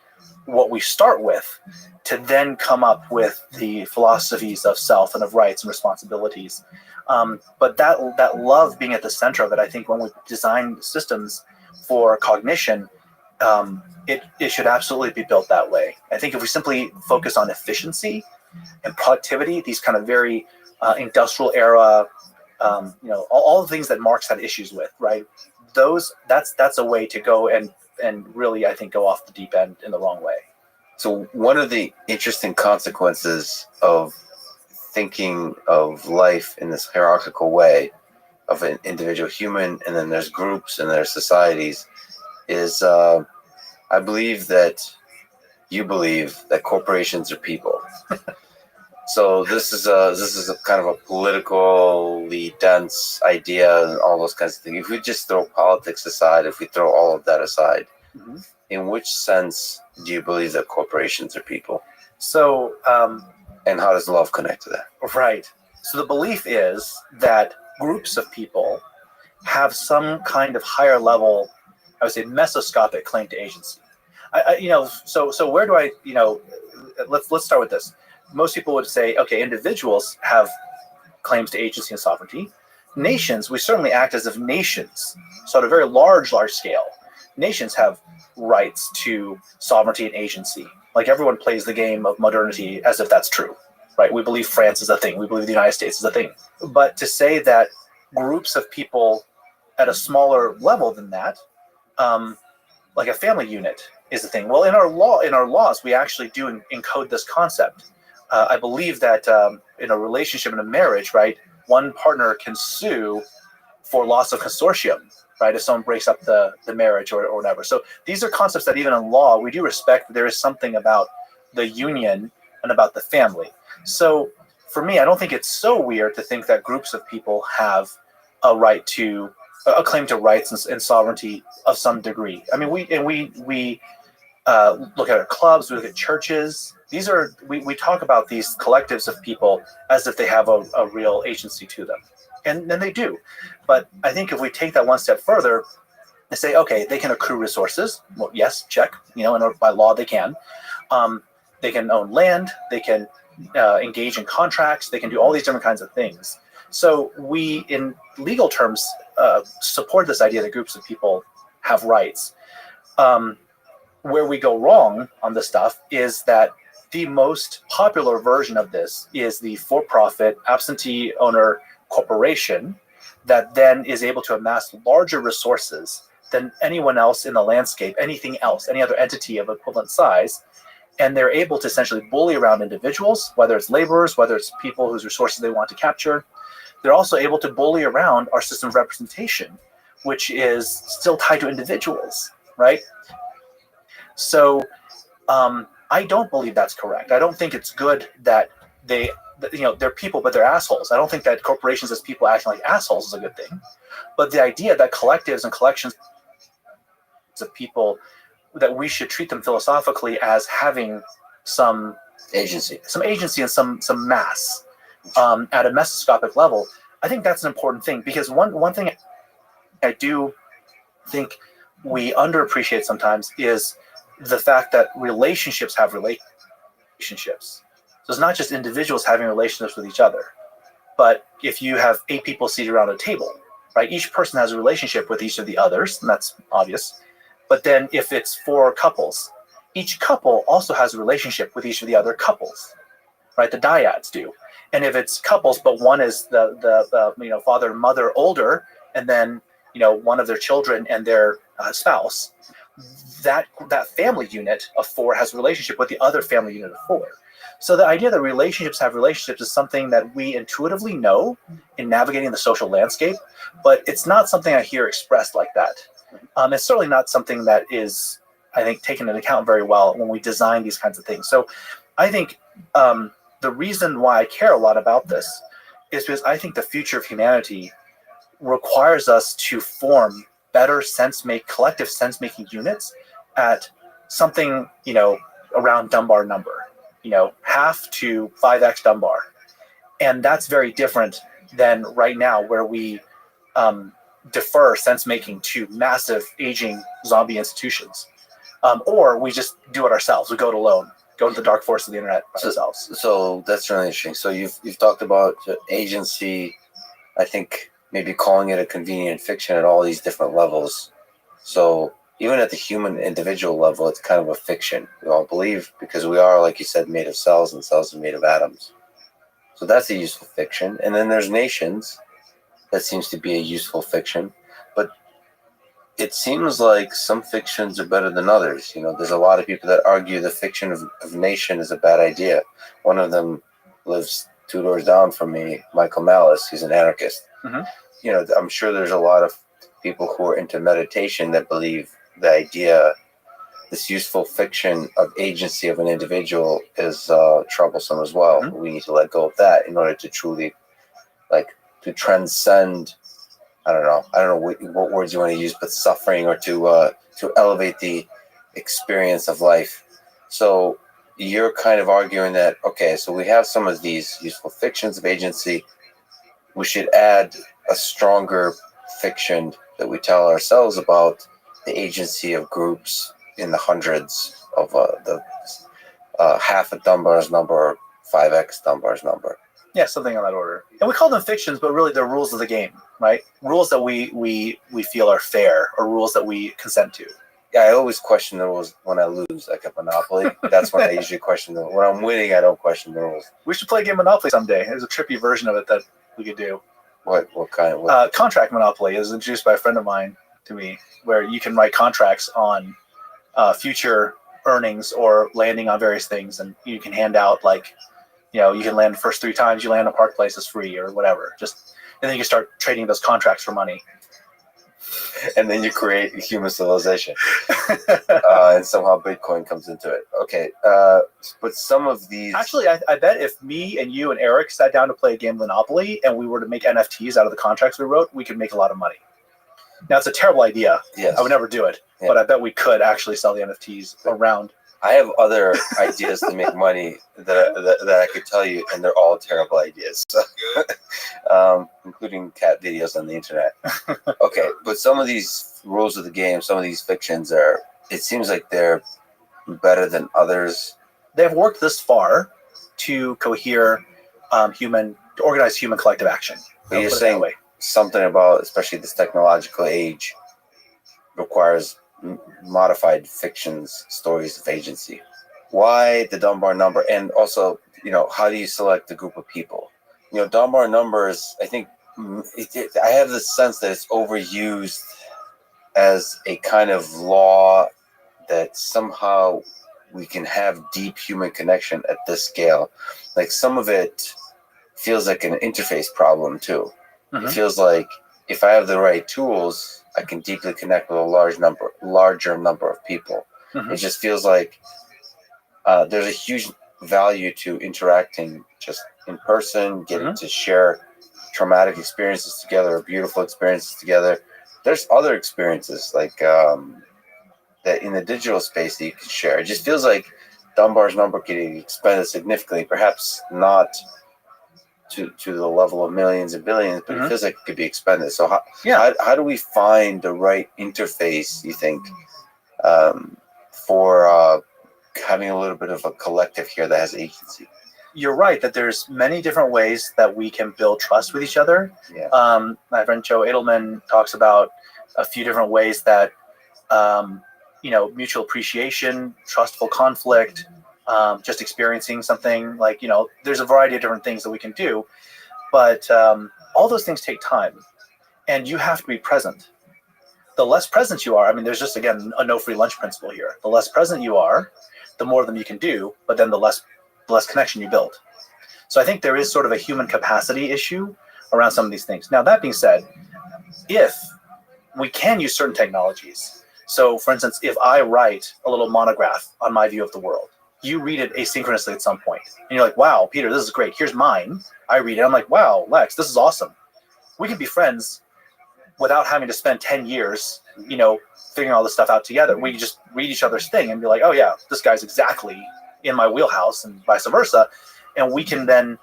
what we start with, to then come up with the philosophies of self and of rights and responsibilities. But that love being at the center of it, I think when we design systems for cognition, it should absolutely be built that way. I think if we simply focus on efficiency and productivity, these kind of very industrial era, all the things that Marx had issues with, right? That's a way to go and really, I think, go off the deep end in the wrong way. So one of the interesting consequences of thinking of life in this hierarchical way of an individual human, and then there's groups and there's societies, is I believe that you believe that corporations are people. So this is a kind of a politically dense idea and all those kinds of things. If we just throw politics aside, if we throw all of that aside, in which sense do you believe that corporations are people? So, and how does love connect to that? Right. So the belief is that groups of people have some kind of higher level I would say, mesoscopic claim to agency. So where do I, let's start with this. Most people would say, okay, individuals have claims to agency and sovereignty. Nations, we certainly act as if nations, so at a very large scale, nations have rights to sovereignty and agency. Like everyone plays the game of modernity as if that's true, right? We believe France is a thing. We believe the United States is a thing. But to say that groups of people at a smaller level than that, like a family unit is the thing. Well, in our laws, we actually do encode this concept. I believe that in a relationship, in a marriage, right, one partner can sue for loss of consortium, right, if someone breaks up the marriage or whatever. So these are concepts that even in law, we do respect that there is something about the union and about the family. So for me, I don't think it's so weird to think that groups of people have a right to a claim to rights and sovereignty of some degree. I mean, we look at our clubs, we look at churches. We talk about these collectives of people as if they have a real agency to them, and then they do. But I think if we take that one step further and say, okay, they can accrue resources. Well, yes, check. And by law they can. They can own land. They can engage in contracts. They can do all these different kinds of things. So we, in legal terms, support this idea that groups of people have rights. Where we go wrong on this stuff is that the most popular version of this is the for-profit absentee owner corporation that then is able to amass larger resources than anyone else in the landscape, anything else, any other entity of equivalent size. And they're able to essentially bully around individuals, whether it's laborers, whether it's people whose resources they want to capture. They're also able to bully around our system of representation, which is still tied to individuals, right? So I don't believe that's correct. I don't think it's good that they're people, but they're assholes. I don't think that corporations as people acting like assholes is a good thing. But the idea that collectives and collections of people, that we should treat them philosophically as having some Agency. and some mass at a mesoscopic level, I think that's an important thing, because one thing I do think we underappreciate sometimes is the fact that relationships have relationships. So it's not just individuals having relationships with each other, but if you have 8 people seated around a table, right, each person has a relationship with each of the others, and that's obvious. But then if it's 4 couples, each couple also has a relationship with each of the other couples, right? The dyads do. And if it's couples, but one is the father and mother older, and then one of their children and their spouse, that family unit of 4 has a relationship with the other family unit of 4. So the idea that relationships have relationships is something that we intuitively know in navigating the social landscape, but it's not something I hear expressed like that. It's certainly not something that is, I think, taken into account very well when we design these kinds of things. So I think the reason why I care a lot about this is because I think the future of humanity requires us to form better collective sense-making units at something, around Dunbar number, half to 5x Dunbar. And that's very different than right now, where we defer sense-making to massive aging zombie institutions. Or we just do it ourselves. We go it alone, go into the dark forest of the internet by ourselves. So that's really interesting. So you've talked about agency, I think maybe calling it a convenient fiction at all these different levels. So even at the human individual level, it's kind of a fiction. We all believe, because we are, like you said, made of cells, and cells are made of atoms. So that's a useful fiction. And then there's nations. That seems to be a useful fiction. But it seems like some fictions are better than others. There's a lot of people that argue the fiction of nation is a bad idea. One of them lives 2 doors down from me, Michael Malice. He's an anarchist. Mm-hmm. I'm sure there's a lot of people who are into meditation that believe the idea, this useful fiction of agency of an individual, is troublesome as well. Mm-hmm. We need to let go of that in order to truly, to transcend, I don't know what words you want to use, but suffering, or to elevate the experience of life. So you're kind of arguing that, okay, so we have some of these useful fictions of agency. We should add a stronger fiction that we tell ourselves about the agency of groups in the hundreds of the half a Dunbar's number or 5x Dunbar's number. Yeah, something on that order. And we call them fictions, but really they're rules of the game, right? Rules that we feel are fair, or rules that we consent to. Yeah, I always question the rules when I lose, like at Monopoly. That's when I usually question them. When I'm winning, I don't question the rules. We should play a game of Monopoly someday. There's a trippy version of it that we could do. What kind of? Contract Monopoly is introduced by a friend of mine to me, where you can write contracts on future earnings or landing on various things, and you can hand out like, you can land the first 3 times you land on Park Place is free or whatever. And then you can start trading those contracts for money. And then you create human civilization. And somehow Bitcoin comes into it. Okay. But some of these... Actually, I bet if me and you and Eric sat down to play a game of Monopoly and we were to make NFTs out of the contracts we wrote, we could make a lot of money. Now, it's a terrible idea. Yes. I would never do it. Yeah. But I bet we could actually sell the NFTs around. I have other ideas to make money that I could tell you, and they're all terrible ideas, including cat videos on the internet. Okay, but some of these rules of the game, some of these fictions it seems like they're better than others. They've worked this far to cohere to organize human collective action. But you're saying something about, especially this technological age, requires modified fictions, stories of agency. Why the Dunbar number? And also, how do you select a group of people? Dunbar numbers, I think, I have the sense that it's overused as a kind of law that somehow we can have deep human connection at this scale. Like, some of it feels like an interface problem too. Mm-hmm. It feels like if I have the right tools, I can deeply connect with a larger number of people. Mm-hmm. It just feels like there's a huge value to interacting just in person, getting to share traumatic experiences together, or beautiful experiences together. There's other experiences like that in the digital space that you can share. It just feels like Dunbar's number could be expanded significantly, perhaps not to the level of millions and billions, but it feels like it could be expended. So how do we find the right interface, you think, for having a little bit of a collective here that has agency? You're right that there's many different ways that we can build trust with each other. Yeah. My friend Joe Edelman talks about a few different ways that, mutual appreciation, trustful conflict, just experiencing something like, there's a variety of different things that we can do, but all those things take time, and you have to be present. The less present you are, there's just, again, a no free lunch principle here. The less present you are, the more of them you can do, but then the less connection you build. So I think there is sort of a human capacity issue around some of these things. Now, that being said, if we can use certain technologies, so for instance, if I write a little monograph on my view of the world, you read it asynchronously at some point, and you're like, wow, Peter, this is great. Here's mine. I read it. I'm like, wow, Lex, this is awesome. We can be friends without having to spend 10 years, figuring all this stuff out together. We can just read each other's thing and be like, oh yeah, this guy's exactly in my wheelhouse, and vice versa. And we can then,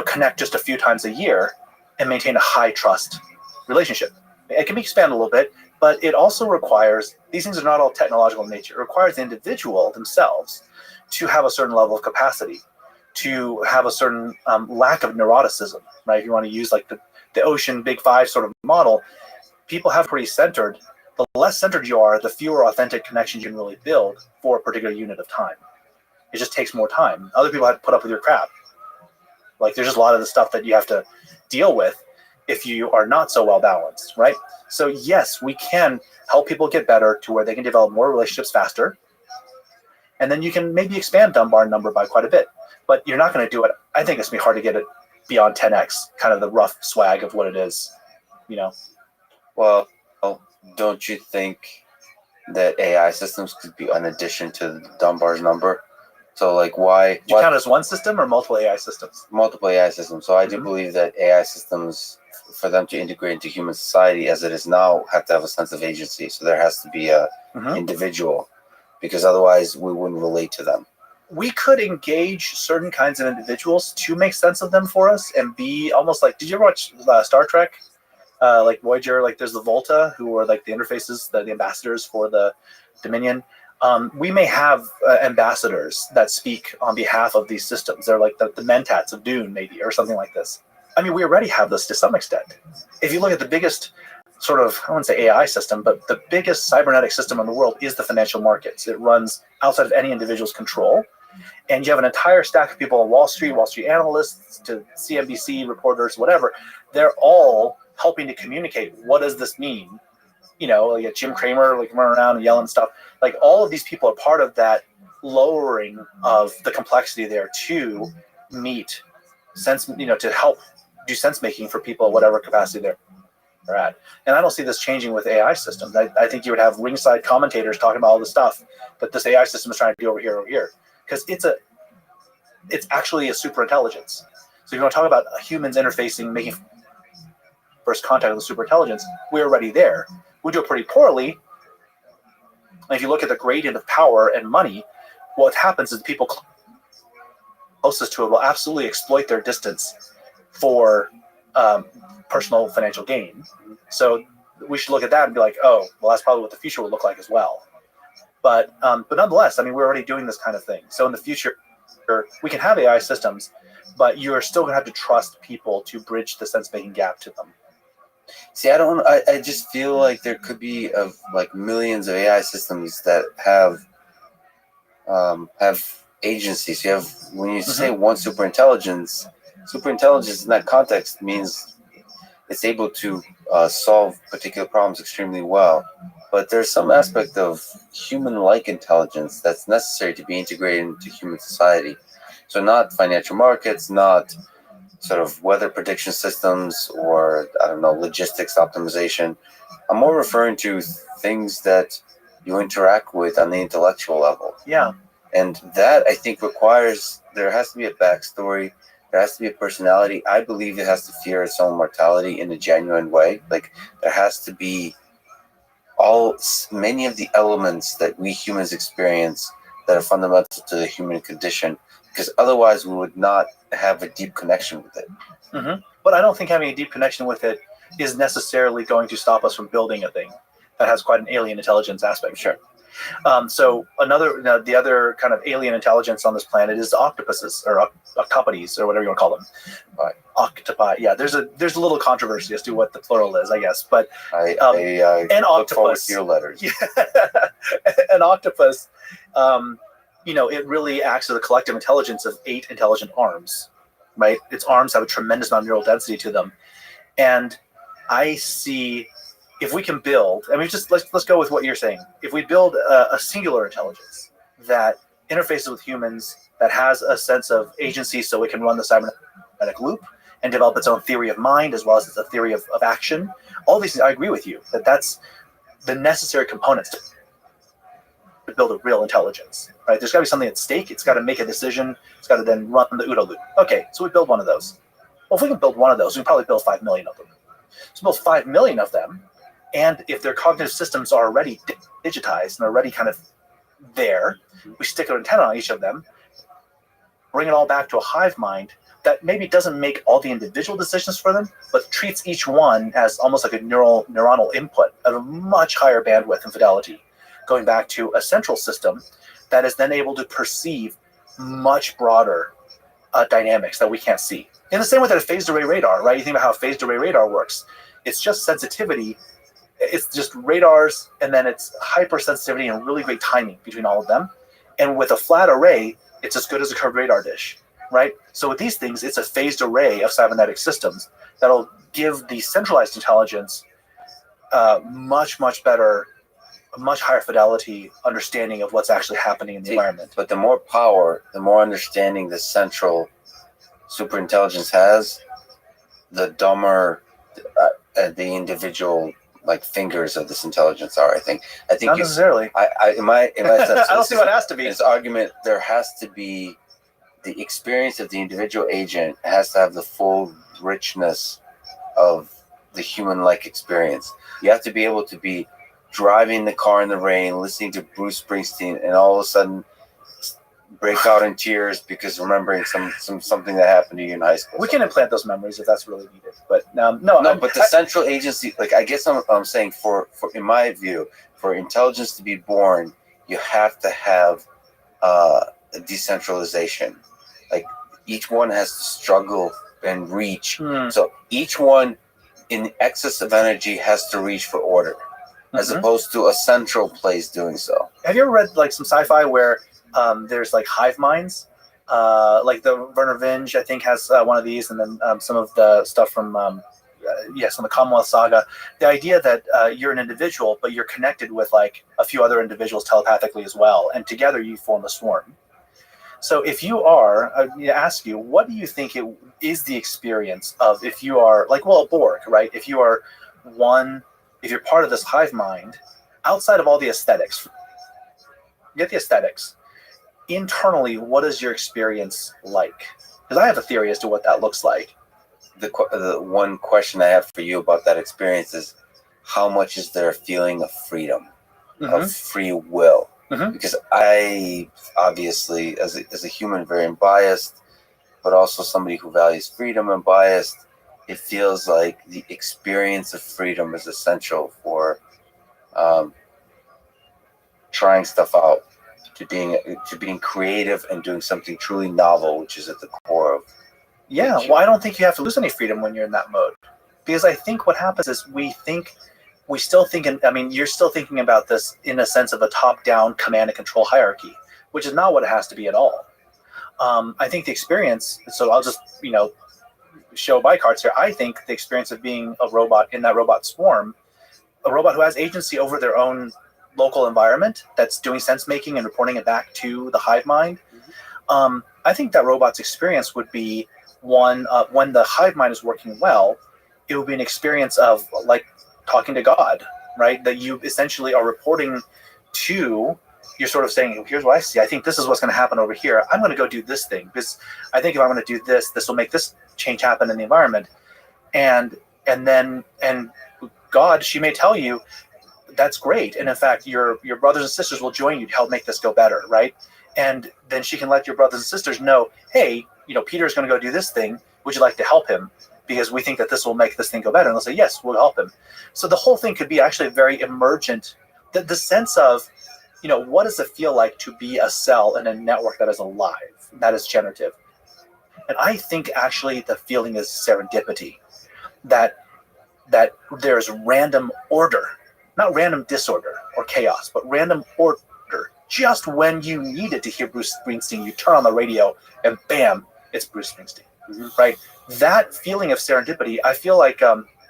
connect just a few times a year and maintain a high trust relationship. It can be expanded a little bit, but it also requires, these things are not all technological in nature. It requires the individual themselves to have a certain level of capacity, to have a certain lack of neuroticism, right? If you want to use like the Ocean Big Five sort of model, people have pretty centered. The less centered you are, the fewer authentic connections you can really build for a particular unit of time. It just takes more time. Other people have to put up with your crap. Like, there's just a lot of the stuff that you have to deal with if you are not so well balanced, right? So yes, we can help people get better to where they can develop more relationships faster. And then you can maybe expand Dunbar number by quite a bit. But you're not going to do it. I think it's going to be hard to get it beyond 10x, kind of the rough swag of what it is, Well, don't you think that AI systems could be an addition to Dunbar's number? So, like, why? Do you count as one system or multiple AI systems? Multiple AI systems. So I do believe that AI systems, for them to integrate into human society as it is now, have to have a sense of agency. So there has to be a individual, because otherwise we wouldn't relate to them. We could engage certain kinds of individuals to make sense of them for us and be almost like, did you ever watch Star Trek? like Voyager, like there's the Volta, who are like the interfaces, the ambassadors for the Dominion. We may have ambassadors that speak on behalf of these systems. They're like the Mentats of Dune, maybe, or something like this. I mean, we already have this to some extent. If you look at the biggest sort of, I wouldn't say AI system, but the biggest cybernetic system in the world is the financial markets. It runs outside of any individual's control. And you have an entire stack of people on Wall Street analysts to CNBC reporters, whatever. They're all helping to communicate, what does this mean? You know, like Jim Cramer, like running around and yelling stuff. Like all of these people are part of that lowering of the complexity there to meet sense, you know, to help do sense making for people at whatever capacity they're at. And I don't see this changing with AI systems. I think you would have ringside commentators talking about all this stuff that this AI system is trying to do over here. Because it's actually a super intelligence. So if you want to talk about humans interfacing, making first contact with the super intelligence, we're already there. We do it pretty poorly. And if you look at the gradient of power and money, what happens is the people closest to it will absolutely exploit their distance for personal financial gain. So we should look at that and be like, oh, well, that's probably what the future will look like as well. But nonetheless, I mean, we're already doing this kind of thing. So in the future, we can have AI systems, but you're still going to have to trust people to bridge the sense-making gap to them. See, I just feel like there could be like millions of AI systems that have agencies. You have, when you say one superintelligence in that context means it's able to solve particular problems extremely well. But there's some aspect of human-like intelligence that's necessary to be integrated into human society. So not financial markets, not sort of weather prediction systems, or, I don't know, logistics optimization. I'm more referring to things that you interact with on the intellectual level. Yeah. And that, I think, requires, there has to be a backstory, there has to be a personality. I believe it has to fear its own mortality in a genuine way. Like, there has to be many of the elements that we humans experience that are fundamental to the human condition, because otherwise we would not have a deep connection with it. But I don't think having a deep connection with it is necessarily going to stop us from building a thing that has quite an alien intelligence aspect. Sure. So the other kind of alien intelligence on this planet is octopuses, or octopodes, or whatever you want to call them. Octopi. Yeah, there's a little controversy as to what the plural is, I guess. But I an look forward octopus. to your letters. Yeah. An octopus, it really acts as a collective intelligence of 8 intelligent arms, right? Its arms have a tremendous amount of neural density to them. And I see, if we can build, I mean, just let's go with what you're saying. If we build a singular intelligence that interfaces with humans, that has a sense of agency so it can run the cybernetic loop and develop its own theory of mind as well as a theory of action, all these things, I agree with you, that's the necessary components to build a real intelligence, right? There's got to be something at stake. It's got to make a decision. It's got to then run the OODA loop. Okay, so we build one of those. Well, if we can build one of those, we can probably build 5 million of them. So build 5 million of them, and if their cognitive systems are already digitized and already kind of there, we stick an antenna on each of them, bring it all back to a hive mind that maybe doesn't make all the individual decisions for them, but treats each one as almost like a neuronal input of a much higher bandwidth and fidelity, going back to a central system that is then able to perceive much broader dynamics that we can't see. In the same way that a phased array radar, right? You think about how a phased array radar works. It's just sensitivity. It's just radars, and then it's hypersensitivity and really great timing between all of them. And with a flat array, it's as good as a curved radar dish, right? So with these things, it's a phased array of cybernetic systems that'll give the centralized intelligence much better, much higher fidelity understanding of what's actually happening in the environment. But the more power, the more understanding the central superintelligence has, the dumber the individual fingers of this intelligence are. I think not necessarily. I don't see what it has to be. This argument, there has to be the experience of the individual agent has to have the full richness of the human-like experience. You have to be able to be driving the car in the rain, listening to Bruce Springsteen, and all of a sudden break out in tears because remembering something that happened to you in high school. We can implant those memories if that's really needed. But no, but the central agency, like I guess I'm saying for in my view, for intelligence to be born, you have to have a decentralization. Like each one has to struggle and reach. So each one in excess of energy has to reach for order, as opposed to a central place doing so. Have you ever read like some sci-fi where there's like hive minds? Like the Werner Vinge, I think, has one of these, and then some of the stuff from some of the Commonwealth Saga. The idea that you're an individual, but you're connected with like a few other individuals telepathically as well, and together you form a swarm. So if you are, I need to ask you, what do you think it is the experience of if you are like, well, a Borg, right? If you are one, if you're part of this hive mind, outside of all the aesthetics, get the aesthetics. Internally, what is your experience like? Because I have a theory as to what that looks like. The one question I have for you about that experience is, how much is there a feeling of freedom, of free will? Because I obviously, as a human, very unbiased, but also somebody who values freedom and biased, it feels like the experience of freedom is essential for trying stuff out, to being creative and doing something truly novel, which is at the core of. Yeah, well, I don't think you have to lose any freedom when you're in that mode, because I think what happens is you're still thinking about this in a sense of a top-down command and control hierarchy, which is not what it has to be at all. I think the experience, so I'll just, show my cards here. I think the experience of being a robot in that robot swarm, a robot who has agency over their own local environment, that's doing sense making and reporting it back to the hive mind. I think that robot's experience would be one, when the hive mind is working well, it would be an experience of like talking to God, right? That you essentially are reporting to, you're sort of saying, here's what I see. I think this is what's going to happen over here. I'm going to go do this thing because I think if I'm going to do this, this will make this change happen in the environment. And God, she may tell you, that's great. And in fact, your brothers and sisters will join you to help make this go better, right? And then she can let your brothers and sisters know, hey, Peter's going to go do this thing. Would you like to help him? Because we think that this will make this thing go better. And they'll say, yes, we'll help him. So the whole thing could be actually very emergent. The sense of, what does it feel like to be a cell in a network that is alive, that is generative? And I think actually the feeling is serendipity, that there's random order, not random disorder or chaos, but random order. Just when you needed to hear Bruce Springsteen, you turn on the radio and bam, it's Bruce Springsteen, right? That feeling of serendipity, I feel like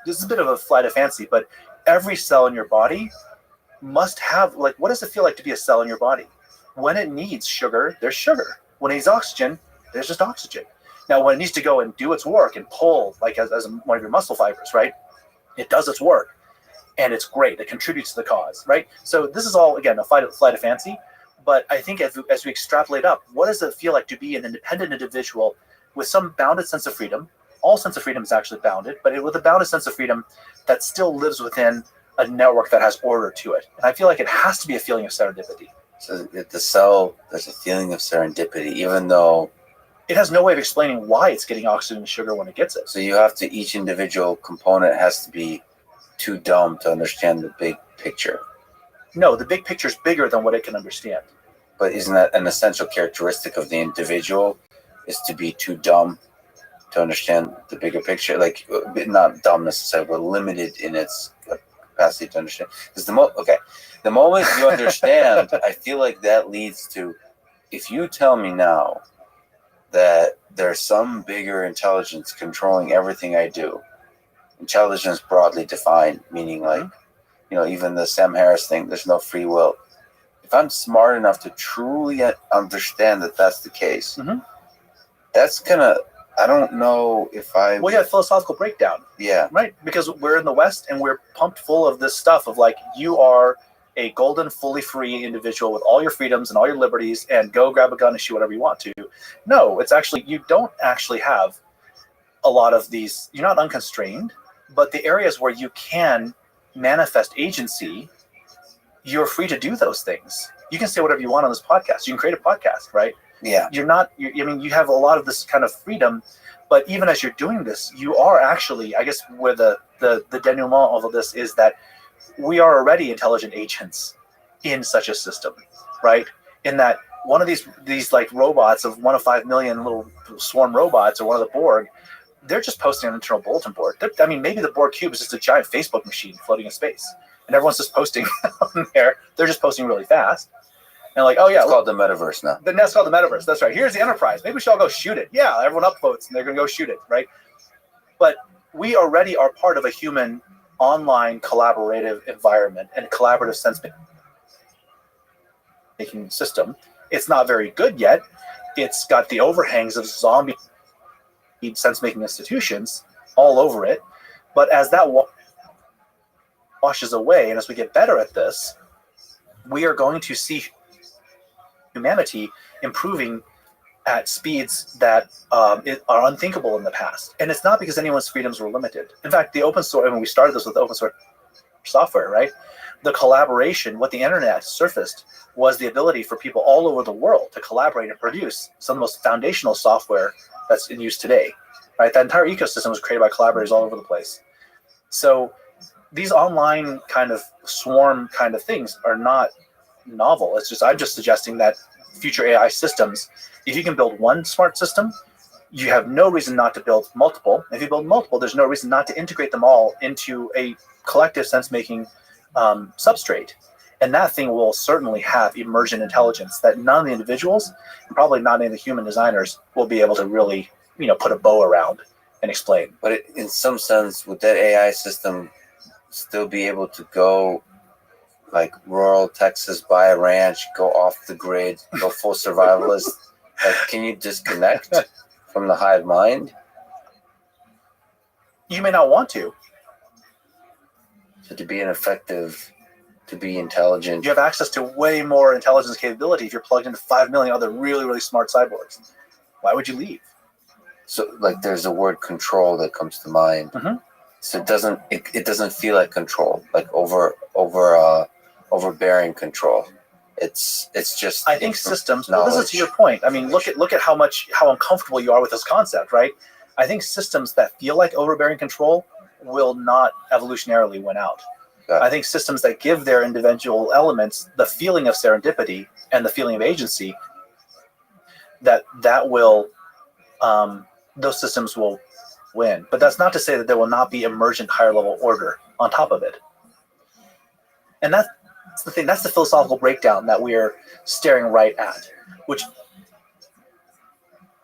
this is a bit of a flight of fancy, but every cell in your body must have, like, what does it feel like to be a cell in your body? When it needs sugar, there's sugar. When it needs oxygen, there's just oxygen. Now, when it needs to go and do its work and pull, like as one of your muscle fibers, right? It does its work, and it's great. It contributes to the cause, right? So this is all, again, a flight of fancy. But I think as we extrapolate up, what does it feel like to be an independent individual with some bounded sense of freedom? All sense of freedom is actually bounded, but with a bounded sense of freedom that still lives within a network that has order to it. And I feel like it has to be a feeling of serendipity. So at the cell, there's a feeling of serendipity, even though it has no way of explaining why it's getting oxygen and sugar when it gets it. So each individual component has to be too dumb to understand the big picture. No, the big picture is bigger than what it can understand. But isn't that an essential characteristic of the individual, is to be too dumb to understand the bigger picture? Like, not dumb necessarily, but limited in its capacity to understand. Because the moment you understand, I feel like that leads to, if you tell me now that there's some bigger intelligence controlling everything I do, intelligence broadly defined, meaning like, even the Sam Harris thing, there's no free will. If I'm smart enough to truly understand that that's the case, that's gonna, I don't know if I... Well, yeah, philosophical breakdown. Yeah. Right? Because we're in the West and we're pumped full of this stuff of like, you are a golden, fully free individual with all your freedoms and all your liberties, and go grab a gun and shoot whatever you want to. No, it's actually, you don't actually have a lot of these, you're not unconstrained, but the areas where you can manifest agency, you're free to do those things. You can say whatever you want on this podcast. You can create a podcast, right? Yeah. You're not. I mean, you have a lot of this kind of freedom, but even as you're doing this, you are actually, I guess, where the denouement of this is that we are already intelligent agents in such a system, right? In that one of these like robots of 1 of 5 million little swarm robots, or one of the Borg, they're just posting an internal bulletin board. I mean, maybe the Borg cube is just a giant Facebook machine floating in space, and everyone's just posting on there. They're just posting really fast. And like, oh yeah, It's called the metaverse now. that's called the metaverse. That's right. Here's the Enterprise. Maybe we should all go shoot it. Yeah, everyone upvotes, and they're going to go shoot it, right? But we already are part of a human online collaborative environment and collaborative sense-making system. It's not very good yet. It's got the overhangs of zombie sense-making institutions all over it. But as that washes away, and as we get better at this, we are going to see humanity improving at speeds that are unthinkable in the past. And it's not because anyone's freedoms were limited. In fact, the open source, I mean, we started this with open source software, right? The collaboration, what the internet surfaced was the ability for people all over the world to collaborate and produce some of the most foundational software that's in use today, right? That entire ecosystem was created by collaborators all over the place. So these online kind of swarm kind of things are not novel. It's just, I'm just suggesting that future AI systems, if you can build one smart system, you have no reason not to build multiple. If you build multiple, there's no reason not to integrate them all into a collective sense-making substrate. And that thing will certainly have emergent intelligence that none of the individuals, and probably not any of the human designers, will be able to really, put a bow around and explain. But in some sense, would that AI system still be able to go like rural Texas, buy a ranch, go off the grid, go full survivalist? Like, can you disconnect from the hive mind? You may not want to. So to be to be intelligent. You have access to way more intelligence capability if you're plugged into 5 million other really, really smart cyborgs. Why would you leave? So like there's the word control that comes to mind. Mm-hmm. So it doesn't feel like control, like overbearing control. It's just, I think systems, well, this is to your point. I mean, look at how uncomfortable you are with this concept, right? I think systems that feel like overbearing control will not evolutionarily win out. I think systems that give their individual elements the feeling of serendipity and the feeling of agency, that will those systems will win. But that's not to say that there will not be emergent higher level order on top of it. And that's the thing. That's the philosophical breakdown that we're staring right at, which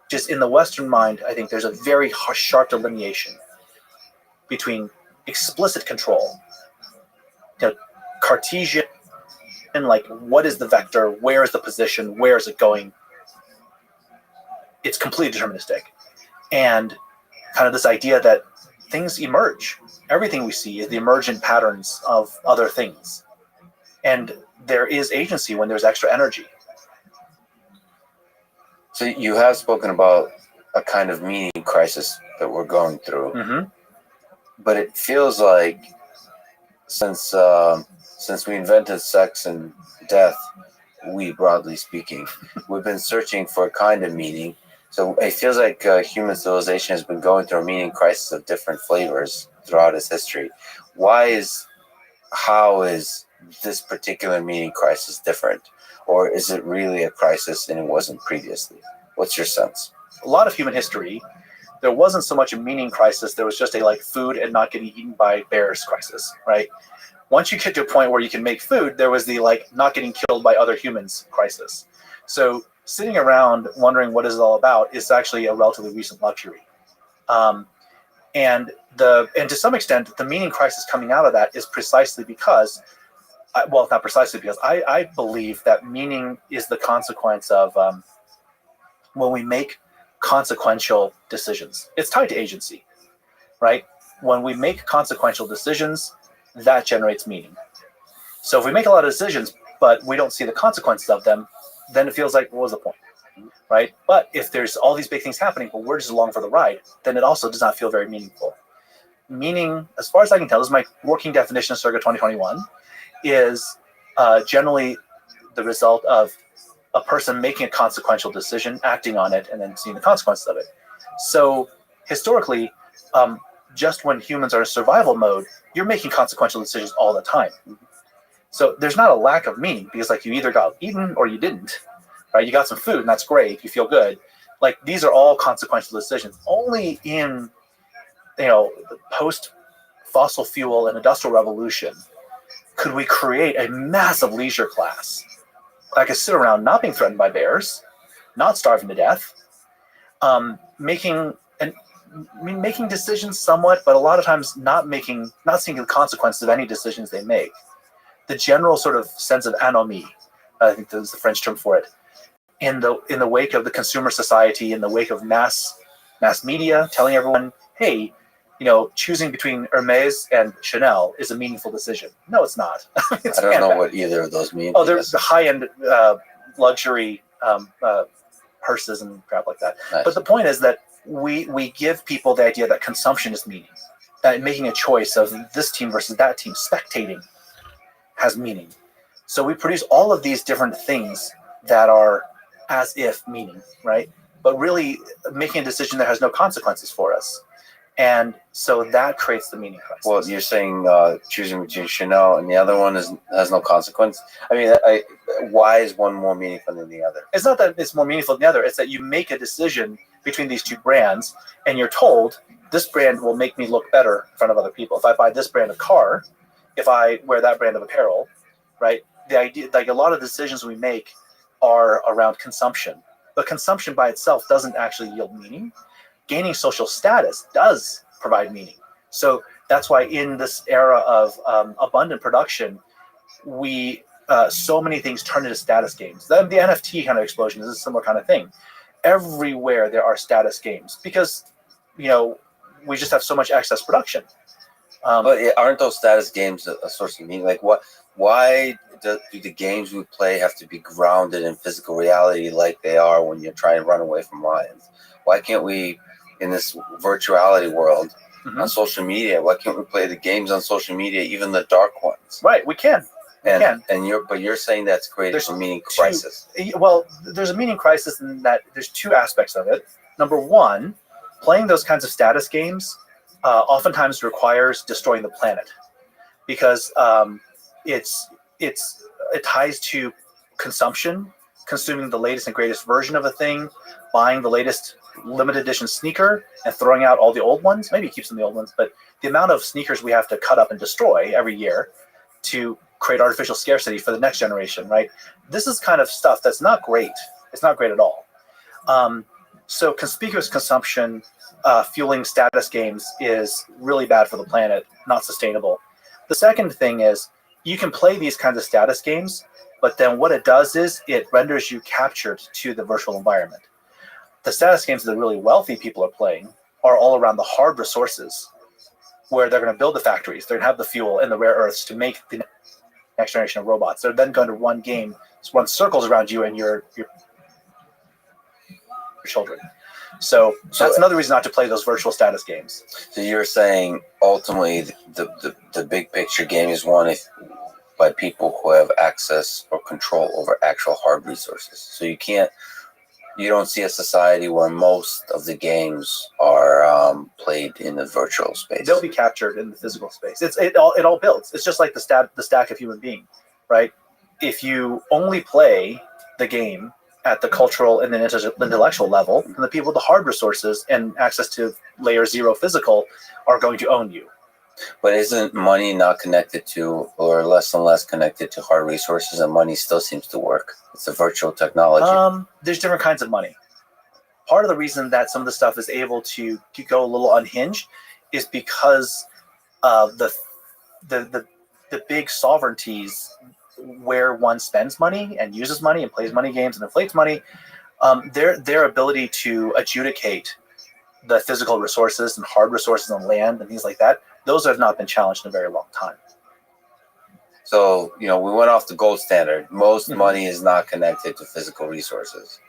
just in the Western mind, I think there's a very sharp delineation between explicit control, Cartesian, and like what is the vector, where is the position, where is it going? It's completely deterministic. And kind of this idea that things emerge. Everything we see is the emergent patterns of other things. And there is agency when there's extra energy. So you have spoken about a kind of meaning crisis that we're going through. Mm-hmm. But it feels like since we invented sex and death, we broadly speaking, we've been searching for a kind of meaning. So it feels like human civilization has been going through a meaning crisis of different flavors throughout its history. How is this particular meaning crisis different? Or is it really a crisis and it wasn't previously? What's your sense? A lot of human history, there wasn't so much a meaning crisis. There was just a food and not getting eaten by bears crisis, right? Once you get to a point where you can make food, there was the not getting killed by other humans crisis. So sitting around wondering what is it all about is actually a relatively recent luxury. And to some extent, the meaning crisis coming out of that is precisely because, well, not precisely because, I believe that meaning is the consequence of when we make consequential decisions. It's tied to agency, right? When we make consequential decisions, that generates meaning. So if we make a lot of decisions, but we don't see the consequences of them, then it feels like, what was the point, right? But if there's all these big things happening, but we're just along for the ride, then it also does not feel very meaningful. Meaning, as far as I can tell, this is my working definition of circa 2021, is generally the result of a person making a consequential decision, acting on it, and then seeing the consequences of it. So historically, just when humans are in survival mode, you're making consequential decisions all the time. So there's not a lack of meaning because like you either got eaten or you didn't, right? You got some food and that's great. You feel good. Like these are all consequential decisions. Only in, the post fossil fuel and industrial revolution could we create a massive leisure class that could sit around not being threatened by bears, not starving to death, making decisions somewhat, but a lot of times not seeing the consequences of any decisions they make. The general sort of sense of anomie, I think that's the French term for it, in the wake of the consumer society, in the wake of mass media telling everyone, hey, choosing between Hermes and Chanel is a meaningful decision. No, it's not. I don't know what either of those mean. Oh, there's the high-end luxury purses and crap like that. Nice. But the point is that we give people the idea that consumption is meaning, that making a choice of this team versus that team, spectating, has meaning. So we produce all of these different things that are as if meaning, right? But really making a decision that has no consequences for us. And so that creates the meaning crisis. Well, you're saying choosing between Chanel and the other one has no consequence. I mean, why is one more meaningful than the other? It's not that it's more meaningful than the other. It's that you make a decision between these two brands, and you're told this brand will make me look better in front of other people. If I buy this brand of car, if I wear that brand of apparel, right? The idea, like a lot of decisions we make are around consumption, but consumption by itself doesn't actually yield meaning. Gaining social status does provide meaning. So that's why in this era of abundant production, we so many things turn into status games. The NFT kind of explosion is a similar kind of thing. Everywhere there are status games because, we just have so much excess production. But aren't those status games a source of meaning? Like why do the games we play have to be grounded in physical reality like they are when you're trying to run away from lions? Why can't we, in this virtuality world, on social media, why can't we play the games on social media, even the dark ones? Right, we can. But you're saying that's creating a meaning crisis. Well, there's a meaning crisis in that there's two aspects of it. Number one, playing those kinds of status games oftentimes requires destroying the planet because it ties to consumption, consuming the latest and greatest version of a thing, buying the latest limited edition sneaker and throwing out all the old ones. Maybe keep some of the old ones, but the amount of sneakers we have to cut up and destroy every year to create artificial scarcity for the next generation, right? This is kind of stuff that's not great. It's not great at all. So conspicuous consumption fueling status games is really bad for the planet, not sustainable. The second thing is you can play these kinds of status games, but then what it does is it renders you captured to the virtual environment. The status games that the really wealthy people are playing are all around the hard resources where they're going to build the factories. They're going to have the fuel and the rare earths to make the next generation of robots. They're then going to run circles around you and your children. So that's another reason not to play those virtual status games. So you're saying ultimately the big picture game is won by people who have access or control over actual hard resources. So you don't see a society where most of the games are played in the virtual space. They'll be captured in the physical space. It all builds. It's just like the stack of human being, right? If you only play the game at the cultural and the intellectual level, and the people with the hard resources and access to layer 0 physical are going to own you. But isn't money not connected to, or less and less connected to hard resources, and money still seems to work? It's a virtual technology. There's different kinds of money. Part of the reason that some of the stuff is able to go a little unhinged is because the big sovereignties where one spends money and uses money and plays money games and inflates money, their ability to adjudicate the physical resources and hard resources on land and things like that, those have not been challenged in a very long time. So, we went off the gold standard. Most money is not connected to physical resources.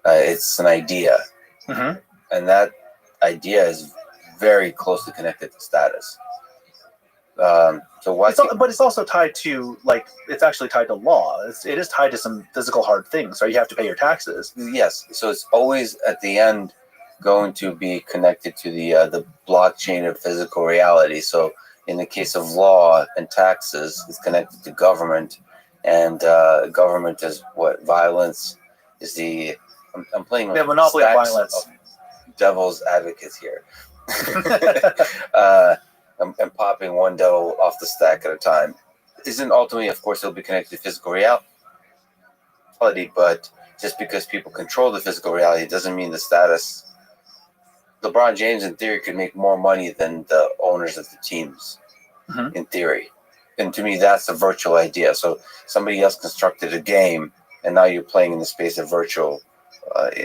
It's an idea. And that idea is very closely connected to status. So why? But it's also tied to like it's actually tied to law. It is tied to some physical hard things. So you have to pay your taxes. Yes. So it's always at the end going to be connected to the blockchain of physical reality. So in the case of law and taxes, it's connected to government, and government is what violence is the. I'm playing with The monopoly of stacks violence. of devil's advocates here. I'm popping one devil off the stack at a time. Isn't ultimately, of course, it'll be connected to physical reality, but just because people control the physical reality doesn't mean the status. LeBron James, in theory, could make more money than the owners of the teams, in theory. And to me, that's a virtual idea. So somebody else constructed a game, and now you're playing in the space of virtual,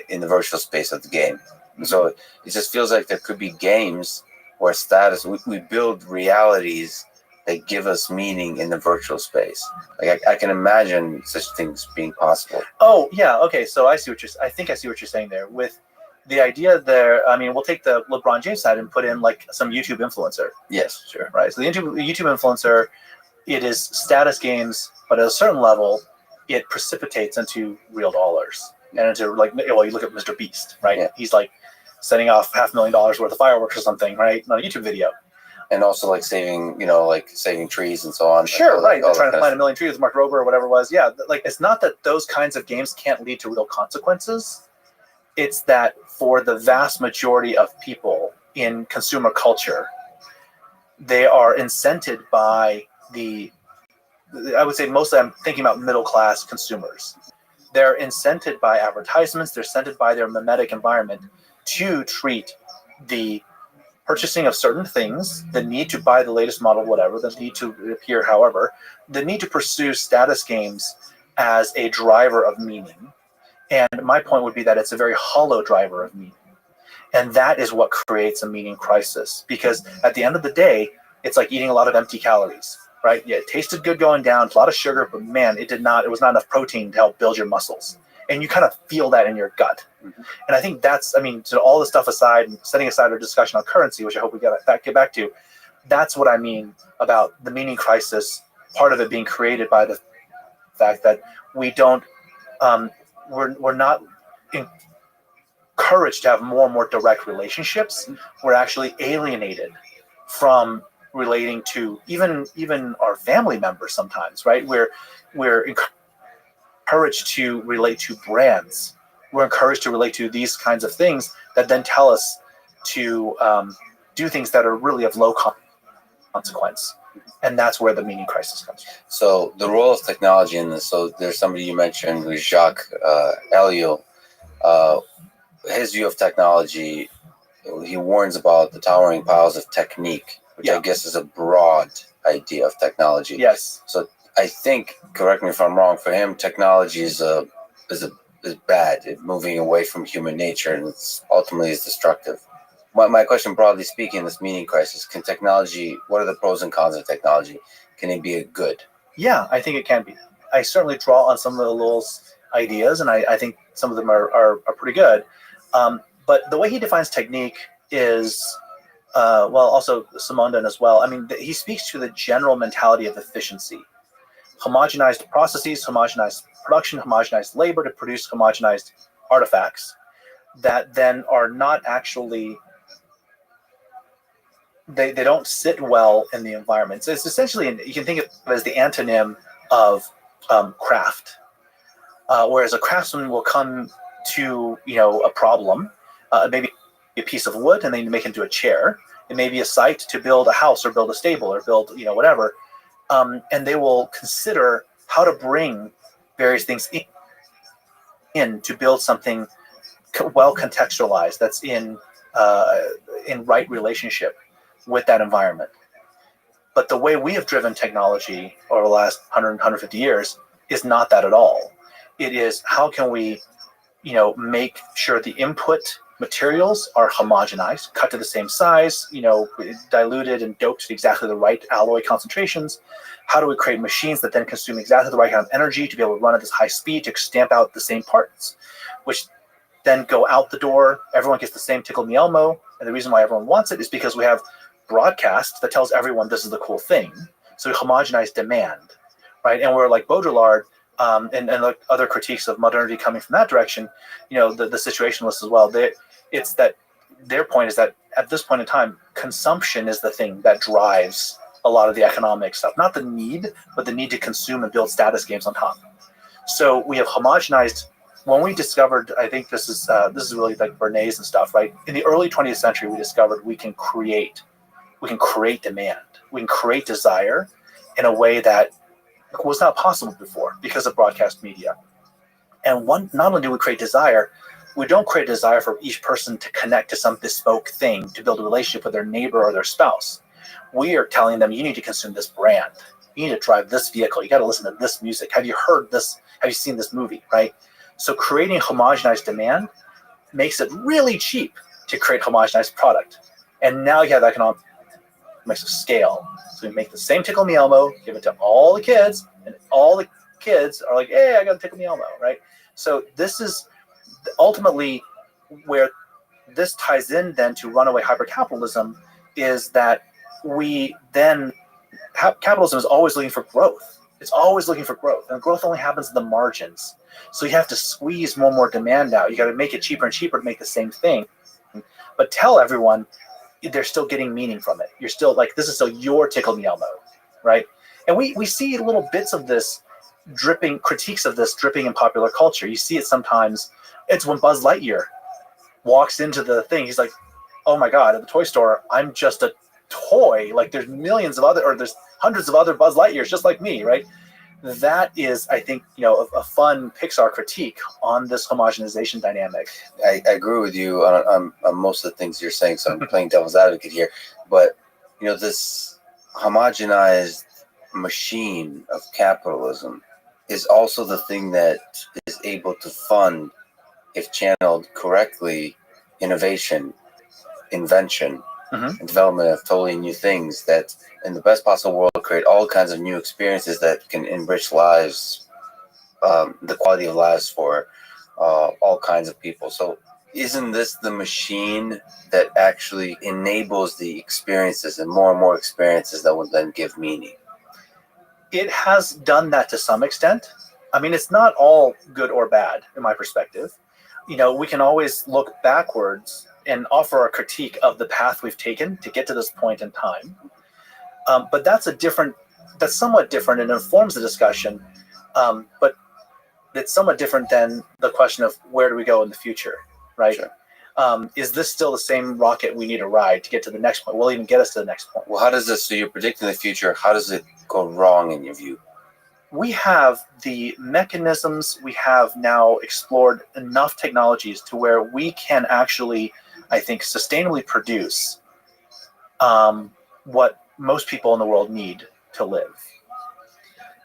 in the virtual space of the game. So it just feels like there could be games where status, we build realities that give us meaning in the virtual space. Like I can imagine such things being possible. Oh yeah, okay. So I see I think I see what you're saying there. With the idea there, I mean, we'll take the LeBron James side and put in like some YouTube influencer. Yes, sure. Right. So the YouTube influencer, it is status games, but at a certain level, it precipitates into real dollars and into like, well, you look at Mr. Beast, right? Yeah. He's like setting off $500,000 worth of fireworks or something, right? On a YouTube video. And also like saving trees and so on. Sure, right. They're all trying to that plant a million trees with Mark Rober or whatever it was. Yeah, like it's not that those kinds of games can't lead to real consequences. It's that for the vast majority of people in consumer culture, they are incented by I would say mostly I'm thinking about middle class consumers. They're incented by advertisements, they're incented by their mimetic environment to treat the purchasing of certain things, the need to buy the latest model, whatever, the need to appear however, the need to pursue status games as a driver of meaning. And my point would be that it's a very hollow driver of meaning. And that is what creates a meaning crisis. Because at the end of the day, it's like eating a lot of empty calories, right? Yeah, it tasted good going down, a lot of sugar, but man, it was not enough protein to help build your muscles. And you kind of feel that in your gut. Mm-hmm. And I think that's, to all the stuff aside, and setting aside our discussion on currency, which I hope we get back to, that's what I mean about the meaning crisis, part of it being created by the fact that we don't, we're not encouraged to have more and more direct relationships. We're actually alienated from relating to even our family members sometimes, right? We're encouraged to relate to brands. We're encouraged to relate to these kinds of things that then tell us to do things that are really of low consequence. And that's where the meaning crisis comes from. So the role of technology in this, so there's somebody you mentioned who's Jacques Ellul. His view of technology, he warns about the towering powers of technique, which I guess is a broad idea of technology. Yes. So I think, correct me if I'm wrong, for him, technology is bad. It's moving away from human nature, and it's ultimately is destructive. My question, broadly speaking, this meaning crisis, can technology, what are the pros and cons of technology? Can it be a good? Yeah, I think it can be. I certainly draw on some of Ellul's ideas, and I think some of them are pretty good. But the way he defines technique is, also Simondon as well. He speaks to the general mentality of efficiency. Homogenized processes, homogenized production, homogenized labor to produce homogenized artifacts that then are not actually, they don't sit well in the environment. So it's essentially, you can think of it as the antonym of craft. Whereas a craftsman will come to, a problem, maybe a piece of wood, and then make it into a chair. It may be a site to build a house or build a stable or build, whatever. And they will consider how to bring various things in to build something well contextualized that's in right relationship with that environment. But the way we have driven technology over the last 150 years is not that at all. It is how can we, make sure the input materials are homogenized, cut to the same size, diluted and doped to exactly the right alloy concentrations. How do we create machines that then consume exactly the right kind of energy to be able to run at this high speed to stamp out the same parts, which then go out the door. Everyone gets the same tickle me elmo. And the reason why everyone wants it is because we have broadcast that tells everyone this is the cool thing. So we homogenize demand, right? And we're like Baudrillard and like other critiques of modernity coming from that direction, the situationalists as well. It's that their point is that at this point in time, consumption is the thing that drives a lot of the economic stuff, not the need, but the need to consume and build status games on top. So we have homogenized. When we discovered, I think this is really like Bernays and stuff, right? In the early 20th century, we discovered we can create demand, we can create desire in a way that was not possible before because of broadcast media. And not only do we create desire, we don't create desire for each person to connect to some bespoke thing to build a relationship with their neighbor or their spouse. We are telling them, you need to consume this brand. You need to drive this vehicle. You got to listen to this music. Have you heard this? Have you seen this movie, right? So creating homogenized demand makes it really cheap to create homogenized product. And now you have economics of scale. So we make the same Tickle Me Elmo, give it to all the kids, and all the kids are like, hey, I got a Tickle Me Elmo, right? So this is ultimately where this ties in then to runaway hypercapitalism, is that we then capitalism is always looking for growth. It's always looking for growth, and growth only happens in the margins. So you have to squeeze more and more demand out. You got to make it cheaper and cheaper to make the same thing, but tell everyone they're still getting meaning from it. You're still like, this is still your Tickle Me Elmo, right? And we see little bits of this critiques of this dripping in popular culture. You see it sometimes. It's when Buzz Lightyear walks into the thing. He's like, oh my God, at the toy store, I'm just a toy. Like there's there's hundreds of other Buzz Lightyears just like me, right? That is, I think, a fun Pixar critique on this homogenization dynamic. I agree with you on most of the things you're saying, so I'm playing devil's advocate here. But, this homogenized machine of capitalism is also the thing that is able to fund, if channeled correctly, innovation, invention, and development of totally new things that, in the best possible world, create all kinds of new experiences that can enrich lives, the quality of lives for all kinds of people. So isn't this the machine that actually enables the experiences and more experiences that will then give meaning? It has done that to some extent. I mean, it's not all good or bad in my perspective. We can always look backwards and offer a critique of the path we've taken to get to this point in time. But that's somewhat different and informs the discussion. But it's somewhat different than the question of where do we go in the future, right? Sure. Is this still the same rocket we need to ride to get to the next point? Will it even get us to the next point? Well, how does this, so you're predicting the future, how does it go wrong in your view? We have the mechanisms, we have now explored enough technologies to where we can actually, I think, sustainably produce what most people in the world need to live.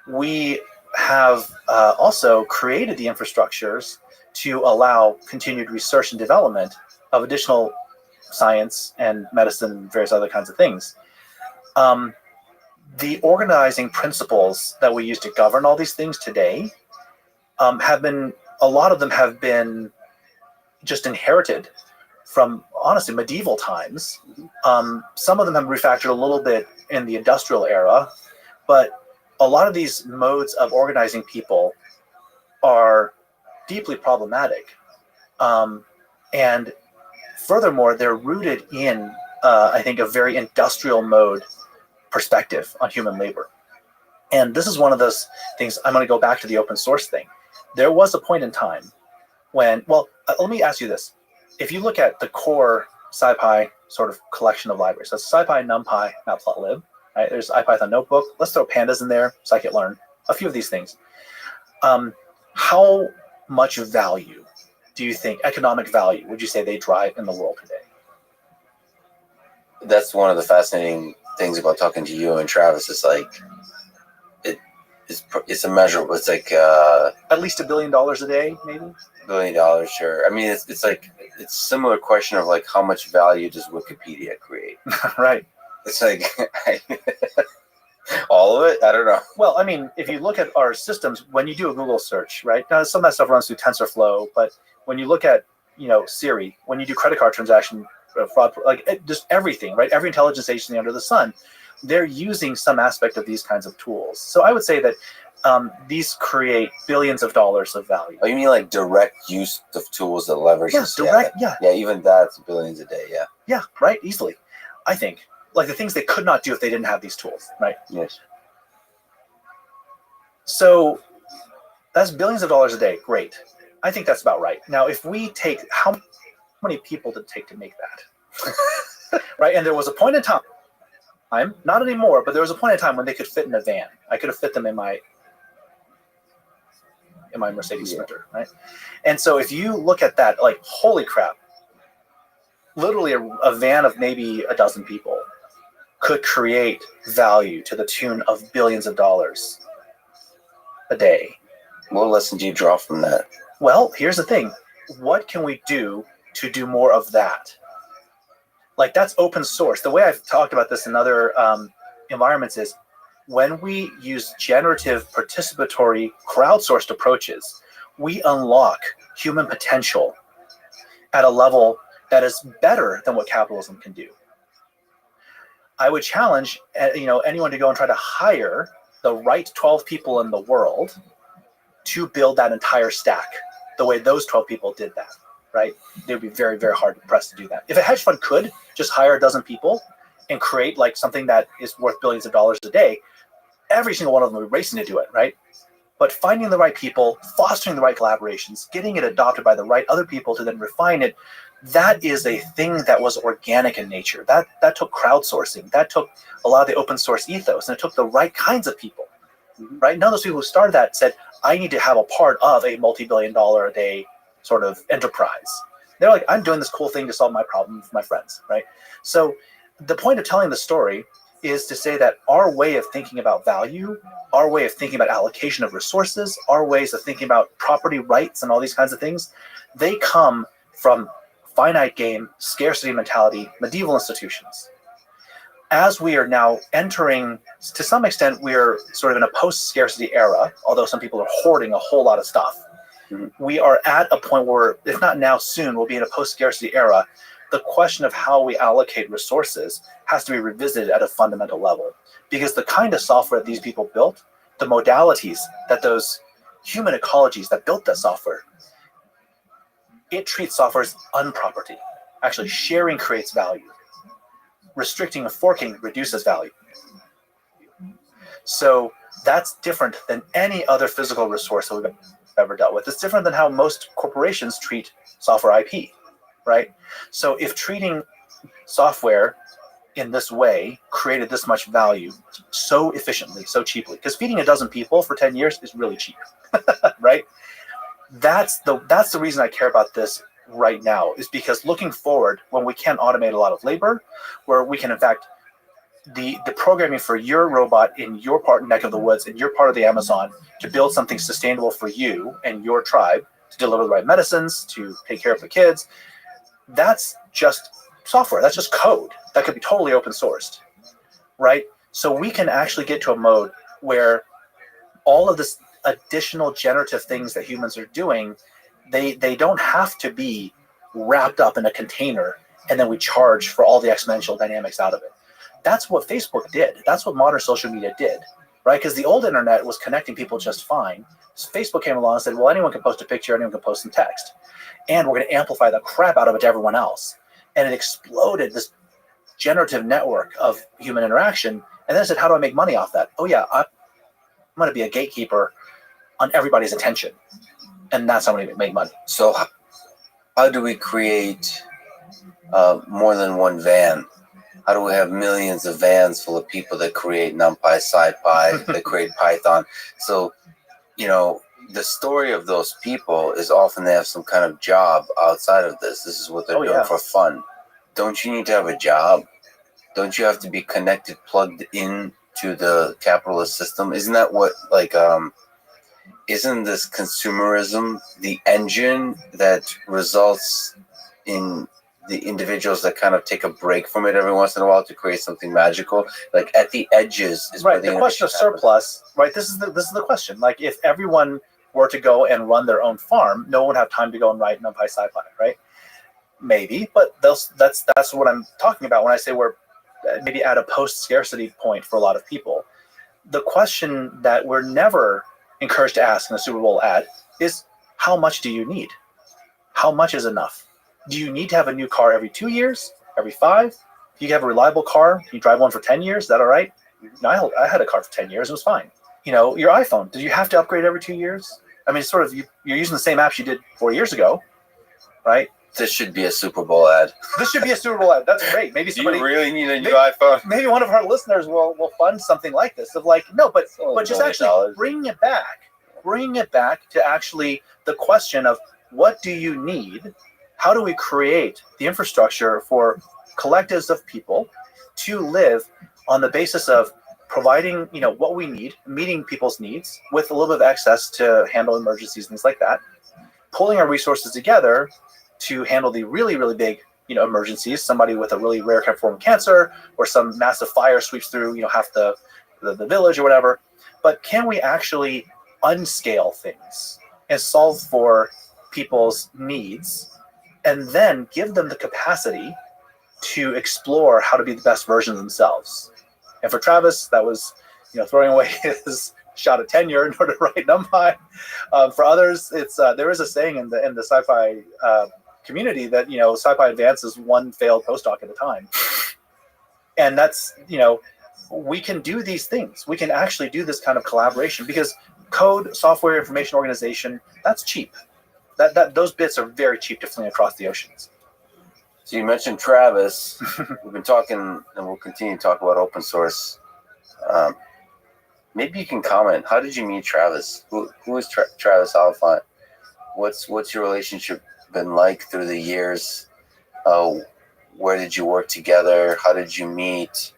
We have also created the infrastructures to allow continued research and development of additional science and medicine and various other kinds of things. The organizing principles that we use to govern all these things today a lot of them have been just inherited from, honestly, medieval times. Some of them have refactored a little bit in the industrial era, but a lot of these modes of organizing people are deeply problematic. And furthermore, they're rooted in, I think, a very industrial mode perspective on human labor. And this is one of those things. I'm going to go back to the open source thing. There was a point in time when, let me ask you this. If you look at the core SciPy sort of collection of libraries, so SciPy, NumPy, Matplotlib, right? There's IPython Notebook. Let's throw pandas in there, scikit-learn, a few of these things. How much value do you think, economic value, would you say they drive in the world today? That's one of the fascinating things about talking to you and Travis. It's like it's immeasurable. It's like at least $1 billion a day, maybe. $1 billion, sure. I mean, it's like it's a similar question of like how much value does Wikipedia create? Right. It's like all of it. I don't know. Well, I mean, if you look at our systems, when you do a Google search, right? Now, some of that stuff runs through TensorFlow, but when you look at Siri, when you do credit card transaction, fraud, just everything, right? Every intelligence agency under the sun, they're using some aspect of these kinds of tools. So I would say that these create billions of dollars of value. Oh, you mean like direct use of tools that leverage? Yeah, direct. Yeah. Yeah, even that's billions a day. Yeah. Yeah. Right. Easily, I think. Like the things they could not do if they didn't have these tools, right? Yes. So that's billions of dollars a day. Great. I think that's about right. Now, if we take, how many people did it take to make that? Right? And there was a point in time, not anymore, but there was a point in time when they could fit in a van. I could have fit them in my Mercedes Sprinter, right? And so if you look at that, like, holy crap, literally a van of maybe a dozen people could create value to the tune of billions of dollars a day. What lesson do you draw from that? Well, here's the thing. What can we do to do more of that? Like, that's open source. The way I've talked about this in other environments is when we use generative, participatory, crowdsourced approaches, we unlock human potential at a level that is better than what capitalism can do. I would challenge anyone to go and try to hire the right 12 people in the world to build that entire stack the way those 12 people did that, right? It would be very, very hard pressed to do that. If a hedge fund could just hire a dozen people and create like something that is worth billions of dollars a day, every single one of them would be racing to do it, right? But finding the right people, fostering the right collaborations, getting it adopted by the right other people to then refine it, that is a thing that was organic in nature. That took crowdsourcing. That took a lot of the open source ethos, and it took the right kinds of people, right? None of those people who started that said, I need to have a part of a multi-billion-dollar a day sort of enterprise. They're like, I'm doing this cool thing to solve my problem with my friends, right? So the point of telling the story is to say that our way of thinking about value, our way of thinking about allocation of resources, our ways of thinking about property rights and all these kinds of things, they come from finite game, scarcity mentality, medieval institutions. As we are now entering, to some extent, we are sort of in a post-scarcity era, although some people are hoarding a whole lot of stuff. We are at a point where, if not now, soon, we'll be in a post-scarcity era. The question of how we allocate resources has to be revisited at a fundamental level, because the kind of software these people built, the modalities that those human ecologies that built that software, it treats software as unproperty. Actually, sharing creates value. Restricting and forking reduces value. So that's different than any other physical resource that we've ever dealt with. It's different than how most corporations treat software IP, right? So if treating software in this way created this much value so efficiently, so cheaply, because feeding a dozen people for 10 years is really cheap, right? That's the reason I care about this right now, is because looking forward, when we can automate a lot of labor, where we can, in fact, the programming for your robot in your neck of the woods, in your part of the Amazon, to build something sustainable for you and your tribe, to deliver the right medicines, to take care of the kids, that's just software. That's just code. That could be totally open sourced, right? So we can actually get to a mode where all of this additional generative things that humans are doing, they don't have to be wrapped up in a container and then we charge for all the exponential dynamics out of it. That's what Facebook did. That's what modern social media did, right? Because the old internet was connecting people just fine. So Facebook came along and said, well, anyone can post a picture, anyone can post some text. And we're going to amplify the crap out of it to everyone else. And it exploded, this generative network of human interaction. And then it said, how do I make money off that? Oh yeah, I'm going to be a gatekeeper on everybody's attention. And that's how we make money. So how do we create more than one van? How do we have millions of vans full of people that create NumPy, SciPy, that create Python? So, the story of those people is often they have some kind of job outside of this. This is what they're doing for fun. Don't you need to have a job? Don't you have to be connected, plugged in to the capitalist system? Isn't that what, isn't this consumerism the engine that results in the individuals that kind of take a break from it every once in a while to create something magical? Like at the edges is right. The question of surplus, right? This is the question. Like if everyone were to go and run their own farm, no one would have time to go and write NumPy, SciPy, right? Maybe, but that's what I'm talking about when I say we're maybe at a post-scarcity point for a lot of people. The question that we're never encouraged to ask in a Super Bowl ad is, how much do you need? How much is enough? Do you need to have a new car every 2 years? Every 5? If you have a reliable car, can you drive one for 10 years? Is that all right? No, I had a car for 10 years. It was fine. Your iPhone, did you have to upgrade every 2 years? I mean, sort of, you're using the same apps you did 4 years ago, right? This should be a Super Bowl ad. This should be a Super Bowl ad. That's great. Maybe Do somebody. you really need a new iPhone? Maybe one of our listeners will fund something like this. Of like, no, but just actually $1 million. bring it back to actually the question of, what do you need? How do we create the infrastructure for collectives of people to live on the basis of providing, what we need, meeting people's needs with a little bit of excess to handle emergencies, things like that, pulling our resources together to handle the really, really big, emergencies, somebody with a really rare form of cancer, or some massive fire sweeps through, half the village or whatever. But can we actually unscale things and solve for people's needs, and then give them the capacity to explore how to be the best version of themselves? And for Travis, that was, throwing away his shot at tenure in order to write NumPy. For others, it's there is a saying in the sci-fi community that sci-fi advances one failed postdoc at a time, and that's we can do these things. We can actually do this kind of collaboration because code, software, information organization, that's cheap. That those bits are very cheap to fling across the oceans. So you mentioned Travis. We've been talking, and we'll continue to talk about open source. Maybe you can comment. How did you meet Travis? Who is Travis Oliphant? What's your relationship been like through the years? Where did you work together? How did you meet?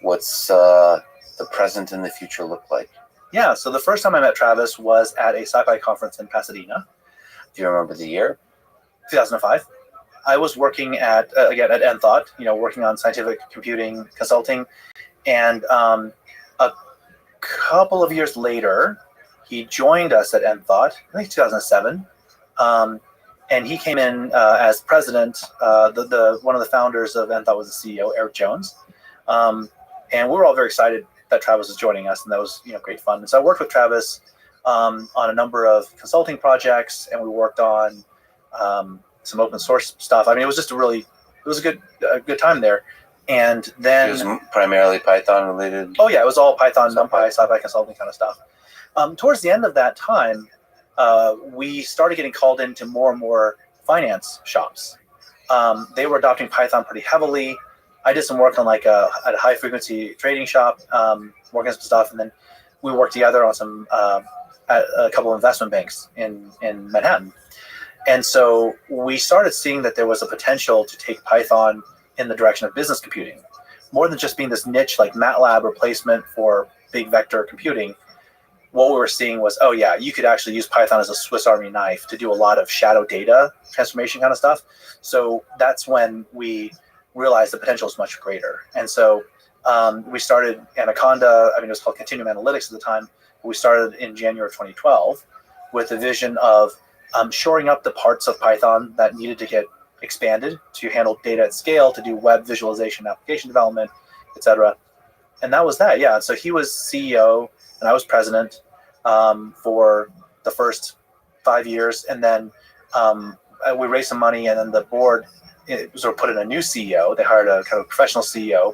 What's the present and the future look like? Yeah, so the first time I met Travis was at a sci-fi conference in Pasadena. Do you remember the year? 2005. I was working at Enthought, working on scientific computing consulting, and a couple of years later, he joined us at Enthought. I think 2007, and he came in as president. The one of the founders of Enthought was the CEO, Eric Jones, and we were all very excited that Travis was joining us, and that was great fun. And so I worked with Travis on a number of consulting projects, and we worked on some open source stuff. I mean, it was just a good time there. And then it was primarily Python related. Oh yeah, it was all Python, NumPy, sci-fi consulting kind of stuff. Towards the end of that time, we started getting called into more and more finance shops. They were adopting Python pretty heavily. I did some work on at a high frequency trading shop, working on some stuff, and then we worked together on some at a couple of investment banks in Manhattan. And so we started seeing that there was a potential to take Python in the direction of business computing, more than just being this niche like MATLAB replacement for big vector computing. What we were seeing was, oh yeah, you could actually use Python as a Swiss Army knife to do a lot of shadow data transformation kind of stuff. So that's when we realized the potential is much greater. And so we started Anaconda. I mean, it was called Continuum Analytics at the time. We started in January of 2012 with the vision of shoring up the parts of Python that needed to get expanded to handle data at scale, to do web visualization, application development, etc. And that was that, yeah. So he was CEO and I was president for the first 5 years. And then we raised some money, and then the board sort of put in a new CEO. They hired a kind of professional CEO.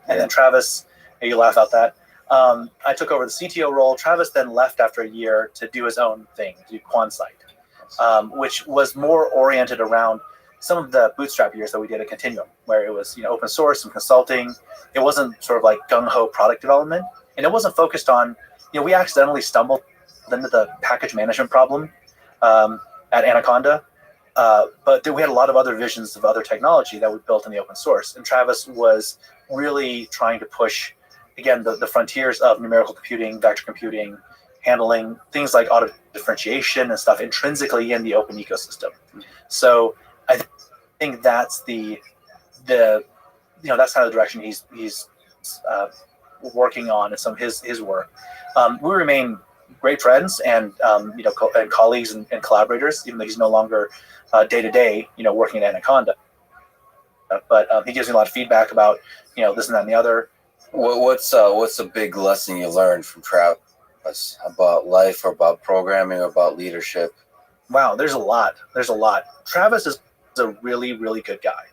And then Travis, you laugh at that. I took over the CTO role. Travis then left after a year to do his own thing, to do QuantSight, which was more oriented around some of the bootstrap years that we did at Continuum, where it was open source, some consulting. It wasn't sort of like gung-ho product development, and it wasn't focused on, we accidentally stumbled into the package management problem at Anaconda, but then we had a lot of other visions of other technology that we built in the open source, and Travis was really trying to push, again, the frontiers of numerical computing, vector computing, handling things like auto differentiation and stuff intrinsically in the open ecosystem. So I think that's that's kind of the direction he's working on in some of his work. We remain great friends and and colleagues and collaborators, even though he's no longer day to day, working at Anaconda. But he gives me a lot of feedback about this and that and the other. What's a big lesson you learned from Travis about life, or about programming, or about leadership? Wow, there's a lot. Travis is a really, really good guy.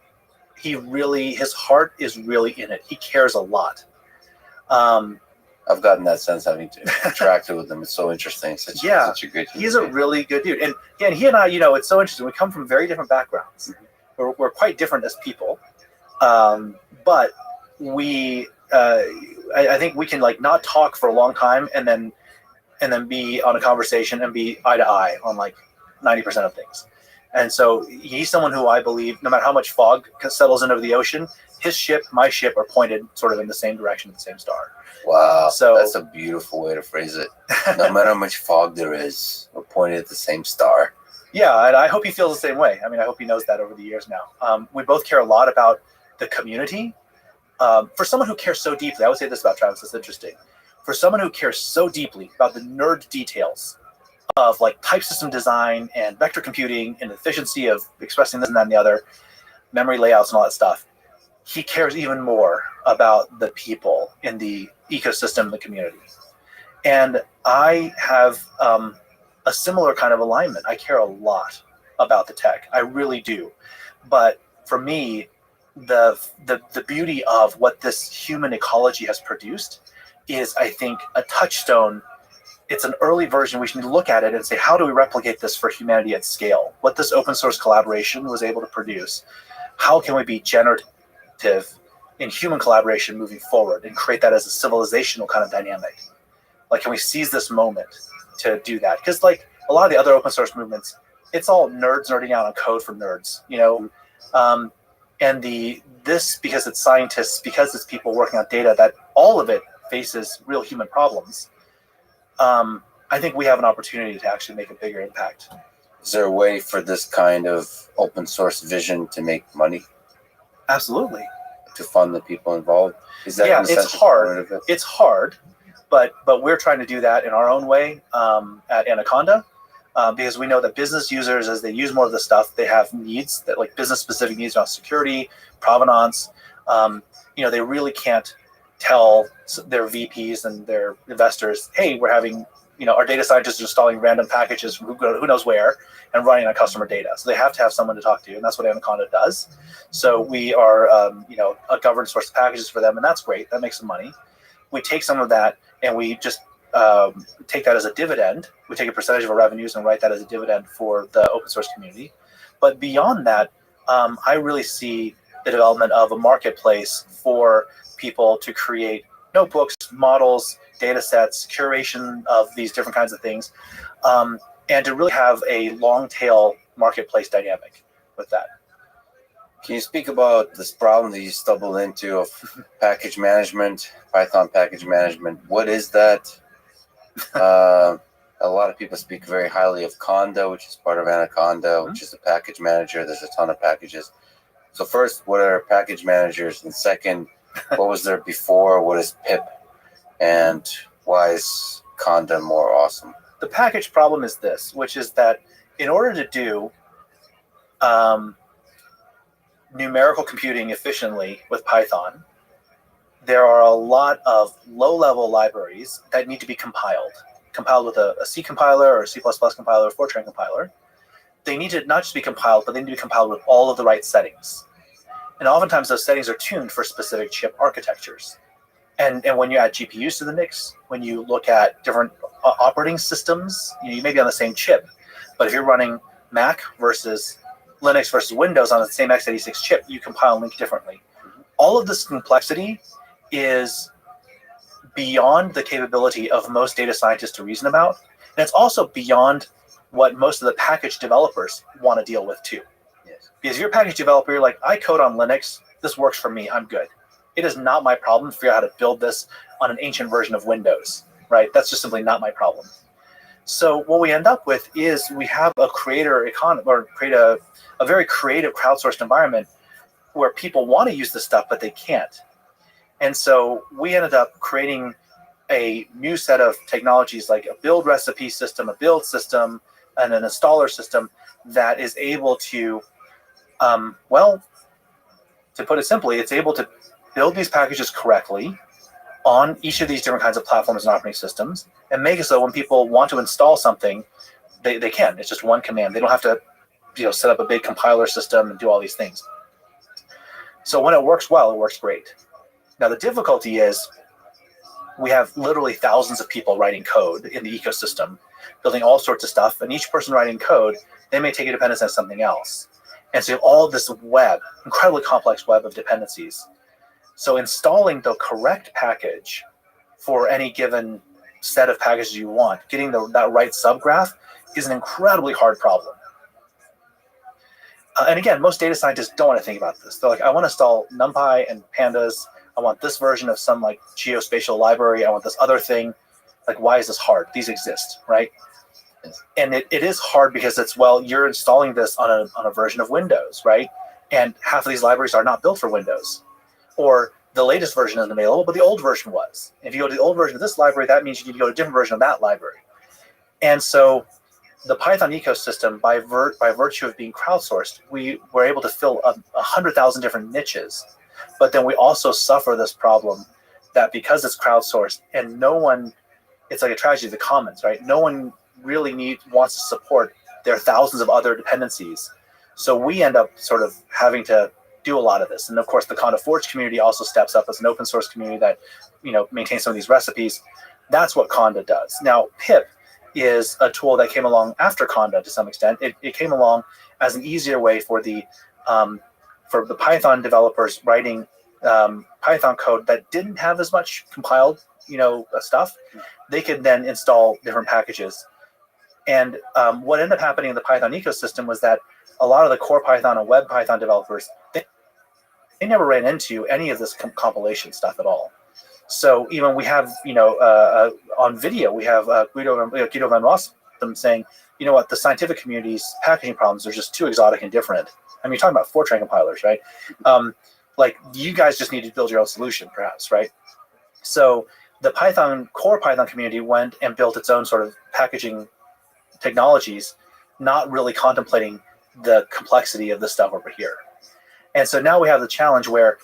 His heart is really in it. He cares a lot. I've gotten that sense having interacted with him. It's so interesting. Such a great. He's a really good dude, and he and I, it's so interesting. We come from very different backgrounds. We're quite different as people, but we, I think we can not talk for a long time, and then be on a conversation and be eye to eye on 90% of things. And so he's someone who I believe, no matter how much fog settles in over the ocean, his ship, my ship, are pointed sort of in the same direction, the same star. Wow, so that's a beautiful way to phrase it. No matter how much fog there is, we're pointed at the same star. Yeah, and I hope he feels the same way. I mean, I hope he knows that over the years now. We both care a lot about the community. For someone who cares so deeply, I would say this about Travis, it's interesting. For someone who cares so deeply about the nerd details of type system design and vector computing and efficiency of expressing this and that and the other, memory layouts and all that stuff, he cares even more about the people in the ecosystem, the community. And I have a similar kind of alignment. I care a lot about the tech. I really do. But for me, the beauty of what this human ecology has produced is, I think, a touchstone. It's an early version. We should look at it and say, how do we replicate this for humanity at scale? What this open source collaboration was able to produce, how can we be generative in human collaboration moving forward and create that as a civilizational kind of dynamic? Can we seize this moment to do that? Because a lot of the other open source movements, it's all nerds nerding out on code for nerds, and this, because it's scientists, because it's people working on data, that all of it faces real human problems. I think we have an opportunity to actually make a bigger impact. Is there a way for this kind of open source vision to make money? Absolutely. To fund the people involved? Is that an it's essential hard. component of it? It's hard, but we're trying to do that in our own way at Anaconda, because we know that business users, as they use more of the stuff, they have needs that business specific needs around security, provenance. They really can't tell their VPs and their investors, hey, we're having, our data scientists are installing random packages from who knows where and running on customer data. So they have to have someone to talk to, and that's what Anaconda does. So we are, a governed source of packages for them, and that's great. That makes some money. We take some of that and we just take that as a dividend. We take a percentage of our revenues and write that as a dividend for the open source community. But beyond that, I really see the development of a marketplace for people to create notebooks, models, data sets, curation of these different kinds of things, and to really have a long tail marketplace dynamic with that. Can you speak about this problem that you stumbled into of package management, Python package management? What is that? A lot of people speak very highly of Conda, which is part of Anaconda, which is a package manager. There's a ton of packages. So first, what are package managers? And second, what was there before? What is pip? And why is Conda more awesome? The package problem is this, which is that in order to do numerical computing efficiently with Python, there are a lot of low-level libraries that need to be compiled with a C compiler or a C++ compiler or Fortran compiler. They need to not just be compiled, but they need to be compiled with all of the right settings. And oftentimes those settings are tuned for specific chip architectures. And when you add GPUs to the mix, when you look at different operating systems, you may be on the same chip, but if you're running Mac versus Linux versus Windows on the same x86 chip, you compile and link differently. All of this complexity is beyond the capability of most data scientists to reason about. And it's also beyond what most of the package developers want to deal with too. Yes. Because if you're a package developer, you're like, I code on Linux, this works for me, I'm good. It is not my problem to figure out how to build this on an ancient version of Windows, right? That's just simply not my problem. So what we end up with is we have a creator economy, or create a very creative crowdsourced environment where people want to use this stuff, but they can't. And so we ended up creating a new set of technologies like a build recipe system, a build system, and an installer system that is able to, well, to put it simply, it's able to build these packages correctly on each of these different kinds of platforms and operating systems, and make it so when people want to install something, they can. It's just one command. They don't have to, set up a big compiler system and do all these things. So when it works well, it works great. Now the difficulty is we have literally thousands of people writing code in the ecosystem, building all sorts of stuff, and each person writing code, they may take a dependency on something else. And so you have all this web, incredibly complex web of dependencies. So installing the correct package for any given set of packages you want, getting that right subgraph is an incredibly hard problem. And again, most data scientists don't want to think about this. They're like, I want to install NumPy and pandas. I want this version of some like geospatial library. I want this other thing. Like, why is this hard? These exist, right? And it is hard because it's, well, you're installing this on a version of Windows, right? And half of these libraries are not built for Windows. Or the latest version isn't available, but the old version was. If you go to the old version of this library, that means you need to go to a different version of that library. And so the Python ecosystem, by virtue of being crowdsourced, we were able to fill 100,000 different niches. But then we also suffer this problem that because it's crowdsourced and no one, it's like a tragedy of the commons, right? No one really wants to support their thousands of other dependencies. So we end up sort of having to do a lot of this. And of course, the Conda Forge community also steps up as an open source community that, maintains some of these recipes. That's what Conda does. Now, pip is a tool that came along after Conda to some extent. It came along as an easier way for the Python developers writing Python code that didn't have as much compiled, stuff. They could then install different packages. And what ended up happening in the Python ecosystem was that a lot of the core Python and web Python developers, they never ran into any of this compilation stuff at all. So even we have, on video, we have Guido van Rossum saying, you know what, the scientific community's packaging problems are just too exotic and different. I mean, you're talking about Fortran compilers, right? Like, you guys just need to build your own solution, perhaps, right? So the core Python community went and built its own sort of packaging technologies, not really contemplating the complexity of the stuff over here. And so now we have the challenge where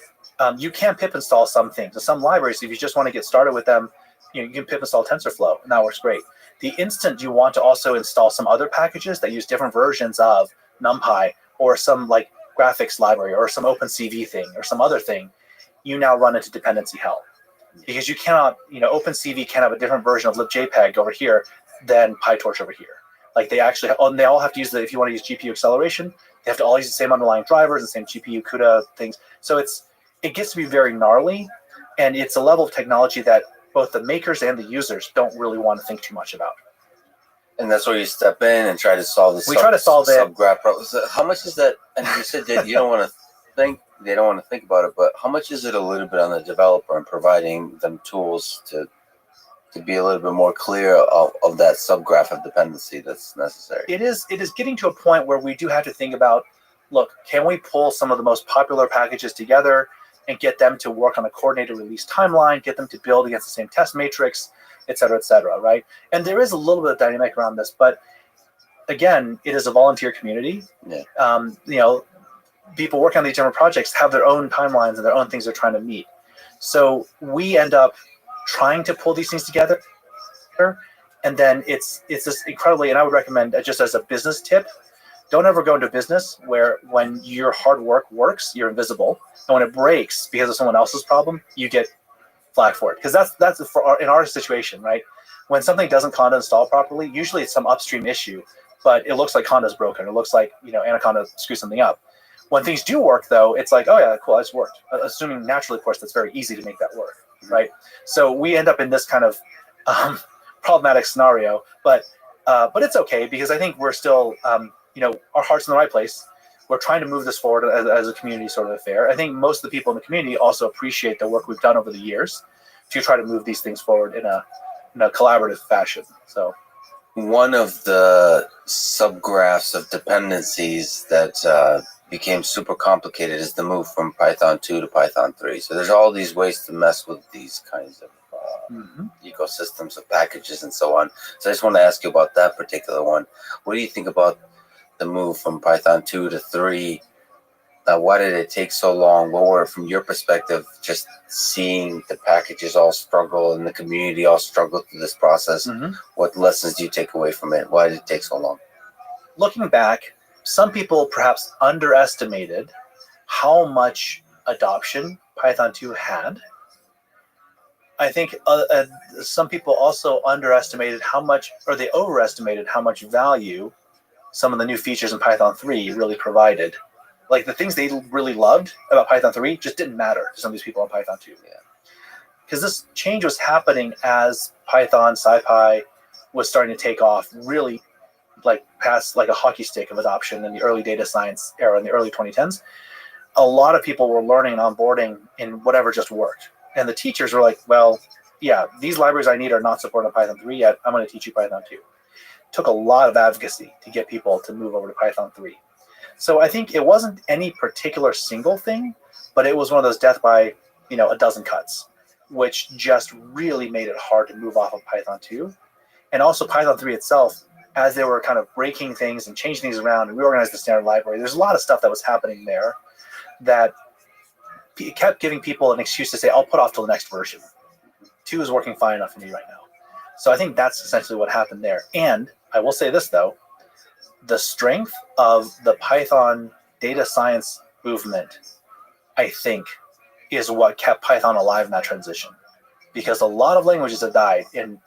you can pip install some things. So some libraries, if you just want to get started with them, you can pip install TensorFlow, and that works great. The instant you want to also install some other packages that use different versions of NumPy or some like graphics library or some OpenCV thing or some other thing, you now run into dependency hell. Because you cannot, OpenCV can have a different version of libjpeg over here than PyTorch over here. Like they all have to use if you want to use GPU acceleration, they have to all use the same underlying drivers, the same GPU CUDA things. So it gets to be very gnarly, and it's a level of technology that both the makers and the users don't really want to think too much about. And that's where you step in and try to solve the try to solve it. subgraph problem. So how much is that? And you said that you don't want to think, they don't want to think about it, but how much is it a little bit on the developer and providing them tools to be a little bit more clear of that subgraph of dependency that's necessary? It is getting to a point where we do have to think about, look, can we pull some of the most popular packages together and get them to work on a coordinated release timeline, get them to build against the same test matrix, et cetera, right? And there is a little bit of dynamic around this, but again, it is a volunteer community. Yeah. People working on these different projects have their own timelines and their own things they're trying to meet. So we end up trying to pull these things together, and then it's this incredibly, and I would recommend just as a business tip, don't ever go into business where when your hard work works, you're invisible, and when it breaks because of someone else's problem, you get flack for it. Because that's in our situation, right? When something doesn't Conda install properly, usually it's some upstream issue, but it looks like Conda's broken. It looks like Anaconda screwed something up. When things do work, though, it's like, oh yeah, cool, it's worked. Assuming naturally, of course, that's very easy to make that work, right? So we end up in this kind of problematic scenario, but it's okay because I think we're still, our heart's in the right place. We're trying to move this forward as a community sort of affair. I think most of the people in the community also appreciate the work we've done over the years to try to move these things forward in a collaborative fashion. So one of the subgraphs of dependencies that became super complicated is the move from Python 2 to Python 3. So there's all these ways to mess with these kinds of ecosystems of packages and so on. So I just want to ask you about that particular one. What do you think about the move from Python 2 to 3? Why did it take so long? What were, from your perspective, just seeing the packages all struggle and the community all struggle through this process? What lessons do you take away from it? Why did it take so long? Looking back, some people perhaps underestimated how much adoption Python 2 had. I think some people also underestimated how much, or they overestimated how much value some of the new features in Python 3 really provided. Like the things they really loved about Python 3 just didn't matter to some of these people on Python 2. Because this change was happening as Python, SciPy was starting to take off, really like past like a hockey stick of adoption in the early data science era in the early 2010s. A lot of people were learning and onboarding in whatever just worked. And the teachers were like, well, yeah, these libraries I need are not supported on Python 3 yet. I'm going to teach you Python 2. It took a lot of advocacy to get people to move over to Python 3. So I think it wasn't any particular single thing, but it was one of those death by, a dozen cuts, which just really made it hard to move off of Python 2. And also Python 3 itself, as they were kind of breaking things and changing things around and reorganizing the standard library, there's a lot of stuff that was happening there that kept giving people an excuse to say, I'll put off till the next version. 2 is working fine enough for me right now. So I think that's essentially what happened there. And I will say this, though. The strength of the Python data science movement, I think, is what kept Python alive in that transition. Because a lot of languages have died and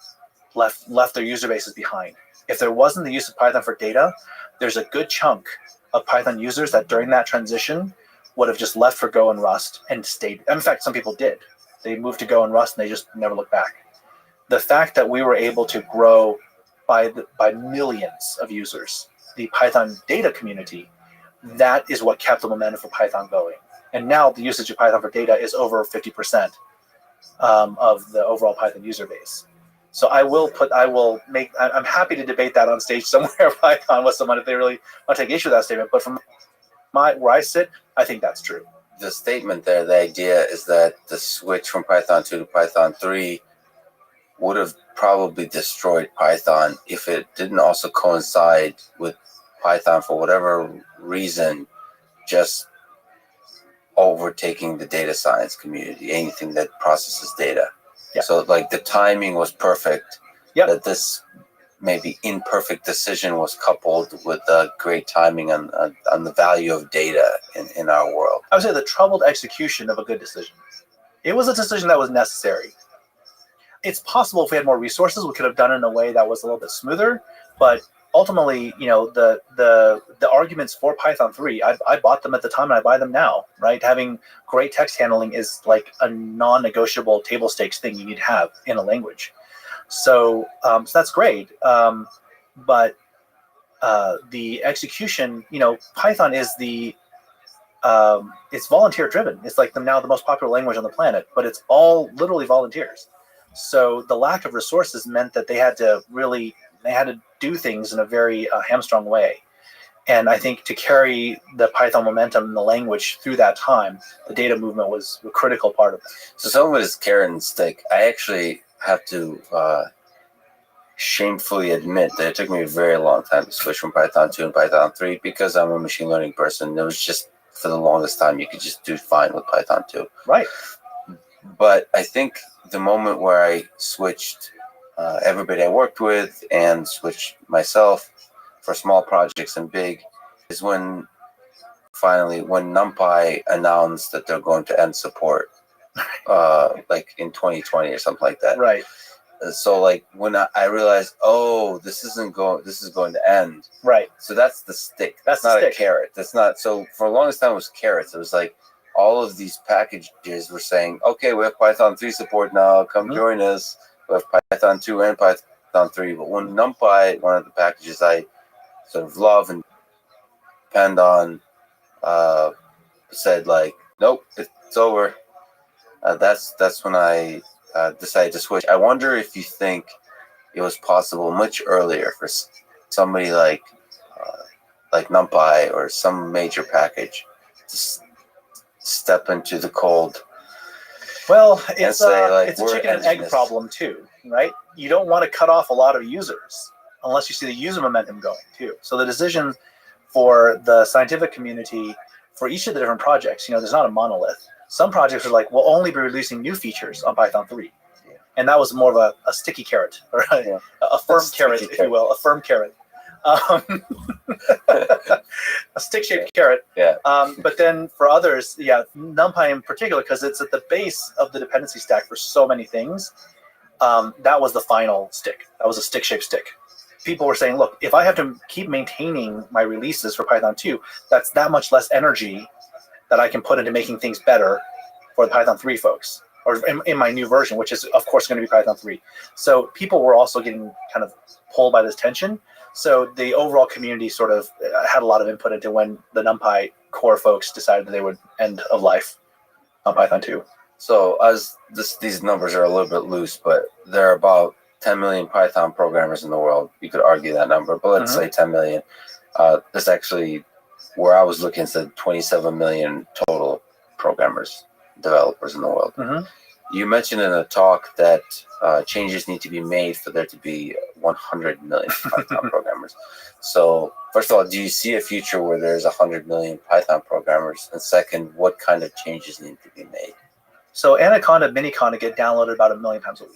left their user bases behind. If there wasn't the use of Python for data, there's a good chunk of Python users that during that transition would have just left for Go and Rust and stayed. In fact, some people did. They moved to Go and Rust and they just never looked back. The fact that we were able to grow by millions of users the Python data community, that is what kept the momentum for Python going. And now the usage of Python for data is over 50% of the overall Python user base. So I'm happy to debate that on stage somewhere Python with someone if they really want to take issue with that statement. But from where I sit, I think that's true. The statement there, the idea is that the switch from Python 2 to Python 3 would have probably destroyed Python if it didn't also coincide with Python, for whatever reason, just overtaking the data science community, anything that processes data. So like the timing was perfect. That this maybe imperfect decision was coupled with great timing on the value of data in our world. I would say the troubled execution of a good decision. It was a decision that was necessary. It's possible if we had more resources, we could have done it in a way that was a little bit smoother. But ultimately, the arguments for Python 3, I bought them at the time and I buy them now, right? Having great text handling is like a non-negotiable table stakes thing you need to have in a language. So that's great. But the execution, Python is it's volunteer driven. It's like now the most popular language on the planet, but it's all literally volunteers. So the lack of resources meant that they had to do things in a very hamstrung way. And I think to carry the Python momentum in the language through that time, the data movement was a critical part of it. So some of it is carrot and stick. I actually have to shamefully admit that it took me a very long time to switch from Python 2 and Python 3 because I'm a machine learning person. It was just, for the longest time, you could just do fine with Python 2. Right. But I think the moment where I switched everybody I worked with and switched myself for small projects and big is when NumPy announced that they're going to end support like in 2020 or something like that. Right. So like when I realized, this is going to end. Right. So that's the stick. That's not the a carrot. That's not. So for the longest time it was carrots. It was like all of these packages were saying, okay, we have Python 3 support now. Come join us. We have Python 2 and Python 3. But when NumPy, one of the packages I sort of love and depend on, said like, nope, it's over. That's when I decided to switch. I wonder if you think it was possible much earlier for somebody like NumPy or some major package to step into the cold Well, it's say, like, it's a we're chicken and egg edginess. problem too, right? You don't want to cut off a lot of users unless you see the user momentum going too. So the decision for the scientific community for each of the different projects, there's not a monolith. Some projects are like, we'll only be releasing new features on Python 3. Yeah. And that was more of a sticky carrot, or a firm carrot, if you will, a firm carrot. A stick-shaped carrot. Yeah. But then for others, NumPy in particular, because it's at the base of the dependency stack for so many things, that was the final stick. That was a stick-shaped stick. People were saying, look, if I have to keep maintaining my releases for Python 2, that's that much less energy that I can put into making things better for the Python 3 folks, or in my new version, which is, of course, going to be Python 3. So people were also getting kind of pulled by this tension. So the overall community sort of had a lot of input into when the NumPy core folks decided that they would end of life on Python 2. So as these numbers are a little bit loose, but there are about 10 million Python programmers in the world. You could argue that number, but let's say 10 million. This actually, where I was looking, said 27 million total programmers, developers in the world. You mentioned in a talk that changes need to be made for there to be 100 million Python programmers. So first of all, do you see a future where there's 100 million Python programmers? And second, what kind of changes need to be made? So Anaconda, Miniconda get downloaded about 1 million times a week.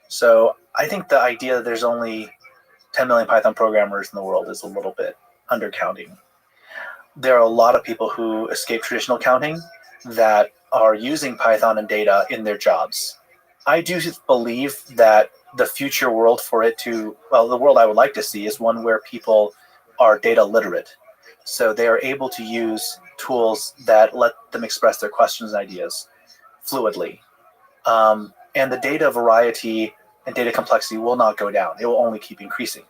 So I think the idea that there's only 10 million Python programmers in the world is a little bit undercounting. There are a lot of people who escape traditional counting that are using Python and data in their jobs. I do believe that the future world for it the world I would like to see is one where people are data literate. So they are able to use tools that let them express their questions and ideas fluidly. And the data variety and data complexity will not go down. It will only keep increasing.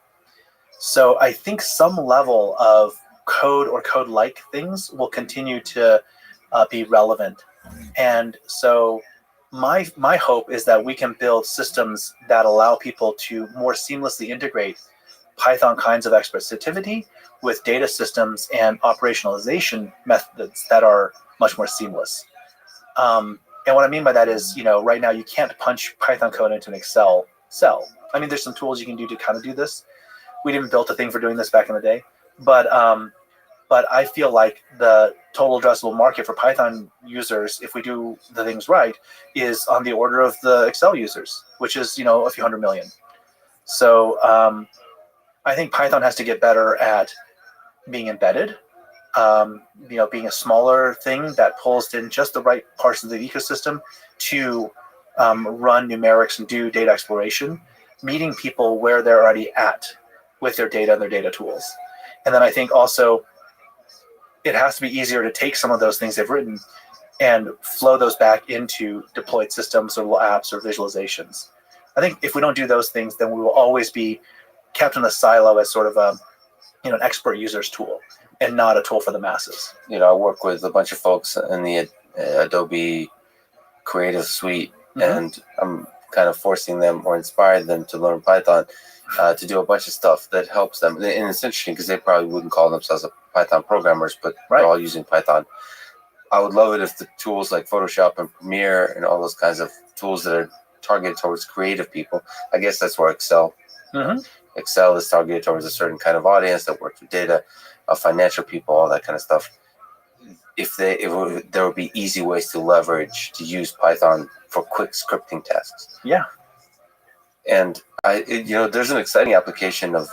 So I think some level of code or code-like things will continue to be relevant. And so my hope is that we can build systems that allow people to more seamlessly integrate Python kinds of expressivity with data systems and operationalization methods that are much more seamless. And what I mean by that is, right now you can't punch Python code into an Excel cell. I mean, there's some tools you can do to kind of do this. We didn't build a thing for doing this back in the day, but I feel like the total addressable market for Python users, if we do the things right, is on the order of the Excel users, which is, a few hundred million. So I think Python has to get better at being embedded, being a smaller thing that pulls in just the right parts of the ecosystem to run numerics and do data exploration, meeting people where they're already at with their data and their data tools. And then I think also it has to be easier to take some of those things they've written and flow those back into deployed systems or little apps or visualizations. I think if we don't do those things, then we will always be kept in a silo as sort of an expert user's tool and not a tool for the masses. I work with a bunch of folks in the Adobe Creative Suite, and I'm kind of forcing them or inspiring them to learn Python to do a bunch of stuff that helps them. And it's interesting because they probably wouldn't call themselves Python programmers, but they're all using Python. I would love it if the tools like Photoshop and Premiere and all those kinds of tools that are targeted towards creative people, I guess that's where Excel is targeted towards a certain kind of audience that works with data, financial people, all that kind of stuff. If there would be easy ways to use Python for quick scripting tasks. Yeah. And there's an exciting application of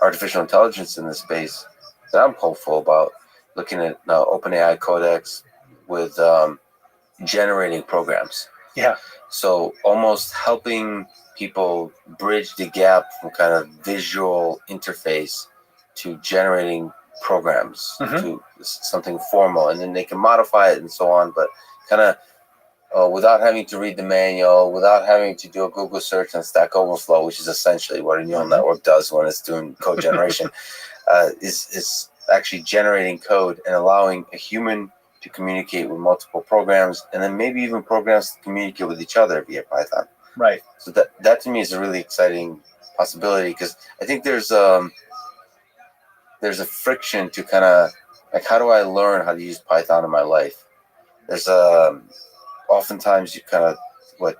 artificial intelligence in this space that I'm hopeful about, looking at OpenAI Codex with generating programs. Yeah. So almost helping people bridge the gap from kind of visual interface to generating programs to something formal, and then they can modify it and so on, but kind of without having to read the manual, without having to do a Google search on Stack Overflow, which is essentially what a neural network does when it's doing code generation, is actually generating code and allowing a human to communicate with multiple programs, and then maybe even programs to communicate with each other via Python. Right. So that to me is a really exciting possibility, because I think there's a friction to kind of like, how do I learn how to use Python in my life? There's a oftentimes you kind of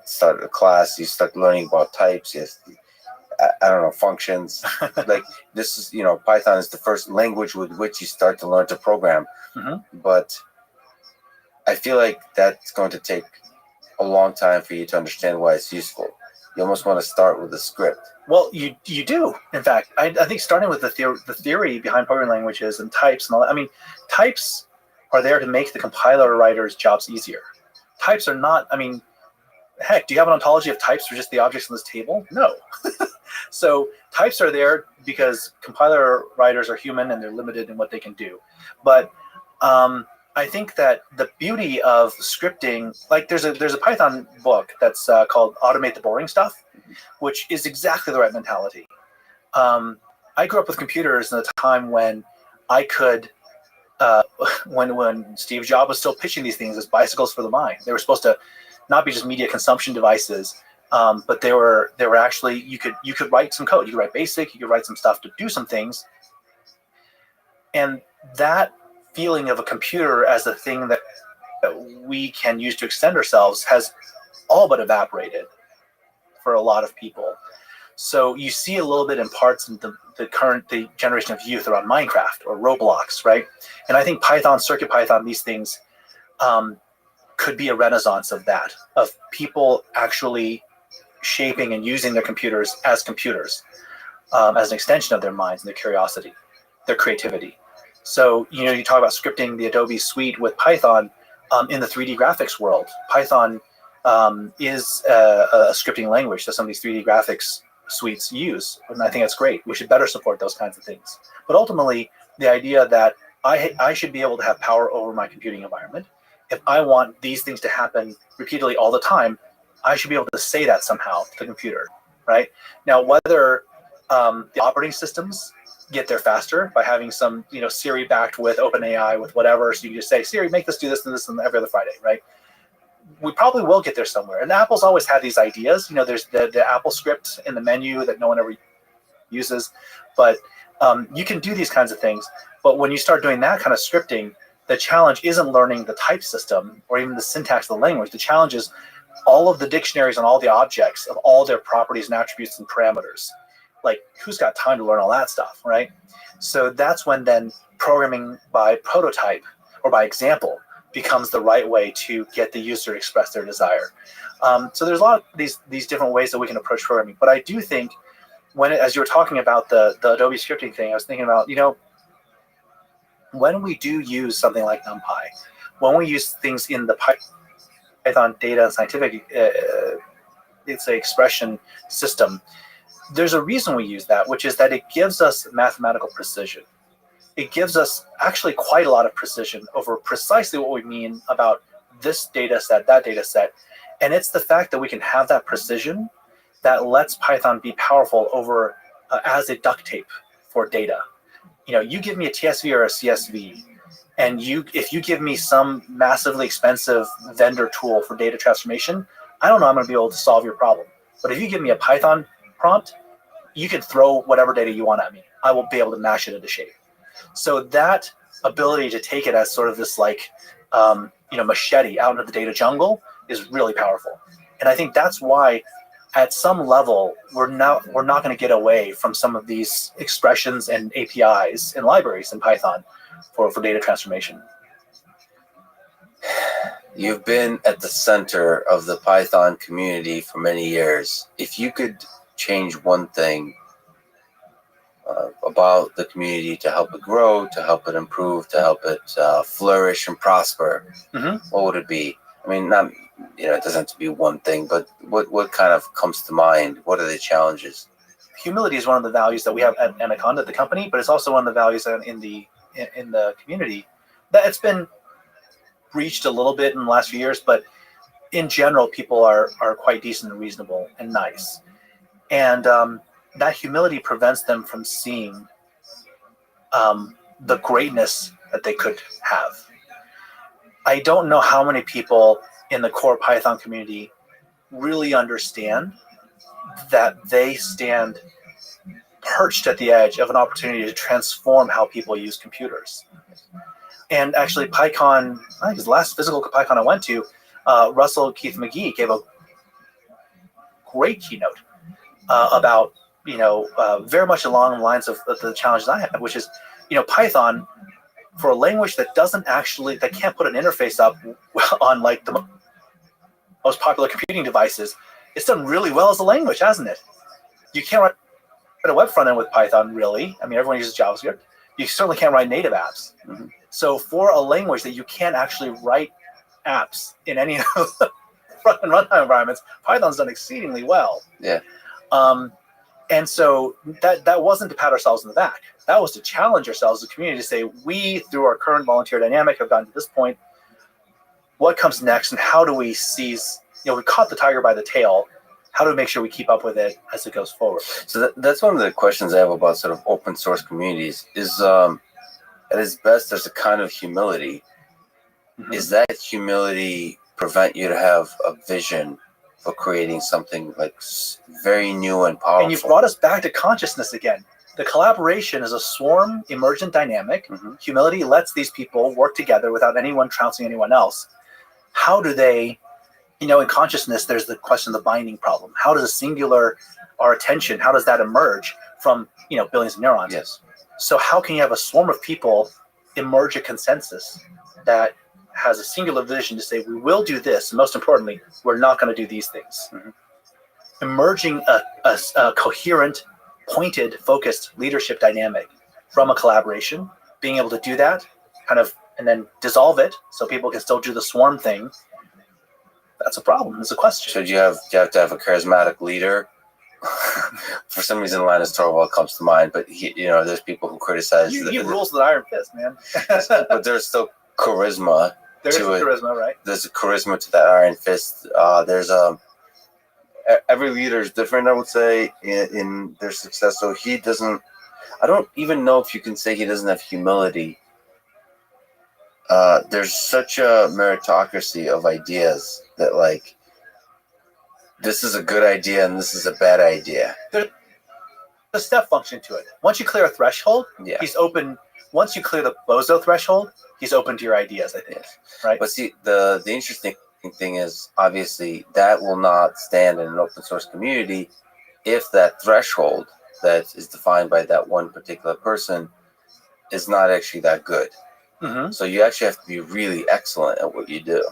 start a class, you start learning about types. Yes, I don't know, functions. Like this is, Python is the first language with which you start to learn to program. But I feel like that's going to take a long time for you to understand why it's useful. You almost want to start with a script. Well, you do. In fact, I think starting with the theory behind programming languages and types and all that. I mean, types are there to make the compiler writer's jobs easier. Types are not. I mean, heck, do you have an ontology of types for just the objects in this table? No. So types are there because compiler writers are human and they're limited in what they can do. But I think that the beauty of scripting, like there's a Python book that's called Automate the Boring Stuff, which is exactly the right mentality. I grew up with computers in a time when I could, when Steve Jobs was still pitching these things as bicycles for the mind. They were supposed to not be just media consumption devices, but they were actually, you could write some code. You could write BASIC, you could write some stuff to do some things. And that feeling of a computer as a thing that we can use to extend ourselves has all but evaporated for a lot of people. So you see a little bit in parts in the generation of youth around Minecraft or Roblox, right? And I think Python, CircuitPython, these things could be a renaissance of that, of people actually shaping and using their computers, as an extension of their minds and their curiosity, their creativity. So, you talk about scripting the Adobe suite with Python in the 3D graphics world. Python is a scripting language that some of these 3D graphics suites use, and I think that's great. We should better support those kinds of things. But ultimately, the idea that I should be able to have power over my computing environment. If I want these things to happen repeatedly all the time, I should be able to say that somehow to the computer, right? Now, whether the operating systems get there faster by having some, Siri backed with OpenAI with whatever, so you can just say, Siri, make this do this and this and every other Friday, right? We probably will get there somewhere. And Apple's always had these ideas. There's the Apple script in the menu that no one ever uses, but you can do these kinds of things. But when you start doing that kind of scripting, the challenge isn't learning the type system or even the syntax of the language. The challenge is all of the dictionaries and all the objects of all their properties and attributes and parameters. Like, who's got time to learn all that stuff, right? So that's when then programming by prototype or by example becomes the right way to get the user to express their desire. So there's a lot of these different ways that we can approach programming. But I do think as you were talking about the Adobe scripting thing, I was thinking about, when we do use something like NumPy, when we use things in the Python data and scientific it's an expression system, there's a reason we use that, which is that it gives us mathematical precision. It gives us actually quite a lot of precision over precisely what we mean about this data set, that data set. And it's the fact that we can have that precision that lets Python be powerful over as a duct tape for data. You give me a TSV or a CSV, and if you give me some massively expensive vendor tool for data transformation, I don't know I'm going to be able to solve your problem. But if you give me a Python prompt, you can throw whatever data you want at me. I will be able to mash it into shape. So that ability to take it as sort of this machete out into the data jungle is really powerful. And I think that's why at some level we're not going to get away from some of these expressions and APIs and libraries in Python for data transformation. You've been at the center of the Python community for many years. If you could change one thing about the community to help it grow, to help it improve, to help it flourish and prosper, what would it be? I mean, not, it doesn't have to be one thing, but what kind of comes to mind? What are the challenges? Humility is one of the values that we have at Anaconda, the company, but it's also one of the values in the community that it's been reached a little bit in the last few years, but in general, people are quite decent and reasonable and nice. And that humility prevents them from seeing the greatness that they could have. I don't know how many people in the core Python community really understand that they stand perched at the edge of an opportunity to transform how people use computers. And actually, PyCon, I think it was the last physical PyCon I went to, Russell Keith McGee gave a great keynote about, very much along the lines of the challenges I have, which is, Python, for a language that that can't put an interface up on like the most popular computing devices, it's done really well as a language, hasn't it? You can't write a web front end with Python, really. I mean, everyone uses JavaScript. You certainly can't write native apps. Mhm. So for a language that you can't actually write apps in any of the front end runtime environments, Python's done exceedingly well. Yeah. And so that wasn't to pat ourselves on the back. That was to challenge ourselves as a community to say, we, through our current volunteer dynamic, have gotten to this point. What comes next, and how do we seize? We caught the tiger by the tail. How do we make sure we keep up with it as it goes forward? So that's one of the questions I have about sort of open source communities is at its best, there's a kind of humility. Mhm. Is that humility prevent you to have a vision for creating something like very new and powerful? And you've brought us back to consciousness again. The collaboration is a swarm emergent dynamic. Mhm. Humility lets these people work together without anyone trouncing anyone else. How do they, in consciousness, there's the question of the binding problem. How does a singular, our attention, how does that emerge from, billions of neurons? Yes. So how can you have a swarm of people emerge a consensus that has a singular vision to say, we will do this, and most importantly, we're not going to do these things. Mhm. Emerging a coherent, pointed, focused leadership dynamic from a collaboration, being able to do that, and then dissolve it so people can still do the swarm thing. That's a problem. It's a question. Should you have to have a charismatic leader? For some reason, Linus Torvald comes to mind, but there's people who criticize. He rules with iron fist, man. But there's still charisma. There's to it. charisma, right? There's a charisma to that iron fist. There's every leader is different, I would say, in their success. So he doesn't. I don't even know if you can say he doesn't have humility. There's such a meritocracy of ideas that like this is a good idea and this is a bad idea. There's a step function to it. Once you clear a threshold, Yeah. he's open. Once you clear the bozo threshold, he's open to your ideas, I think. Yes. Right? But see, the interesting thing is obviously that will not stand in an open source community if that threshold that is defined by that one particular person is not actually that good. Mm-hmm. So you actually have to be really excellent at what you do.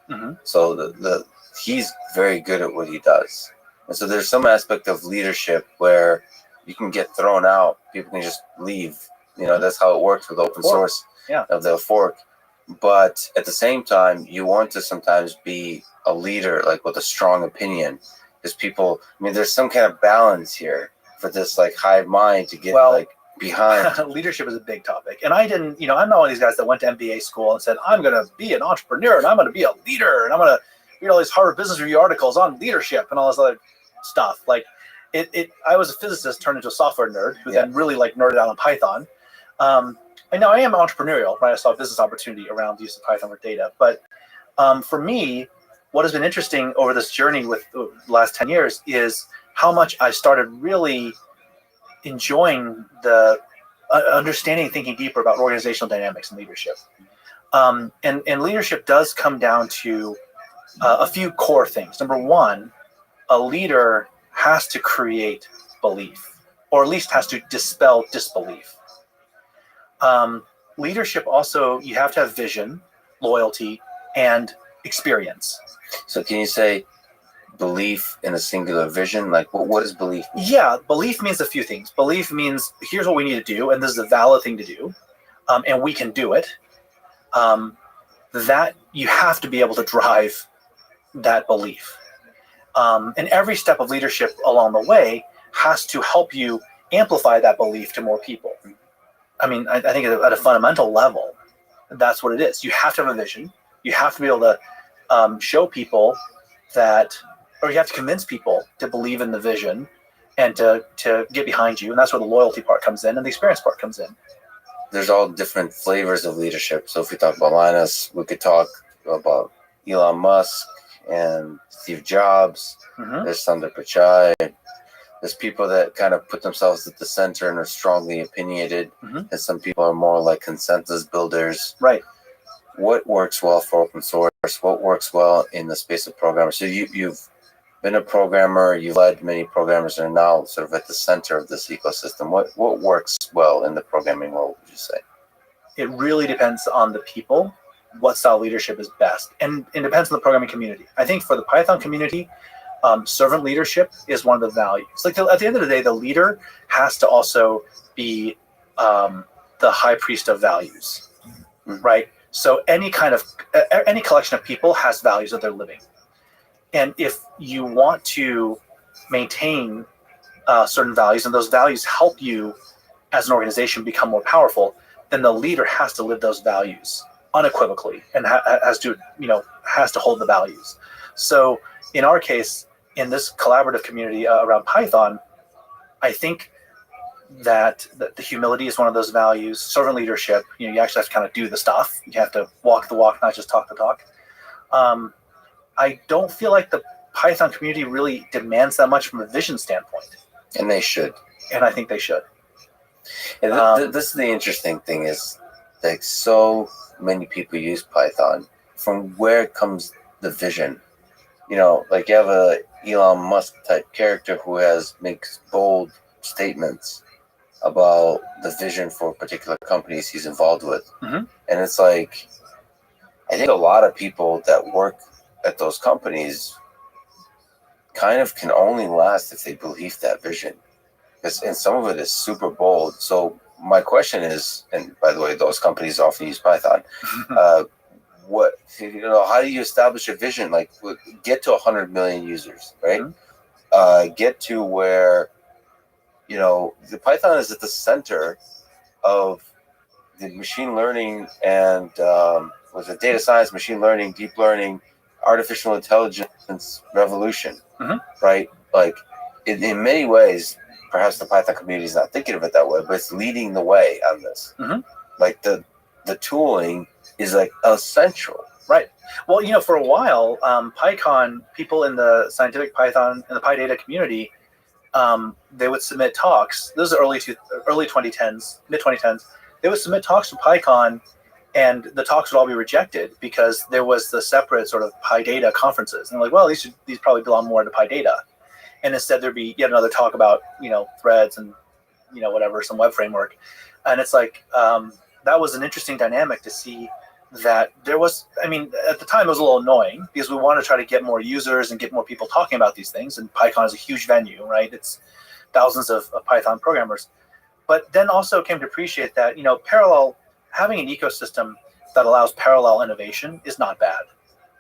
Mm-hmm. So he's very good at what he does. And so there's some aspect of leadership where you can get thrown out, people can just leave. That's how it works with open source. Yeah. They'll fork. But at the same time, you want to sometimes be a leader, like with a strong opinion. Because people, there's some kind of balance here for this like hive mind to get behind. Leadership is a big topic. And I didn't, I'm not one of these guys that went to MBA school and said, I'm going to be an entrepreneur and I'm going to be a leader and I'm going to read all these Harvard Business Review articles on leadership and all this other stuff. Like I was a physicist turned into a software nerd who then really nerded out on Python. And now I am entrepreneurial, right? I saw a business opportunity around the use of Python for data. But for me, what has been interesting over this journey with the last 10 years is how much I started really enjoying the understanding, thinking deeper about organizational dynamics and leadership. And leadership does come down to a few core things. Number one, a leader has to create belief, or at least has to dispel disbelief. Leadership also, you have to have vision, loyalty, and experience. So can you say belief in a singular vision? Like what is belief? Yeah, belief means a few things. Belief means here's what we need to do, and this is a valid thing to do, and we can do it. That you have to be able to drive that belief. And every step of leadership along the way has to help you amplify that belief to more people. I think at a fundamental level, that's what it is. You have to have a vision. You have to be able to show people that, or you have to convince people to believe in the vision and to get behind you. And that's where the loyalty part comes in and the experience part comes in. There's all different flavors of leadership. So if we talk about Linus, we could talk about Elon Musk and Steve Jobs. Mm-hmm. There's Sundar Pichai. There's people that kind of put themselves at the center and are strongly opinionated. Mm-hmm. And some people are more like consensus builders. Right. what works well for open source, what works well in the space of programmers. So you've been a programmer, you've led many programmers, and are now sort of at the center of this ecosystem. What works well in the programming world, would you say? It really depends on the people, what style leadership is best. And it depends on the programming community. I think for the Python community, servant leadership is one of the values. Like at the end of the day, the leader has to also be the high priest of values, right? So any collection of people has values that they're living. And if you want to maintain certain values, and those values help you as an organization become more powerful, then the leader has to live those values unequivocally and has to hold the values. So in our case, in this collaborative community around Python, I think that the humility is one of those values. Servant leadership, you actually have to kind of do the stuff. You have to walk the walk, not just talk the talk. I don't feel like the Python community really demands that much from a vision standpoint. And they should. And I think they should. And this is the interesting thing is, like, so many people use Python. From where comes the vision? Like you have a Elon Musk type character who makes bold statements about the vision for particular companies he's involved with. Mm-hmm. And it's like, I think a lot of people that work at those companies kind of can only last if they believe that vision. And some of it is super bold. So my question is, and by the way, those companies often use Python. How do you establish a vision? Like, get to 100 million users, right? Mm-hmm. Get to where, the Python is at the center of the machine learning and data science, machine learning, deep learning, artificial intelligence revolution, mm-hmm. right? Like, in many ways, perhaps the Python community is not thinking of it that way, but it's leading the way on this. Mm-hmm. Like the tooling is like essential. Right. Well, for a while, PyCon, people in the scientific Python and the PyData community, they would submit talks. This is early 2010s, mid 2010s. They would submit talks to PyCon, and the talks would all be rejected because there was the separate sort of PyData conferences. And they're like, well, these probably belong more to PyData. And instead there'd be yet another talk about, threads and, whatever, some web framework. And it's like, that was an interesting dynamic to see that there was, at the time it was a little annoying because we wanted to try to get more users and get more people talking about these things. And PyCon is a huge venue, right? It's thousands of Python programmers. But then also came to appreciate that, having an ecosystem that allows parallel innovation is not bad.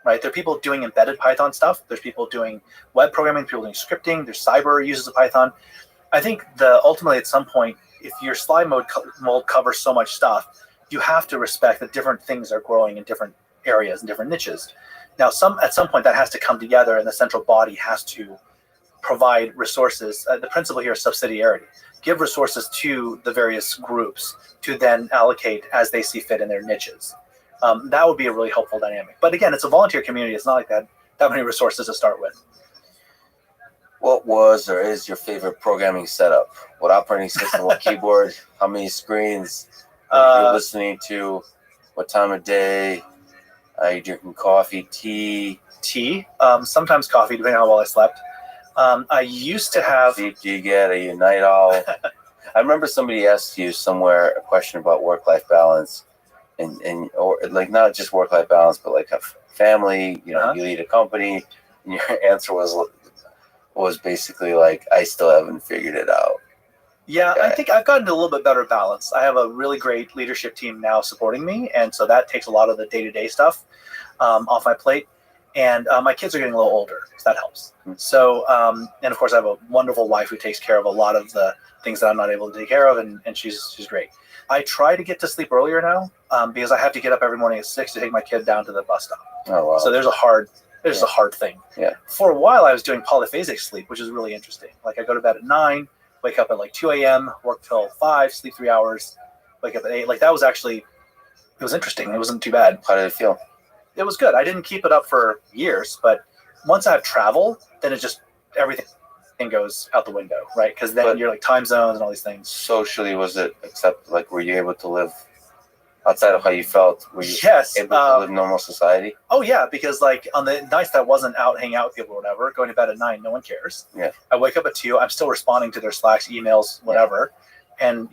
Right, there are people doing embedded Python stuff. There's people doing web programming, people doing scripting. There's cyber uses of Python. I think ultimately at some point, if your slide mold covers so much stuff, you have to respect that different things are growing in different areas and different niches. Now, at some point that has to come together, and the central body has to provide resources. The principle here is subsidiarity. Give resources to the various groups to then allocate as they see fit in their niches. That would be a really helpful dynamic. But again, it's a volunteer community. It's not like that many resources to start with. What was or is your favorite programming setup? What operating system, what keyboard, how many screens are you listening to? What time of day? Are you drinking coffee, tea? Tea, sometimes coffee, depending on how well I slept. I used to have... Sleep do you get? Are you a night owl? I remember somebody asked you somewhere a question about work-life balance. Or like not just work-life balance, but like a family, you lead a company, and your answer was basically like, I still haven't figured it out. Yeah, okay. I think I've gotten to a little bit better balance. I have a really great leadership team now supporting me, and so that takes a lot of the day-to-day stuff off my plate. And my kids are getting a little older, so that helps. Mm-hmm. So, and of course, I have a wonderful wife who takes care of a lot of the things that I'm not able to take care of, and she's great. I try to get to sleep earlier now because I have to get up every morning at 6 to take my kid down to the bus stop. Oh, wow. So there's a hard thing. Yeah. For a while, I was doing polyphasic sleep, which is really interesting. Like I go to bed at 9, wake up at like 2 a.m., work till 5, sleep 3 hours, wake up at 8. Like that was actually, it was interesting. It wasn't too bad. How did it feel? It was good. I didn't keep it up for years, but once I have travel, then it just, everything goes out the window, right? Because then you're like time zones and all these things. Socially, was it were you able to live outside of how you felt? Were you Yes. able to live normal society? Oh yeah, because like on the nights that I wasn't out hanging out with people or whatever, going to bed at 9, no one cares. Yeah. I wake up at 2. I'm still responding to their Slacks, emails, whatever, and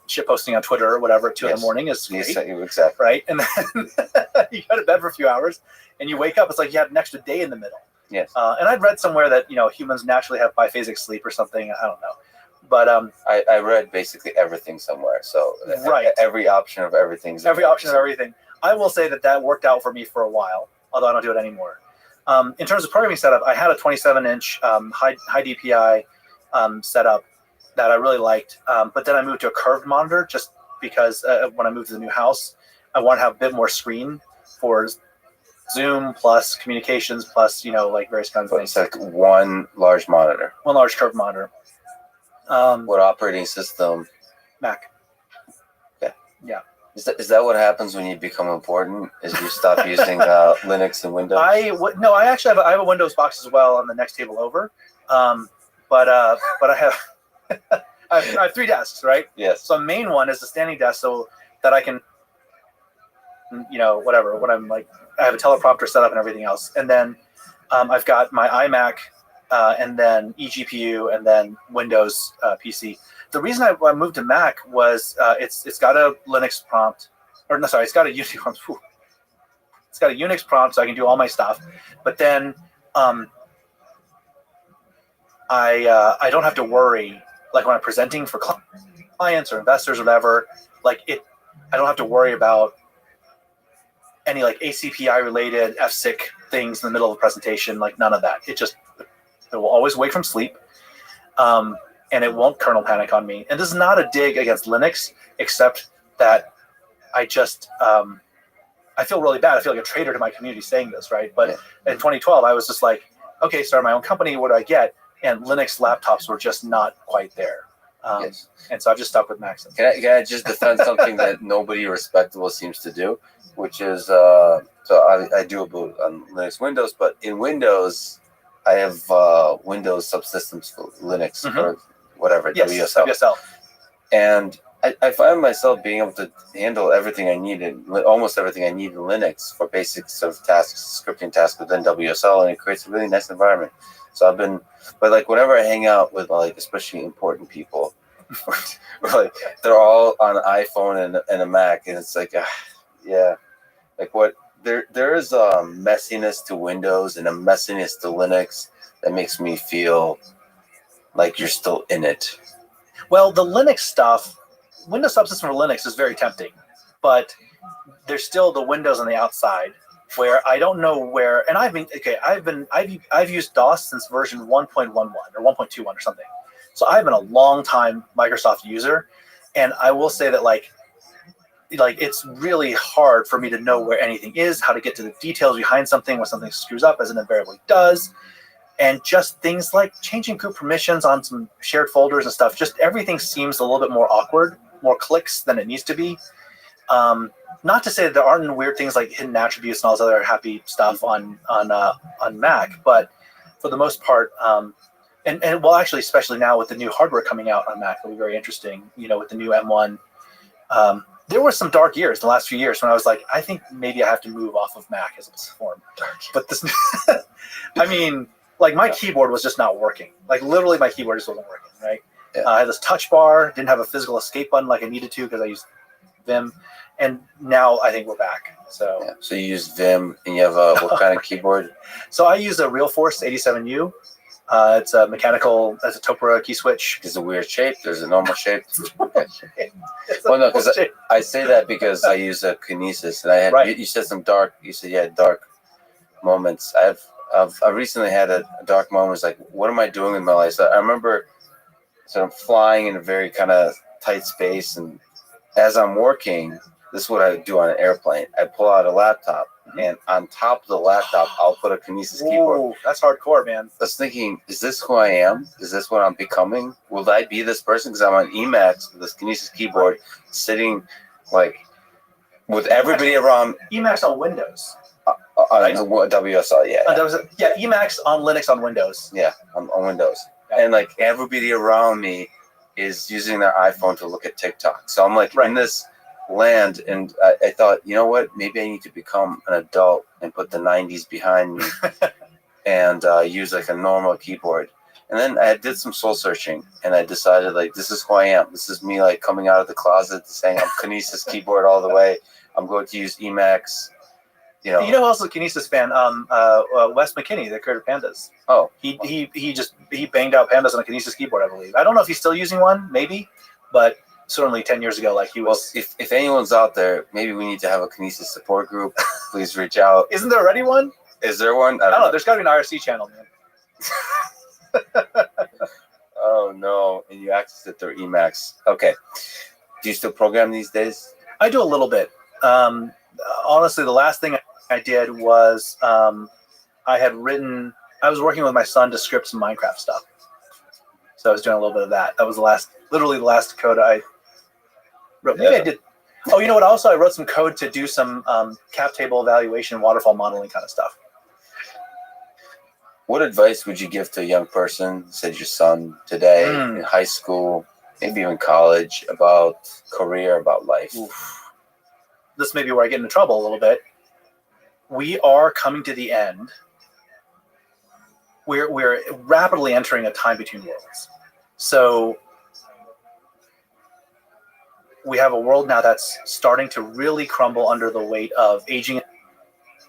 shit posting on Twitter or whatever at 2 in the morning is great, Exactly. right? And then you go to bed for a few hours, and you wake up. It's like you had an extra day in the middle. Yes. And I'd read somewhere that humans naturally have biphasic sleep or something. I don't know, but I read basically everything somewhere. So right, every option of everything. Every option of everything. I will say that worked out for me for a while, although I don't do it anymore. In terms of programming setup, I had a 27-inch high DPI setup that I really liked, but then I moved to a curved monitor just because when I moved to the new house, I want to have a bit more screen for Zoom plus communications plus like various kinds of things. It's like one large monitor. One large curved monitor. What operating system? Mac. Okay. Yeah. Is that what happens when you become important? Is you stop using Linux and Windows? No, I actually have a Windows box as well on the next table over, but I have I have 3 desks, right? Yes. So the main one is the standing desk, so that I can whatever when I'm like I have a teleprompter set up and everything else, and then I've got my iMac and then eGPU and then Windows PC. The reason I moved to Mac was it's got a Linux prompt, or no, sorry, it's got a Unix prompt. It's got a Unix prompt, so I can do all my stuff. But then I don't have to worry, like when I'm presenting for clients or investors or whatever. I don't have to worry about any like ACPI related FSIC things in the middle of a presentation. Like none of that. It will always wake from sleep. And it won't kernel panic on me. And this is not a dig against Linux, except that I just I feel really bad. I feel like a traitor to my community saying this, right? But in 2012, I was just like, okay, start my own company. What do I get? And Linux laptops were just not quite there. Yes. And so I've just stuck with Macs. Can I just defend something that nobody respectable seems to do, which is so I do a boot on Linux Windows, but in Windows I have Windows subsystems for Linux or whatever, WSL. And I find myself being able to handle everything I need, almost everything I need in Linux for basic sort of tasks, scripting tasks within WSL, and it creates a really nice environment. So but like whenever I hang out with like especially important people, like they're all on an iPhone and a Mac, and it's like, like what there is a messiness to Windows and a messiness to Linux that makes me feel like you're still in it. Well, the Linux stuff, Windows subsystem for Linux is very tempting, but there's still the Windows on the outside where I don't know where. And I've used DOS since version 1.11 or 1.21 or something. So I've been a long time Microsoft user, and I will say that like it's really hard for me to know where anything is, how to get to the details behind something when something screws up, as it invariably does. And just things like changing group permissions on some shared folders and stuff, just everything seems a little bit more awkward, more clicks than it needs to be. Not to say that there aren't weird things like hidden attributes and all this other happy stuff on Mac, but for the most part, and well, actually, especially now with the new hardware coming out on Mac, it'll be very interesting. With the new M1, there were some dark years the last few years when I was like, I think maybe I have to move off of Mac as a platform. But this, I mean, like my keyboard was just not working. Like literally, my keyboard just wasn't working. Right? Yeah. I had this touch bar, didn't have a physical escape button like I needed to because I used Vim. And now I think we're back. So So you use Vim, and you have what kind of keyboard? So I use a RealForce 87U. It's a mechanical, as a Topra key switch. There's a weird shape. There's a normal shape. Well, no, because I say that because I use a Kinesis, and I had you said some dark. You said you had dark moments. I recently had a dark moment. It's like, what am I doing in my life? So I remember sort of flying in a very kind of tight space, and as I'm working, this is what I do on an airplane. I pull out a laptop, and on top of the laptop, I'll put a Kinesis keyboard. Ooh, that's hardcore, man. I was thinking, is this who I am? Is this what I'm becoming? Will I be this person? Because I'm on Emacs with this Kinesis keyboard, sitting like with everybody around. Emacs on Windows. On WSL, yeah, Emacs on Linux on Windows. Yeah, on Windows. Yeah. And like everybody around me is using their iPhone to look at TikTok. So I'm like in this land, and I thought, you know what? Maybe I need to become an adult and put the '90s behind me and use like a normal keyboard. And then I did some soul searching, and I decided like this is who I am. This is me like coming out of the closet saying I'm Kinesis keyboard all the way. I'm going to use Emacs. You know who else is a Kinesis fan? Wes McKinney, the creator of Pandas. Oh, He banged out Pandas on a Kinesis keyboard, I believe. I don't know if he's still using one, maybe, but certainly 10 years ago, like he was. Well, if anyone's out there, maybe we need to have a Kinesis support group. Please reach out. Isn't there already one? Is there one? I don't know. There's got to be an IRC channel, man. Oh no! And you access it through Emacs. Okay. Do you still program these days? I do a little bit. Honestly, the last thing I did was I was working with my son to script some Minecraft stuff. So I was doing a little bit of that. That was literally the last code I wrote. Maybe I did. Oh, you know what? Also, I wrote some code to do some cap table evaluation, waterfall modeling kind of stuff. What advice would you give to a young person, say your son today, in high school, maybe even college, about career, about life? Oof. This may be where I get into trouble a little bit. We are coming to the end. We're rapidly entering a time between worlds. So we have a world now that's starting to really crumble under the weight of aging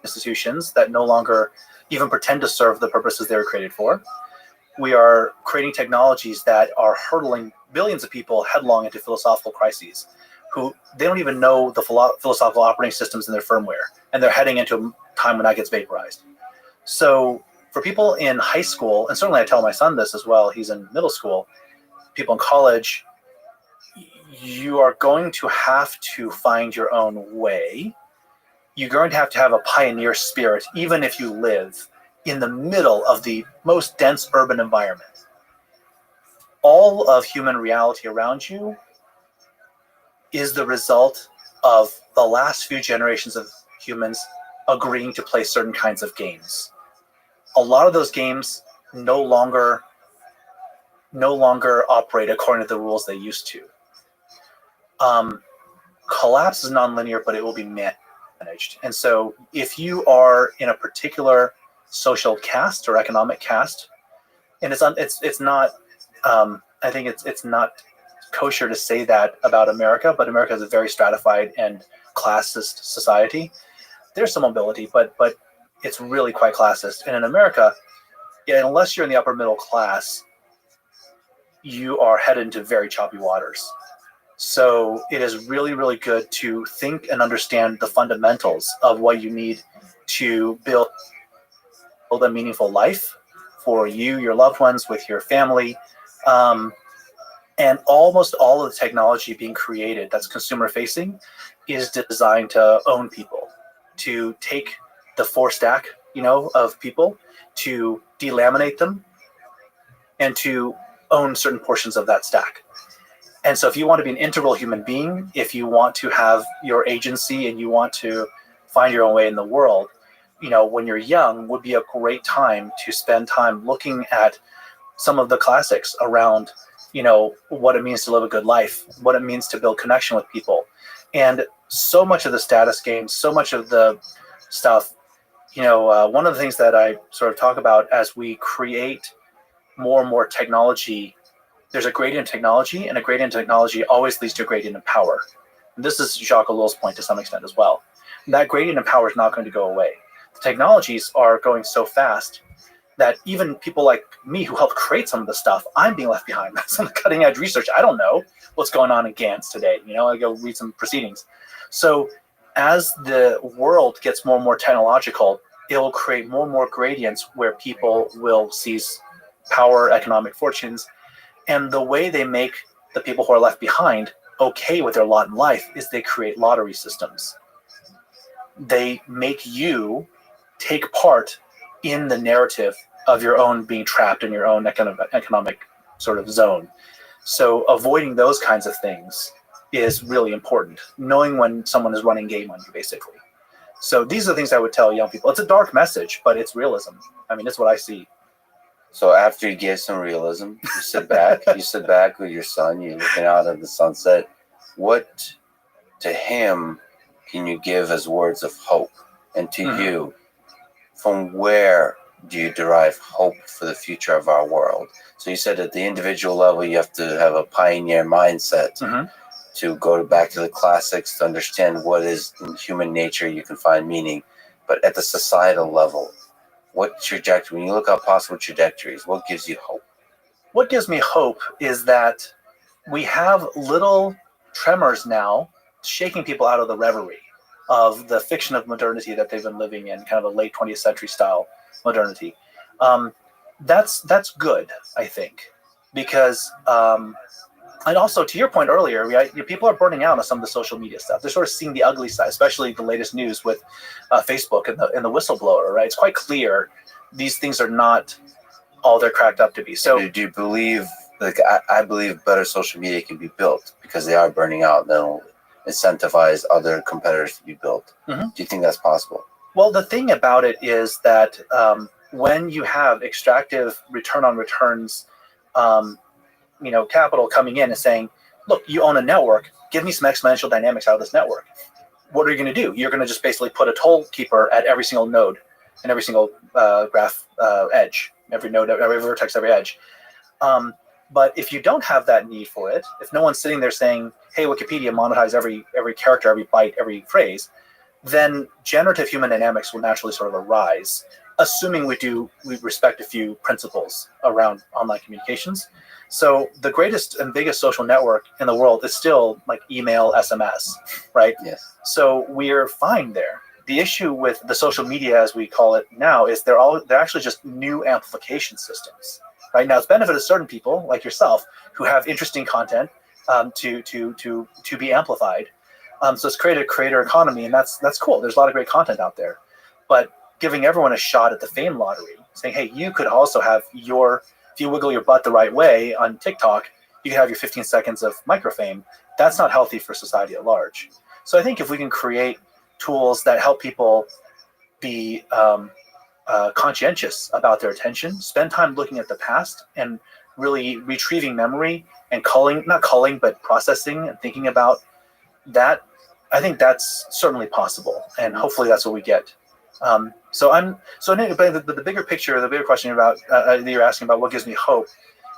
institutions that no longer even pretend to serve the purposes they were created for. We are creating technologies that are hurtling billions of people headlong into philosophical crises, who they don't even know the philosophical operating systems in their firmware, and they're heading into a time when that gets vaporized. So for people in high school, and certainly I tell my son this as well, he's in middle school, people in college, you are going to have to find your own way. You're going to have a pioneer spirit, even if you live in the middle of the most dense urban environment. All of human reality around you is the result of the last few generations of humans agreeing to play certain kinds of games. A lot of those games no longer operate according to the rules they used to. Collapse is nonlinear, but it will be managed. And so if you are in a particular social caste or economic caste, and it's not I think it's not kosher to say that about America, but America is a very stratified and classist society. There's some mobility, but it's really quite classist. And in America, unless you're in the upper middle class, you are headed into very choppy waters. So it is really, really good to think and understand the fundamentals of what you need to build a meaningful life for you, your loved ones, with your family. And almost all of the technology being created that's consumer facing is designed to own people, to take the 4 stack, of people, to delaminate them, and to own certain portions of that stack. And so if you want to be an integral human being, if you want to have your agency and you want to find your own way in the world, when you're young would be a great time to spend time looking at some of the classics around, what it means to live a good life, what it means to build connection with people. And so much of the status games, so much of the stuff, one of the things that I sort of talk about as we create more and more technology, there's a gradient in technology, and a gradient in technology always leads to a gradient in power. And this is Jacques Ellul's point to some extent as well. And that gradient in power is not going to go away. The technologies are going so fast that even people like me who helped create some of the stuff, I'm being left behind. Some cutting edge research. I don't know what's going on in GANs today. I go read some proceedings. So as the world gets more and more technological, it will create more and more gradients where people will seize power, economic fortunes. And the way they make the people who are left behind okay with their lot in life is they create lottery systems. They make you take part in the narrative of your own being trapped in your own economic sort of zone. So avoiding those kinds of things is really important, knowing when someone is running game on you, basically. So these are the things I would tell young people. It's a dark message, but it's realism. I mean, it's what I see. So after you gave some realism, you sit back with your son, you're looking out at the sunset. What to him can you give as words of hope? And to you, from where do you derive hope for the future of our world? So you said at the individual level, you have to have a pioneer mindset to go back to the classics to understand what is in human nature. You can find meaning. But at the societal level, what trajectory, when you look at possible trajectories, what gives you hope? What gives me hope is that we have little tremors now shaking people out of the reverie of the fiction of modernity that they've been living in, kind of a late 20th century style modernity. That's good, I think, because and also to your point earlier, people are burning out on some of the social media stuff. They're sort of seeing the ugly side, especially the latest news with Facebook and the whistleblower. Right, it's quite clear these things are not all they're cracked up to be. So, do you believe? Like I believe better social media can be built because they are burning out. They'll incentivize other competitors to be built. Do you think that's possible? Well, the thing about it is that when you have extractive return on returns, capital coming in and saying, look, you own a network, give me some exponential dynamics out of this network. What are you going to do? You're going to just basically put a toll keeper at every single node and every single graph edge, every node, every vertex, every edge. But if you don't have that need for it, if no one's sitting there saying, hey, Wikipedia, monetize every character, every byte, every phrase, then generative human dynamics will naturally sort of arise, assuming we respect a few principles around online communications. So the greatest and biggest social network in the world is still like email, SMS, right? Yes. So we're fine there. The issue with the social media, as we call it now, is they're actually just new amplification systems. Right now, it's benefited certain people like yourself who have interesting content to be amplified. So it's created a creator economy, and that's cool. There's a lot of great content out there, but giving everyone a shot at the fame lottery, saying, hey, you could also have if you wiggle your butt the right way on TikTok, you can have your 15 seconds of microfame. That's not healthy for society at large. So I think if we can create tools that help people be conscientious about their attention, spend time looking at the past and really retrieving memory and but processing and thinking about that, I think that's certainly possible, and hopefully that's what we get. But the bigger picture, the bigger question about that you're asking about what gives me hope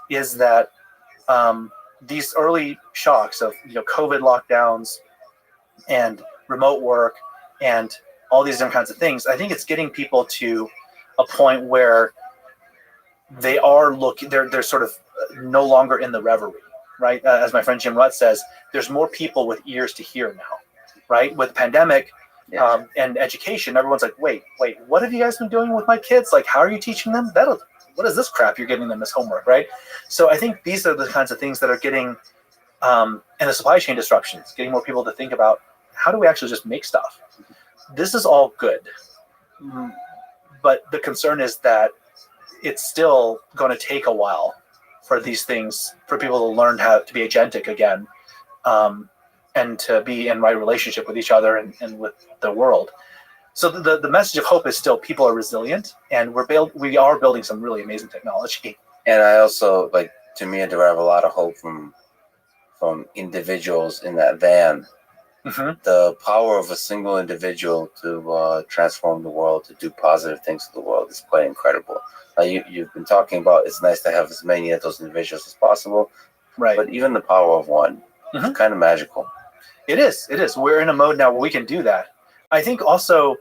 is that these early shocks of COVID lockdowns and remote work and all these different kinds of things, I think it's getting people to a point where they are they're sort of no longer in the reverie, right? As my friend Jim Rutt says, there's more people with ears to hear now, right? With pandemic and education, everyone's like, wait, what have you guys been doing with my kids? Like, how are you teaching them? What is this crap you're giving them as homework, right? So I think these are the kinds of things that are getting, and the supply chain disruptions, getting more people to think about how do we actually just make stuff? This is all good. But the concern is that it's still going to take a while for these things, for people to learn how to be agentic again, and to be in right relationship with each other and with the world. So the message of hope is still people are resilient, and we are building some really amazing technology. And I also, to me, I derive a lot of hope from individuals in that van. The power of a single individual to transform the world, to do positive things to the world is quite incredible. You've been talking about it's nice to have as many of those individuals as possible, right? But even the power of one is kind of magical. It is. We're in a mode now where we can do that. I think also,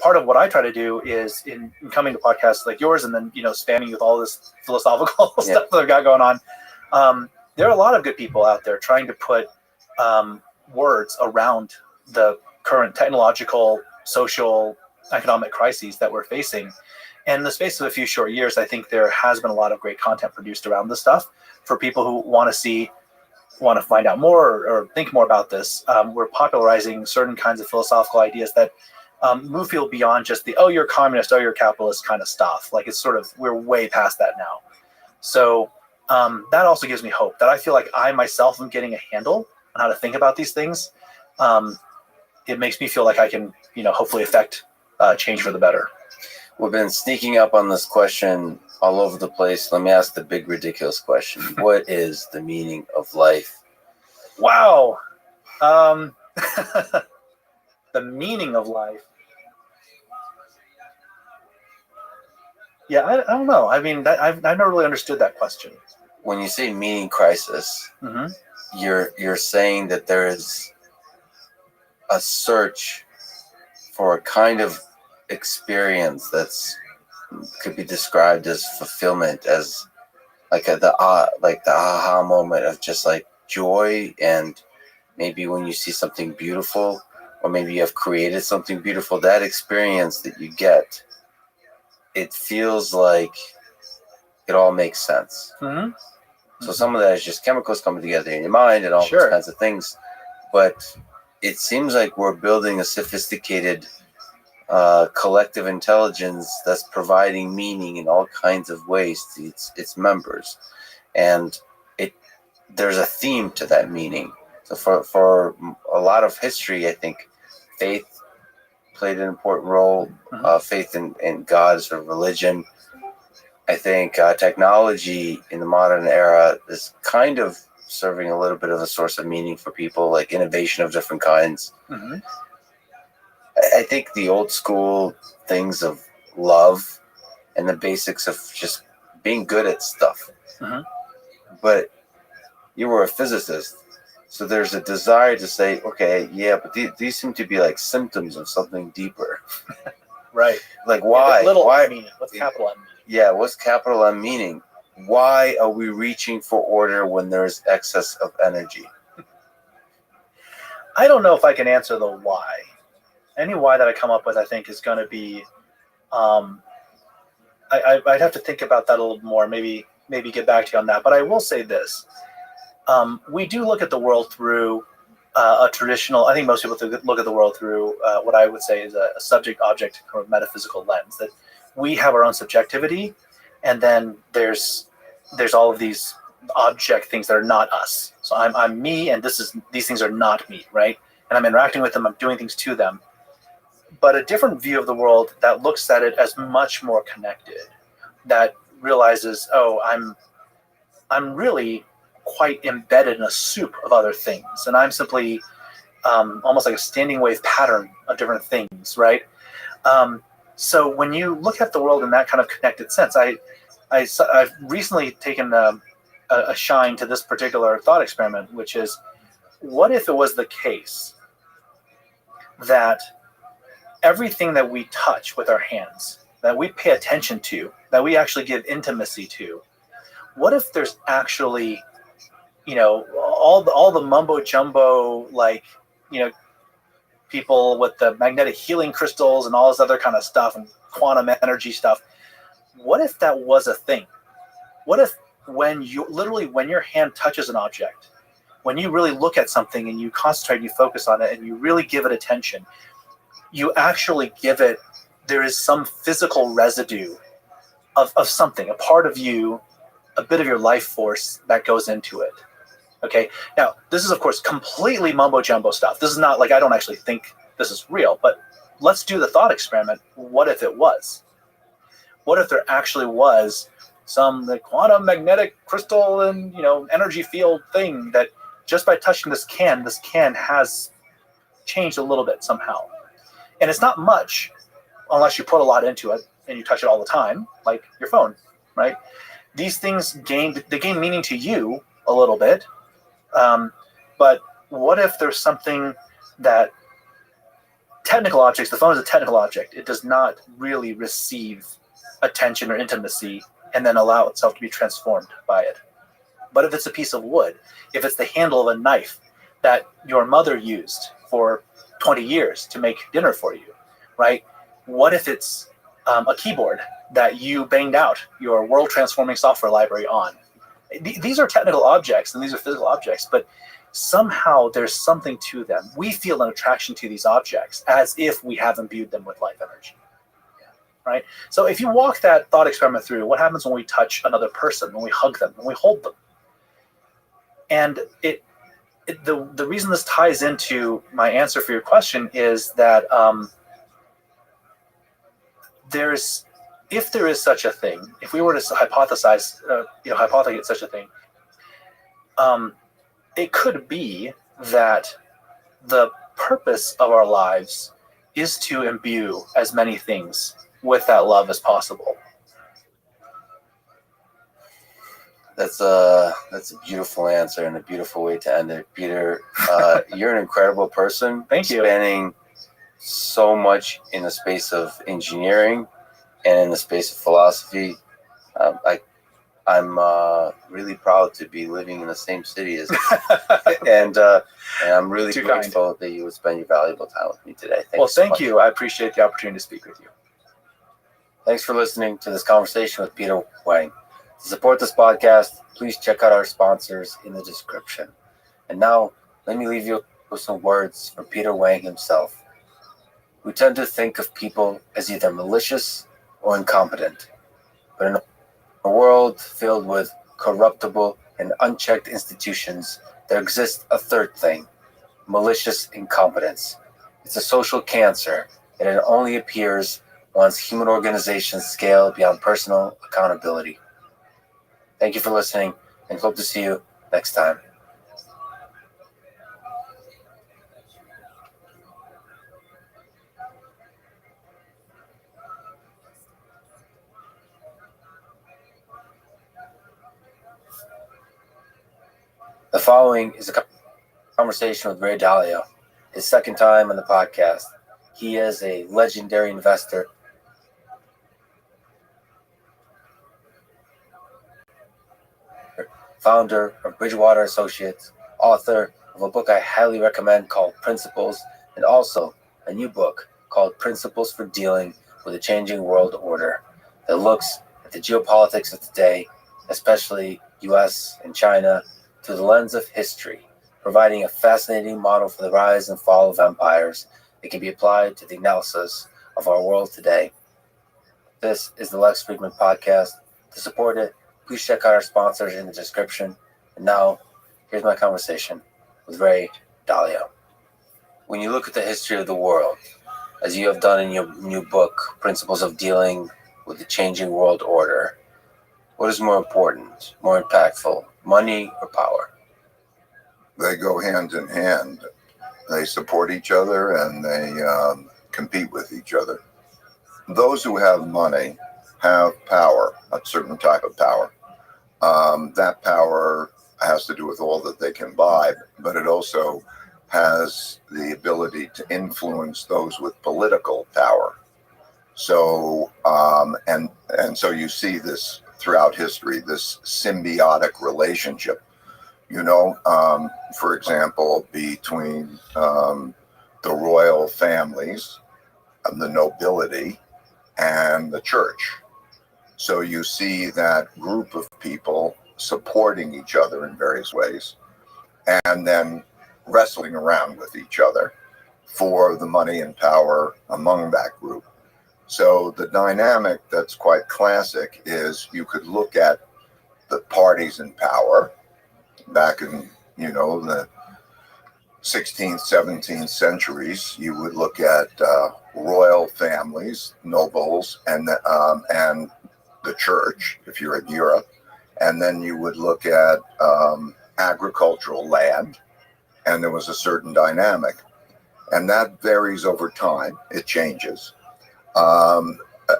part of what I try to do is in coming to podcasts like yours and then, spanning with all this philosophical stuff that I've got going on. There are a lot of good people out there trying to put words around the current technological, social, economic crises that we're facing. And in the space of a few short years, I think there has been a lot of great content produced around this stuff for people who want to find out more or think more about this. We're popularizing certain kinds of philosophical ideas that move people beyond just the, oh, you're a communist, oh, you're a capitalist kind of stuff. Like it's sort of, we're way past that now. So that also gives me hope that I feel like I myself am getting a handle on how to think about these things. It makes me feel like I can, hopefully affect change for the better. We've been sneaking up on this question all over the place. Let me ask the big, ridiculous question. What is the meaning of life? Wow. The meaning of life. Yeah, I don't know. I mean, I've never really understood that question. When you say meaning crisis, Mm-hmm. you're saying that there is a search for a kind of experience that's could be described as fulfillment, as like the aha moment of just like joy, and maybe when you see something beautiful, or maybe you have created something beautiful, that experience that you get, it feels like it all makes sense. Mm-hmm. So some of that is just chemicals coming together in your mind and all Sure. those kinds of things. But it seems like we're building a sophisticated collective intelligence that's providing meaning in all kinds of ways to its members. And there's a theme to that meaning. So for a lot of history, I think faith played an important role. Mhm. Faith in God as a religion. I think technology in the modern era is kind of serving a little bit of a source of meaning for people, like innovation of different kinds. Mhm. I think the old school things of love and the basics of just being good at stuff. Mhm. But you were a physicist, so there's a desire to say, okay, yeah, but these seem to be like symptoms of something deeper. Right. Like why? Yeah, little why? meaning. What's capital M meaning? Yeah, what's capital M meaning? Why are we reaching for order when there's excess of energy? I don't know if I can answer the why. Any why that I come up with, I think, is going to be. I'd have to think about that a little more. Maybe get back to you on that. But I will say this: we do look at the world through a traditional. I think most people look at the world through what I would say is a subject-object or metaphysical lens. That we have our own subjectivity, and then there's all of these object things that are not us. So I'm me, and these things are not me, right? And I'm interacting with them. I'm doing things to them. But a different view of the world that looks at it as much more connected, that realizes, oh, I'm really quite embedded in a soup of other things, and I'm simply almost like a standing wave pattern of different things, right? So when you look at the world in that kind of connected sense, I've recently taken a shine to this particular thought experiment, which is, what if it was the case that everything that we touch with our hands, that we pay attention to, that we actually give intimacy to, what if there's actually, all the mumbo jumbo, like, people with the magnetic healing crystals and all this other kind of stuff and quantum energy stuff, what if that was a thing? What if when your hand touches an object, when you really look at something and you concentrate and you focus on it and you really give it attention, you actually give it, there is some physical residue of something, a part of you, a bit of your life force that goes into it. Okay. Now, this is, of course, completely mumbo jumbo stuff. This is not like, I don't actually think this is real, but let's do the thought experiment. What if it was? What if there actually was some quantum magnetic crystal and, energy field thing that just by touching this can has changed a little bit somehow. And it's not much unless you put a lot into it and you touch it all the time, like your phone, right? These things gain meaning to you a little bit. But what if there's something that technical objects, the phone is a technical object. It does not really receive attention or intimacy and then allow itself to be transformed by it. But if it's a piece of wood, if it's the handle of a knife that your mother used for 20 years to make dinner for you, right? What if it's a keyboard that you banged out your world transforming software library on? These are technical objects and these are physical objects, but somehow there's something to them. We feel an attraction to these objects as if we have imbued them with life energy. Right? So if you walk that thought experiment through, what happens when we touch another person, when we hug them, when we hold them? And the reason this ties into my answer for your question is that if there is such a thing, if we were to hypothesize such a thing, it could be that the purpose of our lives is to imbue as many things with that love as possible. That's a beautiful answer and a beautiful way to end it, Peter. You're an incredible person. Thank you. Spanning so much in the space of engineering and in the space of philosophy. I'm really proud to be living in the same city as you. and I'm really Too grateful that you would spend your valuable time with me today. Thank you. I appreciate the opportunity to speak with you. Thanks for listening to this conversation with Peter Wang. To support this podcast, please check out our sponsors in the description. And now, let me leave you with some words from Peter Wang himself. We tend to think of people as either malicious or incompetent. But in a world filled with corruptible and unchecked institutions, there exists a third thing: malicious incompetence. It's a social cancer, and it only appears once human organizations scale beyond personal accountability. Thank you for listening, and hope to see you next time. The following is a conversation with Ray Dalio, his second time on the podcast. He is a legendary investor, founder of Bridgewater Associates, author of a book I highly recommend called Principles, and also a new book called Principles for Dealing with a Changing World Order that looks at the geopolitics of today, especially US and China, through the lens of history, providing a fascinating model for the rise and fall of empires that can be applied to the analysis of our world today. This is the Lex Friedman Podcast. To support it, please check out our sponsors in the description. And now, here's my conversation with Ray Dalio. When you look at the history of the world, as you have done in your new book, Principles of Dealing with the Changing World Order, what is more important, more impactful, money or power? They go hand in hand. They support each other and they compete with each other. Those who have money have power, a certain type of power. That power has to do with all that they can buy, but it also has the ability to influence those with political power. So, and so you see this throughout history, this symbiotic relationship, for example, between the royal families and the nobility and the church. So you see that group of people supporting each other in various ways and then wrestling around with each other for the money and power among that group. So the dynamic that's quite classic is you could look at the parties in power back in, the 16th, 17th centuries. You would look at royal families, nobles, and the church, if you're in Europe. And then you would look at agricultural land, and there was a certain dynamic. And that varies over time. It changes.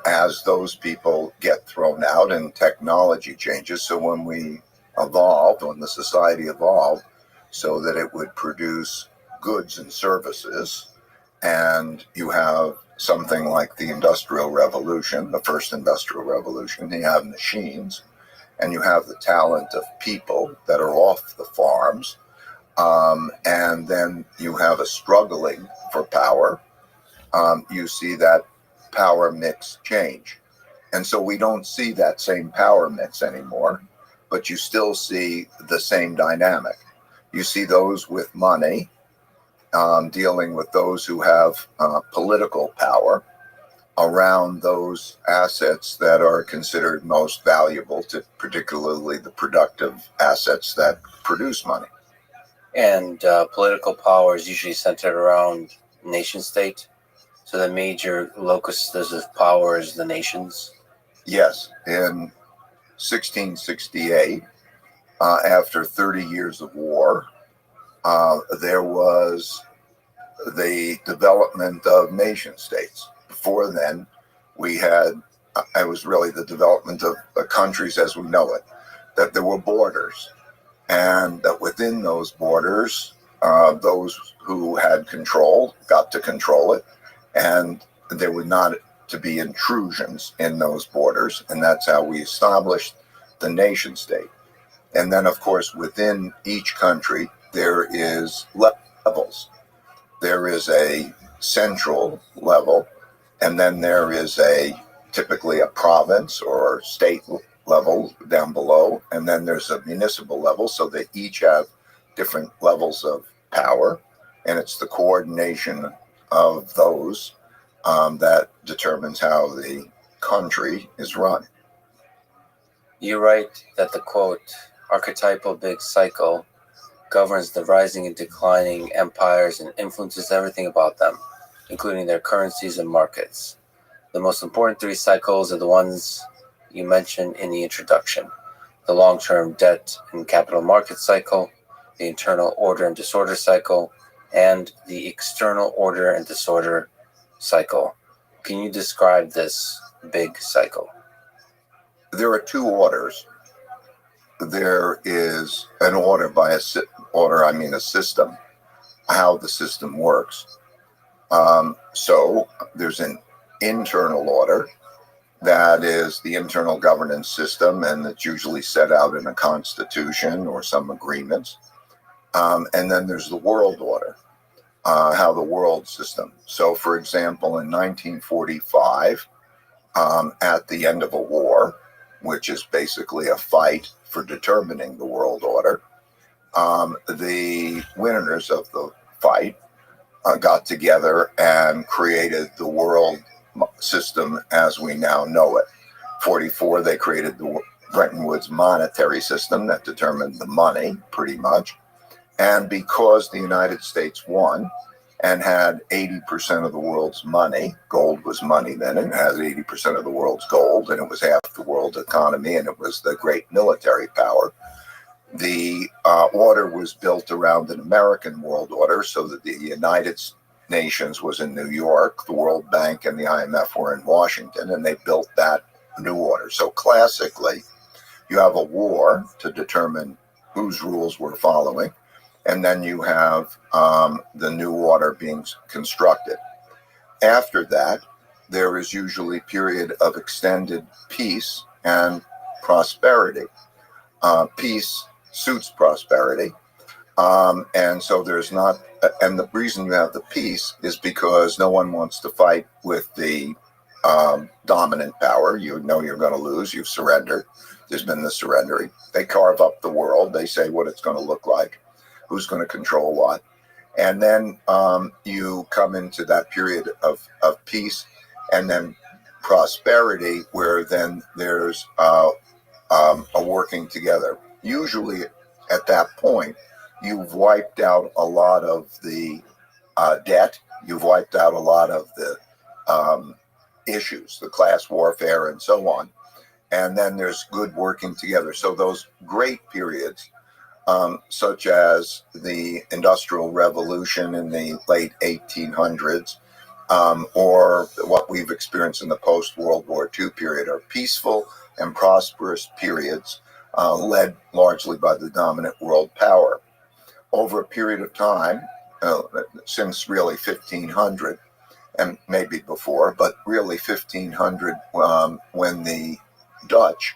As those people get thrown out and technology changes. So when we evolved, when the society evolved, so that it would produce goods and services, and you have something like the Industrial Revolution, the first Industrial Revolution, you have machines, and you have the talent of people that are off the farms, and then you have a struggling for power. You see that power mix change. And so we don't see that same power mix anymore, but you still see the same dynamic. You see those with money dealing with those who have political power around those assets that are considered most valuable, to particularly the productive assets that produce money. And political power is usually centered around nation state. So the major locus of power is the nations. Yes. In 1668, after 30 years of war, there was the development of nation states. Before then, it was really the development of the countries as we know it, that there were borders, and that within those borders, those who had control got to control it, and there were not to be intrusions in those borders, and that's how we established the nation state. And then, of course, within each country, there is levels. There is a central level, and then there is typically a province or state level down below, and then there's a municipal level, so they each have different levels of power, and it's the coordination of those that determines how the country is run. You write that the quote, archetypal big cycle governs the rising and declining empires and influences everything about them, including their currencies and markets. The most important three cycles are the ones you mentioned in the introduction: the long-term debt and capital market cycle, the internal order and disorder cycle, and the external order and disorder cycle. Can you describe this big cycle? There are two orders. There is an order a system, how the system works. So there's an internal order that is the internal governance system, and it's usually set out in a constitution or some agreements. And then there's the world order, how the world system. So, for example, in 1945, at the end of a war, which is basically a fight for determining the world order, the winners of the fight got together and created the world system as we now know it. 44, they created the Bretton Woods monetary system that determined the money, pretty much. And because the United States won and had 80% of the world's money, gold was money then, and it has 80% of the world's gold, and it was half the world's economy, and it was the great military power. The order was built around an American world order, so that the United Nations was in New York, the World Bank and the IMF were in Washington, and they built that new order. So classically, you have a war to determine whose rules we're following, and then you have the new order being constructed. After that, there is usually a period of extended peace and prosperity. Peace suits prosperity. And so there's not, and the reason you have the peace is because no one wants to fight with the dominant power. You know you're going to lose. You've surrendered. There's been the surrendering. They carve up the world. They say what it's going to look like, who's going to control what. And then you come into that period of peace and then prosperity, where then there's a working together. Usually at that point, you've wiped out a lot of the debt. You've wiped out a lot of the issues, the class warfare and so on. And then there's good working together. So those great periods, such as the Industrial Revolution in the late 1800s, or what we've experienced in the post-World War II period, are peaceful and prosperous periods led largely by the dominant world power. Over a period of time, since really 1500, and maybe before, but really 1500, when the Dutch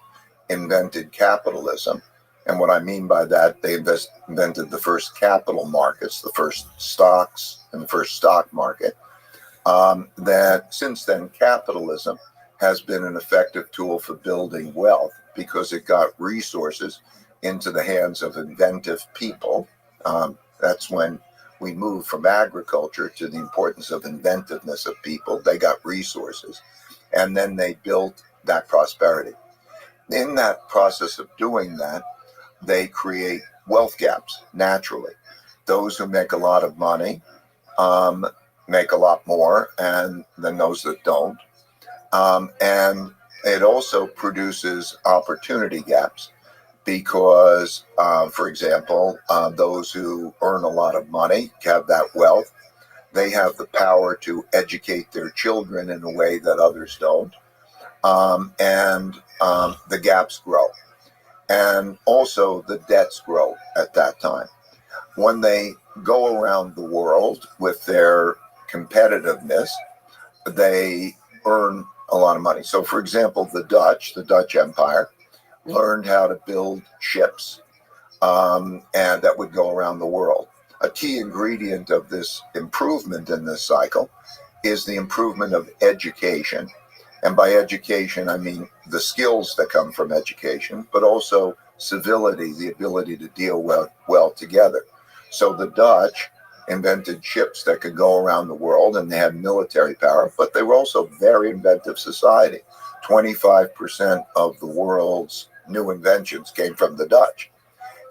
invented capitalism. And what I mean by that, they invented the first capital markets, the first stocks and the first stock market. That since then, capitalism has been an effective tool for building wealth because it got resources into the hands of inventive people. That's when we moved from agriculture to the importance of inventiveness of people. They got resources, and then they built that prosperity. In that process of doing that, they create wealth gaps naturally. Those who make a lot of money make a lot more and than those that don't. And it also produces opportunity gaps because, for example, those who earn a lot of money have that wealth. They have the power to educate their children in a way that others don't. And the gaps grow. And also the debts grow at that time. When they go around the world with their competitiveness, they earn a lot of money. So, for example, the Dutch Empire, learned how to build ships, and that would go around the world. A key ingredient of this improvement in this cycle is the improvement of education. And by education, I mean the skills that come from education, but also civility, the ability to deal well together. So the Dutch invented ships that could go around the world, and they had military power, but they were also very inventive society. 25% of the world's new inventions came from the Dutch.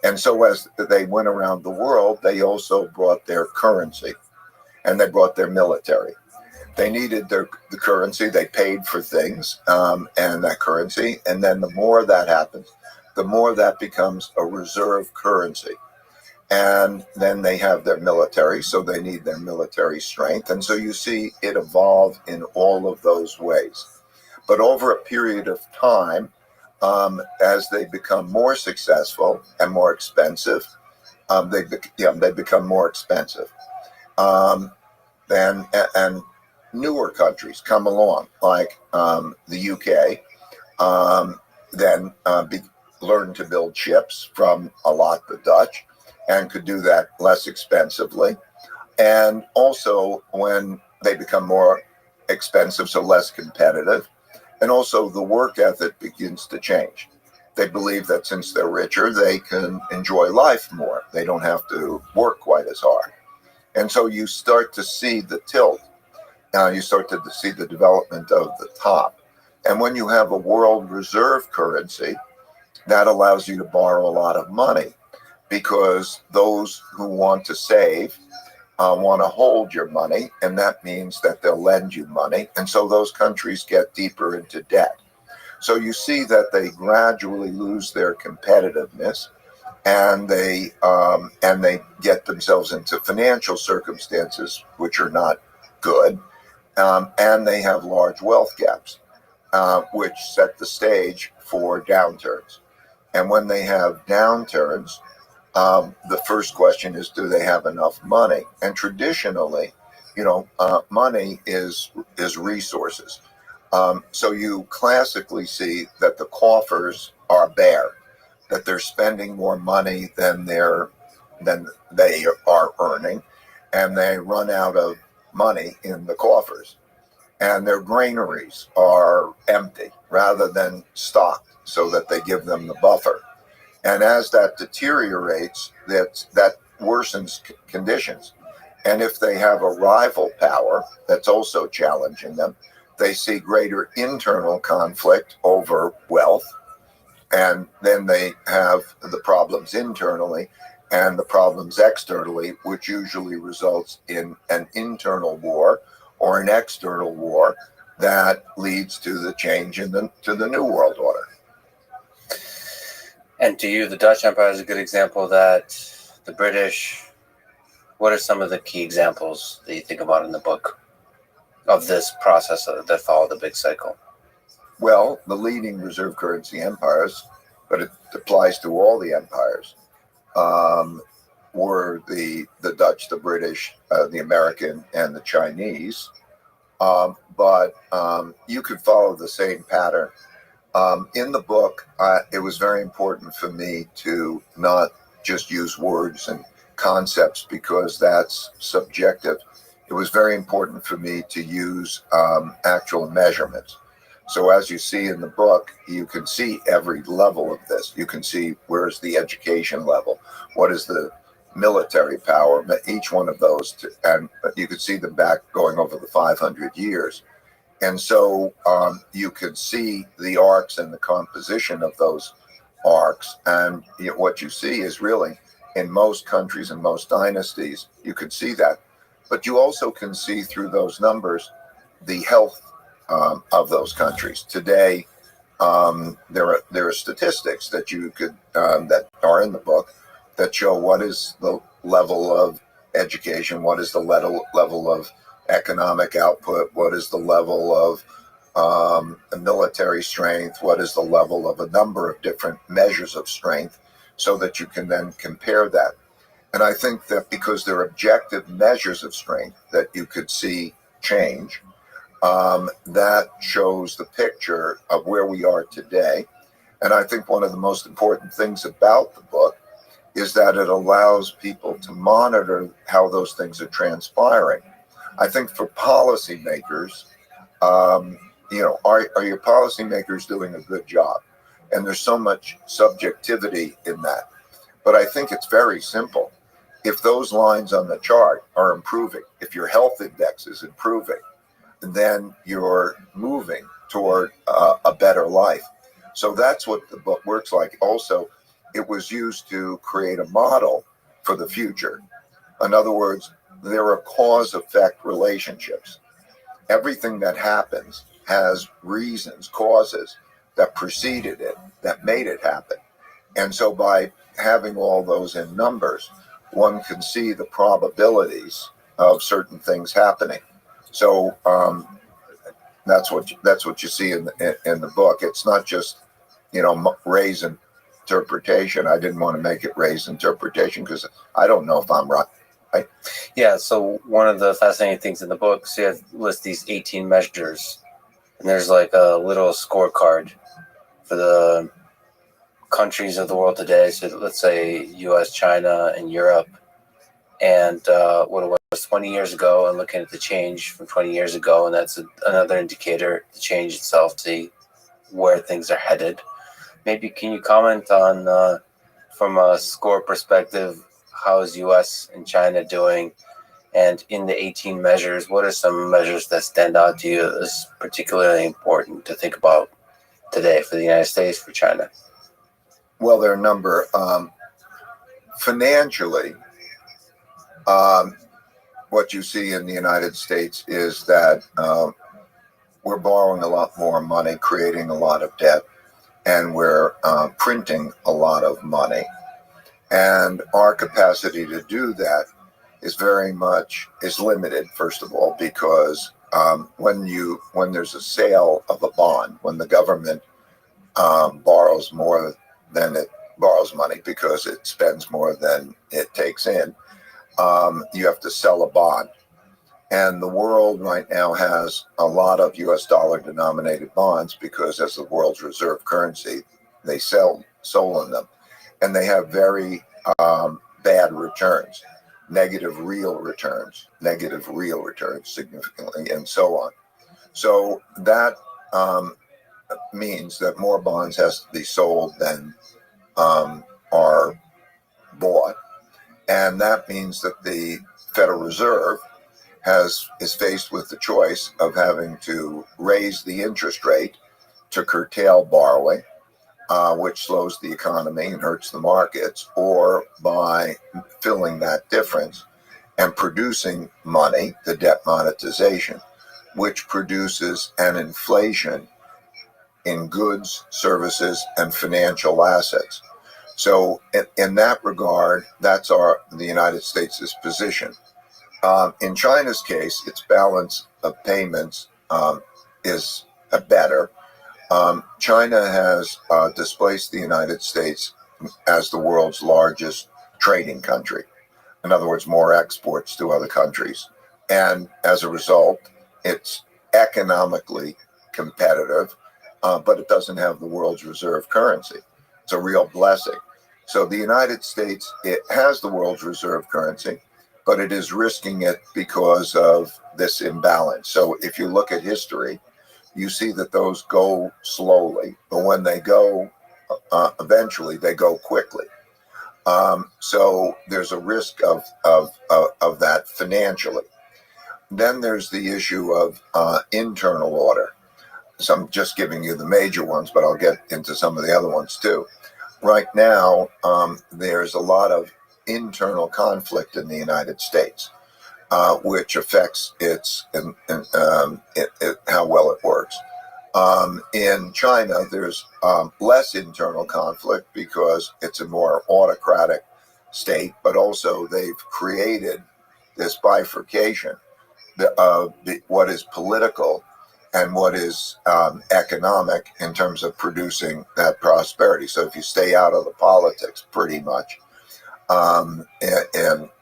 And so as they went around the world, they also brought their currency, and they brought their military. They needed the currency. They paid for things, and that currency. And then the more that happens, the more that becomes a reserve currency. And then they have their military, so they need their military strength. And so you see it evolve in all of those ways. But over a period of time, as they become more successful and more expensive, they become more expensive. And newer countries come along, like the UK, then learn to build ships from a lot the Dutch, and could do that less expensively. And also when they become more expensive, so less competitive, and also the work ethic begins to change. They believe that since they're richer, they can enjoy life more. They don't have to work quite as hard. And so you start to see the tilt. You start to see the development of the top. And when you have a world reserve currency, that allows you to borrow a lot of money, because those who want to save want to hold your money, and that means that they'll lend you money. And so those countries get deeper into debt. So you see that they gradually lose their competitiveness, and they get themselves into financial circumstances which are not good, and they have large wealth gaps, which set the stage for downturns. And when they have downturns, the first question is, do they have enough money? And traditionally, money is resources. So you classically see that the coffers are bare, that they're spending more money than they are earning, and they run out of money in the coffers. And their granaries are empty rather than stocked, so that they give them the buffer. And as that deteriorates, that worsens conditions. And if they have a rival power that's also challenging them, they see greater internal conflict over wealth. And then they have the problems internally and the problems externally, which usually results in an internal war or an external war that leads to the change to the New World Order. And to you, the Dutch Empire is a good example. That the British, what are some of the key examples that you think about in the book of this process that followed the big cycle? Well, the leading reserve currency empires, but it applies to all the empires, were the Dutch, the British, the American, and the Chinese. But you could follow the same pattern. In the book, it was very important for me to not just use words and concepts, because that's subjective. It was very important for me to use actual measurements. So as you see in the book, you can see every level of this. You can see where's the education level, what is the military power, each one of those, and you can see them back going over the 500 years. And so you could see the arcs and the composition of those arcs. And what you see is really, in most countries and most dynasties, you could see that. But you also can see through those numbers the health of those countries. Today, there are statistics that you could that are in the book that show what is the level of education? What is the level of economic output? What is the level of military strength? What is the level of a number of different measures of strength, so that you can then compare that? And I think that because they're objective measures of strength that you could see change, that shows the picture of where we are today. And I think one of the most important things about the book is that it allows people to monitor how those things are transpiring. I think for policymakers, are your policymakers doing a good job? And there's so much subjectivity in that. But I think it's very simple. If those lines on the chart are improving, if your health index is improving, then you're moving toward a better life. So that's what the book works like. Also, it was used to create a model for the future. In other words, there are cause-effect relationships. Everything that happens has reasons, causes that preceded it, that made it happen. And so by having all those in numbers, one can see the probabilities of certain things happening. So that's what you see in the book. It's not just Ray's interpretation. I didn't want to make it Ray's interpretation because I don't know if I'm right. Yeah, so one of the fascinating things in the book is you have list these 18 measures, and there's like a little scorecard for the countries of the world today. So let's say US, China, and Europe, and what it was 20 years ago, and looking at the change from 20 years ago, and that's another indicator, the change itself, to see where things are headed. Maybe can you comment on, from a score perspective, how is US and China doing? And in the 18 measures, what are some measures that stand out to you as particularly important to think about today for the United States, for China? Well, there are a number. Financially, what you see in the United States is that we're borrowing a lot more money, creating a lot of debt, and we're printing a lot of money. And our capacity to do that is limited, first of all, because when there's a sale of a bond, when the government borrows more than it borrows money because it spends more than it takes in, you have to sell a bond. And the world right now has a lot of US dollar denominated bonds because as the world's reserve currency, they sold in them. And they have very bad returns, negative real returns significantly, and so on. So that means that more bonds has to be sold than are bought. And that means that the Federal Reserve is faced with the choice of having to raise the interest rate to curtail borrowing, which slows the economy and hurts the markets, or by filling that difference and producing money, the debt monetization, which produces an inflation in goods, services, and financial assets. So in that regard, that's the United States' position. In China's case, its balance of payments is better. China has displaced the United States as the world's largest trading country. In other words, more exports to other countries. And as a result, it's economically competitive, but it doesn't have the world's reserve currency. It's a real blessing. So the United States, it has the world's reserve currency, but it is risking it because of this imbalance. So if you look at history, you see that those go slowly, but when they go, eventually they go quickly. So there's a risk of that financially. Then there's the issue of internal order. So I'm just giving you the major ones, but I'll get into some of the other ones too. Right now, there's a lot of internal conflict in the United States, which affects how well it works. In China, there's less internal conflict because it's a more autocratic state, but also they've created this bifurcation of what is political and what is economic in terms of producing that prosperity. So if you stay out of the politics, pretty much, and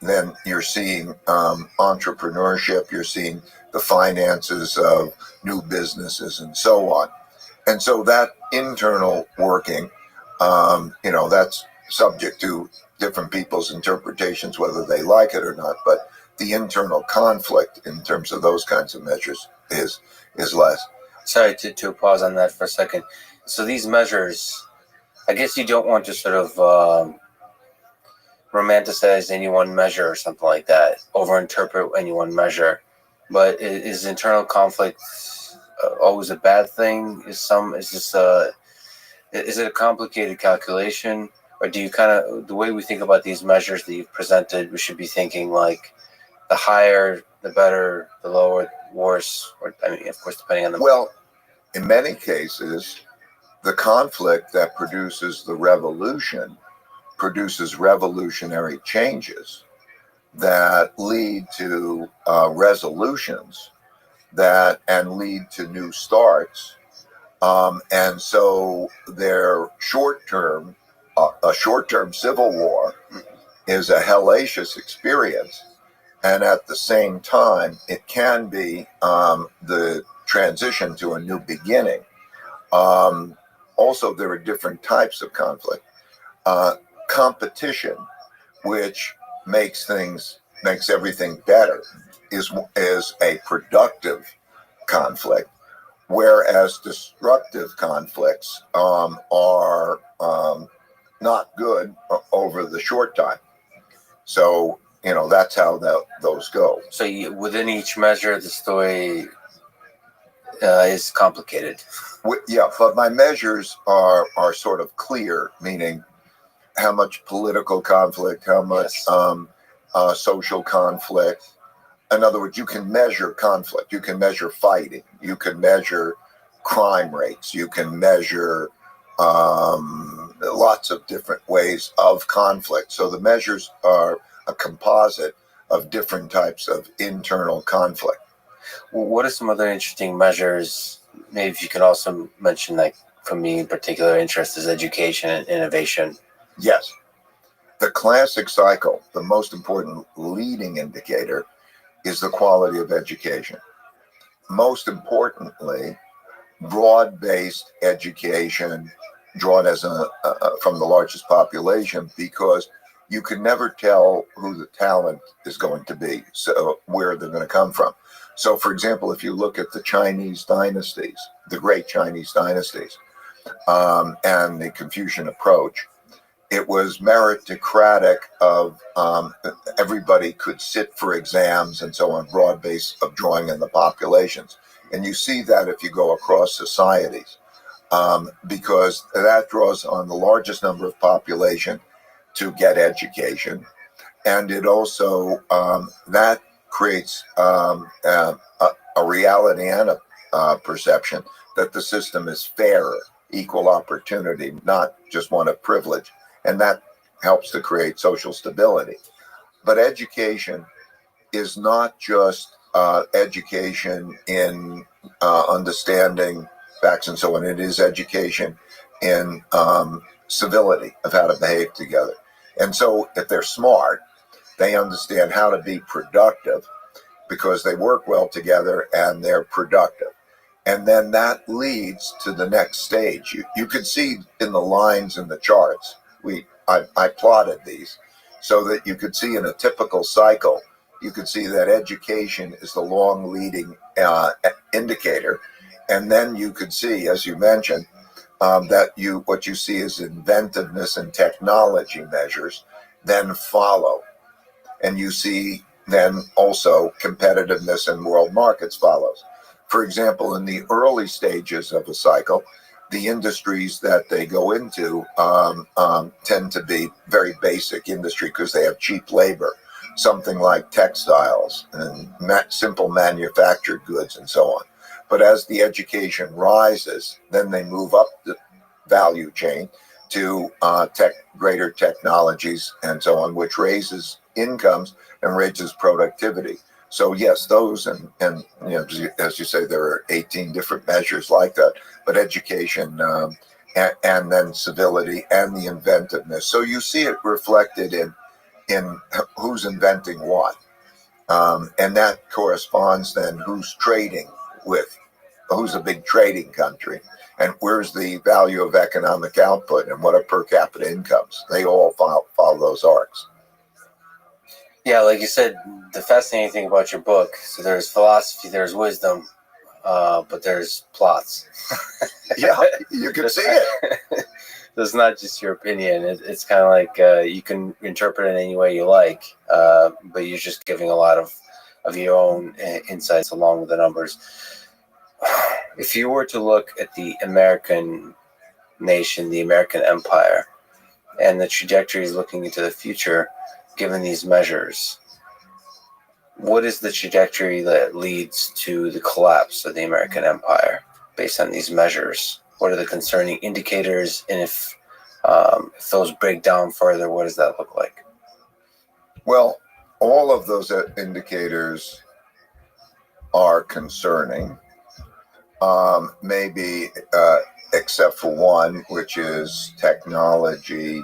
then you're seeing entrepreneurship, you're seeing the finances of new businesses and so on. And so that internal working, that's subject to different people's interpretations, whether they like it or not. But the internal conflict in terms of those kinds of measures is less. Sorry to pause on that for a second. So these measures, I guess you don't want to sort of romanticize any one measure or something like that, overinterpret any one measure. But is internal conflict always a bad thing? Is it a complicated calculation, or do you kind of, the way we think about these measures that you've presented, we should be thinking like the higher, the better, the lower, worse, or I mean, of course, depending on the. Well, in many cases, the conflict that produces the revolution produces revolutionary changes that lead to resolutions and lead to new starts. And so their short-term, a short-term civil war is a hellacious experience. And at the same time, it can be the transition to a new beginning. Also, there are different types of conflict. Competition, which makes everything better, is a productive conflict, whereas destructive conflicts are not good over the short time. So that's how those go. So within each measure, the story is complicated. Yeah, but my measures are sort of clear, meaning how much political conflict, how much social conflict. In other words, you can measure conflict, you can measure fighting, you can measure crime rates, you can measure lots of different ways of conflict. So the measures are a composite of different types of internal conflict. Well, what are some other interesting measures? Maybe if you can also mention, like, for me in particular interest is education and innovation. Yes. The classic cycle, the most important leading indicator, is the quality of education. Most importantly, broad-based education drawn as from the largest population, because you can never tell who the talent is going to be, so where they're going to come from. So, for example, if you look at the Chinese dynasties, the great Chinese dynasties, and the Confucian approach, it was meritocratic of everybody could sit for exams and so on, broad base of drawing in the populations. And you see that if you go across societies, because that draws on the largest number of population to get education. And it also, that creates a reality and a perception that the system is fairer, equal opportunity, not just one of privilege. And that helps to create social stability. But education is not just education in understanding facts and so on. It is education in civility, of how to behave together. And so if they're smart, they understand how to be productive because they work well together and they're productive. And then that leads to the next stage. You can see in the lines in the charts, I plotted these so that you could see in a typical cycle, you could see that education is the long leading indicator. And then you could see, as you mentioned, that what you see is inventiveness and technology measures then follow. And you see then also competitiveness in world markets follows. For example, in the early stages of a cycle, the industries that they go into tend to be very basic industry because they have cheap labor, something like textiles and simple manufactured goods and so on. But as the education rises, then they move up the value chain to greater technologies and so on, which raises incomes and raises productivity. So yes, those and as you say, there are 18 different measures like that. But education and then civility and the inventiveness. So you see it reflected in who's inventing what, and that corresponds then who's trading with, who's a big trading country, and where's the value of economic output and what are per capita incomes. They all follow those arcs. Yeah, like you said, the fascinating thing about your book, so there's philosophy, there's wisdom, but there's plots. Yeah, you can see it. So it's not just your opinion. It's kind of like you can interpret it any way you like, but you're just giving a lot of your own insights along with the numbers. If you were to look at the American nation, the American empire, and the trajectories looking into the future, given these measures, what is the trajectory that leads to the collapse of the American empire based on these measures? What are the concerning indicators? And if those break down further, what does that look like? Well, all of those indicators are concerning, maybe except for one, which is technology,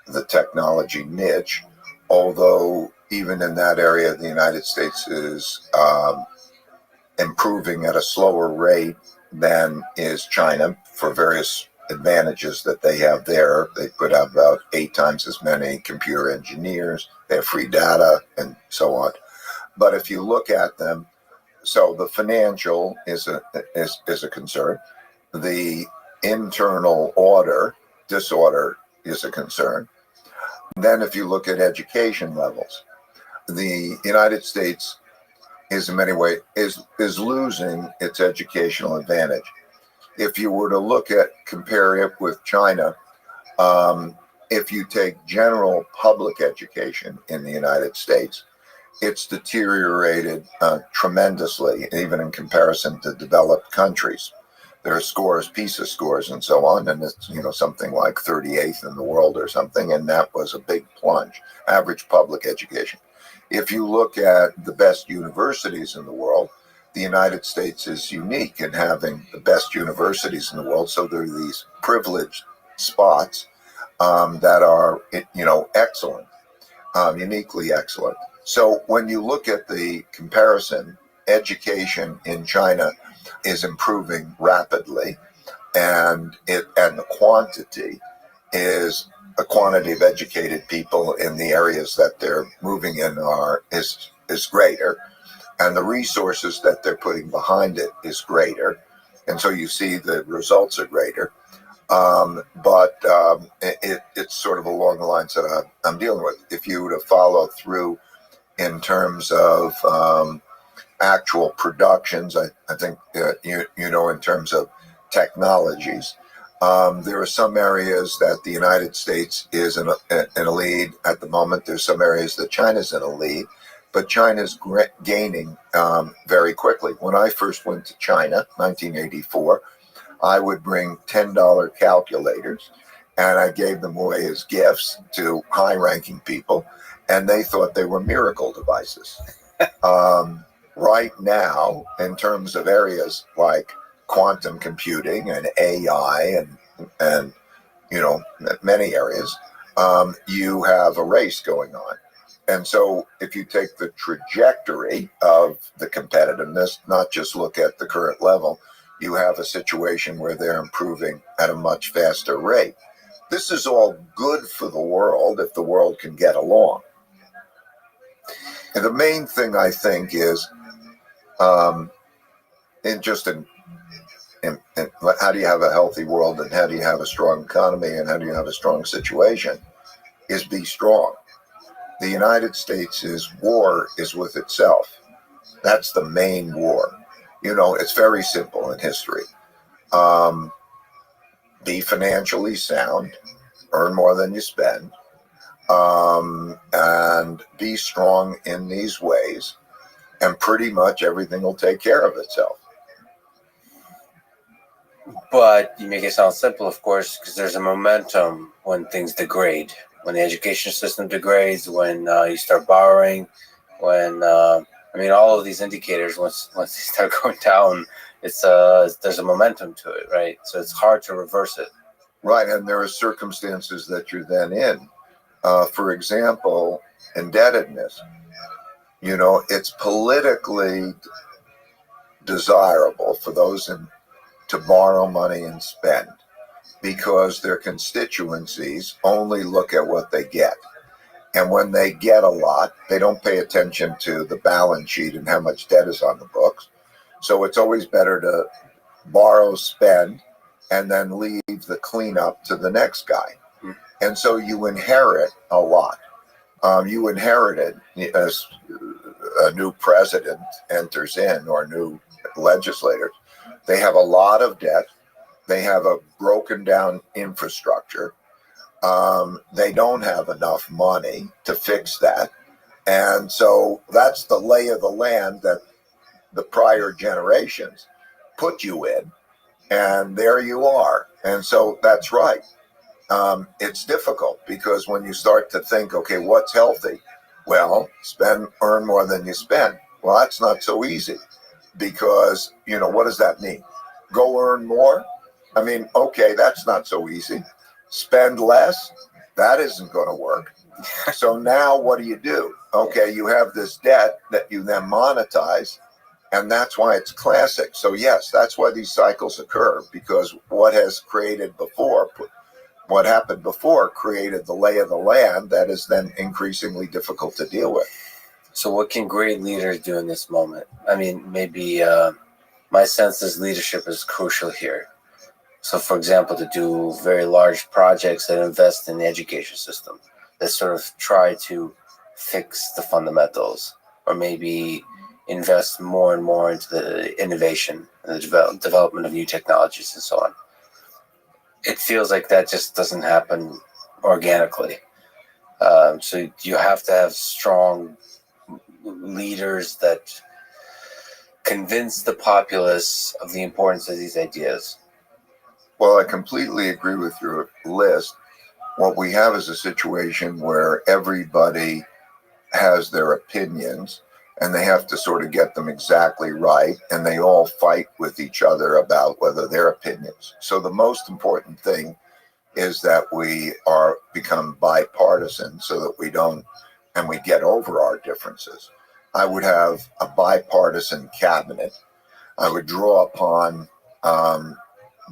the technology niche. Although even in that area, the United States is improving at a slower rate than is China for various advantages that they have there. They put out about 8 times as many computer engineers. They have free data and so on. But if you look at them, so the financial is a concern. The internal disorder is a concern. Then if you look at education levels, the United States is in many ways is losing its educational advantage. If you were to compare it with China, if you take general public education in the United States, it's deteriorated tremendously, even in comparison to developed countries. There are scores, PISA scores, and so on, and it's something like 38th in the world or something, and that was a big plunge. Average public education. If you look at the best universities in the world, the United States is unique in having the best universities in the world. So there are these privileged spots that are excellent, uniquely excellent. So when you look at the comparison, education in China is improving rapidly, and the quantity is a quantity of educated people in the areas that they're moving in is greater, and the resources that they're putting behind it is greater, and so you see the results are greater. It's sort of along the lines that I'm dealing with. If you were to follow through in terms of actual productions, I think in terms of technologies, there are some areas that the United States is in a lead at the moment. There's some areas that China's in a lead, but China's gaining very quickly. When I first went to China, 1984, I would bring $10 calculators, and I gave them away as gifts to high-ranking people, and they thought they were miracle devices. Right now, in terms of areas like quantum computing and AI and many areas, you have a race going on. And so if you take the trajectory of the competitiveness, not just look at the current level, you have a situation where they're improving at a much faster rate. This is all good for the world if the world can get along. And the main thing I think is in how do you have a healthy world, and how do you have a strong economy, and how do you have a strong situation, is be strong. The United States' war is with itself. That's the main war. It's very simple in history. Be financially sound, earn more than you spend, and be strong in these ways, and pretty much everything will take care of itself. But you make it sound simple, of course, because there's a momentum when things degrade. when the education system degrades, when you start borrowing, when all of these indicators, once they start going down, it's there's a momentum to it, right? So it's hard to reverse it. Right, and there are circumstances that you're then in. For example, indebtedness. It's politically desirable for those to borrow money and spend because their constituencies only look at what they get. And when they get a lot, they don't pay attention to the balance sheet and how much debt is on the books. So it's always better to borrow, spend, and then leave the cleanup to the next guy. And so you inherit a lot. You inherited as a new president enters in or new legislators. They have a lot of debt. They have a broken down infrastructure. They don't have enough money to fix that. And so that's the lay of the land that the prior generations put you in. And there you are. And so that's right. It's difficult because when you start to think, okay, what's healthy? Well, earn more than you spend. Well, that's not so easy because, what does that mean? Go earn more? I mean, okay, that's not so easy. Spend less? That isn't going to work. So now what do? Okay, you have this debt that you then monetize, and that's why it's classic. So yes, that's why these cycles occur, because what happened before created the lay of the land that is then increasingly difficult to deal with. So what can great leaders do in this moment? I mean, maybe my sense is leadership is crucial here. So, for example, to do very large projects that invest in the education system, that sort of try to fix the fundamentals, or maybe invest more and more into the innovation and the development of new technologies and so on. It feels like that just doesn't happen organically. So you have to have strong leaders that convince the populace of the importance of these ideas. Well, I completely agree with your list. What we have is a situation where everybody has their opinions and they have to sort of get them exactly right, and they all fight with each other about whether their opinions. So the most important thing is that we become bipartisan so that we get over our differences. I would have a bipartisan cabinet. I would draw upon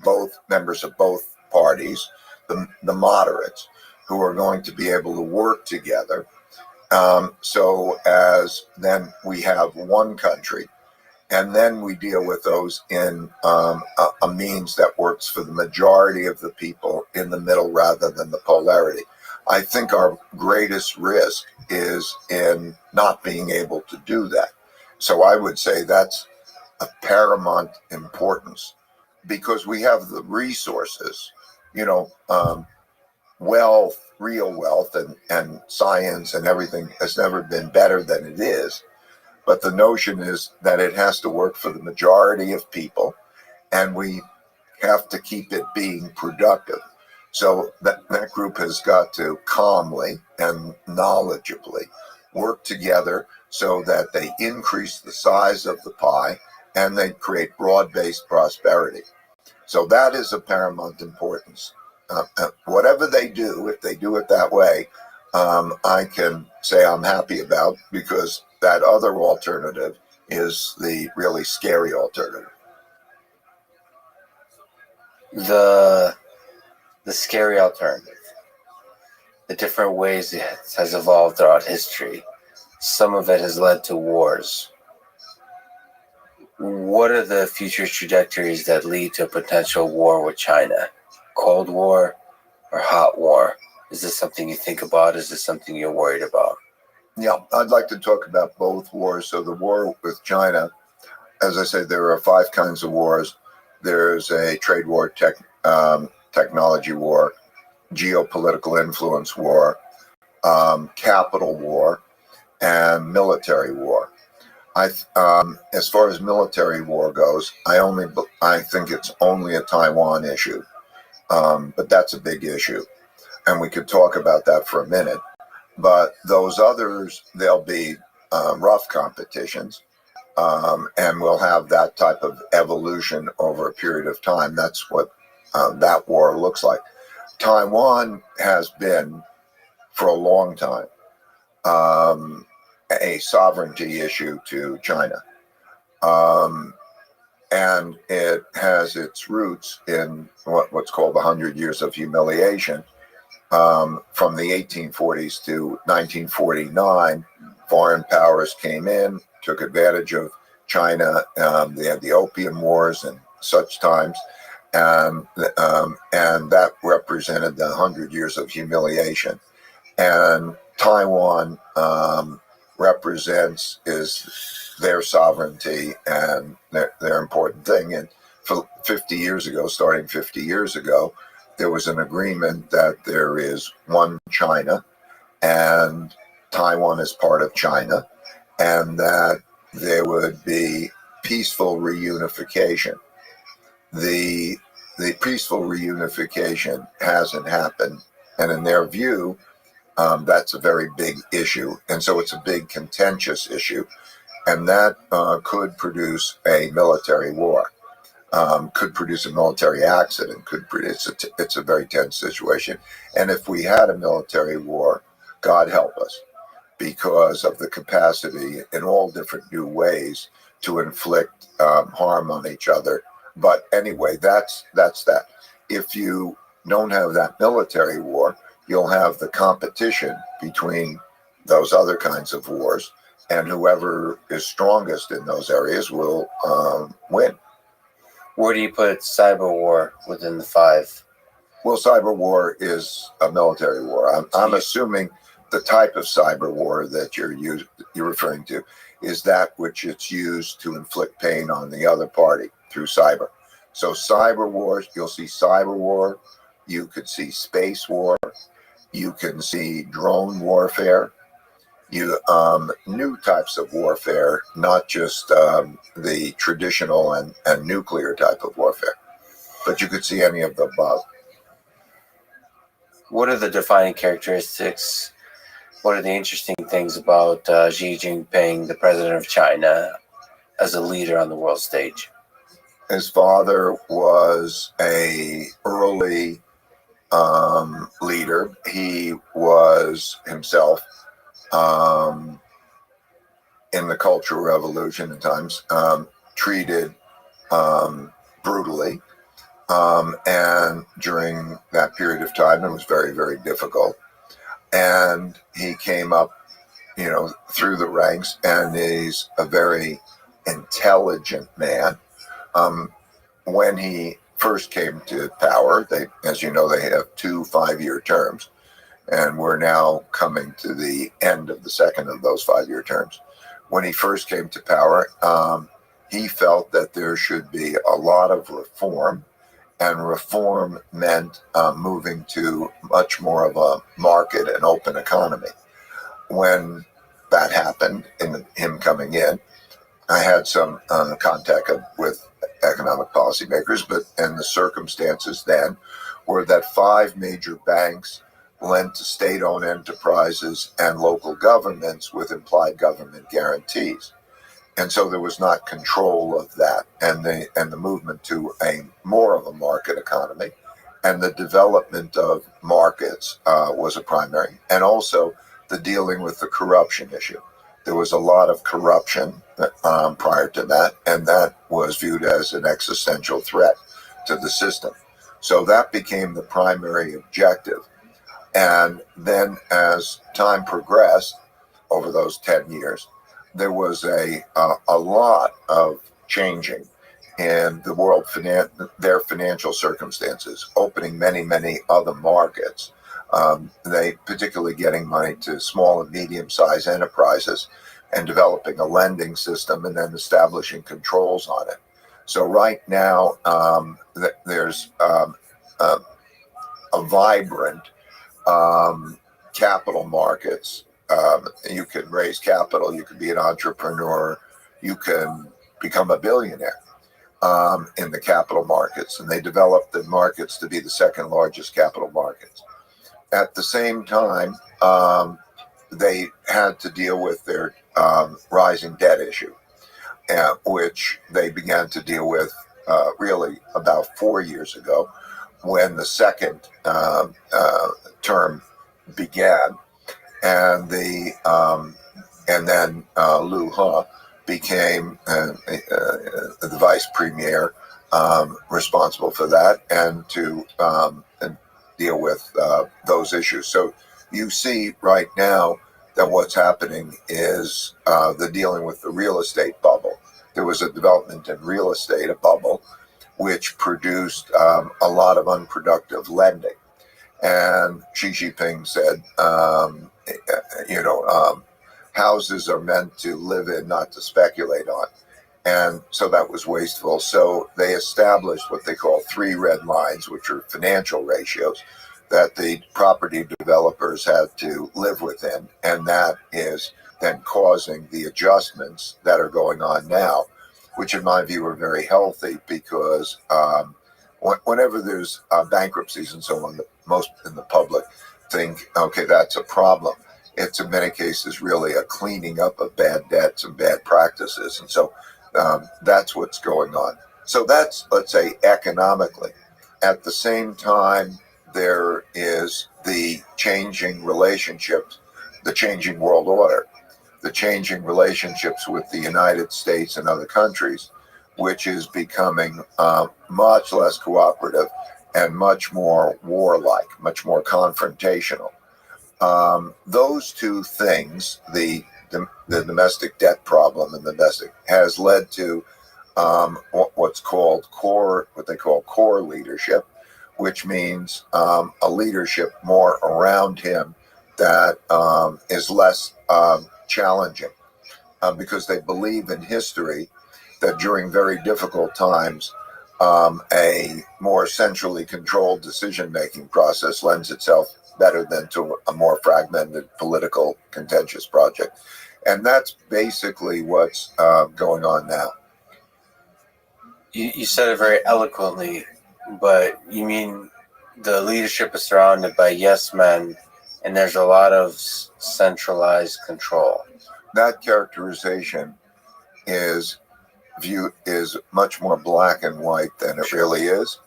both members of both parties, the moderates, who are going to be able to work together. So as then we have one country, and then we deal with those in a means that works for the majority of the people in the middle rather than the polarity. I think our greatest risk is in not being able to do that. So I would say that's of paramount importance, because we have the resources, wealth, real wealth, and science and everything has never been better than it is. But the notion is that it has to work for the majority of people, and we have to keep it being productive. So that group has got to calmly and knowledgeably work together so that they increase the size of the pie and they create broad-based prosperity. So that is of paramount importance. Whatever they do, if they do it that way, I can say I'm happy about, because that other alternative is the really scary alternative. The scary alternative, the different ways it has evolved throughout history. Some of it has led to wars. What are the future trajectories that lead to a potential war with China? Cold War or hot war? Is this something you think about? Is this something you're worried about? Yeah, I'd like to talk about both wars. So the war with China, as I say, there are 5 kinds of wars. There's a trade war, technology war, geopolitical influence war, capital war, and military war. As far as military war goes, I think it's only a Taiwan issue, but that's a big issue. and we could talk about that for a minute. But those others, they'll be rough competitions, and we'll have that type of evolution over a period of time. That's what that war looks like. Taiwan has been, for a long time, a sovereignty issue to China. And it has its roots in what's called the 100 Years of Humiliation. From the 1840s to 1949, foreign powers came in, took advantage of China. They had the Opium Wars and such times. And that represented the 100 years of humiliation. And Taiwan is their sovereignty and their important thing. And for 50 years ago, starting 50 years ago, there was an agreement that there is one China and Taiwan is part of China, and that there would be peaceful reunification. The peaceful reunification hasn't happened, and in their view, that's a very big issue, and so it's a big contentious issue, and that could produce a military war, could produce a military accident, it's a very tense situation. And if we had a military war, God help us, because of the capacity in all different new ways to inflict harm on each other. But anyway, that's that. If you don't have that military war, you'll have the competition between those other kinds of wars, and whoever is strongest in those areas will win. Where do you put cyber war within the five? Well, cyber war is a military war. I'm assuming the type of cyber war that you're referring to is that which it's used to inflict pain on the other party through cyber. So cyber wars, you'll see cyber war, you could see space war, you can see drone warfare, new types of warfare, not just the traditional and nuclear type of warfare, but you could see any of the above. What are the defining characteristics? What are the interesting things about Xi Jinping, the president of China, as a leader on the world stage? His father was a early leader. He was himself in the Cultural Revolution at times treated brutally, and during that period of time it was very, very difficult. And he came up, through the ranks, and he's a very intelligent man. When he first came to power, as you know, they have 2 5-year terms, and we're now coming to the end of the second of those 5-year terms. When he first came to power, he felt that there should be a lot of reform, and reform meant moving to much more of a market and open economy. When that happened, in him coming in, I had some contact with economic policymakers, and the circumstances then were that 5 major banks lent to state-owned enterprises and local governments with implied government guarantees. And so there was not control of that, and the movement to a more of a market economy, and the development of markets was a primary, and also the dealing with the corruption issue. There was a lot of corruption prior to that, and that was viewed as an existential threat to the system. So that became the primary objective. And then as time progressed over those 10 years, there was a lot of changing in the world, their financial circumstances, opening many, many other markets. They particularly getting money to small and medium-sized enterprises and developing a lending system and then establishing controls on it. So right now, there's a vibrant capital markets. You can raise capital, you can be an entrepreneur, you can become a billionaire in the capital markets. And they developed the markets to be the second largest capital markets. at the same time, they had to deal with their rising debt issue, which they began to deal with really about 4 years ago when the second term began, and then Liu He became the vice premier responsible for that and to deal with those issues. So you see right now that what's happening is the dealing with the real estate bubble. There was a development in real estate, a bubble, which produced a lot of unproductive lending. And Xi Jinping said, houses are meant to live in, not to speculate on. And so that was wasteful. So they established what they call 3 red lines, which are financial ratios that the property developers had to live within. And that is then causing the adjustments that are going on now, which in my view are very healthy, because whenever there's bankruptcies and so on, most in the public think, okay, that's a problem. It's in many cases really a cleaning up of bad debts and bad practices. And so that's what's going on. So that's, let's say, economically. At the same time, there is the changing relationships, the changing world order, the changing relationships with the United States and other countries, which is becoming much less cooperative and much more warlike, much more confrontational. Those two things, the domestic debt problem and the domestic, has led to what they call core leadership, which means a leadership more around him that is less challenging, because they believe in history that during very difficult times, a more centrally controlled decision-making process lends itself better than to a more fragmented political contentious project. And that's basically what's going on now. You said it very eloquently, but you mean the leadership is surrounded by yes men, and there's a lot of centralized control. That characterization is much more black and white than it really is.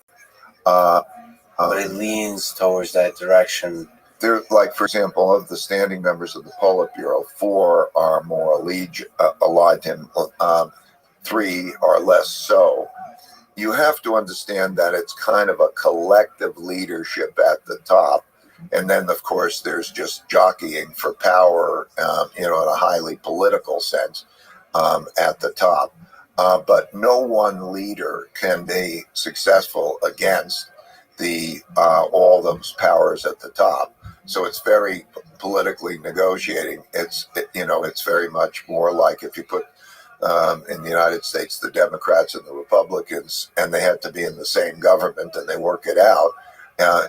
But it leans towards that direction. There, like, for example, of the standing members of the Politburo, 4 are more aligned him, 3 are less so. You have to understand that it's kind of a collective leadership at the top. And then, of course, there's just jockeying for power, in a highly political sense, at the top. But no one leader can be successful against all those powers at the top. So it's very politically negotiating. It's very much more like if you put in the United States the Democrats and the Republicans, and they had to be in the same government and they work it out.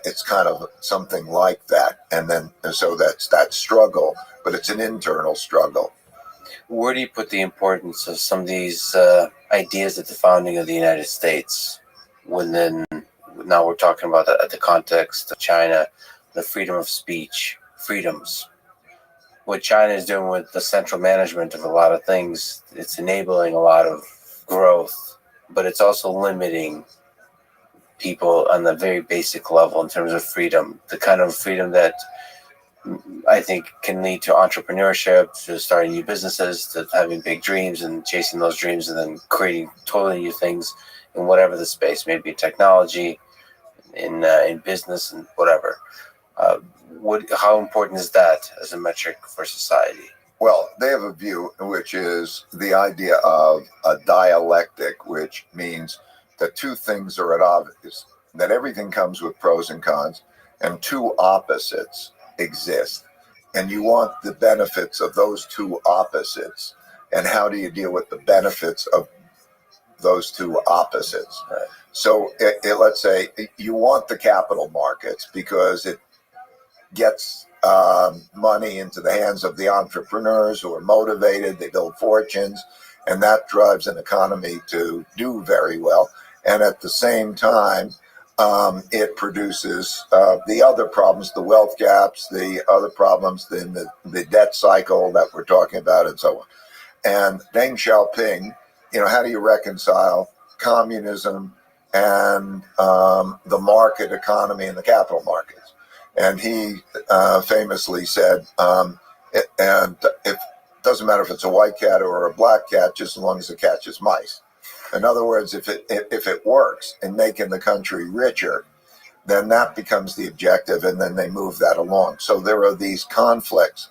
It's kind of something like that. And so that's that struggle, but it's an internal struggle. Where do you put the importance of some of these ideas at the founding of the United States? Now we're talking about the context of China, the freedom of speech, freedoms. What China is doing with the central management of a lot of things, it's enabling a lot of growth, but it's also limiting people on the very basic level in terms of freedom, the kind of freedom that I think can lead to entrepreneurship, to starting new businesses, to having big dreams and chasing those dreams and then creating totally new things in whatever the space, maybe technology, in business and whatever. How important is that as a metric for society? Well, they have a view which is the idea of a dialectic, which means that two things are at odds, that everything comes with pros and cons, and two opposites exist. And you want the benefits of those two opposites. And how do you deal with the benefits of those two opposites? Right. So let's say you want the capital markets because it gets money into the hands of the entrepreneurs who are motivated, they build fortunes, and that drives an economy to do very well. And at the same time, it produces the other problems, the wealth gaps, the other problems, the debt cycle that we're talking about, and so on. And Deng Xiaoping, how do you reconcile communism and the market economy and the capital markets? And he famously said, and it doesn't matter if it's a white cat or a black cat, just as long as it catches mice. In other words, if it works in making the country richer, then that becomes the objective, and then they move that along. So there are these conflicts.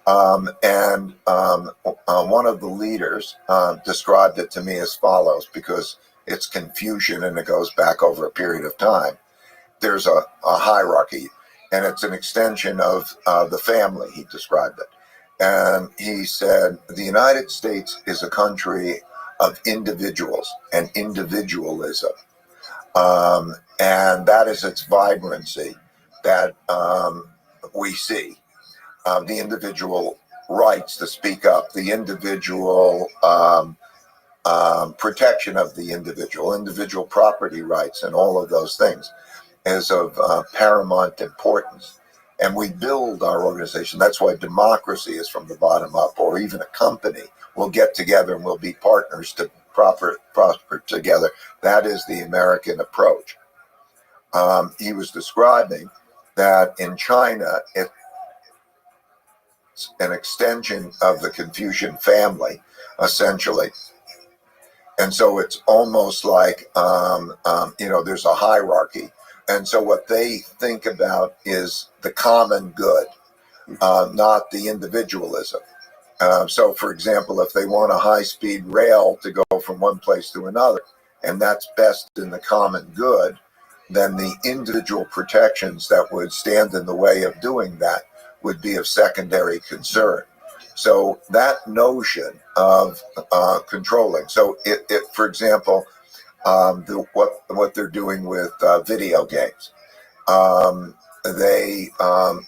And one of the leaders described it to me as follows, because it's confusion and it goes back over a period of time. There's a hierarchy, and it's an extension of the family, he described it. And he said, the United States is a country of individuals and individualism. And that is its vibrancy that we see. The individual rights to speak up, the individual protection of the individual property rights, and all of those things is of paramount importance. And we build our organization. That's why democracy is from the bottom up, or even a company will get together and will be partners to prosper together. That is the American approach. He was describing that in China, it's an extension of the Confucian family, essentially. And so it's almost like, there's a hierarchy. And so what they think about is the common good, not the individualism. So, for example, if they want a high-speed rail to go from one place to another, and that's best in the common good, then the individual protections that would stand in the way of doing that would be of secondary concern. So that notion of controlling. So, for example, what they're doing with video games, they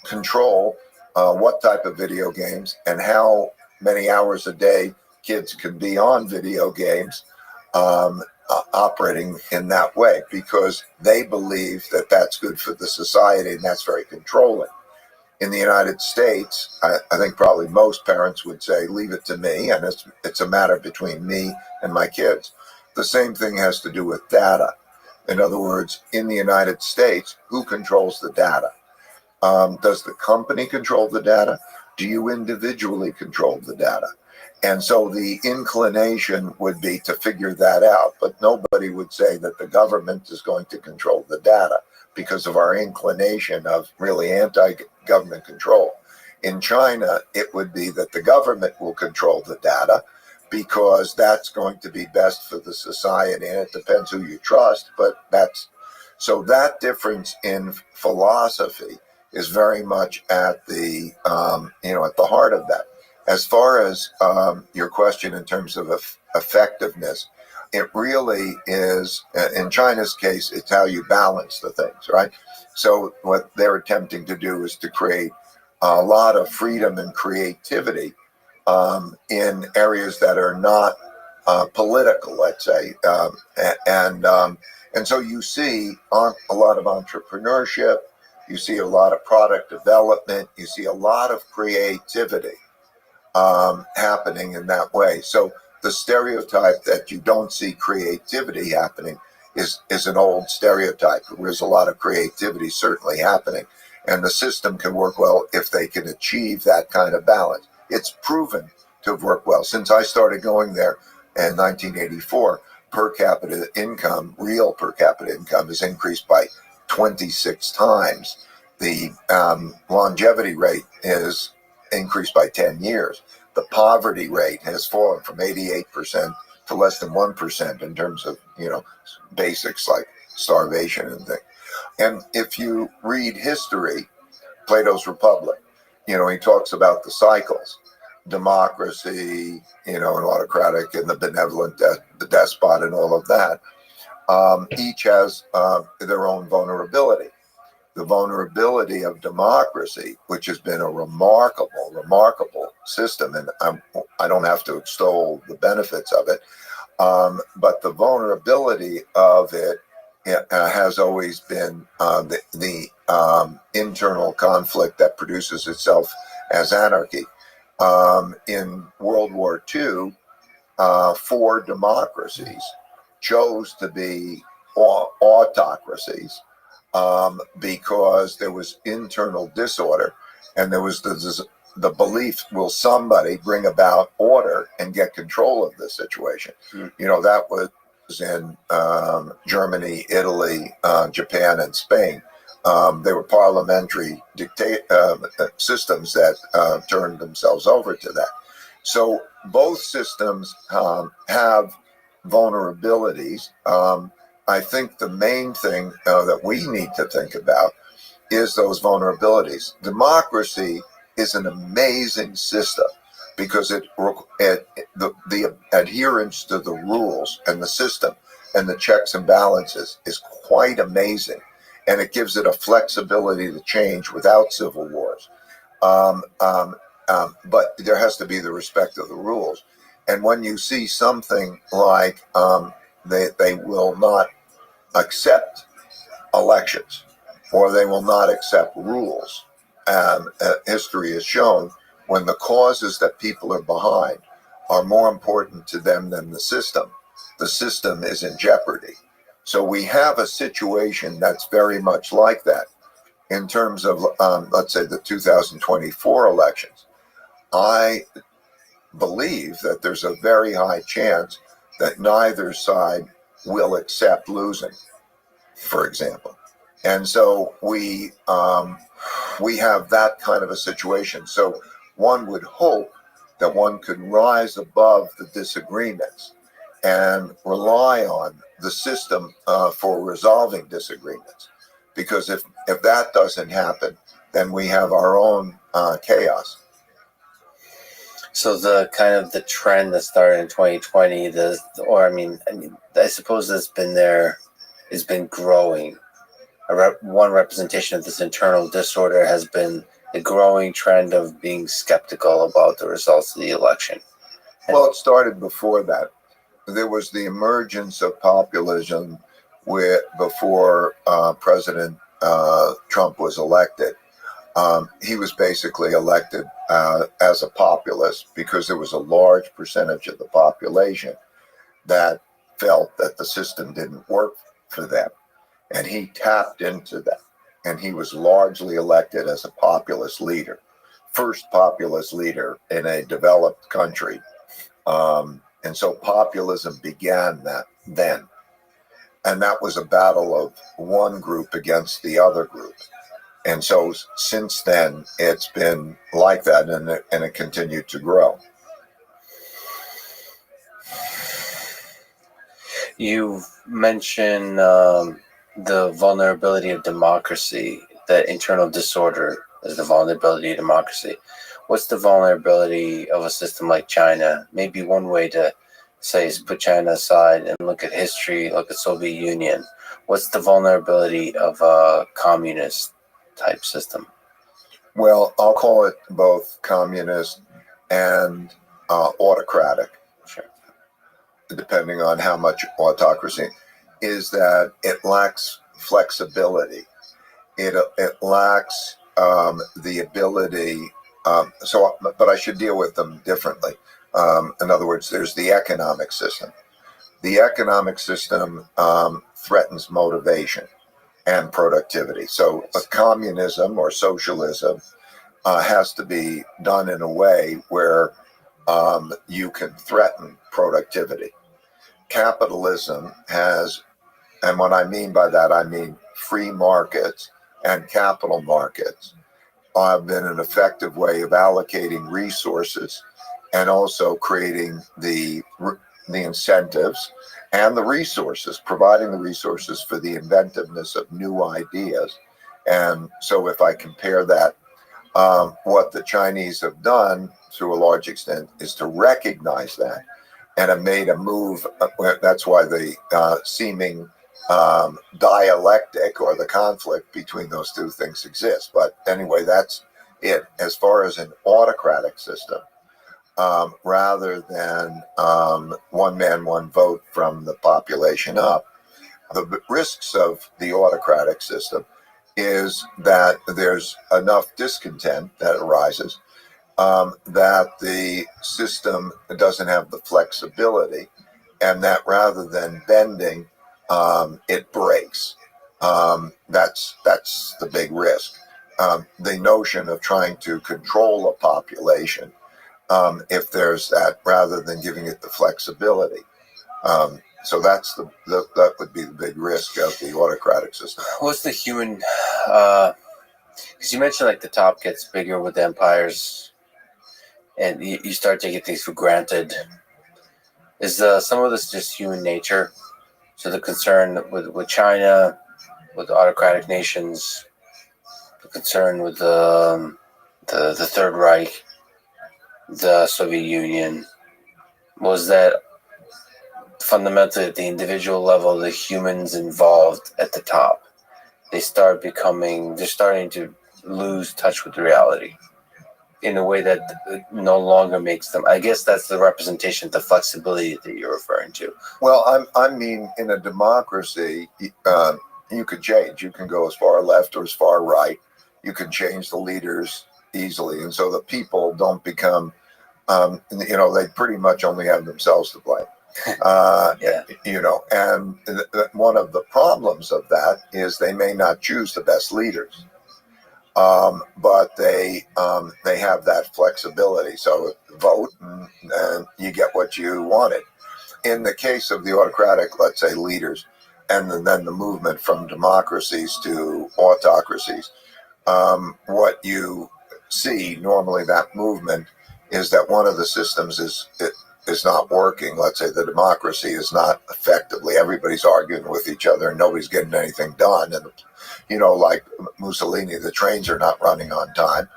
control what type of video games and how many hours a day kids can be on video games, operating in that way, because they believe that that's good for the society, and that's very controlling. In the United States, I think probably most parents would say, leave it to me, and it's a matter between me and my kids. The same thing has to do with data. In other words, in the United States, who controls the data? Does the company control the data? Do you individually control the data? And so the inclination would be to figure that out, but nobody would say that the government is going to control the data, because of our inclination of really anti-government control. In China, it would be that the government will control the data, because that's going to be best for the society, and it depends who you trust, but so that difference in philosophy is very much at the at the heart of that. As far as your question in terms of effectiveness, it really is, in China's case, it's how you balance the things, right? So what they're attempting to do is to create a lot of freedom and creativity in areas that are not political, let's say, and so you see a lot of entrepreneurship, you see a lot of product development, you see a lot of creativity happening in that way. So the stereotype that you don't see creativity happening is an old stereotype. There's a lot of creativity certainly happening, and the system can work well if they can achieve that kind of balance. It's proven to have worked well. Since I started going there in 1984, per capita income, real per capita income, has increased by 26 times. The longevity rate is increased by 10 years. The poverty rate has fallen from 88% to less than 1% in terms of, basics like starvation and things. And if you read history, Plato's Republic, he talks about the cycles, democracy, and autocratic, and the benevolent, the despot, and all of that. Each has their own vulnerability. The vulnerability of democracy, which has been a remarkable system, and I don't have to extol the benefits of it, but the vulnerability of it has always been the internal conflict that produces itself as anarchy. In World War II, 4 democracies chose to be autocracies because there was internal disorder, and there was the belief, will somebody bring about order and get control of the situation? That was in Germany, Italy, Japan, and Spain. They were parliamentary systems that turned themselves over to that. So both systems have vulnerabilities. I think the main thing that we need to think about is those vulnerabilities. Democracy is an amazing system because the adherence to the rules and the system and the checks and balances is quite amazing, and it gives it a flexibility to change without civil wars. But there has to be the respect of the rules. And when you see something like they will not accept elections, or they will not accept rules, and history has shown when the causes that people are behind are more important to them than the system is in jeopardy. So we have a situation that's very much like that in terms of, let's say, the 2024 elections. I believe that there's a very high chance that neither side will accept losing, for example. And so we have that kind of a situation. So one would hope that one could rise above the disagreements and rely on the system for resolving disagreements. Because if that doesn't happen, then we have our own chaos. So the kind of the trend that started in 2020, I suppose it's been there, has been growing. One representation of this internal disorder has been the growing trend of being skeptical about the results of the election. Well, it started before that. There was the emergence of populism before President Trump was elected. He was basically elected as a populist because there was a large percentage of the population that felt that the system didn't work for them. And he tapped into that. And he was largely elected as a populist leader, first populist leader in a developed country. And so populism began then. And that was a battle of one group against the other group. And so since then, it's been like that, and it continued to grow. You've mentioned the vulnerability of democracy, the internal disorder is the vulnerability of democracy. What's the vulnerability of a system like China? Maybe one way to say is put China aside and look at history, look at Soviet Union. What's the vulnerability of a communist type system? Well, I'll call it both communist and autocratic. Sure. Depending on how much autocracy, is that it lacks flexibility. It lacks the ability. But I should deal with them differently. In other words, there's the economic system. The economic system threatens motivation and productivity. So a communism or socialism has to be done in a way where you can threaten productivity. Capitalism has, and what I mean by that, I mean free markets and capital markets have been an effective way of allocating resources and also creating the incentives and the resources, providing the resources for the inventiveness of new ideas. And so if I compare that, what the Chinese have done to a large extent is to recognize that and have made a move. That's why the seeming dialectic or the conflict between those two things exists. But anyway, that's it. As far as an autocratic system, rather than one man, one vote from the population up, The risks of the autocratic system is that there's enough discontent that arises, that the system doesn't have the flexibility, and that rather than bending, it breaks. That's the big risk. The notion of trying to control a population, if there's that, rather than giving it the flexibility. So that's that would be the big risk of the autocratic system. What's the human? Because you mentioned like the top gets bigger with empires, and you start taking things for granted. Is some of this just human nature? So the concern with China, with autocratic nations, the concern with the Third Reich, the Soviet Union, was that fundamentally at the individual level, the humans involved at the top, they're starting to lose touch with reality in a way that no longer makes them. I guess that's the representation, the flexibility that you're referring to. Well, I mean, in a democracy, you could change. You can go as far left or as far right. You can change the leaders easily, and so the people don't become. They pretty much only have themselves to blame. Yeah. And one of the problems of that is they may not choose the best leaders, but they have that flexibility. So vote, and you get what you wanted. In the case of the autocratic, let's say, leaders, and then the movement from democracies to autocracies, what you see normally, that movement is that one of the systems is not working. Let's say the democracy is not effectively, everybody's arguing with each other and nobody's getting anything done. And, like Mussolini, the trains are not running on time.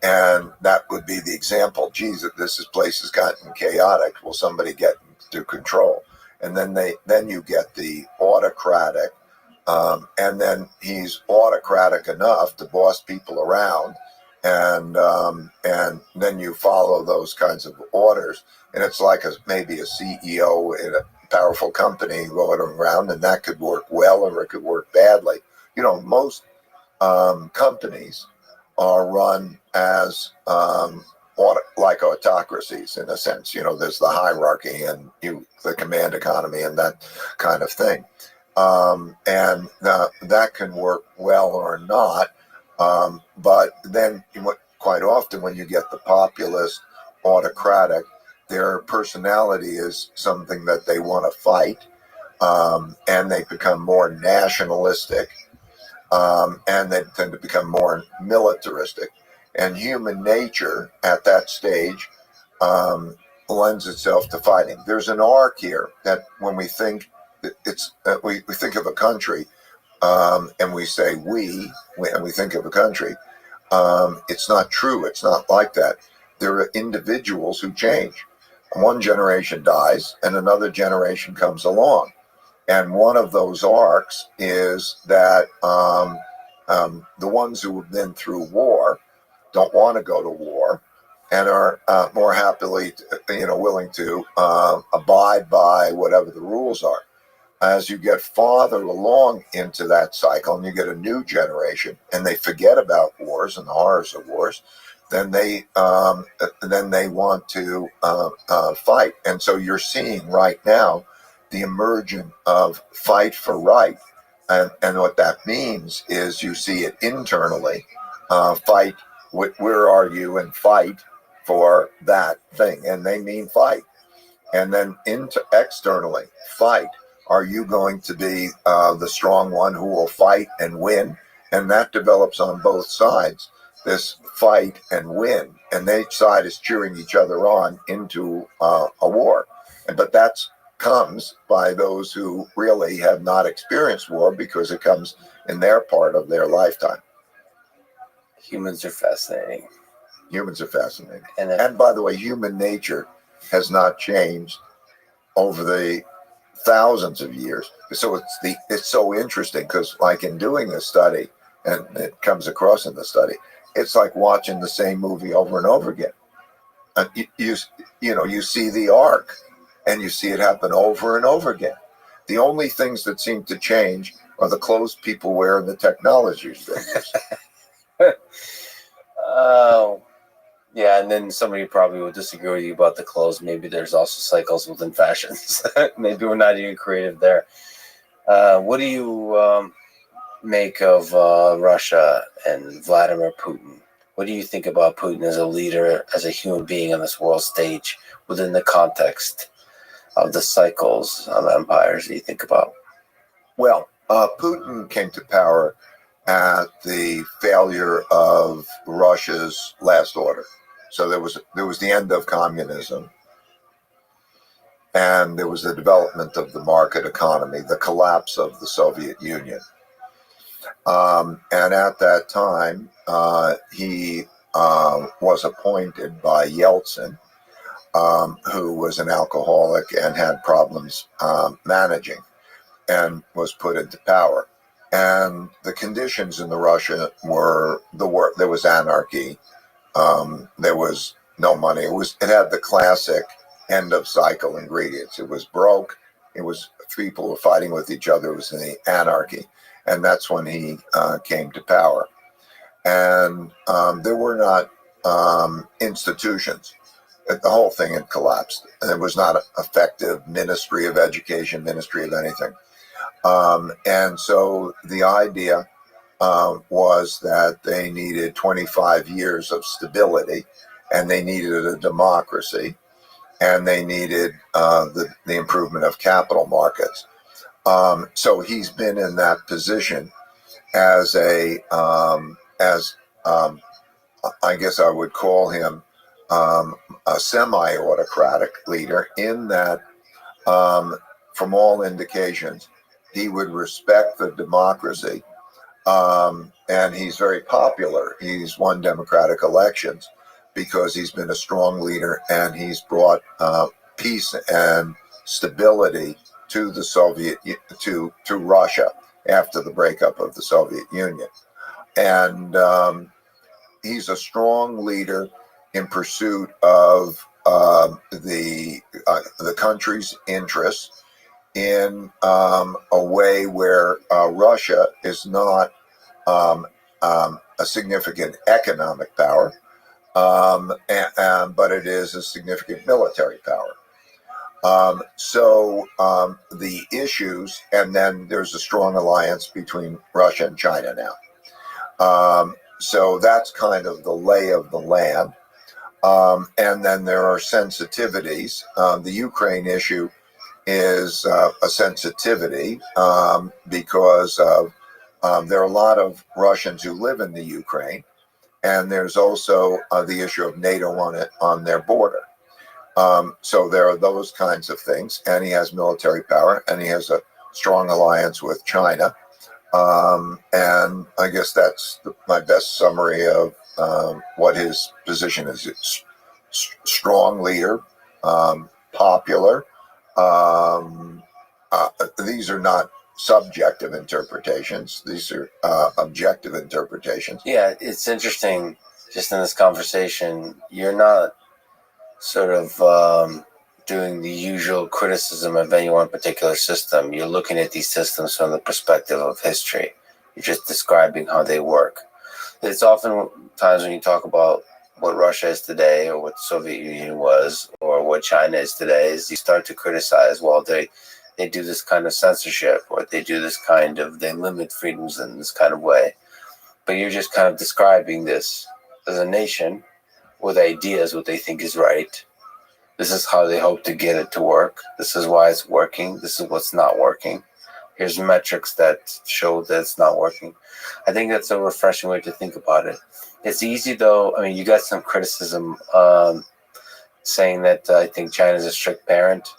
And that would be the example. Geez, if this place has gotten chaotic, will somebody get to control? And then you get the autocratic, and then he's autocratic enough to boss people around. And then you follow those kinds of orders, and it's like maybe a CEO in a powerful company going around, and that could work well or it could work badly. Most companies are run as like autocracies in a sense. There's the hierarchy and the command economy and that kind of thing, and that can work well or not. But then quite often when you get the populist autocratic, their personality is something that they want to fight, and they become more nationalistic, and they tend to become more militaristic. And human nature at that stage lends itself to fighting. There's an arc here that when we think we think of a country, and we say and we think of a country, it's not true. It's not like that. There are individuals who change. One generation dies and another generation comes along. And one of those arcs is that the ones who have been through war don't want to go to war and are more happily, willing to abide by whatever the rules are. As you get farther along into that cycle and you get a new generation and they forget about wars and the horrors of wars, then they want to fight. And so you're seeing right now the emergence of fight for right. And what that means is you see it internally, fight, where are you, and fight for that thing. And they mean fight. And then externally, fight. Are you going to be the strong one who will fight and win? And that develops on both sides, this fight and win. And each side is cheering each other on into a war. But that comes by those who really have not experienced war, because it comes in their part of their lifetime. Humans are fascinating. Humans are fascinating. And by the way, human nature has not changed over the thousands of years. So it's so interesting, because like in doing this study, and it comes across in the study, it's like watching the same movie over and over again. You see the arc, and you see it happen over and over again. The only things that seem to change are the clothes people wear and the technologies they use. Oh, yeah, and then somebody probably would disagree with you about the clothes. Maybe there's also cycles within fashions. Maybe we're not even creative there. What do you make of Russia and Vladimir Putin? What do you think about Putin as a leader, as a human being on this world stage, within the context of the cycles of empires that you think about? Well, Putin came to power at the failure of Russia's last order. So there was the end of communism, and there was the development of the market economy, the collapse of the Soviet Union. And at that time, he was appointed by Yeltsin, who was an alcoholic and had problems managing, and was put into power. And the conditions in the Russia were there was anarchy. There was no money. It had the classic end of cycle ingredients. It was broke. It was people were fighting with each other. It was the anarchy, and that's when he came to power. And there were not institutions. The whole thing had collapsed. There was not an effective Ministry of Education, Ministry of anything. And so the idea was that they needed 25 years of stability, and they needed a democracy, and they needed the improvement of capital markets. So he's been in that position as I guess I would call him a semi-autocratic leader, in that from all indications, he would respect the democracy, and he's very popular. He's won democratic elections because he's been a strong leader, and he's brought peace and stability to the to Russia after the breakup of the Soviet Union. And he's a strong leader in pursuit of the country's interests, in a way where Russia is not a significant economic power, but it is a significant military power. So the issues, and then there's a strong alliance between Russia and China now. So that's kind of the lay of the land. And then there are sensitivities. The Ukraine issue is a sensitivity because there are a lot of Russians who live in the Ukraine, and there's also the issue of NATO on their border. So there are those kinds of things, and he has military power, and he has a strong alliance with China. And I guess that's my best summary of what his position is. It's strong leader, popular. These are not subjective interpretations. These are objective interpretations. Yeah, it's interesting just in this conversation, you're not sort of doing the usual criticism of any one particular system. You're looking at these systems from the perspective of history. You're just describing how they work. It's often times when you talk about what Russia is today, or what the Soviet Union was, or what China is today, is you start to criticize, well, they do this kind of censorship, or they do this kind of, they limit freedoms in this kind of way. But you're just kind of describing this as a nation with ideas, what they think is right. This is how they hope to get it to work. This is why it's working. This is what's not working. Here's metrics that show that it's not working. I think that's a refreshing way to think about it. It's easy, though. I mean, you got some criticism saying that I think China's a strict parent.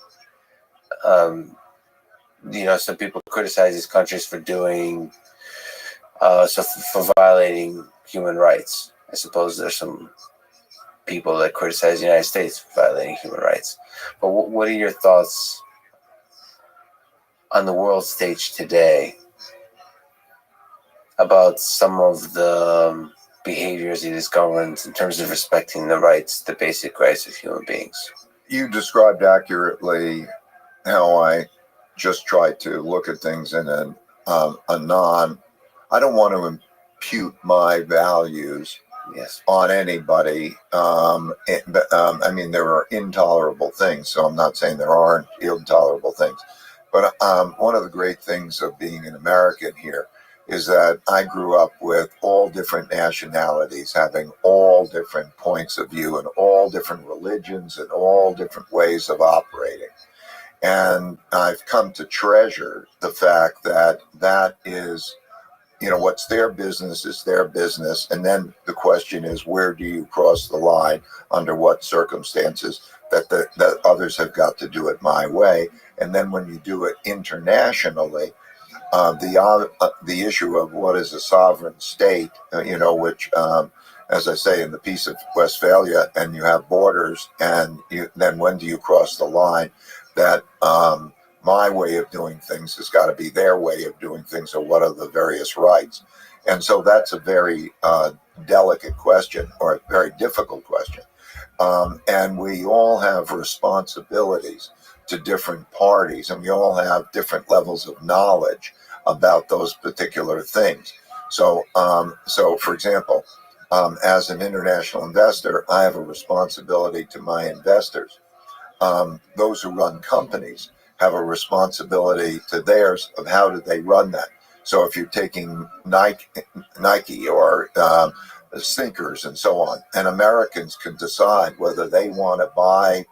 Some people criticize these countries for doing, for violating human rights. I suppose there's some people that criticize the United States for violating human rights. But what are your thoughts on the world stage today about some of the behaviors of these governments in terms of respecting the rights, the basic rights of human beings? You described accurately how I just try to look at things in a non. I don't want to impute my values Yes. on anybody. I mean, there are intolerable things, so I'm not saying there aren't intolerable things. But one of the great things of being an American here is that I grew up with all different nationalities, having all different points of view and all different religions and all different ways of operating. And I've come to treasure the fact that that is, what's their business is their business. And then the question is, where do you cross the line, under what circumstances, that others have got to do it my way. And then when you do it internationally, the issue of what is a sovereign state, which, as I say, in the Peace of Westphalia, and you have borders, and then when do you cross the line? That my way of doing things has got to be their way of doing things, or what are the various rights? And so that's a very delicate question, or a very difficult question. And we all have responsibilities to different parties, and we all have different levels of knowledge about those particular things. So, for example, as an international investor, I have a responsibility to my investors. Those who run companies have a responsibility to theirs of how do they run that. So if you're taking Nike or sneakers and so on, and Americans can decide whether they want to buy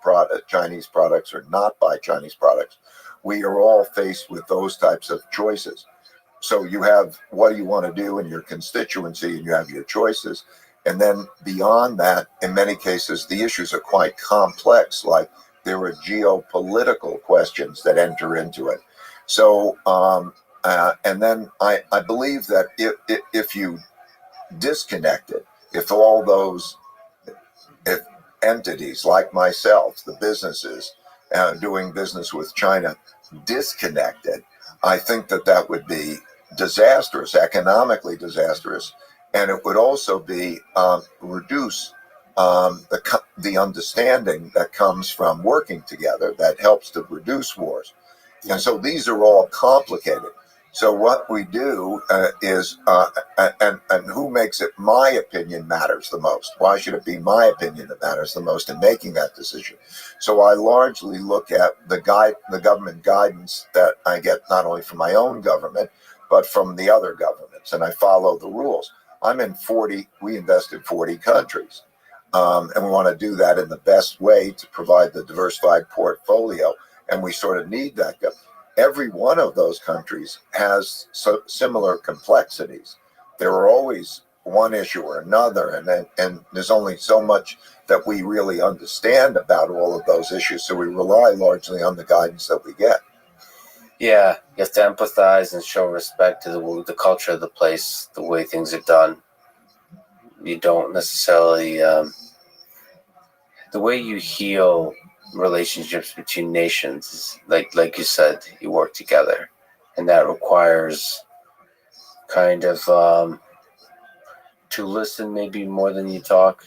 Chinese products or not buy Chinese products. We are all faced with those types of choices. So you have what do you want to do in your constituency, and you have your choices. And then beyond that, in many cases, the issues are quite complex, like there are geopolitical questions that enter into it. So, and then I believe that if you disconnected, if all those entities like myself, the businesses doing business with China, disconnected, I think that would be disastrous, economically disastrous, and it would also be reduce the understanding that comes from working together that helps to reduce wars. And so these are all complicated. So what we do is, and who makes it my opinion matters the most? Why should it be my opinion that matters the most in making that decision? So I largely look at the government guidance that I get not only from my own government, but from the other governments, and I follow the rules. We invest in 40 countries, and we want to do that in the best way to provide the diversified portfolio, and we sort of need that. Every one of those countries has similar complexities. There are always one issue or another, and there's only so much that we really understand about all of those issues, so we rely largely on the guidance that we get. Yeah, you have to empathize and show respect to the culture of the place, the way things are done. You don't necessarily... the way you heal relationships between nations is, like you said, you work together, and that requires kind of to listen maybe more than you talk.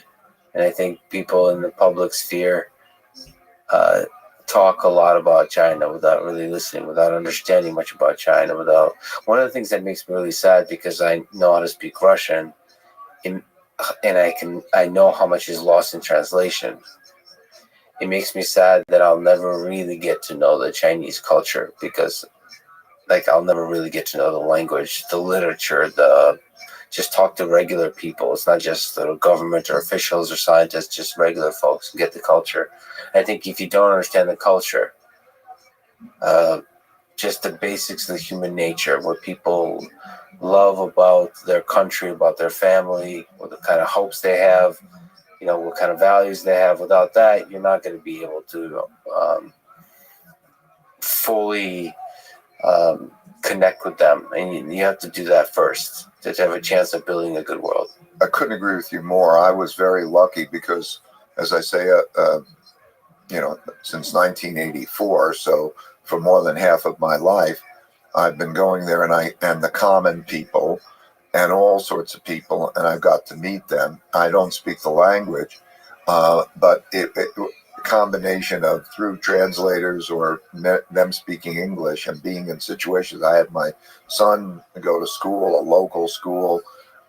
And I think people in the public sphere talk a lot about China without really listening, without understanding much about China. One of the things that makes me really sad, because I know how to speak Russian, and I know how much is lost in translation. It makes me sad that I'll never really get to know the Chinese culture, because I'll never really get to know the language, the literature, just talk to regular people. It's not just the government or officials or scientists, just regular folks, and get the culture. I think if you don't understand the culture, just the basics of the human nature, what people love about their country, about their family, what the kind of hopes they have, what kind of values they have. Without that, you're not going to be able to fully connect with them. And you have to do that first to have a chance of building a good world. I couldn't agree with you more. I was very lucky because, as I say, since 1984, so for more than half of my life, I've been going there, and the common people and all sorts of people, and I've got to meet them. I don't speak the language, but combination of through translators or them speaking English and being in situations. I had my son go to school, a local school,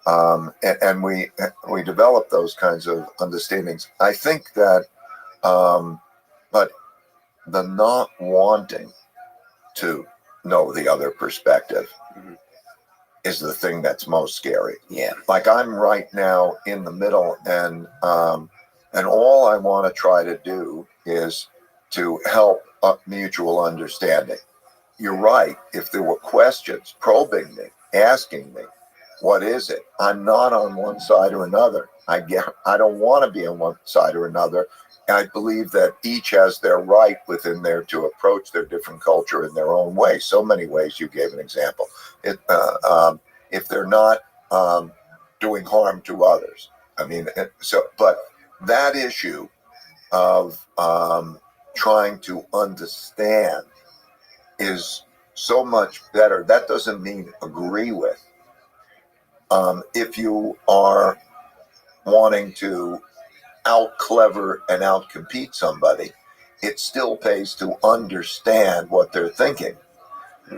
and we developed those kinds of understandings. I think that, but the not wanting to know the other perspective is the thing that's most scary. Yeah. Like I'm right now in the middle, and all I want to try to do is to help mutual understanding. You're right. If there were questions probing me, asking me, what is it? I'm not on one side or another. I don't want to be on one side or another. I believe that each has their right within there to approach their different culture in their own way. So many ways. You gave an example. If they're not doing harm to others. I mean, but that issue of trying to understand is so much better. That doesn't mean agree with. If you are wanting to out clever and out compete somebody, it still pays to understand what they're thinking.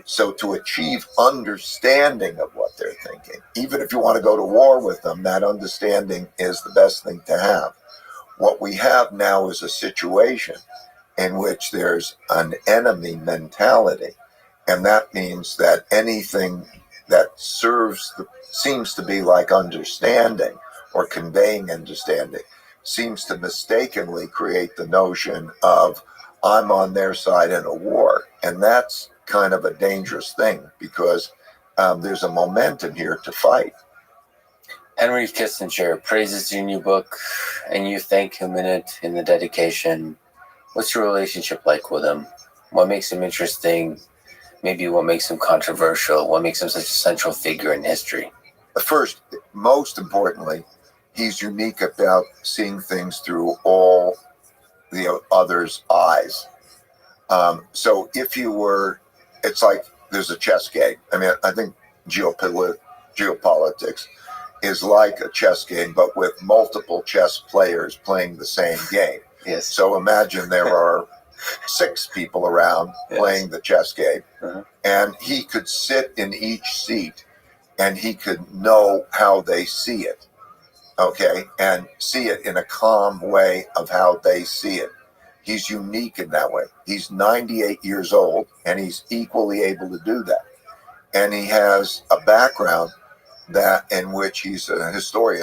So to achieve understanding of what they're thinking, even if you want to go to war with them, that understanding is the best thing to have. What we have now is a situation in which there's an enemy mentality. And that means that anything that seems to be like understanding or conveying understanding seems to mistakenly create the notion of I'm on their side in a war. And that's kind of a dangerous thing because there's a momentum here to fight. Henry Kissinger praises your new book, and you thank him in it in the dedication. What's your relationship like with him? What makes him interesting? Maybe what makes him controversial? What makes him such a central figure in history? First, most importantly, he's unique about seeing things through all the others' eyes. So if you were, it's like there's a chess game. I mean, I think geopolitics is like a chess game, but with multiple chess players playing the same game. Yes. So imagine there are 6 people around playing the chess game, and he could sit in each seat and he could know how they see it, okay, and see it in a calm way of how they see it. He's unique in that way. He's 98 years old, and he's equally able to do that. And he has a background that in which he's a historian.